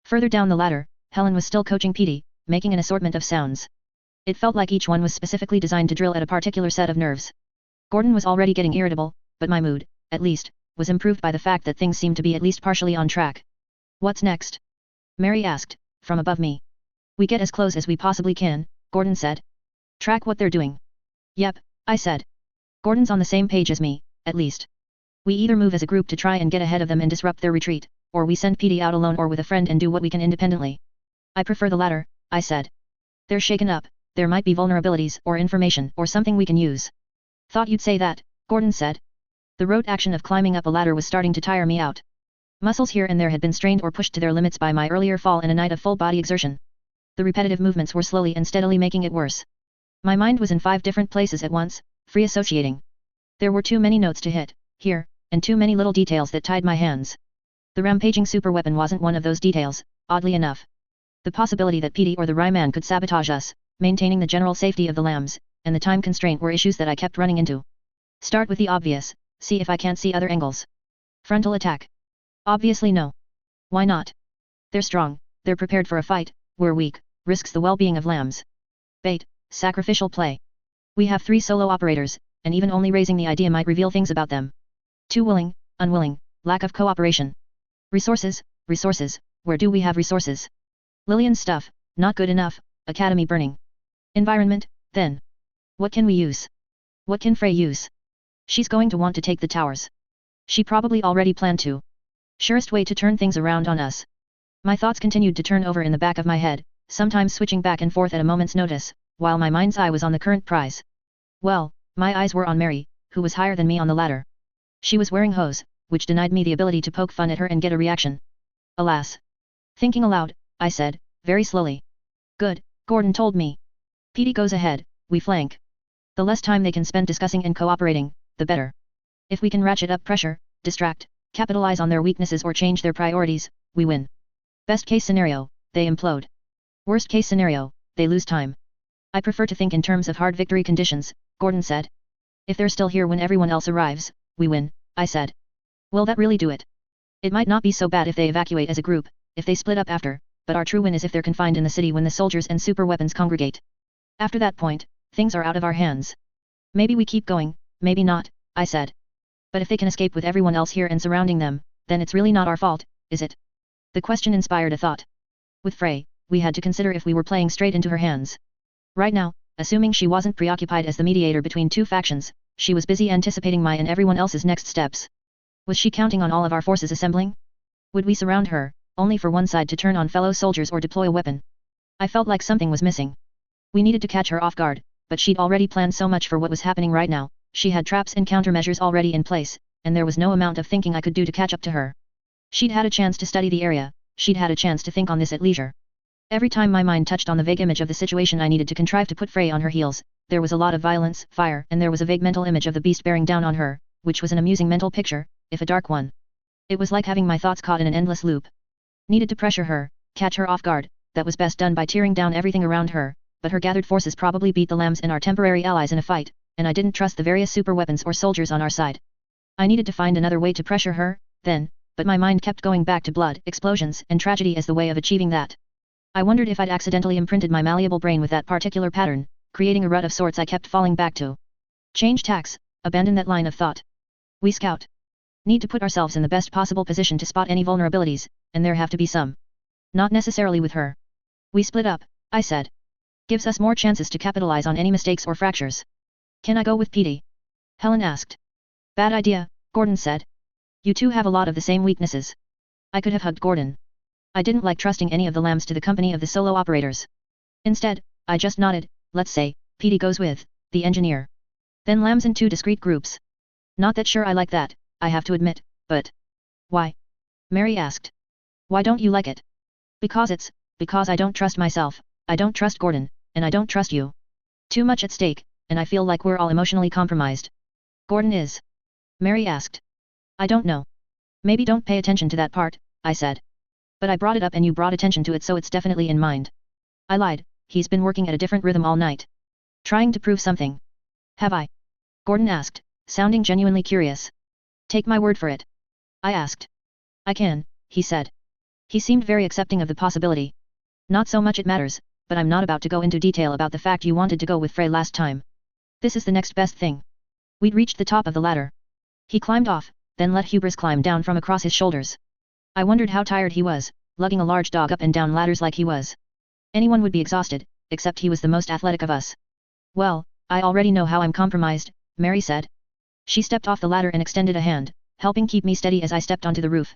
Further down the ladder, Helen was still coaching Petey, making an assortment of sounds. It felt like each one was specifically designed to drill at a particular set of nerves. Gordon was already getting irritable, but my mood, at least, was improved by the fact that things seemed to be at least partially on track. What's next? Mary asked, from above me. We get as close as we possibly can, Gordon said. Track what they're doing. Yep, I said. Gordon's on the same page as me, at least. We either move as a group to try and get ahead of them and disrupt their retreat, or we send Petey out alone or with a friend and do what we can independently. I prefer the latter, I said. They're shaken up, there might be vulnerabilities or information or something we can use. Thought you'd say that, Gordon said. The rote action of climbing up a ladder was starting to tire me out. Muscles here and there had been strained or pushed to their limits by my earlier fall and a night of full body exertion. The repetitive movements were slowly and steadily making it worse. My mind was in 5 different places at once, free associating. There were too many notes to hit, here, and too many little details that tied my hands. The rampaging superweapon wasn't one of those details, oddly enough. The possibility that Petey or the Ryeman could sabotage us, maintaining the general safety of the lambs, and the time constraint were issues that I kept running into. Start with the obvious, see if I can't see other angles. Frontal attack. Obviously no. Why not? They're strong, they're prepared for a fight, we're weak, risks the well-being of lambs. Bait, sacrificial play. We have 3 solo operators, and even only raising the idea might reveal things about them. Too willing, unwilling, lack of cooperation. Resources, where do we have resources? Lillian's stuff, not good enough, academy burning. Environment, then. What can we use? What can Frey use? She's going to want to take the towers. She probably already planned to. Surest way to turn things around on us. My thoughts continued to turn over in the back of my head, sometimes switching back and forth at a moment's notice, while my mind's eye was on the current prize. Well, my eyes were on Mary, who was higher than me on the ladder. She was wearing hose, which denied me the ability to poke fun at her and get a reaction. Alas. Thinking aloud, I said, very slowly. Good, Gordon told me. Petey goes ahead, we flank. The less time they can spend discussing and cooperating, the better. If we can ratchet up pressure, distract, capitalize on their weaknesses or change their priorities, we win. Best case scenario, they implode. Worst case scenario, they lose time. I prefer to think in terms of hard victory conditions, Gordon said. If they're still here when everyone else arrives, we win, I said. Will that really do it? It might not be so bad if they evacuate as a group, if they split up after, but our true win is if they're confined in the city when the soldiers and super weapons congregate. After that point, things are out of our hands. Maybe we keep going, maybe not, I said. But if they can escape with everyone else here and surrounding them, then it's really not our fault, is it? The question inspired a thought. With Frey, we had to consider if we were playing straight into her hands. Right now, assuming she wasn't preoccupied as the mediator between 2 factions, she was busy anticipating my and everyone else's next steps. Was she counting on all of our forces assembling? Would we surround her, only for one side to turn on fellow soldiers or deploy a weapon? I felt like something was missing. We needed to catch her off guard, but she'd already planned so much for what was happening right now, she had traps and countermeasures already in place, and there was no amount of thinking I could do to catch up to her. She'd had a chance to study the area, she'd had a chance to think on this at leisure. Every time my mind touched on the vague image of the situation I needed to contrive to put Frey on her heels, there was a lot of violence, fire, and there was a vague mental image of the beast bearing down on her, which was an amusing mental picture, if a dark one. It was like having my thoughts caught in an endless loop. Needed to pressure her, catch her off guard, that was best done by tearing down everything around her, but her gathered forces probably beat the lambs and our temporary allies in a fight, and I didn't trust the various super weapons or soldiers on our side. I needed to find another way to pressure her, then, but my mind kept going back to blood, explosions, and tragedy as the way of achieving that. I wondered if I'd accidentally imprinted my malleable brain with that particular pattern, creating a rut of sorts I kept falling back to. Change tacks, abandon that line of thought. We scout. Need to put ourselves in the best possible position to spot any vulnerabilities, and there have to be some. Not necessarily with her. We split up, I said. Gives us more chances to capitalize on any mistakes or fractures. Can I go with Petey? Helen asked. Bad idea, Gordon said. You two have a lot of the same weaknesses. I could have hugged Gordon. I didn't like trusting any of the lambs to the company of the solo operators. Instead, I just nodded, let's say, Petey goes with the engineer. Then lambs in 2 discrete groups. Not that sure I like that, I have to admit, but... Why? Mary asked. Why don't you like it? Because I don't trust myself, I don't trust Gordon, and I don't trust you. Too much at stake, and I feel like we're all emotionally compromised. Gordon is? Mary asked. I don't know. Maybe don't pay attention to that part, I said. But I brought it up and you brought attention to it, so it's definitely in mind. I lied, he's been working at a different rhythm all night. Trying to prove something. Have I? Gordon asked, sounding genuinely curious. Take my word for it. I asked. I can, he said. He seemed very accepting of the possibility. Not so much it matters, but I'm not about to go into detail about the fact you wanted to go with Frey last time. This is the next best thing. We'd reached the top of the ladder. He climbed off, then let Hubris climb down from across his shoulders. I wondered how tired he was, lugging a large dog up and down ladders like he was. Anyone would be exhausted, except he was the most athletic of us. Well, I already know how I'm compromised, Mary said. She stepped off the ladder and extended a hand, helping keep me steady as I stepped onto the roof.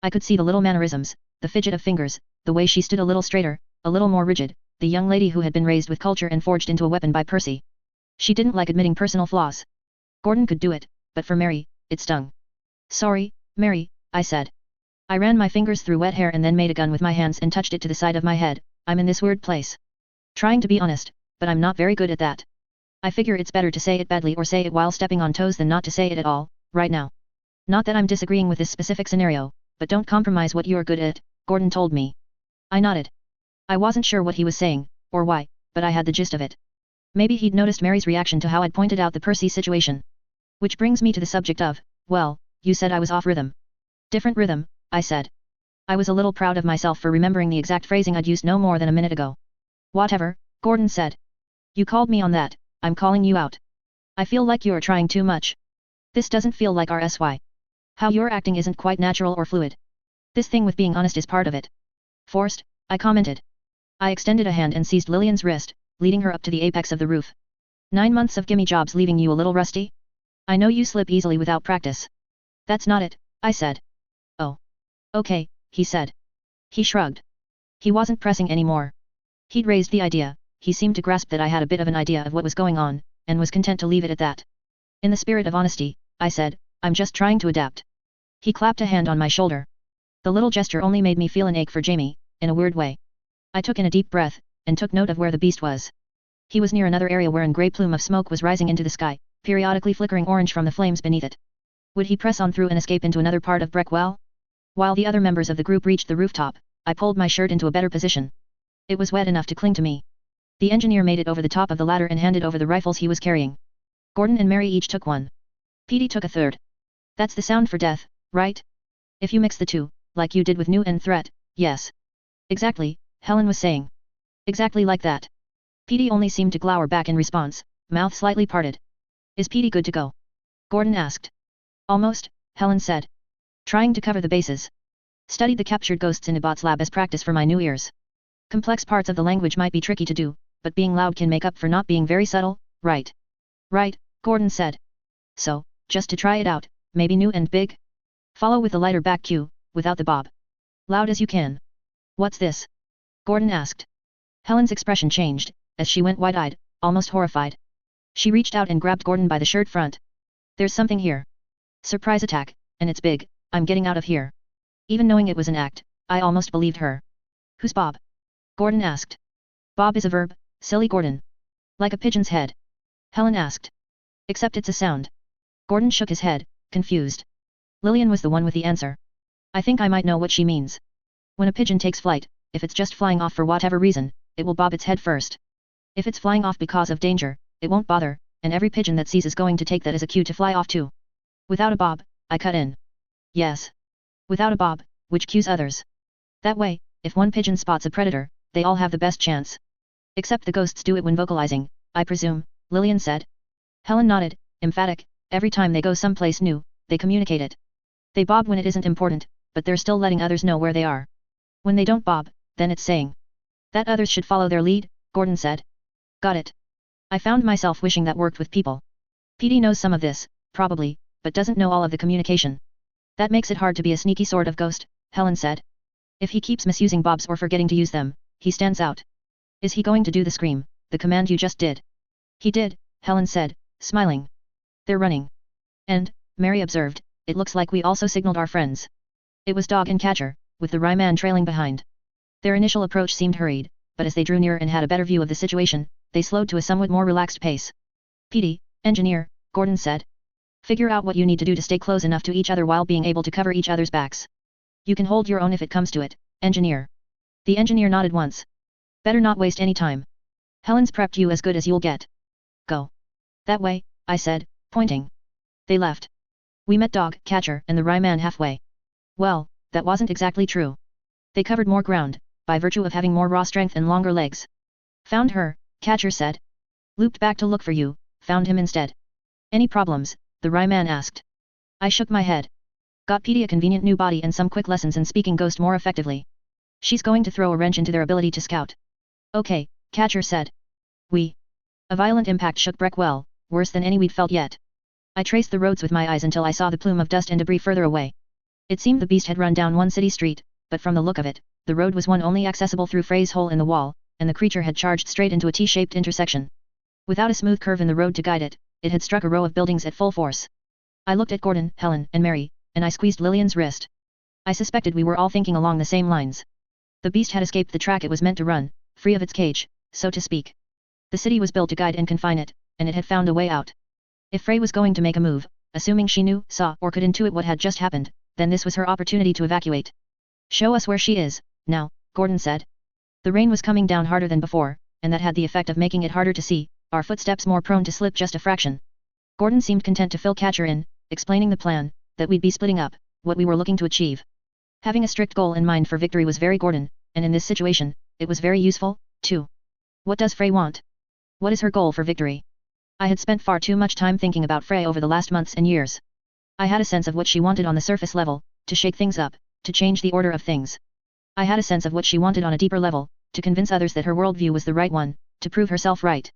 I could see the little mannerisms, the fidget of fingers, the way she stood a little straighter, a little more rigid, the young lady who had been raised with culture and forged into a weapon by Percy. She didn't like admitting personal flaws. Gordon could do it, but for Mary, it stung. Sorry, Mary, I said. I ran my fingers through wet hair and then made a gun with my hands and touched it to the side of my head. I'm in this weird place. Trying to be honest, but I'm not very good at that. I figure it's better to say it badly or say it while stepping on toes than not to say it at all, right now. Not that I'm disagreeing with this specific scenario, but don't compromise what you're good at, Gordon told me. I nodded. I wasn't sure what he was saying, or why, but I had the gist of it. Maybe he'd noticed Mary's reaction to how I'd pointed out the Percy situation. Which brings me to the subject of, well, you said I was off rhythm. Different rhythm, I said. I was a little proud of myself for remembering the exact phrasing I'd used no more than a minute ago. Whatever, Gordon said. You called me on that, I'm calling you out. I feel like you're trying too much. This doesn't feel like RSY. How you're acting isn't quite natural or fluid. This thing with being honest is part of it. Forced, I commented. I extended a hand and seized Lillian's wrist, leading her up to the apex of the roof. 9 months of gimme jobs leaving you a little rusty? I know you slip easily without practice. That's not it, I said. Oh. Okay, he said. He shrugged. He wasn't pressing anymore. He'd raised the idea, he seemed to grasp that I had a bit of an idea of what was going on, and was content to leave it at that. In the spirit of honesty, I said, I'm just trying to adapt. He clapped a hand on my shoulder. The little gesture only made me feel an ache for Jamie, in a weird way. I took in a deep breath, and took note of where the beast was. He was near another area where a grey plume of smoke was rising into the sky, periodically flickering orange from the flames beneath it. Would he press on through and escape into another part of Breckwell? While the other members of the group reached the rooftop, I pulled my shirt into a better position. It was wet enough to cling to me. The engineer made it over the top of the ladder and handed over the rifles he was carrying. Gordon and Mary each took one. Petey took a third. That's the sound for death, right? If you mix the two, like you did with New and Threat, yes. Exactly, Helen was saying. Exactly like that. Petey only seemed to glower back in response, mouth slightly parted. Is Petey good to go? Gordon asked. Almost, Helen said. Trying to cover the bases. Studied the captured ghosts in Ibot's lab as practice for my new ears. Complex parts of the language might be tricky to do, but being loud can make up for not being very subtle, right? Right, Gordon said. So, just to try it out, maybe new and big? Follow with the lighter back cue, without the bob. Loud as you can. What's this? Gordon asked. Helen's expression changed, as she went wide-eyed, almost horrified. She reached out and grabbed Gordon by the shirt front. There's something here. Surprise attack, and it's big, I'm getting out of here. Even knowing it was an act, I almost believed her. Who's Bob? Gordon asked. Bob is a verb, silly Gordon. Like a pigeon's head. Helen asked. Except it's a sound. Gordon shook his head, confused. Lillian was the one with the answer. I think I might know what she means. When a pigeon takes flight, if it's just flying off for whatever reason, it will bob its head first. If it's flying off because of danger, it won't bother, and every pigeon that sees is going to take that as a cue to fly off too. Without a bob, I cut in. Yes. Without a bob, which cues others. That way, if one pigeon spots a predator, they all have the best chance. Except the ghosts do it when vocalizing, I presume, Lillian said. Helen nodded, emphatic, every time they go someplace new, they communicate it. They bob when it isn't important, but they're still letting others know where they are. When they don't bob, then it's saying that others should follow their lead, Gordon said. Got it. I found myself wishing that worked with people. Petey knows some of this, probably, but doesn't know all of the communication. That makes it hard to be a sneaky sort of ghost, Helen said. If he keeps misusing bobs or forgetting to use them, he stands out. Is he going to do the scream, the command you just did? He did, Helen said, smiling. They're running. And, Mary observed, it looks like we also signaled our friends. It was Dog and Catcher, with the Rye-man trailing behind. Their initial approach seemed hurried, but as they drew nearer and had a better view of the situation, they slowed to a somewhat more relaxed pace. PD, engineer, Gordon said. Figure out what you need to do to stay close enough to each other while being able to cover each other's backs. You can hold your own if it comes to it, engineer. The engineer nodded once. Better not waste any time. Helen's prepped you as good as you'll get. Go. That way, I said, pointing. They left. We met Dog, Catcher, and the Rye Man halfway. Well, that wasn't exactly true. They covered more ground, by virtue of having more raw strength and longer legs. Found her, Catcher said. Looped back to look for you, found him instead. Any problems? The Rye Man asked. I shook my head. Got PD a convenient new body and some quick lessons in speaking Ghost more effectively. She's going to throw a wrench into their ability to scout. Okay, Catcher said. A violent impact shook Breckwell, worse than any we'd felt yet. I traced the roads with my eyes until I saw the plume of dust and debris further away. It seemed the beast had run down one city street, but from the look of it, the road was one only accessible through Frey's hole in the wall, and the creature had charged straight into a T-shaped intersection. Without a smooth curve in the road to guide it, it had struck a row of buildings at full force. I looked at Gordon, Helen, and Mary, and I squeezed Lillian's wrist. I suspected we were all thinking along the same lines. The beast had escaped the track it was meant to run, free of its cage, so to speak. The city was built to guide and confine it, and it had found a way out. If Frey was going to make a move, assuming she knew, saw, or could intuit what had just happened, then this was her opportunity to evacuate. Show us where she is, now, Gordon said. The rain was coming down harder than before, and that had the effect of making it harder to see, our footsteps more prone to slip just a fraction. Gordon seemed content to fill Catcher in, explaining the plan, that we'd be splitting up, what we were looking to achieve. Having a strict goal in mind for victory was very Gordon, and in this situation, it was very useful, too. What does Frey want? What is her goal for victory? I had spent far too much time thinking about Frey over the last months and years. I had a sense of what she wanted on the surface level, to shake things up, to change the order of things. I had a sense of what she wanted on a deeper level, to convince others that her worldview was the right one, to prove herself right.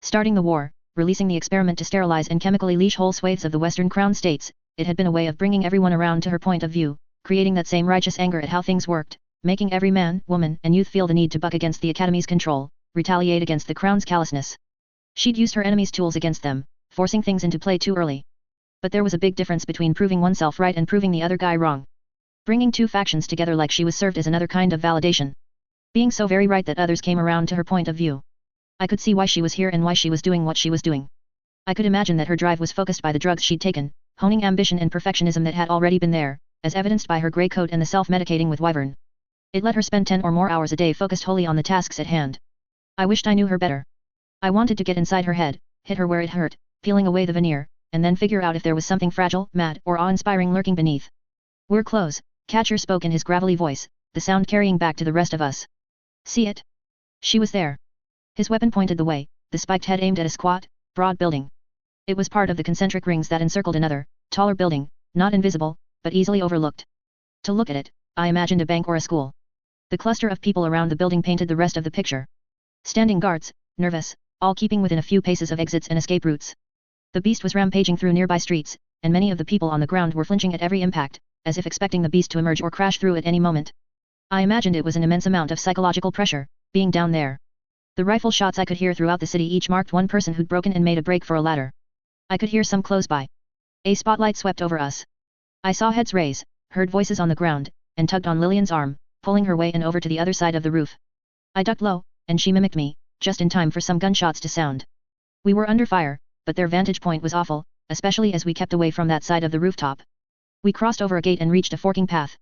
Starting the war, releasing the experiment to sterilize and chemically leash whole swathes of the Western Crown states, it had been a way of bringing everyone around to her point of view, creating that same righteous anger at how things worked, making every man, woman, and youth feel the need to buck against the Academy's control, retaliate against the Crown's callousness. She'd used her enemy's tools against them, forcing things into play too early. But there was a big difference between proving oneself right and proving the other guy wrong. Bringing two factions together like she was served as another kind of validation. Being so very right that others came around to her point of view. I could see why she was here and why she was doing what she was doing. I could imagine that her drive was focused by the drugs she'd taken, honing ambition and perfectionism that had already been there, as evidenced by her grey coat and the self-medicating with Wyvern. It let her spend 10 or more hours a day focused wholly on the tasks at hand. I wished I knew her better. I wanted to get inside her head, hit her where it hurt, peeling away the veneer, and then figure out if there was something fragile, mad, or awe-inspiring lurking beneath. We're close, Catcher spoke in his gravelly voice, the sound carrying back to the rest of us. See it? She was there. His weapon pointed the way, the spiked head aimed at a squat, broad building. It was part of the concentric rings that encircled another, taller building, not invisible, but easily overlooked. To look at it, I imagined a bank or a school. The cluster of people around the building painted the rest of the picture. Standing guards, nervous, all keeping within a few paces of exits and escape routes. The beast was rampaging through nearby streets, and many of the people on the ground were flinching at every impact, as if expecting the beast to emerge or crash through at any moment. I imagined it was an immense amount of psychological pressure, being down there. The rifle shots I could hear throughout the city each marked one person who'd broken and made a break for a ladder. I could hear some close by. A spotlight swept over us. I saw heads raise, heard voices on the ground, and tugged on Lillian's arm, pulling her way in over to the other side of the roof. I ducked low, and she mimicked me, just in time for some gunshots to sound. We were under fire, but their vantage point was awful, especially as we kept away from that side of the rooftop. We crossed over a gate and reached a forking path.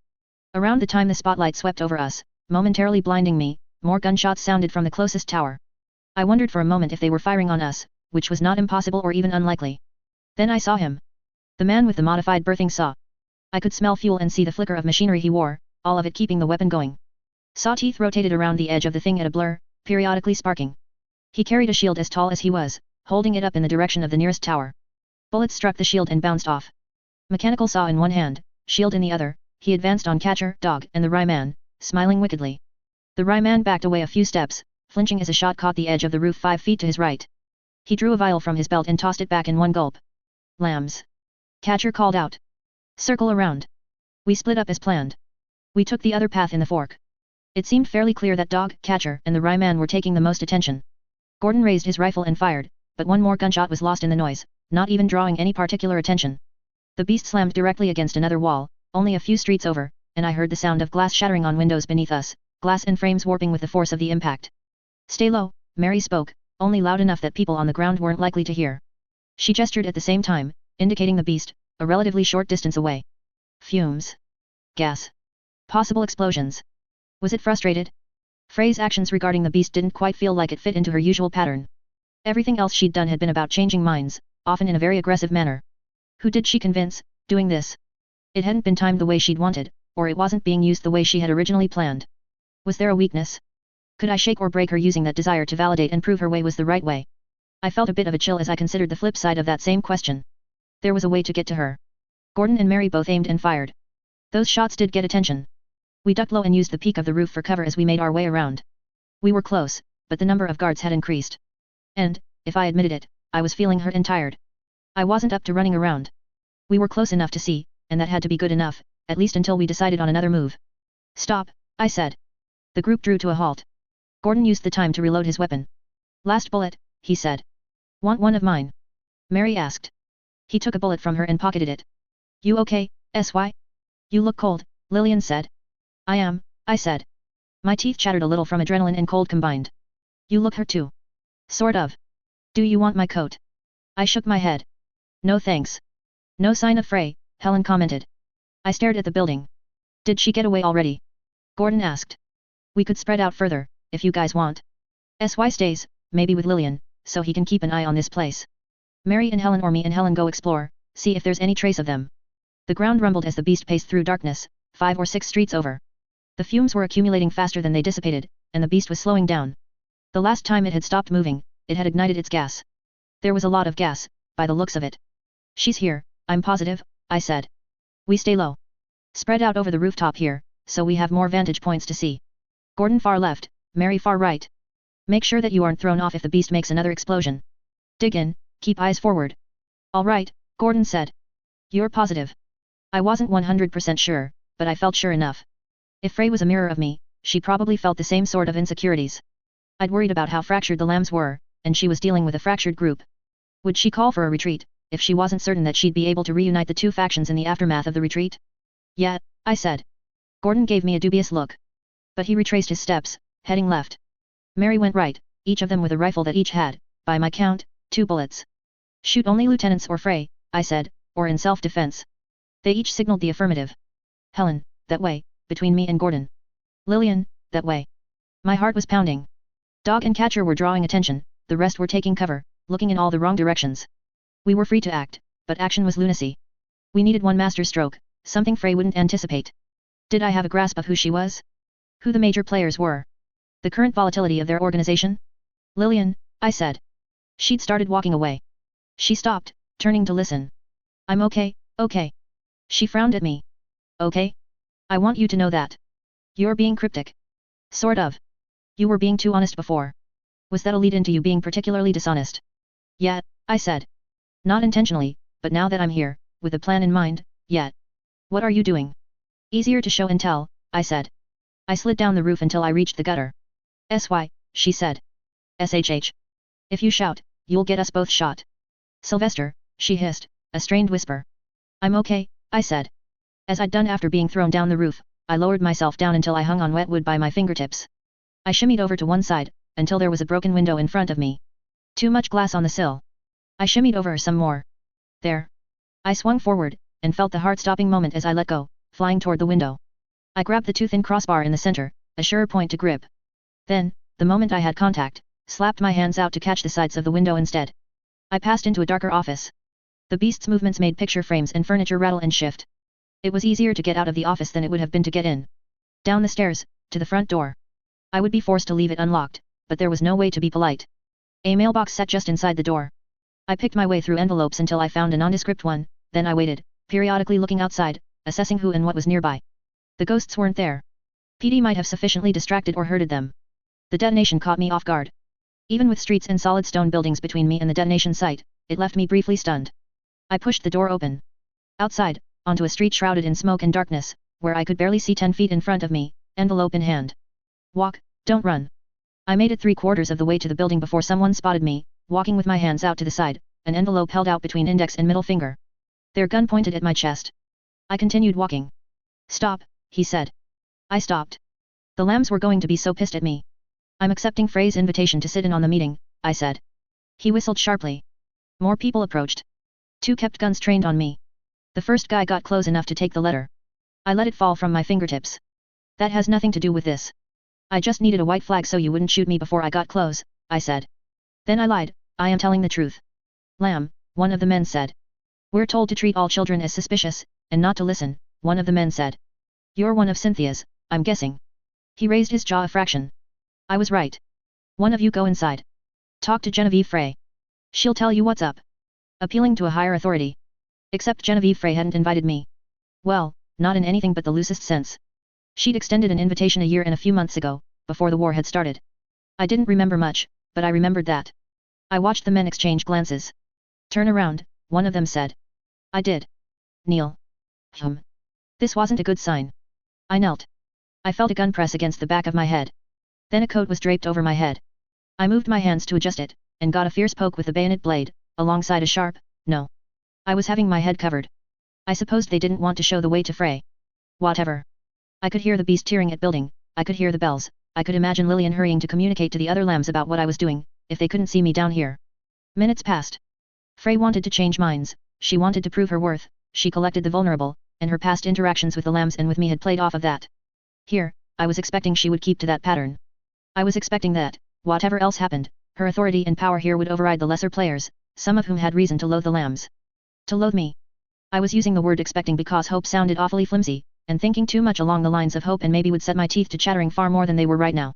Around the time the spotlight swept over us, momentarily blinding me, more gunshots sounded from the closest tower. I wondered for a moment if they were firing on us, which was not impossible or even unlikely. Then I saw him. The man with the modified birthing saw. I could smell fuel and see the flicker of machinery he wore, all of it keeping the weapon going. Saw teeth rotated around the edge of the thing at a blur, periodically sparking. He carried a shield as tall as he was, holding it up in the direction of the nearest tower. Bullets struck the shield and bounced off. Mechanical saw in one hand, shield in the other, he advanced on Catcher, Dog, and the Rye Man, smiling wickedly. The Rye Man backed away a few steps, flinching as a shot caught the edge of the roof 5 feet to his right. He drew a vial from his belt and tossed it back in one gulp. Lambs. Catcher called out. Circle around. We split up as planned. We took the other path in the fork. It seemed fairly clear that Dog, Catcher, and the Rye Man were taking the most attention. Gordon raised his rifle and fired, but one more gunshot was lost in the noise, not even drawing any particular attention. The beast slammed directly against another wall, only a few streets over, and I heard the sound of glass shattering on windows beneath us, glass and frames warping with the force of the impact. Stay low, Mary spoke, only loud enough that people on the ground weren't likely to hear. She gestured at the same time, indicating the beast, a relatively short distance away. Fumes. Gas. Possible explosions. Was it frustrated? Frey's actions regarding the beast didn't quite feel like it fit into her usual pattern. Everything else she'd done had been about changing minds, often in a very aggressive manner. Who did she convince, doing this? It hadn't been timed the way she'd wanted, or it wasn't being used the way she had originally planned. Was there a weakness? Could I shake or break her using that desire to validate and prove her way was the right way? I felt a bit of a chill as I considered the flip side of that same question. There was a way to get to her. Gordon and Mary both aimed and fired. Those shots did get attention. We ducked low and used the peak of the roof for cover as we made our way around. We were close, but the number of guards had increased. And, if I admitted it, I was feeling hurt and tired. I wasn't up to running around. We were close enough to see, and that had to be good enough, at least until we decided on another move. Stop, I said. The group drew to a halt. Gordon used the time to reload his weapon. Last bullet, he said. Want one of mine? Mary asked. He took a bullet from her and pocketed it. You okay, SY? You look cold, Lillian said. I am, I said. My teeth chattered a little from adrenaline and cold combined. You look hurt too. Sort of. Do you want my coat? I shook my head. No thanks. No sign of Frey, Helen commented. I stared at the building. Did she get away already? Gordon asked. We could spread out further, if you guys want. SY stays, maybe with Lillian, so he can keep an eye on this place. Mary and Helen or me and Helen go explore, see if there's any trace of them. The ground rumbled as the beast paced through darkness, 5 or 6 streets over. The fumes were accumulating faster than they dissipated, and the beast was slowing down. The last time it had stopped moving, it had ignited its gas. There was a lot of gas, by the looks of it. She's here, I'm positive, I said. We stay low. Spread out over the rooftop here, so we have more vantage points to see. Gordon far left, Mary far right. Make sure that you aren't thrown off if the beast makes another explosion. Dig in, keep eyes forward. All right, Gordon said. You're positive? I wasn't 100% sure, but I felt sure enough. If Frey was a mirror of me, she probably felt the same sort of insecurities. I'd worried about how fractured the lambs were, and she was dealing with a fractured group. Would she call for a retreat, if she wasn't certain that she'd be able to reunite the two factions in the aftermath of the retreat? Yeah, I said. Gordon gave me a dubious look. But he retraced his steps, heading left. Mary went right, each of them with a rifle that each had, by my count, 2 bullets. Shoot only lieutenants or Frey, I said, or in self-defense. They each signaled the affirmative. Helen, that way, between me and Gordon. Lillian, that way. My heart was pounding. Dog and Catcher were drawing attention, the rest were taking cover, looking in all the wrong directions. We were free to act, but action was lunacy. We needed one master stroke, something Frey wouldn't anticipate. Did I have a grasp of who she was? Who the major players were? The current volatility of their organization? Lillian, I said. She'd started walking away. She stopped, turning to listen. I'm okay, okay. She frowned at me. Okay? I want you to know that. You're being cryptic. Sort of. You were being too honest before. Was that a lead into you being particularly dishonest? Yeah, I said. Not intentionally, but now that I'm here, with a plan in mind, yeah. What are you doing? Easier to show and tell, I said. I slid down the roof until I reached the gutter. SY, she said. SHH. If you shout, you'll get us both shot. Sylvester, she hissed, a strained whisper. I'm okay, I said. As I'd done after being thrown down the roof, I lowered myself down until I hung on wet wood by my fingertips. I shimmied over to one side, until there was a broken window in front of me. Too much glass on the sill. I shimmied over some more. There. I swung forward, and felt the heart-stopping moment as I let go, flying toward the window. I grabbed the tooth-thin crossbar in the center, a sure point to grip. Then, the moment I had contact, slapped my hands out to catch the sides of the window instead. I passed into a darker office. The beast's movements made picture frames and furniture rattle and shift. It was easier to get out of the office than it would have been to get in. Down the stairs, to the front door. I would be forced to leave it unlocked, but there was no way to be polite. A mailbox sat just inside the door. I picked my way through envelopes until I found a nondescript one, then I waited, periodically looking outside, assessing who and what was nearby. The ghosts weren't there. PD might have sufficiently distracted or herded them. The detonation caught me off guard. Even with streets and solid stone buildings between me and the detonation site, it left me briefly stunned. I pushed the door open. Outside, onto a street shrouded in smoke and darkness, where I could barely see 10 feet in front of me, envelope in hand. Walk, don't run. I made it 3/4 of the way to the building before someone spotted me, walking with my hands out to the side, an envelope held out between index and middle finger. Their gun pointed at my chest. I continued walking. Stop, he said. I stopped. The lambs were going to be so pissed at me. I'm accepting Frey's invitation to sit in on the meeting, I said. He whistled sharply. More people approached. 2 kept guns trained on me. The first guy got close enough to take the letter. I let it fall from my fingertips. That has nothing to do with this. I just needed a white flag so you wouldn't shoot me before I got close, I said. Then I lied, I am telling the truth. Lamb, one of the men said. We're told to treat all children as suspicious, and not to listen, one of the men said. You're one of Cynthia's, I'm guessing. He raised his jaw a fraction. I was right. One of you go inside. Talk to Genevieve Frey. She'll tell you what's up. Appealing to a higher authority. Except Genevieve Frey hadn't invited me. Well, not in anything but the loosest sense. She'd extended an invitation a year and a few months ago, before the war had started. I didn't remember much, but I remembered that. I watched the men exchange glances. Turn around, one of them said. I did. Kneel. This wasn't a good sign. I knelt. I felt a gun press against the back of my head. Then a coat was draped over my head. I moved my hands to adjust it, and got a fierce poke with the bayonet blade, alongside a sharp, no. I was having my head covered. I supposed they didn't want to show the way to Frey. Whatever. I could hear the beast tearing at building, I could hear the bells, I could imagine Lillian hurrying to communicate to the other lambs about what I was doing, if they couldn't see me down here. Minutes passed. Frey wanted to change minds, she wanted to prove her worth, she collected the vulnerable, and her past interactions with the lambs and with me had played off of that. Here, I was expecting she would keep to that pattern. I was expecting that, whatever else happened, her authority and power here would override the lesser players, some of whom had reason to loathe the lambs. To loathe me. I was using the word expecting because hope sounded awfully flimsy, and thinking too much along the lines of hope and maybe would set my teeth to chattering far more than they were right now.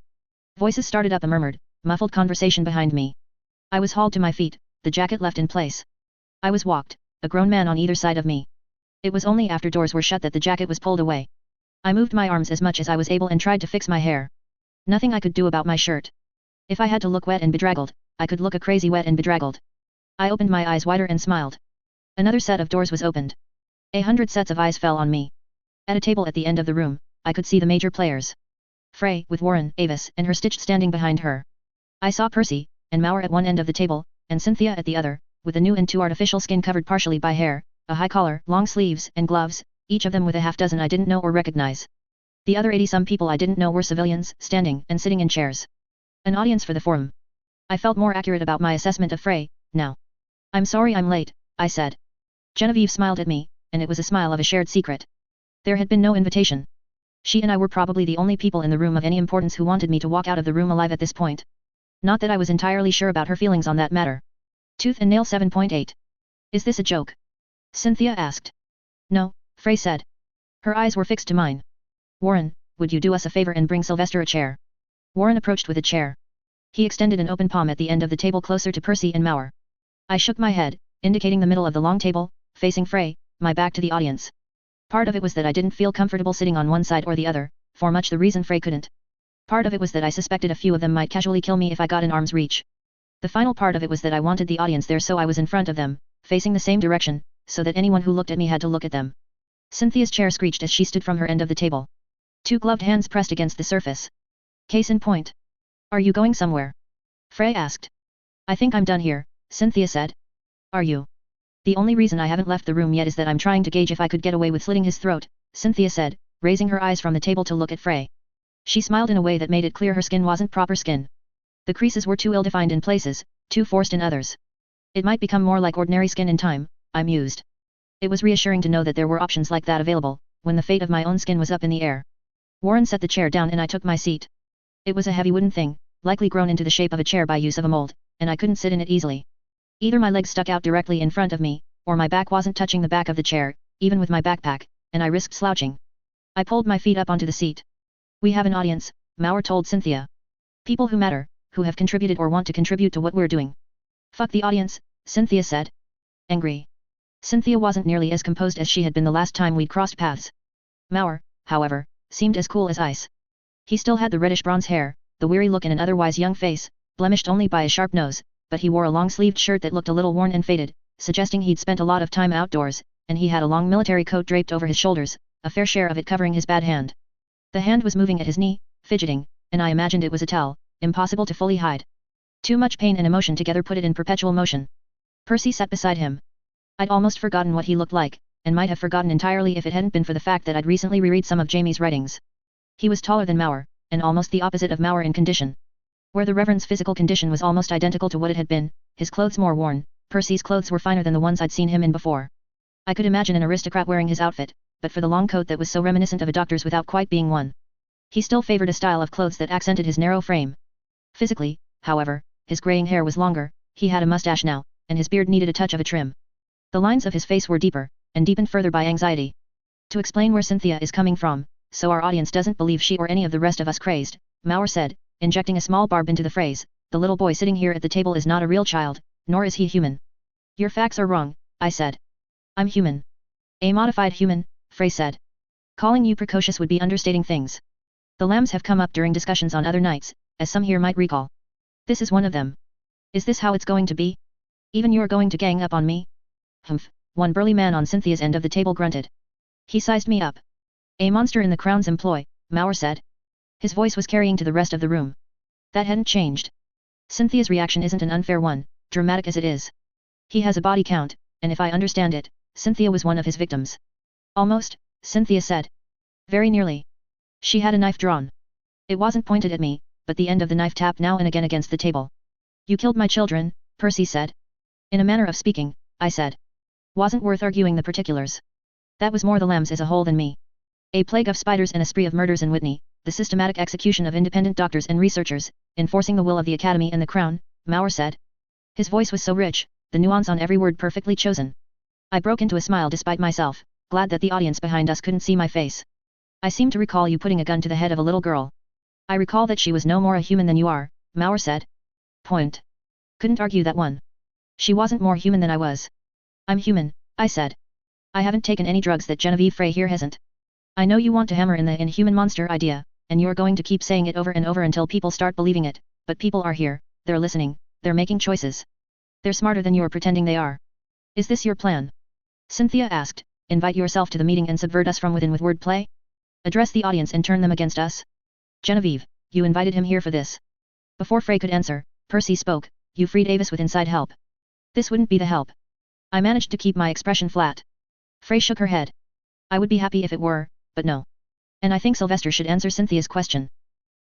Voices started up a murmured, muffled conversation behind me. I was hauled to my feet, the jacket left in place. I was walked, a grown man on either side of me. It was only after doors were shut that the jacket was pulled away. I moved my arms as much as I was able and tried to fix my hair. Nothing I could do about my shirt. If I had to look wet and bedraggled, I could look a crazy wet and bedraggled. I opened my eyes wider and smiled. Another set of doors was opened. 100 sets of eyes fell on me. At a table at the end of the room, I could see the major players. Frey, with Warren, Avis, and her Stitched standing behind her. I saw Percy, and Mauer at one end of the table, and Cynthia at the other, with a new and 2 artificial skin covered partially by hair, a high collar, long sleeves, and gloves, each of them with a half-dozen I didn't know or recognize. The other 80-some people I didn't know were civilians, standing and sitting in chairs. An audience for the forum. I felt more accurate about my assessment of Frey, now. I'm sorry I'm late, I said. Genevieve smiled at me, and it was a smile of a shared secret. There had been no invitation. She and I were probably the only people in the room of any importance who wanted me to walk out of the room alive at this point. Not that I was entirely sure about her feelings on that matter. Tooth and nail 7.8. Is this a joke? Cynthia asked. No, Frey said. Her eyes were fixed to mine. Warren, would you do us a favor and bring Sylvester a chair? Warren approached with a chair. He extended an open palm at the end of the table closer to Percy and Mauer. I shook my head, indicating the middle of the long table, facing Frey, my back to the audience. Part of it was that I didn't feel comfortable sitting on one side or the other, for much the reason Frey couldn't. Part of it was that I suspected a few of them might casually kill me if I got in arm's reach. The final part of it was that I wanted the audience there so I was in front of them, facing the same direction, so that anyone who looked at me had to look at them. Cynthia's chair screeched as she stood from her end of the table. 2 gloved hands pressed against the surface. Case in point. Are you going somewhere? Frey asked. I think I'm done here, Cynthia said. Are you? The only reason I haven't left the room yet is that I'm trying to gauge if I could get away with slitting his throat, Cynthia said, raising her eyes from the table to look at Frey. She smiled in a way that made it clear her skin wasn't proper skin. The creases were too ill-defined in places, too forced in others. It might become more like ordinary skin in time, I mused. It was reassuring to know that there were options like that available, when the fate of my own skin was up in the air. Warren set the chair down and I took my seat. It was a heavy wooden thing, likely grown into the shape of a chair by use of a mold, and I couldn't sit in it easily. Either my legs stuck out directly in front of me, or my back wasn't touching the back of the chair, even with my backpack, and I risked slouching. I pulled my feet up onto the seat. We have an audience, Mauer told Cynthia. People who matter, who have contributed or want to contribute to what we're doing. Fuck the audience, Cynthia said. Angry. Cynthia wasn't nearly as composed as she had been the last time we'd crossed paths. Mauer, however, seemed as cool as ice. He still had the reddish bronze hair, the weary look in an otherwise young face, blemished only by a sharp nose, but he wore a long-sleeved shirt that looked a little worn and faded, suggesting he'd spent a lot of time outdoors, and he had a long military coat draped over his shoulders, a fair share of it covering his bad hand. The hand was moving at his knee, fidgeting, and I imagined it was a towel, impossible to fully hide. Too much pain and emotion together put it in perpetual motion. Percy sat beside him. I'd almost forgotten what he looked like, and might have forgotten entirely if it hadn't been for the fact that I'd recently reread some of Jamie's writings. He was taller than Mauer, and almost the opposite of Mauer in condition. Where the Reverend's physical condition was almost identical to what it had been, his clothes more worn, Percy's clothes were finer than the ones I'd seen him in before. I could imagine an aristocrat wearing his outfit, but for the long coat that was so reminiscent of a doctor's without quite being one. He still favored a style of clothes that accented his narrow frame. Physically, however, his graying hair was longer, he had a mustache now, and his beard needed a touch of a trim. The lines of his face were deeper, and deepened further by anxiety. To explain where Cynthia is coming from, so our audience doesn't believe she or any of the rest of us crazed, Mauer said, injecting a small barb into the phrase, the little boy sitting here at the table is not a real child, nor is he human. Your facts are wrong, I said. I'm human. A modified human, Frey said. Calling you precocious would be understating things. The lambs have come up during discussions on other nights, as some here might recall. This is one of them. Is this how it's going to be? Even you're going to gang up on me? Humph, one burly man on Cynthia's end of the table grunted. He sized me up. A monster in the Crown's employ, Mauer said. His voice was carrying to the rest of the room. That hadn't changed. Cynthia's reaction isn't an unfair one, dramatic as it is. He has a body count, and if I understand it, Cynthia was one of his victims. Almost, Cynthia said. Very nearly. She had a knife drawn. It wasn't pointed at me, but the end of the knife tapped now and again against the table. You killed my children, Percy said. In a manner of speaking, I said. Wasn't worth arguing the particulars. That was more the lambs as a whole than me. A plague of spiders and a spree of murders in Whitney, the systematic execution of independent doctors and researchers, enforcing the will of the Academy and the Crown, Mauer said. His voice was so rich, the nuance on every word perfectly chosen. I broke into a smile despite myself, glad that the audience behind us couldn't see my face. I seem to recall you putting a gun to the head of a little girl. I recall that she was no more a human than you are, Mauer said. Point. Couldn't argue that one. She wasn't more human than I was. I'm human, I said. I haven't taken any drugs that Genevieve Frey here hasn't. I know you want to hammer in the inhuman monster idea, and you're going to keep saying it over and over until people start believing it, but people are here, they're listening, they're making choices. They're smarter than you're pretending they are. Is this your plan? Cynthia asked, invite yourself to the meeting and subvert us from within with wordplay? Address the audience and turn them against us? Genevieve, you invited him here for this. Before Frey could answer, Percy spoke, you freed Avis with inside help. This wouldn't be the help. I managed to keep my expression flat. Frey shook her head. I would be happy if it were, but no. And I think Sylvester should answer Cynthia's question.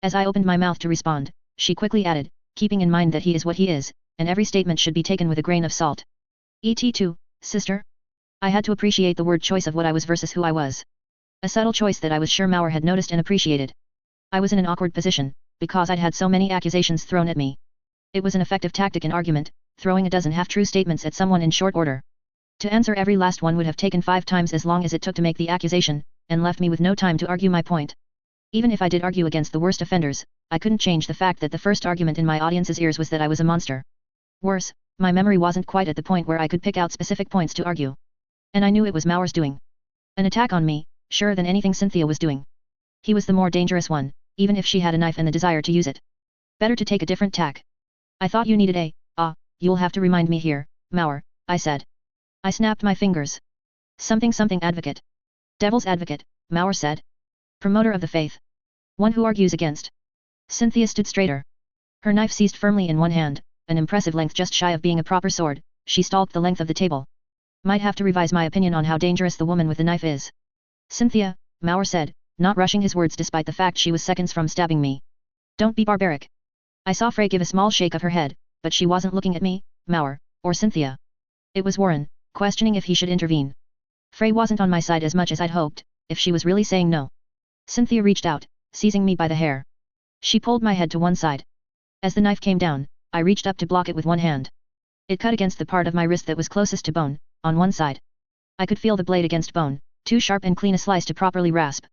As I opened my mouth to respond, she quickly added, keeping in mind that he is what he is, and every statement should be taken with a grain of salt. Et2, sister? I had to appreciate the word choice of what I was versus who I was. A subtle choice that I was sure Mauer had noticed and appreciated. I was in an awkward position, because I'd had so many accusations thrown at me. It was an effective tactic in argument, throwing a dozen half-true statements at someone in short order. To answer every last one would have taken 5 times as long as it took to make the accusation, and left me with no time to argue my point. Even if I did argue against the worst offenders, I couldn't change the fact that the first argument in my audience's ears was that I was a monster. Worse, my memory wasn't quite at the point where I could pick out specific points to argue. And I knew it was Mauer's doing. An attack on me, surer than anything Cynthia was doing. He was the more dangerous one, even if she had a knife and the desire to use it. Better to take a different tack. I thought you needed you'll have to remind me here, Mauer, I said. I snapped my fingers. Something advocate. Devil's advocate, Mauer said. Promoter of the faith. One who argues against. Cynthia stood straighter. Her knife seized firmly in one hand, an impressive length just shy of being a proper sword, she stalked the length of the table. Might have to revise my opinion on how dangerous the woman with the knife is. Cynthia, Mauer said, not rushing his words despite the fact she was seconds from stabbing me. Don't be barbaric. I saw Frey give a small shake of her head, but she wasn't looking at me, Mauer, or Cynthia. It was Warren, questioning if he should intervene. Frey wasn't on my side as much as I'd hoped, if she was really saying no. Cynthia reached out, seizing me by the hair. She pulled my head to one side. As the knife came down, I reached up to block it with one hand. It cut against the part of my wrist that was closest to bone, on one side. I could feel the blade against bone, too sharp and clean a slice to properly rasp.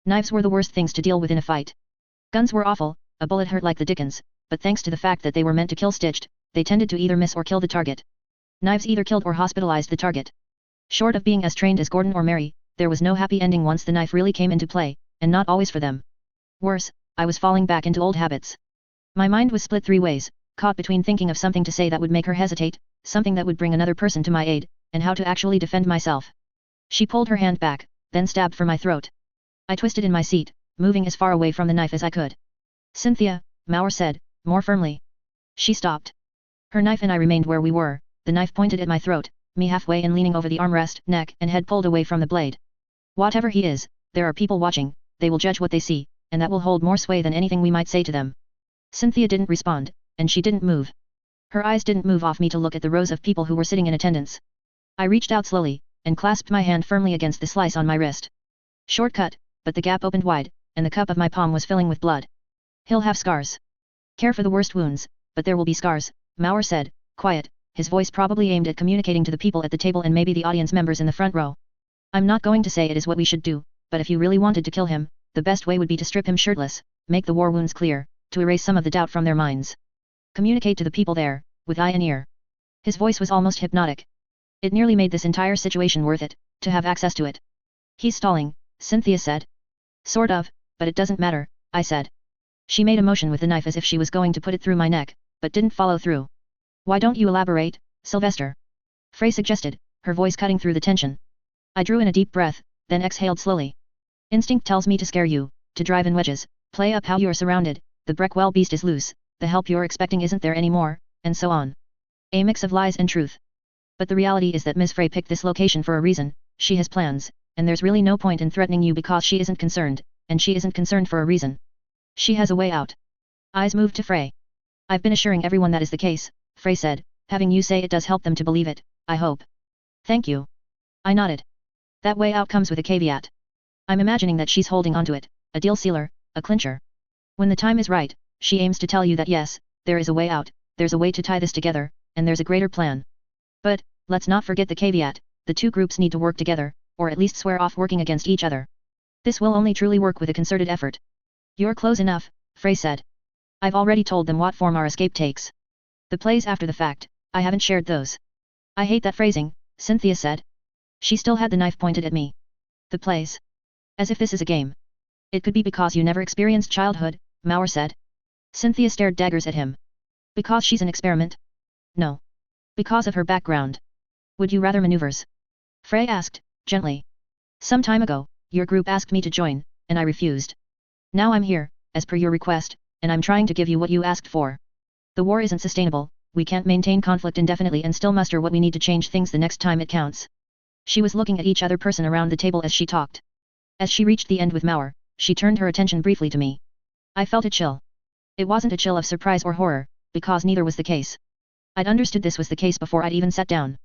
Knives were the worst things to deal with in a fight. Guns were awful, a bullet hurt like the dickens, but thanks to the fact that they were meant to kill stitched, they tended to either miss or kill the target. Knives either killed or hospitalized the target. Short of being as trained as Gordon or Mary, there was no happy ending once the knife really came into play, and not always for them. Worse, I was falling back into old habits. My mind was split 3 ways, caught between thinking of something to say that would make her hesitate, something that would bring another person to my aid, and how to actually defend myself. She pulled her hand back, then stabbed for my throat. I twisted in my seat, moving as far away from the knife as I could. Cynthia, Mauer said, more firmly. She stopped. Her knife and I remained where we were, the knife pointed at my throat, me halfway in leaning over the armrest, neck and head pulled away from the blade. Whatever he is, there are people watching, they will judge what they see, and that will hold more sway than anything we might say to them. Cynthia didn't respond, and she didn't move. Her eyes didn't move off me to look at the rows of people who were sitting in attendance. I reached out slowly, and clasped my hand firmly against the slice on my wrist. Shortcut, but the gap opened wide, and the cup of my palm was filling with blood. He'll have scars. Care for the worst wounds, but there will be scars, Mauer said, quiet, his voice probably aimed at communicating to the people at the table and maybe the audience members in the front row. I'm not going to say it is what we should do, but if you really wanted to kill him, the best way would be to strip him shirtless, make the war wounds clear, to erase some of the doubt from their minds. Communicate to the people there, with eye and ear. His voice was almost hypnotic. It nearly made this entire situation worth it, to have access to it. He's stalling, Cynthia said. Sort of, but it doesn't matter, I said. She made a motion with the knife as if she was going to put it through my neck, but didn't follow through. Why don't you elaborate, Sylvester? Frey suggested, her voice cutting through the tension. I drew in a deep breath, then exhaled slowly. Instinct tells me to scare you, to drive in wedges, play up how you're surrounded, the Breckwell beast is loose, the help you're expecting isn't there anymore, and so on. A mix of lies and truth. But the reality is that Ms. Frey picked this location for a reason, she has plans, and there's really no point in threatening you because she isn't concerned, and she isn't concerned for a reason. She has a way out. Eyes moved to Frey. I've been assuring everyone that is the case, Frey said, having you say it does help them to believe it, I hope. Thank you. I nodded. That way out comes with a caveat. I'm imagining that she's holding onto it, a deal sealer, a clincher. When the time is right, she aims to tell you that yes, there is a way out, there's a way to tie this together, and there's a greater plan. But, let's not forget the caveat, the two groups need to work together, or at least swear off working against each other. This will only truly work with a concerted effort. You're close enough, Frey said. I've already told them what form our escape takes. The plays after the fact, I haven't shared those. I hate that phrasing, Cynthia said. She still had the knife pointed at me. The plays. As if this is a game. It could be because you never experienced childhood, Mauer said. Cynthia stared daggers at him. Because she's an experiment? No. Because of her background. Would you rather maneuvers? Frey asked, gently. Some time ago, your group asked me to join, and I refused. Now I'm here, as per your request, and I'm trying to give you what you asked for. The war isn't sustainable, we can't maintain conflict indefinitely and still muster what we need to change things the next time it counts. She was looking at each other person around the table as she talked. As she reached the end with Mauer, she turned her attention briefly to me. I felt a chill. It wasn't a chill of surprise or horror, because neither was the case. I'd understood this was the case before I'd even sat down.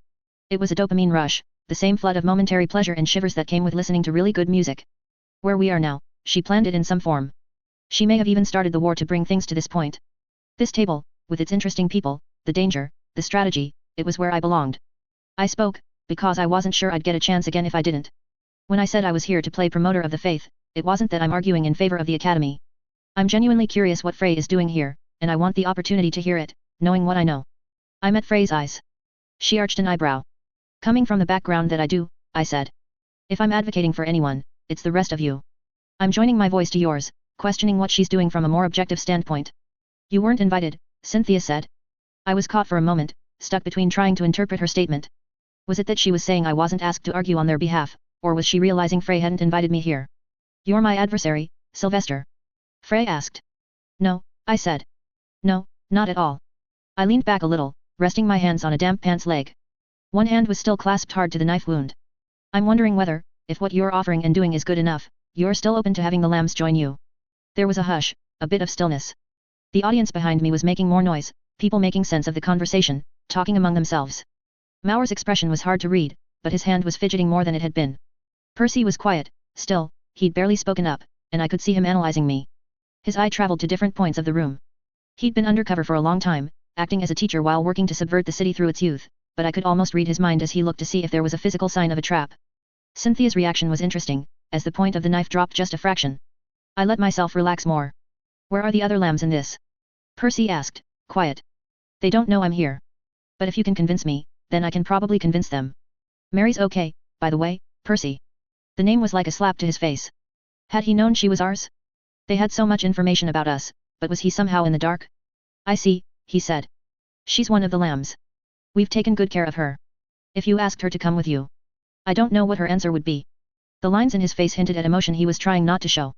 It was a dopamine rush, the same flood of momentary pleasure and shivers that came with listening to really good music. Where we are now, she planned it in some form. She may have even started the war to bring things to this point. This table, with its interesting people, the danger, the strategy, it was where I belonged. I spoke, because I wasn't sure I'd get a chance again if I didn't. When I said I was here to play promoter of the faith, it wasn't that I'm arguing in favor of the academy. I'm genuinely curious what Frey is doing here, and I want the opportunity to hear it, knowing what I know. I met Frey's eyes. She arched an eyebrow. Coming from the background that I do, I said. If I'm advocating for anyone, it's the rest of you. I'm joining my voice to yours, questioning what she's doing from a more objective standpoint. You weren't invited, Cynthia said. I was caught for a moment, stuck between trying to interpret her statement. Was it that she was saying I wasn't asked to argue on their behalf, or was she realizing Frey hadn't invited me here? You're my adversary, Sylvester. Frey asked. No, I said. No, not at all. I leaned back a little, resting my hands on a damp pants leg. One hand was still clasped hard to the knife wound. I'm wondering whether, if what you're offering and doing is good enough, you're still open to having the lambs join you. There was a hush, a bit of stillness. The audience behind me was making more noise, people making sense of the conversation, talking among themselves. Mauer's expression was hard to read, but his hand was fidgeting more than it had been. Percy was quiet, still, he'd barely spoken up, and I could see him analyzing me. His eye traveled to different points of the room. He'd been undercover for a long time, acting as a teacher while working to subvert the city through its youth, but I could almost read his mind as he looked to see if there was a physical sign of a trap. Cynthia's reaction was interesting, as the point of the knife dropped just a fraction. I let myself relax more. Where are the other lambs in this? Percy asked, quiet. They don't know I'm here. But if you can convince me, then I can probably convince them. Mary's okay, by the way, Percy. The name was like a slap to his face. Had he known she was ours? They had so much information about us, but was he somehow in the dark? I see, he said. She's one of the lambs. We've taken good care of her. If you asked her to come with you. I don't know what her answer would be. The lines in his face hinted at emotion he was trying not to show.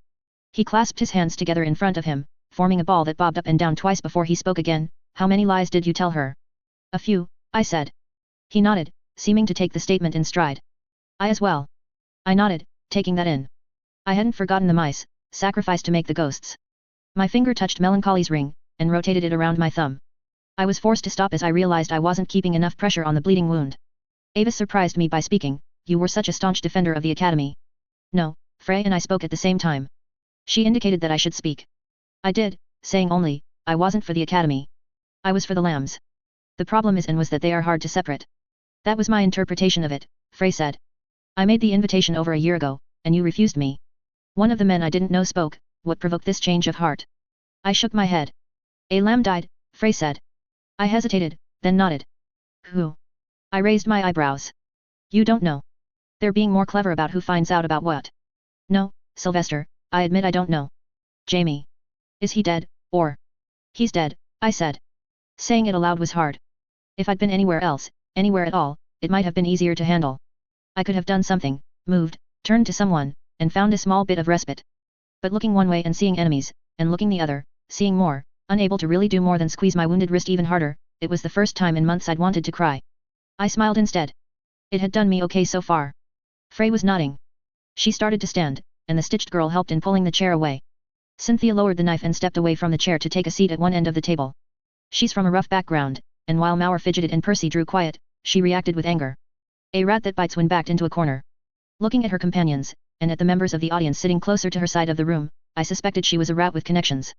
He clasped his hands together in front of him, forming a ball that bobbed up and down twice before he spoke again. How many lies did you tell her? A few, I said. He nodded, seeming to take the statement in stride. I as well. I nodded, taking that in. I hadn't forgotten the mice, sacrificed to make the ghosts. My finger touched Melancholy's ring, and rotated it around my thumb. I was forced to stop as I realized I wasn't keeping enough pressure on the bleeding wound. Avis surprised me by speaking, "You were such a staunch defender of the academy." "No," Frey and I spoke at the same time. She indicated that I should speak. I did, saying only, "I wasn't for the academy. I was for the lambs. The problem is and was that they are hard to separate." "That was my interpretation of it," Frey said. "I made the invitation over a year ago, and you refused me." One of the men I didn't know spoke, "What provoked this change of heart?" I shook my head. "A lamb died," Frey said. I hesitated, then nodded. "Who?" I raised my eyebrows. "You don't know. They're being more clever about who finds out about what." "No, Sylvester, I admit I don't know." "Jamie. Is he dead, or?" "He's dead," I said. Saying it aloud was hard. If I'd been anywhere else, anywhere at all, it might have been easier to handle. I could have done something, moved, turned to someone, and found a small bit of respite. But looking one way and seeing enemies, and looking the other, seeing more, unable to really do more than squeeze my wounded wrist even harder, it was the first time in months I'd wanted to cry. I smiled instead. It had done me okay so far. Frey was nodding. She started to stand, and the stitched girl helped in pulling the chair away. Cynthia lowered the knife and stepped away from the chair to take a seat at one end of the table. She's from a rough background, and while Mauer fidgeted and Percy drew quiet, she reacted with anger. A rat that bites when backed into a corner. Looking at her companions, and at the members of the audience sitting closer to her side of the room, I suspected she was a rat with connections.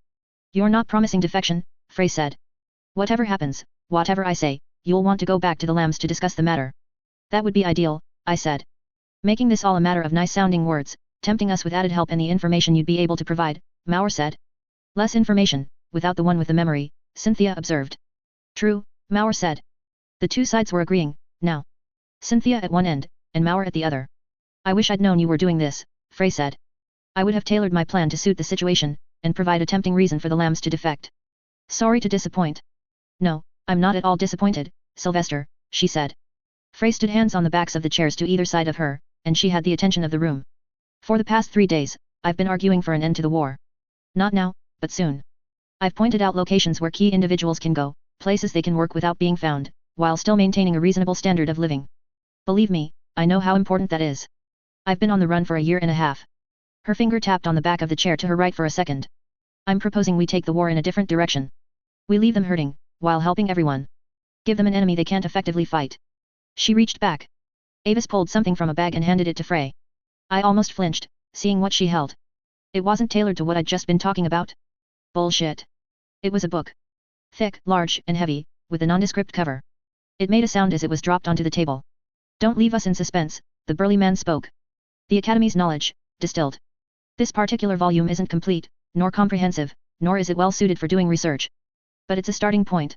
"You're not promising defection," Frey said. "Whatever happens, whatever I say, you'll want to go back to the lambs to discuss the matter." "That would be ideal," I said. "Making this all a matter of nice-sounding words, tempting us with added help and the information you'd be able to provide," Mauer said. "Less information, without the one with the memory," Cynthia observed. "True," Mauer said. The two sides were agreeing, now. Cynthia at one end, and Mauer at the other. "I wish I'd known you were doing this," Frey said. "I would have tailored my plan to suit the situation, and provide a tempting reason for the lambs to defect." "Sorry to disappoint." "No, I'm not at all disappointed, Sylvester," she said. Frey stood hands on the backs of the chairs to either side of her, and she had the attention of the room. "For the past 3 days, I've been arguing for an end to the war. Not now, but soon. I've pointed out locations where key individuals can go, places they can work without being found, while still maintaining a reasonable standard of living. Believe me, I know how important that is. I've been on the run for a year and a half." Her finger tapped on the back of the chair to her right for a second. "I'm proposing we take the war in a different direction. We leave them hurting, while helping everyone. Give them an enemy they can't effectively fight." She reached back. Avis pulled something from a bag and handed it to Frey. I almost flinched, seeing what she held. It wasn't tailored to what I'd just been talking about. Bullshit. It was a book. Thick, large, and heavy, with a nondescript cover. It made a sound as it was dropped onto the table. "Don't leave us in suspense," the burly man spoke. "The Academy's knowledge, distilled. This particular volume isn't complete, nor comprehensive, nor is it well suited for doing research. But it's a starting point.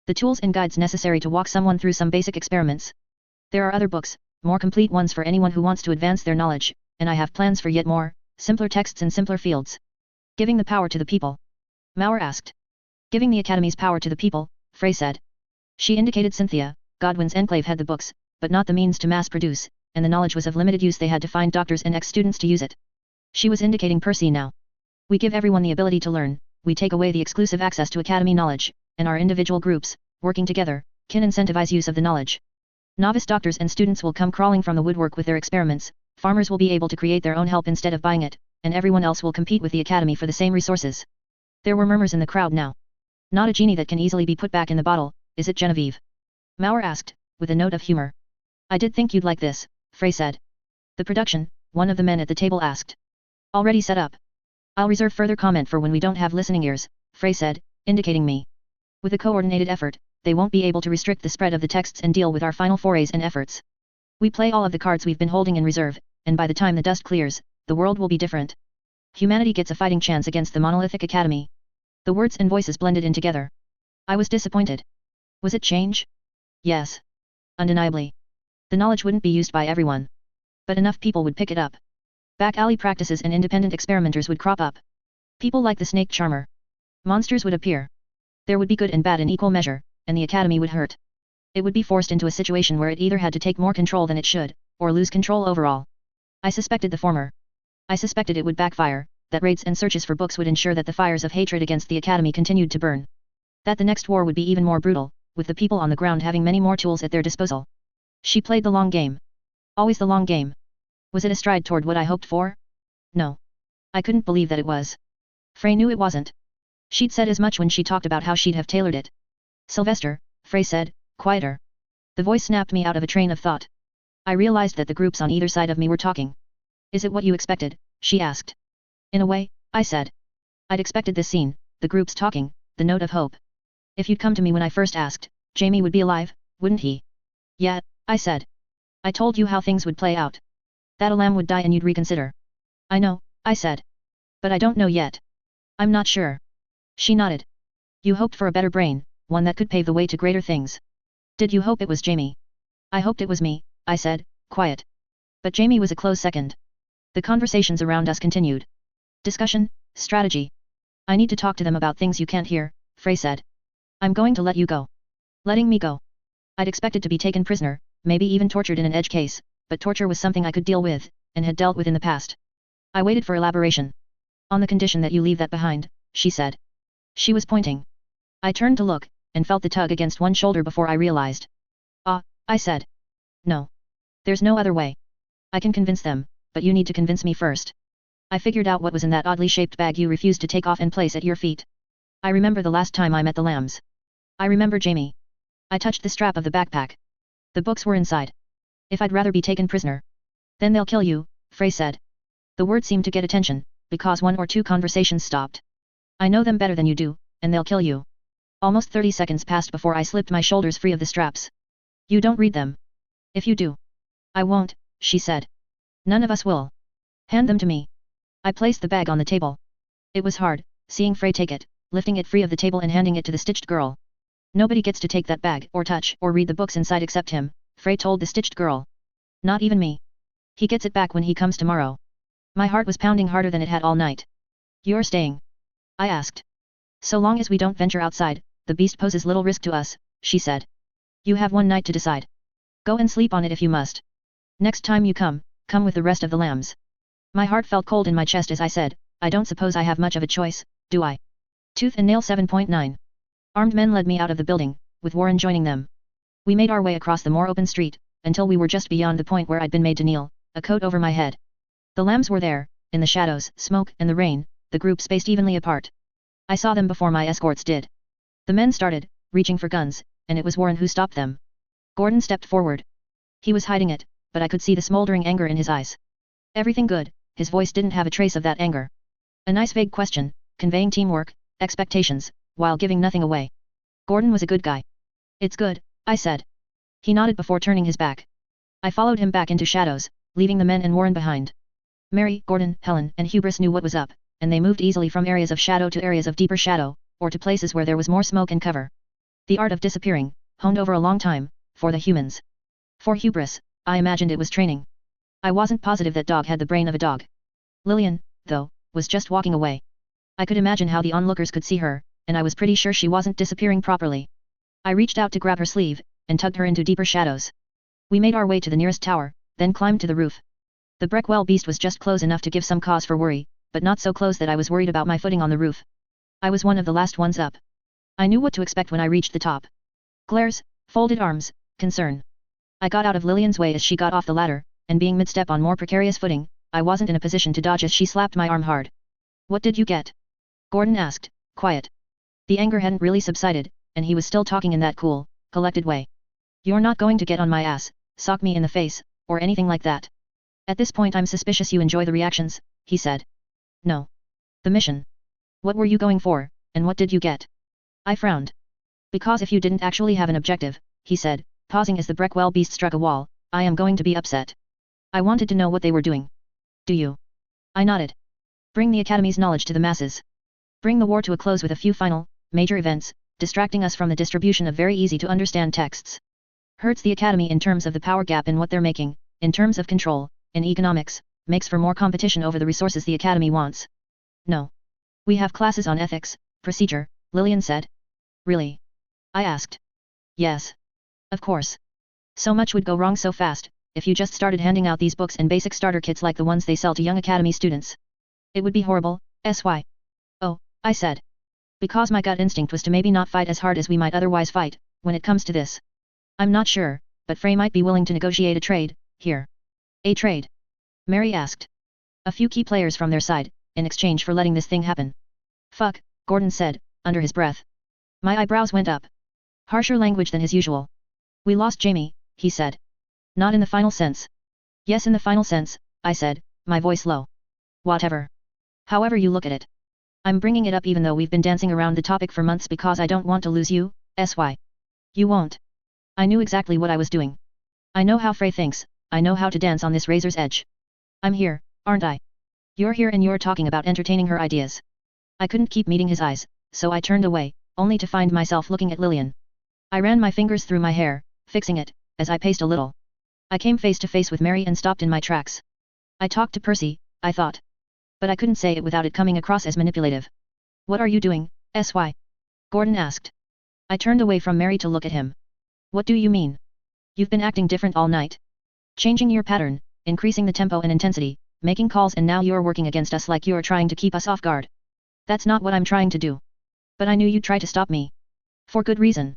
The tools and guides necessary to walk someone through some basic experiments. There are other books, more complete ones for anyone who wants to advance their knowledge, and I have plans for yet more, simpler texts in simpler fields." "Giving the power to the people?" Mauer asked. "Giving the Academy's power to the people," Frey said. She indicated Cynthia. Godwin's enclave had the books, but not the means to mass produce, and the knowledge was of limited use. They had to find doctors and ex-students to use it. She was indicating Percy now. "We give everyone the ability to learn, we take away the exclusive access to Academy knowledge, and our individual groups, working together, can incentivize use of the knowledge. Novice doctors and students will come crawling from the woodwork with their experiments, farmers will be able to create their own help instead of buying it, and everyone else will compete with the Academy for the same resources." There were murmurs in the crowd now. "Not a genie that can easily be put back in the bottle, is it, Genevieve?" Mauer asked, with a note of humor. "I did think you'd like this," Frey said. "The production," one of the men at the table asked. "Already set up." "I'll reserve further comment for when we don't have listening ears," Frey said, indicating me. "With a coordinated effort, they won't be able to restrict the spread of the texts and deal with our final forays and efforts. We play all of the cards we've been holding in reserve, and by the time the dust clears, the world will be different. Humanity gets a fighting chance against the monolithic Academy." The words and voices blended in together. I was disappointed. Was it change? Yes. Undeniably. The knowledge wouldn't be used by everyone. But enough people would pick it up. Back alley practices and independent experimenters would crop up. People like the snake charmer. Monsters would appear. There would be good and bad in equal measure, and the Academy would hurt. It would be forced into a situation where it either had to take more control than it should, or lose control overall. I suspected the former. I suspected it would backfire, that raids and searches for books would ensure that the fires of hatred against the Academy continued to burn. That the next war would be even more brutal, with the people on the ground having many more tools at their disposal. She played the long game. Always the long game. Was it a stride toward what I hoped for? No. I couldn't believe that it was. Frey knew it wasn't. She'd said as much when she talked about how she'd have tailored it. Sylvester, Frey said, quieter. The voice snapped me out of a train of thought. I realized that the groups on either side of me were talking. Is it what you expected? She asked. In a way, I said. I'd expected this scene, the groups talking, the note of hope. If you'd come to me when I first asked, Jamie would be alive, wouldn't he? Yeah, I said. I told you how things would play out. That a lamb would die and you'd reconsider. I know, I said. But I don't know yet. I'm not sure. She nodded. You hoped for a better brain, one that could pave the way to greater things. Did you hope it was Jamie? I hoped it was me, I said, quiet. But Jamie was a close second. The conversations around us continued. Discussion, strategy. I need to talk to them about things you can't hear, Frey said. I'm going to let you go. Letting me go. I'd expected to be taken prisoner, maybe even tortured in an edge case, but torture was something I could deal with, and had dealt with in the past. I waited for elaboration. On the condition that you leave that behind, she said. She was pointing. I turned to look, and felt the tug against one shoulder before I realized. Ah, I said. No. There's no other way. I can convince them, but you need to convince me first. I figured out what was in that oddly shaped bag you refused to take off and place at your feet. I remember the last time I met the lambs. I remember Jamie. I touched the strap of the backpack. The books were inside. If I'd rather be taken prisoner. Then they'll kill you, Frey said. The word seemed to get attention, because one or two conversations stopped. I know them better than you do, and they'll kill you. Almost 30 seconds passed before I slipped my shoulders free of the straps. You don't read them. If you do. I won't, she said. None of us will. Hand them to me. I placed the bag on the table. It was hard, seeing Frey take it, lifting it free of the table and handing it to the stitched girl. Nobody gets to take that bag or touch or read the books inside except him, Frey told the stitched girl. Not even me. He gets it back when he comes tomorrow. My heart was pounding harder than it had all night. You're staying? I asked. So long as we don't venture outside, the beast poses little risk to us, she said. You have one night to decide. Go and sleep on it if you must. Next time you come with the rest of the lambs. My heart felt cold in my chest as I said, I don't suppose I have much of a choice, do I? Tooth and Nail 7.9. Armed men led me out of the building, with Warren joining them. We made our way across the more open street, until we were just beyond the point where I'd been made to kneel, a coat over my head. The lambs were there, in the shadows, smoke and the rain, the group spaced evenly apart. I saw them before my escorts did. The men started, reaching for guns, and it was Warren who stopped them. Gordon stepped forward. He was hiding it, but I could see the smoldering anger in his eyes. Everything good, his voice didn't have a trace of that anger. A nice vague question, conveying teamwork, expectations, while giving nothing away. Gordon was a good guy. It's good, I said. He nodded before turning his back. I followed him back into shadows, leaving the men and Warren behind. Mary, Gordon, Helen, and Hubris knew what was up, and they moved easily from areas of shadow to areas of deeper shadow, or to places where there was more smoke and cover. The art of disappearing, honed over a long time, for the humans. For Hubris, I imagined it was training. I wasn't positive that dog had the brain of a dog. Lillian, though, was just walking away. I could imagine how the onlookers could see her, and I was pretty sure she wasn't disappearing properly. I reached out to grab her sleeve, and tugged her into deeper shadows. We made our way to the nearest tower, then climbed to the roof. The Breckwell beast was just close enough to give some cause for worry, but not so close that I was worried about my footing on the roof. I was one of the last ones up. I knew what to expect when I reached the top. Glares, folded arms, concern. I got out of Lillian's way as she got off the ladder, and being mid-step on more precarious footing, I wasn't in a position to dodge as she slapped my arm hard. What did you get? Gordon asked, quiet. The anger hadn't really subsided, and he was still talking in that cool, collected way. You're not going to get on my ass, sock me in the face, or anything like that. At this point I'm suspicious you enjoy the reactions, he said. No. The mission. What were you going for, and what did you get? I frowned. Because if you didn't actually have an objective, he said, pausing as the Breckwell beast struck a wall, I am going to be upset. I wanted to know what they were doing. Do you? I nodded. Bring the Academy's knowledge to the masses. Bring the war to a close with a few final, major events, distracting us from the distribution of very easy-to-understand texts. Hurts the Academy in terms of the power gap in what they're making, in terms of control, in economics, makes for more competition over the resources the Academy wants. No. We have classes on ethics, procedure, Lillian said. Really? I asked. Yes. Of course. So much would go wrong so fast, if you just started handing out these books and basic starter kits like the ones they sell to young Academy students. It would be horrible, sy. Oh, I said. Because my gut instinct was to maybe not fight as hard as we might otherwise fight, when it comes to this. I'm not sure, but Frey might be willing to negotiate a trade, here. A trade? Mary asked. A few key players from their side, in exchange for letting this thing happen. Fuck, Gordon said, under his breath. My eyebrows went up. Harsher language than his usual. We lost Jamie, he said. Not in the final sense. Yes, in the final sense, I said, my voice low. Whatever. However you look at it. I'm bringing it up even though we've been dancing around the topic for months because I don't want to lose you, sy. You won't. I knew exactly what I was doing. I know how Frey thinks, I know how to dance on this razor's edge. I'm here, aren't I? You're here and you're talking about entertaining her ideas. I couldn't keep meeting his eyes, so I turned away, only to find myself looking at Lillian. I ran my fingers through my hair, fixing it, as I paced a little. I came face to face with Mary and stopped in my tracks. I talked to Percy, I thought. But I couldn't say it without it coming across as manipulative. What are you doing, sy? Gordon asked. I turned away from Mary to look at him. What do you mean? You've been acting different all night. Changing your pattern, increasing the tempo and intensity, making calls, and now you're working against us like you're trying to keep us off guard. That's not what I'm trying to do. But I knew you'd try to stop me. For good reason.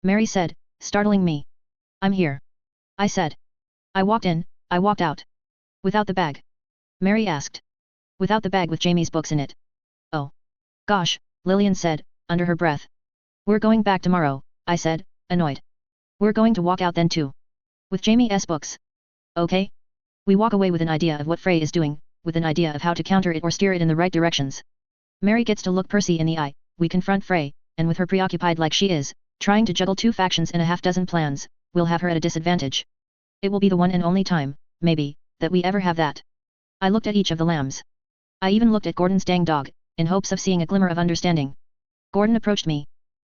Mary said, startling me. I'm here. I said. I walked in, I walked out. Without the bag? Mary asked. Without the bag with Jamie's books in it. Oh. Gosh, Lillian said, under her breath. We're going back tomorrow, I said, annoyed. We're going to walk out then too. With Jamie's books. Okay? We walk away with an idea of what Frey is doing, with an idea of how to counter it or steer it in the right directions. Mary gets to look Percy in the eye, we confront Frey, and with her preoccupied like she is, trying to juggle 2 factions and a half-dozen plans, we'll have her at a disadvantage. It will be the one and only time, maybe, that we ever have that. I looked at each of the lambs. I even looked at Gordon's dang dog, in hopes of seeing a glimmer of understanding. Gordon approached me.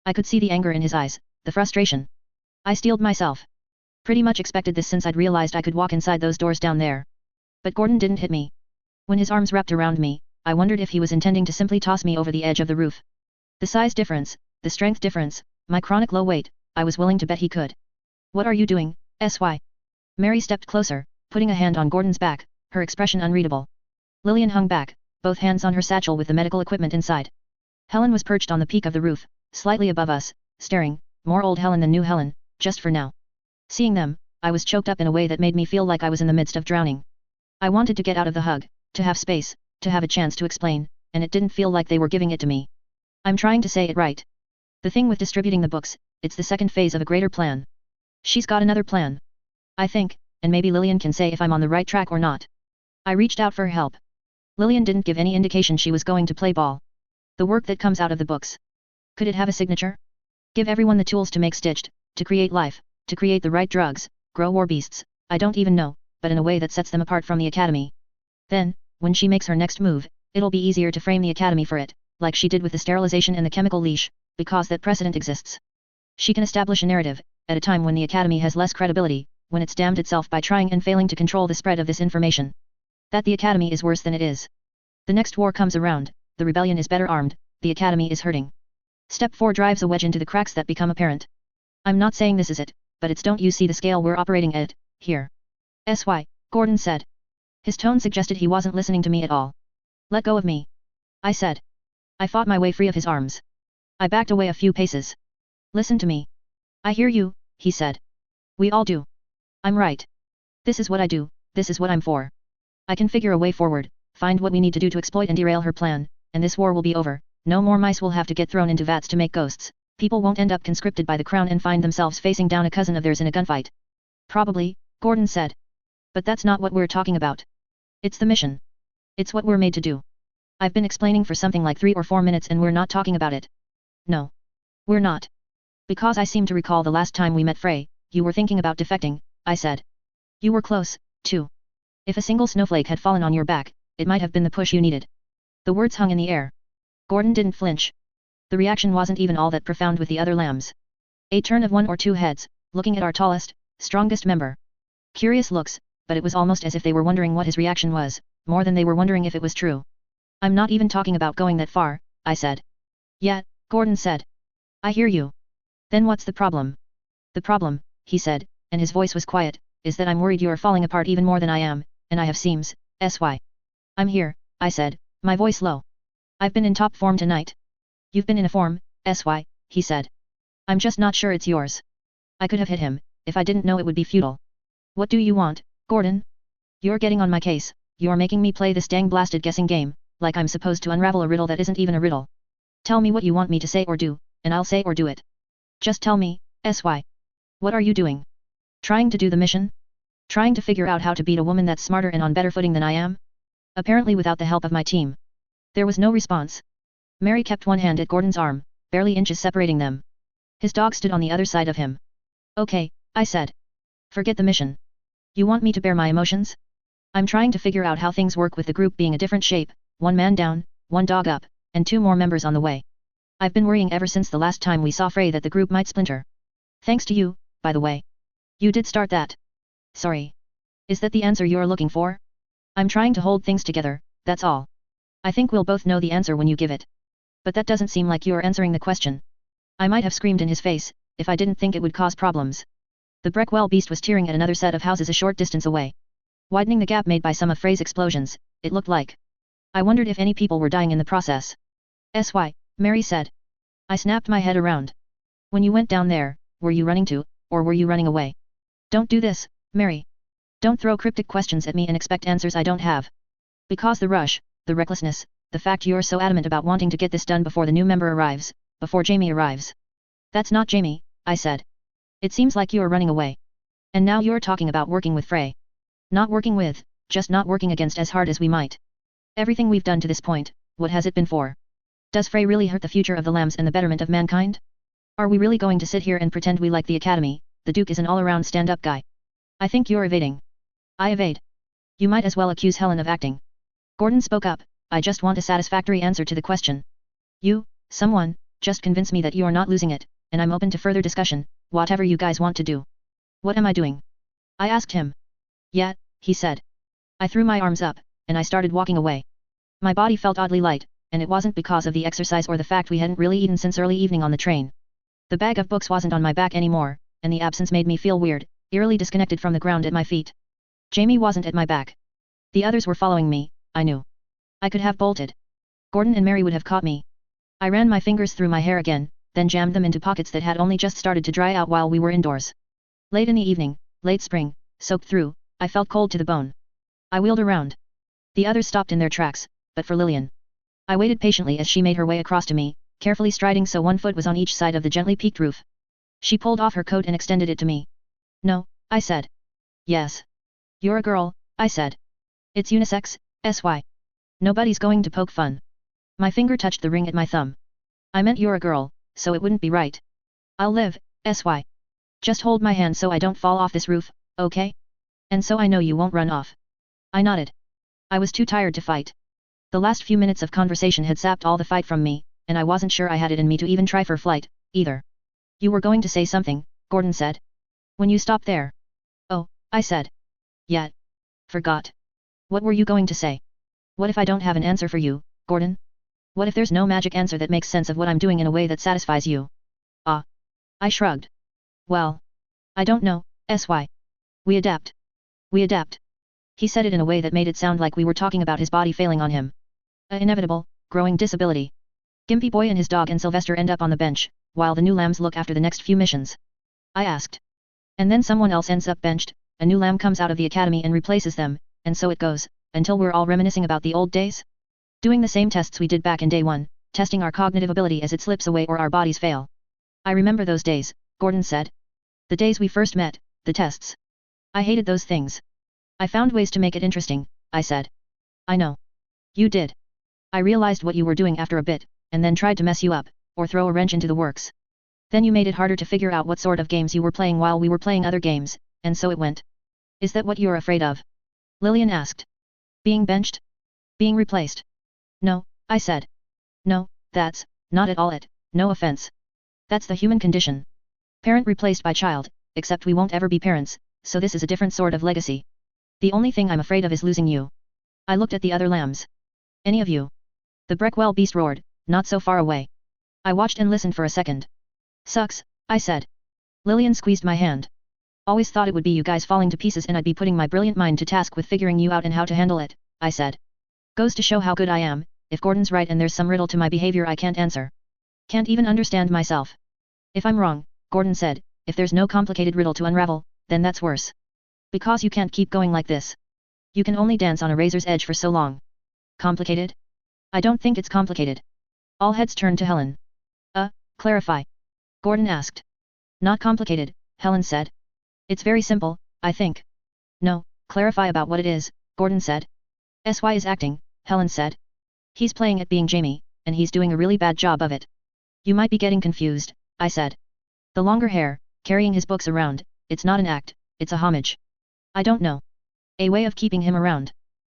I could see the anger in his eyes, the frustration. I steeled myself. Pretty much expected this since I'd realized I could walk inside those doors down there. But Gordon didn't hit me. When his arms wrapped around me, I wondered if he was intending to simply toss me over the edge of the roof. The size difference, the strength difference, my chronic low weight, I was willing to bet he could. What are you doing, sy? Mary stepped closer, putting a hand on Gordon's back, her expression unreadable. Lillian hung back, both hands on her satchel with the medical equipment inside. Helen was perched on the peak of the roof, slightly above us, staring, more old Helen than new Helen, just for now. Seeing them, I was choked up in a way that made me feel like I was in the midst of drowning. I wanted to get out of the hug, to have space, to have a chance to explain, and it didn't feel like they were giving it to me. I'm trying to say it right. The thing with distributing the books, it's the second phase of a greater plan. She's got another plan. I think, and maybe Lillian can say if I'm on the right track or not. I reached out for help. Lillian didn't give any indication she was going to play ball. The work that comes out of the books. Could it have a signature? Give everyone the tools to make stitched, to create life, to create the right drugs, grow war beasts, I don't even know, but in a way that sets them apart from the academy. Then, when she makes her next move, it'll be easier to frame the academy for it, like she did with the sterilization and the chemical leash, because that precedent exists. She can establish a narrative, at a time when the academy has less credibility, when it's damned itself by trying and failing to control the spread of this information. That the academy is worse than it is. The next war comes around, the rebellion is better armed, the academy is hurting. Step 4 drives a wedge into the cracks that become apparent. I'm not saying this is it, but it's don't you see the scale we're operating at, here. sy, Gordon said. His tone suggested he wasn't listening to me at all. Let go of me. I said. I fought my way free of his arms. I backed away a few paces. Listen to me. I hear you, he said. We all do. I'm right. This is what I do, this is what I'm for. I can figure a way forward, find what we need to do to exploit and derail her plan, and this war will be over, no more mice will have to get thrown into vats to make ghosts, people won't end up conscripted by the crown and find themselves facing down a cousin of theirs in a gunfight. Probably, Gordon said. But that's not what we're talking about. It's the mission. It's what we're made to do. I've been explaining for something like 3 or 4 minutes and we're not talking about it. No. We're not. Because I seem to recall the last time we met Frey, you were thinking about defecting, I said. You were close, too. If a single snowflake had fallen on your back, it might have been the push you needed. The words hung in the air. Gordon didn't flinch. The reaction wasn't even all that profound with the other lambs. A turn of 1 or 2 heads, looking at our tallest, strongest member. Curious looks, but it was almost as if they were wondering what his reaction was, more than they were wondering if it was true. I'm not even talking about going that far, I said. Yeah, Gordon said. I hear you. Then what's the problem? The problem, he said, and his voice was quiet, is that I'm worried you're falling apart even more than I am, and I have seams, sy. I'm here, I said, my voice low. I've been in top form tonight. You've been in a form, sy, he said. I'm just not sure it's yours. I could have hit him, if I didn't know it would be futile. What do you want, Gordon? You're getting on my case, you're making me play this dang blasted guessing game, like I'm supposed to unravel a riddle that isn't even a riddle. Tell me what you want me to say or do, and I'll say or do it. Just tell me, SY. What are you doing? Trying to do the mission? Trying to figure out how to beat a woman that's smarter and on better footing than I am? Apparently without the help of my team. There was no response. Mary kept one hand at Gordon's arm, barely inches separating them. His dog stood on the other side of him. Okay, I said. Forget the mission. You want me to bear my emotions? I'm trying to figure out how things work with the group being a different shape, one man down, one dog up, and 2 more members on the way. I've been worrying ever since the last time we saw Frey that the group might splinter. Thanks to you, by the way. You did start that. Sorry. Is that the answer you're looking for? I'm trying to hold things together, that's all. I think we'll both know the answer when you give it. But that doesn't seem like you're answering the question. I might have screamed in his face, if I didn't think it would cause problems. The Breckwell beast was tearing at another set of houses a short distance away. Widening the gap made by some of Frey's explosions, it looked like. I wondered if any people were dying in the process. SY, Mary said. I snapped my head around. When you went down there, were you running to, or were you running away? Don't do this, Mary. Don't throw cryptic questions at me and expect answers I don't have. Because the rush, the recklessness, the fact you're so adamant about wanting to get this done before the new member arrives, before Jamie arrives. That's not Jamie, I said. It seems like you're running away. And now you're talking about working with Frey. Not working with, just not working against as hard as we might. Everything we've done to this point, what has it been for? Does Frey really hurt the future of the lambs and the betterment of mankind? Are we really going to sit here and pretend we like the Academy? The Duke is an all-around stand-up guy. I think you're evading. I evade. You might as well accuse Helen of acting. Gordon spoke up, I just want a satisfactory answer to the question. You, someone, just convince me that you're not losing it, and I'm open to further discussion, whatever you guys want to do. What am I doing? I asked him. Yeah, he said. I threw my arms up, and I started walking away. My body felt oddly light, and it wasn't because of the exercise or the fact we hadn't really eaten since early evening on the train. The bag of books wasn't on my back anymore, and the absence made me feel weird, eerily disconnected from the ground at my feet. Jamie wasn't at my back. The others were following me, I knew. I could have bolted. Gordon and Mary would have caught me. I ran my fingers through my hair again, then jammed them into pockets that had only just started to dry out while we were indoors. Late in the evening, late spring, soaked through, I felt cold to the bone. I wheeled around. The others stopped in their tracks, but for Lillian. I waited patiently as she made her way across to me, carefully striding so one foot was on each side of the gently peaked roof. She pulled off her coat and extended it to me. No, I said. Yes. You're a girl, I said. It's unisex, SY. Nobody's going to poke fun. My finger touched the ring at my thumb. I meant you're a girl, so it wouldn't be right. I'll live, SY. Just hold my hand so I don't fall off this roof, okay? And so I know you won't run off. I nodded. I was too tired to fight. The last few minutes of conversation had sapped all the fight from me, and I wasn't sure I had it in me to even try for flight, either. You were going to say something, Gordon said. When you stopped there. Oh, I said. Yeah. Forgot. What were you going to say? What if I don't have an answer for you, Gordon? What if there's no magic answer that makes sense of what I'm doing in a way that satisfies you? Ah. I shrugged. Well. I don't know, SY. We adapt. We adapt. He said it in a way that made it sound like we were talking about his body failing on him. A inevitable, growing disability. Gimpy Boy and his dog and Sylvester end up on the bench, while the new lambs look after the next few missions. I asked. And then someone else ends up benched, a new lamb comes out of the academy and replaces them, and so it goes, until we're all reminiscing about the old days? Doing the same tests we did back in day one, testing our cognitive ability as it slips away or our bodies fail. I remember those days, Gordon said. The days we first met, the tests. I hated those things. I found ways to make it interesting, I said. I know. You did. I realized what you were doing after a bit, and then tried to mess you up, or throw a wrench into the works. Then you made it harder to figure out what sort of games you were playing while we were playing other games, and so it went. Is that what you're afraid of? Lillian asked. Being benched? Being replaced? No, I said. No, that's, not at all it, no offense. That's the human condition. Parent replaced by child, except we won't ever be parents, so this is a different sort of legacy. The only thing I'm afraid of is losing you. I looked at the other lambs. Any of you? The Breckwell beast roared, not so far away. I watched and listened for a second. Sucks, I said. Lillian squeezed my hand. Always thought it would be you guys falling to pieces and I'd be putting my brilliant mind to task with figuring you out and how to handle it, I said. Goes to show how good I am, if Gordon's right and there's some riddle to my behavior I can't answer. Can't even understand myself. If I'm wrong, Gordon said, if there's no complicated riddle to unravel, then that's worse. Because you can't keep going like this. You can only dance on a razor's edge for so long. Complicated? I don't think it's complicated. All heads turned to Helen. Clarify. Gordon asked. Not complicated, Helen said. It's very simple, I think. No, clarify about what it is, Gordon said. SY is acting, Helen said. He's playing at being Jamie, and he's doing a really bad job of it. You might be getting confused, I said. The longer hair, carrying his books around, it's not an act, it's a homage. I don't know. A way of keeping him around.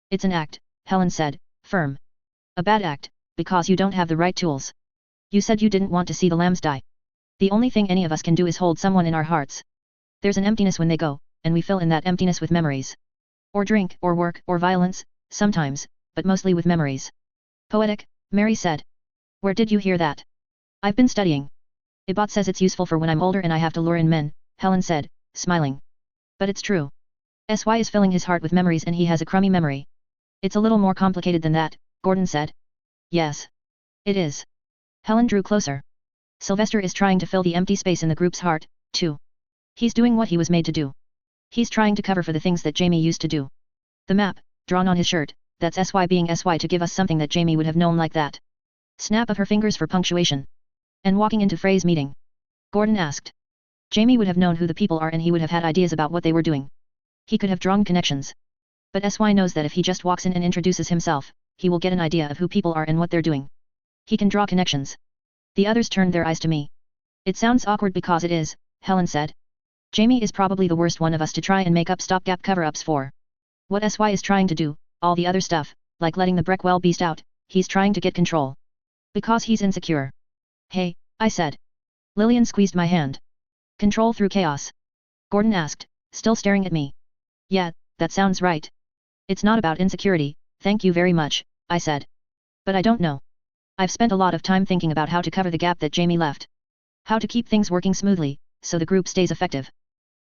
It's an act, Helen said, firm. A bad act, because you don't have the right tools. You said you didn't want to see the lambs die. The only thing any of us can do is hold someone in our hearts. There's an emptiness when they go, and we fill in that emptiness with memories. Or drink, or work, or violence, sometimes, but mostly with memories. Poetic, Mary said. Where did you hear that? I've been studying. Ibot says it's useful for when I'm older and I have to lure in men, Helen said, smiling. But it's true. SY is filling his heart with memories and he has a crummy memory. It's a little more complicated than that, Gordon said. Yes. It is. Helen drew closer. Sylvester is trying to fill the empty space in the group's heart, too. He's doing what he was made to do. He's trying to cover for the things that Jamie used to do. The map, drawn on his shirt, that's SY being SY to give us something that Jamie would have known like that. Snap of her fingers for punctuation. And walking into Frey's meeting. Gordon asked. Jamie would have known who the people are and he would have had ideas about what they were doing. He could have drawn connections. But SY knows that if he just walks in and introduces himself, he will get an idea of who people are and what they're doing. He can draw connections. The others turned their eyes to me. It sounds awkward because it is, Helen said. Jamie is probably the worst one of us to try and make up stopgap cover-ups for. What SY is trying to do, all the other stuff, like letting the Breckwell beast out, he's trying to get control. Because he's insecure. Hey, I said. Lillian squeezed my hand. Control through chaos? Gordon asked, still staring at me. Yeah, that sounds right. It's not about insecurity, thank you very much, I said. But I don't know. I've spent a lot of time thinking about how to cover the gap that Jamie left. How to keep things working smoothly, so the group stays effective.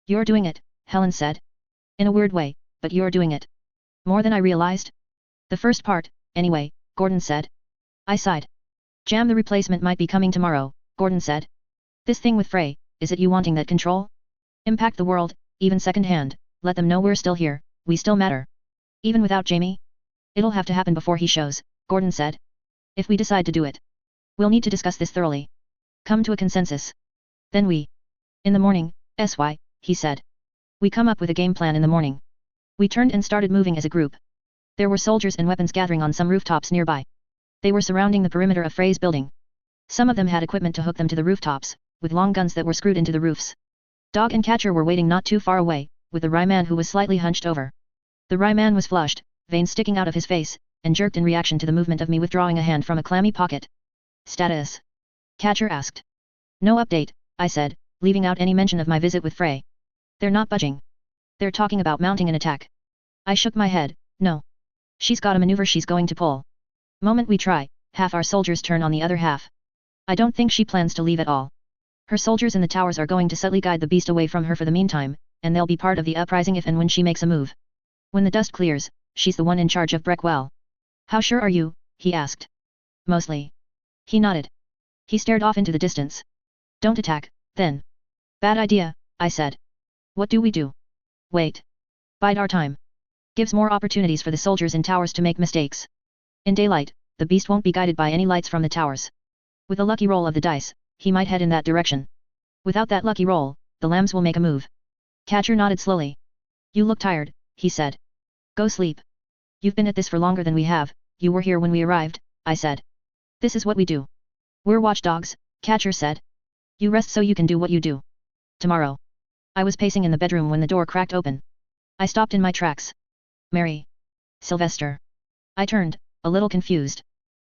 You're doing it, Helen said. In a weird way, but you're doing it. More than I realized? The first part, anyway, Gordon said. I sighed. Jam the replacement might be coming tomorrow, Gordon said. This thing with Frey, is it you wanting that control? Impact the world, even secondhand, let them know we're still here, we still matter. Even without Jamie? It'll have to happen before he shows, Gordon said. If we decide to do it. We'll need to discuss this thoroughly. Come to a consensus. Then we. In the morning, SY, he said. We come up with a game plan in the morning. We turned and started moving as a group. There were soldiers and weapons gathering on some rooftops nearby. They were surrounding the perimeter of Frey's building. Some of them had equipment to hook them to the rooftops, with long guns that were screwed into the roofs. Dog and Catcher were waiting not too far away, with the Rye man who was slightly hunched over. The Rye man was flushed, veins sticking out of his face, and jerked in reaction to the movement of me withdrawing a hand from a clammy pocket. Status? Catcher asked. No update, I said, leaving out any mention of my visit with Frey. They're not budging. They're talking about mounting an attack. I shook my head, no. She's got a maneuver she's going to pull. Moment we try, half our soldiers turn on the other half. I don't think she plans to leave at all. Her soldiers in the towers are going to subtly guide the beast away from her for the meantime, and they'll be part of the uprising if and when she makes a move. When the dust clears, she's the one in charge of Breckwell. How sure are you? He asked. Mostly. He nodded. He stared off into the distance. Don't attack, then. Bad idea, I said. What do we do? Wait. Bide our time. Gives more opportunities for the soldiers in towers to make mistakes. In daylight, the beast won't be guided by any lights from the towers. With a lucky roll of the dice, he might head in that direction. Without that lucky roll, the lambs will make a move. Catcher nodded slowly. You look tired, he said. Go sleep. You've been at this for longer than we have, you were here when we arrived, I said. This is what we do. We're watchdogs, Catcher said. You rest so you can do what you do. Tomorrow. I was pacing in the bedroom when the door cracked open. I stopped in my tracks. Mary. Sylvester. I turned, a little confused.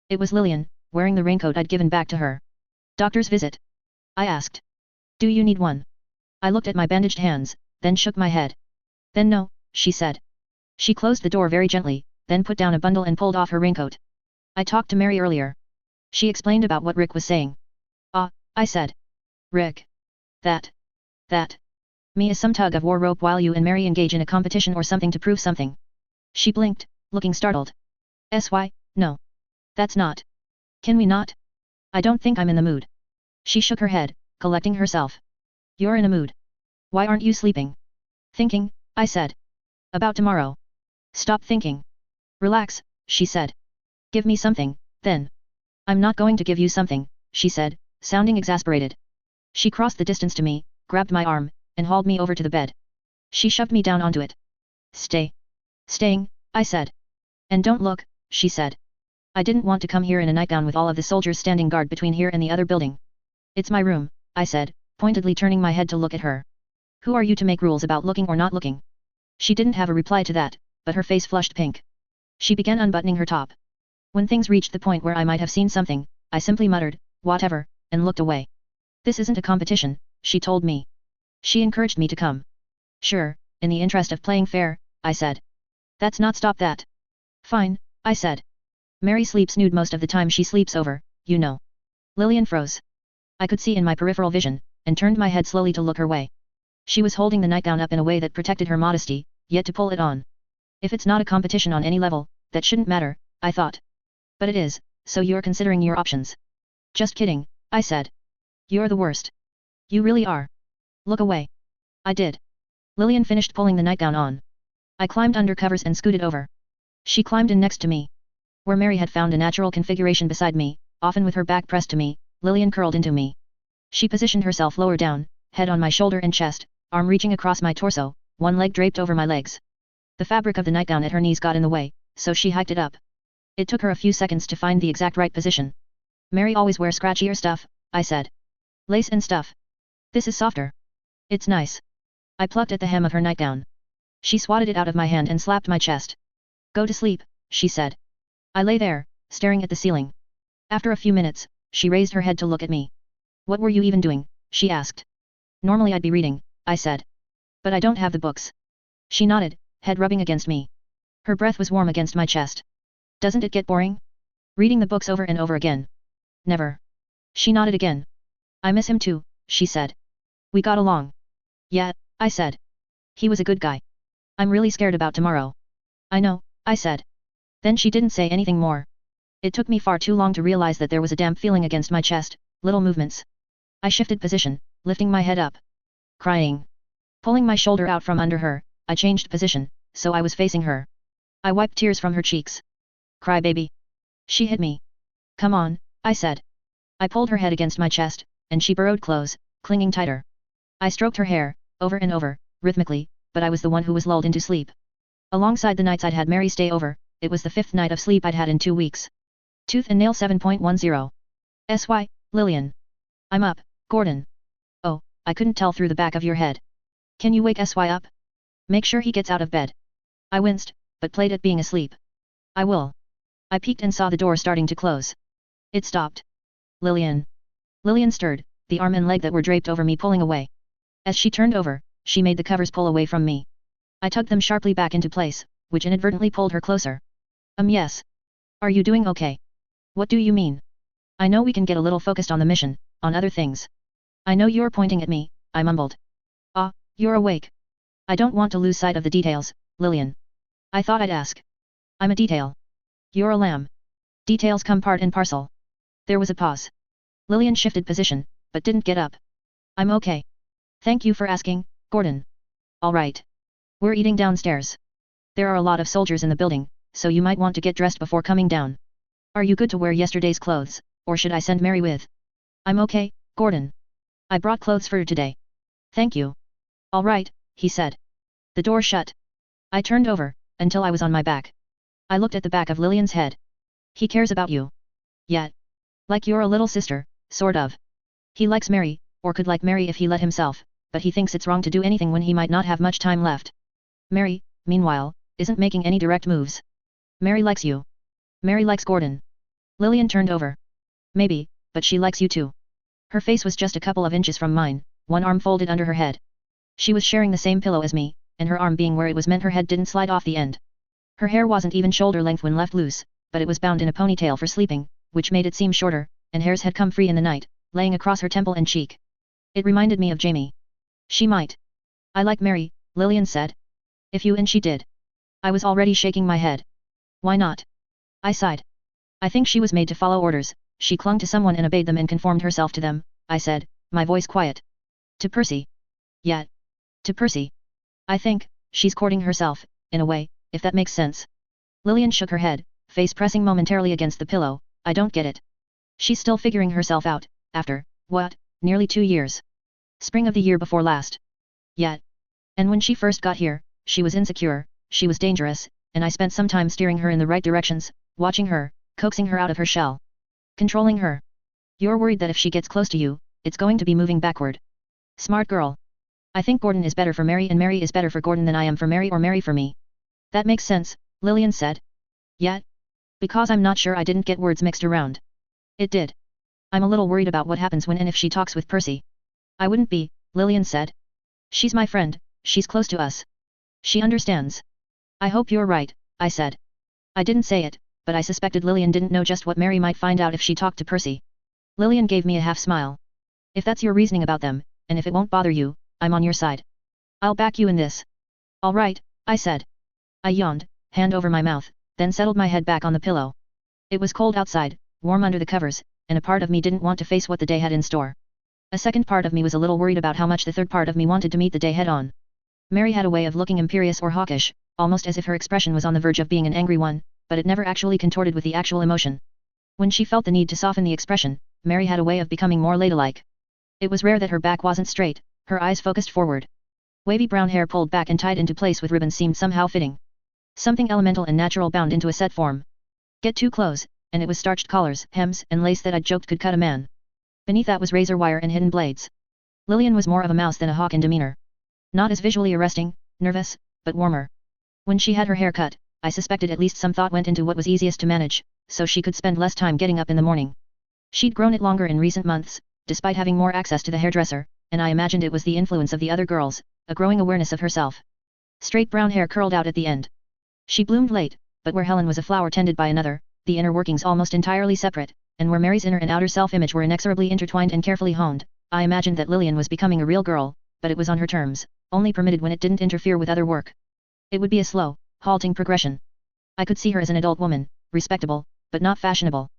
It was Lillian, wearing the raincoat I'd given back to her. Doctor's visit? I asked. Do you need one? I looked at my bandaged hands, then shook my head. Then no, she said. She closed the door very gently, then put down a bundle and pulled off her raincoat. I talked to Mary earlier. She explained about what Rick was saying. Ah, I said. Rick. That. Me is some tug of war rope while you and Mary engage in a competition or something to prove something. She blinked, looking startled. SY, no. That's not. Can we not? I don't think I'm in the mood. She shook her head, collecting herself. You're in a mood. Why aren't you sleeping? Thinking, I said. About tomorrow. Stop thinking. Relax, she said. Give me something, then. I'm not going to give you something, she said, sounding exasperated. She crossed the distance to me, grabbed my arm, and hauled me over to the bed. She shoved me down onto it. Stay. Staying, I said. And don't look, she said. I didn't want to come here in a nightgown with all of the soldiers standing guard between here and the other building. It's my room, I said, pointedly turning my head to look at her. Who are you to make rules about looking or not looking? She didn't have a reply to that, but her face flushed pink. She began unbuttoning her top. When things reached the point where I might have seen something, I simply muttered, whatever, and looked away. This isn't a competition, she told me. She encouraged me to come. Sure, in the interest of playing fair, I said. That's not stop that. Fine, I said. Mary sleeps nude most of the time she sleeps over, you know. Lillian froze. I could see in my peripheral vision, and turned my head slowly to look her way. She was holding the nightgown up in a way that protected her modesty, yet to pull it on. If it's not a competition on any level, that shouldn't matter, I thought. But it is, so you're considering your options. Just kidding, I said. You're the worst. You really are. Look away. I did. Lillian finished pulling the nightgown on. I climbed under covers and scooted over. She climbed in next to me. Where Mary had found a natural configuration beside me, often with her back pressed to me, Lillian curled into me. She positioned herself lower down, head on my shoulder and chest, arm reaching across my torso, one leg draped over my legs. The fabric of the nightgown at her knees got in the way, so she hiked it up. It took her a few seconds to find the exact right position. Mary always wears scratchier stuff, I said. Lace and stuff. This is softer. It's nice. I plucked at the hem of her nightgown. She swatted it out of my hand and slapped my chest. Go to sleep, she said. I lay there, staring at the ceiling. After a few minutes, she raised her head to look at me. What were you even doing? She asked. Normally I'd be reading, I said. But I don't have the books. She nodded, head rubbing against me. Her breath was warm against my chest. Doesn't it get boring? Reading the books over and over again. Never. She nodded again. I miss him too, she said. We got along. Yeah, I said. He was a good guy. I'm really scared about tomorrow. I know, I said. Then she didn't say anything more. It took me far too long to realize that there was a damp feeling against my chest, little movements. I shifted position, lifting my head up. Crying. Pulling my shoulder out from under her, I changed position, so I was facing her. I wiped tears from her cheeks. Cry baby. She hit me. Come on, I said. I pulled her head against my chest, and she burrowed close, clinging tighter. I stroked her hair, over and over, rhythmically, but I was the one who was lulled into sleep. Alongside the nights I'd had Mary stay over, it was the 5th night of sleep I'd had in 2 weeks. Tooth and Nail 7.10. SY, Lillian. I'm up, Gordon. Oh, I couldn't tell through the back of your head. Can you wake SY up? Make sure he gets out of bed. I winced, but played at being asleep. I will. I peeked and saw the door starting to close. It stopped. Lillian. Lillian stirred, the arm and leg that were draped over me pulling away. As she turned over, she made the covers pull away from me. I tugged them sharply back into place, which inadvertently pulled her closer. Yes. Are you doing okay? What do you mean? I know we can get a little focused on the mission, on other things. I know you're pointing at me, I mumbled. Ah, you're awake. I don't want to lose sight of the details, Lillian. I thought I'd ask. I'm a detail. You're a lamb. Details come part and parcel. There was a pause. Lillian shifted position, but didn't get up. I'm okay. Thank you for asking, Gordon. All right. We're eating downstairs. There are a lot of soldiers in the building, so you might want to get dressed before coming down. Are you good to wear yesterday's clothes, or should I send Mary with? I'm okay, Gordon. I brought clothes for today. Thank you. All right, he said. The door shut. I turned over, until I was on my back. I looked at the back of Lillian's head. He cares about you. Yeah. Like you're a little sister, sort of. He likes Mary, or could like Mary if he let himself, but he thinks it's wrong to do anything when he might not have much time left. Mary, meanwhile, isn't making any direct moves. Mary likes you. Mary likes Gordon. Lillian turned over. Maybe, but she likes you too. Her face was just a couple of inches from mine, one arm folded under her head. She was sharing the same pillow as me, and her arm being where it was meant her head didn't slide off the end. Her hair wasn't even shoulder length when left loose, but it was bound in a ponytail for sleeping, which made it seem shorter, and hairs had come free in the night, laying across her temple and cheek. It reminded me of Jamie. She might. I like Mary, Lillian said. If you and she did. I was already shaking my head. Why not? I sighed. I think she was made to follow orders, she clung to someone and obeyed them and conformed herself to them, I said, my voice quiet. To Percy. Yeah. To Percy. I think, she's courting herself, in a way, if that makes sense. Lillian shook her head, face pressing momentarily against the pillow. I don't get it. She's still figuring herself out, after, what, nearly 2 years. Spring of the year before last. Yet. And when she first got here, she was insecure, she was dangerous, and I spent some time steering her in the right directions, watching her, coaxing her out of her shell. Controlling her. You're worried that if she gets close to you, it's going to be moving backward. Smart girl. I think Gordon is better for Mary and Mary is better for Gordon than I am for Mary or Mary for me. That makes sense, Lillian said. Yet? Because I'm not sure I didn't get words mixed around. It did. I'm a little worried about what happens when and if she talks with Percy. I wouldn't be, Lillian said. She's my friend, she's close to us. She understands. I hope you're right, I said. I didn't say it, but I suspected Lillian didn't know just what Mary might find out if she talked to Percy. Lillian gave me a half smile. If that's your reasoning about them, and if it won't bother you, I'm on your side. I'll back you in this. All right, I said. I yawned, hand over my mouth, then settled my head back on the pillow. It was cold outside, warm under the covers, and a part of me didn't want to face what the day had in store. A second part of me was a little worried about how much the third part of me wanted to meet the day head-on. Mary had a way of looking imperious or hawkish, almost as if her expression was on the verge of being an angry one, but it never actually contorted with the actual emotion. When she felt the need to soften the expression, Mary had a way of becoming more ladylike. It was rare that her back wasn't straight, her eyes focused forward. Wavy brown hair pulled back and tied into place with ribbons seemed somehow fitting. Something elemental and natural bound into a set form. Get too close, and it was starched collars, hems, and lace that I'd joked could cut a man. Beneath that was razor wire and hidden blades. Lillian was more of a mouse than a hawk in demeanor. Not as visually arresting, nervous, but warmer. When she had her hair cut, I suspected at least some thought went into what was easiest to manage, so she could spend less time getting up in the morning. She'd grown it longer in recent months, despite having more access to the hairdresser, and I imagined it was the influence of the other girls, a growing awareness of herself. Straight brown hair curled out at the end. She bloomed late, but where Helen was a flower tended by another, the inner workings almost entirely separate, and where Mary's inner and outer self-image were inexorably intertwined and carefully honed, I imagined that Lillian was becoming a real girl, but it was on her terms, only permitted when it didn't interfere with other work. It would be a slow, halting progression. I could see her as an adult woman, respectable, but not fashionable.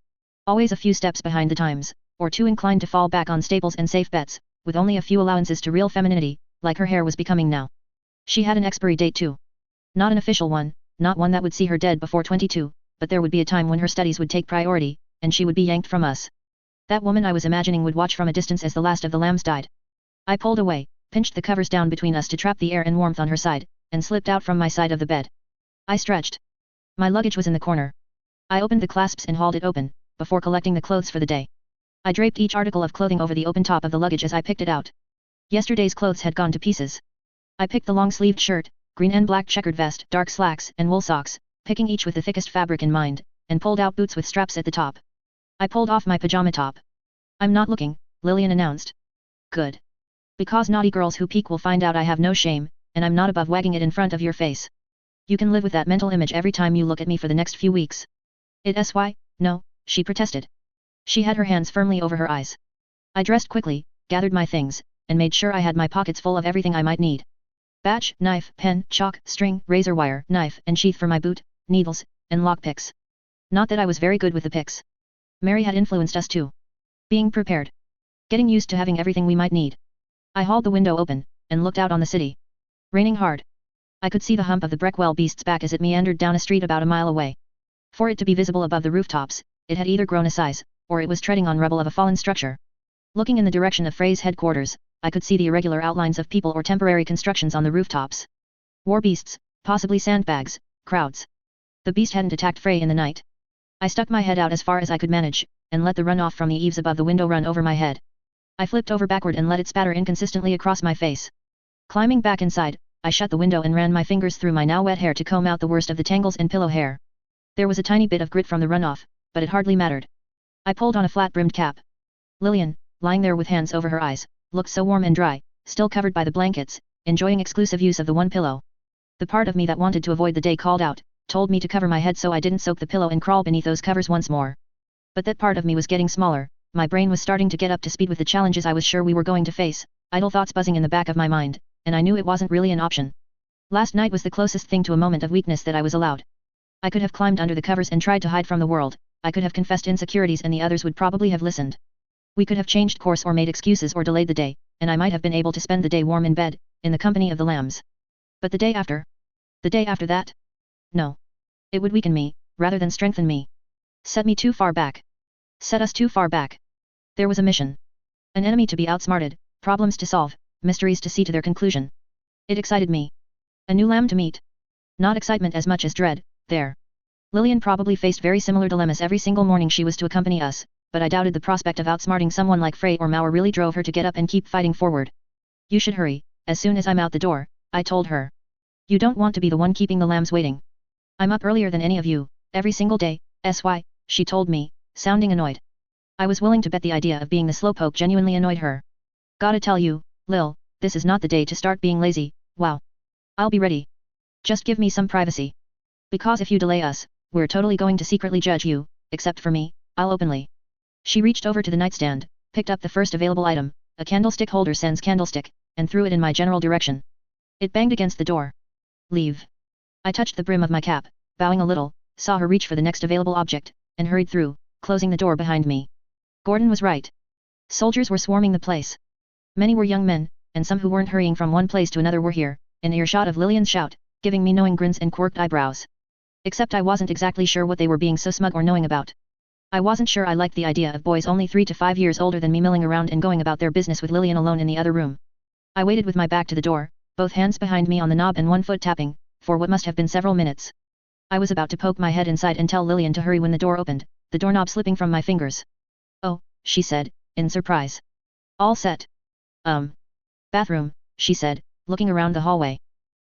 Always a few steps behind the times, or too inclined to fall back on staples and safe bets, with only a few allowances to real femininity, like her hair was becoming now. She had an expiry date too. Not an official one, not one that would see her dead before 22, but there would be a time when her studies would take priority, and she would be yanked from us. That woman I was imagining would watch from a distance as the last of the lambs died. I pulled away, pinched the covers down between us to trap the air and warmth on her side, and slipped out from my side of the bed. I stretched. My luggage was in the corner. I opened the clasps and hauled it open, before collecting the clothes for the day. I draped each article of clothing over the open top of the luggage as I picked it out. Yesterday's clothes had gone to pieces. I picked the long-sleeved shirt, green and black checkered vest, dark slacks, and wool socks, picking each with the thickest fabric in mind, and pulled out boots with straps at the top. I pulled off my pajama top. I'm not looking, Lillian announced. Good. Because naughty girls who peek will find out I have no shame, and I'm not above wagging it in front of your face. You can live with that mental image every time you look at me for the next few weeks. No, she protested. She had her hands firmly over her eyes. I dressed quickly, gathered my things, and made sure I had my pockets full of everything I might need. Batch, knife, pen, chalk, string, razor wire, knife, and sheath for my boot, needles, and lockpicks. Not that I was very good with the picks. Mary had influenced us too. Being prepared. Getting used to having everything we might need. I hauled the window open, and looked out on the city. Raining hard. I could see the hump of the Breckwell beast's back as it meandered down a street about a mile away. For it to be visible above the rooftops, it had either grown a size, or it was treading on rubble of a fallen structure. Looking in the direction of Frey's headquarters, I could see the irregular outlines of people or temporary constructions on the rooftops. War beasts, possibly sandbags, crowds. The beast hadn't attacked Frey in the night. I stuck my head out as far as I could manage, and let the runoff from the eaves above the window run over my head. I flipped over backward and let it spatter inconsistently across my face. Climbing back inside, I shut the window and ran my fingers through my now wet hair to comb out the worst of the tangles and pillow hair. There was a tiny bit of grit from the runoff, but it hardly mattered. I pulled on a flat-brimmed cap. Lillian, lying there with hands over her eyes, looked so warm and dry, still covered by the blankets, enjoying exclusive use of the one pillow. The part of me that wanted to avoid the day called out, told me to cover my head so I didn't soak the pillow and crawl beneath those covers once more. But that part of me was getting smaller, my brain was starting to get up to speed with the challenges I was sure we were going to face, idle thoughts buzzing in the back of my mind, and I knew it wasn't really an option. Last night was the closest thing to a moment of weakness that I was allowed. I could have climbed under the covers and tried to hide from the world, I could have confessed insecurities and the others would probably have listened. We could have changed course or made excuses or delayed the day, and I might have been able to spend the day warm in bed, in the company of the lambs. But the day after? The day after that? No. It would weaken me, rather than strengthen me. Set me too far back. Set us too far back. There was a mission. An enemy to be outsmarted, Problems to solve, mysteries to see to their conclusion. It excited me. A new lamb to meet. Not excitement as much as dread, there. Lillian probably faced very similar dilemmas every single morning she was to accompany us, but I doubted the prospect of outsmarting someone like Frey or Mauer really drove her to get up and keep fighting forward. You should hurry, as soon as I'm out the door, I told her. You don't want to be the one keeping the lambs waiting. I'm up earlier than any of you, every single day, she told me, sounding annoyed. I was willing to bet the idea of being the slowpoke genuinely annoyed her. Gotta tell you, Lil, this is not the day to start being lazy, wow. I'll be ready. Just give me some privacy. Because if you delay us, we're totally going to secretly judge you, except for me, I'll openly. She reached over to the nightstand, picked up the first available item, a candlestick holder sans candlestick, and threw it in my general direction. It banged against the door. Leave. I touched the brim of my cap, bowing a little, saw her reach for the next available object, and hurried through, closing the door behind me. Gordon was right. Soldiers were swarming the place. Many were young men, and some who weren't hurrying from one place to another were here, in earshot of Lillian's shout, giving me knowing grins and quirked eyebrows. Except I wasn't exactly sure what they were being so smug or knowing about. I wasn't sure I liked the idea of boys only 3 to 5 years older than me milling around and going about their business with Lillian alone in the other room. I waited with my back to the door, both hands behind me on the knob and one foot tapping, for what must have been several minutes. I was about to poke my head inside and tell Lillian to hurry when the door opened, the doorknob slipping from my fingers. Oh, she said, in surprise. All set. Bathroom, she said, looking around the hallway.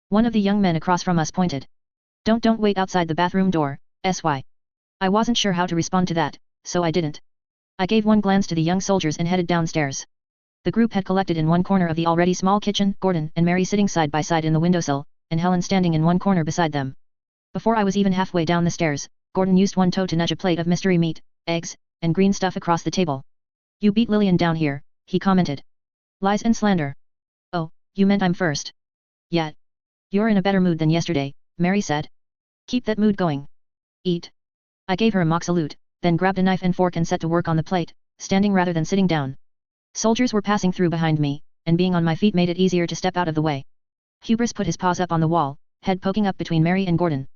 One of the young men across from us pointed. Don't wait outside the bathroom door, SY. I wasn't sure how to respond to that, so I didn't. I gave one glance to the young soldiers and headed downstairs. The group had collected in one corner of the already small kitchen, Gordon and Mary sitting side by side in the windowsill, and Helen standing in one corner beside them. Before I was even halfway down the stairs, Gordon used one toe to nudge a plate of mystery meat, eggs, and green stuff across the table. You beat Lillian down here, he commented. Lies and slander. Oh, you meant I'm first. Yeah. You're in a better mood than yesterday, Mary said. Keep that mood going. Eat. I gave her a mock salute, then grabbed a knife and fork and set to work on the plate, standing rather than sitting down. Soldiers were passing through behind me, and being on my feet made it easier to step out of the way. Hubris put his paws up on the wall, head poking up between Mary and Gordon.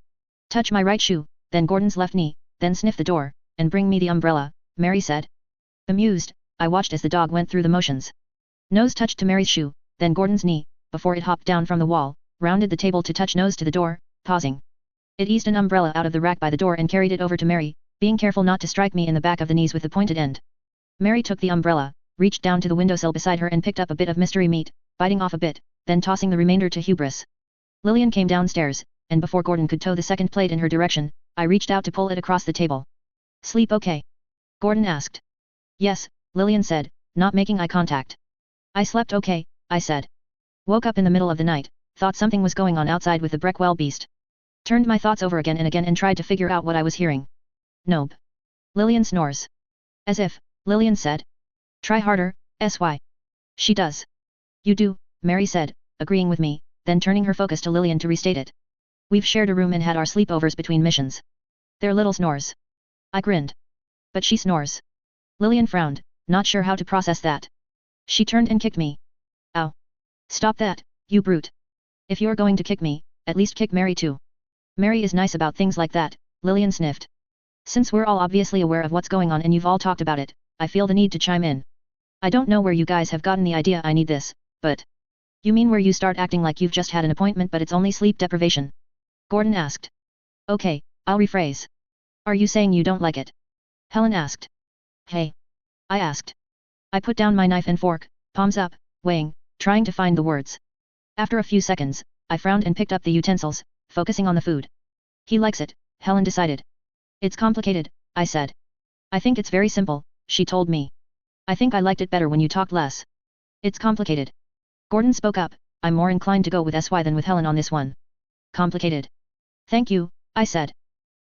Touch my right shoe, then Gordon's left knee, then sniff the door, and bring me the umbrella, Mary said. Bemused, I watched as the dog went through the motions. Nose touched to Mary's shoe, then Gordon's knee, before it hopped down from the wall, rounded the table to touch nose to the door, pausing. It eased an umbrella out of the rack by the door and carried it over to Mary, being careful not to strike me in the back of the knees with the pointed end. Mary took the umbrella, reached down to the windowsill beside her and picked up a bit of mystery meat, biting off a bit, then tossing the remainder to Hubris. Lillian came downstairs, and before Gordon could tow the second plate in her direction, I reached out to pull it across the table. Sleep okay? Gordon asked. Yes, Lillian said, not making eye contact. I slept okay, I said. Woke up in the middle of the night, thought something was going on outside with the Breckwell beast. Turned my thoughts over again and tried to figure out what I was hearing. Nope. Lillian snores. As if, Lillian said. Try harder, SY. She does. You do, Mary said, agreeing with me, then turning her focus to Lillian to restate it. We've shared a room and had our sleepovers between missions. They're little snores. I grinned. But she snores. Lillian frowned, not sure how to process that. She turned and kicked me. Ow. Stop that, you brute. If you're going to kick me, at least kick Mary too. Mary is nice about things like that, Lillian sniffed. Since we're all obviously aware of what's going on and you've all talked about it, I feel the need to chime in. I don't know where you guys have gotten the idea I need this, but... You mean where you start acting like you've just had an appointment but it's only sleep deprivation? Gordon asked. Okay, I'll rephrase. Are you saying you don't like it? Helen asked. Hey. I asked. I put down my knife and fork, palms up, weighing, trying to find the words. After a few seconds, I frowned and picked up the utensils, focusing on the food. He likes it, Helen decided. It's complicated, I said. I think it's very simple, she told me. I think I liked it better when you talked less. It's complicated. Gordon spoke up, I'm more inclined to go with SY than with Helen on this one. Complicated. Thank you, I said.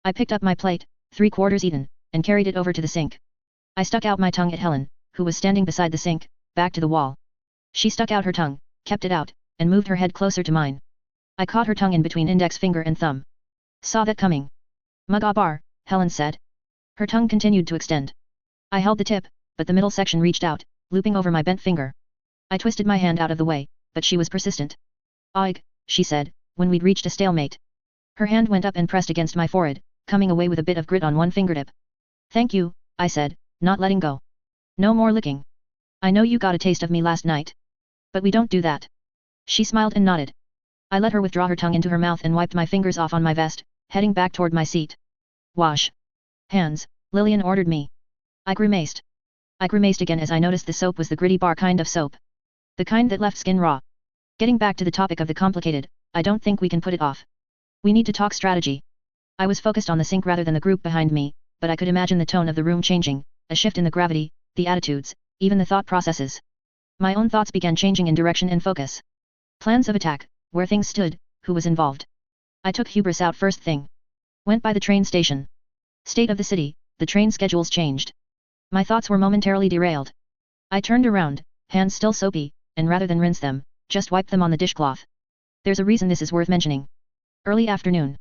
I picked up my plate, 3/4 eaten, and carried it over to the sink. I stuck out my tongue at Helen, who was standing beside the sink, back to the wall. She stuck out her tongue, kept it out, and moved her head closer to mine. I caught her tongue in between index finger and thumb. Saw that coming. Mugabar, Helen said. Her tongue continued to extend. I held the tip, but the middle section reached out, looping over my bent finger. I twisted my hand out of the way, but she was persistent. Oig, she said, when we'd reached a stalemate. Her hand went up and pressed against my forehead, coming away with a bit of grit on one fingertip. Thank you, I said, not letting go. No more licking. I know you got a taste of me last night, But we don't do that. She smiled and nodded. I let her withdraw her tongue into her mouth and wiped my fingers off on my vest, heading back toward my seat. Wash hands, Lillian ordered me. I grimaced. I grimaced again as I noticed the soap was the gritty bar kind of soap. The kind that left skin raw. Getting back to the topic of the complicated, I don't think we can put it off. We need to talk strategy. I was focused on the sink rather than the group behind me, but I could imagine the tone of the room changing, a shift in the gravity, the attitudes, even the thought processes. My own thoughts began changing in direction and focus. Plans of attack, where things stood, who was involved. I took hubris out first thing. Went by the train station. State of the city, the train schedules changed. My thoughts were momentarily derailed. I turned around, hands still soapy, and rather than rinse them, just wiped them on the dishcloth. There's a reason this is worth mentioning. Early afternoon.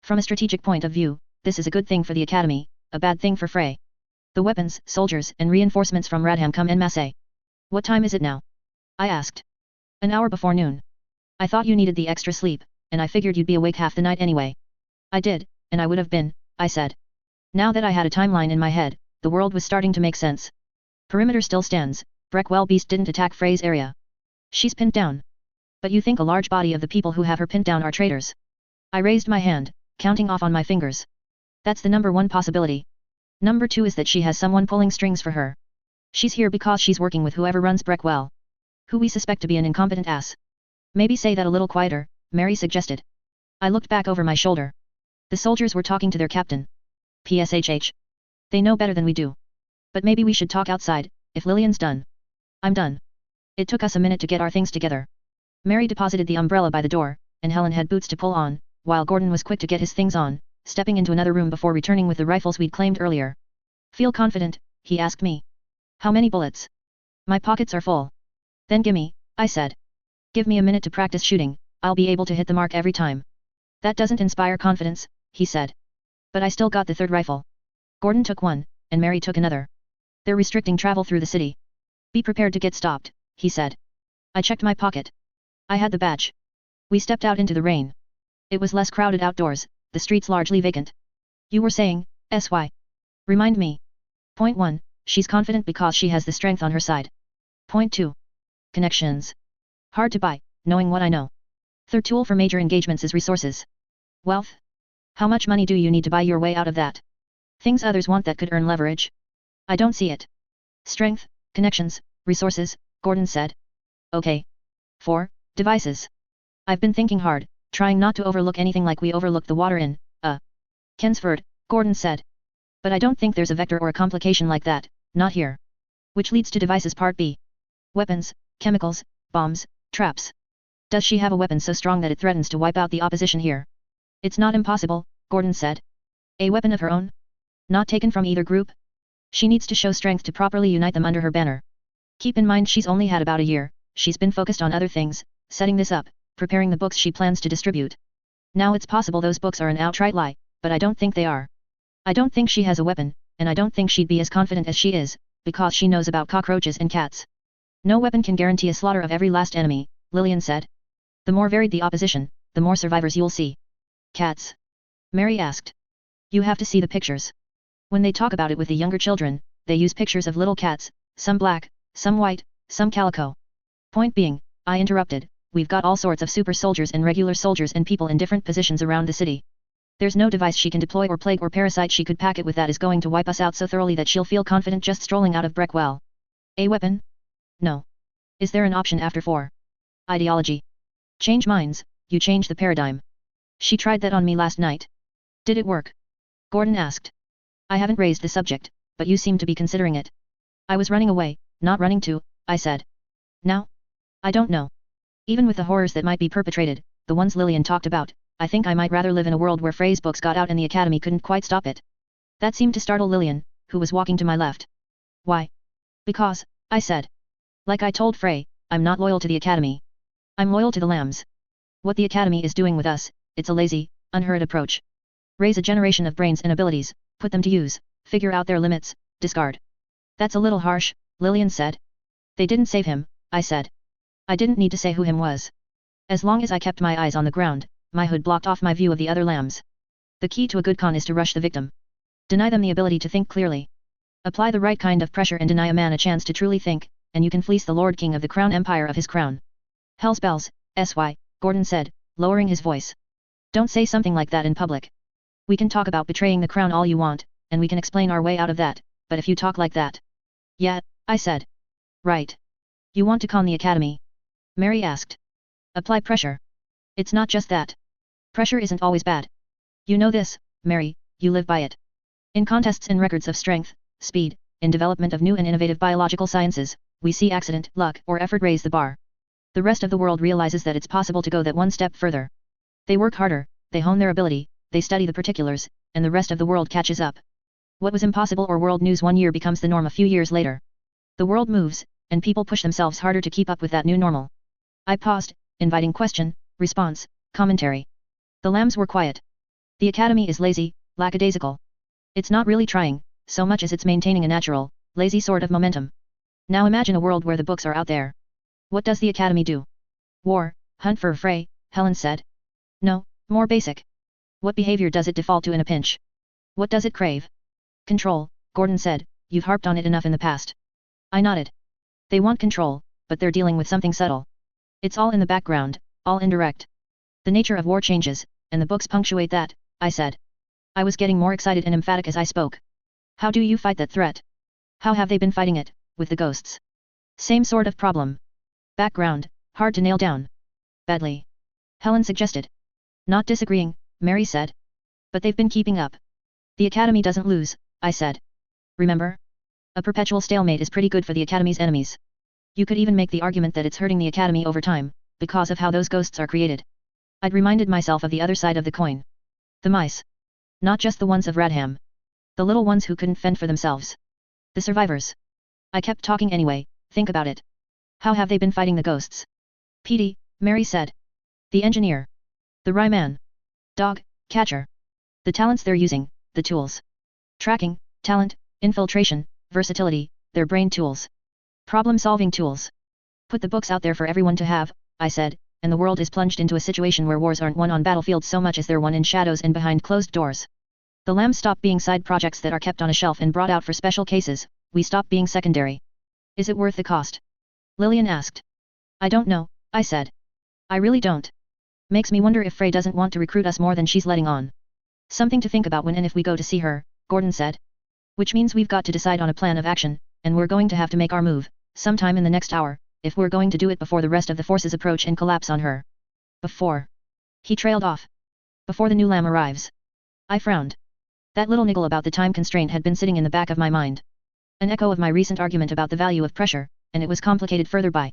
From a strategic point of view, this is a good thing for the academy, a bad thing for Frey. The weapons, soldiers, and reinforcements from Radham come en masse. What time is it now? I asked. An hour before noon. I thought you needed the extra sleep, and I figured you'd be awake half the night anyway. I did, and I would have been, I said. Now that I had a timeline in my head, the world was starting to make sense. Perimeter still stands, Breckwell Beast didn't attack Frey's area. She's pinned down. But you think a large body of the people who have her pinned down are traitors? I raised my hand, counting off on my fingers. That's the number one possibility. Number two is that she has someone pulling strings for her. She's here because she's working with whoever runs Breckwell. Who we suspect to be an incompetent ass. Maybe say that a little quieter, Mary suggested. I looked back over my shoulder. The soldiers were talking to their captain. PSHH. They know better than we do. But maybe we should talk outside, if Lillian's done. I'm done. It took us a minute to get our things together. Mary deposited the umbrella by the door, and Helen had boots to pull on, while Gordon was quick to get his things on, stepping into another room before returning with the rifles we'd claimed earlier. Feel confident? He asked me. How many bullets? My pockets are full. Then gimme, I said. Give me a minute to practice shooting, I'll be able to hit the mark every time. That doesn't inspire confidence, he said. But I still got the third rifle. Gordon took one, and Mary took another. They're restricting travel through the city. Be prepared to get stopped, he said. I checked my pocket. I had the badge. We stepped out into the rain. It was less crowded outdoors, the streets largely vacant. You were saying, SY. Remind me. Point 1, she's confident because she has the strength on her side. Point 2. Connections. Hard to buy, knowing what I know. Third tool for major engagements is resources. Wealth. How much money do you need to buy your way out of that? Things others want that could earn leverage. I don't see it. Strength, connections, resources, Gordon said. Okay. 4. Devices. I've been thinking hard, trying not to overlook anything like we overlooked the water in, Kensford, Gordon said. But I don't think there's a vector or a complication like that, not here. Which leads to devices part B. Weapons, chemicals, bombs, traps. Does she have a weapon so strong that it threatens to wipe out the opposition here? It's not impossible, Gordon said. A weapon of her own? Not taken from either group? She needs to show strength to properly unite them under her banner. Keep in mind she's only had about a year, she's been focused on other things, setting this up, preparing the books she plans to distribute. Now it's possible those books are an outright lie, but I don't think they are. I don't think she has a weapon, and I don't think she'd be as confident as she is, because she knows about cockroaches and cats. No weapon can guarantee a slaughter of every last enemy, Lillian said. The more varied the opposition, the more survivors you'll see. Cats? Mary asked. You have to see the pictures. When they talk about it with the younger children, they use pictures of little cats, some black, some white, some calico. Point being, I interrupted, we've got all sorts of super soldiers and regular soldiers and people in different positions around the city. There's no device she can deploy or plague or parasite she could pack it with that is going to wipe us out so thoroughly that she'll feel confident just strolling out of Breckwell. A weapon? No. Is there an option after 4? Ideology. Change minds, you change the paradigm. She tried that on me last night. Did it work? Gordon asked. I haven't raised the subject, but you seem to be considering it. I was running away, not running to, I said. Now? I don't know. Even with the horrors that might be perpetrated, the ones Lillian talked about, I think I might rather live in a world where Frey's books got out and the academy couldn't quite stop it. That seemed to startle Lillian, who was walking to my left. Why? Because, I said. Like I told Frey, I'm not loyal to the academy. I'm loyal to the lambs. What the academy is doing with us, it's a lazy, unheard approach. Raise a generation of brains and abilities, put them to use, figure out their limits, discard. That's a little harsh, Lillian said. They didn't save him, I said. I didn't need to say who him was. As long as I kept my eyes on the ground, my hood blocked off my view of the other lambs. The key to a good con is to rush the victim. Deny them the ability to think clearly. Apply the right kind of pressure and deny a man a chance to truly think, and you can fleece the Lord King of the Crown Empire of his crown. Hell's bells, SY, Gordon said, lowering his voice. Don't say something like that in public. We can talk about betraying the crown all you want, and we can explain our way out of that, but if you talk like that. Yeah, I said. Right. You want to con the academy? Mary asked. Apply pressure. It's not just that. Pressure isn't always bad. You know this, Mary, you live by it. In contests and records of strength, speed, in development of new and innovative biological sciences, we see accident, luck, or effort raise the bar. The rest of the world realizes that it's possible to go that one step further. They work harder, they hone their ability, they study the particulars, and the rest of the world catches up. What was impossible or world news one year becomes the norm a few years later. The world moves, and people push themselves harder to keep up with that new normal. I paused, inviting question, response, commentary. The lambs were quiet. The academy is lazy, lackadaisical. It's not really trying, so much as it's maintaining a natural, lazy sort of momentum. Now imagine a world where the books are out there. What does the academy do? War, hunt for a fray, Helen said. No, more basic. What behavior does it default to in a pinch? What does it crave? Control, Gordon said, you've harped on it enough in the past. I nodded. They want control, but they're dealing with something subtle. It's all in the background, all indirect. The nature of war changes, and the books punctuate that, I said. I was getting more excited and emphatic as I spoke. How do you fight that threat? How have they been fighting it, with the ghosts? Same sort of problem. Background, hard to nail down. Badly. Helen suggested. Not disagreeing, Mary said. But they've been keeping up. The academy doesn't lose, I said. Remember? A perpetual stalemate is pretty good for the academy's enemies. You could even make the argument that it's hurting the academy over time, because of how those ghosts are created. I'd reminded myself of the other side of the coin. The mice. Not just the ones of Radham. The little ones who couldn't fend for themselves. The survivors. I kept talking anyway, think about it. How have they been fighting the ghosts? Petey, Mary said. The engineer. The rye man. Dog, catcher. The talents they're using, the tools. Tracking, talent, infiltration, versatility, their brain tools. Problem-solving tools. Put the books out there for everyone to have, I said, and the world is plunged into a situation where wars aren't won on battlefields so much as they're won in shadows and behind closed doors. The lambs stop being side projects that are kept on a shelf and brought out for special cases, we stop being secondary. Is it worth the cost? Lillian asked. I don't know, I said. I really don't. Makes me wonder if Frey doesn't want to recruit us more than she's letting on. Something to think about when and if we go to see her, Gordon said. Which means we've got to decide on a plan of action, and we're going to have to make our move, sometime in the next hour, if we're going to do it before the rest of the forces approach and collapse on her. Before. He trailed off. Before the new lamb arrives. I frowned. That little niggle about the time constraint had been sitting in the back of my mind. An echo of my recent argument about the value of pressure, and it was complicated further by.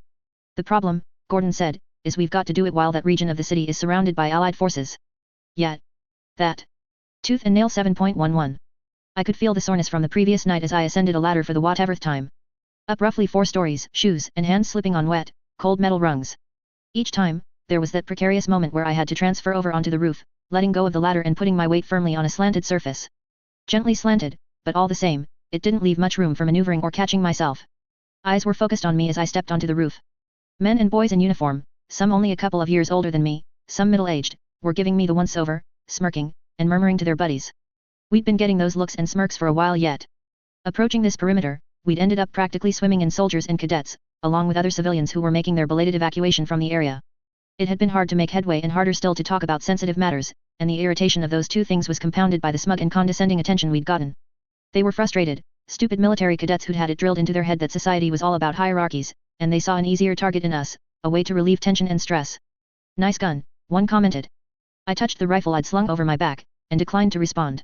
The problem, Gordon said, is we've got to do it while that region of the city is surrounded by allied forces. Yet. That. Tooth and nail 7.11. I could feel the soreness from the previous night as I ascended a ladder for the whateverth time. Up roughly 4 stories, shoes and hands slipping on wet, cold metal rungs. Each time, there was that precarious moment where I had to transfer over onto the roof, letting go of the ladder and putting my weight firmly on a slanted surface. Gently slanted, but all the same, it didn't leave much room for maneuvering or catching myself. Eyes were focused on me as I stepped onto the roof. Men and boys in uniform, some only a couple of years older than me, some middle-aged, were giving me the once-over, smirking, and murmuring to their buddies. We'd been getting those looks and smirks for a while yet. Approaching this perimeter, we'd ended up practically swimming in soldiers and cadets, along with other civilians who were making their belated evacuation from the area. It had been hard to make headway and harder still to talk about sensitive matters, and the irritation of those two things was compounded by the smug and condescending attention we'd gotten. They were frustrated, stupid military cadets who'd had it drilled into their head that society was all about hierarchies, and they saw an easier target in us, a way to relieve tension and stress. Nice gun, one commented. I touched the rifle I'd slung over my back, and declined to respond.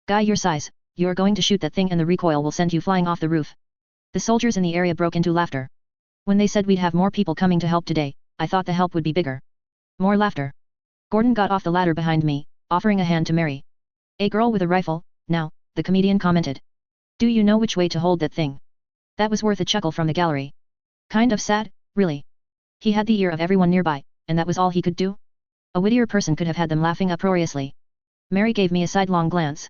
Guy your size, you're going to shoot that thing and the recoil will send you flying off the roof. The soldiers in the area broke into laughter. When they said we'd have more people coming to help today, I thought the help would be bigger. More laughter. Gordon got off the ladder behind me, offering a hand to Mary. A girl with a rifle, now, the comedian commented. Do you know which way to hold that thing? That was worth a chuckle from the gallery. Kind of sad, really. He had the ear of everyone nearby, and that was all he could do? A wittier person could have had them laughing uproariously. Mary gave me a sidelong glance.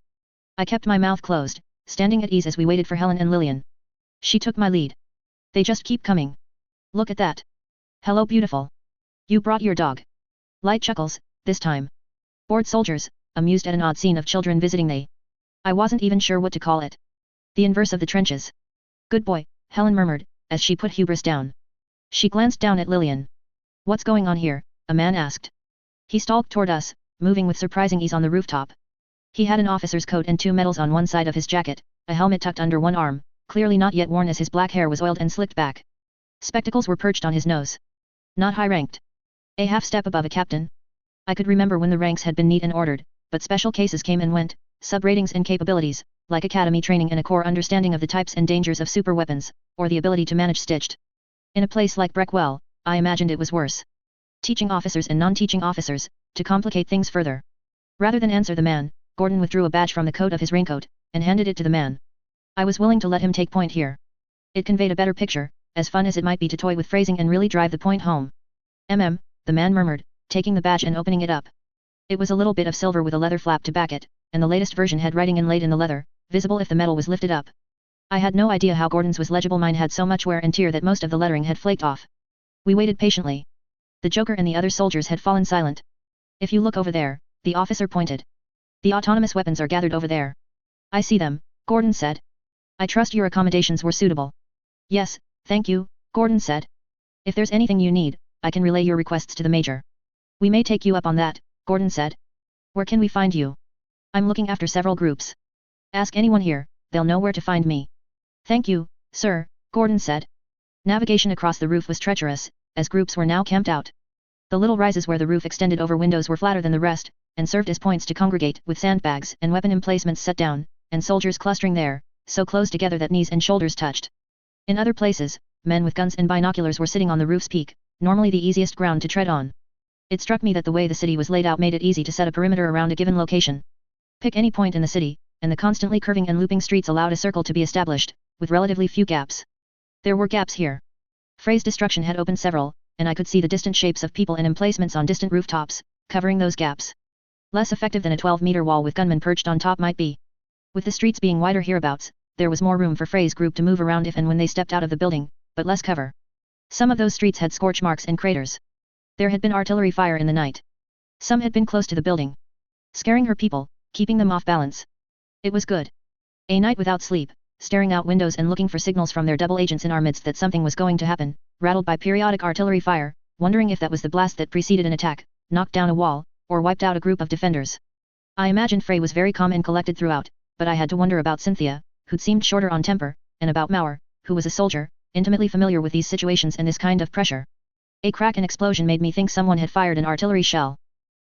I kept my mouth closed, standing at ease as we waited for Helen and Lillian. She took my lead. They just keep coming. Look at that. Hello beautiful. You brought your dog. Light chuckles, this time. Bored soldiers, amused at an odd scene of children visiting they. I wasn't even sure what to call it. The inverse of the trenches. Good boy, Helen murmured, as she put hubris down. She glanced down at Lillian. What's going on here? A man asked. He stalked toward us, moving with surprising ease on the rooftop. He had an officer's coat and 2 medals on one side of his jacket, a helmet tucked under one arm, clearly not yet worn as his black hair was oiled and slicked back. Spectacles were perched on his nose. Not high-ranked. A half step above a captain? I could remember when the ranks had been neat and ordered, but special cases came and went, sub-ratings and capabilities, like academy training and a core understanding of the types and dangers of super weapons, or the ability to manage stitched. In a place like Breckwell, I imagined it was worse. Teaching officers and non-teaching officers, to complicate things further. Rather than answer the man, Gordon withdrew a badge from the coat of his raincoat, and handed it to the man. I was willing to let him take point here. It conveyed a better picture, as fun as it might be to toy with phrasing and really drive the point home. The man murmured, taking the badge and opening it up. It was a little bit of silver with a leather flap to back it, and the latest version had writing inlaid in the leather, visible if the metal was lifted up. I had no idea how Gordon's was legible, mine had so much wear and tear that most of the lettering had flaked off. We waited patiently. The Joker and the other soldiers had fallen silent. If you look over there, the officer pointed. The autonomous weapons are gathered over there. I see them, Gordon said. I trust your accommodations were suitable. Yes, thank you, Gordon said. If there's anything you need, I can relay your requests to the Major. We may take you up on that, Gordon said. Where can we find you? I'm looking after several groups. Ask anyone here, they'll know where to find me. Thank you, sir, Gordon said. Navigation across the roof was treacherous, as groups were now camped out. The little rises where the roof extended over windows were flatter than the rest, and served as points to congregate, with sandbags and weapon emplacements set down, and soldiers clustering there, so close together that knees and shoulders touched. In other places, men with guns and binoculars were sitting on the roof's peak, normally the easiest ground to tread on. It struck me that the way the city was laid out made it easy to set a perimeter around a given location. Pick any point in the city, and the constantly curving and looping streets allowed a circle to be established, with relatively few gaps. There were gaps here. Frey's destruction had opened several, and I could see the distant shapes of people and emplacements on distant rooftops, covering those gaps. Less effective than a 12-meter wall with gunmen perched on top might be. With the streets being wider hereabouts, there was more room for Frey's group to move around if and when they stepped out of the building, but less cover. Some of those streets had scorch marks and craters. There had been artillery fire in the night. Some had been close to the building, scaring her people, keeping them off balance. It was good. A night without sleep, staring out windows and looking for signals from their double agents in our midst that something was going to happen, rattled by periodic artillery fire, wondering if that was the blast that preceded an attack, knocked down a wall, or wiped out a group of defenders. I imagined Frey was very calm and collected throughout, but I had to wonder about Cynthia, who'd seemed shorter on temper, and about Mauer, who was a soldier, intimately familiar with these situations and this kind of pressure. A crack and explosion made me think someone had fired an artillery shell.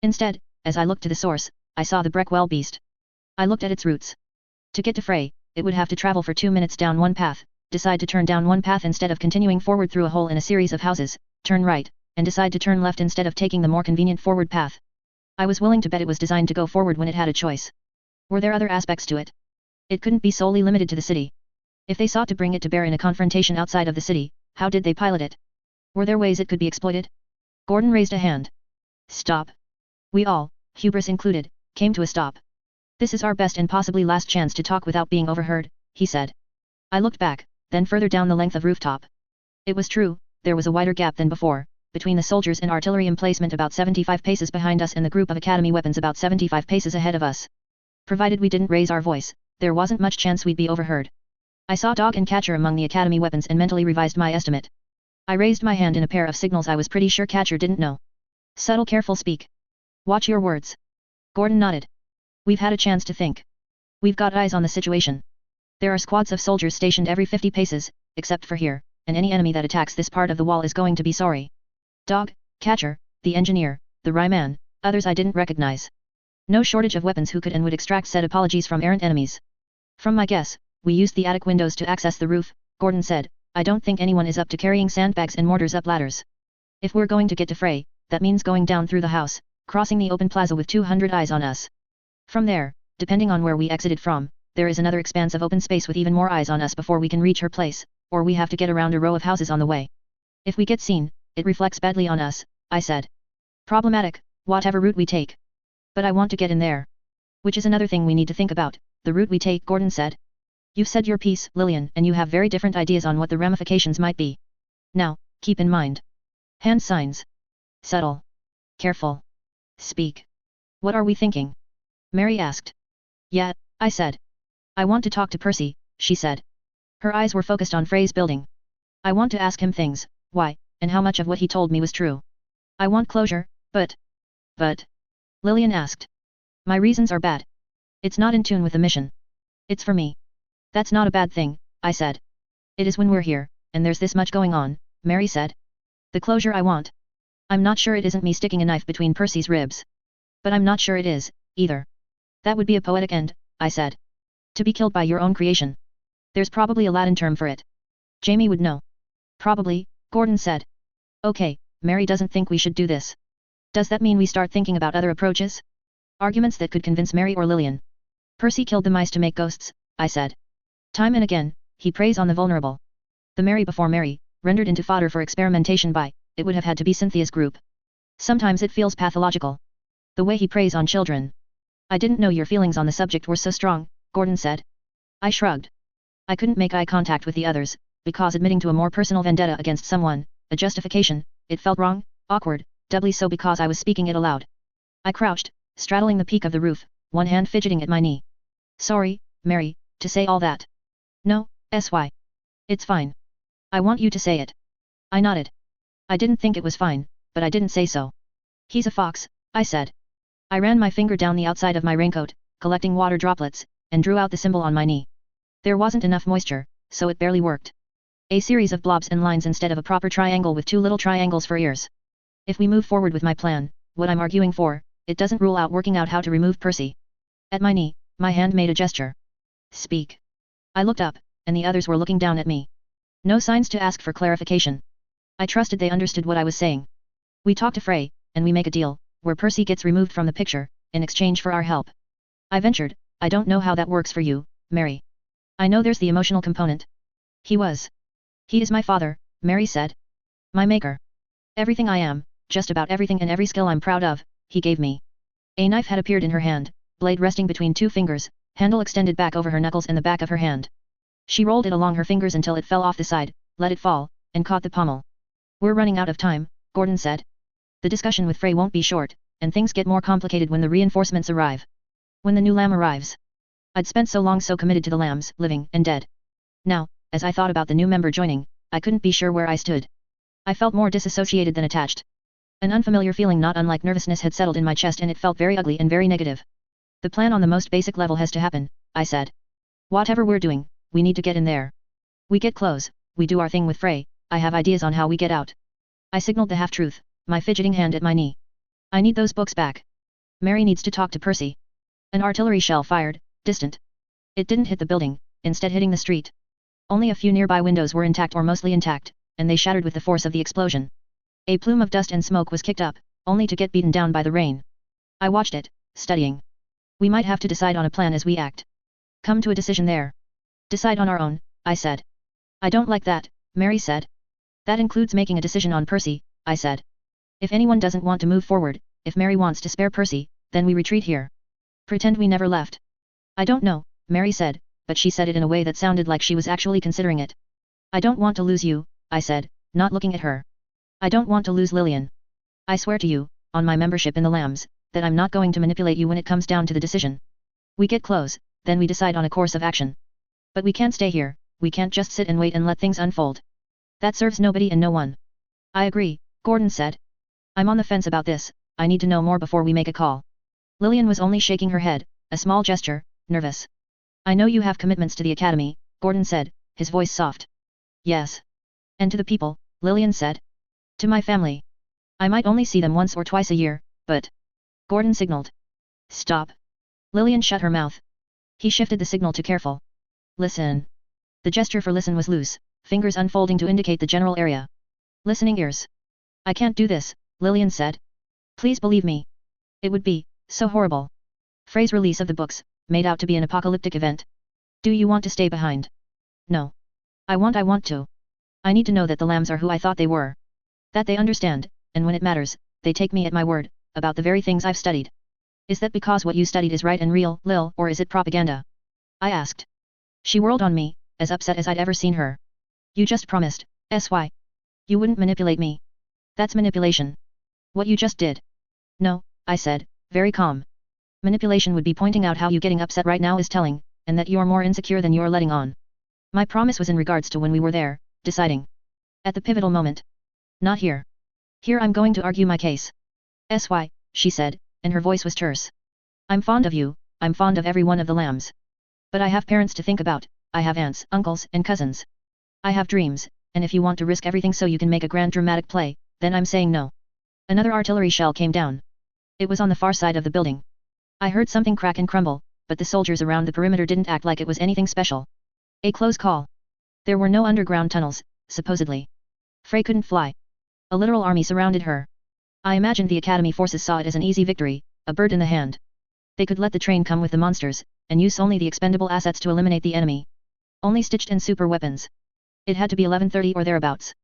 Instead, as I looked to the source, I saw the Breckwell beast. I looked at its routes. To get to Frey, it would have to travel for 2 minutes down one path, decide to turn down one path instead of continuing forward through a hole in a series of houses, turn right, and decide to turn left instead of taking the more convenient forward path. I was willing to bet it was designed to go forward when it had a choice. Were there other aspects to it? It couldn't be solely limited to the city. If they sought to bring it to bear in a confrontation outside of the city, how did they pilot it? Were there ways it could be exploited? Gordon raised a hand. Stop. We all, hubris included, came to a stop. This is our best and possibly last chance to talk without being overheard, he said. I looked back, then further down the length of rooftop. It was true, there was a wider gap than before, between the soldiers and artillery emplacement about 75 paces behind us and the group of academy weapons about 75 paces ahead of us. Provided we didn't raise our voice, there wasn't much chance we'd be overheard. I saw Dog and Catcher among the academy weapons and mentally revised my estimate. I raised my hand in a pair of signals I was pretty sure Catcher didn't know. Subtle, careful speak. Watch your words. Gordon nodded. We've had a chance to think. We've got eyes on the situation. There are squads of soldiers stationed every 50 paces, except for here, and any enemy that attacks this part of the wall is going to be sorry. Dog, Catcher, the engineer, the Ryman, others I didn't recognize. No shortage of weapons who could and would extract said apologies from errant enemies. From my guess, we used the attic windows to access the roof, Gordon said. I don't think anyone is up to carrying sandbags and mortars up ladders. If we're going to get to Frey, that means going down through the house, crossing the open plaza with 200 eyes on us. From there, depending on where we exited from, there is another expanse of open space with even more eyes on us before we can reach her place, or we have to get around a row of houses on the way. If we get seen, it reflects badly on us, I said. Problematic, whatever route we take. But I want to get in there. Which is another thing we need to think about, the route we take, Gordon said. You've said your piece, Lillian, and you have very different ideas on what the ramifications might be. Now, keep in mind. Hand signs. Subtle. Careful. Speak. What are we thinking? Mary asked. Yeah, I said. I want to talk to Percy, she said. Her eyes were focused on Frey's building. I want to ask him things, why, and how much of what he told me was true. I want closure, but... Lillian asked. My reasons are bad. It's not in tune with the mission. It's for me. That's not a bad thing, I said. It is when we're here, and there's this much going on, Mary said. The closure I want. I'm not sure it isn't me sticking a knife between Percy's ribs. But I'm not sure it is, either. That would be a poetic end, I said. To be killed by your own creation. There's probably a Latin term for it. Jamie would know. Probably, Gordon said. Okay, Mary doesn't think we should do this. Does that mean we start thinking about other approaches? Arguments that could convince Mary or Lillian. Percy killed the mice to make ghosts, I said. Time and again, he preys on the vulnerable. The Mary before Mary, rendered into fodder for experimentation by, it would have had to be Cynthia's group. Sometimes it feels pathological. The way he preys on children. I didn't know your feelings on the subject were so strong, Gordon said. I shrugged. I couldn't make eye contact with the others, because admitting to a more personal vendetta against someone, a justification, it felt wrong, awkward, doubly so because I was speaking it aloud. I crouched, straddling the peak of the roof, one hand fidgeting at my knee. Sorry, Mary, to say all that. No, SY. It's fine. I want you to say it. I nodded. I didn't think it was fine, but I didn't say so. He's a fox, I said. I ran my finger down the outside of my raincoat, collecting water droplets, and drew out the symbol on my knee. There wasn't enough moisture, so it barely worked. A series of blobs and lines instead of a proper triangle with two little triangles for ears. If we move forward with my plan, what I'm arguing for, it doesn't rule out working out how to remove Percy. At my knee, my hand made a gesture. Speak. I looked up, and the others were looking down at me. No signs to ask for clarification. I trusted they understood what I was saying. We talk to Frey, and we make a deal, where Percy gets removed from the picture, in exchange for our help. I ventured, I don't know how that works for you, Mary. I know there's the emotional component. He is my father, Mary said. My maker. Everything I am, just about everything and every skill I'm proud of, he gave me. A knife had appeared in her hand, blade resting between two fingers, handle extended back over her knuckles and the back of her hand. She rolled it along her fingers until it fell off the side, let it fall, and caught the pommel. We're running out of time, Gordon said. The discussion with Frey won't be short, and things get more complicated when the reinforcements arrive. When the new lamb arrives. I'd spent so long so committed to the lambs, living and dead. Now, as I thought about the new member joining, I couldn't be sure where I stood. I felt more disassociated than attached. An unfamiliar feeling not unlike nervousness had settled in my chest and it felt very ugly and very negative. The plan on the most basic level has to happen, I said. Whatever we're doing, we need to get in there. We get close, we do our thing with Frey, I have ideas on how we get out. I signaled the half-truth, my fidgeting hand at my knee. I need those books back. Mary needs to talk to Percy. An artillery shell fired, distant. It didn't hit the building, instead hitting the street. Only a few nearby windows were intact or mostly intact, and they shattered with the force of the explosion. A plume of dust and smoke was kicked up, only to get beaten down by the rain. I watched it, studying. We might have to decide on a plan as we act. Come to a decision there. Decide on our own, I said. I don't like that, Mary said. That includes making a decision on Percy, I said. If anyone doesn't want to move forward, if Mary wants to spare Percy, then we retreat here. Pretend we never left. I don't know, Mary said, but she said it in a way that sounded like she was actually considering it. I don't want to lose you, I said, not looking at her. I don't want to lose Lillian. I swear to you, on my membership in the Lambs, that I'm not going to manipulate you when it comes down to the decision. We get close, then we decide on a course of action. But we can't stay here, we can't just sit and wait and let things unfold. That serves nobody and no one. I agree, Gordon said. I'm on the fence about this, I need to know more before we make a call. Lillian was only shaking her head, a small gesture, nervous. I know you have commitments to the academy, Gordon said, his voice soft. Yes. And to the people, Lillian said. To my family. I might only see them once or twice a year, but... Gordon signaled. Stop. Lillian shut her mouth. He shifted the signal to careful. Listen. The gesture for listen was loose, fingers unfolding to indicate the general area. Listening ears. I can't do this, Lillian said. Please believe me. It would be so horrible. Frey's release of the books, made out to be an apocalyptic event. Do you want to stay behind? No. I want to. I need to know that the Lambs are who I thought they were. That they understand, and when it matters, they take me at my word, about the very things I've studied. Is that because what you studied is right and real, Lil, or is it propaganda? I asked. She whirled on me, as upset as I'd ever seen her. You just promised, SY. You wouldn't manipulate me. That's manipulation. What you just did. No, I said, very calm. Manipulation would be pointing out how you getting upset right now is telling, and that you're more insecure than you're letting on. My promise was in regards to when we were there, deciding. At the pivotal moment. Not here. Here I'm going to argue my case. "Sy," she said, and her voice was terse. "I'm fond of you, I'm fond of every one of the lambs. But I have parents to think about, I have aunts, uncles, and cousins. I have dreams, and if you want to risk everything so you can make a grand dramatic play, then I'm saying no." Another artillery shell came down. It was on the far side of the building. I heard something crack and crumble, but the soldiers around the perimeter didn't act like it was anything special. A close call. There were no underground tunnels, supposedly. Frey couldn't fly. A literal army surrounded her. I imagined the Academy forces saw it as an easy victory, a bird in the hand. They could let the train come with the monsters, and use only the expendable assets to eliminate the enemy. Only stitched and super weapons. It had to be 11:30 or thereabouts.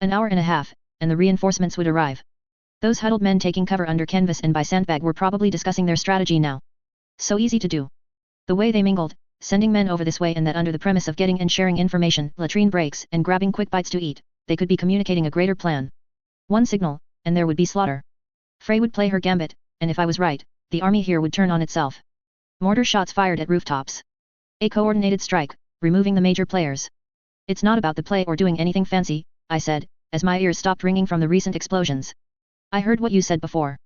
An hour and a half, and the reinforcements would arrive. Those huddled men taking cover under canvas and by sandbag were probably discussing their strategy now. So easy to do. The way they mingled, sending men over this way and that under the premise of getting and sharing information, latrine breaks, and grabbing quick bites to eat, they could be communicating a greater plan. One signal, and there would be slaughter. Frey would play her gambit, and if I was right, the army here would turn on itself. Mortar shots fired at rooftops. A coordinated strike, removing the major players. "It's not about the play or doing anything fancy," I said, as my ears stopped ringing from the recent explosions. "I heard what you said before.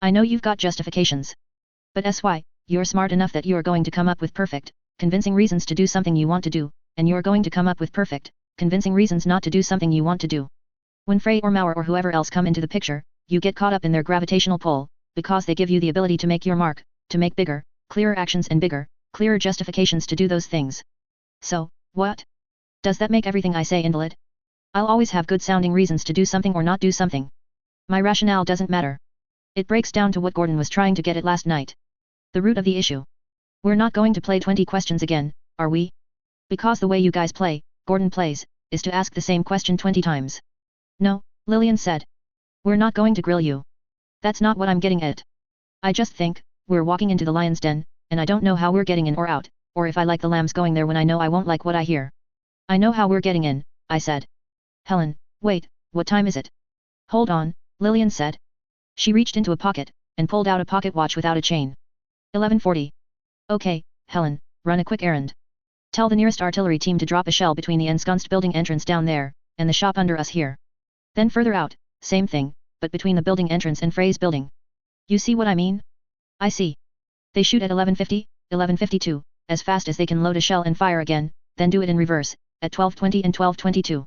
I know you've got justifications. But Sy, you're smart enough that you're going to come up with perfect, convincing reasons to do something you want to do, and you're going to come up with perfect, convincing reasons not to do something you want to do. When Frey or Mauer or whoever else come into the picture, you get caught up in their gravitational pull, because they give you the ability to make your mark, to make bigger, clearer actions and bigger, clearer justifications to do those things. So, what? Does that make everything I say invalid? I'll always have good sounding reasons to do something or not do something. My rationale doesn't matter. It breaks down to what Gordon was trying to get at last night. The root of the issue. We're not going to play 20 questions again, are we? Because the way you guys play, Gordon plays, is to ask the same question 20 times. No, Lillian said. We're not going to grill you. That's not what I'm getting at. I just think, we're walking into the lion's den, and I don't know how we're getting in or out, or if I like the lambs going there when I know I won't like what I hear. I know how we're getting in, I said. Helen, wait, what time is it? Hold on, Lillian said. She reached into a pocket, and pulled out a pocket watch without a chain. 11:40. Okay, Helen, run a quick errand. Tell the nearest artillery team to drop a shell between the ensconced building entrance down there, and the shop under us here. Then further out, same thing, but between the building entrance and Frey's building. You see what I mean? I see. They shoot at 11:50, 11:52, as fast as they can load a shell and fire again, then do it in reverse, at 12:20 and 12:22.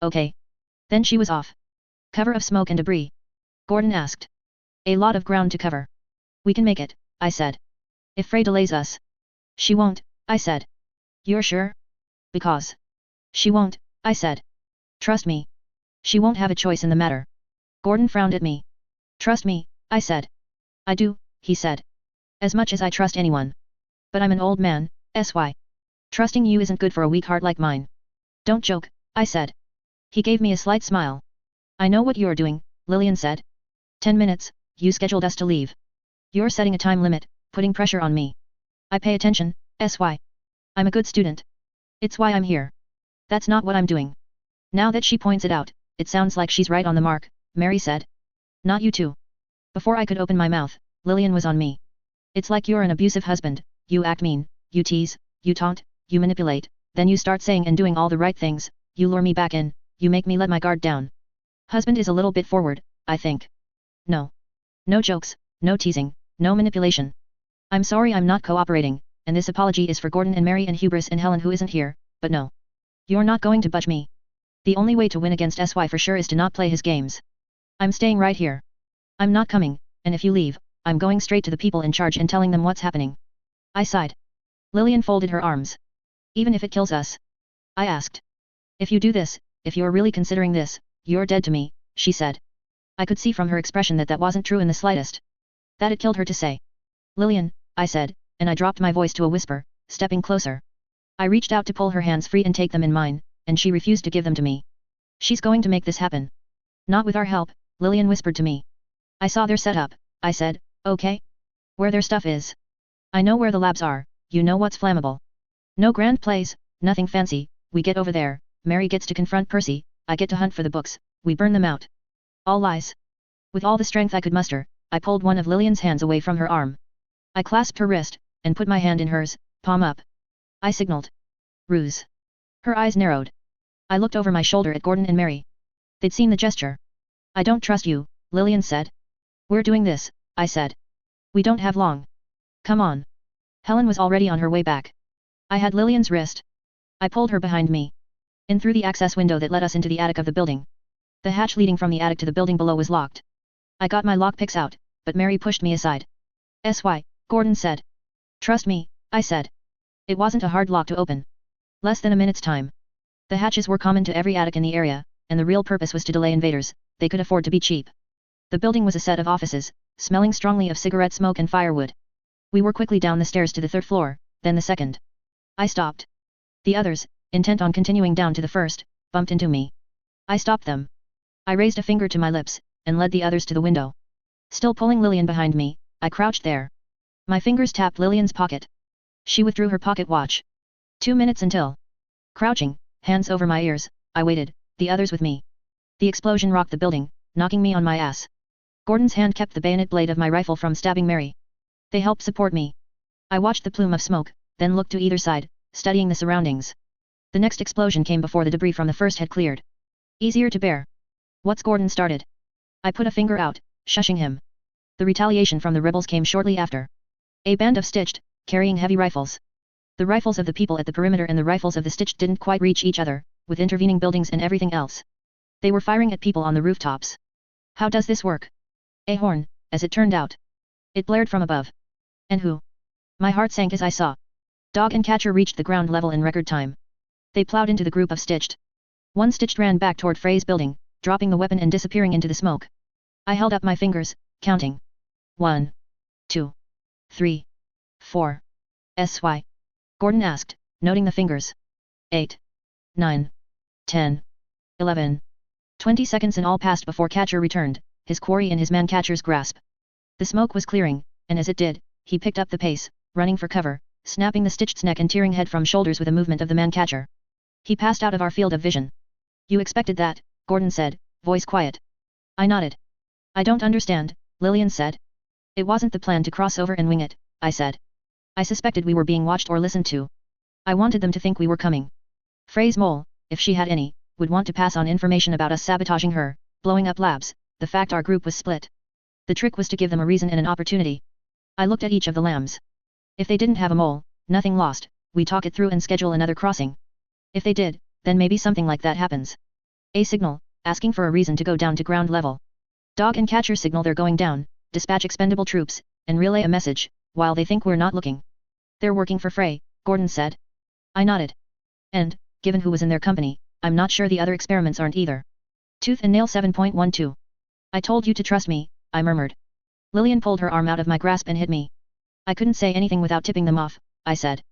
Okay. Then she was off. Cover of smoke and debris. Gordon asked. A lot of ground to cover. We can make it, I said. If Frey delays us. She won't, I said. You're sure? Because. She won't, I said. Trust me. She won't have a choice in the matter. Gordon frowned at me. Trust me, I said. I do, he said. As much as I trust anyone. But I'm an old man, Sy. Trusting you isn't good for a weak heart like mine. Don't joke, I said. He gave me a slight smile. I know what you're doing, Lillian said. 10 minutes, you scheduled us to leave. You're setting a time limit, putting pressure on me. I pay attention, Sy. I'm a good student. It's why I'm here. That's not what I'm doing. Now that she points it out, it sounds like she's right on the mark, Mary said. Not you too. Before I could open my mouth, Lillian was on me. It's like you're an abusive husband, you act mean, you tease, you taunt, you manipulate, then you start saying and doing all the right things, you lure me back in, you make me let my guard down. Husband is a little bit forward, I think. No. No jokes, no teasing, no manipulation. I'm sorry I'm not cooperating, and this apology is for Gordon and Mary and Hubris and Helen who isn't here, but no. You're not going to budge me. The only way to win against Sy for sure is to not play his games. I'm staying right here. I'm not coming, and if you leave, I'm going straight to the people in charge and telling them what's happening. I sighed. Lillian folded her arms. Even if it kills us? I asked. If you do this, if you're really considering this, you're dead to me, she said. I could see from her expression that that wasn't true in the slightest. That it killed her to say. Lillian, I said, and I dropped my voice to a whisper, stepping closer. I reached out to pull her hands free and take them in mine, and she refused to give them to me. She's going to make this happen. Not with our help, Lillian whispered to me. I saw their setup, I said, okay? Where their stuff is. I know where the labs are, you know what's flammable. No grand plays, nothing fancy, we get over there, Mary gets to confront Percy, I get to hunt for the books, we burn them out. All lies. With all the strength I could muster, I pulled one of Lillian's hands away from her arm. I clasped her wrist, and put my hand in hers, palm up. I signaled. Ruse. Her eyes narrowed. I looked over my shoulder at Gordon and Mary. They'd seen the gesture. I don't trust you, Lillian said. We're doing this, I said. We don't have long. Come on. Helen was already on her way back. I had Lillian's wrist. I pulled her behind me. In through the access window that led us into the attic of the building. The hatch leading from the attic to the building below was locked. I got my lockpicks out, but Mary pushed me aside. Gordon said. Trust me, I said. It wasn't a hard lock to open. Less than a minute's time. The hatches were common to every attic in the area, and the real purpose was to delay invaders. They could afford to be cheap. The building was a set of offices, smelling strongly of cigarette smoke and firewood. We were quickly down the stairs to the third floor, then the second. I stopped. The others, intent on continuing down to the first, bumped into me. I stopped them. I raised a finger to my lips, and led the others to the window. Still pulling Lillian behind me, I crouched there. My fingers tapped Lillian's pocket. She withdrew her pocket watch. 2 minutes until. Crouching, hands over my ears, I waited, the others with me. The explosion rocked the building, knocking me on my ass. Gordon's hand kept the bayonet blade of my rifle from stabbing Mary. They helped support me. I watched the plume of smoke, then looked to either side, studying the surroundings. The next explosion came before the debris from the first had cleared. Easier to bear. What's Gordon started? I put a finger out, shushing him. The retaliation from the rebels came shortly after. A band of Stitched, carrying heavy rifles. The rifles of the people at the perimeter and the rifles of the Stitched didn't quite reach each other, with intervening buildings and everything else. They were firing at people on the rooftops. How does this work? A horn, as it turned out. It blared from above. And who? My heart sank as I saw. Dog and Catcher reached the ground level in record time. They plowed into the group of Stitched. One Stitched ran back toward Frey's building, dropping the weapon and disappearing into the smoke. I held up my fingers, counting. 1, 2, 3, 4. SY. Gordon asked, noting the fingers. 8, 9, 10, 11. 20 seconds in all passed before Catcher returned, his quarry in his man-catcher's grasp. The smoke was clearing, and as it did, he picked up the pace, running for cover, snapping the Stitched's neck and tearing head from shoulders with a movement of the man-catcher. He passed out of our field of vision. You expected that, Gordon said, voice quiet. I nodded. I don't understand, Lillian said. It wasn't the plan to cross over and wing it, I said. I suspected we were being watched or listened to. I wanted them to think we were coming. Frey's mole, if she had any, would want to pass on information about us sabotaging her, blowing up labs, the fact our group was split. The trick was to give them a reason and an opportunity. I looked at each of the lambs. If they didn't have a mole, nothing lost, we talk it through and schedule another crossing. If they did, then maybe something like that happens. A signal, asking for a reason to go down to ground level. Dog and Catcher signal they're going down, dispatch expendable troops, and relay a message, while they think we're not looking. They're working for Frey, Gordon said. I nodded. And, given who was in their company, I'm not sure the other experiments aren't either. Tooth and Nail 7.12. I told you to trust me, I murmured. Lillian pulled her arm out of my grasp and hit me. I couldn't say anything without tipping them off, I said.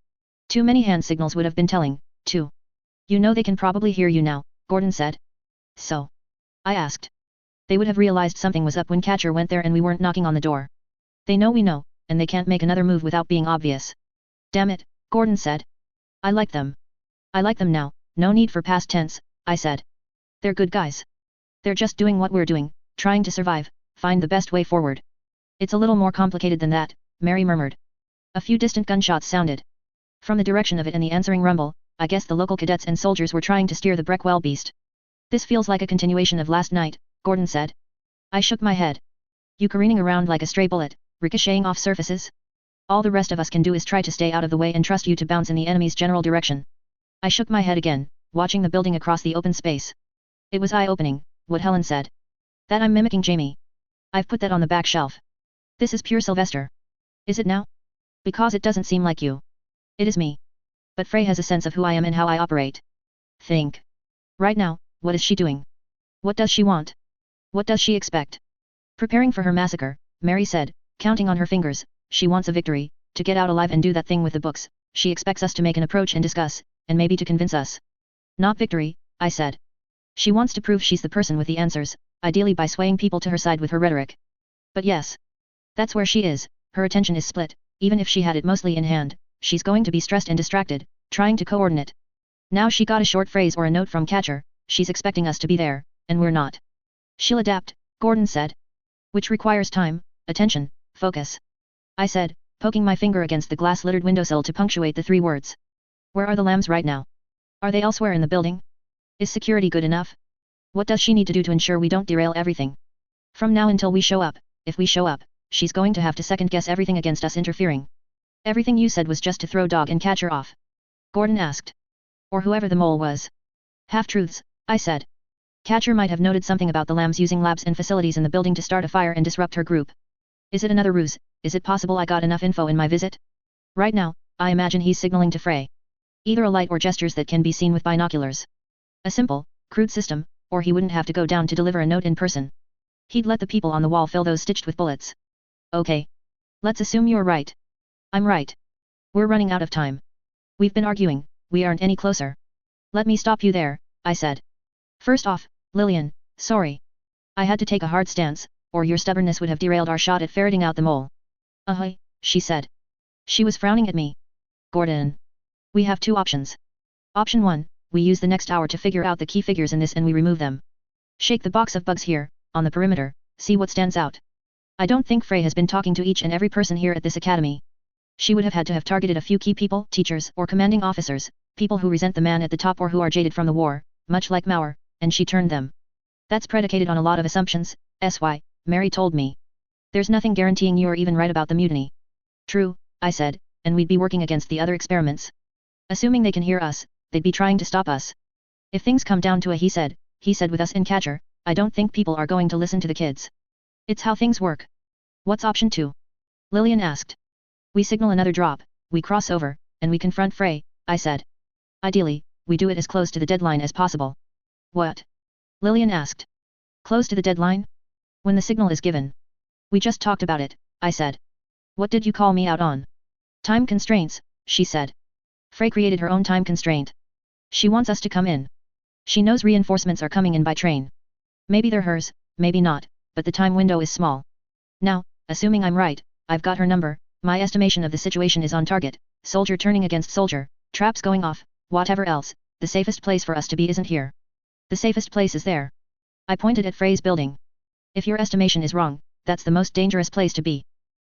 Too many hand signals would have been telling, too. You know they can probably hear you now, Gordon said. So? I asked. They would have realized something was up when Catcher went there and we weren't knocking on the door. They know we know, and they can't make another move without being obvious. Damn it, Gordon said. I like them. I like them now, no need for past tense, I said. They're good guys. They're just doing what we're doing, trying to survive, find the best way forward. It's a little more complicated than that, Mary murmured. A few distant gunshots sounded. From the direction of it and the answering rumble, I guess the local cadets and soldiers were trying to steer the Breckwell beast. This feels like a continuation of last night, Gordon said. I shook my head. You careening around like a stray bullet, ricocheting off surfaces? All the rest of us can do is try to stay out of the way and trust you to bounce in the enemy's general direction. I shook my head again, watching the building across the open space. It was eye-opening, what Helen said. That I'm mimicking Jamie. I've put that on the back shelf. This is pure Sylvester. Is it now? Because it doesn't seem like you. It is me. But Frey has a sense of who I am and how I operate. Think. Right now, what is she doing? What does she want? What does she expect? Preparing for her massacre, Mary said, counting on her fingers. She wants a victory, to get out alive and do that thing with the books. She expects us to make an approach and discuss, and maybe to convince us. Not victory, I said. She wants to prove she's the person with the answers, ideally by swaying people to her side with her rhetoric. But yes. That's where she is, her attention is split, even if she had it mostly in hand, she's going to be stressed and distracted, trying to coordinate. Now she got a short phrase or a note from Catcher, she's expecting us to be there, and we're not. She'll adapt, Gordon said. Which requires time, attention, focus. I said, poking my finger against the glass-littered windowsill to punctuate the 3 words. Where are the lambs right now? Are they elsewhere in the building? Is security good enough? What does she need to do to ensure we don't derail everything? From now until we show up, if we show up, she's going to have to second-guess everything against us interfering. Everything you said was just to throw dog and catcher off. Gordon asked. Or whoever the mole was. Half-truths, I said. Catcher might have noted something about the lambs using labs and facilities in the building to start a fire and disrupt her group. Is it another ruse? Is it possible I got enough info in my visit? Right now, I imagine he's signaling to Frey. Either a light or gestures that can be seen with binoculars. A simple, crude system, or he wouldn't have to go down to deliver a note in person. He'd let the people on the wall fill those stitched with bullets. Okay. Let's assume you're right. I'm right. We're running out of time. We've been arguing, we aren't any closer. Let me stop you there, I said. First off, Lillian, sorry. I had to take a hard stance, or your stubbornness would have derailed our shot at ferreting out the mole. She said. She was frowning at me. Gordon. We have two options. Option 1, we use the next hour to figure out the key figures in this and we remove them. Shake the box of bugs here, on the perimeter, see what stands out. I don't think Frey has been talking to each and every person here at this academy. She would have had to have targeted a few key people, teachers or commanding officers, people who resent the man at the top or who are jaded from the war, much like Mauer, and she turned them. That's predicated on a lot of assumptions, Mary told me. There's nothing guaranteeing you're even right about the mutiny. True, I said, and we'd be working against the other experiments. Assuming they can hear us, they'd be trying to stop us. If things come down to a he said with us in Catcher, I don't think people are going to listen to the kids. It's how things work. What's option 2? Lillian asked. We signal another drop, we cross over, and we confront Frey, I said. Ideally, we do it as close to the deadline as possible. What? Lillian asked. Close to the deadline? When the signal is given. We just talked about it, I said. What did you call me out on? Time constraints, she said. Frey created her own time constraint. She wants us to come in. She knows reinforcements are coming in by train. Maybe they're hers, maybe not, but the time window is small. Now, assuming I'm right, I've got her number, my estimation of the situation is on target, soldier turning against soldier, traps going off, whatever else, the safest place for us to be isn't here. The safest place is there. I pointed at Frey's building. If your estimation is wrong, that's the most dangerous place to be.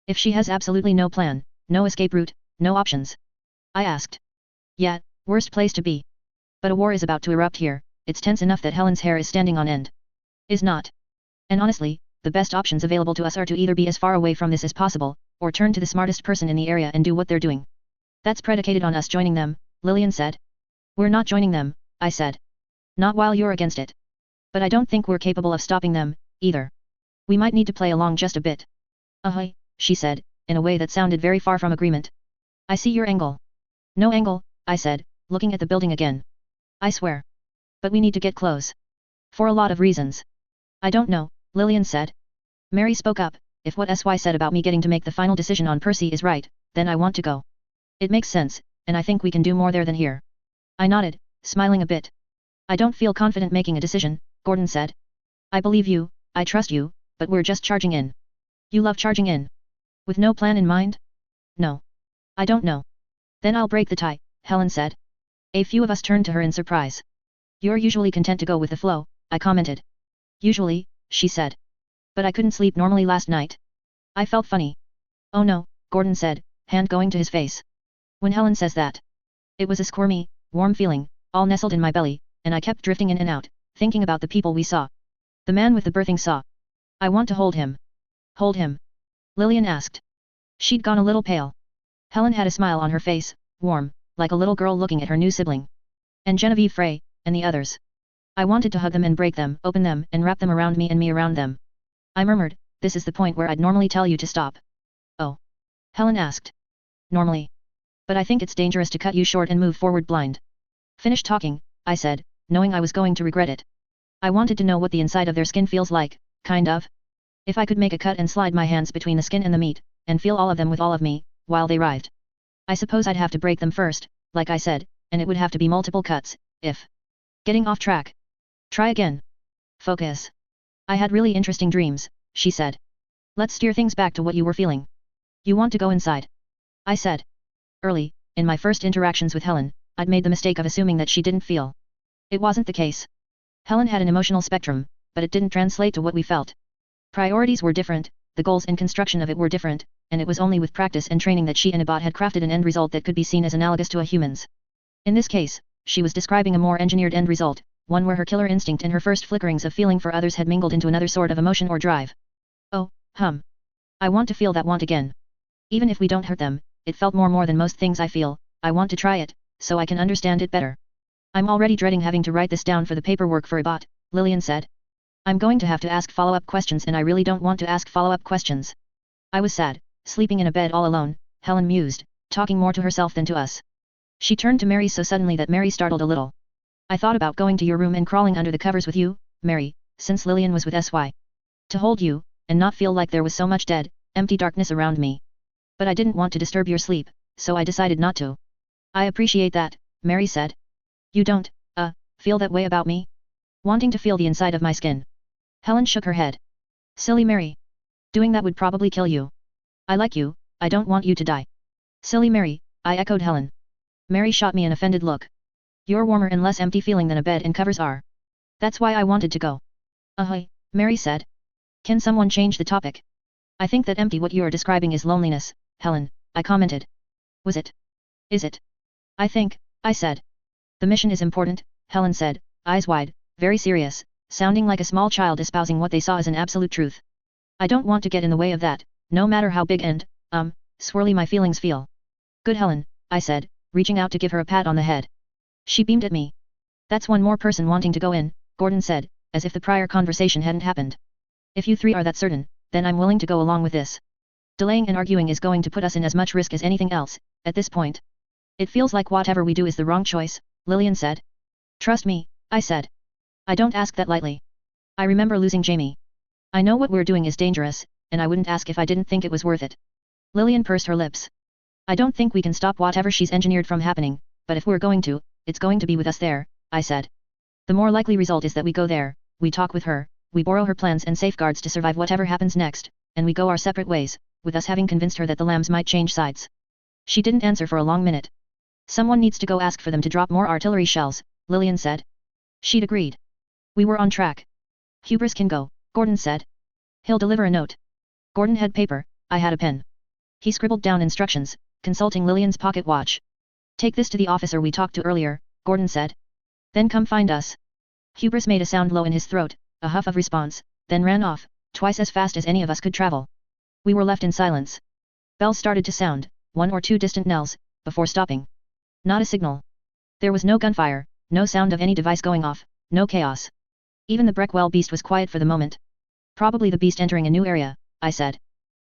If she has absolutely no plan, no escape route, no options. I asked. Yeah, worst place to be. But a war is about to erupt here, it's tense enough that Helen's hair is standing on end. Is not. And honestly, the best options available to us are to either be as far away from this as possible, or turn to the smartest person in the area and do what they're doing. That's predicated on us joining them, Lillian said. We're not joining them, I said. Not while you're against it. But I don't think we're capable of stopping them, either. We might need to play along just a bit. She said, in a way that sounded very far from agreement. I see your angle. No angle, I said, looking at the building again. I swear. But we need to get close. For a lot of reasons. I don't know, Lillian said. Mary spoke up, if what SY said about me getting to make the final decision on Percy is right, then I want to go. It makes sense, and I think we can do more there than here. I nodded, smiling a bit. I don't feel confident making a decision, Gordon said. I believe you, I trust you, but we're just charging in. You love charging in. With no plan in mind? No. I don't know. Then I'll break the tie, Helen said. A few of us turned to her in surprise. You're usually content to go with the flow, I commented. Usually, she said. But I couldn't sleep normally last night. I felt funny. Oh no, Gordon said, hand going to his face. When Helen says that. It was a squirmy, warm feeling, all nestled in my belly, and I kept drifting in and out, thinking about the people we saw. The man with the birthing saw. I want to hold him. Hold him? Lillian asked. She'd gone a little pale. Helen had a smile on her face, warm, like a little girl looking at her new sibling. And Genevieve Frey, and the others. I wanted to hug them and break them, open them and wrap them around me and me around them. I murmured, this is the point where I'd normally tell you to stop. Oh. Helen asked. Normally. But I think it's dangerous to cut you short and move forward blind. Finish talking, I said, knowing I was going to regret it. I wanted to know what the inside of their skin feels like, kind of. If I could make a cut and slide my hands between the skin and the meat, and feel all of them with all of me, while they writhed. I suppose I'd have to break them first, like I said, and it would have to be multiple cuts, if. Getting off track. Try again. Focus. I had really interesting dreams, she said. Let's steer things back to what you were feeling. You want to go inside? I said. Early, in my first interactions with Helen, I'd made the mistake of assuming that she didn't feel. It wasn't the case. Helen had an emotional spectrum, but it didn't translate to what we felt. Priorities were different, the goals and construction of it were different, and it was only with practice and training that she and a bot had crafted an end result that could be seen as analogous to a human's. In this case, she was describing a more engineered end result, one where her killer instinct and her first flickerings of feeling for others had mingled into another sort of emotion or drive. Oh, I want to feel that want again. Even if we don't hurt them, it felt more than most things I feel. I want to try it, so I can understand it better. I'm already dreading having to write this down for the paperwork for Ibot, Lillian said. I'm going to have to ask follow-up questions and I really don't want to ask follow-up questions. I was sad, sleeping in a bed all alone, Helen mused, talking more to herself than to us. She turned to Mary so suddenly that Mary startled a little. I thought about going to your room and crawling under the covers with you, Mary, since Lillian was with SY. To hold you, and not feel like there was so much dead, empty darkness around me. But I didn't want to disturb your sleep, so I decided not to. I appreciate that, Mary said. You don't, feel that way about me? Wanting to feel the inside of my skin. Helen shook her head. Silly Mary. Doing that would probably kill you. I like you, I don't want you to die. Silly Mary, I echoed Helen. Mary shot me an offended look. You're warmer and less empty feeling than a bed and covers are. That's why I wanted to go. Mary said. Can someone change the topic? I think that empty what you are describing is loneliness, Helen, I commented. Was it? Is it? I think, I said. The mission is important, Helen said, eyes wide, very serious, sounding like a small child espousing what they saw as an absolute truth. I don't want to get in the way of that, no matter how big and, swirly my feelings feel. Good Helen, I said, reaching out to give her a pat on the head. She beamed at me. That's one more person wanting to go in, Gordon said, as if the prior conversation hadn't happened. If you three are that certain, then I'm willing to go along with this. Delaying and arguing is going to put us in as much risk as anything else, at this point. It feels like whatever we do is the wrong choice, Lillian said. Trust me, I said. I don't ask that lightly. I remember losing Jamie. I know what we're doing is dangerous, and I wouldn't ask if I didn't think it was worth it. Lillian pursed her lips. I don't think we can stop whatever she's engineered from happening, but if we're going to, it's going to be with us there, I said. The more likely result is that we go there, we talk with her, we borrow her plans and safeguards to survive whatever happens next, and we go our separate ways, with us having convinced her that the lambs might change sides. She didn't answer for a long minute. Someone needs to go ask for them to drop more artillery shells, Lillian said. She'd agreed. We were on track. Hubris can go, Gordon said. He'll deliver a note. Gordon had paper, I had a pen. He scribbled down instructions, consulting Lillian's pocket watch. Take this to the officer we talked to earlier, Gordon said. Then come find us. Hubris made a sound low in his throat, a huff of response, then ran off, twice as fast as any of us could travel. We were left in silence. Bells started to sound, one or two distant knells, before stopping. Not a signal. There was no gunfire, no sound of any device going off, no chaos. Even the Breckwell beast was quiet for the moment. Probably the beast entering a new area, I said.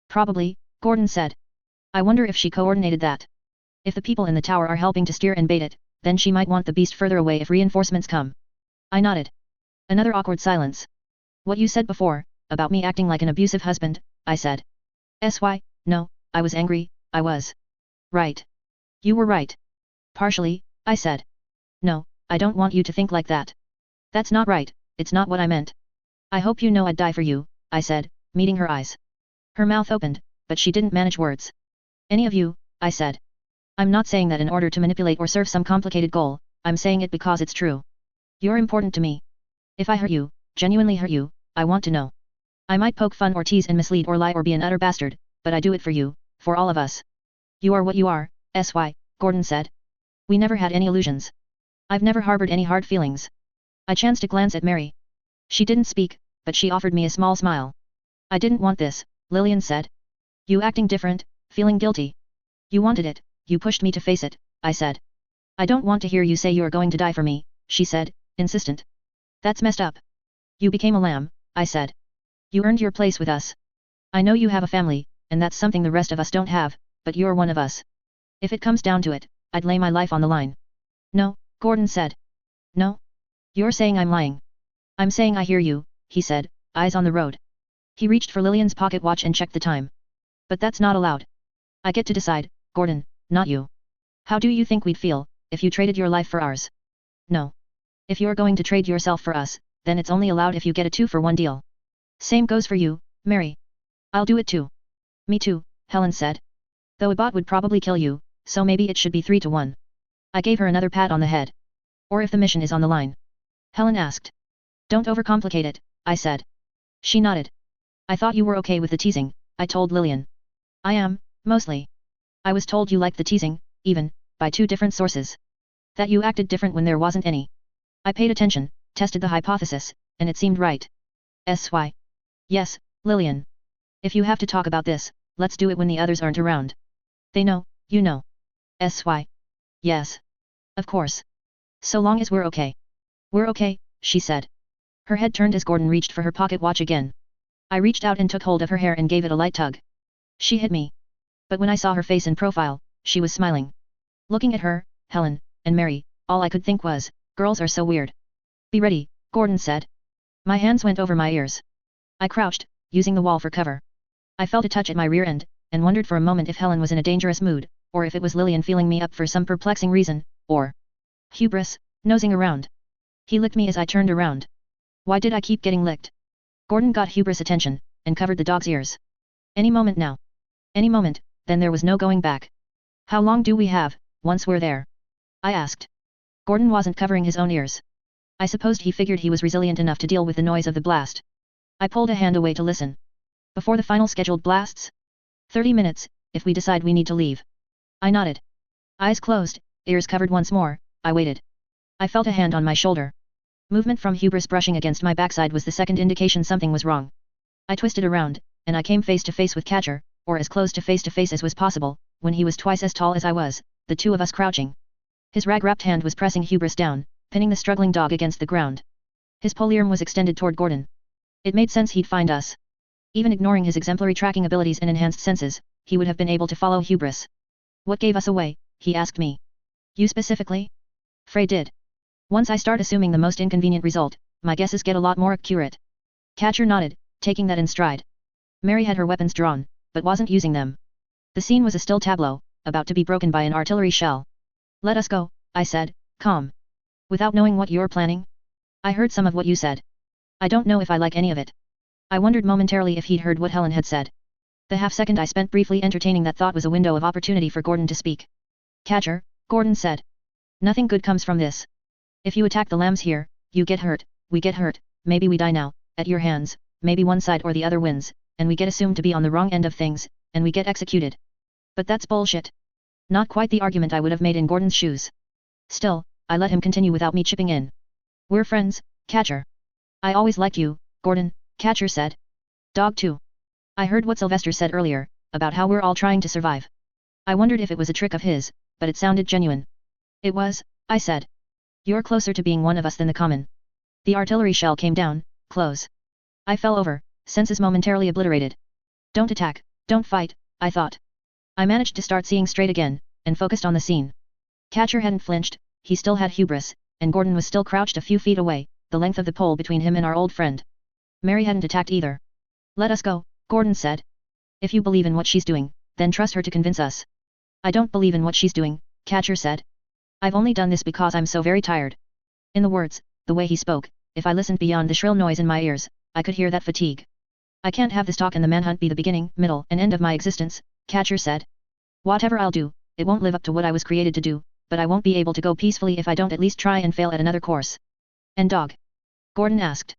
Probably, Gordon said. I wonder if she coordinated that. If the people in the tower are helping to steer and bait it, then she might want the beast further away if reinforcements come. I nodded. Another awkward silence. What you said before, about me acting like an abusive husband, I said. No, I was angry, I was. Right. You were right. Partially, I said. No, I don't want you to think like that. That's not right, it's not what I meant. I hope you know I'd die for you, I said, meeting her eyes. Her mouth opened, but she didn't manage words. Any of you, I said. I'm not saying that in order to manipulate or serve some complicated goal, I'm saying it because it's true. You're important to me. If I hurt you, genuinely hurt you, I want to know. I might poke fun or tease and mislead or lie or be an utter bastard, but I do it for you, for all of us. You are what you are, SY, Gordon said. We never had any illusions. I've never harbored any hard feelings. I chanced to glance at Mary. She didn't speak, but she offered me a small smile. I didn't want this, Lillian said. You acting different, feeling guilty. You wanted it, you pushed me to face it, I said. I don't want to hear you say you're going to die for me, she said, insistent. That's messed up. You became a lamb, I said. You earned your place with us. I know you have a family, and that's something the rest of us don't have, but you're one of us. If it comes down to it, I'd lay my life on the line. No, Gordon said. No? You're saying I'm lying. I'm saying I hear you, he said, eyes on the road. He reached for Lillian's pocket watch and checked the time. But that's not allowed. I get to decide, Gordon, not you. How do you think we'd feel, if you traded your life for ours? No. If you're going to trade yourself for us, then it's only allowed if you get a 2-for-1 deal. Same goes for you, Mary. I'll do it too. Me too, Helen said. Though a bot would probably kill you, so maybe it should be 3-to-1. I gave her another pat on the head. Or if the mission is on the line? Helen asked. Don't overcomplicate it, I said. She nodded. I thought you were okay with the teasing, I told Lillian. I am, mostly. I was told you liked the teasing, even, by 2 different sources. That you acted different when there wasn't any. I paid attention, tested the hypothesis, and it seemed right. SY. Yes, Lillian. If you have to talk about this, let's do it when the others aren't around. They know, you know. SY. Yes. Of course. So long as we're okay. We're okay, she said. Her head turned as Gordon reached for her pocket watch again. I reached out and took hold of her hair and gave it a light tug. She hit me. But when I saw her face in profile, she was smiling. Looking at her, Helen, and Mary, all I could think was, girls are so weird. Be ready, Gordon said. My hands went over my ears. I crouched, using the wall for cover. I felt a touch at my rear end, and wondered for a moment if Helen was in a dangerous mood, or if it was Lillian feeling me up for some perplexing reason, or hubris, nosing around. He licked me as I turned around. Why did I keep getting licked? Gordon got hubris' attention, and covered the dog's ears. Any moment now. Any moment, then there was no going back. How long do we have, once we're there? I asked. Gordon wasn't covering his own ears. I supposed he figured he was resilient enough to deal with the noise of the blast. I pulled a hand away to listen. Before the final scheduled blasts? 30 minutes, if we decide we need to leave. I nodded. Eyes closed, ears covered once more, I waited. I felt a hand on my shoulder. Movement from hubris brushing against my backside was the second indication something was wrong. I twisted around, and I came face to face with Catcher, or as close to face as was possible, when he was twice as tall as I was, the two of us crouching. His rag-wrapped hand was pressing hubris down, pinning the struggling dog against the ground. His polearm was extended toward Gordon. It made sense he'd find us. Even ignoring his exemplary tracking abilities and enhanced senses, he would have been able to follow hubris. What gave us away? He asked me. You specifically? Frey did. Once I start assuming the most inconvenient result, my guesses get a lot more accurate. Catcher nodded, taking that in stride. Mary had her weapons drawn, but wasn't using them. The scene was a still tableau, about to be broken by an artillery shell. Let us go, I said, calm. Without knowing what you're planning? I heard some of what you said. I don't know if I like any of it. I wondered momentarily if he'd heard what Helen had said. The half-second I spent briefly entertaining that thought was a window of opportunity for Gordon to speak. Catcher, Gordon said. Nothing good comes from this. If you attack the lambs here, you get hurt, we get hurt, maybe we die now, at your hands, maybe one side or the other wins, and we get assumed to be on the wrong end of things, and we get executed. But that's bullshit. Not quite the argument I would have made in Gordon's shoes. Still, I let him continue without me chipping in. We're friends, Catcher. I always liked you, Gordon, Catcher said. Dog too. I heard what Sylvester said earlier, about how we're all trying to survive. I wondered if it was a trick of his, but it sounded genuine. It was, I said. You're closer to being one of us than the common. The artillery shell came down, close. I fell over, senses momentarily obliterated. Don't attack, don't fight, I thought. I managed to start seeing straight again, and focused on the scene. Catcher hadn't flinched, he still had hubris, and Gordon was still crouched a few feet away, the length of the pole between him and our old friend. Mary hadn't attacked either. Let us go, Gordon said. If you believe in what she's doing, then trust her to convince us. I don't believe in what she's doing, Catcher said. I've only done this because I'm so very tired. In the words, the way he spoke, if I listened beyond the shrill noise in my ears, I could hear that fatigue. I can't have this talk and the manhunt be the beginning, middle, and end of my existence, Catcher said. Whatever I'll do, it won't live up to what I was created to do, but I won't be able to go peacefully if I don't at least try and fail at another course. And dog? Gordon asked.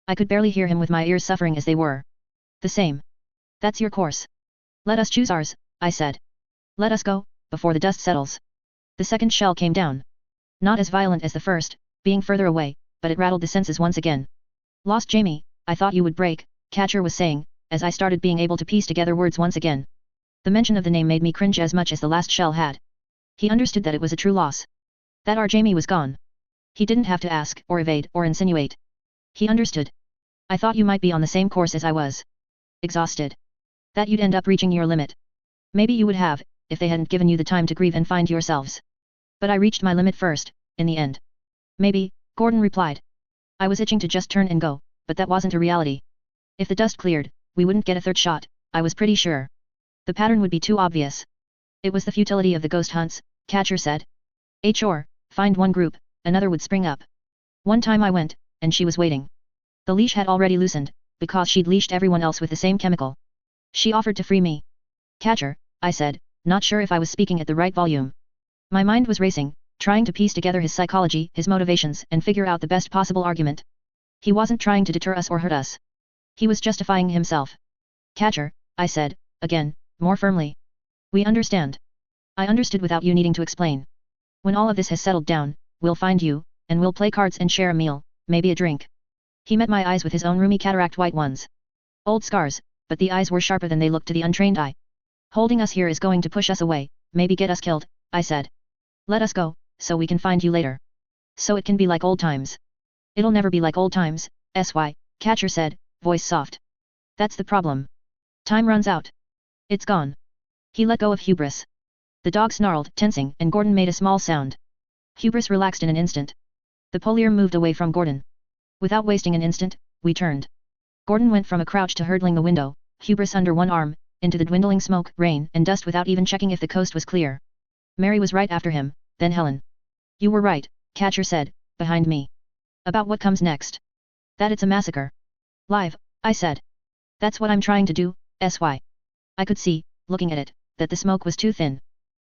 I could barely hear him with my ears suffering as they were. The same. That's your course. Let us choose ours, I said. Let us go, before the dust settles. The second shell came down. Not as violent as the first, being further away, but it rattled the senses once again. Lost Jamie, I thought you would break, Catcher was saying, as I started being able to piece together words once again. The mention of the name made me cringe as much as the last shell had. He understood that it was a true loss. That our Jamie was gone. He didn't have to ask, or evade, or insinuate. He understood. I thought you might be on the same course as I was. Exhausted. That you'd end up reaching your limit. Maybe you would have, if they hadn't given you the time to grieve and find yourselves. But I reached my limit first, in the end. Maybe, Gordon replied. I was itching to just turn and go, but that wasn't a reality. If the dust cleared, we wouldn't get a third shot, I was pretty sure. The pattern would be too obvious. It was the futility of the ghost hunts, Catcher said. Sure, find one group, another would spring up. One time I went, and she was waiting. The leash had already loosened, because she'd leashed everyone else with the same chemical. She offered to free me. Catcher, I said, not sure if I was speaking at the right volume. My mind was racing, trying to piece together his psychology, his motivations, and figure out the best possible argument. He wasn't trying to deter us or hurt us. He was justifying himself. Catcher, I said, again, more firmly. We understand. I understood without you needing to explain. When all of this has settled down, we'll find you, and we'll play cards and share a meal, maybe a drink. He met my eyes with his own roomy cataract white ones. Old scars, but the eyes were sharper than they looked to the untrained eye. Holding us here is going to push us away, maybe get us killed, I said. Let us go, so we can find you later. So it can be like old times. It'll never be like old times, Catcher said, voice soft. That's the problem. Time runs out. It's gone. He let go of Hubris. The dog snarled, tensing, and Gordon made a small sound. Hubris relaxed in an instant. The polier moved away from Gordon. Without wasting an instant, we turned. Gordon went from a crouch to hurdling the window, Hubris under one arm, into the dwindling smoke, rain, and dust without even checking if the coast was clear. Mary was right after him, then Helen. You were right, Catcher said, behind me. About what comes next. That it's a massacre. Live, I said. That's what I'm trying to do, SY. I could see, looking at it, that the smoke was too thin.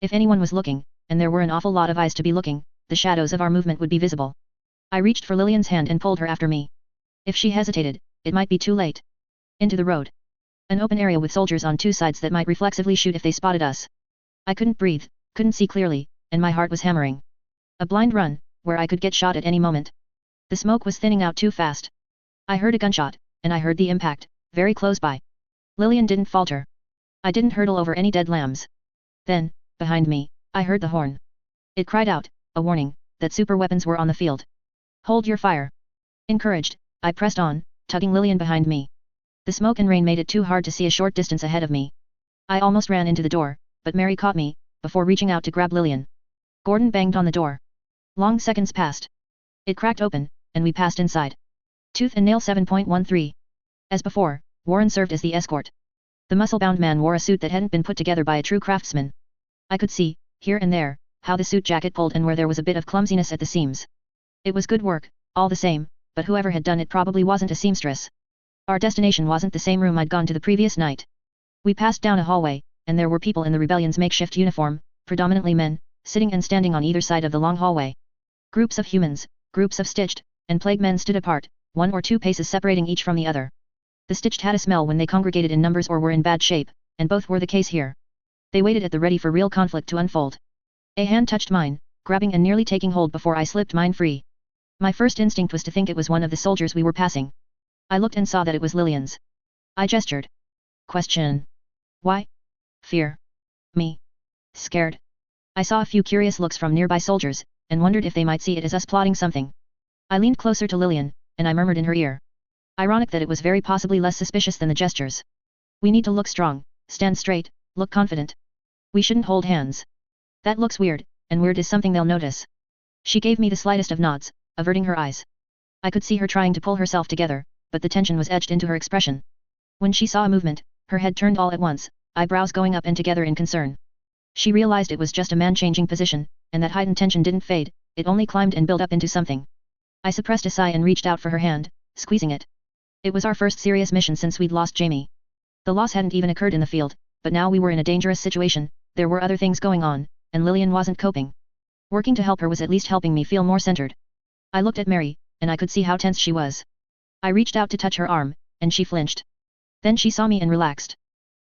If anyone was looking, and there were an awful lot of eyes to be looking, the shadows of our movement would be visible. I reached for Lillian's hand and pulled her after me. If she hesitated, it might be too late. Into the road. An open area with soldiers on two sides that might reflexively shoot if they spotted us. I couldn't breathe, couldn't see clearly, and my heart was hammering. A blind run, where I could get shot at any moment. The smoke was thinning out too fast. I heard a gunshot, and I heard the impact, very close by. Lillian didn't falter. I didn't hurtle over any dead lambs. Then, behind me, I heard the horn. It cried out, a warning, that super weapons were on the field. Hold your fire. Encouraged, I pressed on, tugging Lillian behind me. The smoke and rain made it too hard to see a short distance ahead of me. I almost ran into the door, but Mary caught me, before reaching out to grab Lillian. Gordon banged on the door. Long seconds passed. It cracked open, and we passed inside. Tooth and Nail 7.13. As before, Warren served as the escort. The muscle-bound man wore a suit that hadn't been put together by a true craftsman. I could see, here and there, how the suit jacket pulled and where there was a bit of clumsiness at the seams. It was good work, all the same, but whoever had done it probably wasn't a seamstress. Our destination wasn't the same room I'd gone to the previous night. We passed down a hallway, and there were people in the rebellion's makeshift uniform, predominantly men, sitting and standing on either side of the long hallway. Groups of humans, groups of stitched, and plague men stood apart, 1 or 2 paces separating each from the other. The stitched had a smell when they congregated in numbers or were in bad shape, and both were the case here. They waited at the ready for real conflict to unfold. A hand touched mine, grabbing and nearly taking hold before I slipped mine free. My first instinct was to think it was one of the soldiers we were passing. I looked and saw that it was Lillian's. I gestured. Question. Why? Fear. Me. Scared. I saw a few curious looks from nearby soldiers, and wondered if they might see it as us plotting something. I leaned closer to Lillian, and I murmured in her ear. Ironic that it was very possibly less suspicious than the gestures. We need to look strong, stand straight, look confident. We shouldn't hold hands. That looks weird, and weird is something they'll notice. She gave me the slightest of nods, averting her eyes. I could see her trying to pull herself together, but the tension was etched into her expression. When she saw a movement, her head turned all at once, eyebrows going up and together in concern. She realized it was just a man changing position, and that heightened tension didn't fade, it only climbed and built up into something. I suppressed a sigh and reached out for her hand, squeezing it. It was our first serious mission since we'd lost Jamie. The loss hadn't even occurred in the field, but now we were in a dangerous situation, there were other things going on, and Lillian wasn't coping. Working to help her was at least helping me feel more centered. I looked at Mary, and I could see how tense she was. I reached out to touch her arm, and she flinched. Then she saw me and relaxed.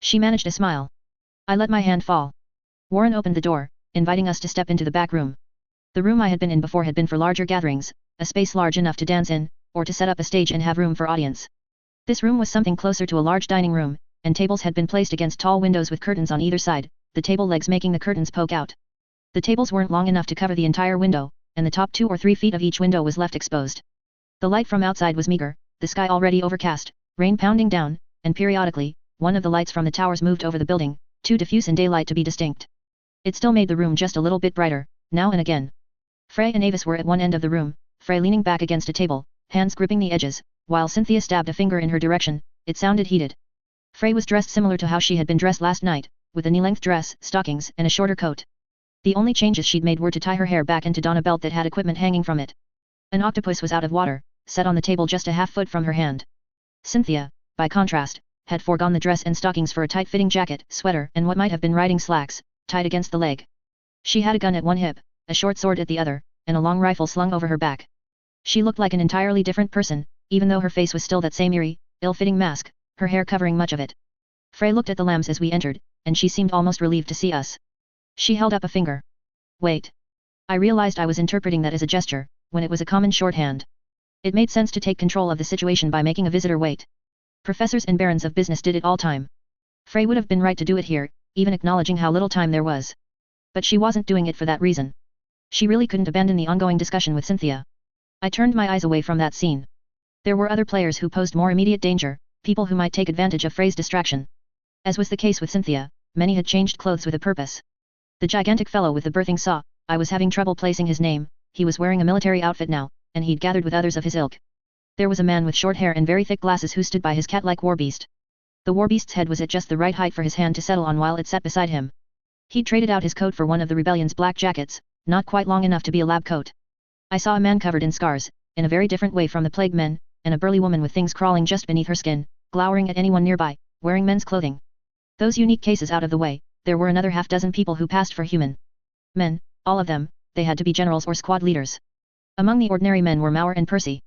She managed a smile. I let my hand fall. Warren opened the door, inviting us to step into the back room. The room I had been in before had been for larger gatherings, a space large enough to dance in, or to set up a stage and have room for audience. This room was something closer to a large dining room, and tables had been placed against tall windows with curtains on either side, the table legs making the curtains poke out. The tables weren't long enough to cover the entire window, and the top 2 or 3 feet of each window was left exposed. The light from outside was meager, the sky already overcast, rain pounding down, and periodically, one of the lights from the towers moved over the building, too diffuse in daylight to be distinct. It still made the room just a little bit brighter, now and again. Frey and Avis were at one end of the room, Frey leaning back against a table, hands gripping the edges, while Cynthia stabbed a finger in her direction. It sounded heated. Frey was dressed similar to how she had been dressed last night, with a knee-length dress, stockings, and a shorter coat. The only changes she'd made were to tie her hair back and to don a belt that had equipment hanging from it. An octopus was out of water, set on the table just a half-foot from her hand. Cynthia, by contrast, had foregone the dress and stockings for a tight-fitting jacket, sweater, and what might have been riding slacks, tied against the leg. She had a gun at one hip, a short sword at the other, and a long rifle slung over her back. She looked like an entirely different person, even though her face was still that same eerie, ill-fitting mask, her hair covering much of it. Frey looked at the lambs as we entered, and she seemed almost relieved to see us. She held up a finger. Wait. I realized I was interpreting that as a gesture, when it was a common shorthand. It made sense to take control of the situation by making a visitor wait. Professors and barons of business did it all time. Frey would have been right to do it here, even acknowledging how little time there was. But she wasn't doing it for that reason. She really couldn't abandon the ongoing discussion with Cynthia. I turned my eyes away from that scene. There were other players who posed more immediate danger, people who might take advantage of Frey's distraction. As was the case with Cynthia, many had changed clothes with a purpose. The gigantic fellow with the birthing saw, I was having trouble placing his name, he was wearing a military outfit now, and he'd gathered with others of his ilk. There was a man with short hair and very thick glasses who stood by his cat-like warbeast. The warbeast's head was at just the right height for his hand to settle on while it sat beside him. He'd traded out his coat for one of the rebellion's black jackets, not quite long enough to be a lab coat. I saw a man covered in scars, in a very different way from the plague men, and a burly woman with things crawling just beneath her skin, glowering at anyone nearby, wearing men's clothing. Those unique cases out of the way, there were another half-dozen people who passed for human men, all of them, they had to be generals or squad leaders. Among the ordinary men were Mauer and Percy.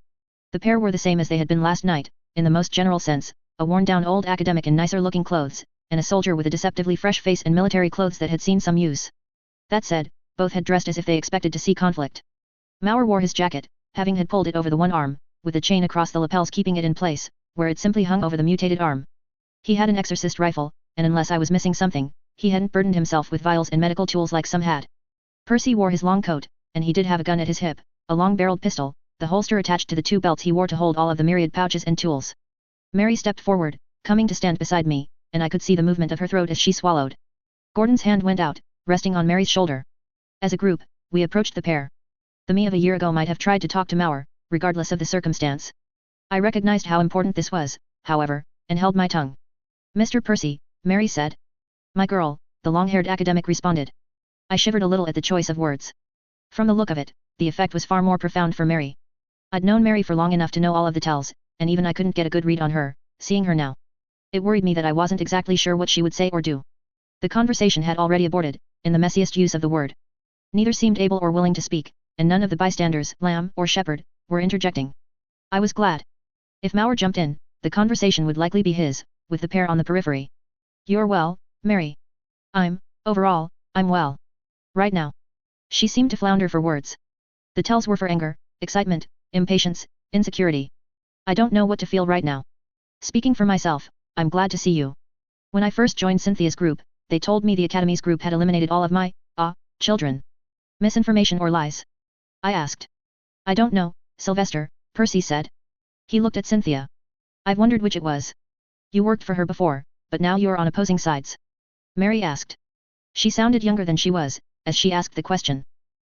The pair were the same as they had been last night, in the most general sense, a worn-down old academic in nicer-looking clothes, and a soldier with a deceptively fresh face and military clothes that had seen some use. That said, both had dressed as if they expected to see conflict. Mauer wore his jacket, having had pulled it over the one arm, with a chain across the lapels keeping it in place, where it simply hung over the mutated arm. He had an exorcist rifle, and unless I was missing something, he hadn't burdened himself with vials and medical tools like some had. Percy wore his long coat, and he did have a gun at his hip, a long-barreled pistol, the holster attached to the two belts he wore to hold all of the myriad pouches and tools. Mary stepped forward, coming to stand beside me, and I could see the movement of her throat as she swallowed. Gordon's hand went out, resting on Mary's shoulder. As a group, we approached the pair. The me of a year ago might have tried to talk to Mauer, regardless of the circumstance. I recognized how important this was, however, and held my tongue. Mr. Percy, Mary said. My girl, the long-haired academic responded. I shivered a little at the choice of words. From the look of it, the effect was far more profound for Mary. I'd known Mary for long enough to know all of the tells, and even I couldn't get a good read on her, seeing her now. It worried me that I wasn't exactly sure what she would say or do. The conversation had already aborted, in the messiest use of the word. Neither seemed able or willing to speak, and none of the bystanders, lamb or shepherd, were interjecting. I was glad. If Mauer jumped in, the conversation would likely be his, with the pair on the periphery. You're well, Mary. Overall, I'm well. Right now. She seemed to flounder for words. The tells were for anger, excitement, impatience, insecurity. I don't know what to feel right now. Speaking for myself, I'm glad to see you. When I first joined Cynthia's group, they told me the Academy's group had eliminated all of my, children. Misinformation or lies? I asked. I don't know, Sylvester, Percy said. He looked at Cynthia. I've wondered which it was. You worked for her before, but now you're on opposing sides. Mary asked. She sounded younger than she was, as she asked the question.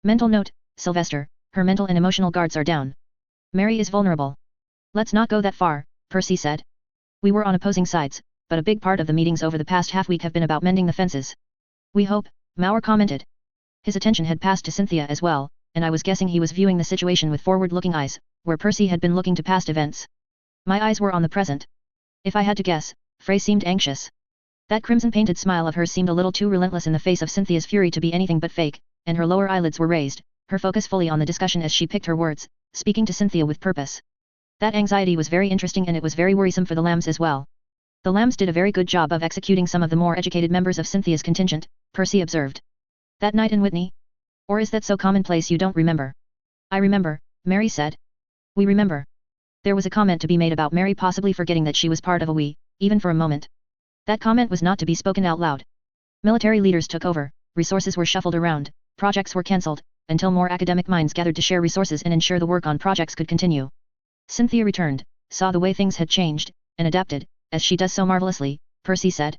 Mental note, Sylvester, her mental and emotional guards are down. Mary is vulnerable. Let's not go that far, Percy said. We were on opposing sides, but a big part of the meetings over the past half-week have been about mending the fences. We hope, Mauer commented. His attention had passed to Cynthia as well, and I was guessing he was viewing the situation with forward-looking eyes, where Percy had been looking to past events. My eyes were on the present. If I had to guess, Frey seemed anxious. That crimson-painted smile of hers seemed a little too relentless in the face of Cynthia's fury to be anything but fake, and her lower eyelids were raised, her focus fully on the discussion as she picked her words, speaking to Cynthia with purpose. That anxiety was very interesting and it was very worrisome for the lambs as well. The lambs did a very good job of executing some of the more educated members of Cynthia's contingent, Percy observed. That night in Whitney? Or is that so commonplace you don't remember? I remember, Mary said. We remember. There was a comment to be made about Mary possibly forgetting that she was part of a we, even for a moment. That comment was not to be spoken out loud. Military leaders took over, resources were shuffled around, projects were cancelled, until more academic minds gathered to share resources and ensure the work on projects could continue. Cynthia returned, saw the way things had changed, and adapted, as she does so marvelously, Percy said.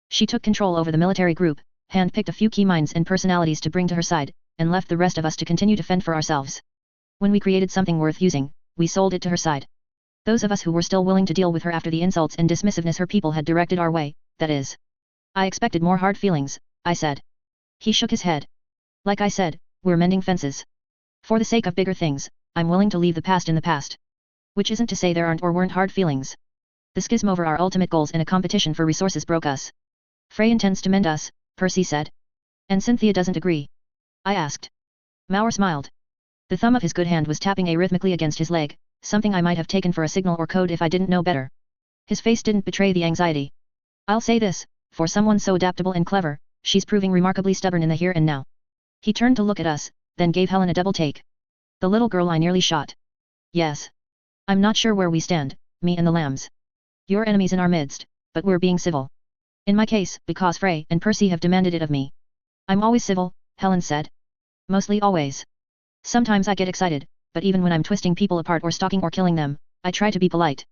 She took control over the military group, hand-picked a few key minds and personalities to bring to her side, and left the rest of us to continue to fend for ourselves. When we created something worth using, we sold it to her side. Those of us who were still willing to deal with her after the insults and dismissiveness her people had directed our way, that is. I expected more hard feelings, I said. He shook his head. Like I said, we're mending fences. For the sake of bigger things, I'm willing to leave the past in the past. Which isn't to say there aren't or weren't hard feelings. The schism over our ultimate goals in a competition for resources broke us. Frey intends to mend us, Percy said. And Cynthia doesn't agree? I asked. Mauer smiled. The thumb of his good hand was tapping arrhythmically against his leg, something I might have taken for a signal or code if I didn't know better. His face didn't betray the anxiety. I'll say this, for someone so adaptable and clever, she's proving remarkably stubborn in the here and now. He turned to look at us, then gave Helen a double take. The little girl I nearly shot. Yes. I'm not sure where we stand, me and the lambs. You're enemies in our midst, but we're being civil. In my case, because Frey and Percy have demanded it of me. I'm always civil, Helen said. Mostly always. Sometimes I get excited, but even when I'm twisting people apart or stalking or killing them, I try to be polite.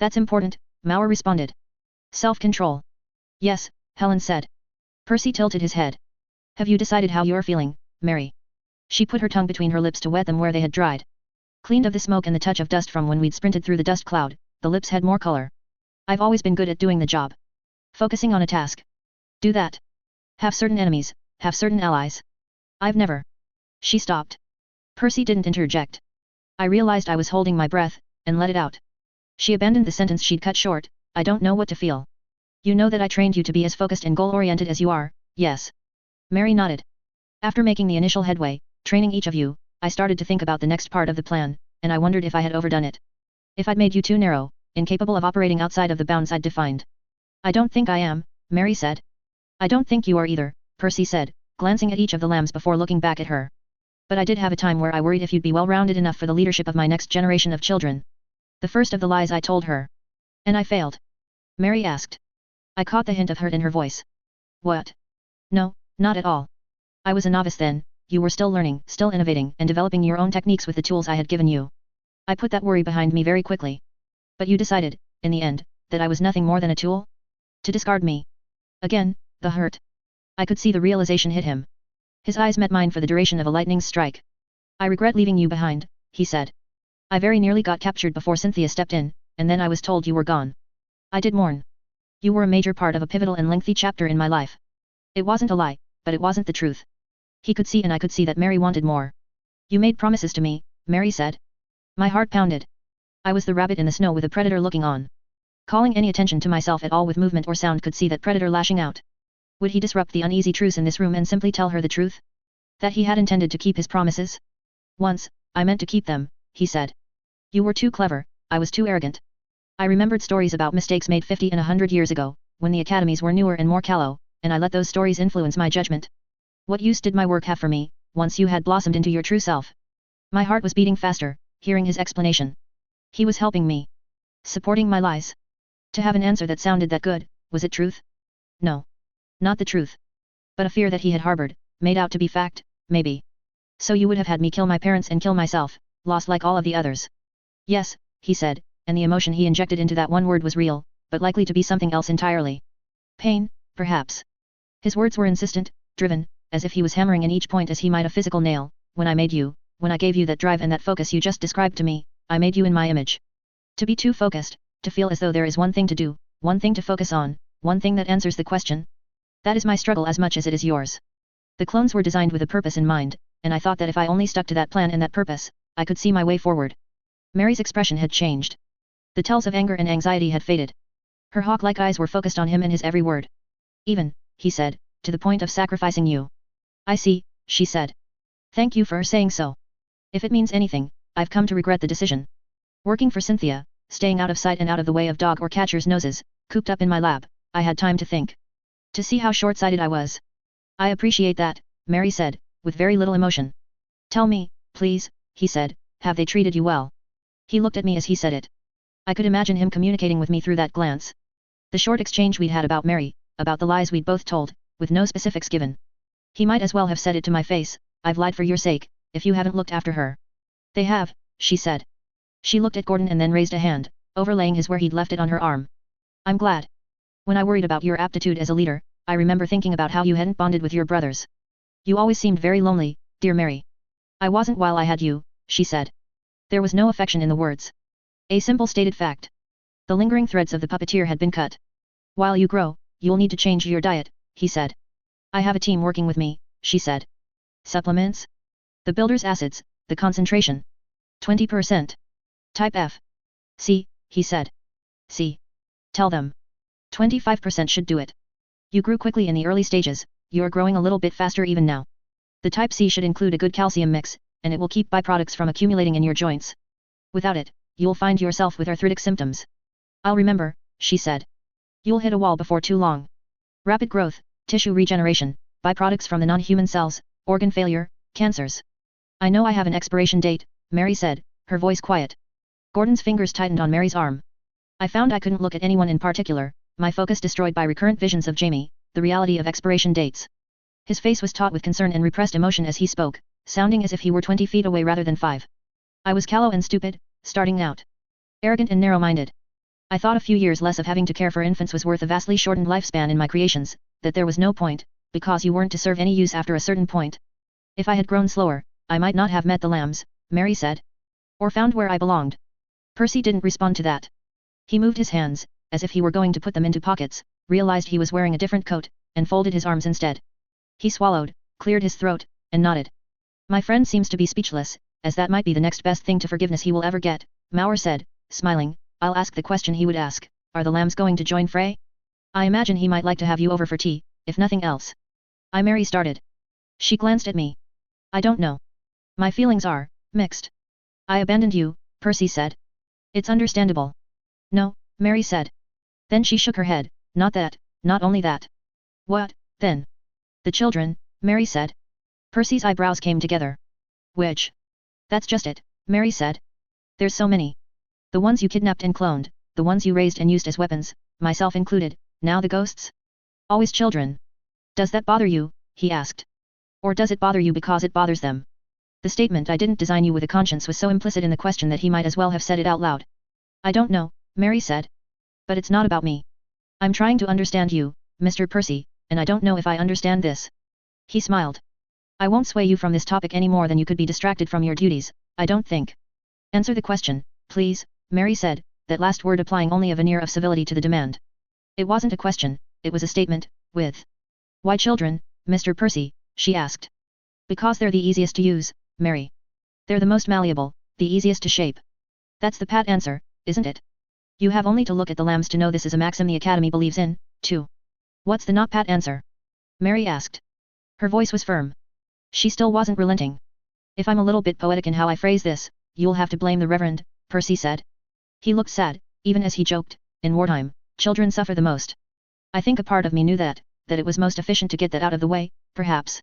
That's important, Mauer responded. Self-control. Yes, Helen said. Percy tilted his head. Have you decided how you're feeling, Mary? She put her tongue between her lips to wet them where they had dried. Cleaned of the smoke and the touch of dust from when we'd sprinted through the dust cloud, the lips had more color. I've always been good at doing the job. Focusing on a task. Do that. Have certain enemies, have certain allies. I've never. She stopped. Percy didn't interject. I realized I was holding my breath, and let it out. She abandoned the sentence she'd cut short. I don't know what to feel. You know that I trained you to be as focused and goal-oriented as you are, yes. Mary nodded. After making the initial headway, training each of you, I started to think about the next part of the plan, and I wondered if I had overdone it. If I'd made you too narrow, incapable of operating outside of the bounds I'd defined. I don't think I am, Mary said. I don't think you are either, Percy said, glancing at each of the lambs before looking back at her. But I did have a time where I worried if you'd be well-rounded enough for the leadership of my next generation of children. The first of the lies I told her. And I failed. Mary asked. I caught the hint of hurt in her voice. What? No, not at all. I was a novice then, you were still learning, still innovating and developing your own techniques with the tools I had given you. I put that worry behind me very quickly. But you decided, in the end, that I was nothing more than a tool? To discard me. Again, the hurt. I could see the realization hit him. His eyes met mine for the duration of a lightning strike. I regret leaving you behind, he said. I very nearly got captured before Cynthia stepped in, and then I was told you were gone. I did mourn. You were a major part of a pivotal and lengthy chapter in my life. It wasn't a lie, but it wasn't the truth. He could see and I could see that Mary wanted more. You made promises to me, Mary said. My heart pounded. I was the rabbit in the snow with a predator looking on. Calling any attention to myself at all with movement or sound could see that predator lashing out. Would he disrupt the uneasy truce in this room and simply tell her the truth? That he had intended to keep his promises? Once, I meant to keep them, he said. You were too clever, I was too arrogant. I remembered stories about mistakes made 50 and 100 years ago, when the academies were newer and more callow, and I let those stories influence my judgment. What use did my work have for me, once you had blossomed into your true self? My heart was beating faster, hearing his explanation. He was helping me. Supporting my lies. To have an answer that sounded that good, was it truth? No. Not the truth. But a fear that he had harbored, made out to be fact, maybe. So you would have had me kill my parents and kill myself, lost like all of the others. Yes, he said, and the emotion he injected into that one word was real, but likely to be something else entirely. Pain, perhaps. His words were insistent, driven, as if he was hammering in each point as he might a physical nail. When I made you, when I gave you that drive and that focus you just described to me, I made you in my image. To be too focused, to feel as though there is one thing to do, one thing to focus on, one thing that answers the question. That is my struggle as much as it is yours. The clones were designed with a purpose in mind, and I thought that if I only stuck to that plan and that purpose, I could see my way forward. Mary's expression had changed. The tells of anger and anxiety had faded. Her hawk-like eyes were focused on him and his every word. Even, he said, to the point of sacrificing you. I see, she said. Thank you for saying so. If it means anything, I've come to regret the decision. Working for Cynthia, staying out of sight and out of the way of dog or catcher's noses, cooped up in my lab, I had time to think. To see how short-sighted I was. I appreciate that, Mary said, with very little emotion. Tell me, please, he said, have they treated you well? He looked at me as he said it. I could imagine him communicating with me through that glance. The short exchange we'd had about Mary, about the lies we'd both told, with no specifics given. He might as well have said it to my face, I've lied for your sake, if you haven't looked after her. They have, she said. She looked at Gordon and then raised a hand, overlaying his where he'd left it on her arm. I'm glad. When I worried about your aptitude as a leader, I remember thinking about how you hadn't bonded with your brothers. You always seemed very lonely, dear Mary. I wasn't while I had you, she said. There was no affection in the words. A simple stated fact. The lingering threads of the puppeteer had been cut. While you grow, you'll need to change your diet, he said. I have a team working with me, she said. Supplements? The builder's acids, the concentration. 20%. Type F. C, he said. C. Tell them. 25% should do it. You grew quickly in the early stages, you're growing a little bit faster even now. The type C should include a good calcium mix, and it will keep byproducts from accumulating in your joints. Without it, you'll find yourself with arthritic symptoms. I'll remember, she said. You'll hit a wall before too long. Rapid growth, tissue regeneration, byproducts from the non-human cells, organ failure, cancers. I know I have an expiration date, Mary said, her voice quiet. Gordon's fingers tightened on Mary's arm. I found I couldn't look at anyone in particular, my focus destroyed by recurrent visions of Jamie, the reality of expiration dates. His face was taut with concern and repressed emotion as he spoke, sounding as if he were 20 feet away rather than 5. I was callow and stupid, starting out. Arrogant and narrow-minded. I thought a few years less of having to care for infants was worth a vastly shortened lifespan in my creations, that there was no point, because you weren't to serve any use after a certain point. If I had grown slower, I might not have met the lambs, Mary said. Or found where I belonged. Percy didn't respond to that. He moved his hands, as if he were going to put them into pockets, realized he was wearing a different coat, and folded his arms instead. He swallowed, cleared his throat, and nodded. My friend seems to be speechless, as that might be the next best thing to forgiveness he will ever get, Mauer said, smiling. I'll ask the question he would ask, are the lambs going to join Frey? I imagine he might like to have you over for tea, if nothing else. Mary started. She glanced at me. I don't know. My feelings are mixed. I abandoned you, Percy said. It's understandable. No, Mary said. Then she shook her head, not that, not only that. What, then? The children, Mary said. Percy's eyebrows came together. Which? That's just it, Mary said. There's so many. The ones you kidnapped and cloned, the ones you raised and used as weapons, myself included, now the ghosts? Always children. Does that bother you, he asked. Or does it bother you because it bothers them? The statement I didn't design you with a conscience was so implicit in the question that he might as well have said it out loud. I don't know, Mary said. But it's not about me. I'm trying to understand you, Mr. Percy, and I don't know if I understand this. He smiled. I won't sway you from this topic any more than you could be distracted from your duties, I don't think. Answer the question, please, Mary said, that last word applying only a veneer of civility to the demand. It wasn't a question, it was a statement, with. Why children, Mr. Percy, she asked. Because they're the easiest to use, Mary. They're the most malleable, the easiest to shape. That's the pat answer, isn't it? You have only to look at the lambs to know this is a maxim the Academy believes in, too. What's the not pat answer? Mary asked. Her voice was firm. She still wasn't relenting. If I'm a little bit poetic in how I phrase this, you'll have to blame the Reverend, Percy said. He looked sad, even as he joked, in wartime, children suffer the most. I think a part of me knew that it was most efficient to get that out of the way, perhaps.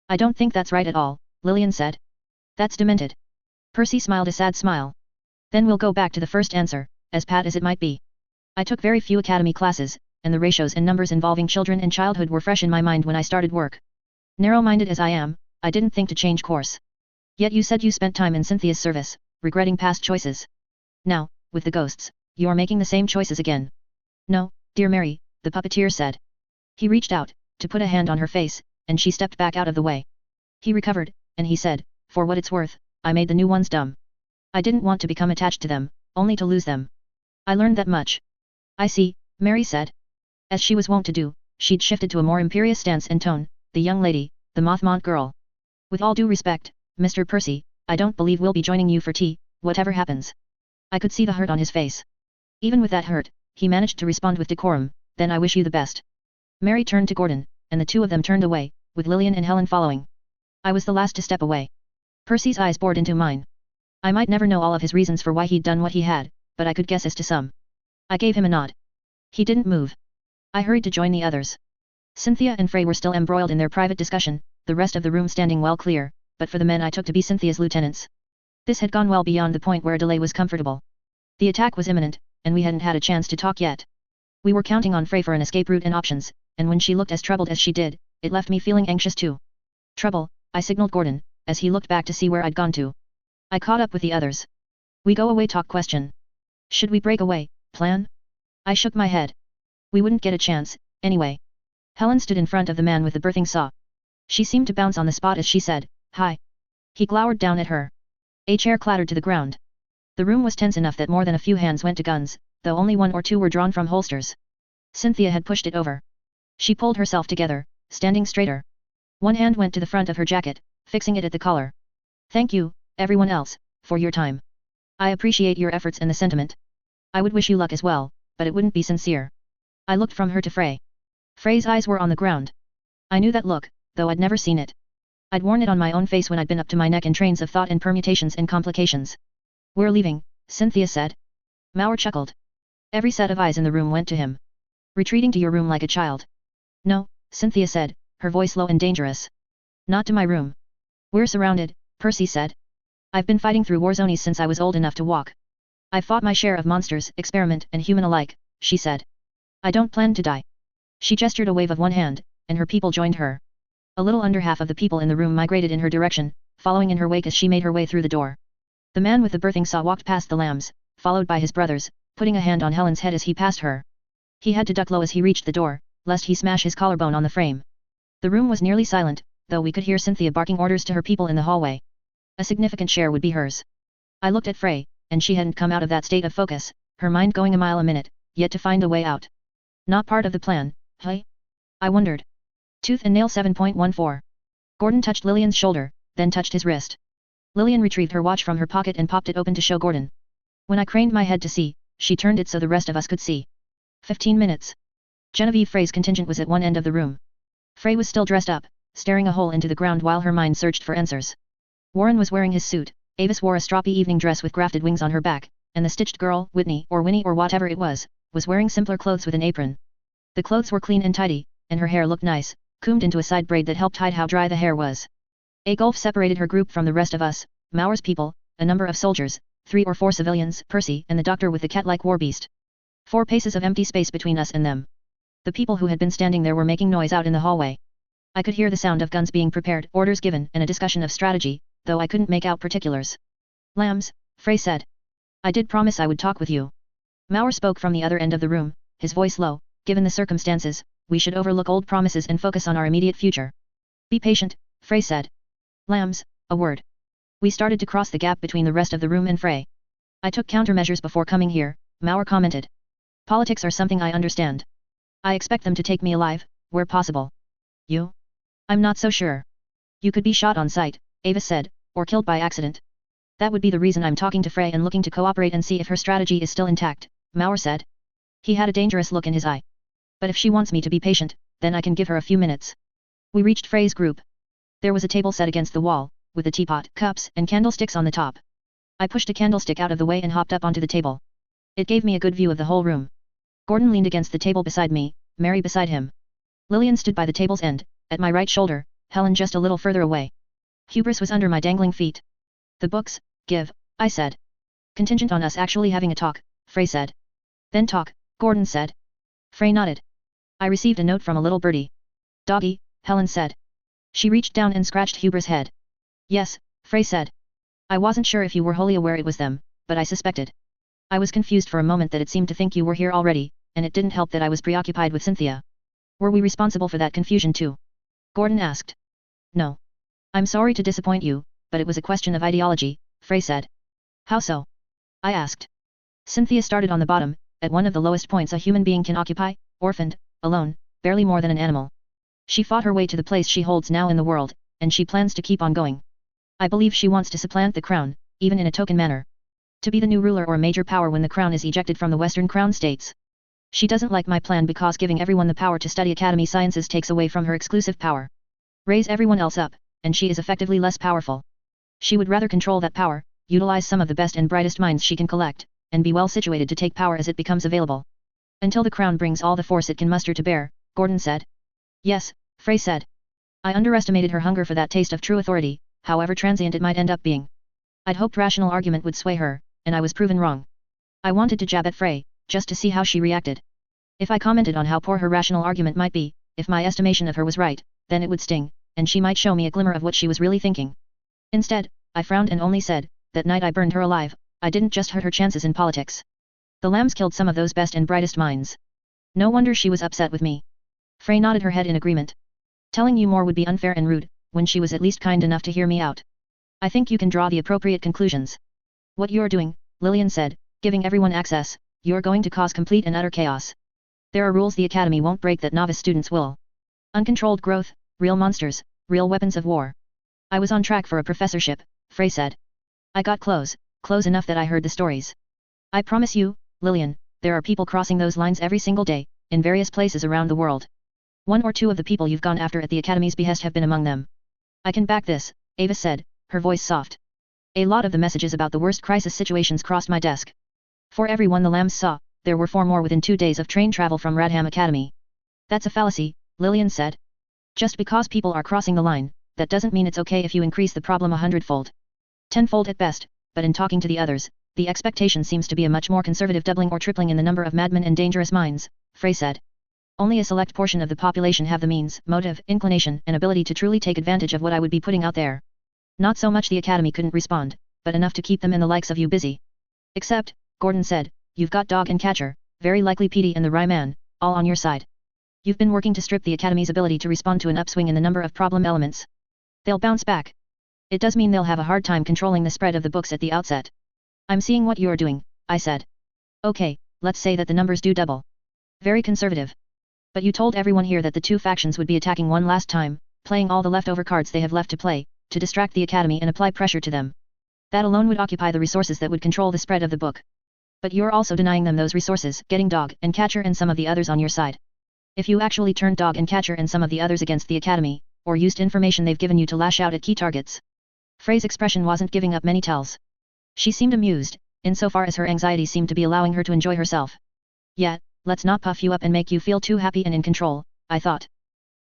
I don't think that's right at all, Lillian said. That's demented. Percy smiled a sad smile. Then we'll go back to the first answer, as pat as it might be. I took very few academy classes, and the ratios and numbers involving children and childhood were fresh in my mind when I started work. Narrow-minded as I am, I didn't think to change course. Yet you said you spent time in Cynthia's service, regretting past choices. Now, with the ghosts, you're making the same choices again. No, dear Mary, the puppeteer said. He reached out, to put a hand on her face, and she stepped back out of the way. He recovered, and he said, for what it's worth, I made the new ones dumb. I didn't want to become attached to them, only to lose them. I learned that much. I see, Mary said. As she was wont to do, she'd shifted to a more imperious stance and tone, the young lady, the Mothmont girl. With all due respect, Mr. Percy, I don't believe we'll be joining you for tea, whatever happens. I could see the hurt on his face. Even with that hurt, he managed to respond with decorum, then I wish you the best. Mary turned to Gordon, and the two of them turned away, with Lillian and Helen following. I was the last to step away. Percy's eyes bored into mine. I might never know all of his reasons for why he'd done what he had, but I could guess as to some. I gave him a nod. He didn't move. I hurried to join the others. Cynthia and Frey were still embroiled in their private discussion, the rest of the room standing well clear, but for the men I took to be Cynthia's lieutenants. This had gone well beyond the point where a delay was comfortable. The attack was imminent, and we hadn't had a chance to talk yet. We were counting on Frey for an escape route and options, and when she looked as troubled as she did, it left me feeling anxious too. Trouble, I signaled Gordon, as he looked back to see where I'd gone to. I caught up with the others. We go away talk question. Should we break away, plan? I shook my head. We wouldn't get a chance, anyway. Helen stood in front of the man with the birthing saw. She seemed to bounce on the spot as she said, "Hi." He glowered down at her. A chair clattered to the ground. The room was tense enough that more than a few hands went to guns, though only one or two were drawn from holsters. Cynthia had pushed it over. She pulled herself together, standing straighter. One hand went to the front of her jacket, fixing it at the collar. "Thank you, everyone else, for your time. I appreciate your efforts and the sentiment. I would wish you luck as well, but it wouldn't be sincere." I looked from her to Frey. Frey's eyes were on the ground. I knew that look, though I'd never seen it. I'd worn it on my own face when I'd been up to my neck in trains of thought and permutations and complications. "We're leaving," Cynthia said. Mauer chuckled. Every set of eyes in the room went to him. "Retreating to your room like a child?" "No," Cynthia said, her voice low and dangerous. "Not to my room. We're surrounded," Percy said. "I've been fighting through war zones since I was old enough to walk. "I've fought my share of monsters, experiment and human alike," she said. "I don't plan to die." She gestured a wave of one hand, and her people joined her. A little under half of the people in the room migrated in her direction, following in her wake as she made her way through the door. The man with the birthing saw walked past the lambs, followed by his brothers, putting a hand on Helen's head as he passed her. He had to duck low as he reached the door, lest he smash his collarbone on the frame. The room was nearly silent, though we could hear Cynthia barking orders to her people in the hallway. A significant share would be hers. I looked at Frey, and she hadn't come out of that state of focus, her mind going a mile a minute, yet to find a way out. Not part of the plan, hey? I wondered. Tooth and nail 7.14. Gordon touched Lillian's shoulder, then touched his wrist. Lillian retrieved her watch from her pocket and popped it open to show Gordon. When I craned my head to see, she turned it so the rest of us could see. 15 minutes. Genevieve Frey's contingent was at one end of the room. Frey was still dressed up, staring a hole into the ground while her mind searched for answers. Warren was wearing his suit, Avis wore a stroppy evening dress with grafted wings on her back, and the stitched girl, Whitney or Winnie or whatever it was wearing simpler clothes with an apron. The clothes were clean and tidy, and her hair looked nice, combed into a side braid that helped hide how dry the hair was. A gulf separated her group from the rest of us, Mauer's people, a number of soldiers, 3 or 4 civilians, Percy and the doctor with the cat-like war beast. 4 paces of empty space between us and them. The people who had been standing there were making noise out in the hallway. I could hear the sound of guns being prepared, orders given, and a discussion of strategy, though I couldn't make out particulars. "Lambs," Frey said. "I did promise I would talk with you." Mauer spoke from the other end of the room, his voice low. "Given the circumstances, we should overlook old promises and focus on our immediate future." "Be patient," Frey said. "Lambs, a word." We started to cross the gap between the rest of the room and Frey. "I took countermeasures before coming here," Mauer commented. "Politics are something I understand. I expect them to take me alive, where possible." "You? I'm not so sure. You could be shot on sight," Avis said, "or killed by accident." "That would be the reason I'm talking to Frey and looking to cooperate and see if her strategy is still intact," Mauer said. He had a dangerous look in his eye. "But if she wants me to be patient, then I can give her a few minutes." We reached Frey's group. There was a table set against the wall, with a teapot, cups, and candlesticks on the top. I pushed a candlestick out of the way and hopped up onto the table. It gave me a good view of the whole room. Gordon leaned against the table beside me, Mary beside him. Lillian stood by the table's end, at my right shoulder, Helen just a little further away. Hubris was under my dangling feet. "The books, give," I said. "Contingent on us actually having a talk," Frey said. "Then talk," Gordon said. Frey nodded. "I received a note from a little birdie." "Doggy," Helen said. She reached down and scratched Huber's head. "Yes," Frey said. "I wasn't sure if you were wholly aware it was them, but I suspected. I was confused for a moment that it seemed to think you were here already, and it didn't help that I was preoccupied with Cynthia." "Were we responsible for that confusion too?" Gordon asked. "No. I'm sorry to disappoint you, but it was a question of ideology," Frey said. "How so?" I asked. "Cynthia started on the bottom, at one of the lowest points a human being can occupy, orphaned, alone, barely more than an animal. She fought her way to the place she holds now in the world, and she plans to keep on going. I believe she wants to supplant the crown, even in a token manner. To be the new ruler or a major power when the crown is ejected from the Western Crown states. She doesn't like my plan because giving everyone the power to study academy sciences takes away from her exclusive power. Raise everyone else up, and she is effectively less powerful. She would rather control that power, utilize some of the best and brightest minds she can collect, and be well situated to take power as it becomes available. Until the crown brings all the force it can muster to bear," Gordon said. "Yes," Frey said. "I underestimated her hunger for that taste of true authority, however transient it might end up being. I'd hoped rational argument would sway her, and I was proven wrong. I wanted to jab at Frey, just to see how she reacted. If I commented on how poor her rational argument might be, if my estimation of her was right, then it would sting, and she might show me a glimmer of what she was really thinking. Instead, I frowned and only said, that night I burned her alive, I didn't just hurt her chances in politics. The lambs killed some of those best and brightest minds. No wonder she was upset with me." Frey nodded her head in agreement. "Telling you more would be unfair and rude, when she was at least kind enough to hear me out. I think you can draw the appropriate conclusions. What you're doing," Lillian said, "giving everyone access, you're going to cause complete and utter chaos. There are rules the Academy won't break that novice students will. Uncontrolled growth, real monsters, real weapons of war." "I was on track for a professorship," Frey said. "I got close enough that I heard the stories. I promise you, Lillian, there are people crossing those lines every single day, in various places around the world. 1 or 2 of the people you've gone after at the Academy's behest have been among them." "I can back this," Avis said, her voice soft. "A lot of the messages about the worst crisis situations crossed my desk. For every one the lambs saw, there were 4 more within 2 days of train travel from Radham Academy." "That's a fallacy," Lillian said. "Just because people are crossing the line, that doesn't mean it's okay if you increase the problem 100-fold. 10-fold at best, but in talking to the others, the expectation seems to be a much more conservative doubling or tripling in the number of madmen and dangerous minds, Frey said. Only a select portion of the population have the means, motive, inclination, and ability to truly take advantage of what I would be putting out there. Not so much the Academy couldn't respond, but enough to keep them and the likes of you busy. Except, Gordon said, you've got Dog and Catcher, very likely Petey and the Rye Man, all on your side. You've been working to strip the Academy's ability to respond to an upswing in the number of problem elements. They'll bounce back. It does mean they'll have a hard time controlling the spread of the books at the outset. I'm seeing what you're doing, I said. Okay, let's say that the numbers do double. Very conservative. But you told everyone here that the two factions would be attacking one last time, playing all the leftover cards they have left to play, to distract the Academy and apply pressure to them. That alone would occupy the resources that would control the spread of the book. But you're also denying them those resources, getting Dog and Catcher and some of the others on your side. If you actually turned Dog and Catcher and some of the others against the Academy, or used information they've given you to lash out at key targets. Frey's expression wasn't giving up many tells. She seemed amused, insofar as her anxiety seemed to be allowing her to enjoy herself. Yet, let's not puff you up and make you feel too happy and in control, I thought.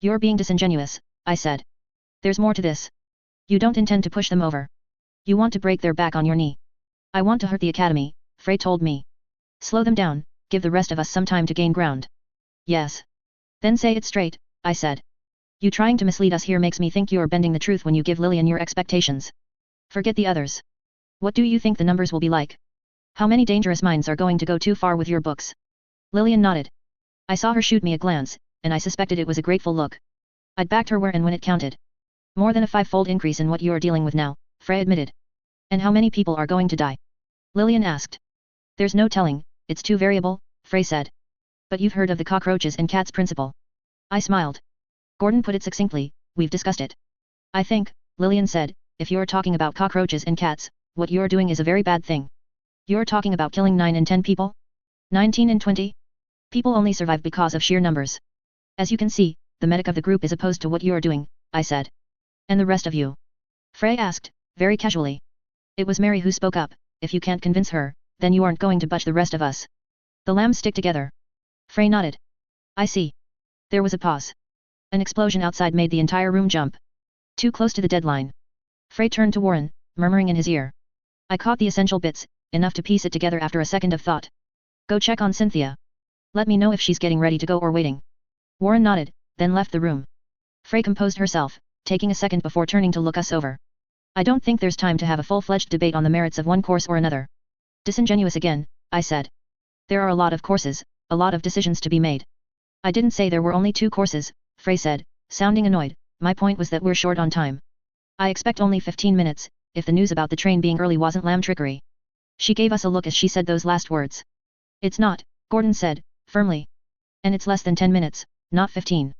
You're being disingenuous, I said. There's more to this. You don't intend to push them over. You want to break their back on your knee. I want to hurt the Academy, Frey told me. Slow them down, give the rest of us some time to gain ground. Yes. Then say it straight, I said. You trying to mislead us here makes me think you're bending the truth when you give Lillian your expectations. Forget the others. What do you think the numbers will be like? How many dangerous minds are going to go too far with your books? Lillian nodded. I saw her shoot me a glance, and I suspected it was a grateful look. I'd backed her where and when it counted. More than a 5-fold increase in what you're dealing with now, Frey admitted. And how many people are going to die? Lillian asked. There's no telling, it's too variable, Frey said. But you've heard of the cockroaches and cats principle. I smiled. Gordon put it succinctly, we've discussed it. I think, Lillian said, if you're talking about cockroaches and cats, what you're doing is a very bad thing. You're talking about killing 9 and 10 people? 19 and 20? People only survive because of sheer numbers. As you can see, the medic of the group is opposed to what you're doing, I said. And the rest of you? Frey asked, very casually. It was Mary who spoke up, if you can't convince her, then you aren't going to budge the rest of us. The lambs stick together. Frey nodded. I see. There was a pause. An explosion outside made the entire room jump. Too close to the deadline. Frey turned to Warren, murmuring in his ear. I caught the essential bits, enough to piece it together after a second of thought. Go check on Cynthia. Let me know if she's getting ready to go or waiting. Warren nodded, then left the room. Frey composed herself, taking a second before turning to look us over. I don't think there's time to have a full-fledged debate on the merits of one course or another. Disingenuous again, I said. There are a lot of courses, a lot of decisions to be made. I didn't say there were only 2 courses, Frey said, sounding annoyed. My point was that we're short on time. I expect only 15 minutes, if the news about the train being early wasn't lamb trickery. She gave us a look as she said those last words. It's not, Gordon said, firmly. And it's less than 10 minutes, not 15.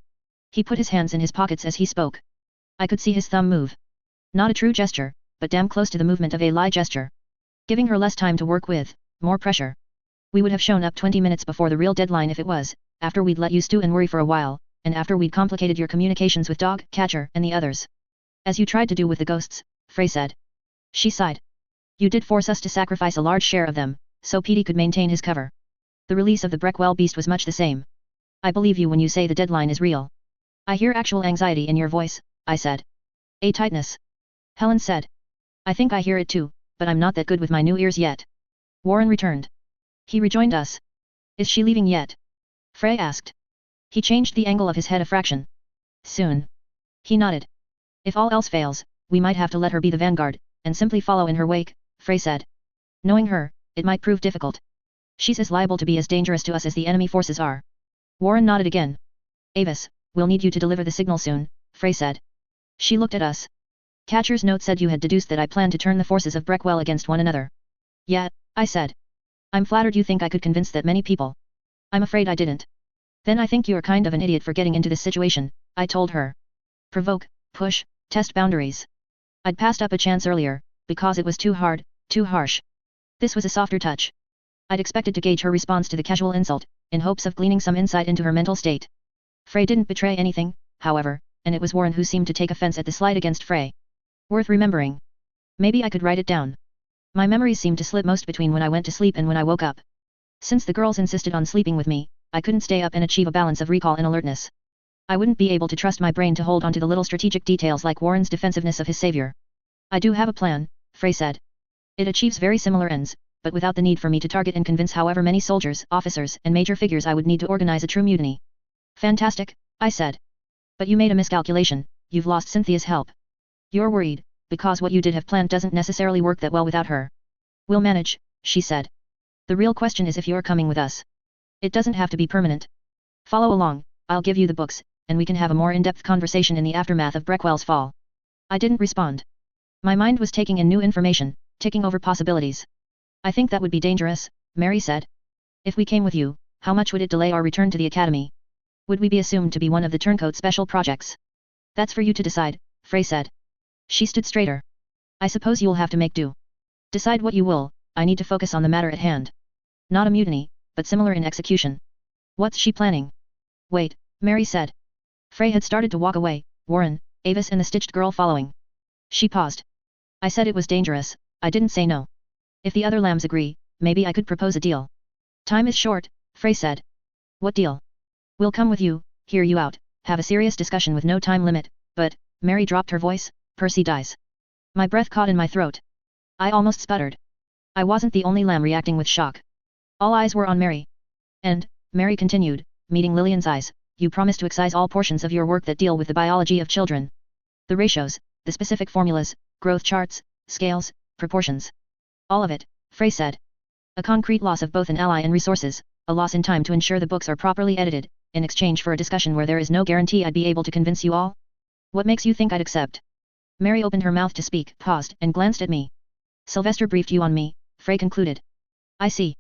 He put his hands in his pockets as he spoke. I could see his thumb move. Not a true gesture, but damn close to the movement of a lie gesture. Giving her less time to work with, more pressure. We would have shown up 20 minutes before the real deadline if it was, after we'd let you stew and worry for a while, and after we'd complicated your communications with Dog, Catcher, and the others. As you tried to do with the ghosts, Frey said. She sighed. You did force us to sacrifice a large share of them, so Petey could maintain his cover. The release of the Breckwell beast was much the same. I believe you when you say the deadline is real. I hear actual anxiety in your voice, I said. A tightness. Helen said. I think I hear it too, but I'm not that good with my new ears yet. Warren returned. He rejoined us. Is she leaving yet? Frey asked. He changed the angle of his head a fraction. Soon. He nodded. If all else fails, we might have to let her be the vanguard, and simply follow in her wake, Frey said. Knowing her, it might prove difficult. She's as liable to be as dangerous to us as the enemy forces are. Warren nodded again. Avis, we'll need you to deliver the signal soon, Frey said. She looked at us. Catcher's note said you had deduced that I planned to turn the forces of Breckwell against one another. Yeah, I said. I'm flattered you think I could convince that many people. I'm afraid I didn't. Then I think you're kind of an idiot for getting into this situation, I told her. Provoke, push, test boundaries. I'd passed up a chance earlier, because it was too hard, too harsh. This was a softer touch. I'd expected to gauge her response to the casual insult, in hopes of gleaning some insight into her mental state. Frey didn't betray anything, however, and it was Warren who seemed to take offense at the slight against Frey. Worth remembering. Maybe I could write it down. My memories seemed to slip most between when I went to sleep and when I woke up. Since the girls insisted on sleeping with me, I couldn't stay up and achieve a balance of recall and alertness. I wouldn't be able to trust my brain to hold onto the little strategic details like Warren's defensiveness of his savior. I do have a plan, Frey said. It achieves very similar ends, but without the need for me to target and convince however many soldiers, officers, and major figures I would need to organize a true mutiny. Fantastic, I said. But you made a miscalculation, you've lost Cynthia's help. You're worried, because what you did have planned doesn't necessarily work that well without her. We'll manage, she said. The real question is if you're coming with us. It doesn't have to be permanent. Follow along, I'll give you the books, and we can have a more in-depth conversation in the aftermath of Breckwell's fall. I didn't respond. My mind was taking in new information, ticking over possibilities. I think that would be dangerous, Mary said. If we came with you, how much would it delay our return to the academy? Would we be assumed to be one of the turncoat special projects? That's for you to decide, Frey said. She stood straighter. I suppose you'll have to make do. Decide what you will, I need to focus on the matter at hand. Not a mutiny, but similar in execution. What's she planning? Wait, Mary said. Frey had started to walk away, Warren, Avis and the stitched girl following. She paused. I said it was dangerous, I didn't say no. If the other lambs agree, maybe I could propose a deal. Time is short, Frey said. What deal? We'll come with you, hear you out, have a serious discussion with no time limit, but, Mary dropped her voice, Percy dies. My breath caught in my throat. I almost sputtered. I wasn't the only lamb reacting with shock. All eyes were on Mary. And, Mary continued, meeting Lillian's eyes, you promised to excise all portions of your work that deal with the biology of children. The ratios, the specific formulas, growth charts, scales, proportions. All of it, Frey said. A concrete loss of both an ally and resources, a loss in time to ensure the books are properly edited, in exchange for a discussion where there is no guarantee I'd be able to convince you all? What makes you think I'd accept? Mary opened her mouth to speak, paused, and glanced at me. Sylvester briefed you on me, Frey concluded. I see.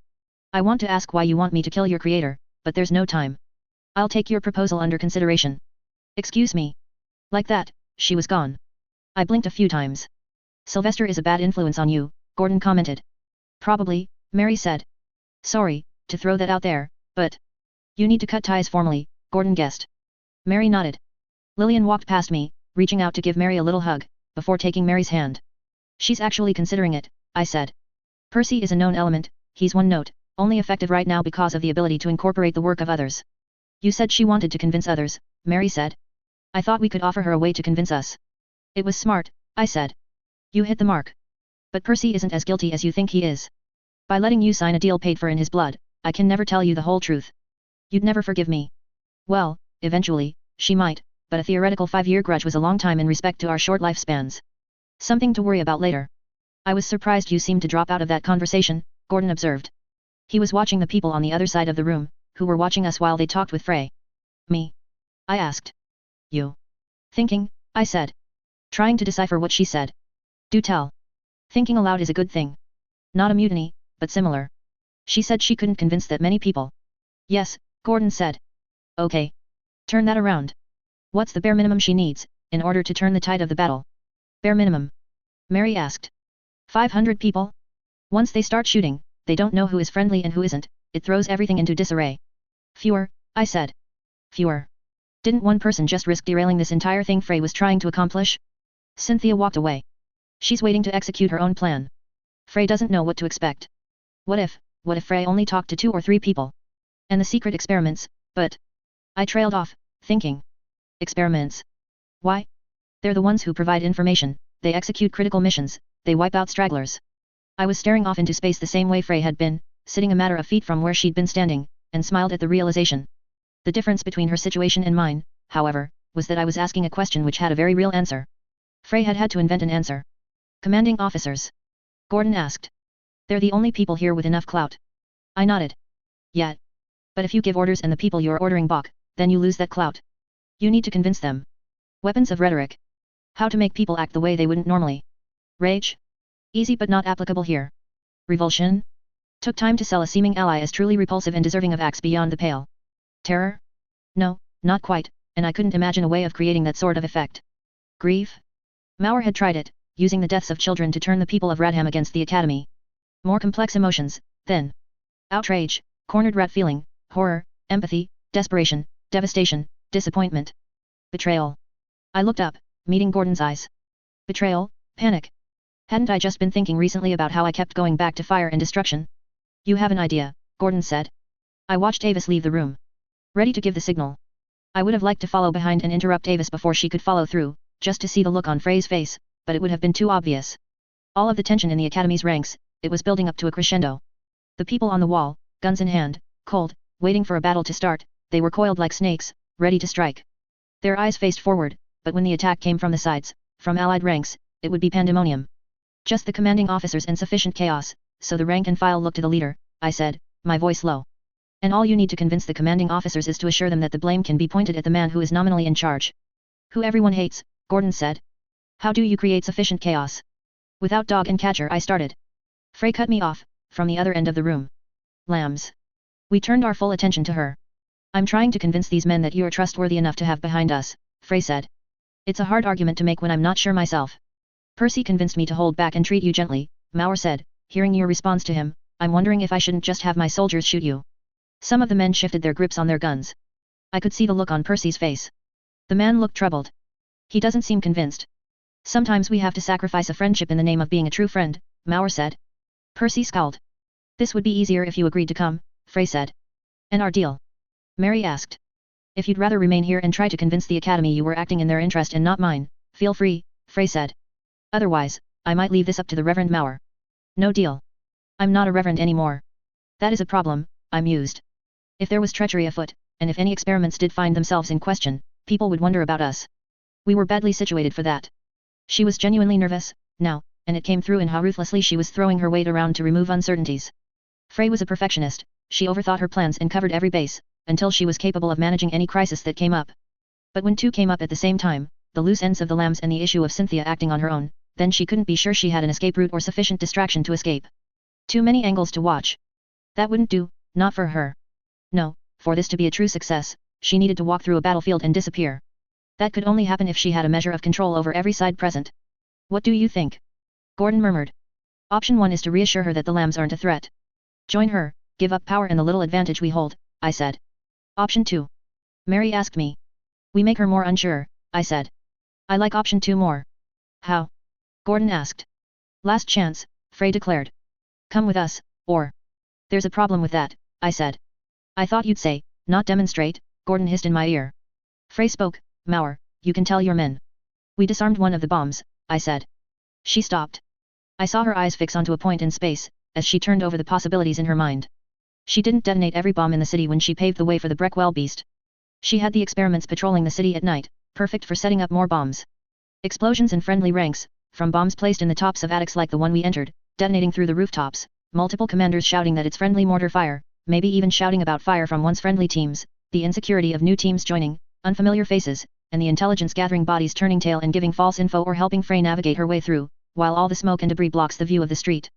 I want to ask why you want me to kill your creator, but there's no time. I'll take your proposal under consideration. Excuse me. Like that, she was gone. I blinked a few times. Sylvester is a bad influence on you, Gordon commented. Probably, Mary said. Sorry, to throw that out there, but... You need to cut ties formally, Gordon guessed. Mary nodded. Lillian walked past me, reaching out to give Mary a little hug, before taking Mary's hand. She's actually considering it, I said. Percy is a known element, he's one note, only effective right now because of the ability to incorporate the work of others. You said she wanted to convince others, Mary said. I thought we could offer her a way to convince us. It was smart, I said. You hit the mark. But Percy isn't as guilty as you think he is. By letting you sign a deal paid for in his blood, I can never tell you the whole truth. You'd never forgive me. Well, eventually, she might, but a theoretical 5-year grudge was a long time in respect to our short lifespans. Something to worry about later. I was surprised you seemed to drop out of that conversation, Gordon observed. He was watching the people on the other side of the room, who were watching us while they talked with Frey. Me? I asked. You? Thinking, I said. Trying to decipher what she said. Do tell. Thinking aloud is a good thing. Not a mutiny, but similar. She said she couldn't convince that many people. Yes, Gordon said. Okay. Turn that around. What's the bare minimum she needs, in order to turn the tide of the battle? Bare minimum? Mary asked. 500 people? Once they start shooting, they don't know who is friendly and who isn't, it throws everything into disarray. Fewer, I said. Fewer. Didn't one person just risk derailing this entire thing Frey was trying to accomplish? Cynthia walked away. She's waiting to execute her own plan. Frey doesn't know what to expect. What if Frey only talked to 2 or 3 people? And the secret experiments, but... I trailed off, thinking. Experiments. Why? They're the ones who provide information, they execute critical missions, they wipe out stragglers. I was staring off into space the same way Frey had been, sitting a matter of feet from where she'd been standing, and smiled at the realization. The difference between her situation and mine, however, was that I was asking a question which had a very real answer. Frey had had to invent an answer. Commanding officers? Gordon asked. They're the only people here with enough clout. I nodded. Yeah. But if you give orders and the people you're ordering balk, then you lose that clout. You need to convince them. Weapons of rhetoric. How to make people act the way they wouldn't normally. Rage? Easy but not applicable here. Revulsion? Took time to sell a seeming ally as truly repulsive and deserving of acts beyond the pale. Terror? No, not quite, and I couldn't imagine a way of creating that sort of effect. Grief? Mauer had tried it, using the deaths of children to turn the people of Radham against the Academy. More complex emotions, then. Outrage, cornered rat feeling, horror, empathy, desperation, devastation, disappointment. Betrayal. I looked up, meeting Gordon's eyes. Betrayal, panic. Hadn't I just been thinking recently about how I kept going back to fire and destruction? You have an idea, Gordon said. I watched Avis leave the room. Ready to give the signal. I would have liked to follow behind and interrupt Avis before she could follow through, just to see the look on Frey's face, but it would have been too obvious. All of the tension in the Academy's ranks, it was building up to a crescendo. The people on the wall, guns in hand, cold, waiting for a battle to start, they were coiled like snakes, ready to strike. Their eyes faced forward, but when the attack came from the sides, from allied ranks, it would be pandemonium. Just the commanding officers and sufficient chaos, so the rank and file look to the leader, I said, my voice low. And all you need to convince the commanding officers is to assure them that the blame can be pointed at the man who is nominally in charge. Who everyone hates, Gordon said. How do you create sufficient chaos? Without dog and catcher I started. Frey cut me off, from the other end of the room. Lambs. We turned our full attention to her. I'm trying to convince these men that you are trustworthy enough to have behind us, Frey said. It's a hard argument to make when I'm not sure myself. Percy convinced me to hold back and treat you gently, Mauer said, hearing your response to him, I'm wondering if I shouldn't just have my soldiers shoot you. Some of the men shifted their grips on their guns. I could see the look on Percy's face. The man looked troubled. He doesn't seem convinced. Sometimes we have to sacrifice a friendship in the name of being a true friend, Mauer said. Percy scowled. This would be easier if you agreed to come, Frey said. And our deal? Mary asked. If you'd rather remain here and try to convince the Academy you were acting in their interest and not mine, feel free, Frey said. Otherwise, I might leave this up to the Reverend Mauer. No deal. I'm not a reverend anymore. That is a problem, I mused. If there was treachery afoot, and if any experiments did find themselves in question, people would wonder about us. We were badly situated for that. She was genuinely nervous, now, and it came through in how ruthlessly she was throwing her weight around to remove uncertainties. Frey was a perfectionist, she overthought her plans and covered every base, until she was capable of managing any crisis that came up. But when two came up at the same time, the loose ends of the lambs and the issue of Cynthia acting on her own, then she couldn't be sure she had an escape route or sufficient distraction to escape. Too many angles to watch. That wouldn't do, not for her. No, for this to be a true success, she needed to walk through a battlefield and disappear. That could only happen if she had a measure of control over every side present. What do you think? Gordon murmured. Option 1 is to reassure her that the lambs aren't a threat. Join her, give up power and the little advantage we hold, I said. Option 2. Mary asked me. We make her more unsure, I said. I like option 2 more. How? Gordon asked. Last chance, Frey declared. Come with us, or... There's a problem with that, I said. I thought you'd say, not demonstrate, Gordon hissed in my ear. Frey spoke, Mauer, you can tell your men. We disarmed one of the bombs, I said. She stopped. I saw her eyes fix onto a point in space, as she turned over the possibilities in her mind. She didn't detonate every bomb in the city when she paved the way for the Breckwell beast. She had the experiments patrolling the city at night, perfect for setting up more bombs. Explosions in friendly ranks, from bombs placed in the tops of attics like the one we entered, detonating through the rooftops, multiple commanders shouting that it's friendly mortar fire, maybe even shouting about fire from once friendly teams, the insecurity of new teams joining, unfamiliar faces, and the intelligence gathering bodies turning tail and giving false info or helping Frey navigate her way through, while all the smoke and debris blocks the view of the street.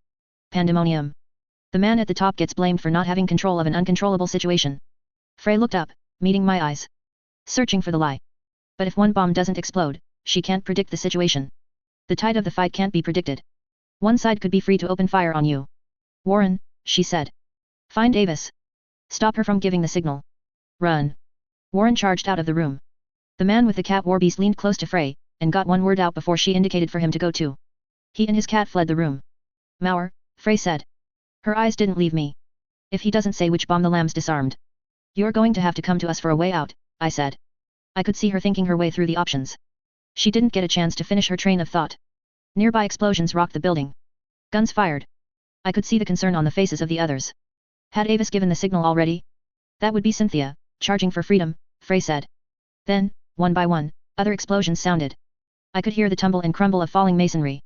Pandemonium. The man at the top gets blamed for not having control of an uncontrollable situation. Frey looked up, meeting my eyes. Searching for the lie. But if one bomb doesn't explode, she can't predict the situation. The tide of the fight can't be predicted. One side could be free to open fire on you. Warren, she said. Find Avis. Stop her from giving the signal. Run. Warren charged out of the room. The man with the cat warbeast leaned close to Frey, and got one word out before she indicated for him to go too. He and his cat fled the room. Mauer, Frey said. Her eyes didn't leave me. If he doesn't say which bomb the lambs disarmed. You're going to have to come to us for a way out, I said. I could see her thinking her way through the options. She didn't get a chance to finish her train of thought. Nearby explosions rocked the building. Guns fired. I could see the concern on the faces of the others. Had Avis given the signal already? That would be Cynthia, charging for freedom, Frey said. Then, one by one, other explosions sounded. I could hear the tumble and crumble of falling masonry.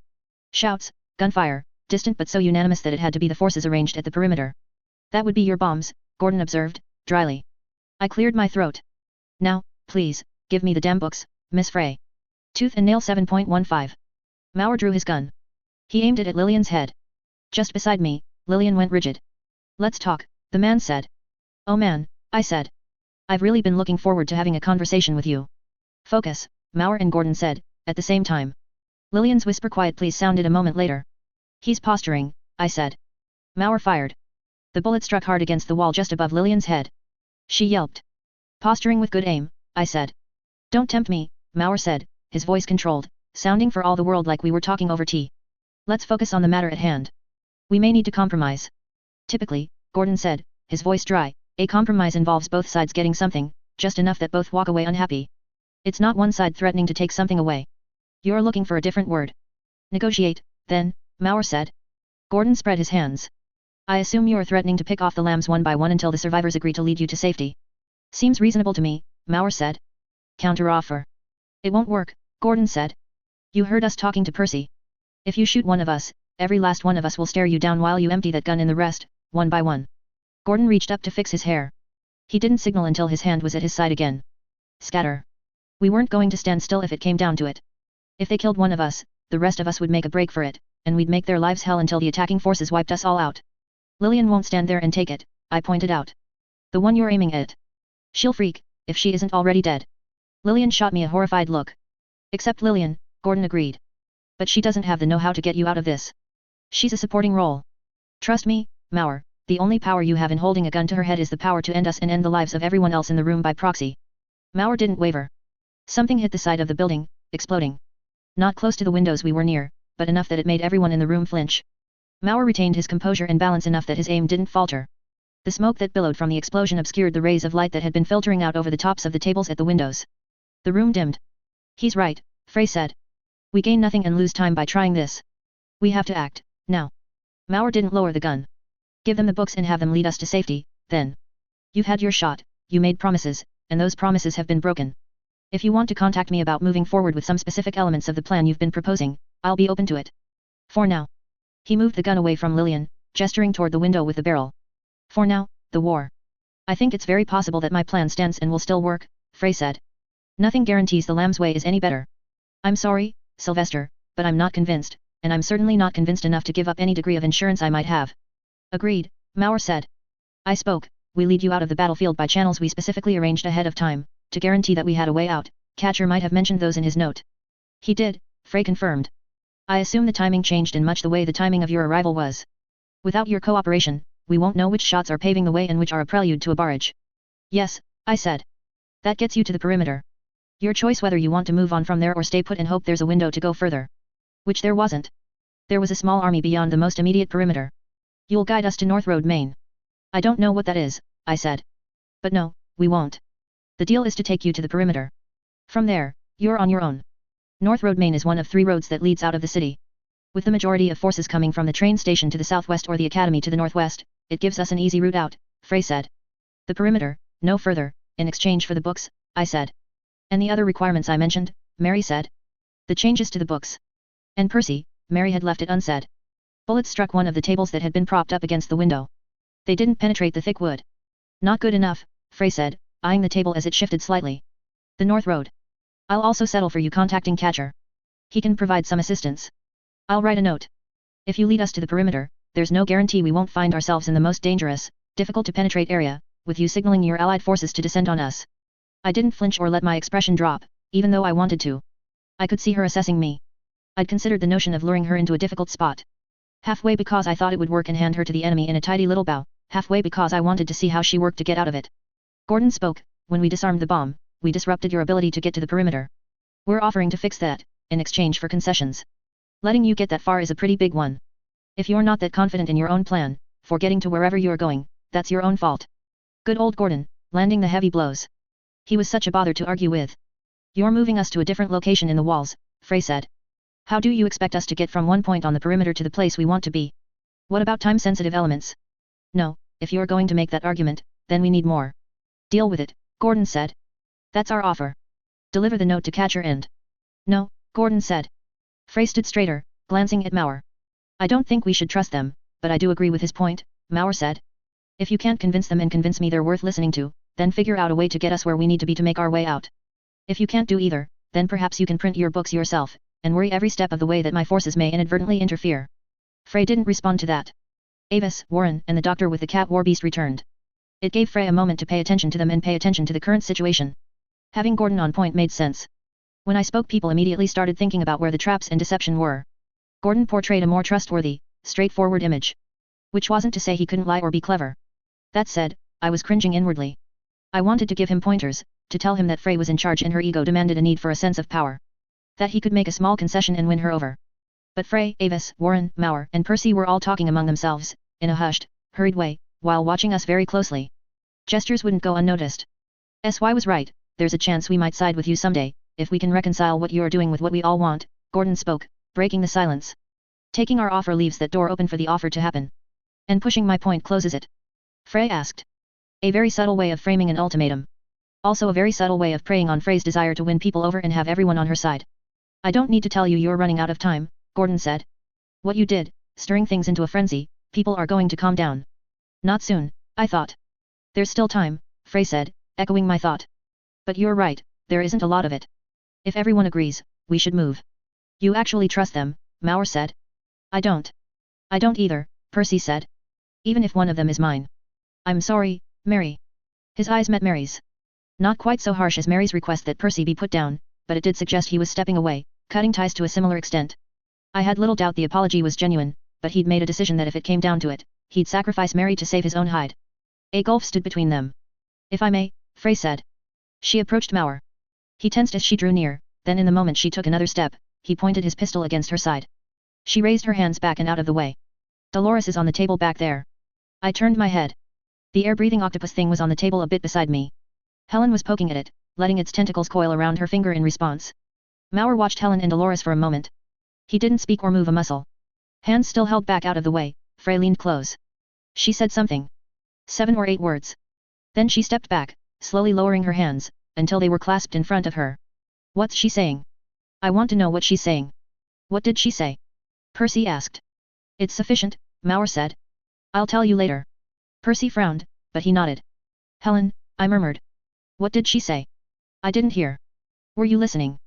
Shouts, gunfire, distant but so unanimous that it had to be the forces arranged at the perimeter. That would be your bombs, Gordon observed, dryly. I cleared my throat. Now, please, give me the damn books, Miss Frey. Tooth and nail 7.15. Mauer drew his gun. He aimed it at Lillian's head. Just beside me, Lillian went rigid. Let's talk, the man said. Oh man, I said. I've really been looking forward to having a conversation with you. Focus, Mauer and Gordon said, at the same time. Lillian's whisper quiet please sounded a moment later. He's posturing, I said. Mauer fired. The bullet struck hard against the wall just above Lillian's head. She yelped. Posturing with good aim, I said. Don't tempt me, Mauer said, his voice controlled, sounding for all the world like we were talking over tea. Let's focus on the matter at hand. We may need to compromise. Typically, Gordon said, his voice dry, a compromise involves both sides getting something, just enough that both walk away unhappy. It's not one side threatening to take something away. You're looking for a different word. Negotiate, then, Mauer said. Gordon spread his hands. I assume you are threatening to pick off the lambs one by one until the survivors agree to lead you to safety. Seems reasonable to me, Mauer said. Counter-offer. It won't work, Gordon said. You heard us talking to Percy. If you shoot one of us, every last one of us will stare you down while you empty that gun in the rest, one by one. Gordon reached up to fix his hair. He didn't signal until his hand was at his side again. Scatter. We weren't going to stand still if it came down to it. If they killed one of us, the rest of us would make a break for it, and we'd make their lives hell until the attacking forces wiped us all out. Lillian won't stand there and take it, I pointed out. The one you're aiming at. She'll freak, if she isn't already dead. Lillian shot me a horrified look. Except Lillian, Gordon agreed. But she doesn't have the know-how to get you out of this. She's a supporting role. Trust me, Mauer, the only power you have in holding a gun to her head is the power to end us and end the lives of everyone else in the room by proxy. Mauer didn't waver. Something hit the side of the building, exploding. Not close to the windows we were near, but enough that it made everyone in the room flinch. Mauer retained his composure and balance enough that his aim didn't falter. The smoke that billowed from the explosion obscured the rays of light that had been filtering out over the tops of the tables at the windows. The room dimmed. He's right, Frey said. We gain nothing and lose time by trying this. We have to act, now. Mauer didn't lower the gun. Give them the books and have them lead us to safety, then. You've had your shot, you made promises, and those promises have been broken. If you want to contact me about moving forward with some specific elements of the plan you've been proposing, I'll be open to it. For now. He moved the gun away from Lillian, gesturing toward the window with the barrel. For now, the war. I think it's very possible that my plan stands and will still work, Frey said. Nothing guarantees the lamb's way is any better. I'm sorry, Sylvester, but I'm not convinced, and I'm certainly not convinced enough to give up any degree of insurance I might have. Agreed, Mauer said. I spoke, we lead you out of the battlefield by channels we specifically arranged ahead of time, to guarantee that we had a way out. Catcher might have mentioned those in his note. He did, Frey confirmed. I assume the timing changed in much the way the timing of your arrival was. Without your cooperation, we won't know which shots are paving the way and which are a prelude to a barrage. Yes, I said. That gets you to the perimeter. Your choice whether you want to move on from there or stay put and hope there's a window to go further. Which there wasn't. There was a small army beyond the most immediate perimeter. You'll guide us to North Road, Maine. I don't know what that is, I said. But no, we won't. The deal is to take you to the perimeter. From there, you're on your own. North Road, Maine is one of 3 roads that leads out of the city. With the majority of forces coming from the train station to the southwest or the academy to the northwest, it gives us an easy route out, Frey said. The perimeter, no further, in exchange for the books, I said. And the other requirements I mentioned, Mary said. The changes to the books. And Percy, Mary had left it unsaid. Bullets struck one of the tables that had been propped up against the window. They didn't penetrate the thick wood. Not good enough, Frey said, eyeing the table as it shifted slightly. The North Road. I'll also settle for you contacting Catcher. He can provide some assistance. I'll write a note. If you lead us to the perimeter, there's no guarantee we won't find ourselves in the most dangerous, difficult to penetrate area, with you signaling your allied forces to descend on us. I didn't flinch or let my expression drop, even though I wanted to. I could see her assessing me. I'd considered the notion of luring her into a difficult spot. Halfway because I thought it would work and hand her to the enemy in a tidy little bow, halfway because I wanted to see how she worked to get out of it. Gordon spoke, when we disarmed the bomb, we disrupted your ability to get to the perimeter. We're offering to fix that, in exchange for concessions. Letting you get that far is a pretty big one. If you're not that confident in your own plan, for getting to wherever you're going, that's your own fault. Good old Gordon, landing the heavy blows. He was such a bother to argue with. You're moving us to a different location in the walls, Frey said. How do you expect us to get from one point on the perimeter to the place we want to be? What about time-sensitive elements? No, if you're going to make that argument, then we need more. Deal with it, Gordon said. That's our offer. Deliver the note to Catcher and... No, Gordon said. Frey stood straighter, glancing at Mauer. I don't think we should trust them, but I do agree with his point, Mauer said. If you can't convince them and convince me they're worth listening to, then figure out a way to get us where we need to be to make our way out. If you can't do either, then perhaps you can print your books yourself, and worry every step of the way that my forces may inadvertently interfere. Frey didn't respond to that. Avis, Warren, and the doctor with the cat war beast returned. It gave Frey a moment to pay attention to them and pay attention to the current situation. Having Gordon on point made sense. When I spoke, people immediately started thinking about where the traps and deception were. Gordon portrayed a more trustworthy, straightforward image. Which wasn't to say he couldn't lie or be clever. That said, I was cringing inwardly. I wanted to give him pointers, to tell him that Frey was in charge and her ego demanded a need for a sense of power. That he could make a small concession and win her over. But Frey, Avis, Warren, Mauer, and Percy were all talking among themselves, in a hushed, hurried way, while watching us very closely. Gestures wouldn't go unnoticed. SY was right, there's a chance we might side with you someday, if we can reconcile what you're doing with what we all want, Gordon spoke, breaking the silence. Taking our offer leaves that door open for the offer to happen. And pushing my point closes it. Frey asked. A very subtle way of framing an ultimatum. Also a very subtle way of preying on Frey's desire to win people over and have everyone on her side. I don't need to tell you you're running out of time, Gordon said. What you did, stirring things into a frenzy, people are going to calm down. Not soon, I thought. There's still time, Frey said, echoing my thought. But you're right, there isn't a lot of it. If everyone agrees, we should move. You actually trust them, Mauer said. I don't. I don't either, Percy said. Even if one of them is mine. I'm sorry, Mary. His eyes met Mary's. Not quite so harsh as Mary's request that Percy be put down, but it did suggest he was stepping away, cutting ties to a similar extent. I had little doubt the apology was genuine, but he'd made a decision that if it came down to it, he'd sacrifice Mary to save his own hide. A gulf stood between them. If I may, Frey said. She approached Mauer. He tensed as she drew near, then in the moment she took another step, he pointed his pistol against her side. She raised her hands back and out of the way. Dolores is on the table back there. I turned my head. The air-breathing octopus thing was on the table a bit beside me. Helen was poking at it, letting its tentacles coil around her finger in response. Mauer watched Helen and Dolores for a moment. He didn't speak or move a muscle. Hands still held back out of the way, Frey leaned close. She said something. 7 or 8 words. Then she stepped back, slowly lowering her hands, until they were clasped in front of her. What's she saying? I want to know what she's saying. What did she say? Percy asked. It's sufficient, Mauer said. I'll tell you later. Percy frowned, but he nodded. Helen, I murmured. What did she say? I didn't hear. Were you listening?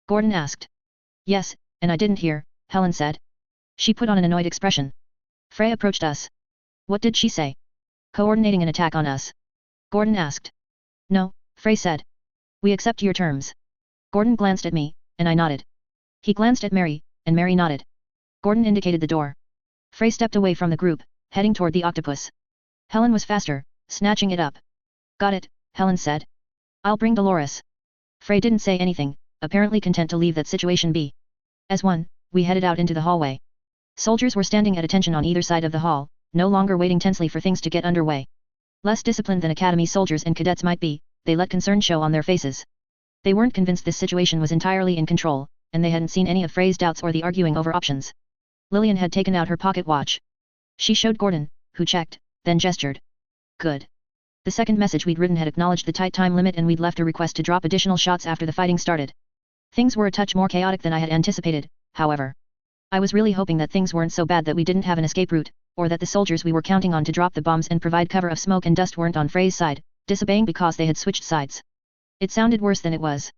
Gordon asked. Yes, and I didn't hear, Helen said. She put on an annoyed expression. Frey approached us. What did she say? Coordinating an attack on us? Gordon asked. No, Frey said. We accept your terms. Gordon glanced at me, and I nodded. He glanced at Mary, and Mary nodded. Gordon indicated the door. Frey stepped away from the group, heading toward the octopus. Helen was faster, snatching it up. Got it, Helen said. I'll bring Dolores. Frey didn't say anything, apparently content to leave that situation be. As one, we headed out into the hallway. Soldiers were standing at attention on either side of the hall, no longer waiting tensely for things to get underway. Less disciplined than academy soldiers and cadets might be, they let concern show on their faces. They weren't convinced this situation was entirely in control, and they hadn't seen any of Frey's doubts or the arguing over options. Lillian had taken out her pocket watch. She showed Gordon, who checked, then gestured. Good. The second message we'd written had acknowledged the tight time limit and we'd left a request to drop additional shots after the fighting started. Things were a touch more chaotic than I had anticipated, however. I was really hoping that things weren't so bad that we didn't have an escape route, or that the soldiers we were counting on to drop the bombs and provide cover of smoke and dust weren't on Frey's side, disobeying because they had switched sides. It sounded worse than it was.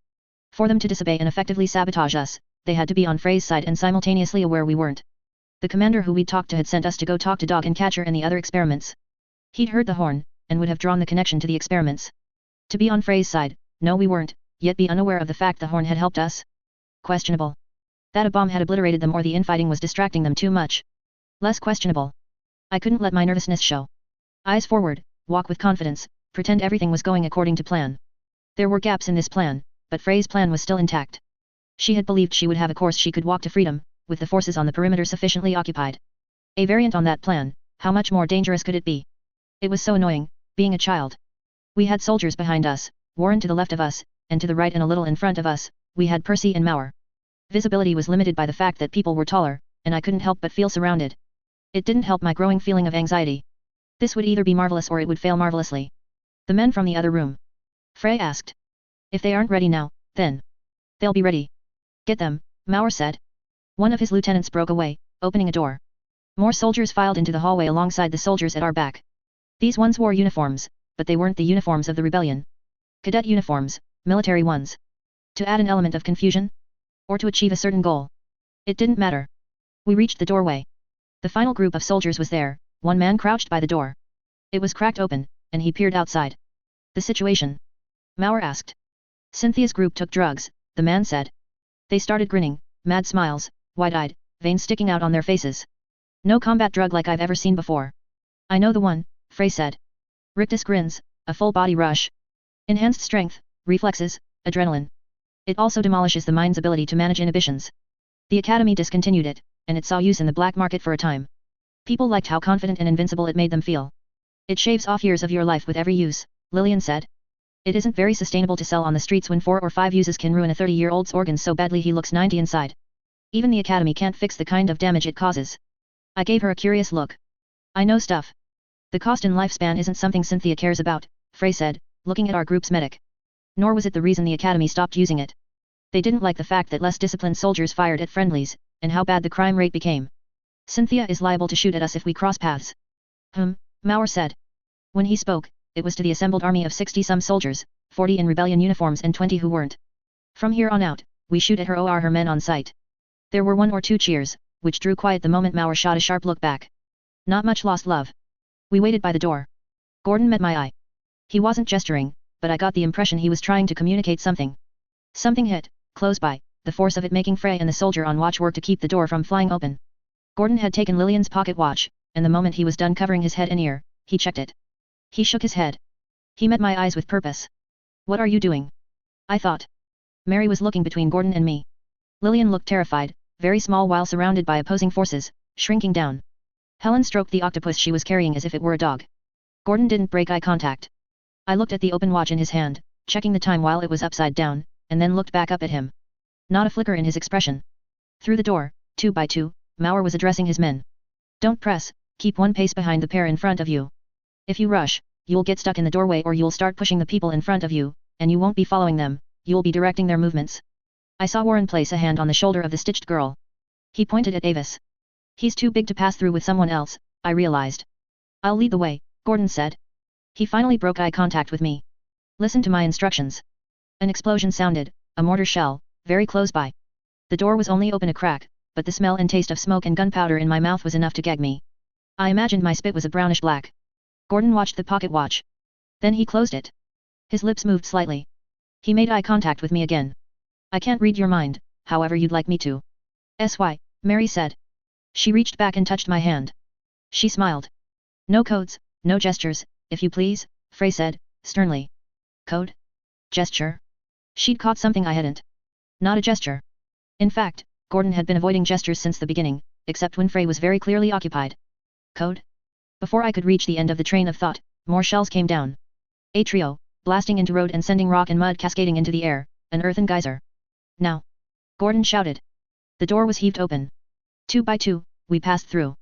For them to disobey and effectively sabotage us, they had to be on Frey's side and simultaneously aware we weren't. The commander who we'd talked to had sent us to go talk to Dog and Catcher and the other experiments. He'd heard the horn, and would have drawn the connection to the experiments. To be on Frey's side, no we weren't, yet be unaware of the fact the horn had helped us? Questionable. That a bomb had obliterated them or the infighting was distracting them too much. Less questionable. I couldn't let my nervousness show. Eyes forward, walk with confidence, pretend everything was going according to plan. There were gaps in this plan, but Frey's plan was still intact. She had believed she would have a course she could walk to freedom, with the forces on the perimeter sufficiently occupied. A variant on that plan, how much more dangerous could it be? It was so annoying, being a child. We had soldiers behind us, Warren to the left of us, and to the right and a little in front of us, we had Percy and Mauer. Visibility was limited by the fact that people were taller, and I couldn't help but feel surrounded. It didn't help my growing feeling of anxiety. This would either be marvelous or it would fail marvelously. The men from the other room. Frey asked. If they aren't ready now, then. They'll be ready. Get them, Mauer said. One of his lieutenants broke away, opening a door. More soldiers filed into the hallway alongside the soldiers at our back. These ones wore uniforms, but they weren't the uniforms of the rebellion. Cadet uniforms, military ones. To add an element of confusion? Or to achieve a certain goal? It didn't matter. We reached the doorway. The final group of soldiers was there, one man crouched by the door. It was cracked open, and he peered outside. The situation? Mauer asked. Cynthia's group took drugs, the man said. They started grinning, mad smiles, wide-eyed, veins sticking out on their faces. No combat drug like I've ever seen before. I know the one, Frey said. Rictus grins, a full body rush. Enhanced strength, reflexes, adrenaline. It also demolishes the mind's ability to manage inhibitions. The Academy discontinued it, and it saw use in the black market for a time. People liked how confident and invincible it made them feel. It shaves off years of your life with every use, Lillian said. It isn't very sustainable to sell on the streets when 4 or 5 uses can ruin a 30-year-old's organs so badly he looks 90 inside. Even the academy can't fix the kind of damage it causes. I gave her a curious look. I know stuff. The cost and lifespan isn't something Cynthia cares about, Frey said, looking at our group's medic. Nor was it the reason the academy stopped using it. They didn't like the fact that less disciplined soldiers fired at friendlies, and how bad the crime rate became. Cynthia is liable to shoot at us if we cross paths. Mauer said. When he spoke, it was to the assembled army of 60-some soldiers, 40 in rebellion uniforms and 20 who weren't. From here on out, we shoot at her or her men on sight. There were 1 or 2 cheers, which drew quiet the moment Mauer shot a sharp look back. Not much lost love. We waited by the door. Gordon met my eye. He wasn't gesturing, but I got the impression he was trying to communicate something. Something hit, close by, the force of it making Frey and the soldier on watch work to keep the door from flying open. Gordon had taken Lillian's pocket watch, and the moment he was done covering his head and ear, he checked it. He shook his head. He met my eyes with purpose. What are you doing? I thought. Mary was looking between Gordon and me. Lillian looked terrified, very small while surrounded by opposing forces, shrinking down. Helen stroked the octopus she was carrying as if it were a dog. Gordon didn't break eye contact. I looked at the open watch in his hand, checking the time while it was upside down, and then looked back up at him. Not a flicker in his expression. Through the door, 2 by 2, Mauer was addressing his men. Don't press, keep 1 pace behind the pair in front of you. If you rush, you'll get stuck in the doorway or you'll start pushing the people in front of you, and you won't be following them, you'll be directing their movements. I saw Warren place a hand on the shoulder of the stitched girl. He pointed at Avis. He's too big to pass through with someone else, I realized. I'll lead the way, Gordon said. He finally broke eye contact with me. Listen to my instructions. An explosion sounded, a mortar shell, very close by. The door was only open a crack, but the smell and taste of smoke and gunpowder in my mouth was enough to gag me. I imagined my spit was a brownish black. Gordon watched the pocket watch. Then he closed it. His lips moved slightly. He made eye contact with me again. I can't read your mind, however you'd like me to. Mary said. She reached back and touched my hand. She smiled. No codes, no gestures, if you please, Frey said, sternly. Code? Gesture? She'd caught something I hadn't. Not a gesture. In fact, Gordon had been avoiding gestures since the beginning, except when Frey was very clearly occupied. Code? Before I could reach the end of the train of thought, more shells came down. A trio, blasting into road and sending rock and mud cascading into the air, an earthen geyser. Now! Gordon shouted. The door was heaved open. 2 by 2, we passed through.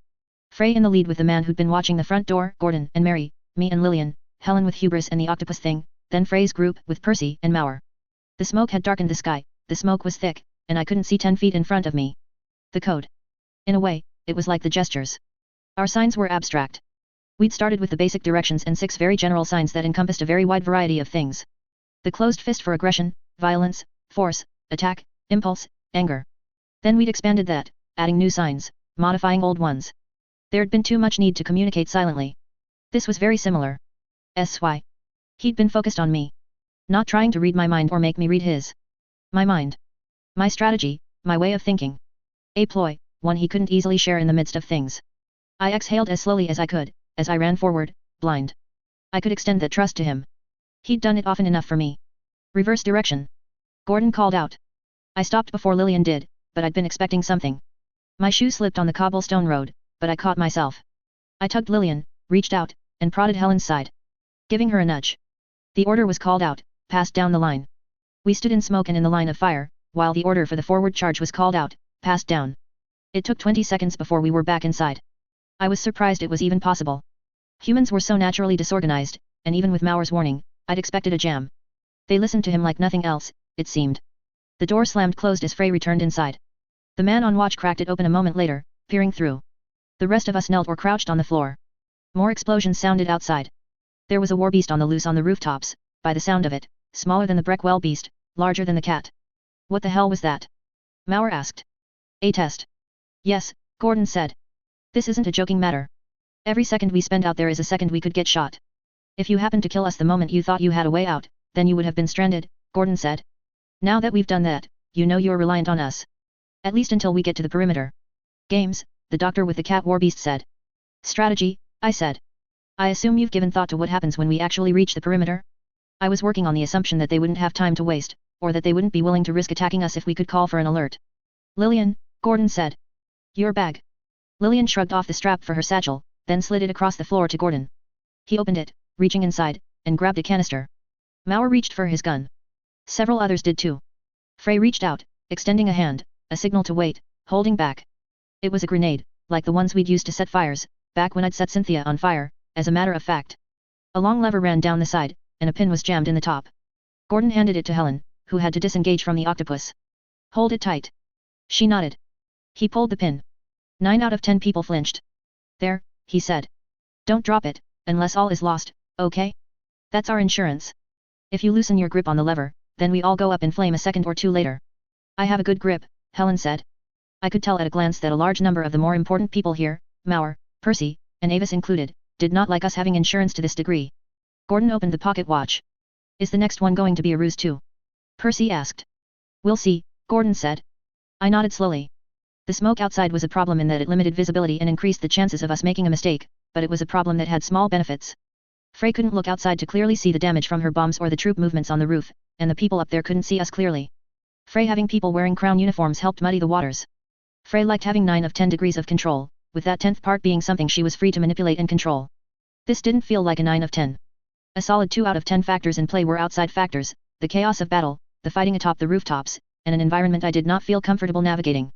Frey in the lead with the man who'd been watching the front door, Gordon and Mary, me and Lillian, Helen with hubris and the octopus thing, then Frey's group with Percy and Mauer. The smoke had darkened the sky, the smoke was thick, and I couldn't see 10 feet in front of me. The code. In a way, it was like the gestures. Our signs were abstract. We'd started with the basic directions and 6 very general signs that encompassed a very wide variety of things. The closed fist for aggression, violence, force, attack, impulse, anger. Then we'd expanded that, adding new signs, modifying old ones. There'd been too much need to communicate silently. This was very similar. S.Y. He'd been focused on me. Not trying to read my mind or make me read his. My mind. My strategy, my way of thinking. A ploy, one he couldn't easily share in the midst of things. I exhaled as slowly as I could, as I ran forward, blind. I could extend that trust to him. He'd done it often enough for me. Reverse direction. Gordon called out. I stopped before Lillian did, but I'd been expecting something. My shoe slipped on the cobblestone road, but I caught myself. I tugged Lillian, reached out, and prodded Helen's side. Giving her a nudge. The order was called out, passed down the line. We stood in smoke and in the line of fire, while the order for the forward charge was called out, passed down. It took 20 seconds before we were back inside. I was surprised it was even possible. Humans were so naturally disorganized, and even with Mauer's warning, I'd expected a jam. They listened to him like nothing else, it seemed. The door slammed closed as Frey returned inside. The man on watch cracked it open a moment later, peering through. The rest of us knelt or crouched on the floor. More explosions sounded outside. There was a war beast on the loose on the rooftops, by the sound of it, smaller than the Breckwell beast, larger than the cat. What the hell was that? Mauer asked. A test. Yes, Gordon said. This isn't a joking matter. Every second we spend out there is a second we could get shot. If you happened to kill us the moment you thought you had a way out, then you would have been stranded, Gordon said. Now that we've done that, you know you're reliant on us. At least until we get to the perimeter. Games, the doctor with the cat warbeast said. Strategy, I said. I assume you've given thought to what happens when we actually reach the perimeter? I was working on the assumption that they wouldn't have time to waste, or that they wouldn't be willing to risk attacking us if we could call for an alert. Lillian, Gordon said. Your bag. Lillian shrugged off the strap for her satchel, then slid it across the floor to Gordon. He opened it, reaching inside, and grabbed a canister. Mauer reached for his gun. Several others did too. Frey reached out, extending a hand, a signal to wait, holding back. It was a grenade, like the ones we'd used to set fires, back when I'd set Cynthia on fire, as a matter of fact. A long lever ran down the side, and a pin was jammed in the top. Gordon handed it to Helen, who had to disengage from the octopus. Hold it tight. She nodded. He pulled the pin. 9 out of 10 people flinched. There, he said. Don't drop it, unless all is lost, okay? That's our insurance. If you loosen your grip on the lever, then we all go up in flame a second or two later. I have a good grip, Helen said. I could tell at a glance that a large number of the more important people here, Mauer, Percy, and Avis included, did not like us having insurance to this degree. Gordon opened the pocket watch. Is the next one going to be a ruse too? Percy asked. We'll see, Gordon said. I nodded slowly. The smoke outside was a problem in that it limited visibility and increased the chances of us making a mistake, but it was a problem that had small benefits. Frey couldn't look outside to clearly see the damage from her bombs or the troop movements on the roof, and the people up there couldn't see us clearly. Frey having people wearing crown uniforms helped muddy the waters. Frey liked having 9 of 10 degrees of control, with that 10th part being something she was free to manipulate and control. This didn't feel like a 9 of 10. A solid 2 out of 10 factors in play were outside factors, the chaos of battle, the fighting atop the rooftops, and an environment I did not feel comfortable navigating.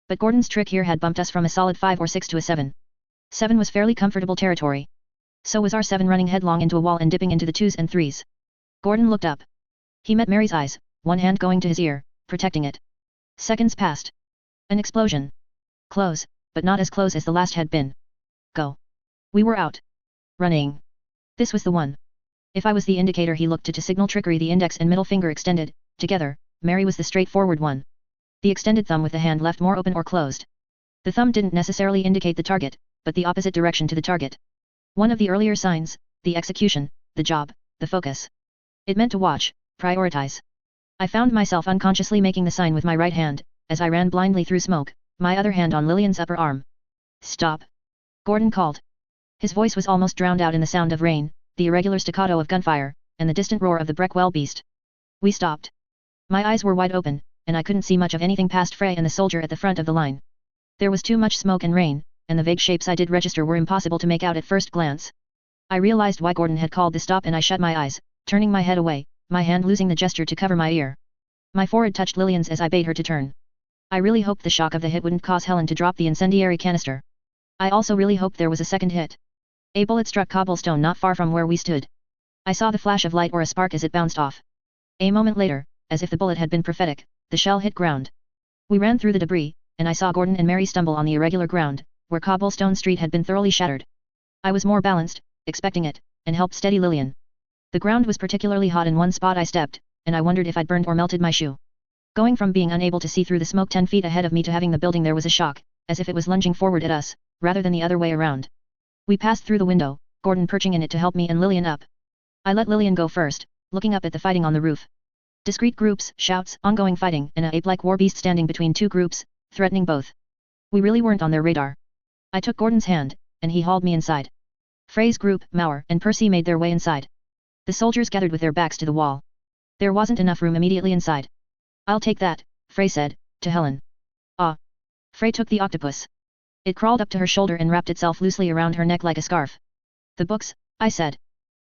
But Gordon's trick here had bumped us from a solid 5 or 6 to a 7. 7 was fairly comfortable territory. So was our 7 running headlong into a wall and dipping into the 2s and 3s. Gordon looked up. He met Mary's eyes, one hand going to his ear, protecting it. Seconds passed. An explosion. Close, but not as close as the last had been. Go. We were out. Running. This was the one. If I was the indicator he looked to signal trickery, the index and middle finger extended, together, Mary was the straightforward one. The extended thumb with the hand left more open or closed. The thumb didn't necessarily indicate the target, but the opposite direction to the target. One of the earlier signs, the execution, the job, the focus. It meant to watch, prioritize. I found myself unconsciously making the sign with my right hand, as I ran blindly through smoke, my other hand on Lillian's upper arm. Stop! Gordon called. His voice was almost drowned out in the sound of rain, the irregular staccato of gunfire, and the distant roar of the Breckwell beast. We stopped. My eyes were wide open, and I couldn't see much of anything past Frey and the soldier at the front of the line. There was too much smoke and rain, and the vague shapes I did register were impossible to make out at first glance. I realized why Gordon had called the stop and I shut my eyes, turning my head away, my hand losing the gesture to cover my ear. My forehead touched Lillian's as I bade her to turn. I really hoped the shock of the hit wouldn't cause Helen to drop the incendiary canister. I also really hoped there was a second hit. A bullet struck cobblestone not far from where we stood. I saw the flash of light or a spark as it bounced off. A moment later, as if the bullet had been prophetic, the shell hit ground. We ran through the debris, and I saw Gordon and Mary stumble on the irregular ground, where cobblestone street had been thoroughly shattered. I was more balanced, expecting it, and helped steady Lillian. The ground was particularly hot in one spot I stepped, and I wondered if I'd burned or melted my shoe. Going from being unable to see through the smoke 10 feet ahead of me to having the building there was a shock, as if it was lunging forward at us, rather than the other way around. We passed through the window, Gordon perching in it to help me and Lillian up. I let Lillian go first, looking up at the fighting on the roof. Discrete groups, shouts, ongoing fighting, and a ape-like war beast standing between two groups, threatening both. We really weren't on their radar. I took Gordon's hand, and he hauled me inside. Frey's group, Mauer, and Percy made their way inside. The soldiers gathered with their backs to the wall. There wasn't enough room immediately inside. I'll take that, Frey said, to Helen. Ah. Frey took the octopus. It crawled up to her shoulder and wrapped itself loosely around her neck like a scarf. The books, I said.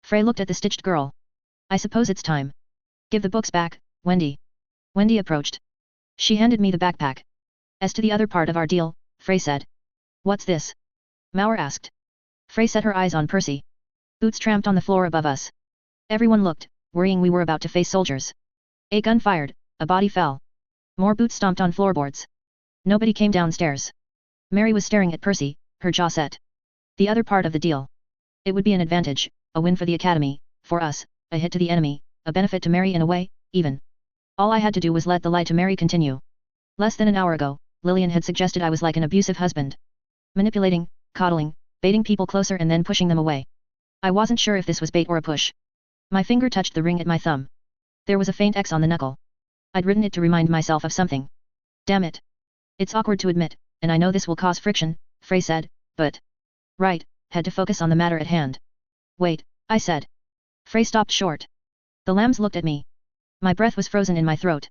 Frey looked at the stitched girl. I suppose it's time. Give the books back, Wendy. Wendy approached. She handed me the backpack. As to the other part of our deal, Frey said. What's this? Mauer asked. Frey set her eyes on Percy. Boots tramped on the floor above us. Everyone looked, worrying we were about to face soldiers. A gun fired, a body fell. More boots stomped on floorboards. Nobody came downstairs. Mary was staring at Percy, her jaw set. The other part of the deal. It would be an advantage, a win for the Academy, for us, a hit to the enemy, a benefit to Mary in a way, even. All I had to do was let the lie to Mary continue. Less than an hour ago, Lillian had suggested I was like an abusive husband. Manipulating, coddling, baiting people closer and then pushing them away. I wasn't sure if this was bait or a push. My finger touched the ring at my thumb. There was a faint X on the knuckle. I'd written it to remind myself of something. Damn it. It's awkward to admit, and I know this will cause friction, Frey said, but... Right, had to focus on the matter at hand. Wait, I said. Frey stopped short. The lambs looked at me. My breath was frozen in my throat.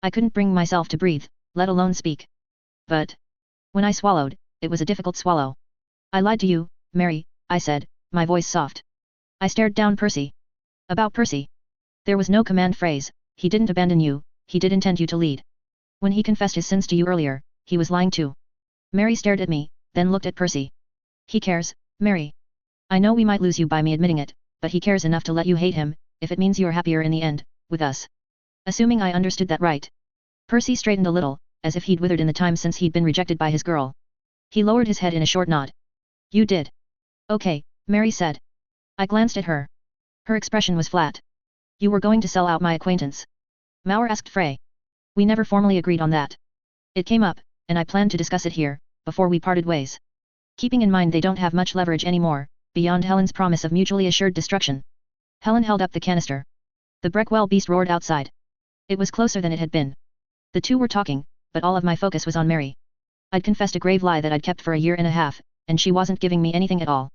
I couldn't bring myself to breathe, let alone speak. But... When I swallowed, it was a difficult swallow. I lied to you, Mary, I said, my voice soft. I stared down Percy. About Percy. There was no command phrase, he didn't abandon you, he did intend you to lead. When he confessed his sins to you earlier, he was lying too. Mary stared at me, then looked at Percy. He cares, Mary. I know we might lose you by me admitting it, but he cares enough to let you hate him, if it means you're happier in the end, with us. Assuming I understood that right. Percy straightened a little, as if he'd withered in the time since he'd been rejected by his girl. He lowered his head in a short nod. You did. Okay, Mary said. I glanced at her. Her expression was flat. You were going to sell out my acquaintance? Mauer asked Frey. We never formally agreed on that. It came up, and I planned to discuss it here, before we parted ways. Keeping in mind they don't have much leverage anymore, beyond Helen's promise of mutually assured destruction. Helen held up the canister. The Breckwell beast roared outside. It was closer than it had been. The two were talking, but all of my focus was on Mary. I'd confessed a grave lie that I'd kept for a year and a half, and she wasn't giving me anything at all.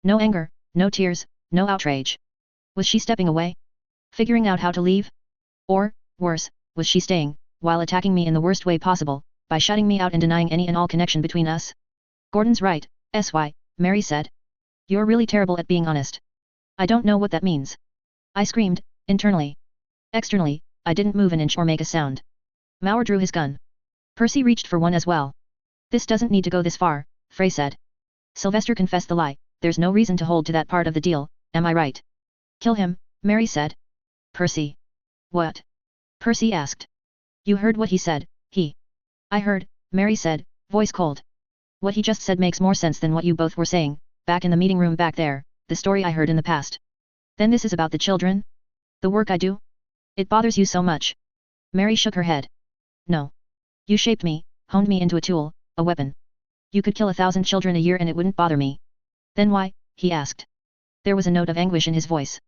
No anger, no tears, no outrage. Was she stepping away? Figuring out how to leave? Or, worse, was she staying, while attacking me in the worst way possible, by shutting me out and denying any and all connection between us? Gordon's right, SY, Mary said. You're really terrible at being honest. I don't know what that means. I screamed, internally. Externally, I didn't move an inch or make a sound. Mauer drew his gun. Percy reached for one as well. This doesn't need to go this far, Frey said. Sylvester confessed the lie, there's no reason to hold to that part of the deal, am I right? Kill him, Mary said. Percy. What? Percy asked. You heard what he said, he. I heard, Mary said, voice cold. What he just said makes more sense than what you both were saying, back in the meeting room back there, the story I heard in the past. Then this is about the children? The work I do? It bothers you so much? Mary shook her head. No. You shaped me, honed me into a tool, a weapon. You could kill 1,000 children a year and it wouldn't bother me. Then why? He asked. There was a note of anguish in his voice.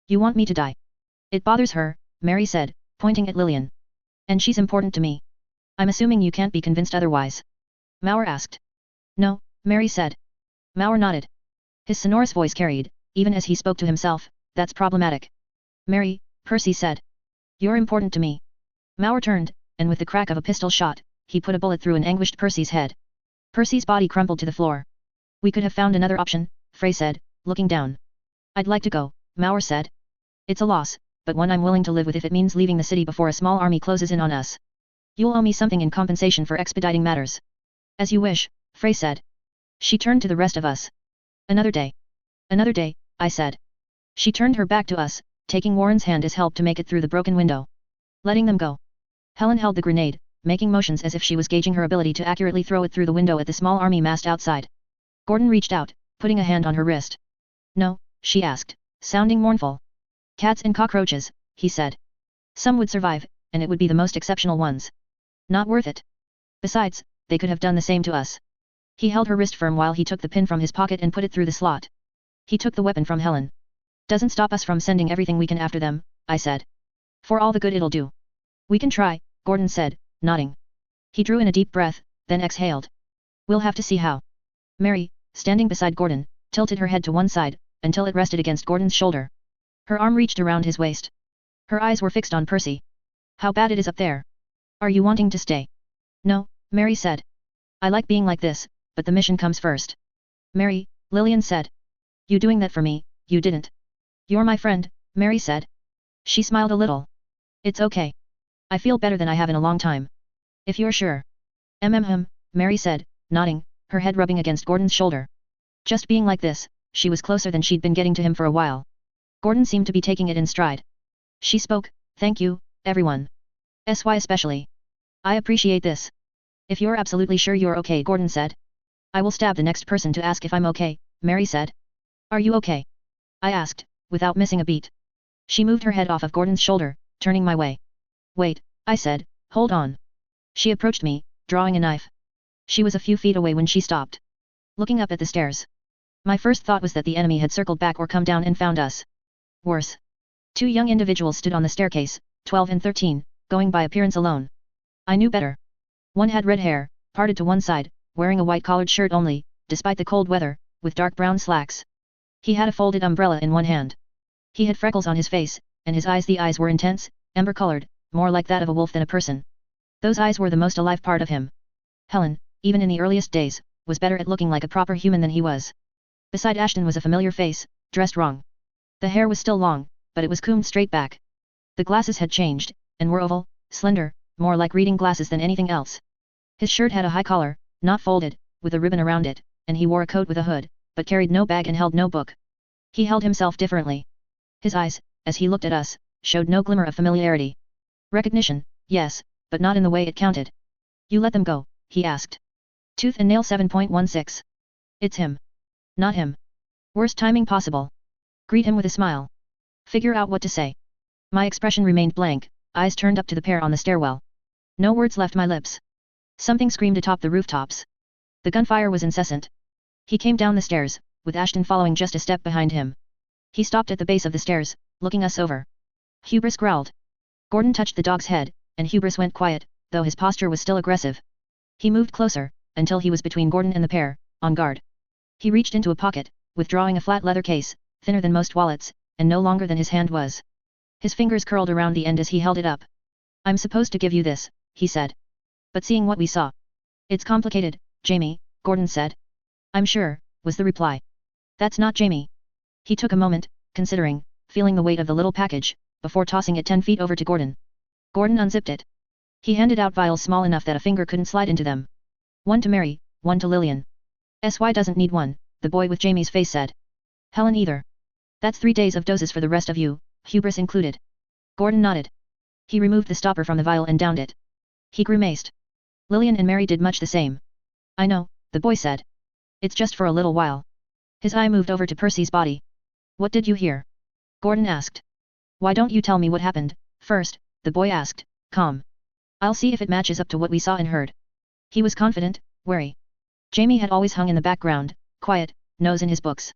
You want me to die? It bothers her, Mary said, pointing at Lillian. And she's important to me. I'm assuming you can't be convinced otherwise. Mauer asked. No, Mary said. Mauer nodded. His sonorous voice carried, even as he spoke to himself, that's problematic. Mary, Percy said. You're important to me. Mauer turned, and with the crack of a pistol shot, he put a bullet through an anguished Percy's head. Percy's body crumpled to the floor. We could have found another option, Frey said, looking down. I'd like to go, Mauer said. It's a loss, but one I'm willing to live with if it means leaving the city before a small army closes in on us. You'll owe me something in compensation for expediting matters. As you wish, Frey said. She turned to the rest of us. Another day. Another day, I said. She turned her back to us, taking Warren's hand as help to make it through the broken window. Letting them go. Helen held the grenade, making motions as if she was gauging her ability to accurately throw it through the window at the small army massed outside. Gordon reached out, putting a hand on her wrist. No, she asked, sounding mournful. Cats and cockroaches, he said. Some would survive, and it would be the most exceptional ones. Not worth it. Besides, they could have done the same to us. He held her wrist firm while he took the pin from his pocket and put it through the slot. He took the weapon from Helen. Doesn't stop us from sending everything we can after them, I said. For all the good it'll do. We can try, Gordon said, nodding. He drew in a deep breath, then exhaled. We'll have to see how. Mary, standing beside Gordon, tilted her head to one side, until it rested against Gordon's shoulder. Her arm reached around his waist. Her eyes were fixed on Percy. How bad it is up there. Are you wanting to stay? No, Mary said. I like being like this, but the mission comes first. Mary, Lillian said. You doing that for me, you didn't. You're my friend, Mary said. She smiled a little. It's okay. I feel better than I have in a long time. If you're sure. Mary said, nodding, her head rubbing against Gordon's shoulder. Just being like this, she was closer than she'd been getting to him for a while. Gordon seemed to be taking it in stride. She spoke, thank you, everyone. SY especially. I appreciate this. If you're absolutely sure you're okay, Gordon said. I will stab the next person to ask if I'm okay, Mary said. Are you okay? I asked, without missing a beat. She moved her head off of Gordon's shoulder, turning my way. Wait, I said, hold on. She approached me, drawing a knife. She was a few feet away when she stopped. Looking up at the stairs. My first thought was that the enemy had circled back or come down and found us. Worse. Two young individuals stood on the staircase, 12 and 13, going by appearance alone. I knew better. One had red hair, parted to one side, wearing a white-collared shirt only, despite the cold weather, with dark brown slacks. He had a folded umbrella in one hand. He had freckles on his face, and his eyes, the eyes were intense, ember-colored, more like that of a wolf than a person. Those eyes were the most alive part of him. Helen, even in the earliest days, was better at looking like a proper human than he was. Beside Ashton was a familiar face, dressed wrong. The hair was still long, but it was combed straight back. The glasses had changed, and were oval, slender, more like reading glasses than anything else. His shirt had a high collar, not folded, with a ribbon around it, and he wore a coat with a hood, but carried no bag and held no book. He held himself differently. His eyes, as he looked at us, showed no glimmer of familiarity. Recognition, yes, but not in the way it counted. You let them go, he asked. Tooth and nail 7.16. It's him. Not him. Worst timing possible. Greet him with a smile. Figure out what to say. My expression remained blank, eyes turned up to the pair on the stairwell. No words left my lips. Something screamed atop the rooftops. The gunfire was incessant. He came down the stairs, with Ashton following just a step behind him. He stopped at the base of the stairs, looking us over. Hubris growled. Gordon touched the dog's head, and Hubris went quiet, though his posture was still aggressive. He moved closer, until he was between Gordon and the pair, on guard. He reached into a pocket, withdrawing a flat leather case, thinner than most wallets, and no longer than his hand was. His fingers curled around the end as he held it up. I'm supposed to give you this, he said. But seeing what we saw. It's complicated, Jamie, Gordon said. I'm sure, was the reply. That's not Jamie. He took a moment, considering, feeling the weight of the little package, before tossing it 10 feet over to Gordon. Gordon unzipped it. He handed out vials small enough that a finger couldn't slide into them. One to Mary, one to Lillian. SY doesn't need one, the boy with Jamie's face said. Helen either. That's 3 days of doses for the rest of you, hubris included. Gordon nodded. He removed the stopper from the vial and downed it. He grimaced. Lillian and Mary did much the same. I know, the boy said. It's just for a little while. His eye moved over to Percy's body. What did you hear? Gordon asked. Why don't you tell me what happened, first, the boy asked, calm. I'll see if it matches up to what we saw and heard. He was confident, wary. Jamie had always hung in the background, quiet, nose in his books.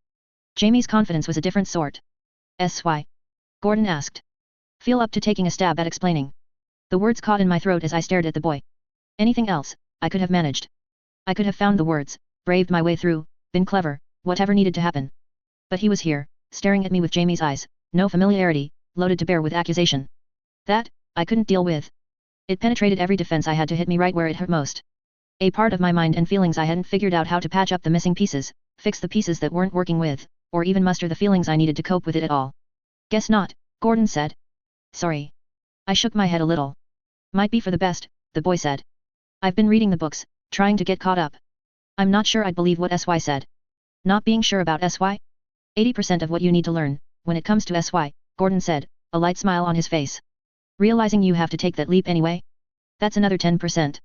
Jamie's confidence was a different sort. SY? Gordon asked. Feel up to taking a stab at explaining. The words caught in my throat as I stared at the boy. Anything else, I could have managed. I could have found the words, braved my way through, been clever, whatever needed to happen. But he was here, staring at me with Jamie's eyes, no familiarity, loaded to bear with accusation. That, I couldn't deal with. It penetrated every defense I had to hit me right where it hurt most. A part of my mind and feelings I hadn't figured out how to patch up the missing pieces, fix the pieces that weren't working with, or even muster the feelings I needed to cope with it at all. Guess not, Gordon said. Sorry. I shook my head a little. Might be for the best, the boy said. I've been reading the books, trying to get caught up. I'm not sure I'd believe what SY said. Not being sure about SY? 80% of what you need to learn, when it comes to SY, Gordon said, a light smile on his face. Realizing you have to take that leap anyway? That's another 10%.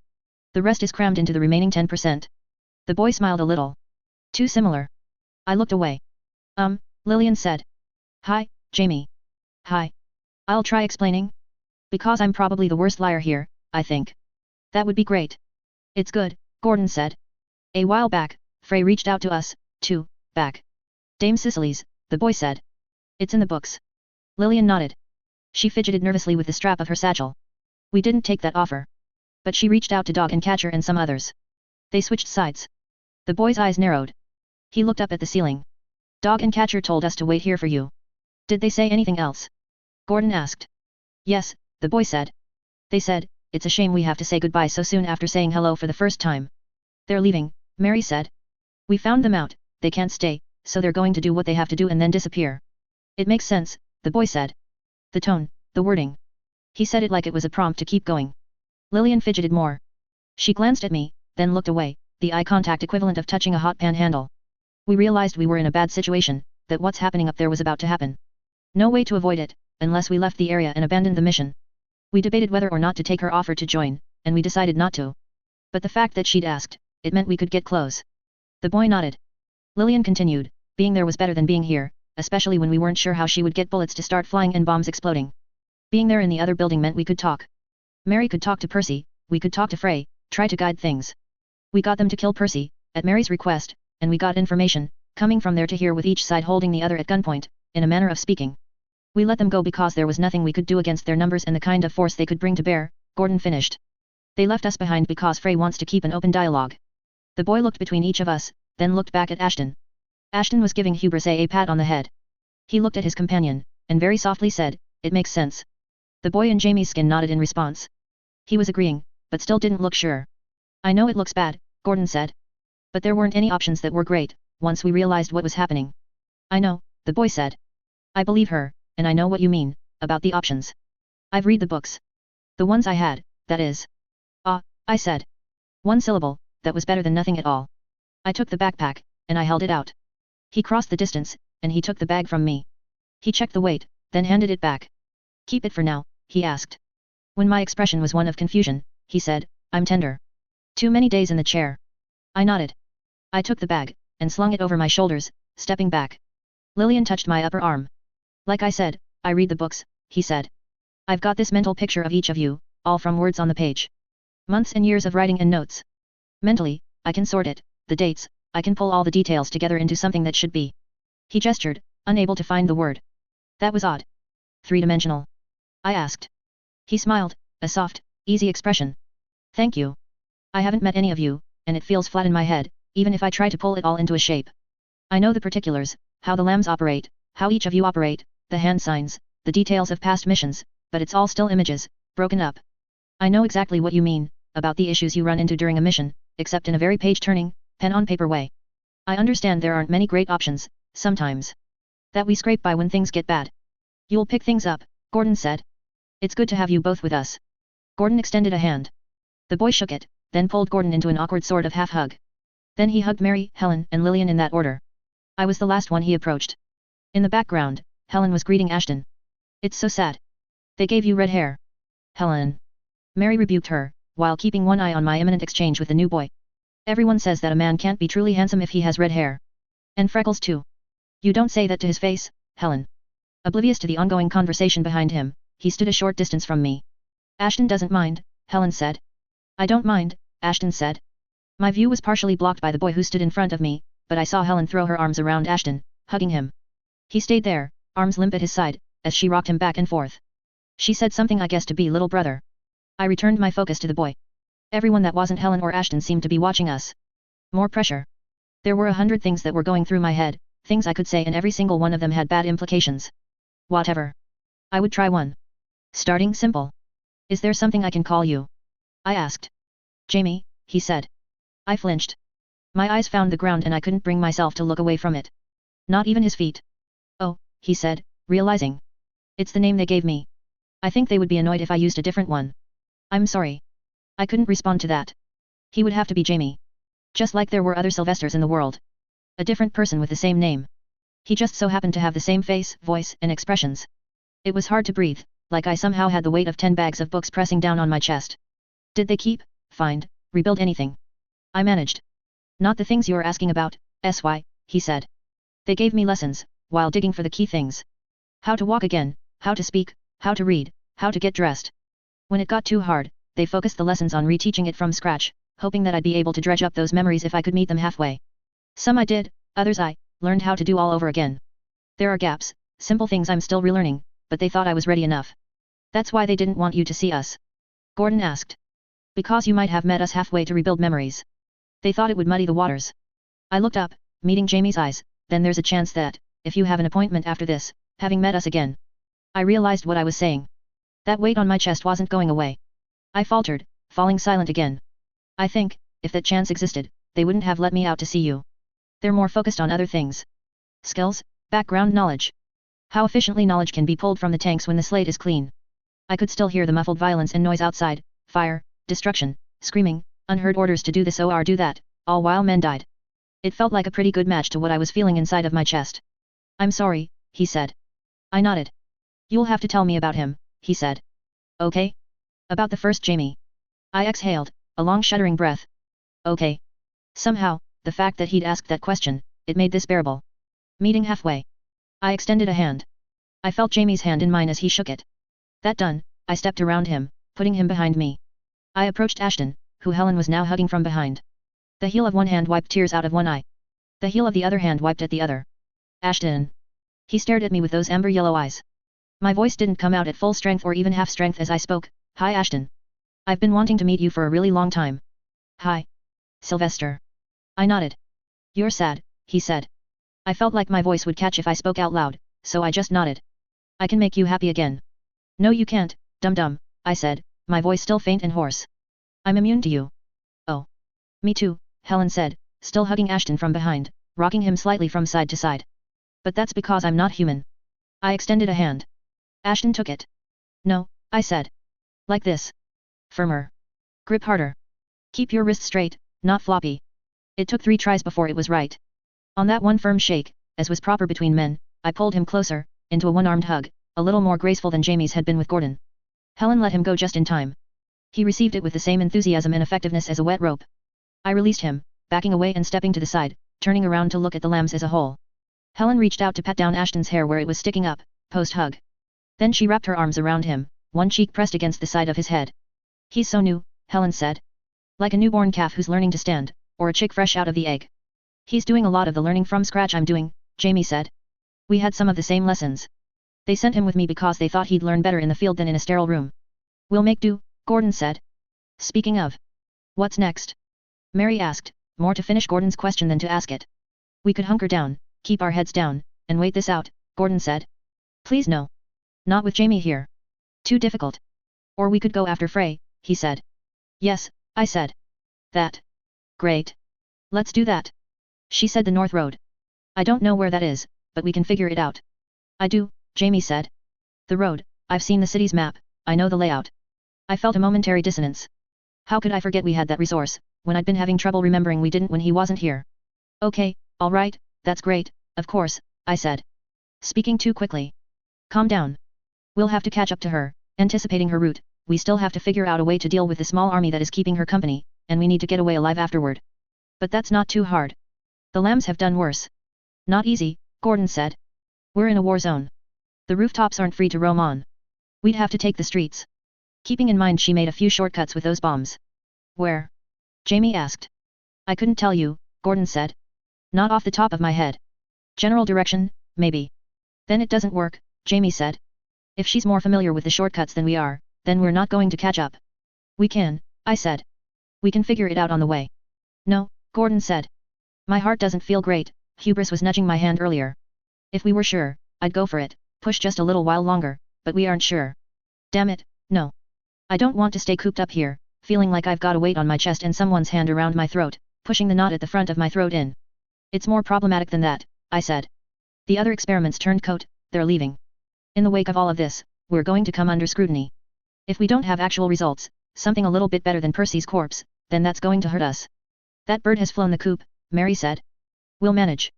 The rest is crammed into the remaining 10%. The boy smiled a little. Too similar. I looked away. Lillian said. Hi, Jamie. Hi. I'll try explaining. Because I'm probably the worst liar here, I think. That would be great. It's good, Gordon said. A while back, Frey reached out to us, too, back. Dame Cicely's, the boy said. It's in the books. Lillian nodded. She fidgeted nervously with the strap of her satchel. We didn't take that offer. But she reached out to Dog and Catcher and some others. They switched sides. The boy's eyes narrowed. He looked up at the ceiling. Dog and Catcher told us to wait here for you. Did they say anything else? Gordon asked. Yes, the boy said. They said, it's a shame we have to say goodbye so soon after saying hello for the first time. They're leaving, Mary said. We found them out, they can't stay, so they're going to do what they have to do and then disappear. It makes sense, the boy said. The tone, the wording. He said it like it was a prompt to keep going. Lillian fidgeted more. She glanced at me, then looked away, the eye contact equivalent of touching a hot pan handle. We realized we were in a bad situation, that what's happening up there was about to happen. No way to avoid it, unless we left the area and abandoned the mission. We debated whether or not to take her offer to join, and we decided not to. But the fact that she'd asked, it meant we could get close. The boy nodded. Lillian continued, being there was better than being here, especially when we weren't sure how she would get bullets to start flying and bombs exploding. Being there in the other building meant we could talk. Mary could talk to Percy, we could talk to Frey, try to guide things. We got them to kill Percy, at Mary's request, and we got information, coming from there to here with each side holding the other at gunpoint, in a manner of speaking. We let them go because there was nothing we could do against their numbers and the kind of force they could bring to bear, Gordon finished. They left us behind because Frey wants to keep an open dialogue. The boy looked between each of us, then looked back at Ashton. Ashton was giving Hubris a pat on the head. He looked at his companion, and very softly said, it makes sense. The boy in Jamie's skin nodded in response. He was agreeing, but still didn't look sure. I know it looks bad, Gordon said. But there weren't any options that were great, once we realized what was happening. I know, the boy said. I believe her, and I know what you mean, about the options. I've read the books. The ones I had, that is. Ah, I said. One syllable, that was better than nothing at all. I took the backpack, and I held it out. He crossed the distance, and he took the bag from me. He checked the weight, then handed it back. Keep it for now, he asked. When my expression was one of confusion, he said, I'm tender. Too many days in the chair. I nodded. I took the bag, and slung it over my shoulders, stepping back. Lillian touched my upper arm. Like I said, I read the books, he said. I've got this mental picture of each of you, all from words on the page. Months and years of writing and notes. Mentally, I can sort it, the dates, I can pull all the details together into something that should be. He gestured, unable to find the word. That was odd. Three-dimensional. I asked. He smiled, a soft, easy expression. Thank you. I haven't met any of you, and it feels flat in my head, even if I try to pull it all into a shape. I know the particulars, how the lambs operate, how each of you operate, the hand signs, the details of past missions, but it's all still images, broken up. I know exactly what you mean, about the issues you run into during a mission, except in a very page-turning, pen-on-paper way. I understand there aren't many great options, sometimes. That we scrape by when things get bad. You'll pick things up, Gordon said. It's good to have you both with us. Gordon extended a hand. The boy shook it, then pulled Gordon into an awkward sort of half-hug. Then he hugged Mary, Helen, and Lillian in that order. I was the last one he approached. In the background, Helen was greeting Ashton. It's so sad. They gave you red hair. Helen. Mary rebuked her, while keeping one eye on my imminent exchange with the new boy. Everyone says that a man can't be truly handsome if he has red hair. And freckles too. You don't say that to his face, Helen. Oblivious to the ongoing conversation behind him, he stood a short distance from me. Ashton doesn't mind, Helen said. I don't mind, Ashton said. My view was partially blocked by the boy who stood in front of me, but I saw Helen throw her arms around Ashton, hugging him. He stayed there, arms limp at his side, as she rocked him back and forth. She said something I guessed to be little brother. I returned my focus to the boy. Everyone that wasn't Helen or Ashton seemed to be watching us. More pressure. There were 100 things that were going through my head, things I could say, and every single one of them had bad implications. Whatever. I would try one. Starting simple. Is there something I can call you? I asked. Jamie, he said. I flinched. My eyes found the ground and I couldn't bring myself to look away from it. Not even his feet. Oh, he said, realizing. It's the name they gave me. I think they would be annoyed if I used a different one. I'm sorry. I couldn't respond to that. He would have to be Jamie. Just like there were other Sylvesters in the world. A different person with the same name. He just so happened to have the same face, voice, and expressions. It was hard to breathe, like I somehow had the weight of 10 bags of books pressing down on my chest. Did they keep, find, rebuild anything? I managed. Not the things you're asking about, SY, he said. They gave me lessons, while digging for the key things. How to walk again, how to speak, how to read, how to get dressed. When it got too hard, they focused the lessons on reteaching it from scratch, hoping that I'd be able to dredge up those memories if I could meet them halfway. Some I did, others I learned how to do all over again. There are gaps, simple things I'm still relearning, but they thought I was ready enough. That's why they didn't want you to see us. Gordon asked. Because you might have met us halfway to rebuild memories. They thought it would muddy the waters. I looked up, meeting Jamie's eyes, then there's a chance that, if you have an appointment after this, having met us again. I realized what I was saying. That weight on my chest wasn't going away. I faltered, falling silent again. I think, if that chance existed, they wouldn't have let me out to see you. They're more focused on other things. Skills, background knowledge. How efficiently knowledge can be pulled from the tanks when the slate is clean. I could still hear the muffled violence and noise outside, fire, destruction, screaming, unheard orders to do this or do that, all while men died. It felt like a pretty good match to what I was feeling inside of my chest. I'm sorry, he said. I nodded. You'll have to tell me about him, he said. Okay? About the first Jamie. I exhaled, a long shuddering breath. Okay. Somehow, the fact that he'd asked that question, it made this bearable. Meeting halfway. I extended a hand. I felt Jamie's hand in mine as he shook it. That done, I stepped around him, putting him behind me. I approached Ashton, who Helen was now hugging from behind. The heel of one hand wiped tears out of one eye. The heel of the other hand wiped at the other. Ashton. He stared at me with those amber yellow eyes. My voice didn't come out at full strength or even half strength as I spoke. Hi Ashton. I've been wanting to meet you for a really long time. Hi. Sylvester. I nodded. You're sad, he said. I felt like my voice would catch if I spoke out loud, so I just nodded. I can make you happy again. No you can't, dum-dum, I said, my voice still faint and hoarse. I'm immune to you. Oh. Me too, Helen said, still hugging Ashton from behind, rocking him slightly from side to side. But that's because I'm not human. I extended a hand. Ashton took it. No, I said. Like this. Firmer. Grip harder. Keep your wrists straight, not floppy. It took 3 tries before it was right. On that one firm shake, as was proper between men, I pulled him closer, into a one-armed hug, a little more graceful than Jamie's had been with Gordon. Helen let him go just in time. He received it with the same enthusiasm and effectiveness as a wet rope. I released him, backing away and stepping to the side, turning around to look at the lambs as a whole. Helen reached out to pat down Ashton's hair where it was sticking up, post-hug. Then she wrapped her arms around him, one cheek pressed against the side of his head. He's so new, Helen said. Like a newborn calf who's learning to stand, or a chick fresh out of the egg. He's doing a lot of the learning from scratch I'm doing, Jamie said. We had some of the same lessons. They sent him with me because they thought he'd learn better in the field than in a sterile room. We'll make do, Gordon said. Speaking of. What's next? Mary asked, more to finish Gordon's question than to ask it. We could hunker down, keep our heads down, and wait this out, Gordon said. Please no. Not with Jamie here. Too difficult. Or we could go after Frey, he said. Yes, I said. That. Great. Let's do that. She said the North Road. I don't know where that is, but we can figure it out. I do, Jamie said. The road, I've seen the city's map, I know the layout. I felt a momentary dissonance. How could I forget we had that resource, when I'd been having trouble remembering we didn't when he wasn't here? Okay, alright, that's great, of course, I said. Speaking too quickly. Calm down. We'll have to catch up to her, anticipating her route, we still have to figure out a way to deal with the small army that is keeping her company, and we need to get away alive afterward. But that's not too hard. The lambs have done worse. Not easy, Gordon said. We're in a war zone. The rooftops aren't free to roam on. We'd have to take the streets. Keeping in mind she made a few shortcuts with those bombs. Where? Jamie asked. I couldn't tell you, Gordon said. Not off the top of my head. General direction, maybe. Then it doesn't work, Jamie said. If she's more familiar with the shortcuts than we are, then we're not going to catch up. We can, I said. We can figure it out on the way. No, Gordon said. My heart doesn't feel great, hubris was nudging my hand earlier. If we were sure, I'd go for it, push just a little while longer, but we aren't sure. Damn it, no. I don't want to stay cooped up here, feeling like I've got a weight on my chest and someone's hand around my throat, pushing the knot at the front of my throat in. It's more problematic than that, I said. The other experiments turned coat, they're leaving. In the wake of all of this, we're going to come under scrutiny. If we don't have actual results, something a little bit better than Percy's corpse, then that's going to hurt us. That bird has flown the coop, Mary said. We'll manage.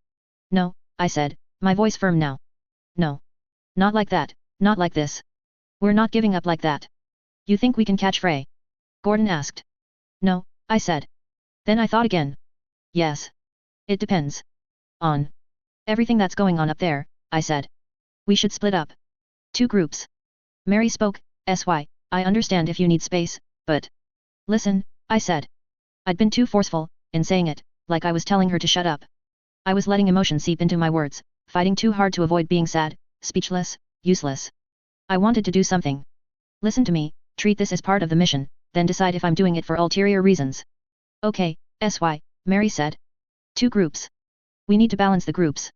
No, I said, my voice firm now. No. Not like that, not like this. We're not giving up like that. You think we can catch Frey? Gordon asked. No, I said. Then I thought again. Yes. It depends. On everything that's going on up there, I said. We should split up. 2 groups. Mary spoke, I understand if you need space, but... Listen, I said. I'd been too forceful, in saying it, like I was telling her to shut up. I was letting emotion seep into my words, fighting too hard to avoid being sad, speechless, useless. I wanted to do something. Listen to me, treat this as part of the mission, then decide if I'm doing it for ulterior reasons. Okay, Mary said. 2 groups. We need to balance the groups.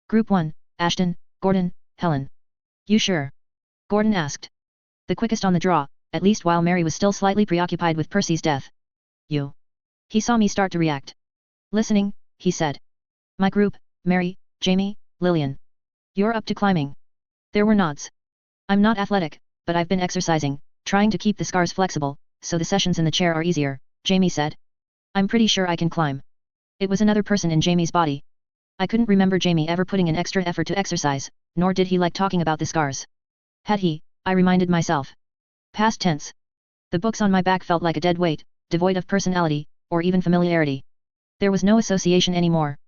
Group 1, Ashton, Gordon, Helen. You sure? Gordon asked. The quickest on the draw, at least while Mary was still slightly preoccupied with Percy's death. You. He saw me start to react. Listening, he said. My group, Mary, Jamie, Lillian. You're up to climbing. There were nods. I'm not athletic, but I've been exercising, trying to keep the scars flexible, so the sessions in the chair are easier, Jamie said. I'm pretty sure I can climb. It was another person in Jamie's body. I couldn't remember Jamie ever putting in extra effort to exercise, nor did he like talking about the scars. Had he, I reminded myself. Past tense. The books on my back felt like a dead weight, devoid of personality, or even familiarity. There was no association anymore.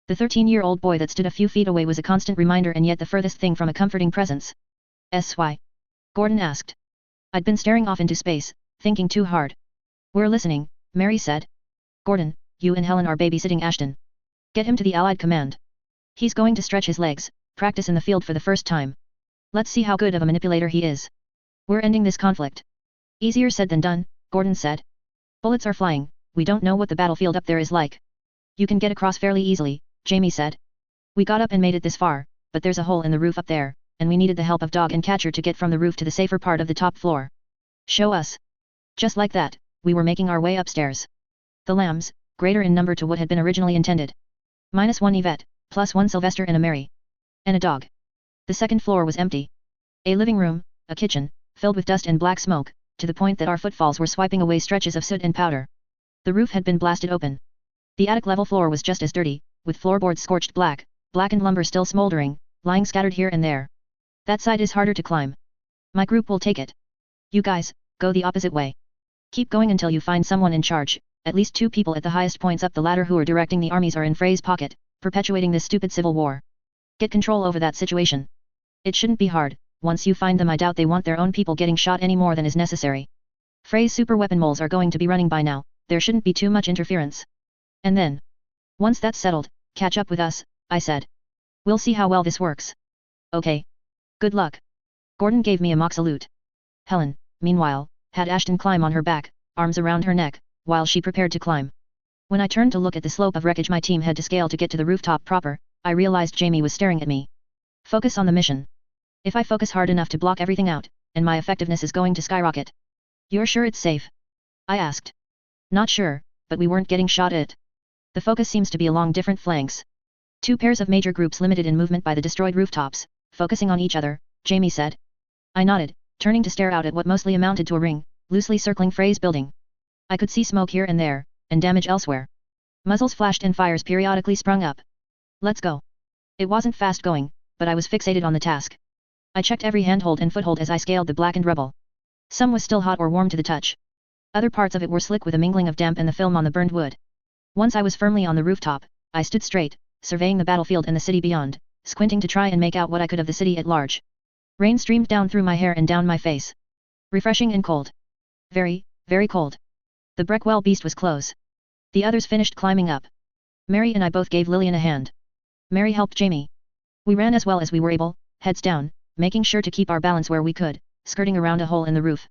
The 13-year-old boy that stood a few feet away was a constant reminder and yet the furthest thing from a comforting presence. S.Y. Gordon asked. I'd been staring off into space, thinking too hard. We're listening, Mary said. Gordon, you and Helen are babysitting Ashton. Get him to the Allied command. He's going to stretch his legs, practice in the field for the first time. Let's see how good of a manipulator he is. We're ending this conflict. Easier said than done, Gordon said. Bullets are flying, we don't know what the battlefield up there is like. You can get across fairly easily, Jamie said. We got up and made it this far, but there's a hole in the roof up there, and we needed the help of Dog and Catcher to get from the roof to the safer part of the top floor. Show us. Just like that, we were making our way upstairs. The lambs, greater in number to what had been originally intended. -1 Yvette, +1 Sylvester and a Mary. And a dog. The second floor was empty. A living room, a kitchen, filled with dust and black smoke, to the point that our footfalls were swiping away stretches of soot and powder. The roof had been blasted open. The attic level floor was just as dirty, with floorboards scorched black, blackened lumber still smoldering, lying scattered here and there. That side is harder to climb. My group will take it. You guys, go the opposite way. Keep going until you find someone in charge. At least 2 people at the highest points up the ladder who are directing the armies are in Frey's pocket, perpetuating this stupid civil war. Get control over that situation. It shouldn't be hard. Once you find them, I doubt they want their own people getting shot any more than is necessary. Frey's super weapon moles are going to be running by now, there shouldn't be too much interference. And then, once that's settled, catch up with us, I said. We'll see how well this works. Okay. Good luck. Gordon gave me a mock salute. Helen, meanwhile, had Ashton climb on her back, arms around her neck, while she prepared to climb. When I turned to look at the slope of wreckage my team had to scale to get to the rooftop proper, I realized Jamie was staring at me. Focus on the mission. If I focus hard enough to block everything out, and my effectiveness is going to skyrocket. You're sure it's safe? I asked. Not sure, but we weren't getting shot at. The focus seems to be along different flanks. 2 pairs of major groups limited in movement by the destroyed rooftops, focusing on each other, Jamie said. I nodded, turning to stare out at what mostly amounted to a ring, loosely circling Frey's building. I could see smoke here and there, and damage elsewhere. Muzzles flashed and fires periodically sprung up. Let's go. It wasn't fast going, but I was fixated on the task. I checked every handhold and foothold as I scaled the blackened rubble. Some was still hot or warm to the touch. Other parts of it were slick with a mingling of damp and the film on the burned wood. Once I was firmly on the rooftop, I stood straight, surveying the battlefield and the city beyond, squinting to try and make out what I could of the city at large. Rain streamed down through my hair and down my face. Refreshing and cold. Very, very cold. The Breckwell beast was close. The others finished climbing up. Mary and I both gave Lillian a hand. Mary helped Jamie. We ran as well as we were able, heads down, making sure to keep our balance where we could, skirting around a hole in the roof.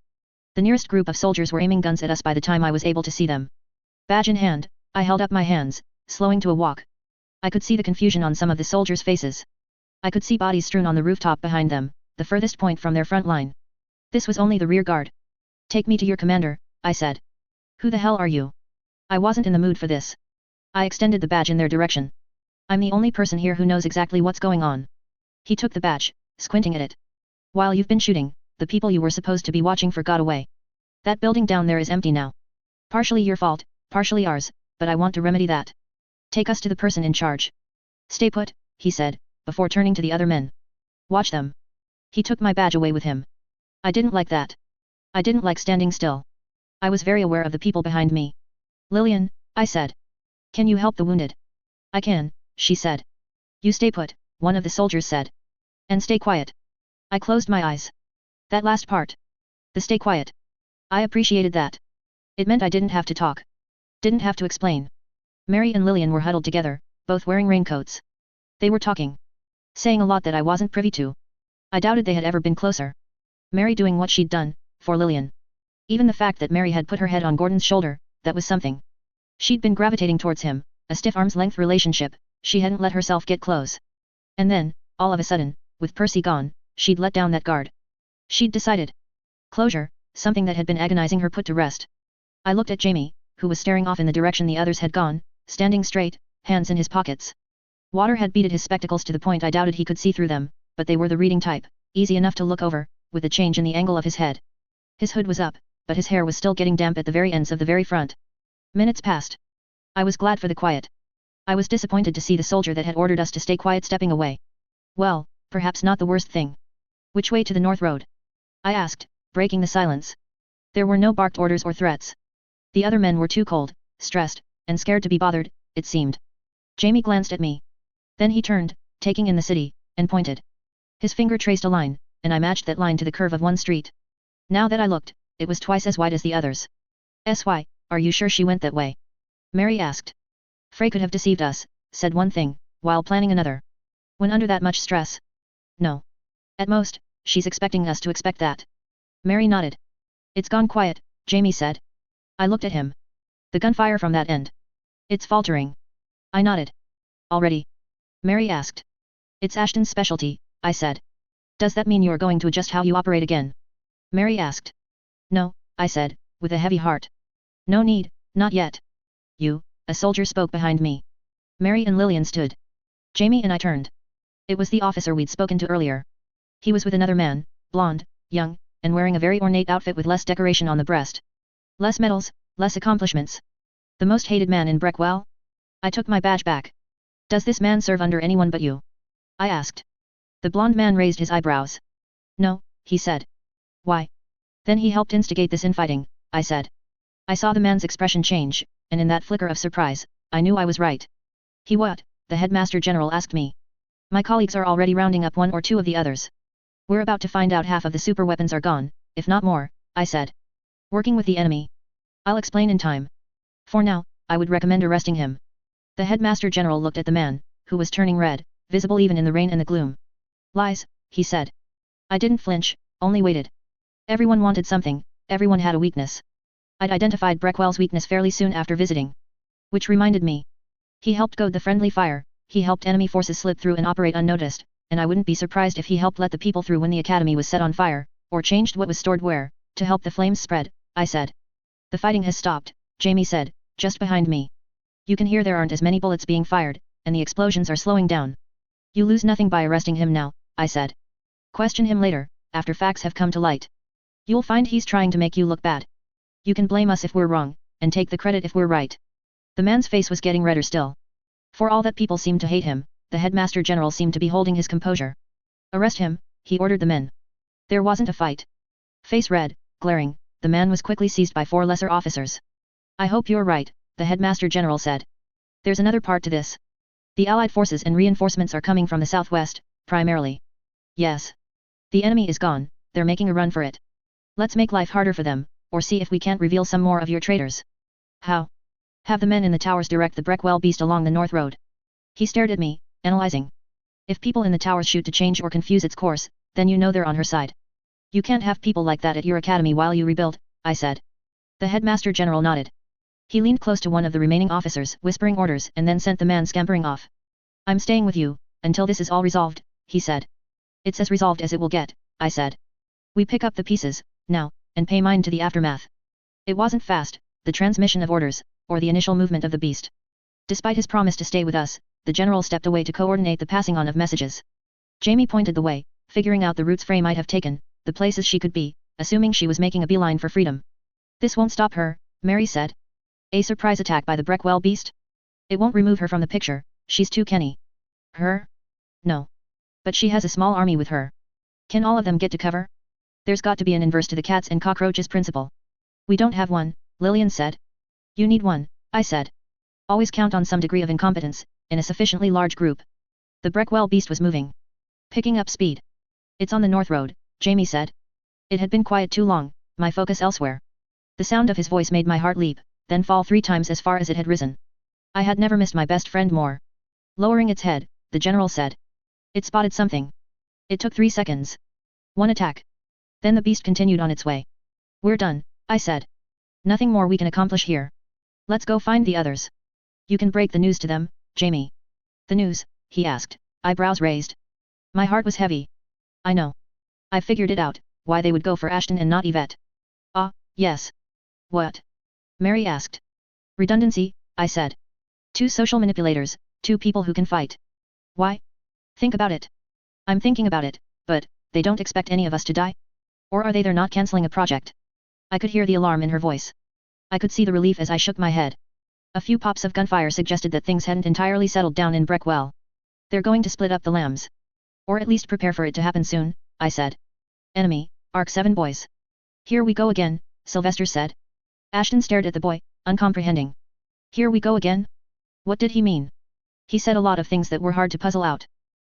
The nearest group of soldiers were aiming guns at us by the time I was able to see them. Badge in hand, I held up my hands, slowing to a walk. I could see the confusion on some of the soldiers' faces. I could see bodies strewn on the rooftop behind them, the furthest point from their front line. This was only the rear guard. Take me to your commander, I said. Who the hell are you? I wasn't in the mood for this. I extended the badge in their direction. I'm the only person here who knows exactly what's going on. He took the badge, squinting at it. While you've been shooting, the people you were supposed to be watching for got away. That building down there is empty now. Partially your fault, partially ours, but I want to remedy that. Take us to the person in charge. Stay put, he said, before turning to the other men. Watch them. He took my badge away with him. I didn't like that. I didn't like standing still. I was very aware of the people behind me. Lillian, I said. Can you help the wounded? I can, she said. You stay put, one of the soldiers said. And stay quiet. I closed my eyes. That last part. The stay quiet. I appreciated that. It meant I didn't have to talk. Didn't have to explain. Mary and Lillian were huddled together, both wearing raincoats. They were talking. Saying a lot that I wasn't privy to. I doubted they had ever been closer. Mary doing what she'd done, for Lillian. Even the fact that Mary had put her head on Gordon's shoulder, that was something. She'd been gravitating towards him, a stiff arm's-length relationship, she hadn't let herself get close. And then, all of a sudden, with Percy gone, she'd let down that guard. She'd decided. Closure, something that had been agonizing her put to rest. I looked at Jamie, who was staring off in the direction the others had gone, standing straight, hands in his pockets. Water had beaded his spectacles to the point I doubted he could see through them, but they were the reading type, easy enough to look over, with the change in the angle of his head. His hood was up, but his hair was still getting damp at the very ends of the very front. Minutes passed. I was glad for the quiet. I was disappointed to see the soldier that had ordered us to stay quiet stepping away. Well, perhaps not the worst thing. Which way to the North Road? I asked, breaking the silence. There were no barked orders or threats. The other men were too cold, stressed, and scared to be bothered, it seemed. Jamie glanced at me. Then he turned, taking in the city, and pointed. His finger traced a line, and I matched that line to the curve of one street. Now that I looked, it was twice as wide as the others. "Sy, are you sure she went that way?" Mary asked. "Frey could have deceived us," said one thing, while planning another. "When under that much stress?" "No. At most, she's expecting us to expect that." Mary nodded. "It's gone quiet," Jamie said. I looked at him. "The gunfire from that end. It's faltering." I nodded. "Already?" Mary asked. "It's Ashton's specialty," I said. "Does that mean you're going to adjust how you operate again?" Mary asked. "No," I said, with a heavy heart. "No need, not yet." "You," a soldier spoke behind me. Mary and Lillian stood. Jamie and I turned. It was the officer we'd spoken to earlier. He was with another man, blonde, young, and wearing a very ornate outfit with less decoration on the breast. Less medals, less accomplishments. The most hated man in Breckwell? I took my badge back. Does this man serve under anyone but you? I asked. The blond man raised his eyebrows. No, he said. Why? Then he helped instigate this infighting, I said. I saw the man's expression change, and in that flicker of surprise, I knew I was right. He what? The headmaster general asked me. My colleagues are already rounding up one or two of the others. We're about to find out half of the super weapons are gone, if not more, I said. Working with the enemy. I'll explain in time. For now, I would recommend arresting him. The headmaster general looked at the man, who was turning red, visible even in the rain and the gloom. Lies, he said. I didn't flinch, only waited. Everyone wanted something, everyone had a weakness. I'd identified Breckwell's weakness fairly soon after visiting. Which reminded me. He helped goad the friendly fire, he helped enemy forces slip through and operate unnoticed, and I wouldn't be surprised if he helped let the people through when the academy was set on fire, or changed what was stored where, to help the flames spread, I said. The fighting has stopped, Jamie said, just behind me. You can hear there aren't as many bullets being fired, and the explosions are slowing down. You lose nothing by arresting him now, I said. Question him later, after facts have come to light. You'll find he's trying to make you look bad. You can blame us if we're wrong, and take the credit if we're right. The man's face was getting redder still. For all that people seemed to hate him, the headmaster general seemed to be holding his composure. Arrest him, he ordered the men. There wasn't a fight. Face red, glaring, the man was quickly seized by 4 lesser officers. I hope you're right, the headmaster general said. There's another part to this. The Allied forces and reinforcements are coming from the southwest, primarily. Yes. The enemy is gone, they're making a run for it. Let's make life harder for them, or see if we can't reveal some more of your traitors. How? Have the men in the towers direct the Breckwell beast along the north road. He stared at me, analyzing. If people in the towers shoot to change or confuse its course, then you know they're on her side. You can't have people like that at your academy while you rebuild, I said. The headmaster general nodded. He leaned close to one of the remaining officers, whispering orders, and then sent the man scampering off. I'm staying with you, until this is all resolved, he said. It's as resolved as it will get, I said. We pick up the pieces, now, and pay mind to the aftermath. It wasn't fast, the transmission of orders, or the initial movement of the beast. Despite his promise to stay with us, the general stepped away to coordinate the passing on of messages. Jamie pointed the way, figuring out the routes Frey might have taken, the places she could be, assuming she was making a beeline for freedom. This won't stop her, Mary said. A surprise attack by the Breckwell beast? It won't remove her from the picture, she's too canny. Her? No. But she has a small army with her. Can all of them get to cover? There's got to be an inverse to the cats and cockroaches principle. We don't have one, Lillian said. You need one, I said. Always count on some degree of incompetence, in a sufficiently large group. The Breckwell beast was moving. Picking up speed. It's on the north road, Jamie said. It had been quiet too long, my focus elsewhere. The sound of his voice made my heart leap, then fall 3 times as far as it had risen. I had never missed my best friend more. Lowering its head, the general said. It spotted something. It took 3 seconds. 1 attack. Then the beast continued on its way. We're done, I said. Nothing more we can accomplish here. Let's go find the others. You can break the news to them, Jamie. The news? He asked, eyebrows raised. My heart was heavy. I know. I figured it out, why they would go for Ashton and not Yvette. Ah, yes. What? Mary asked. Redundancy, I said. 2 social manipulators, 2 people who can fight. Why? Think about it. I'm thinking about it, but, they don't expect any of us to die? Or are they're not cancelling a project? I could hear the alarm in her voice. I could see the relief as I shook my head. A few pops of gunfire suggested that things hadn't entirely settled down in Breckwell. They're going to split up the lambs. Or at least prepare for it to happen soon, I said. Enemy, Arc 7 boys. Here we go again, Sylvester said. Ashton stared at the boy, uncomprehending. Here we go again? What did he mean? He said a lot of things that were hard to puzzle out.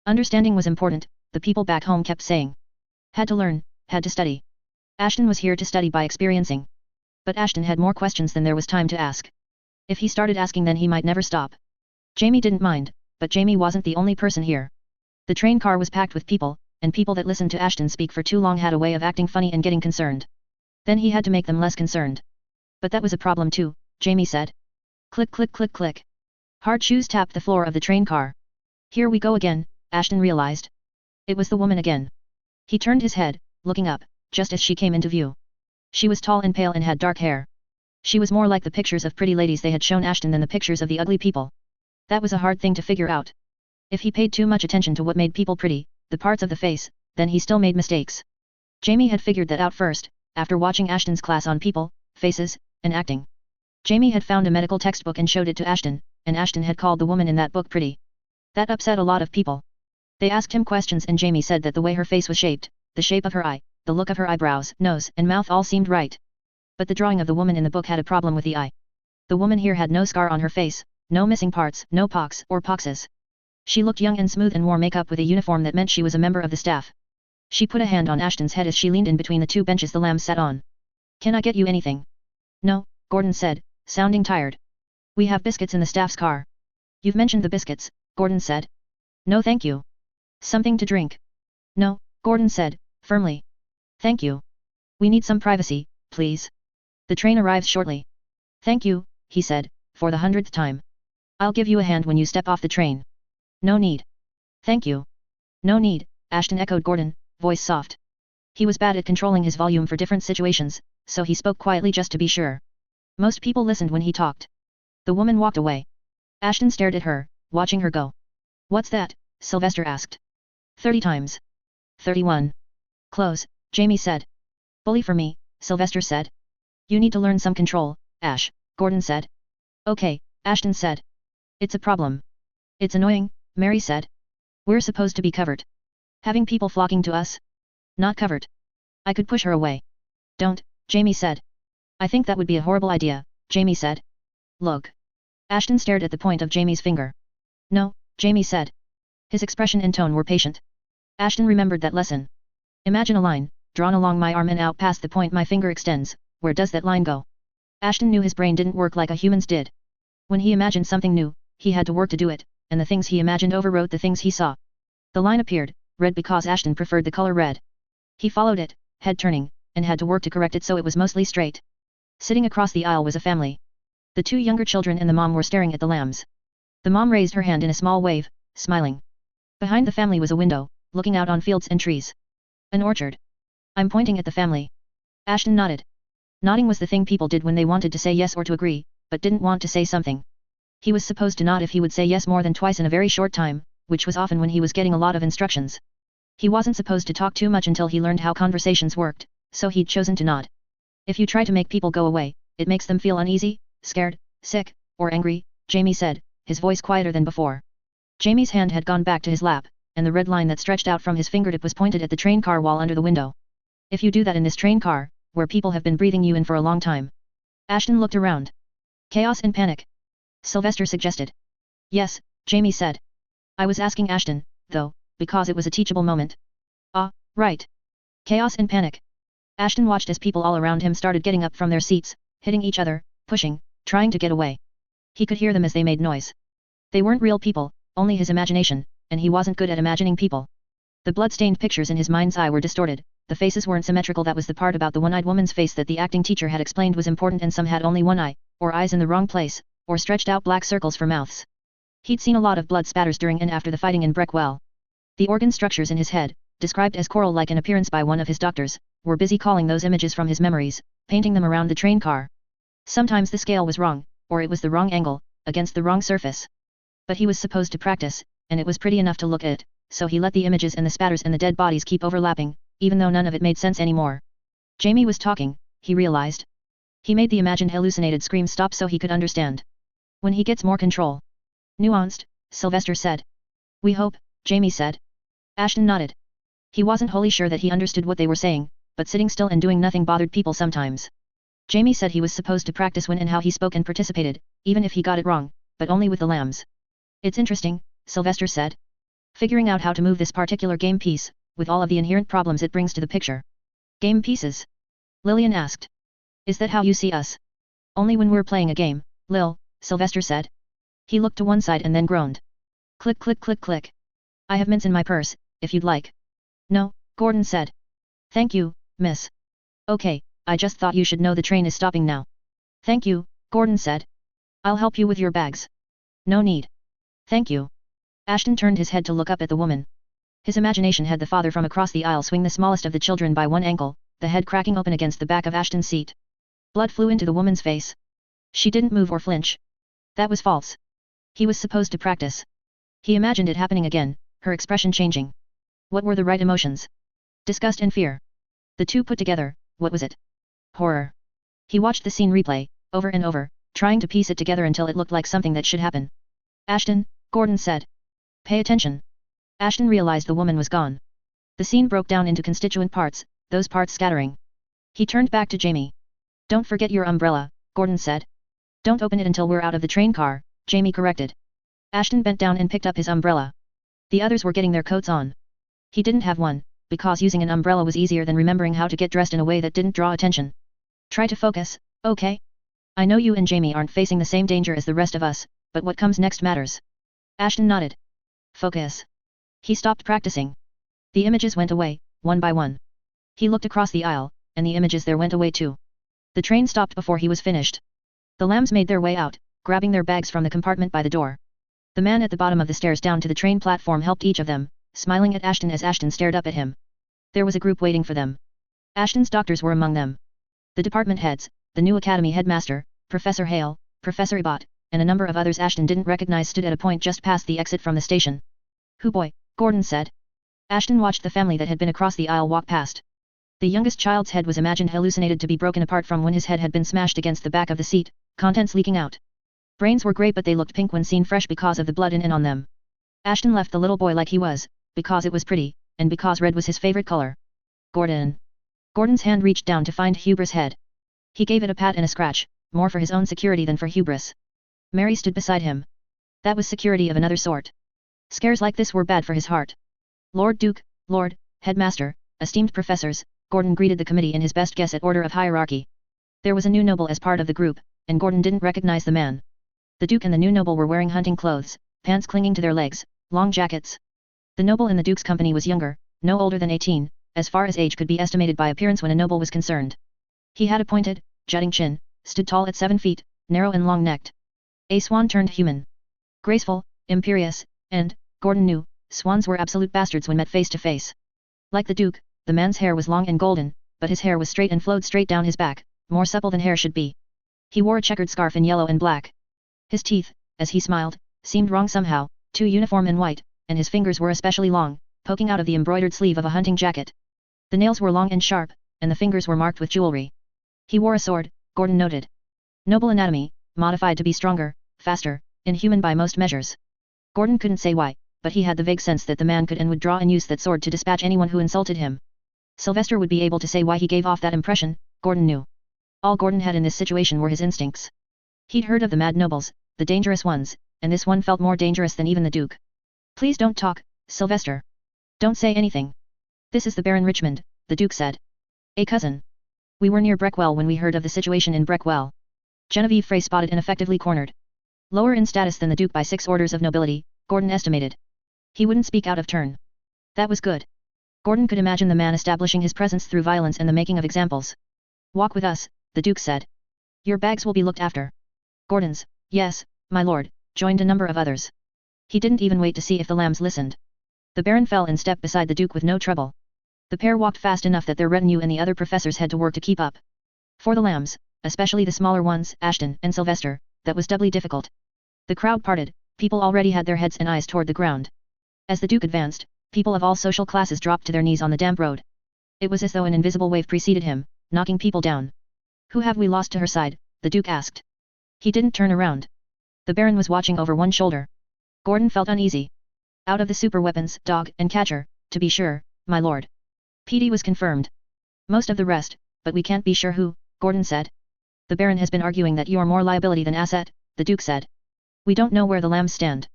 Understanding was important, the people back home kept saying. Had to learn, had to study. Ashton was here to study by experiencing. But Ashton had more questions than there was time to ask. If he started asking then he might never stop. Jamie didn't mind, but Jamie wasn't the only person here. The train car was packed with people, and people that listened to Ashton speak for too long had a way of acting funny and getting concerned. Then he had to make them less concerned. But that was a problem too, Jamie said. Click click click click. Hard shoes tapped the floor of the train car. Here we go again, Ashton realized. It was the woman again. He turned his head, looking up, just as she came into view. She was tall and pale and had dark hair. She was more like the pictures of pretty ladies they had shown Ashton than the pictures of the ugly people. That was a hard thing to figure out. If he paid too much attention to what made people pretty, the parts of the face, then he still made mistakes. Jamie had figured that out first, after watching Ashton's class on people, faces, and acting. Jamie had found a medical textbook and showed it to Ashton, and Ashton had called the woman in that book pretty. That upset a lot of people. They asked him questions and Jamie said that the way her face was shaped, the shape of her eye, the look of her eyebrows, nose, and mouth all seemed right. But the drawing of the woman in the book had a problem with the eye. The woman here had no scar on her face, no missing parts, no pocks or poxes. She looked young and smooth and wore makeup with a uniform that meant she was a member of the staff. She put a hand on Ashton's head as she leaned in between the two benches the lambs sat on. "Can I get you anything?" "No," Gordon said, sounding tired. "We have biscuits in the staff's car." "You've mentioned the biscuits," Gordon said. "No thank you." "Something to drink?" "No," Gordon said, firmly. "Thank you. We need some privacy, please. The train arrives shortly." "Thank you," he said, for the 100th time. "I'll give you a hand when you step off the train." "No need." "Thank you." "No need," Ashton echoed Gordon, voice soft. He was bad at controlling his volume for different situations, so he spoke quietly just to be sure. Most people listened when he talked. The woman walked away. Ashton stared at her, watching her go. "What's that?" Sylvester asked. 30 times. 31. "Close," Jamie said. "Bully for me," Sylvester said. "You need to learn some control, Ash," Gordon said. "Okay," Ashton said. "It's a problem." "It's annoying," Mary said. "We're supposed to be covert. Having people flocking to us? Not covert. I could push her away." "Don't," Jamie said. "I think that would be a horrible idea," Jamie said. "Look." Ashton stared at the point of Jamie's finger. "No," Jamie said. His expression and tone were patient. Ashton remembered that lesson. "Imagine a line, drawn along my arm and out past the point my finger extends, where does that line go?" Ashton knew his brain didn't work like a human's did. When he imagined something new, he had to work to do it, and the things he imagined overwrote the things he saw. The line appeared, red because Ashton preferred the color red. He followed it, head turning, and had to work to correct it so it was mostly straight. Sitting across the aisle was a family. The two younger children and the mom were staring at the lambs. The mom raised her hand in a small wave, smiling. Behind the family was a window, looking out on fields and trees. An orchard. "I'm pointing at the family." Ashton nodded. Nodding was the thing people did when they wanted to say yes or to agree, but didn't want to say something. He was supposed to nod if he would say yes more than twice in a very short time, which was often when he was getting a lot of instructions. He wasn't supposed to talk too much until he learned how conversations worked, so he'd chosen to nod. "If you try to make people go away, it makes them feel uneasy, scared, sick, or angry," Jamie said, his voice quieter than before. Jamie's hand had gone back to his lap, and the red line that stretched out from his fingertip was pointed at the train car wall under the window. "If you do that in this train car, where people have been breathing you in for a long time." Ashton looked around. "Chaos and panic," Sylvester suggested. "Yes," Jamie said. "I was asking Ashton, though, because it was a teachable moment." "Ah, right. Chaos and panic." Ashton watched as people all around him started getting up from their seats, hitting each other, pushing, trying to get away. He could hear them as they made noise. They weren't real people, only his imagination, and he wasn't good at imagining people. The blood-stained pictures in his mind's eye were distorted, the faces weren't symmetrical. That was the part about the one-eyed woman's face that the acting teacher had explained was important, and some had only one eye, or eyes in the wrong place, or stretched out black circles for mouths. He'd seen a lot of blood spatters during and after the fighting in Breckwell. The organ structures in his head, described as coral-like in appearance by one of his doctors, were busy calling those images from his memories, painting them around the train car. Sometimes the scale was wrong, or it was the wrong angle, against the wrong surface. But he was supposed to practice, and it was pretty enough to look at, so he let the images and the spatters and the dead bodies keep overlapping, even though none of it made sense anymore. Jamie was talking, he realized. He made the imagined hallucinated scream stop so he could understand. "When he gets more control." "Nuanced," Sylvester said. "We hope," Jamie said. Ashton nodded. He wasn't wholly sure that he understood what they were saying, but sitting still and doing nothing bothered people sometimes. Jamie said he was supposed to practice when and how he spoke and participated, even if he got it wrong, but only with the lambs. "It's interesting," Sylvester said. "Figuring out how to move this particular game piece, with all of the inherent problems it brings to the picture." "Game pieces?" Lillian asked. "Is that how you see us?" "Only when we're playing a game, Lil," Sylvester said. He looked to one side and then groaned. "Click click click click. I have mints in my purse, if you'd like." "No," Gordon said. "Thank you, miss." "Okay, I just thought you should know the train is stopping now." "Thank you," Gordon said. "I'll help you with your bags." "No need. Thank you." Ashton turned his head to look up at the woman. His imagination had the father from across the aisle swing the smallest of the children by one ankle, the head cracking open against the back of Ashton's seat. Blood flew into the woman's face. She didn't move or flinch. That was false. He was supposed to practice. He imagined it happening again, her expression changing. What were the right emotions? Disgust and fear. The two put together, what was it? Horror. He watched the scene replay, over and over, trying to piece it together until it looked like something that should happen. Ashton, Gordon said. Pay attention. Ashton realized the woman was gone. The scene broke down into constituent parts, those parts scattering. He turned back to Jamie. Don't forget your umbrella, Gordon said. Don't open it until we're out of the train car, Jamie corrected. Ashton bent down and picked up his umbrella. The others were getting their coats on. He didn't have one, because using an umbrella was easier than remembering how to get dressed in a way that didn't draw attention. Try to focus, okay? I know you and Jamie aren't facing the same danger as the rest of us, but what comes next matters. Ashton nodded. Focus. He stopped practicing. The images went away, one by one. He looked across the aisle, and the images there went away too. The train stopped before he was finished. The lambs made their way out, grabbing their bags from the compartment by the door. The man at the bottom of the stairs down to the train platform helped each of them, smiling at Ashton as Ashton stared up at him. There was a group waiting for them. Ashton's doctors were among them. The department heads, the new academy headmaster, Professor Hale, Professor Ebot, and a number of others Ashton didn't recognize stood at a point just past the exit from the station. "Hoo boy," Gordon said. Ashton watched the family that had been across the aisle walk past. The youngest child's head was imagined hallucinated to be broken apart from when his head had been smashed against the back of the seat, contents leaking out. Brains were grey but they looked pink when seen fresh because of the blood in and on them. Ashton left the little boy like he was, because it was pretty, and because red was his favorite color. Gordon. Gordon's hand reached down to find Hubris' head. He gave it a pat and a scratch, more for his own security than for Hubris. Mary stood beside him. That was security of another sort. Scares like this were bad for his heart. Lord Duke, Lord, Headmaster, esteemed professors, Gordon greeted the committee in his best guess at order of hierarchy. There was a new noble as part of the group, and Gordon didn't recognize the man. The Duke and the new noble were wearing hunting clothes, pants clinging to their legs, long jackets. The noble in the Duke's company was younger, no older than 18, as far as age could be estimated by appearance when a noble was concerned. He had a pointed, jutting chin, stood tall at 7 feet, narrow and long-necked. A swan turned human. Graceful, imperious, and, Gordon knew, swans were absolute bastards when met face to face. Like the Duke, the man's hair was long and golden, but his hair was straight and flowed straight down his back, more supple than hair should be. He wore a checkered scarf in yellow and black. His teeth, as he smiled, seemed wrong somehow, too uniform and white, and his fingers were especially long, poking out of the embroidered sleeve of a hunting jacket. The nails were long and sharp, and the fingers were marked with jewelry. He wore a sword, Gordon noted. Noble anatomy, modified to be stronger, faster, inhuman by most measures. Gordon couldn't say why, but he had the vague sense that the man could and would draw and use that sword to dispatch anyone who insulted him. Sylvester would be able to say why he gave off that impression, Gordon knew. All Gordon had in this situation were his instincts. He'd heard of the mad nobles, the dangerous ones, and this one felt more dangerous than even the Duke. Please don't talk, Sylvester. Don't say anything. This is the Baron Richmond, the Duke said. A cousin. We were near Breckwell when we heard of the situation in Breckwell. Genevieve Frey spotted ineffectively cornered. Lower in status than the Duke by 6 orders of nobility, Gordon estimated. He wouldn't speak out of turn. That was good. Gordon could imagine the man establishing his presence through violence and the making of examples. Walk with us, the Duke said. Your bags will be looked after. Gordon's, yes, my lord, joined a number of others. He didn't even wait to see if the lambs listened. The Baron fell in step beside the Duke with no trouble. The pair walked fast enough that their retinue and the other professors had to work to keep up. For the lambs, especially the smaller ones, Ashton and Sylvester, that was doubly difficult. The crowd parted, people already had their heads and eyes toward the ground. As the Duke advanced, people of all social classes dropped to their knees on the damp road. It was as though an invisible wave preceded him, knocking people down. Who have we lost to her side? The Duke asked. He didn't turn around. The Baron was watching over one shoulder. Gordon felt uneasy. Out of the super weapons, dog and catcher, to be sure, my lord. PD was confirmed. Most of the rest, but we can't be sure who, Gordon said. The Baron has been arguing that you're more liability than asset, the Duke said. We don't know where the lambs stand.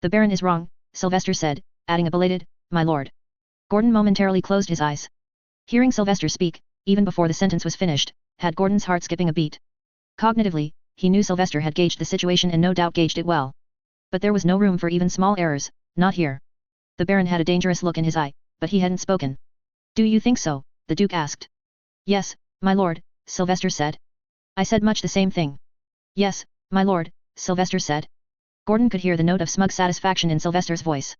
The Baron is wrong, Sylvester said, adding a belated, my lord. Gordon momentarily closed his eyes. Hearing Sylvester speak, even before the sentence was finished, had Gordon's heart skipping a beat. Cognitively, he knew Sylvester had gauged the situation and no doubt gauged it well. But there was no room for even small errors, not here. The Baron had a dangerous look in his eye, but he hadn't spoken. Do you think so? The Duke asked. Yes, my lord, Sylvester said. I said much the same thing. Yes, my lord, Sylvester said. Gordon could hear the note of smug satisfaction in Sylvester's voice.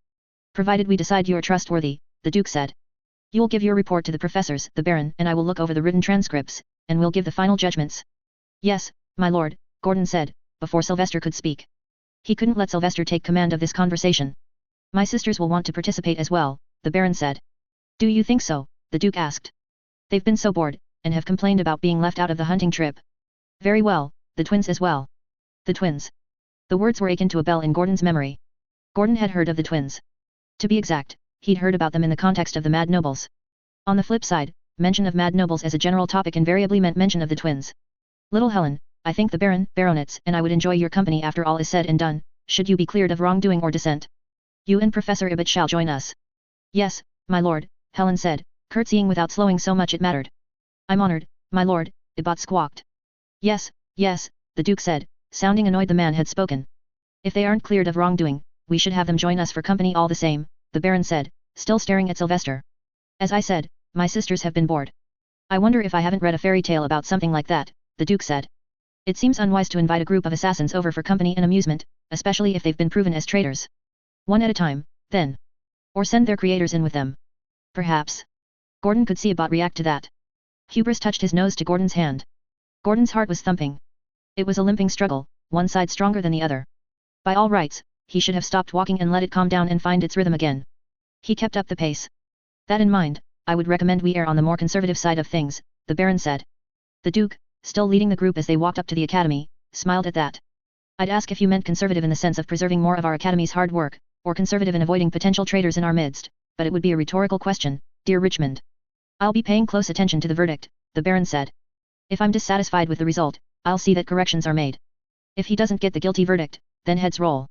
Provided we decide you're trustworthy, the Duke said. You'll give your report to the professors, the Baron and I will look over the written transcripts, and we'll give the final judgments. Yes, my lord, Gordon said, before Sylvester could speak. He couldn't let Sylvester take command of this conversation. My sisters will want to participate as well, the Baron said. Do you think so? The Duke asked. They've been so bored, and have complained about being left out of the hunting trip. Very well, the twins as well. The twins. The words were akin to a bell in Gordon's memory. Gordon had heard of the twins. To be exact, he'd heard about them in the context of the Mad Nobles. On the flip side, mention of Mad Nobles as a general topic invariably meant mention of the twins. Little Helen, I think the Baron, Baronets, and I would enjoy your company after all is said and done, should you be cleared of wrongdoing or dissent. You and Professor Ibbot shall join us. Yes, my lord, Helen said, curtsying without slowing so much it mattered. I'm honored, my lord, Ibbot squawked. Yes, yes, the Duke said, sounding annoyed the man had spoken. If they aren't cleared of wrongdoing, we should have them join us for company all the same, the Baron said, still staring at Sylvester. As I said, my sisters have been bored. I wonder if I haven't read a fairy tale about something like that, the Duke said. It seems unwise to invite a group of assassins over for company and amusement, especially if they've been proven as traitors. One at a time, then. Or send their creators in with them. Perhaps. Gordon could see Ibbot react to that. Hubris touched his nose to Gordon's hand. Gordon's heart was thumping. It was a limping struggle, one side stronger than the other. By all rights, he should have stopped walking and let it calm down and find its rhythm again. He kept up the pace. That in mind, I would recommend we err on the more conservative side of things, the Baron said. The Duke, still leading the group as they walked up to the academy, smiled at that. I'd ask if you meant conservative in the sense of preserving more of our academy's hard work, or conservative in avoiding potential traitors in our midst, but it would be a rhetorical question, dear Richmond. I'll be paying close attention to the verdict, the Baron said. If I'm dissatisfied with the result, I'll see that corrections are made. If he doesn't get the guilty verdict, then heads roll.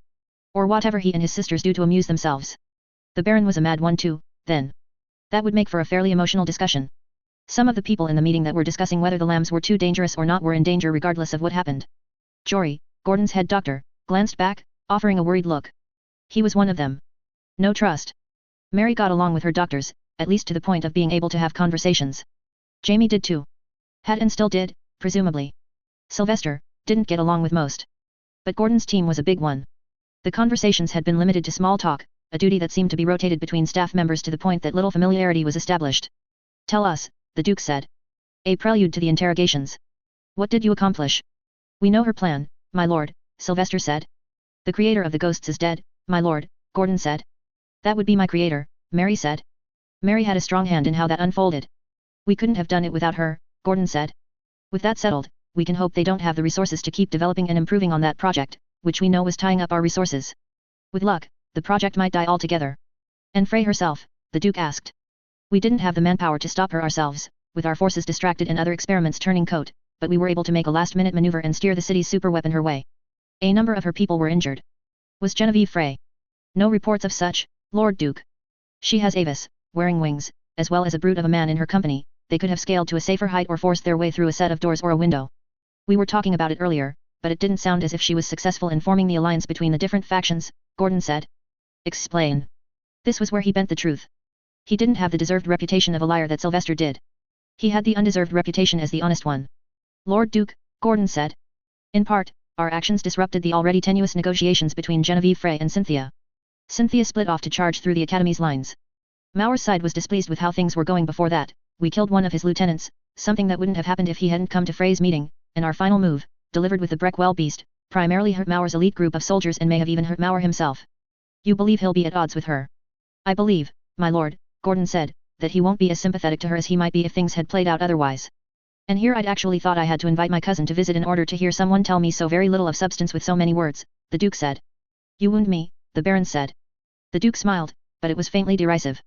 Or whatever he and his sisters do to amuse themselves. The Baron was a mad one too, then. That would make for a fairly emotional discussion. Some of the people in the meeting that were discussing whether the lambs were too dangerous or not were in danger regardless of what happened. Jory, Gordon's head doctor, glanced back, offering a worried look. He was one of them. No trust. Mary got along with her doctors, at least to the point of being able to have conversations. Jamie did too. Had and still did, presumably. Sylvester didn't get along with most. But Gordon's team was a big one. The conversations had been limited to small talk, a duty that seemed to be rotated between staff members to the point that little familiarity was established. Tell us, the Duke said. A prelude to the interrogations. What did you accomplish? We know her plan, my lord, Sylvester said. The creator of the ghosts is dead, my lord, Gordon said. That would be my creator, Mary said. Mary had a strong hand in how that unfolded. We couldn't have done it without her, Gordon said. With that settled, we can hope they don't have the resources to keep developing and improving on that project, which we know was tying up our resources. With luck, the project might die altogether. And Frey herself, the Duke asked. We didn't have the manpower to stop her ourselves, with our forces distracted and other experiments turning coat, but we were able to make a last-minute maneuver and steer the city's superweapon her way. A number of her people were injured. Was Genevieve Frey? No reports of such, Lord Duke. She has Avis, wearing wings, as well as a brute of a man in her company. They could have scaled to a safer height or forced their way through a set of doors or a window. We were talking about it earlier, but it didn't sound as if she was successful in forming the alliance between the different factions, Gordon said. Explain. This was where he bent the truth. He didn't have the deserved reputation of a liar that Sylvester did. He had the undeserved reputation as the honest one. Lord Duke, Gordon said. In part, our actions disrupted the already tenuous negotiations between Genevieve Frey and Cynthia. Cynthia split off to charge through the Academy's lines. Maur's side was displeased with how things were going before that. We killed one of his lieutenants, something that wouldn't have happened if he hadn't come to Frey's meeting, and our final move, delivered with the Breckwell beast, primarily hurt Maur's elite group of soldiers and may have even hurt Maur himself. You believe he'll be at odds with her? I believe, my lord, Gordon said, that he won't be as sympathetic to her as he might be if things had played out otherwise. And here I'd actually thought I had to invite my cousin to visit in order to hear someone tell me so very little of substance with so many words, the Duke said. You wound me, the Baron said. The Duke smiled, but it was faintly derisive.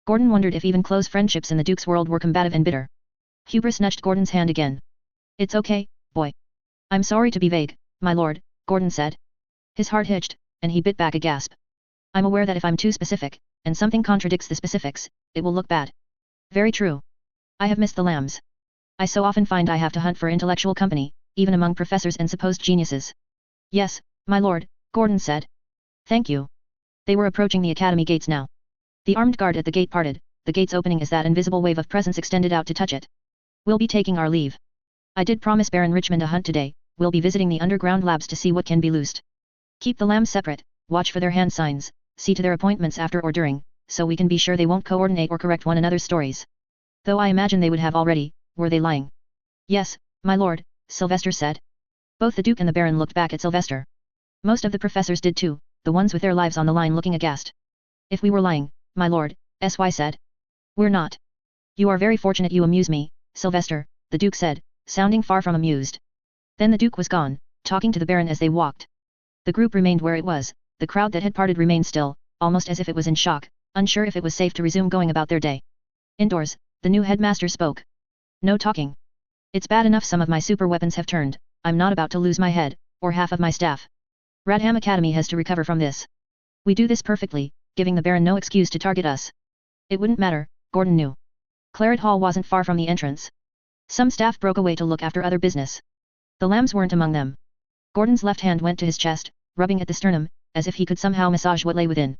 Gordon wondered if even close friendships in the Duke's world were combative and bitter. Hubris nudged Gordon's hand again. It's okay, boy. I'm sorry to be vague, my lord, Gordon said. His heart hitched, and he bit back a gasp. I'm aware that if I'm too specific, and something contradicts the specifics, it will look bad. Very true. I have missed the lambs. I so often find I have to hunt for intellectual company, even among professors and supposed geniuses. Yes, my lord, Gordon said. Thank you. They were approaching the academy gates now. The armed guard at the gate parted, the gates opening as that invisible wave of presence extended out to touch it. We'll be taking our leave. I did promise Baron Richmond a hunt today. We'll be visiting the underground labs to see what can be loosed. Keep the lambs separate, watch for their hand signs, see to their appointments after or during, so we can be sure they won't coordinate or correct one another's stories. Though I imagine they would have already, were they lying. Yes, my lord, Sylvester said. Both the Duke and the Baron looked back at Sylvester. Most of the professors did too, the ones with their lives on the line looking aghast. If we were lying, my lord, S.Y. said. We're not. You are very fortunate you amuse me, Sylvester, the Duke said, sounding far from amused. Then the Duke was gone, talking to the Baron as they walked. The group remained where it was, the crowd that had parted remained still, almost as if it was in shock, unsure if it was safe to resume going about their day. Indoors, the new headmaster spoke. No talking. It's bad enough some of my super weapons have turned, I'm not about to lose my head, or half of my staff. Radham Academy has to recover from this. We do this perfectly, giving the Baron no excuse to target us. It wouldn't matter, Gordon knew. Claret Hall wasn't far from the entrance. Some staff broke away to look after other business. The lambs weren't among them. Gordon's left hand went to his chest, rubbing at the sternum, as if he could somehow massage what lay within.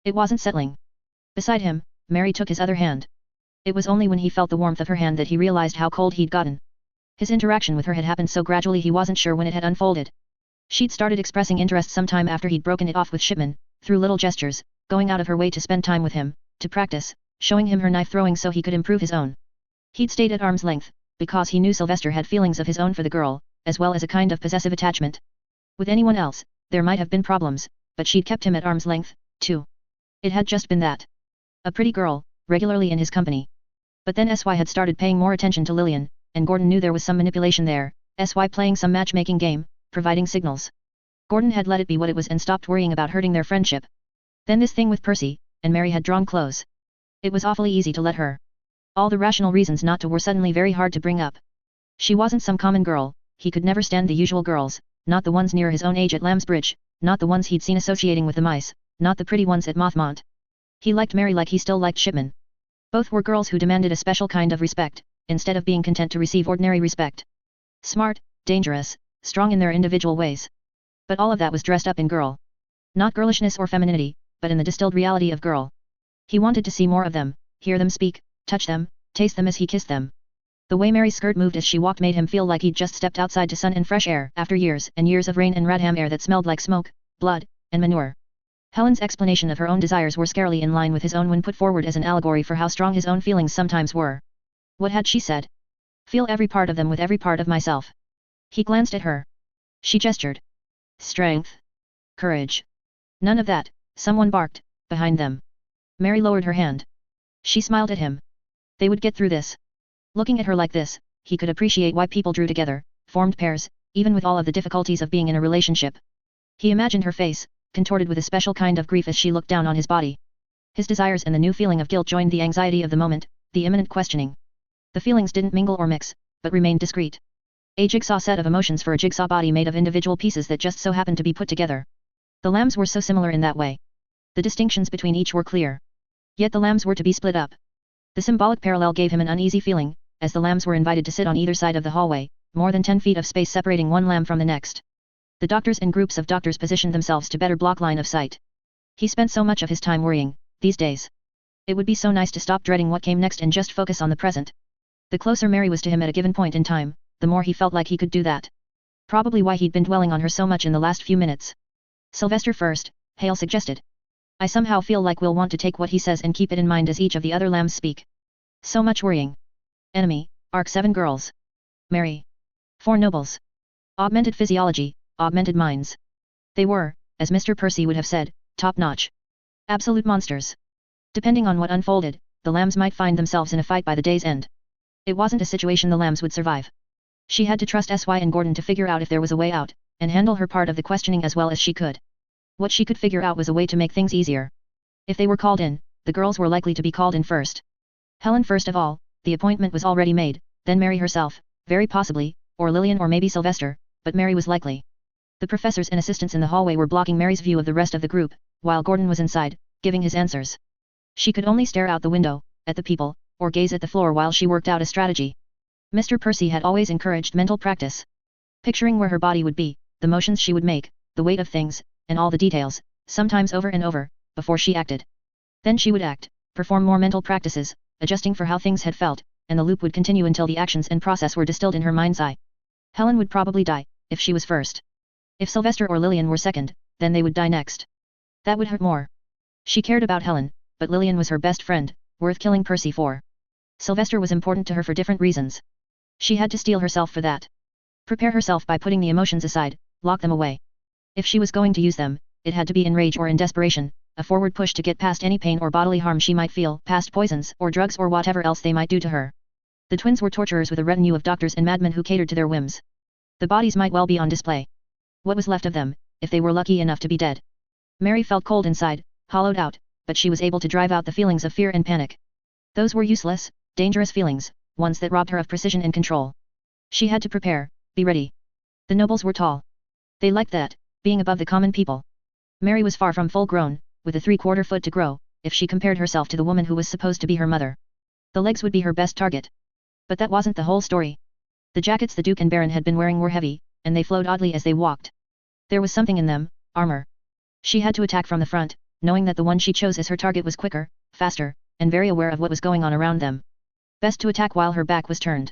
It wasn't settling. Beside him, Mary took his other hand. It was only when he felt the warmth of her hand that he realized how cold he'd gotten. His interaction with her had happened so gradually he wasn't sure when it had unfolded. She'd started expressing interest sometime after he'd broken it off with Shipman, through little gestures, going out of her way to spend time with him, to practice, showing him her knife throwing so he could improve his own. He'd stayed at arm's length, because he knew Sylvester had feelings of his own for the girl, as well as a kind of possessive attachment. With anyone else, there might have been problems, but she'd kept him at arm's length, too. It had just been that. A pretty girl, regularly in his company. But then SY had started paying more attention to Lillian, and Gordon knew there was some manipulation there, SY playing some matchmaking game, providing signals. Gordon had let it be what it was and stopped worrying about hurting their friendship. Then this thing with Percy, and Mary had drawn close. It was awfully easy to let her. All the rational reasons not to were suddenly very hard to bring up. She wasn't some common girl, he could never stand the usual girls, not the ones near his own age at Lambsbridge, not the ones he'd seen associating with the mice, not the pretty ones at Mothmont. He liked Mary like he still liked Shipman. Both were girls who demanded a special kind of respect, instead of being content to receive ordinary respect. Smart, dangerous, strong in their individual ways. But all of that was dressed up in girl. Not girlishness or femininity, but in the distilled reality of girl. He wanted to see more of them, hear them speak, touch them, taste them as he kissed them. The way Mary's skirt moved as she walked made him feel like he'd just stepped outside to sun and fresh air after years and years of rain and Radham air that smelled like smoke, blood, and manure. Helen's explanation of her own desires were scarcely in line with his own when put forward as an allegory for how strong his own feelings sometimes were. What had she said? Feel every part of them with every part of myself. He glanced at her. She gestured. Strength. Courage. None of that, someone barked, behind them. Mary lowered her hand. She smiled at him. They would get through this. Looking at her like this, he could appreciate why people drew together, formed pairs, even with all of the difficulties of being in a relationship. He imagined her face, contorted with a special kind of grief as she looked down on his body. His desires and the new feeling of guilt joined the anxiety of the moment, the imminent questioning. The feelings didn't mingle or mix, but remained discrete. A jigsaw set of emotions for a jigsaw body made of individual pieces that just so happened to be put together. The lambs were so similar in that way. The distinctions between each were clear. Yet the lambs were to be split up. The symbolic parallel gave him an uneasy feeling, as the lambs were invited to sit on either side of the hallway, more than 10 feet of space separating one lamb from the next. The doctors and groups of doctors positioned themselves to better block line of sight. He spent so much of his time worrying, these days. It would be so nice to stop dreading what came next and just focus on the present. The closer Mary was to him at a given point in time, the more he felt like he could do that. Probably why he'd been dwelling on her so much in the last few minutes. Sylvester first, Hale suggested. I somehow feel like we'll want to take what he says and keep it in mind as each of the other lambs speak. So much worrying. Enemy, Arc 7 girls. Mary. 4 nobles. Augmented physiology, augmented minds. They were, as Mr. Percy would have said, top-notch. Absolute monsters. Depending on what unfolded, the lambs might find themselves in a fight by the day's end. It wasn't a situation the lambs would survive. She had to trust SY and Gordon to figure out if there was a way out, and handle her part of the questioning as well as she could. What she could figure out was a way to make things easier. If they were called in, the girls were likely to be called in first. Helen first of all, the appointment was already made, then Mary herself, very possibly, or Lillian or maybe Sylvester, but Mary was likely. The professors and assistants in the hallway were blocking Mary's view of the rest of the group, while Gordon was inside, giving his answers. She could only stare out the window, at the people, or gaze at the floor while she worked out a strategy. Mr. Percy had always encouraged mental practice. Picturing where her body would be, the motions she would make, the weight of things, and all the details, sometimes over and over, before she acted. Then she would act, perform more mental practices, adjusting for how things had felt, and the loop would continue until the actions and process were distilled in her mind's eye. Helen would probably die, if she was first. If Sylvester or Lillian were second, then they would die next. That would hurt more. She cared about Helen, but Lillian was her best friend, worth killing Percy for. Sylvester was important to her for different reasons. She had to steel herself for that. Prepare herself by putting the emotions aside, lock them away. If she was going to use them, it had to be in rage or in desperation, a forward push to get past any pain or bodily harm she might feel, past poisons or drugs or whatever else they might do to her. The twins were torturers with a retinue of doctors and madmen who catered to their whims. The bodies might well be on display. What was left of them, if they were lucky enough to be dead? Mary felt cold inside, hollowed out, but she was able to drive out the feelings of fear and panic. Those were useless, dangerous feelings, ones that robbed her of precision and control. She had to prepare, be ready. The nobles were tall. They liked that, being above the common people. Mary was far from full-grown, with a 3/4 foot to grow, if she compared herself to the woman who was supposed to be her mother. The legs would be her best target. But that wasn't the whole story. The jackets the Duke and Baron had been wearing were heavy, and they flowed oddly as they walked. There was something in them, armor. She had to attack from the front, knowing that the one she chose as her target was quicker, faster, and very aware of what was going on around them. Best to attack while her back was turned.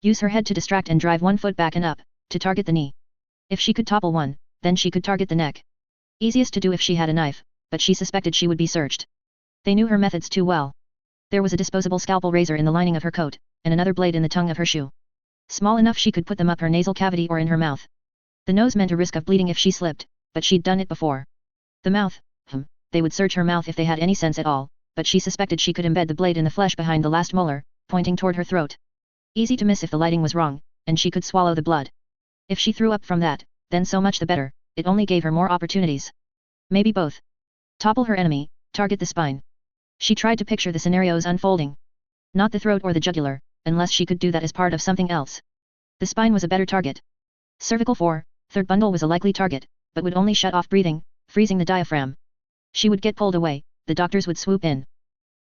Use her head to distract and drive one foot back and up, to target the knee. If she could topple one, then she could target the neck. Easiest to do if she had a knife, but she suspected she would be searched. They knew her methods too well. There was a disposable scalpel razor in the lining of her coat, and another blade in the tongue of her shoe. Small enough she could put them up her nasal cavity or in her mouth. The nose meant a risk of bleeding if she slipped, but she'd done it before. The mouth, they would search her mouth if they had any sense at all, but she suspected she could embed the blade in the flesh behind the last molar, pointing toward her throat. Easy to miss if the lighting was wrong, and she could swallow the blood. If she threw up from that, then so much the better, it only gave her more opportunities. Maybe both. Topple her enemy, target the spine. She tried to picture the scenarios unfolding. Not the throat or the jugular, unless she could do that as part of something else. The spine was a better target. Cervical 4, third bundle was a likely target, but would only shut off breathing, freezing the diaphragm. She would get pulled away, the doctors would swoop in.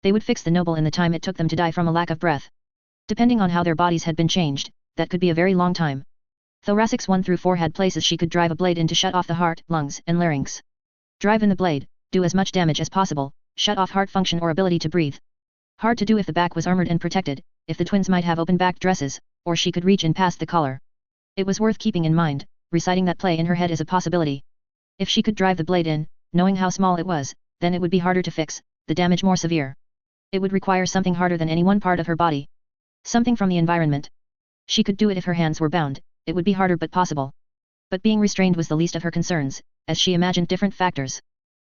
They would fix the noble in the time it took them to die from a lack of breath. Depending on how their bodies had been changed, that could be a very long time. Thoracics 1 through 4 had places she could drive a blade in to shut off the heart, lungs, and larynx. Drive in the blade, do as much damage as possible, shut off heart function or ability to breathe. Hard to do if the back was armored and protected, if the twins might have open back dresses, or she could reach in past the collar. It was worth keeping in mind, reciting that play in her head as a possibility. If she could drive the blade in, knowing how small it was, then it would be harder to fix, the damage more severe. It would require something harder than any one part of her body. Something from the environment. She could do it if her hands were bound, it would be harder but possible. But being restrained was the least of her concerns, as she imagined different factors.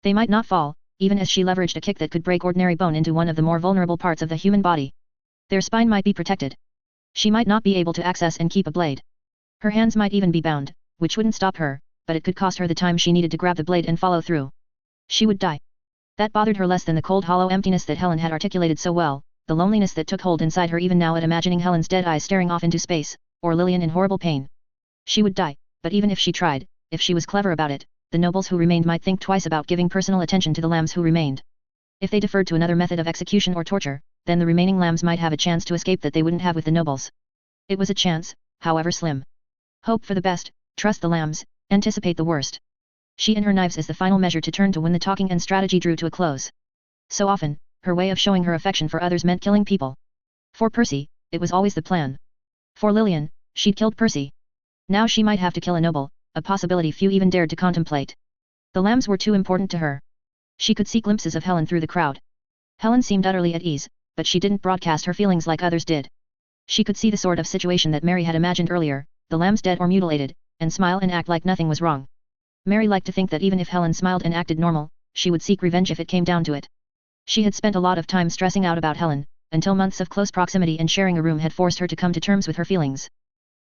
They might not fall, even as she leveraged a kick that could break ordinary bone into one of the more vulnerable parts of the human body. Their spine might be protected. She might not be able to access and keep a blade. Her hands might even be bound, which wouldn't stop her, but it could cost her the time she needed to grab the blade and follow through. She would die. That bothered her less than the cold hollow emptiness that Helen had articulated so well, the loneliness that took hold inside her even now at imagining Helen's dead eyes staring off into space, or Lillian in horrible pain. She would die, but even if she tried, if she was clever about it, the nobles who remained might think twice about giving personal attention to the lambs who remained. If they deferred to another method of execution or torture, then the remaining lambs might have a chance to escape that they wouldn't have with the nobles. It was a chance, however slim. Hope for the best, trust the lambs, anticipate the worst. She and her knives as the final measure to turn to when the talking and strategy drew to a close. So often, her way of showing her affection for others meant killing people. For Percy, it was always the plan. For Lillian, she'd killed Percy. Now she might have to kill a noble, a possibility few even dared to contemplate. The lambs were too important to her. She could see glimpses of Helen through the crowd. Helen seemed utterly at ease, but she didn't broadcast her feelings like others did. She could see the sort of situation that Mary had imagined earlier, the lambs dead or mutilated, and smile and act like nothing was wrong. Mary liked to think that even if Helen smiled and acted normal, she would seek revenge if it came down to it. She had spent a lot of time stressing out about Helen, until months of close proximity and sharing a room had forced her to come to terms with her feelings.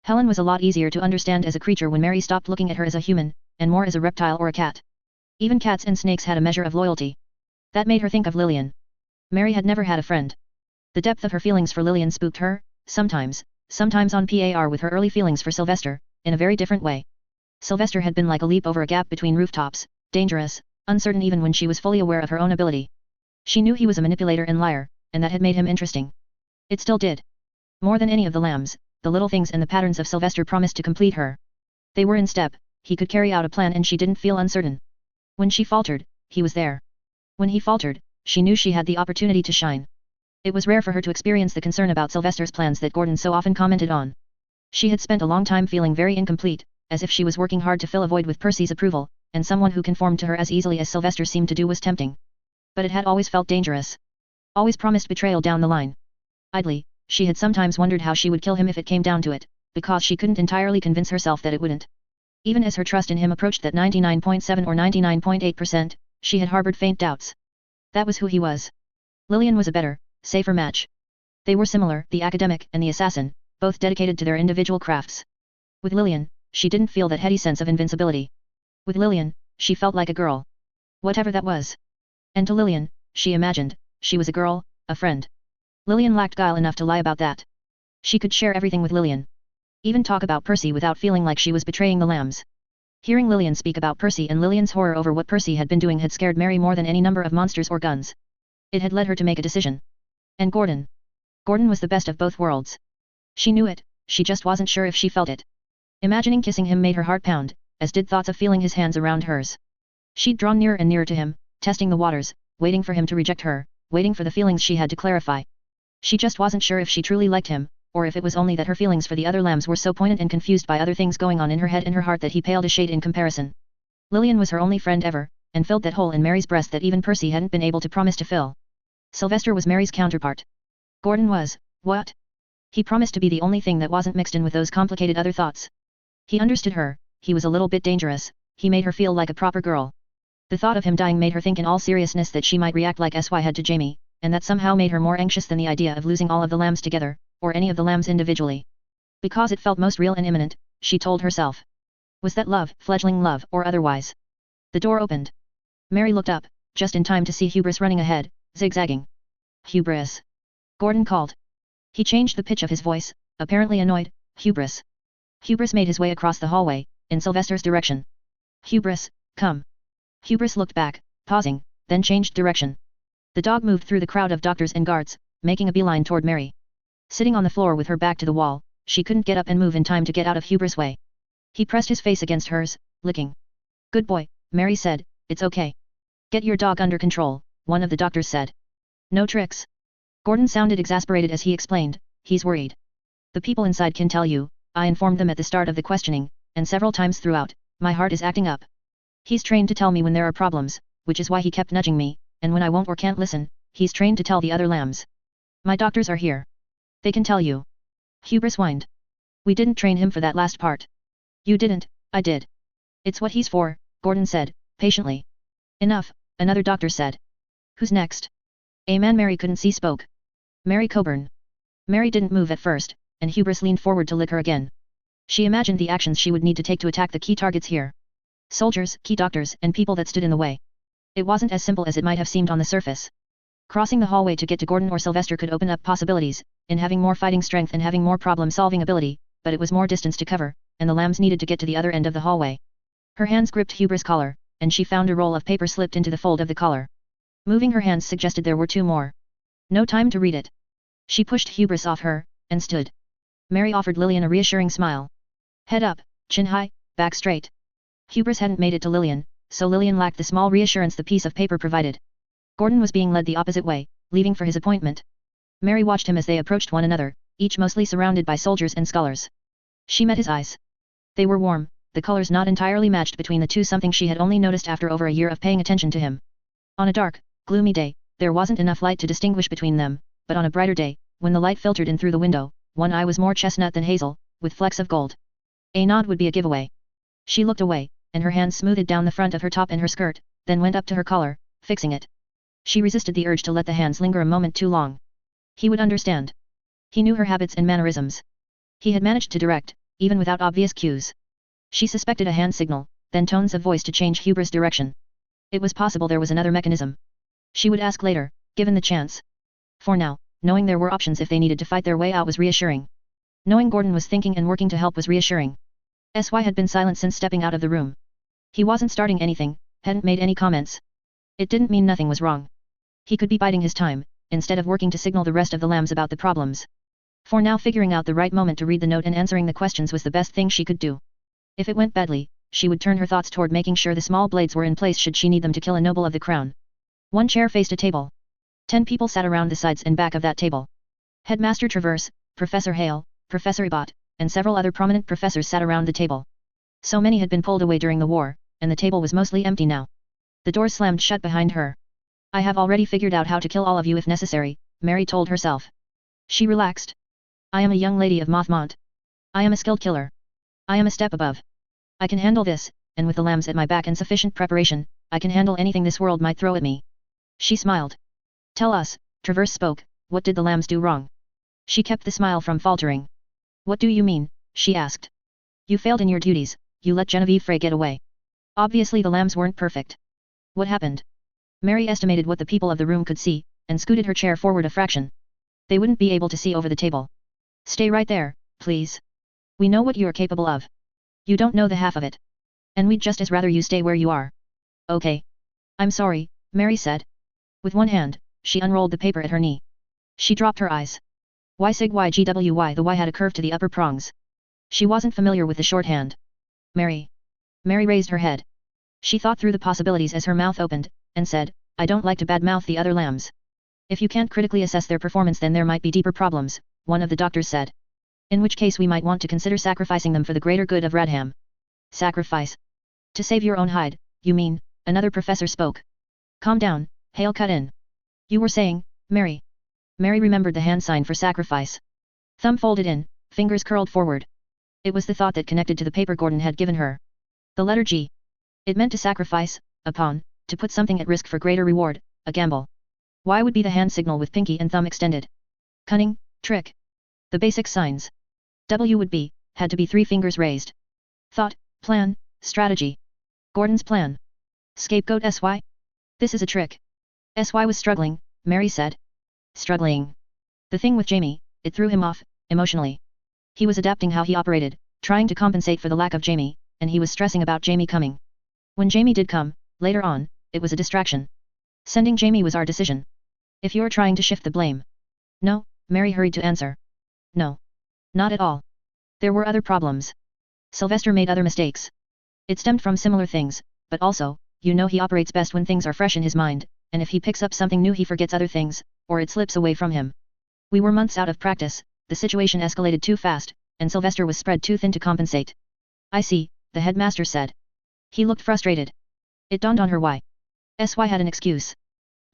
Helen was a lot easier to understand as a creature when Mary stopped looking at her as a human, and more as a reptile or a cat. Even cats and snakes had a measure of loyalty. That made her think of Lillian. Mary had never had a friend. The depth of her feelings for Lillian spooked her, sometimes on par with her early feelings for Sylvester, in a very different way. Sylvester had been like a leap over a gap between rooftops, dangerous, uncertain even when she was fully aware of her own ability. She knew he was a manipulator and liar, and that had made him interesting. It still did. More than any of the lambs, the little things and the patterns of Sylvester promised to complete her. They were in step, he could carry out a plan and she didn't feel uncertain. When she faltered, he was there. When he faltered, she knew she had the opportunity to shine. It was rare for her to experience the concern about Sylvester's plans that Gordon so often commented on. She had spent a long time feeling very incomplete, as if she was working hard to fill a void with Percy's approval, and someone who conformed to her as easily as Sylvester seemed to do was tempting. But it had always felt dangerous. Always promised betrayal down the line. Idly, she had sometimes wondered how she would kill him if it came down to it, because she couldn't entirely convince herself that it wouldn't. Even as her trust in him approached that 99.7 or 99.8%, she had harbored faint doubts. That was who he was. Lillian was a better, safer match. They were similar, the academic and the assassin, both dedicated to their individual crafts. With Lillian, she didn't feel that heady sense of invincibility. With Lillian, she felt like a girl. Whatever that was. And to Lillian, she imagined, she was a girl, a friend. Lillian lacked guile enough to lie about that. She could share everything with Lillian. Even talk about Percy without feeling like she was betraying the lambs. Hearing Lillian speak about Percy and Lillian's horror over what Percy had been doing had scared Mary more than any number of monsters or guns. It had led her to make a decision. And Gordon. Gordon was the best of both worlds. She knew it, she just wasn't sure if she felt it. Imagining kissing him made her heart pound, as did thoughts of feeling his hands around hers. She'd drawn nearer and nearer to him, testing the waters, waiting for him to reject her, waiting for the feelings she had to clarify. She just wasn't sure if she truly liked him, or if it was only that her feelings for the other lambs were so poignant and confused by other things going on in her head and her heart that he paled a shade in comparison. Lillian was her only friend ever, and filled that hole in Mary's breast that even Percy hadn't been able to promise to fill. Sylvester was Mary's counterpart. Gordon was, what? He promised to be the only thing that wasn't mixed in with those complicated other thoughts. He understood her, he was a little bit dangerous, he made her feel like a proper girl. The thought of him dying made her think in all seriousness that she might react like SY had to Jamie, and that somehow made her more anxious than the idea of losing all of the lambs together, or any of the lambs individually. Because it felt most real and imminent, she told herself. Was that love, fledgling love, or otherwise? The door opened. Mary looked up, just in time to see Hubris running ahead, zigzagging. Hubris. Gordon called. He changed the pitch of his voice, apparently annoyed. Hubris. Hubris made his way across the hallway, in Sylvester's direction. Hubris, come. Hubris looked back, pausing, then changed direction. The dog moved through the crowd of doctors and guards, making a beeline toward Mary. Sitting on the floor with her back to the wall, she couldn't get up and move in time to get out of Hubris' way. He pressed his face against hers, licking. Good boy, Mary said, it's okay. Get your dog under control, one of the doctors said. No tricks. Gordon sounded exasperated as he explained, he's worried. The people inside can tell you, I informed them at the start of the questioning, and several times throughout, my heart is acting up. He's trained to tell me when there are problems, which is why he kept nudging me, and when I won't or can't listen, he's trained to tell the other lambs. My doctors are here. They can tell you. Hubris whined. We didn't train him for that last part. You didn't, I did. It's what he's for, Gordon said, patiently. Enough, another doctor said. Who's next? A man Mary couldn't see spoke. Mary Coburn. Mary didn't move at first, and Hubris leaned forward to lick her again. She imagined the actions she would need to take to attack the key targets here. Soldiers, key doctors, and people that stood in the way. It wasn't as simple as it might have seemed on the surface. Crossing the hallway to get to Gordon or Sylvester could open up possibilities, in having more fighting strength and having more problem-solving ability, but it was more distance to cover, and the lambs needed to get to the other end of the hallway. Her hands gripped Hubris' collar, and she found a roll of paper slipped into the fold of the collar. Moving her hands suggested there were 2 more. No time to read it. She pushed Hubris off her, and stood. Mary offered Lillian a reassuring smile. Head up, chin high, back straight. Hubris hadn't made it to Lillian, so Lillian lacked the small reassurance the piece of paper provided. Gordon was being led the opposite way, leaving for his appointment. Mary watched him as they approached one another, each mostly surrounded by soldiers and scholars. She met his eyes. They were warm, the colors not entirely matched between the two, something she had only noticed after over a year of paying attention to him. On a dark, gloomy day, there wasn't enough light to distinguish between them, but on a brighter day, when the light filtered in through the window, one eye was more chestnut than hazel, with flecks of gold. A nod would be a giveaway. She looked away, and her hand smoothed down the front of her top and her skirt, then went up to her collar, fixing it. She resisted the urge to let the hands linger a moment too long. He would understand. He knew her habits and mannerisms. He had managed to direct, even without obvious cues. She suspected a hand signal, then tones of voice to change Hubris' direction. It was possible there was another mechanism. She would ask later, given the chance. For now, knowing there were options if they needed to fight their way out was reassuring. Knowing Gordon was thinking and working to help was reassuring. SY had been silent since stepping out of the room. He wasn't starting anything, hadn't made any comments. It didn't mean nothing was wrong. He could be biding his time, instead of working to signal the rest of the lambs about the problems. For now, figuring out the right moment to read the note and answering the questions was the best thing she could do. If it went badly, she would turn her thoughts toward making sure the small blades were in place should she need them to kill a noble of the crown. One chair faced a table. 10 people sat around the sides and back of that table. Headmaster Traverse, Professor Hale, Professor Ebot, and several other prominent professors sat around the table. So many had been pulled away during the war, and the table was mostly empty now. The door slammed shut behind her. I have already figured out how to kill all of you if necessary, Mary told herself. She relaxed. I am a young lady of Mothmont. I am a skilled killer. I am a step above. I can handle this, and with the lambs at my back and sufficient preparation, I can handle anything this world might throw at me. She smiled. Tell us, Traverse spoke, what did the lambs do wrong? She kept the smile from faltering. What do you mean? She asked. You failed in your duties, you let Genevieve Frey get away. Obviously the lambs weren't perfect. What happened? Mary estimated what the people of the room could see, and scooted her chair forward a fraction. They wouldn't be able to see over the table. Stay right there, please. We know what you are capable of. You don't know the half of it. And we'd just as rather you stay where you are. Okay. I'm sorry, Mary said. With one hand, she unrolled the paper at her knee. She dropped her eyes. Y sig YGWY. The Y had a curve to the upper prongs. She wasn't familiar with the shorthand. Mary. Mary raised her head. She thought through the possibilities as her mouth opened, and said, I don't like to badmouth the other lambs. If you can't critically assess their performance then there might be deeper problems, one of the doctors said. In which case we might want to consider sacrificing them for the greater good of Radham. Sacrifice? To save your own hide, you mean? Another professor spoke. Calm down, Hale cut in. You were saying, Mary. Mary remembered the hand sign for sacrifice. Thumb folded in, fingers curled forward. It was the thought that connected to the paper Gordon had given her. The letter G. It meant to sacrifice, a pawn, to put something at risk for greater reward, a gamble. Y would be the hand signal with pinky and thumb extended. Cunning, trick. The basic signs. W would be, had to be 3 fingers raised. Thought, plan, strategy. Gordon's plan. Scapegoat SY? This is a trick. SY was struggling, Mary said. Struggling. The thing with Jamie, it threw him off, emotionally. He was adapting how he operated, trying to compensate for the lack of Jamie, and he was stressing about Jamie coming. When Jamie did come, later on, it was a distraction. Sending Jamie was our decision. If you're trying to shift the blame. No, Mary hurried to answer. No. Not at all. There were other problems. Sylvester made other mistakes. It stemmed from similar things, but also, you know he operates best when things are fresh in his mind, and if he picks up something new he forgets other things, or it slips away from him. We were months out of practice, the situation escalated too fast, and Sylvester was spread too thin to compensate. I see, the headmaster said. He looked frustrated. It dawned on her why. SY had an excuse.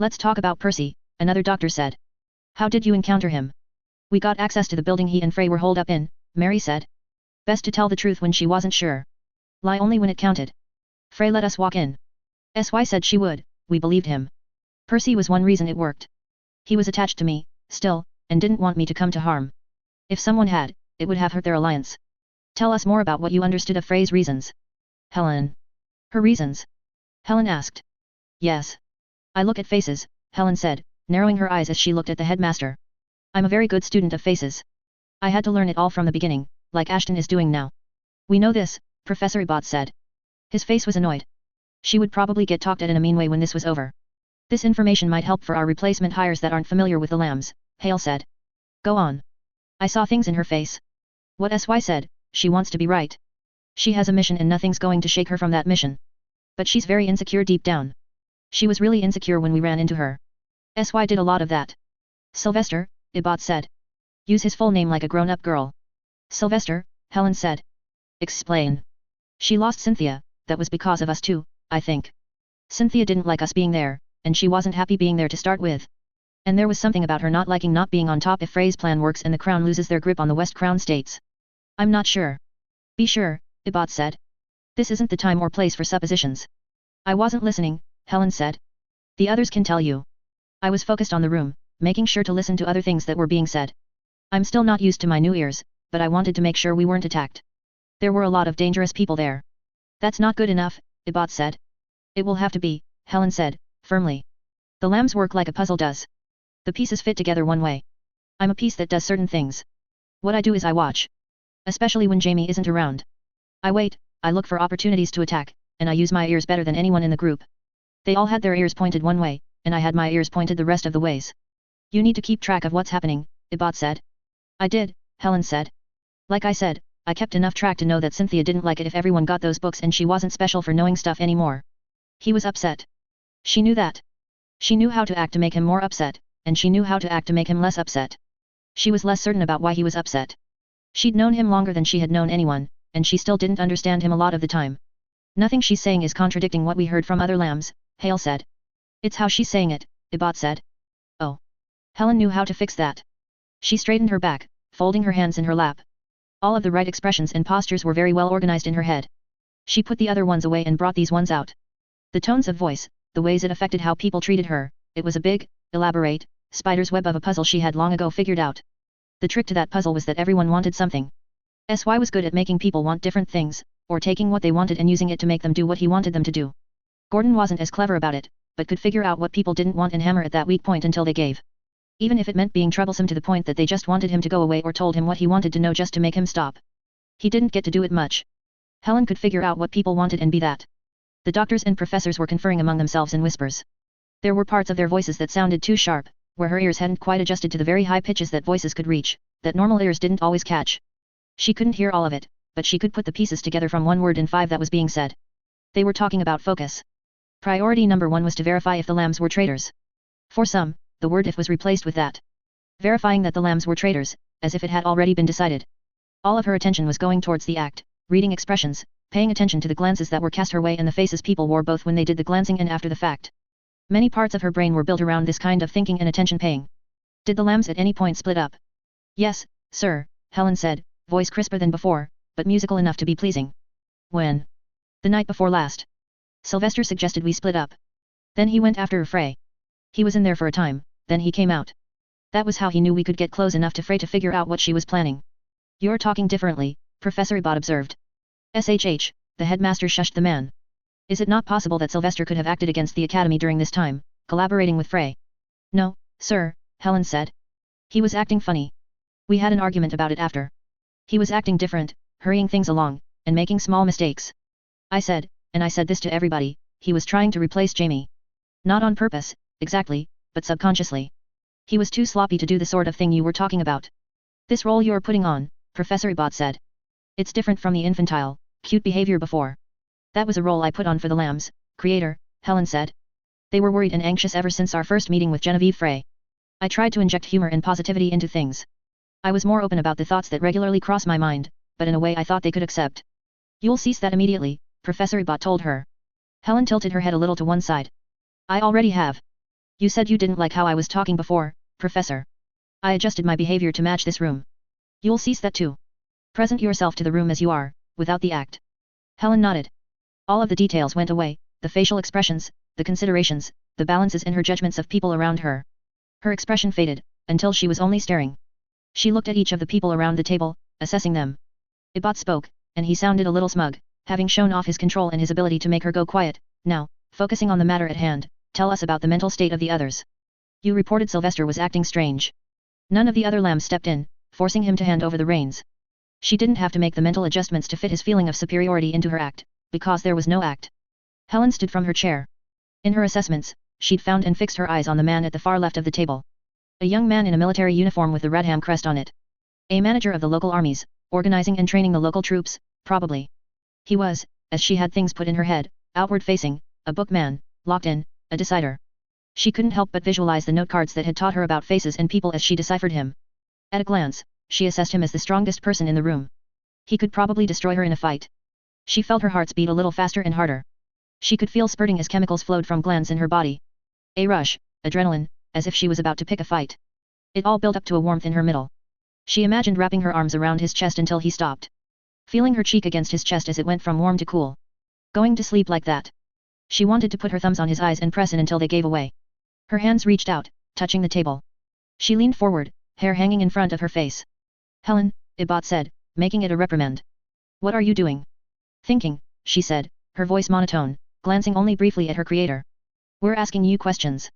Let's talk about Percy, another doctor said. How did you encounter him? We got access to the building he and Frey were holed up in, Mary said. Best to tell the truth when she wasn't sure. Lie only when it counted. Frey let us walk in. SY said she would, we believed him. Percy was one reason it worked. He was attached to me, still, and didn't want me to come to harm. If someone had, it would have hurt their alliance. Tell us more about what you understood of Frey's reasons. Helen. Her reasons? Helen asked. Yes. I look at faces, Helen said, narrowing her eyes as she looked at the headmaster. I'm a very good student of faces. I had to learn it all from the beginning, like Ashton is doing now. We know this, Professor Ebot said. His face was annoyed. She would probably get talked at in a mean way when this was over. This information might help for our replacement hires that aren't familiar with the lambs, Hale said. Go on. I saw things in her face. What SY said, she wants to be right. She has a mission and nothing's going to shake her from that mission. But she's very insecure deep down. She was really insecure when we ran into her. SY did a lot of that. Sylvester, Ebot said. Use his full name like a grown-up girl. Sylvester, Helen said. Explain. She lost Cynthia, that was because of us too, I think. Cynthia didn't like us being there, and she wasn't happy being there to start with. And there was something about her not liking not being on top if Frey's plan works and the Crown loses their grip on the West Crown states. I'm not sure. Be sure, Ebot said. This isn't the time or place for suppositions. I wasn't listening, Helen said. The others can tell you. I was focused on the room, making sure to listen to other things that were being said. I'm still not used to my new ears, but I wanted to make sure we weren't attacked. There were a lot of dangerous people there. That's not good enough, Ebot said. It will have to be, Helen said, firmly. The lambs work like a puzzle does. The pieces fit together one way. I'm a piece that does certain things. What I do is I watch. Especially when Jamie isn't around. I wait, I look for opportunities to attack, and I use my ears better than anyone in the group. They all had their ears pointed one way, and I had my ears pointed the rest of the ways. You need to keep track of what's happening, Ebot said. I did, Helen said. Like I said, I kept enough track to know that Cynthia didn't like it if everyone got those books and she wasn't special for knowing stuff anymore. He was upset. She knew that. She knew how to act to make him more upset, and she knew how to act to make him less upset. She was less certain about why he was upset. She'd known him longer than she had known anyone, and she still didn't understand him a lot of the time. Nothing she's saying is contradicting what we heard from other lambs, Hale said. It's how she's saying it, Ebot said. Oh. Helen knew how to fix that. She straightened her back, folding her hands in her lap. All of the right expressions and postures were very well organized in her head. She put the other ones away and brought these ones out. The tones of voice, the ways it affected how people treated her, it was a big, elaborate, spider's web of a puzzle she had long ago figured out. The trick to that puzzle was that everyone wanted something. SY was good at making people want different things, or taking what they wanted and using it to make them do what he wanted them to do. Gordon wasn't as clever about it, but could figure out what people didn't want and hammer at that weak point until they gave. Even if it meant being troublesome to the point that they just wanted him to go away or told him what he wanted to know just to make him stop. He didn't get to do it much. Helen could figure out what people wanted and be that. The doctors and professors were conferring among themselves in whispers. There were parts of their voices that sounded too sharp, where her ears hadn't quite adjusted to the very high pitches that voices could reach, that normal ears didn't always catch. She couldn't hear all of it, but she could put the pieces together from one word in 5 that was being said. They were talking about focus. Priority number 1 was to verify if the lambs were traitors. For some, the word if was replaced with that. Verifying that the lambs were traitors, as if it had already been decided. All of her attention was going towards the act, reading expressions, paying attention to the glances that were cast her way and the faces people wore both when they did the glancing and after the fact. Many parts of her brain were built around this kind of thinking and attention paying. Did the lambs at any point split up? Yes, sir, Helen said, voice crisper than before, but musical enough to be pleasing. When? The night before last. Sylvester suggested we split up. Then he went after Frey. He was in there for a time, then he came out. That was how he knew we could get close enough to Frey to figure out what she was planning. You're talking differently, Professor Ebot observed. SHH, the headmaster shushed the man. Is it not possible that Sylvester could have acted against the academy during this time, collaborating with Frey? No, sir, Helen said. He was acting funny. We had an argument about it after. He was acting different, hurrying things along, and making small mistakes. I said, and I said this to everybody, he was trying to replace Jamie. Not on purpose, exactly, but subconsciously. He was too sloppy to do the sort of thing you were talking about. This role you're putting on, Professor Ebot said. It's different from the infantile, cute behavior before. That was a role I put on for the lambs, creator, Helen said. They were worried and anxious ever since our first meeting with Genevieve Frey. I tried to inject humor and positivity into things. I was more open about the thoughts that regularly cross my mind, but in a way I thought they could accept. You'll cease that immediately, Professor Ebot told her. Helen tilted her head a little to one side. I already have. You said you didn't like how I was talking before, Professor. I adjusted my behavior to match this room. You'll cease that too. Present yourself to the room as you are, without the act. Helen nodded. All of the details went away, the facial expressions, the considerations, the balances in her judgments of people around her. Her expression faded, until she was only staring. She looked at each of the people around the table, assessing them. Ebot spoke, and he sounded a little smug, having shown off his control and his ability to make her go quiet. Now, focusing on the matter at hand, tell us about the mental state of the others. You reported Sylvester was acting strange. None of the other lambs stepped in, forcing him to hand over the reins. She didn't have to make the mental adjustments to fit his feeling of superiority into her act, because there was no act. Helen stood from her chair. In her assessments, she'd found and fixed her eyes on the man at the far left of the table. A young man in a military uniform with the Radham crest on it. A manager of the local armies, organizing and training the local troops, probably. He was, as she had things put in her head, outward-facing, a bookman, locked in, a decider. She couldn't help but visualize the note cards that had taught her about faces and people as she deciphered him. At a glance, she assessed him as the strongest person in the room. He could probably destroy her in a fight. She felt her heart beat a little faster and harder. She could feel spurting as chemicals flowed from glands in her body. A rush, adrenaline, as if she was about to pick a fight. It all built up to a warmth in her middle. She imagined wrapping her arms around his chest until he stopped. Feeling her cheek against his chest as it went from warm to cool. Going to sleep like that. She wanted to put her thumbs on his eyes and press in until they gave away. Her hands reached out, touching the table. She leaned forward, hair hanging in front of her face. Helen, Ebot said, making it a reprimand. What are you doing? Thinking, she said, her voice monotone, glancing only briefly at her creator. We're asking you questions.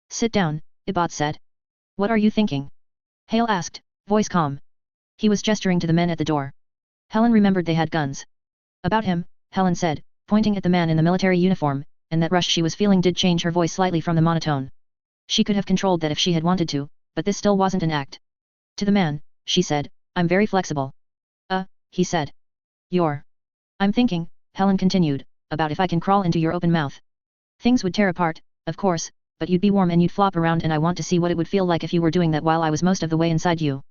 Sit down, Ebot said. What are you thinking? Hale asked, voice calm. He was gesturing to the men at the door. Helen remembered they had guns. About him, Helen said, pointing at the man in the military uniform, and that rush she was feeling did change her voice slightly from the monotone. She could have controlled that if she had wanted to, but this still wasn't an act. To the man, she said, I'm very flexible. He said. I'm thinking, Helen continued, about if I can crawl into your open mouth. Things would tear apart, of course, but you'd be warm and you'd flop around and I want to see what it would feel like if you were doing that while I was most of the way inside you.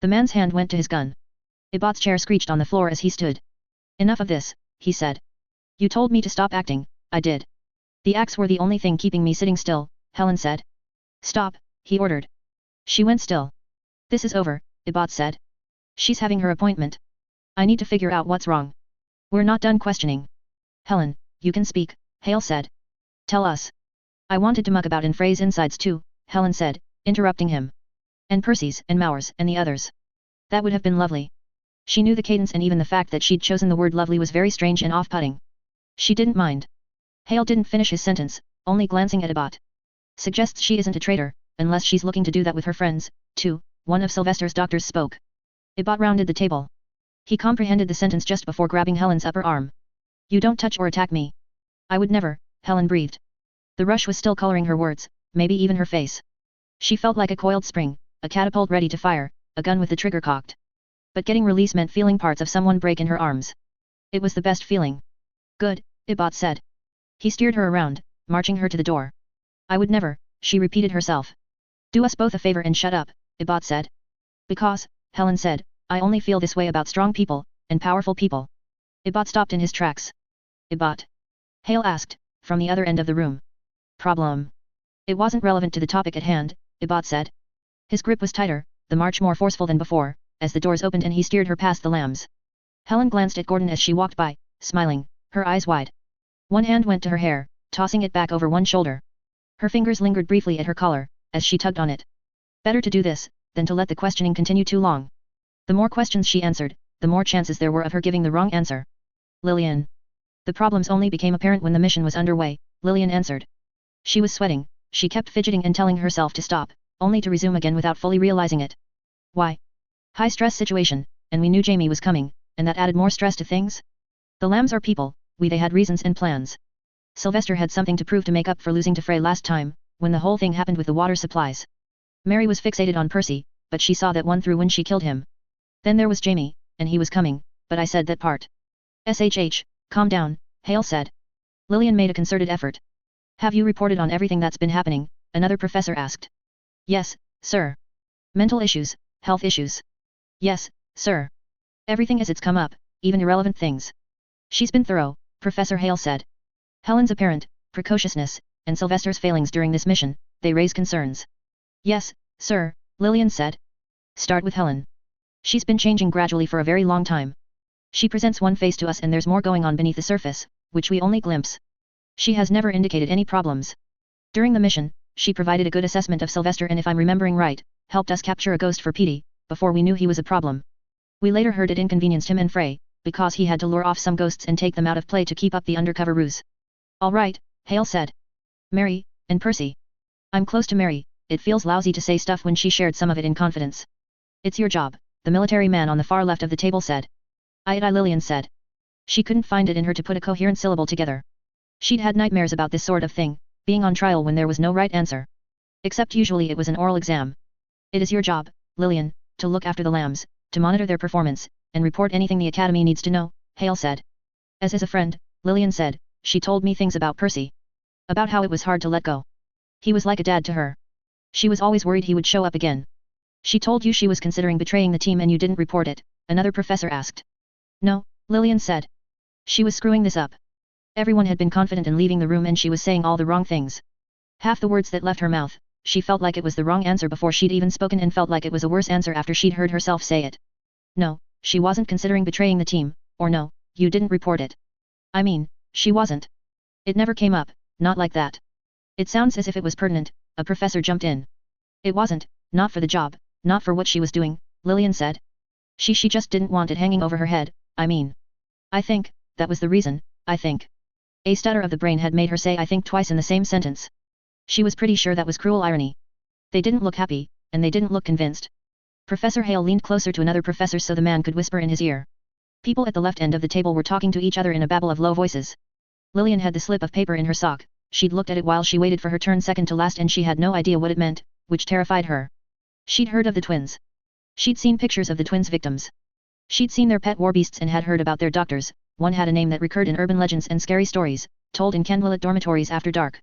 The man's hand went to his gun. Ebot's chair screeched on the floor as he stood. Enough of this, he said. You told me to stop acting, I did. The acts were the only thing keeping me sitting still, Helen said. Stop, he ordered. She went still. This is over, Ebot said. She's having her appointment. I need to figure out what's wrong. We're not done questioning. Helen, you can speak, Hale said. Tell us. I wanted to muck about in Frey's insides too, Helen said, interrupting him. And Percy's and Mauer's and the others. That would have been lovely. She knew the cadence, and even the fact that she'd chosen the word lovely was very strange and off-putting. She didn't mind. Hale didn't finish his sentence, only glancing at Ibot. Suggests she isn't a traitor, unless she's looking to do that with her friends, too, one of Sylvester's doctors spoke. Ibot rounded the table. He comprehended the sentence just before grabbing Helen's upper arm. You don't touch or attack me. I would never, Helen breathed. The rush was still coloring her words, maybe even her face. She felt like a coiled spring, a catapult ready to fire, a gun with the trigger cocked. But getting release meant feeling parts of someone break in her arms. It was the best feeling. Good, Ibot said. He steered her around, marching her to the door. I would never, she repeated herself. Do us both a favor and shut up, Ibot said. Because, Helen said, I only feel this way about strong people, and powerful people. Ibot stopped in his tracks. Ibot? Hale asked, from the other end of the room. Problem. It wasn't relevant to the topic at hand, Ibot said. His grip was tighter, the march more forceful than before, as the doors opened and he steered her past the lambs. Helen glanced at Gordon as she walked by, smiling, her eyes wide. One hand went to her hair, tossing it back over one shoulder. Her fingers lingered briefly at her collar, as she tugged on it. Better to do this, than to let the questioning continue too long. The more questions she answered, the more chances there were of her giving the wrong answer. Lillian. The problems only became apparent when the mission was underway, Lillian answered. She was sweating, she kept fidgeting and telling herself to stop, only to resume again without fully realizing it. Why? High-stress situation, and we knew Jamie was coming, and that added more stress to things? The lambs are people, they had reasons and plans. Sylvester had something to prove to make up for losing to Frey last time, when the whole thing happened with the water supplies. Mary was fixated on Percy, but she saw that one through when she killed him. Then there was Jamie, and he was coming, but I said that part. SHH, calm down, Hale said. Lillian made a concerted effort. Have you reported on everything that's been happening? Another professor asked. Yes, sir. Mental issues, health issues. Yes, sir. Everything as it's come up, even irrelevant things. She's been thorough, Professor Hale said. Helen's apparent precociousness, and Sylvester's failings during this mission, they raise concerns. Yes, sir, Lillian said. Start with Helen. She's been changing gradually for a very long time. She presents one face to us and there's more going on beneath the surface, which we only glimpse. She has never indicated any problems. During the mission, she provided a good assessment of Sylvester and if I'm remembering right, helped us capture a ghost for Petey, before we knew he was a problem. We later heard it inconvenienced him and Frey, because he had to lure off some ghosts and take them out of play to keep up the undercover ruse. All right, Hale said. Mary, and Percy. I'm close to Mary, it feels lousy to say stuff when she shared some of it in confidence. It's your job, the military man on the far left of the table said. Lillian said. She couldn't find it in her to put a coherent syllable together. She'd had nightmares about this sort of thing, being on trial when there was no right answer. Except usually it was an oral exam. It is your job, Lillian, to look after the lambs, to monitor their performance, and report anything the Academy needs to know, Hale said. As is a friend, Lillian said, she told me things about Percy. About how it was hard to let go. He was like a dad to her. She was always worried he would show up again. She told you she was considering betraying the team and you didn't report it, another professor asked. No, Lillian said. She was screwing this up. Everyone had been confident in leaving the room and she was saying all the wrong things. Half the words that left her mouth, she felt like it was the wrong answer before she'd even spoken and felt like it was a worse answer after she'd heard herself say it. No, she wasn't considering betraying the team, or no, you didn't report it. I mean, she wasn't. It never came up, not like that. It sounds as if it was pertinent, a professor jumped in. It wasn't, not for the job, not for what she was doing, Lillian said. She just didn't want it hanging over her head, I mean. I think, that was the reason, I think. A stutter of the brain had made her say I think twice in the same sentence. She was pretty sure that was cruel irony. They didn't look happy, and they didn't look convinced. Professor Hale leaned closer to another professor so the man could whisper in his ear. People at the left end of the table were talking to each other in a babble of low voices. Lillian had the slip of paper in her sock, she'd looked at it while she waited for her turn second to last and she had no idea what it meant, which terrified her. She'd heard of the twins. She'd seen pictures of the twins' victims. She'd seen their pet war beasts and had heard about their doctors, one had a name that recurred in urban legends and scary stories, told in candlelit dormitories after dark.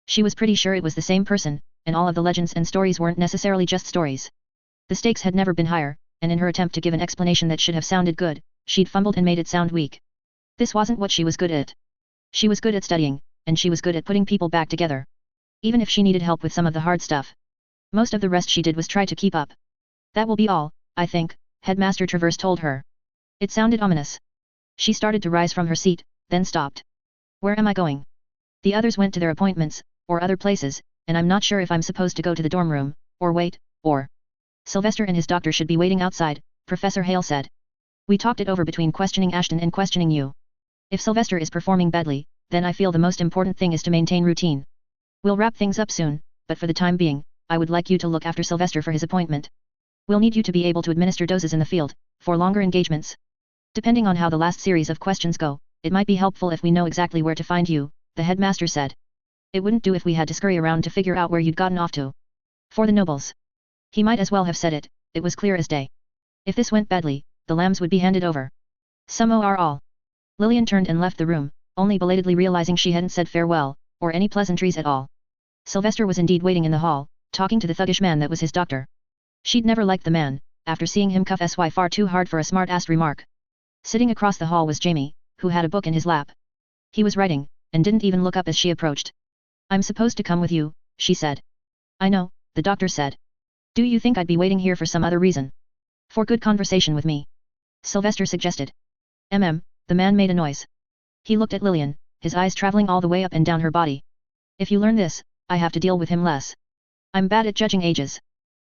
She was pretty sure it was the same person, and all of the legends and stories weren't necessarily just stories. The stakes had never been higher, and in her attempt to give an explanation that should have sounded good, she'd fumbled and made it sound weak. This wasn't what she was good at. She was good at studying, and she was good at putting people back together. Even if she needed help with some of the hard stuff. Most of the rest she did was try to keep up. That will be all, I think, Headmaster Travers told her. It sounded ominous. She started to rise from her seat, then stopped. Where am I going? The others went to their appointments, or other places, and I'm not sure if I'm supposed to go to the dorm room, or wait, or... Sylvester and his doctor should be waiting outside, Professor Hale said. We talked it over between questioning Ashton and questioning you. If Sylvester is performing badly, then I feel the most important thing is to maintain routine. We'll wrap things up soon, but for the time being, I would like you to look after Sylvester for his appointment. We'll need you to be able to administer doses in the field, for longer engagements. Depending on how the last series of questions go, it might be helpful if we know exactly where to find you, the headmaster said. It wouldn't do if we had to scurry around to figure out where you'd gotten off to. For the nobles. He might as well have said it, it was clear as day. If this went badly, the lambs would be handed over. Some or all. Lillian turned and left the room, only belatedly realizing she hadn't said farewell, or any pleasantries at all. Sylvester was indeed waiting in the hall, talking to the thuggish man that was his doctor. She'd never liked the man, after seeing him cuff Sy far too hard for a smart-ass remark. Sitting across the hall was Jamie, who had a book in his lap. He was writing, and didn't even look up as she approached. I'm supposed to come with you, she said. I know, the doctor said. Do you think I'd be waiting here for some other reason? For good conversation with me? Sylvester suggested. The man made a noise. He looked at Lillian, his eyes traveling all the way up and down her body. If you learn this, I have to deal with him less. I'm bad at judging ages.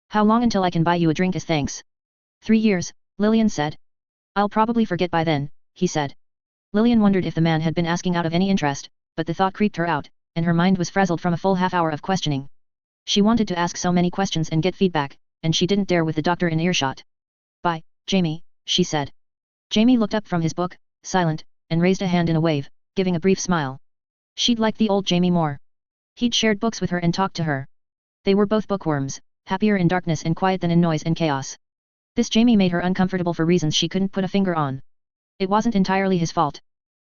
How long until I can buy you a drink as thanks? 3 years, Lillian said. I'll probably forget by then, he said. Lillian wondered if the man had been asking out of any interest, but the thought creeped her out, and her mind was frazzled from a full half-hour of questioning. She wanted to ask so many questions and get feedback, and she didn't dare with the doctor in earshot. Bye, Jamie, she said. Jamie looked up from his book, silent, and raised a hand in a wave, giving a brief smile. She'd liked the old Jamie more. He'd shared books with her and talked to her. They were both bookworms, happier in darkness and quiet than in noise and chaos. This Jamie made her uncomfortable for reasons she couldn't put a finger on. It wasn't entirely his fault.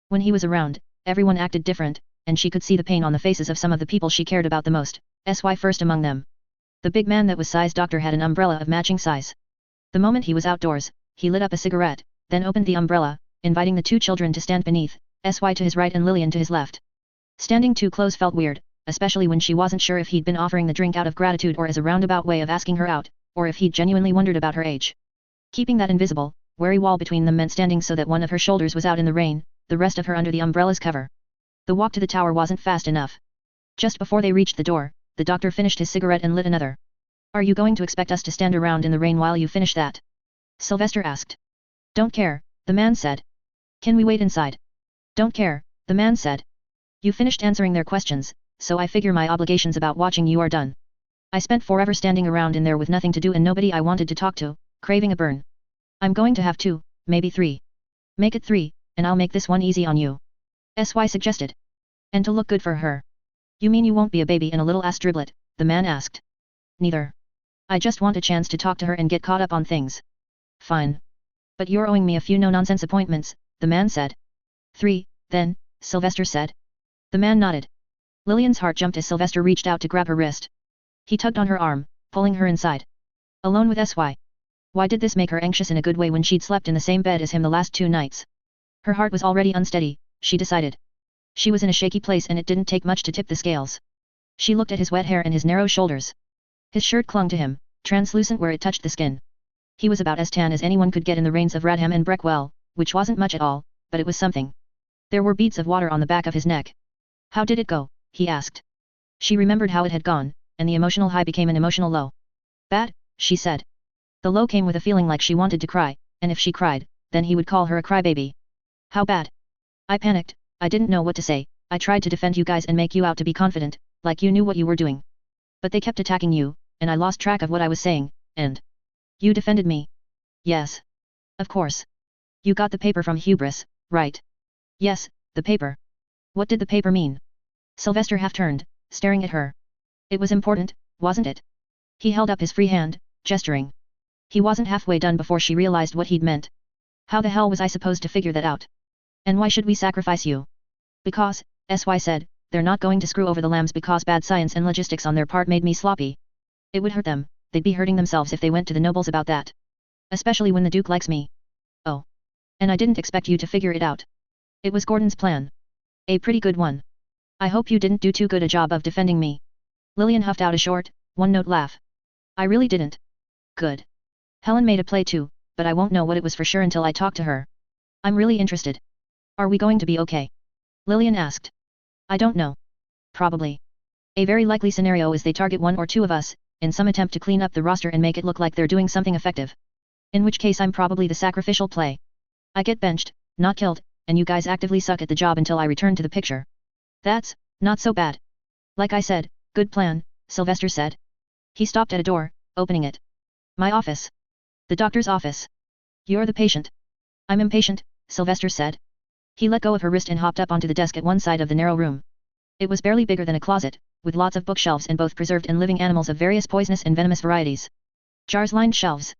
When he was around, everyone acted different, and she could see the pain on the faces of some of the people she cared about the most, Sy first among them. The big man that was Sy's doctor had an umbrella of matching size. The moment he was outdoors, he lit up a cigarette, then opened the umbrella, inviting the 2 children to stand beneath, Sy to his right and Lillian to his left. Standing too close felt weird, especially when she wasn't sure if he'd been offering the drink out of gratitude or as a roundabout way of asking her out, or if he'd genuinely wondered about her age. Keeping that invisible, wary wall between them meant standing so that one of her shoulders was out in the rain, the rest of her under the umbrella's cover. The walk to the tower wasn't fast enough. Just before they reached the door, the doctor finished his cigarette and lit another. Are you going to expect us to stand around in the rain while you finish that? Sylvester asked. Don't care, the man said. Can we wait inside? Don't care, the man said. You finished answering their questions, so I figure my obligations about watching you are done. I spent forever standing around in there with nothing to do and nobody I wanted to talk to, craving a burn. I'm going to have 2, maybe 3. Make it 3, and I'll make this one easy on you. Sy suggested. And to look good for her. You mean you won't be a baby and a little ass driblet, the man asked. Neither. I just want a chance to talk to her and get caught up on things. Fine. But you're owing me a few no-nonsense appointments, the man said. 3, then, Sylvester said. The man nodded. Lillian's heart jumped as Sylvester reached out to grab her wrist. He tugged on her arm, pulling her inside. Alone with Sy. Why did this make her anxious in a good way when she'd slept in the same bed as him the last 2 nights? Her heart was already unsteady, she decided. She was in a shaky place and it didn't take much to tip the scales. She looked at his wet hair and his narrow shoulders. His shirt clung to him, translucent where it touched the skin. He was about as tan as anyone could get in the reigns of Radham and Breckwell, which wasn't much at all, but it was something. There were beads of water on the back of his neck. How did it go? He asked. She remembered how it had gone, and the emotional high became an emotional low. Bad, she said. The low came with a feeling like she wanted to cry, and if she cried, then he would call her a crybaby. How bad? I panicked, I didn't know what to say, I tried to defend you guys and make you out to be confident, like you knew what you were doing. But they kept attacking you, and I lost track of what I was saying, and... You defended me. Yes. Of course. You got the paper from Hubris, right? Yes, the paper. What did the paper mean? Sylvester half-turned, staring at her. It was important, wasn't it? He held up his free hand, gesturing. He wasn't halfway done before she realized what he'd meant. How the hell was I supposed to figure that out? And why should we sacrifice you? Because, Sy said, they're not going to screw over the lambs because bad science and logistics on their part made me sloppy. It would hurt them, they'd be hurting themselves if they went to the nobles about that. Especially when the Duke likes me. Oh. And I didn't expect you to figure it out. It was Gordon's plan. A pretty good one. I hope you didn't do too good a job of defending me. Lillian huffed out a short, one-note laugh. I really didn't. Good. Helen made a play too, but I won't know what it was for sure until I talk to her. I'm really interested. Are we going to be okay? Lillian asked. I don't know. Probably. A very likely scenario is they target 1 or 2 of us, in some attempt to clean up the roster and make it look like they're doing something effective. In which case I'm probably the sacrificial play. I get benched, not killed, and you guys actively suck at the job until I return to the picture. That's not so bad. Like I said, good plan, Sylvester said. He stopped at a door, opening it. My office. The doctor's office. You're the patient. I'm impatient, Sylvester said. He let go of her wrist and hopped up onto the desk at one side of the narrow room. It was barely bigger than a closet, with lots of bookshelves and both preserved and living animals of various poisonous and venomous varieties. Jars lined shelves.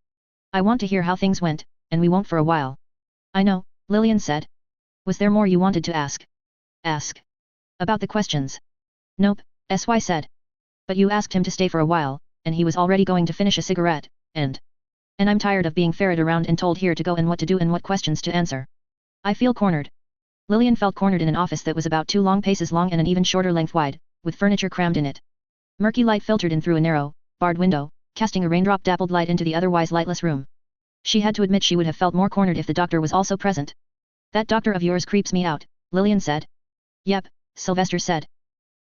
I want to hear how things went, and we won't for a while. I know, Lillian said. Was there more you wanted to ask? Ask. About the questions. Nope, SY said. But you asked him to stay for a while, and he was already going to finish a cigarette, and I'm tired of being ferreted around and told here to go and what to do and what questions to answer. I feel cornered. Lillian felt cornered in an office that was about 2 long paces long and an even shorter length wide, with furniture crammed in it. Murky light filtered in through a narrow, barred window, casting a raindrop-dappled light into the otherwise lightless room. She had to admit she would have felt more cornered if the doctor was also present. That doctor of yours creeps me out, Lillian said. Yep, Sylvester said.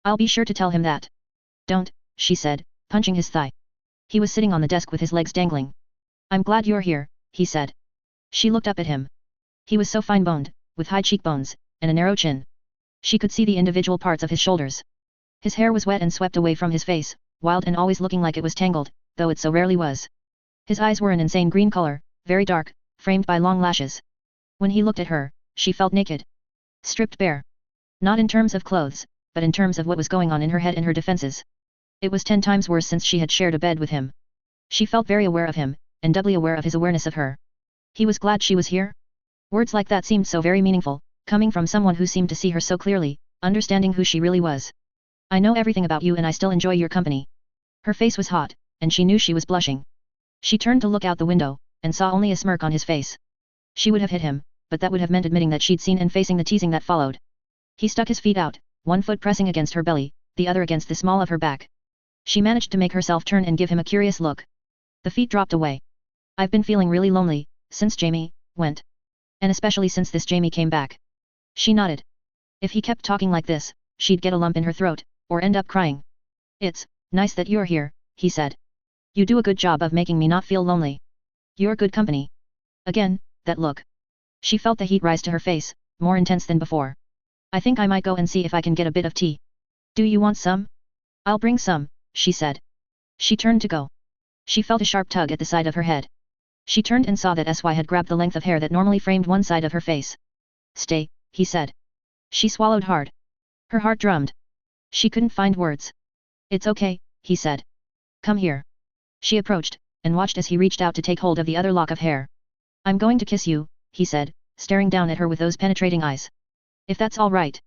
I'll be sure to tell him that. Don't, she said, punching his thigh. He was sitting on the desk with his legs dangling. I'm glad you're here, he said. She looked up at him. He was so fine-boned, with high cheekbones, and a narrow chin. She could see the individual parts of his shoulders. His hair was wet and swept away from his face, wild and always looking like it was tangled, though it so rarely was. His eyes were an insane green color, very dark, framed by long lashes. When he looked at her, she felt naked. Stripped bare. Not in terms of clothes, but in terms of what was going on in her head and her defenses. It was 10 times worse since she had shared a bed with him. She felt very aware of him, and doubly aware of his awareness of her. He was glad she was here? Words like that seemed so very meaningful, coming from someone who seemed to see her so clearly, understanding who she really was. I know everything about you and I still enjoy your company. Her face was hot, and she knew she was blushing. She turned to look out the window, and saw only a smirk on his face. She would have hit him, but that would have meant admitting that she'd seen and facing the teasing that followed. He stuck his feet out, one foot pressing against her belly, the other against the small of her back. She managed to make herself turn and give him a curious look. The feet dropped away. I've been feeling really lonely, since Jamie went. And especially since this Jamie came back. She nodded. If he kept talking like this, she'd get a lump in her throat, or end up crying. It's nice that you're here, he said. You do a good job of making me not feel lonely. You're good company. Again, that look. She felt the heat rise to her face, more intense than before. I think I might go and see if I can get a bit of tea. Do you want some? I'll bring some, she said. She turned to go. She felt a sharp tug at the side of her head. She turned and saw that SY had grabbed the length of hair that normally framed one side of her face. Stay, he said. She swallowed hard. Her heart drummed. She couldn't find words. It's okay, he said. Come here. She approached, and watched as he reached out to take hold of the other lock of hair. I'm going to kiss you, he said, staring down at her with those penetrating eyes. If that's all right.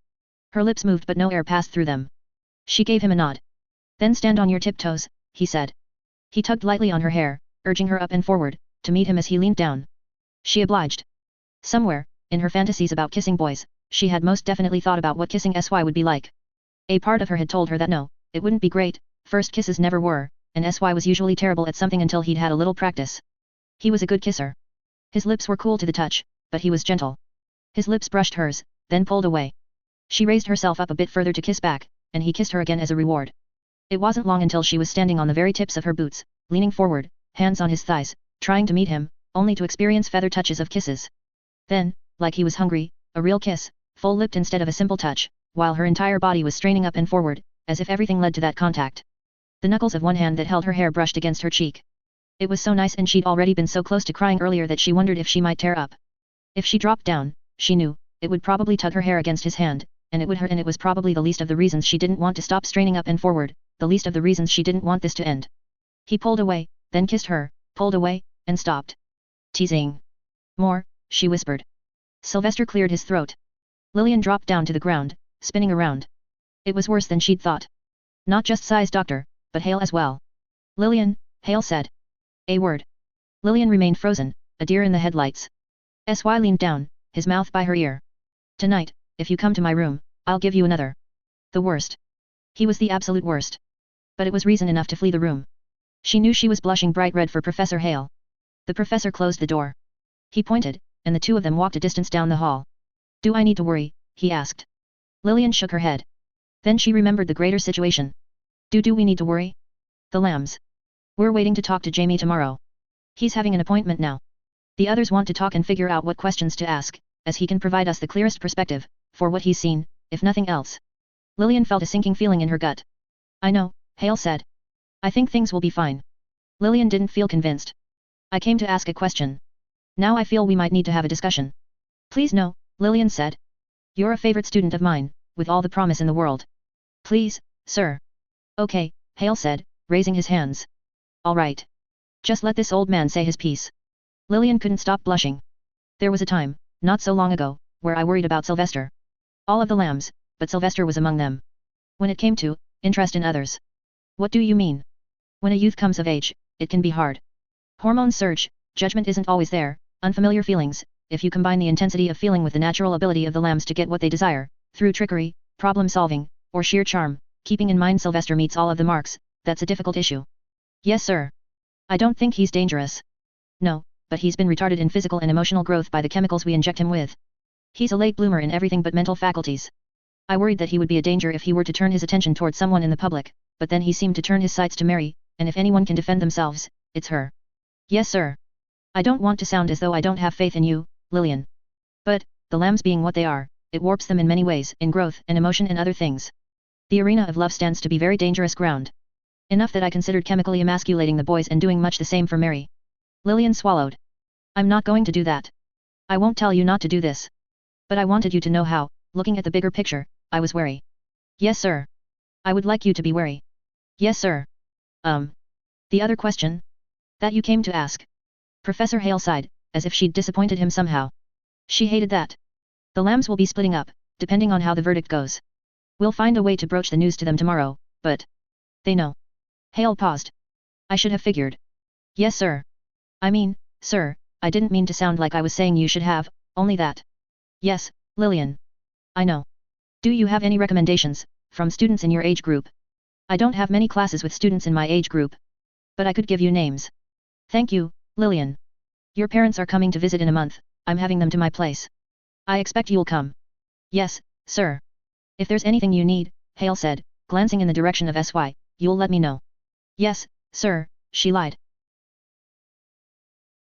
Her lips moved but no air passed through them. She gave him a nod. Then stand on your tiptoes, he said. He tugged lightly on her hair, urging her up and forward, to meet him as he leaned down. She obliged. Somewhere, in her fantasies about kissing boys, she had most definitely thought about what kissing SY would be like. A part of her had told her that no, it wouldn't be great, first kisses never were, and SY was usually terrible at something until he'd had a little practice. He was a good kisser. His lips were cool to the touch, but he was gentle. His lips brushed hers, then pulled away. She raised herself up a bit further to kiss back, and he kissed her again as a reward. It wasn't long until she was standing on the very tips of her boots, leaning forward, hands on his thighs, trying to meet him, only to experience feather touches of kisses. Then, like he was hungry, a real kiss, full-lipped instead of a simple touch, while her entire body was straining up and forward, as if everything led to that contact. The knuckles of one hand that held her hair brushed against her cheek. It was so nice and she'd already been so close to crying earlier that she wondered if she might tear up. If she dropped down, she knew, it would probably tug her hair against his hand, and it would hurt, and it was probably the least of the reasons she didn't want to stop straining up and forward, the least of the reasons she didn't want this to end. He pulled away, then kissed her, pulled away, and stopped. Teasing. More, she whispered. Sylvester cleared his throat. Lillian dropped down to the ground, spinning around. It was worse than she'd thought. Not just Sai's doctor, but Hale as well. Lillian, Hale said. A word. Lillian remained frozen, a deer in the headlights. SY leaned down, his mouth by her ear. Tonight, if you come to my room, I'll give you another. The worst. He was the absolute worst. But it was reason enough to flee the room. She knew she was blushing bright red for Professor Hale. The professor closed the door. He pointed, and the two of them walked a distance down the hall. Do I need to worry? He asked. Lillian shook her head. Then she remembered the greater situation. Do we need to worry? The lambs. We're waiting to talk to Jamie tomorrow. He's having an appointment now. The others want to talk and figure out what questions to ask, as he can provide us the clearest perspective, for what he's seen, if nothing else. Lillian felt a sinking feeling in her gut. I know, Hale said. I think things will be fine. Lillian didn't feel convinced. I came to ask a question. Now I feel we might need to have a discussion. Please no, Lillian said. You're a favorite student of mine, with all the promise in the world. Please, sir. Okay, Hale said, raising his hands. All right. Just let this old man say his piece. Lillian couldn't stop blushing. There was a time, not so long ago, where I worried about Sylvester. All of the lambs, but Sylvester was among them. When it came to interest in others. What do you mean? When a youth comes of age, it can be hard. Hormones surge, judgment isn't always there, unfamiliar feelings, if you combine the intensity of feeling with the natural ability of the lambs to get what they desire, through trickery, problem solving, or sheer charm, keeping in mind Sylvester meets all of the marks, that's a difficult issue. Yes sir. I don't think he's dangerous. No, but he's been retarded in physical and emotional growth by the chemicals we inject him with. He's a late bloomer in everything but mental faculties. I worried that he would be a danger if he were to turn his attention towards someone in the public, but then he seemed to turn his sights to Mary, and if anyone can defend themselves, it's her. Yes sir. I don't want to sound as though I don't have faith in you, Lillian. But, the lambs being what they are, it warps them in many ways, in growth and emotion and other things. The arena of love stands to be very dangerous ground. Enough that I considered chemically emasculating the boys and doing much the same for Mary. Lillian swallowed. I'm not going to do that. I won't tell you not to do this. But I wanted you to know how, looking at the bigger picture, I was wary. Yes sir. I would like you to be wary. Yes sir. The other question? That you came to ask. Professor Hale sighed, as if she'd disappointed him somehow. She hated that. The lambs will be splitting up, depending on how the verdict goes. We'll find a way to broach the news to them tomorrow, but... They know. Hale paused. I should have figured. Yes sir. I mean, sir, I didn't mean to sound like I was saying you should have, only that. Yes, Lillian. I know. Do you have any recommendations, from students in your age group? I don't have many classes with students in my age group. But I could give you names. Thank you, Lillian. Your parents are coming to visit in a month, I'm having them to my place. I expect you'll come. Yes, sir. If there's anything you need, Hale said, glancing in the direction of SY, you'll let me know. Yes, sir, she lied.